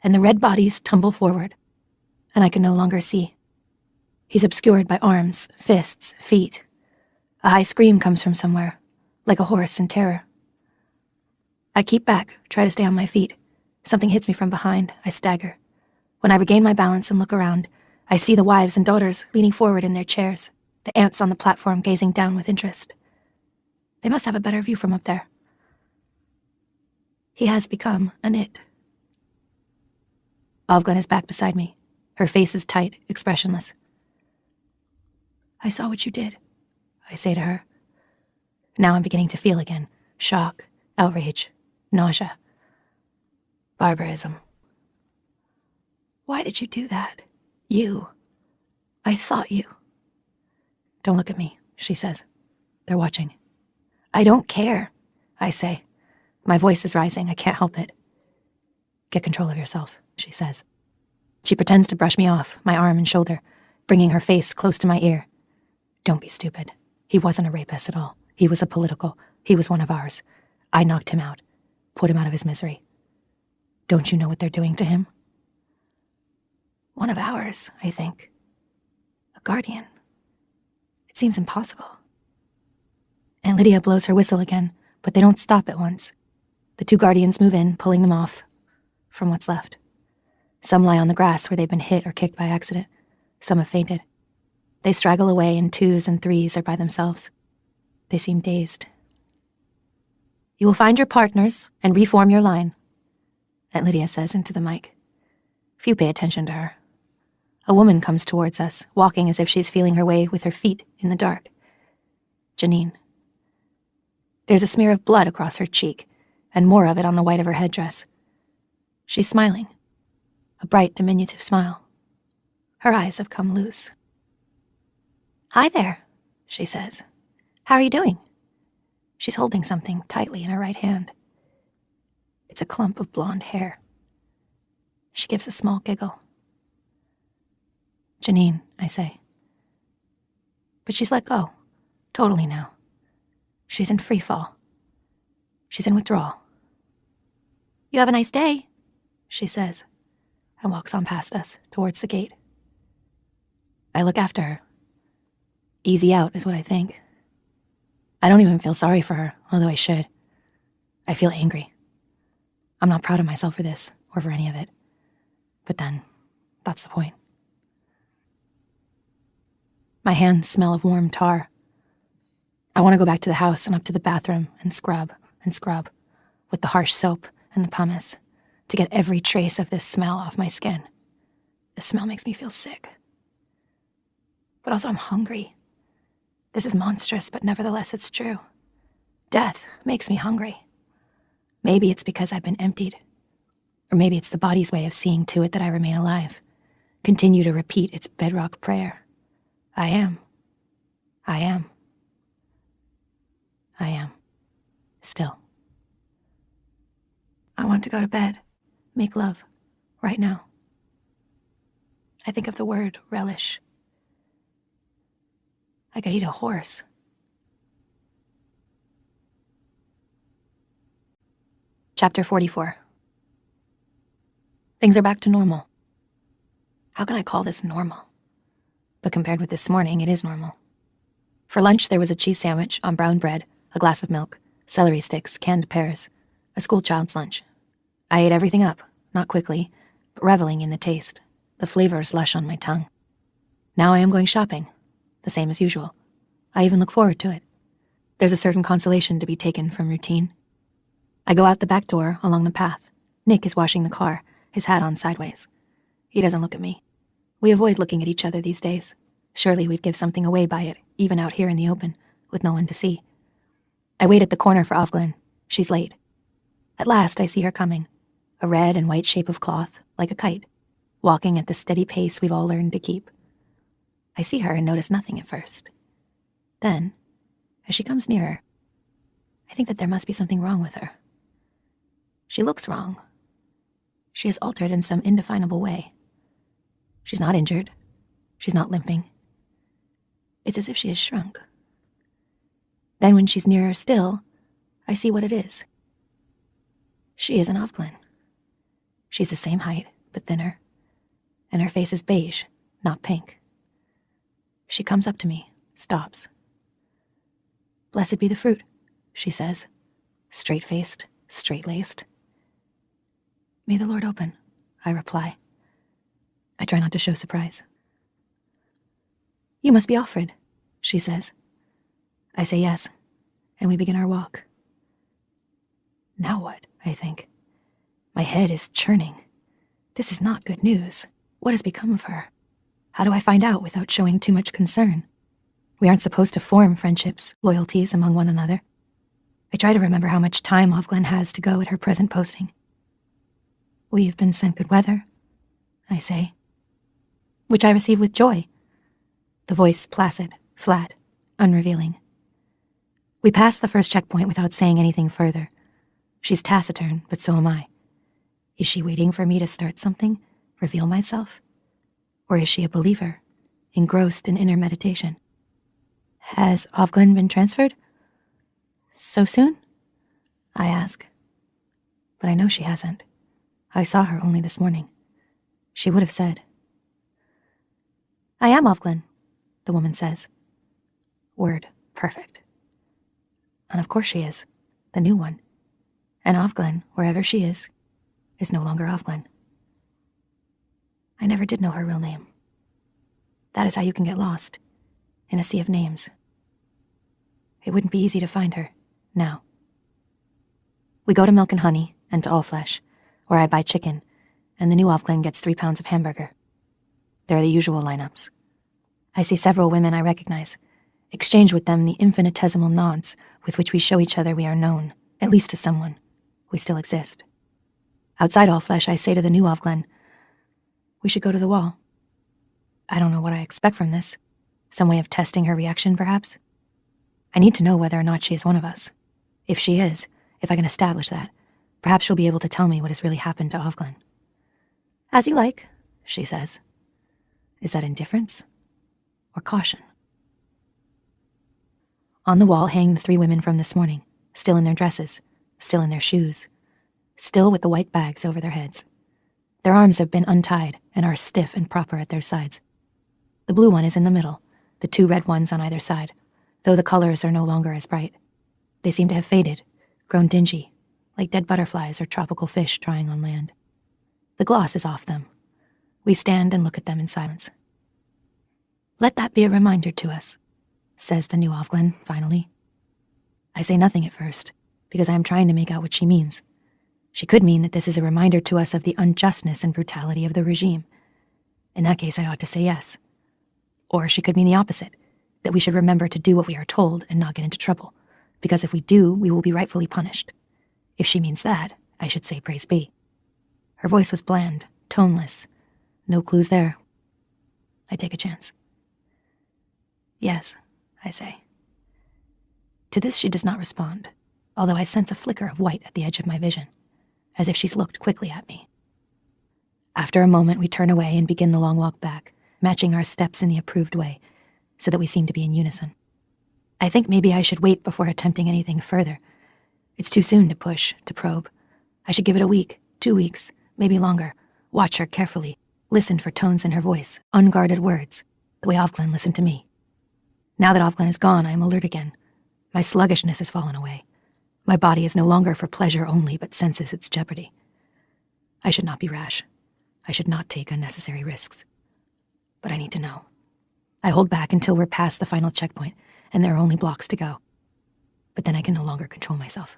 and the red bodies tumble forward, and I can no longer see. He's obscured by arms, fists, feet. A high scream comes from somewhere, like a horse in terror. I keep back, try to stay on my feet. Something hits me from behind, I stagger. When I regain my balance and look around, I see the wives and daughters leaning forward in their chairs, the aunts on the platform gazing down with interest. They must have a better view from up there. He has become an it. Ovglen is back beside me. Her face is tight, expressionless. "I saw what you did," I say to her. Now I'm beginning to feel again, Shock, outrage, nausea, barbarism. Why did you do that? You. I thought you. Don't look at me, she says. They're watching. I don't care, I say. My voice is rising, I can't help it. Get control of yourself, she says. She pretends to brush me off, my arm and shoulder, bringing her face close to my ear. Don't be stupid. He wasn't a rapist at all. He was a political. He was one of ours. I knocked him out, put him out of his misery. Don't you know what they're doing to him? One of ours, I think. A guardian. It seems impossible. Aunt Lydia blows her whistle again, but they don't stop at once. The two guardians move in, pulling them off from what's left. Some lie on the grass where they've been hit or kicked by accident. Some have fainted. They straggle away in twos and threes or by themselves. They seem dazed. You will find your partners and reform your line, Aunt Lydia says into the mic. Few pay attention to her. A woman comes towards us, walking as if she's feeling her way with her feet in the dark. Janine. There's a smear of blood across her cheek, and more of it on the white of her headdress. She's smiling. A bright, diminutive smile. Her eyes have come loose. Hi there, she says. How are you doing? She's holding something tightly in her right hand. It's a clump of blonde hair. She gives a small giggle. Janine, I say. But she's let go. Totally now. She's in free fall. She's in withdrawal. You have a nice day, she says, and walks on past us, towards the gate. I look after her. Easy out is what I think. I don't even feel sorry for her, although I should. I feel angry. I'm not proud of myself for this, or for any of it. But then, that's the point. My hands smell of warm tar. I want to go back to the house and up to the bathroom and scrub, with the harsh soap and the pumice, to get every trace of this smell off my skin. The smell makes me feel sick. But also I'm hungry. This is monstrous, but nevertheless it's true. Death makes me hungry. Maybe it's because I've been emptied. Or maybe it's the body's way of seeing to it that I remain alive. Continue to repeat its bedrock prayer. I am. I am. I am. Still. I want to go to bed. Make love. Right now. I think of the word relish. I could eat a horse. Chapter 44. Things are back to normal. How can I call this normal? But compared with this morning, it is normal. For lunch, there was a cheese sandwich on brown bread, a glass of milk, celery sticks, canned pears, a schoolchild's lunch. I ate everything up, not quickly, but reveling in the taste, the flavors lush on my tongue. Now I am going shopping, the same as usual. I even look forward to it. There's a certain consolation to be taken from routine. I go out the back door along the path. Nick is washing the car, his hat on sideways. He doesn't look at me. We avoid looking at each other these days. Surely we'd give something away by it, even out here in the open, with no one to see. I wait at the corner for Ofglin. She's late. At last I see her coming, a red and white shape of cloth, like a kite, walking at the steady pace we've all learned to keep. I see her and notice nothing at first. Then, as she comes nearer, I think that there must be something wrong with her. She looks wrong. She is altered in some indefinable way. She's not injured. She's not limping. It's as if she has shrunk. Then when she's nearer still, I see what it is. She is an Ofglin. She's the same height, but thinner, and her face is beige, not pink. She comes up to me, stops. Blessed be the fruit, she says, straight-faced, straight-laced. May the Lord open, I reply. I try not to show surprise. You must be Alfred, she says. I say yes, and we begin our walk. Now what, I think. My head is churning. This is not good news. What has become of her? How do I find out without showing too much concern? We aren't supposed to form friendships, loyalties among one another. I try to remember how much time Ofglen has to go at her present posting. "We've been sent good weather," I say, which I receive with joy, the voice placid, flat, unrevealing. We pass the first checkpoint without saying anything further. She's taciturn, but so am I. Is she waiting for me to start something, reveal myself? Or is she a believer, engrossed in inner meditation? "Has Ofglen been transferred? So soon?" I ask. But I know she hasn't. I saw her only this morning. She would have said. "I am Ofglen," the woman says. Word perfect. And of course she is, the new one. And Ofglen, wherever she is no longer Ofglen. I never did know her real name. That is how you can get lost, in a sea of names. It wouldn't be easy to find her, now. We go to Milk and Honey, and to All Flesh, where I buy chicken, and the new Ofglen gets 3 pounds of hamburger. There are the usual lineups. I see several women I recognize, exchange with them the infinitesimal nods with which we show each other we are known, at least to someone. We still exist. Outside All Flesh, I say to the new Ofglen, "We should go to the wall." I don't know what I expect from this. Some way of testing her reaction, perhaps? I need to know whether or not she is one of us. If she is, if I can establish that, perhaps she'll be able to tell me what has really happened to Ofglen. "As you like," she says. Is that indifference? Or caution? On the wall hang the 3 women from this morning, still in their dresses, still in their shoes, still with the white bags over their heads. Their arms have been untied and are stiff and proper at their sides. The blue one is in the middle, the 2 red ones on either side, though the colors are no longer as bright. They seem to have faded, grown dingy, like dead butterflies or tropical fish drying on land. The gloss is off them. We stand and look at them in silence. "Let that be a reminder to us," says the new Ofglen, finally. I say nothing at first, because I am trying to make out what she means. She could mean that this is a reminder to us of the unjustness and brutality of the regime. In that case, I ought to say yes. Or she could mean the opposite, that we should remember to do what we are told and not get into trouble, because if we do, we will be rightfully punished. If she means that, I should say praise be. Her voice was bland, toneless. No clues there. I take a chance. "Yes," I say. To this she does not respond, although I sense a flicker of white at the edge of my vision, as if she's looked quickly at me. After a moment, we turn away and begin the long walk back, matching our steps in the approved way, so that we seem to be in unison. I think maybe I should wait before attempting anything further. It's too soon to push, to probe. I should give it a week, 2 weeks, maybe longer, watch her carefully, listen for tones in her voice, unguarded words, the way Ofglen listened to me. Now that Ofglen is gone, I am alert again. My sluggishness has fallen away. My body is no longer for pleasure only, but senses its jeopardy. I should not be rash. I should not take unnecessary risks. But I need to know. I hold back until we're past the final checkpoint, and there are only blocks to go. But then I can no longer control myself.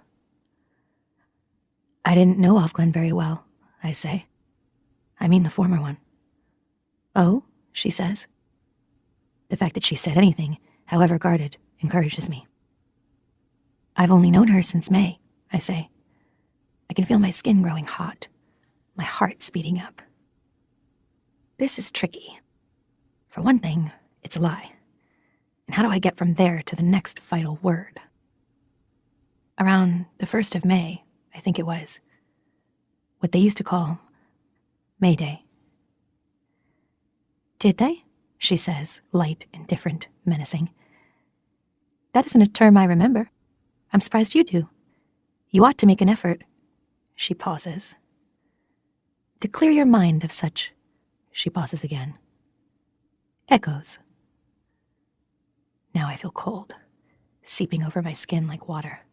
"I didn't know Ofglen very well," I say. I mean the former one. "Oh," she says. The fact that she said anything, however guarded, encourages me. "I've only known her since May," I say. I can feel my skin growing hot, my heart speeding up. This is tricky. For one thing, it's a lie. And how do I get from there to the next vital word? Around the 1st of May, I think it was, what they used to call May Day. "Did they?" she says, light, indifferent, menacing. "That isn't a term I remember. I'm surprised you do. You ought to make an effort." She pauses. "To clear your mind of such," she pauses again, "echoes." Now I feel cold, seeping over my skin like water.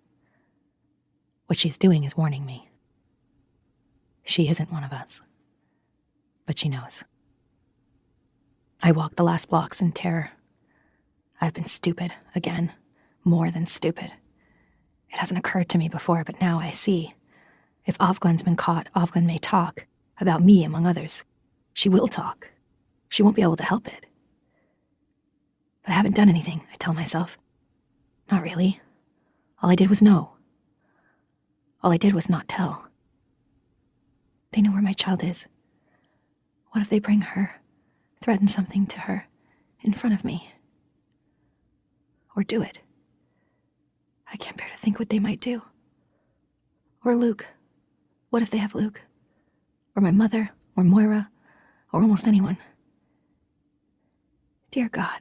What she's doing is warning me. She isn't one of us, but she knows. I walk the last blocks in terror. I've been stupid, again, more than stupid. It hasn't occurred to me before, but now I see. If Ofglen's been caught, Ofglen may talk, about me among others. She will talk. She won't be able to help it. But I haven't done anything, I tell myself. Not really. All I did was know. All I did was not tell. They know where my child is. What if they bring her, threaten something to her, in front of me? Or do it? I can't bear to think what they might do. Or Luke. What if they have Luke? Or my mother, or Moira, or almost anyone. Dear God,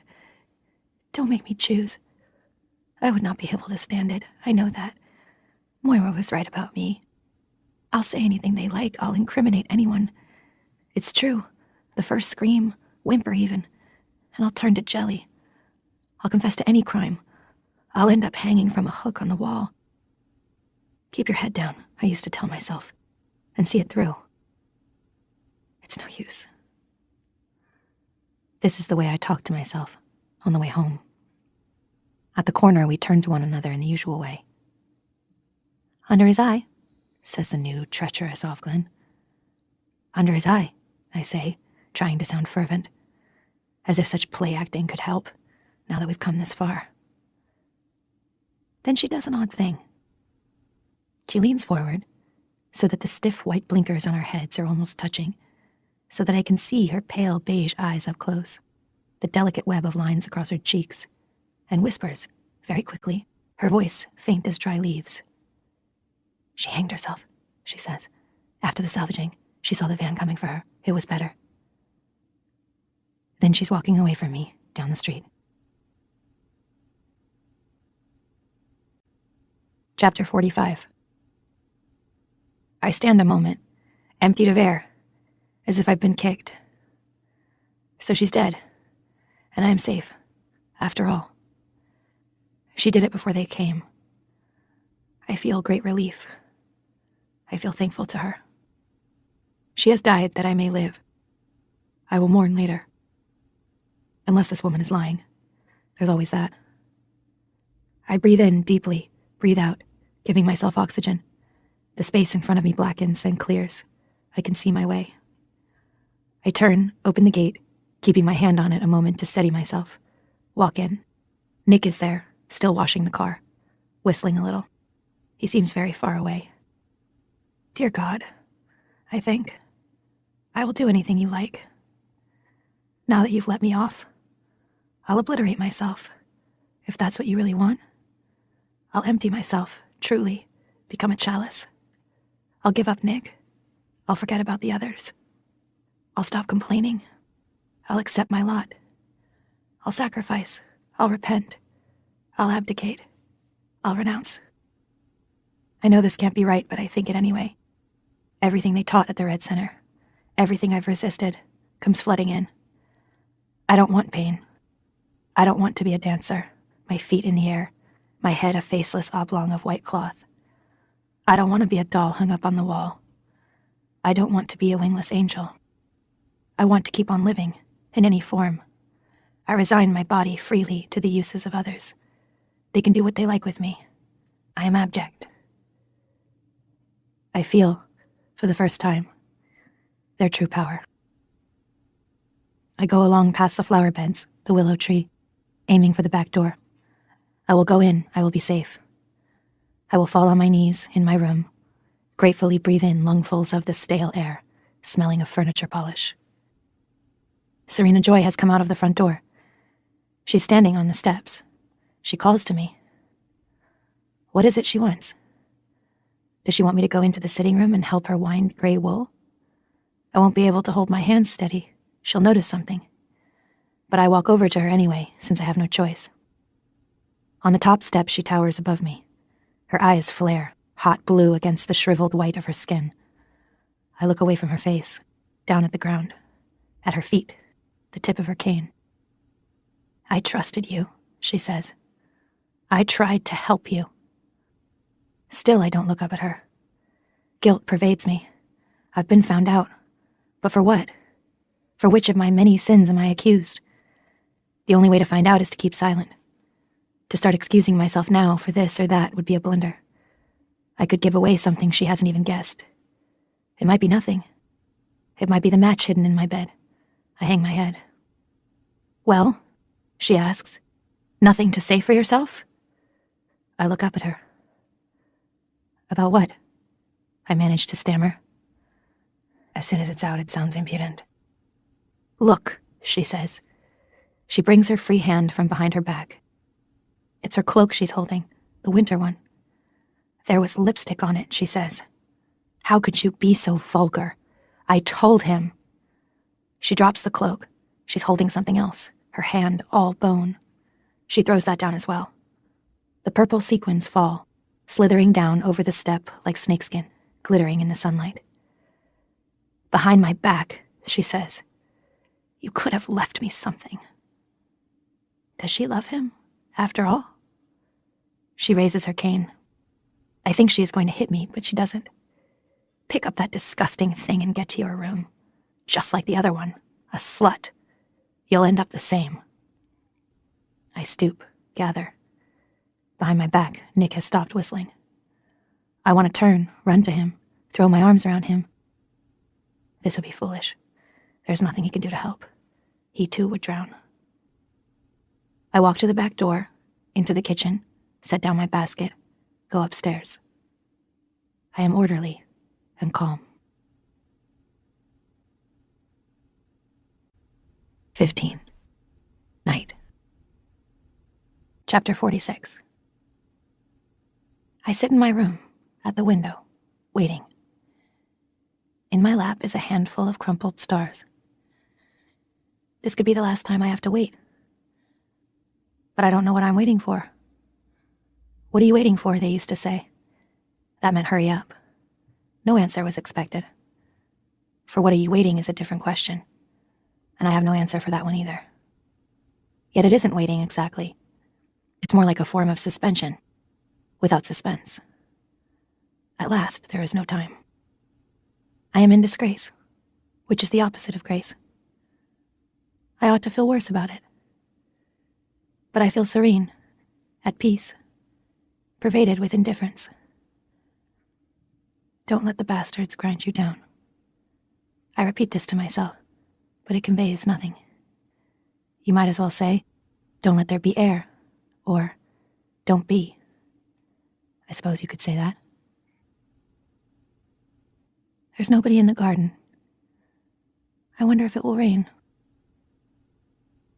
don't make me choose. I would not be able to stand it, I know that. Moira was right about me. I'll say anything they like, I'll incriminate anyone. It's true. The first scream, whimper even, and I'll turn to jelly. I'll confess to any crime. I'll end up hanging from a hook on the wall. Keep your head down, I used to tell myself, and see it through. It's no use. This is the way I talk to myself on the way home. At the corner, we turn to one another in the usual way. Under his eye, says the new, treacherous Ofglen. Under his eye, I say, trying to sound fervent, as if such play acting could help, now that we've come this far. Then she does an odd thing. She leans forward, so that the stiff white blinkers on our heads are almost touching, so that I can see her pale beige eyes up close, the delicate web of lines across her cheeks, and whispers, very quickly, her voice faint as dry leaves. She hanged herself, she says. After the salvaging, she saw the van coming for her. It was better. Then she's walking away from me, down the street. Chapter 45. I stand a moment, emptied of air, as if I've been kicked. So she's dead, and I am safe, after all. She did it before they came. I feel great relief. I feel thankful to her. She has died that I may live. I will mourn later. Unless this woman is lying. There's always that. I breathe in deeply, breathe out, giving myself oxygen. The space in front of me blackens, then clears. I can see my way. I turn, open the gate, keeping my hand on it a moment to steady myself. Walk in. Nick is there, still washing the car, whistling a little. He seems very far away. Dear God, I think, I will do anything you like. Now that you've let me off, I'll obliterate myself, if that's what you really want. I'll empty myself, truly, become a chalice. I'll give up Nick. I'll forget about the others. I'll stop complaining. I'll accept my lot. I'll sacrifice. I'll repent. I'll abdicate. I'll renounce. I know this can't be right, but I think it anyway. Everything they taught at the Red Center, everything I've resisted, comes flooding in. I don't want pain. I don't want to be a dancer, my feet in the air, my head a faceless oblong of white cloth. I don't want to be a doll hung up on the wall. I don't want to be a wingless angel. I want to keep on living, in any form. I resign my body freely to the uses of others. They can do what they like with me. I am abject. I feel, for the first time, their true power. I go along past the flower beds, the willow tree, aiming for the back door. I will go in, I will be safe. I will fall on my knees in my room, gratefully breathe in lungfuls of the stale air, smelling of furniture polish. Serena Joy has come out of the front door. She's standing on the steps. She calls to me. What is it she wants? Does she want me to go into the sitting room and help her wind gray wool? I won't be able to hold my hands steady. She'll notice something. But I walk over to her anyway, since I have no choice. On the top step, she towers above me. Her eyes flare, hot blue against the shriveled white of her skin. I look away from her face, down at the ground, at her feet, the tip of her cane. I trusted you, she says. I tried to help you. Still, I don't look up at her. Guilt pervades me. I've been found out. But for what? For which of my many sins am I accused? The only way to find out is to keep silent. To start excusing myself now for this or that would be a blunder. I could give away something she hasn't even guessed. It might be nothing. It might be the match hidden in my bed. I hang my head. Well, she asks, nothing to say for yourself? I look up at her. About what? I managed to stammer. As soon as it's out, it sounds impudent. Look, she says. She brings her free hand from behind her back. It's her cloak she's holding, the winter one. There was lipstick on it, she says. How could you be so vulgar? I told him. She drops the cloak. She's holding something else, her hand all bone. She throws that down as well. The purple sequins fall, slithering down over the step like snakeskin, glittering in the sunlight. Behind my back, she says. You could have left me something. Does she love him, after all? She raises her cane. I think she is going to hit me, but she doesn't. Pick up that disgusting thing and get to your room. Just like the other one, a slut. You'll end up the same. I stoop, gather. Behind my back, Nick has stopped whistling. I want to turn, run to him, throw my arms around him. This would be foolish. There's nothing he can do to help. He too would drown. I walk to the back door, into the kitchen, set down my basket, go upstairs. I am orderly and calm. 15. Night. Chapter 46. I sit in my room, at the window, waiting. In my lap is a handful of crumpled stars. This could be the last time I have to wait. But I don't know what I'm waiting for. What are you waiting for, they used to say. That meant hurry up. No answer was expected. For what are you waiting is a different question. And I have no answer for that one either. Yet it isn't waiting exactly. It's more like a form of suspension, without suspense. At last, there is no time. I am in disgrace, which is the opposite of grace. I ought to feel worse about it. But I feel serene, at peace, pervaded with indifference. Don't let the bastards grind you down. I repeat this to myself, but it conveys nothing. You might as well say, don't let there be air, or don't be. I suppose you could say that. There's nobody in the garden. I wonder if it will rain.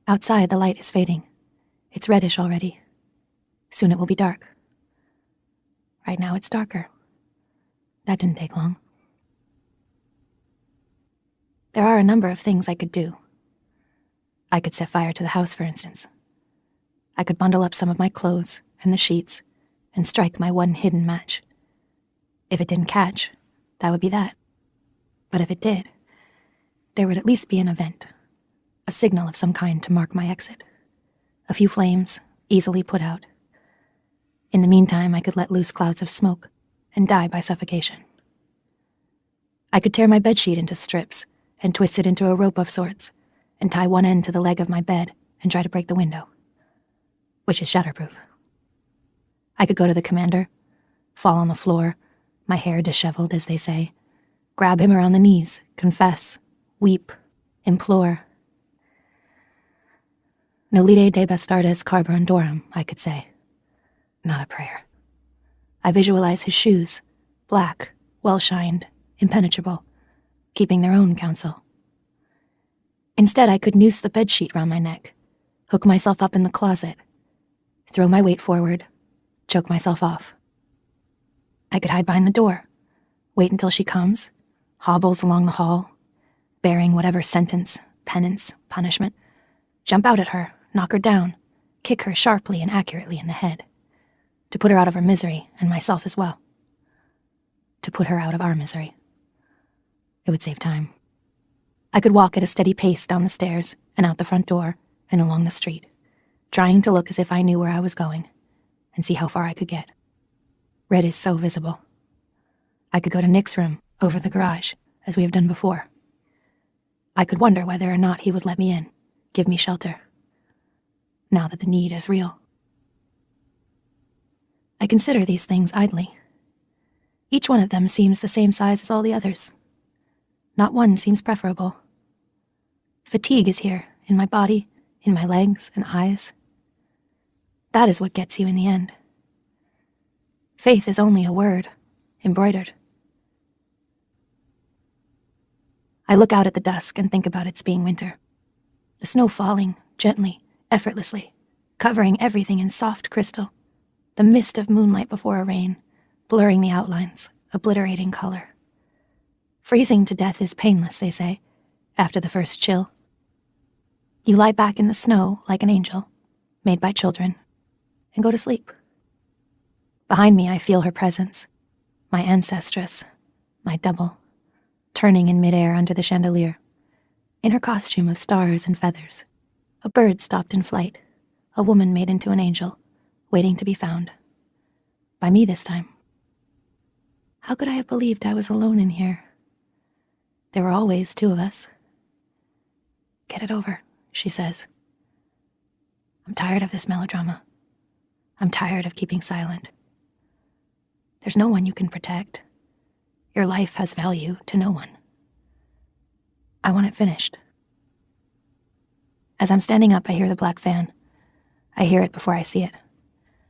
Outside, the light is fading. It's reddish already. Soon it will be dark. Right now it's darker. That didn't take long. There are a number of things I could do. I could set fire to the house, for instance. I could bundle up some of my clothes and the sheets and strike my one hidden match. If it didn't catch, that would be that. But if it did, there would at least be an event, a signal of some kind to mark my exit. A few flames, easily put out. In the meantime, I could let loose clouds of smoke and die by suffocation. I could tear my bedsheet into strips and twist it into a rope of sorts and tie one end to the leg of my bed and try to break the window, which is shatterproof. I could go to the commander, fall on the floor, my hair disheveled, as they say, grab him around the knees, confess, weep, implore. Nolite de bastardes carborundorum, I could say. Not a prayer. I visualize his shoes, black, well-shined, impenetrable, keeping their own counsel. Instead, I could noose the bedsheet round my neck, hook myself up in the closet, throw my weight forward, choke myself off. I could hide behind the door, wait until she comes, hobbles along the hall, bearing whatever sentence, penance, punishment, jump out at her, knock her down, kick her sharply and accurately in the head, to put her out of her misery, and myself as well. To put her out of our misery. It would save time. I could walk at a steady pace down the stairs and out the front door and along the street, trying to look as if I knew where I was going and see how far I could get. Red is so visible. I could go to Nick's room over the garage, as we have done before. I could wonder whether or not he would let me in, give me shelter, now that the need is real. I consider these things idly. Each one of them seems the same size as all the others. Not one seems preferable. Fatigue is here, in my body, in my legs and eyes. That is what gets you in the end. Faith is only a word, embroidered. I look out at the dusk and think about its being winter. The snow falling, gently, effortlessly, covering everything in soft crystal. The mist of moonlight before a rain, blurring the outlines, obliterating color. Freezing to death is painless, they say, after the first chill. You lie back in the snow like an angel, made by children, and go to sleep. Behind me, I feel her presence, my ancestress, my double, turning in midair under the chandelier, in her costume of stars and feathers. A bird stopped in flight, a woman made into an angel, waiting to be found. By me this time. How could I have believed I was alone in here? There were always two of us. Get it over, she says. I'm tired of this melodrama. I'm tired of keeping silent. There's no one you can protect. Your life has value to no one. I want it finished. As I'm standing up, I hear the black fan. I hear it before I see it.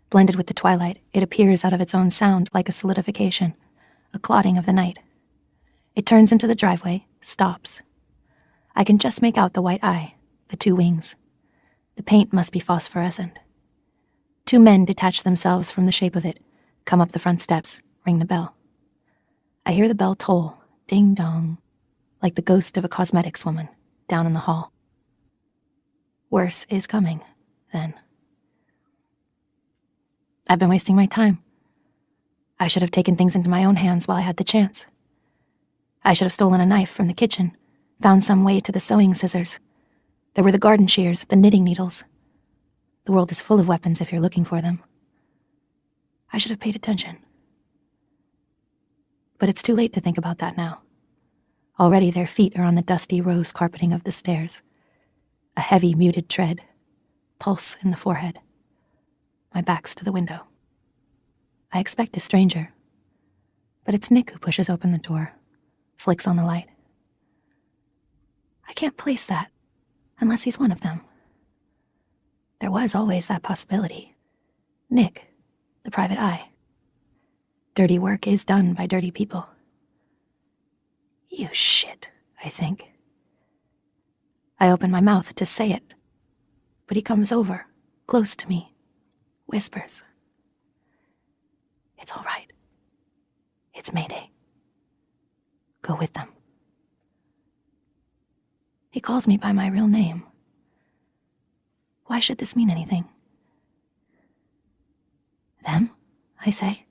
Blended with the twilight, it appears out of its own sound like a solidification, a clotting of the night. It turns into the driveway, stops. I can just make out the white eye, the two wings. The paint must be phosphorescent. Two men detach themselves from the shape of it, come up the front steps, ring the bell. I hear the bell toll, ding-dong, like the ghost of a cosmetics woman, down in the hall. Worse is coming, then. I've been wasting my time. I should have taken things into my own hands while I had the chance. I should have stolen a knife from the kitchen, found some way to the sewing scissors. There were the garden shears, the knitting needles. The world is full of weapons if you're looking for them. I should have paid attention. But it's too late to think about that now. Already their feet are on the dusty rose carpeting of the stairs. A heavy, muted tread, pulse in the forehead. My back's to the window. I expect a stranger, but it's Nick who pushes open the door, flicks on the light. I can't place that unless he's one of them. There was always that possibility. Nick, the private eye. Dirty work is done by dirty people. You shit, I think. I open my mouth to say it, but he comes over, close to me, whispers. It's all right. It's Mayday. Go with them. He calls me by my real name. Why should this mean anything? Them, I say.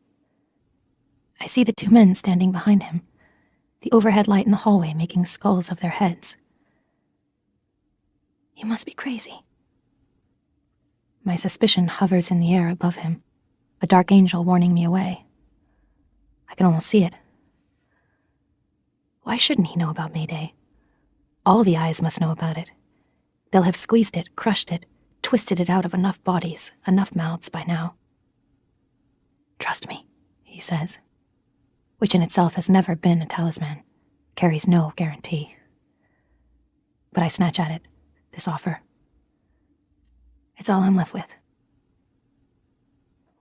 I see the two men standing behind him, the overhead light in the hallway making skulls of their heads. You must be crazy. My suspicion hovers in the air above him, a dark angel warning me away. I can almost see it. Why shouldn't he know about Mayday? All the eyes must know about it. They'll have squeezed it, crushed it, twisted it out of enough bodies, enough mouths by now. Trust me, he says, which in itself has never been a talisman, carries no guarantee. But I snatch at it, this offer. It's all I'm left with.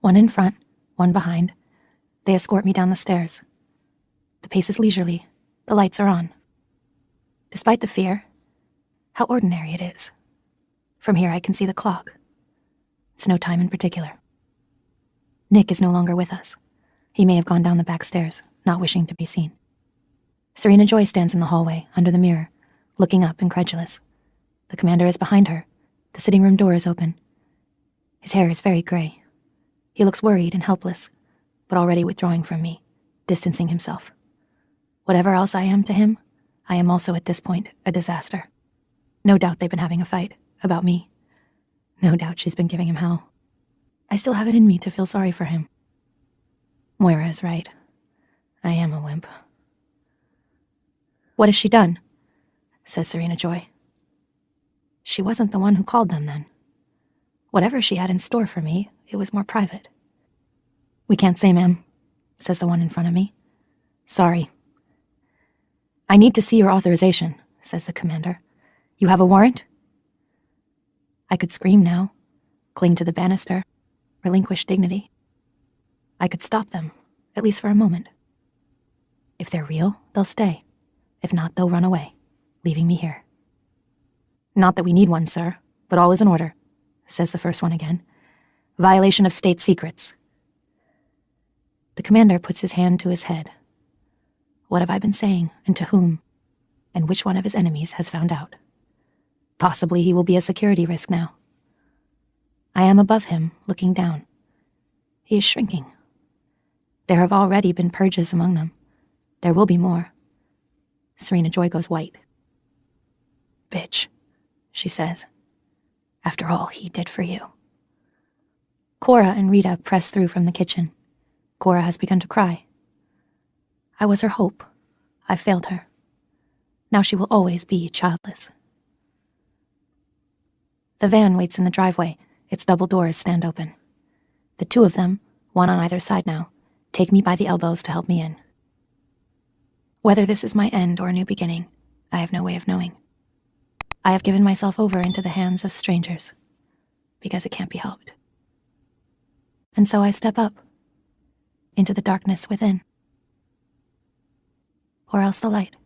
One in front, one behind. They escort me down the stairs. The pace is leisurely. The lights are on. Despite the fear, how ordinary it is. From here I can see the clock. It's no time in particular. Nick is no longer with us. He may have gone down the back stairs, not wishing to be seen. Serena Joy stands in the hallway, under the mirror, looking up, incredulous. The commander is behind her. The sitting room door is open. His hair is very gray. He looks worried and helpless, but already withdrawing from me, distancing himself. Whatever else I am to him, I am also at this point a disaster. No doubt they've been having a fight about me. No doubt she's been giving him hell. I still have it in me to feel sorry for him. Moira is right. I am a wimp. What has she done? Says Serena Joy. She wasn't the one who called them then. Whatever she had in store for me, it was more private. We can't say, ma'am, says the one in front of me. Sorry. I need to see your authorization, says the commander. You have a warrant? I could scream now, cling to the banister, relinquish dignity. I could stop them, at least for a moment. If they're real, they'll stay. If not, they'll run away, leaving me here. Not that we need one, sir, but all is in order, says the first one again. Violation of state secrets. The commander puts his hand to his head. What have I been saying, and to whom? And which one of his enemies has found out? Possibly he will be a security risk now. I am above him, looking down. He is shrinking. There have already been purges among them. There will be more. Serena Joy goes white. Bitch, she says. After all he did for you. Cora and Rita press through from the kitchen. Cora has begun to cry. I was her hope. I failed her. Now she will always be childless. The van waits in the driveway. Its double doors stand open. The two of them, one on either side now, take me by the elbows to help me in. Whether this is my end or a new beginning, I have no way of knowing. I have given myself over into the hands of strangers, because it can't be helped. And so I step up, into the darkness within. Or else the light.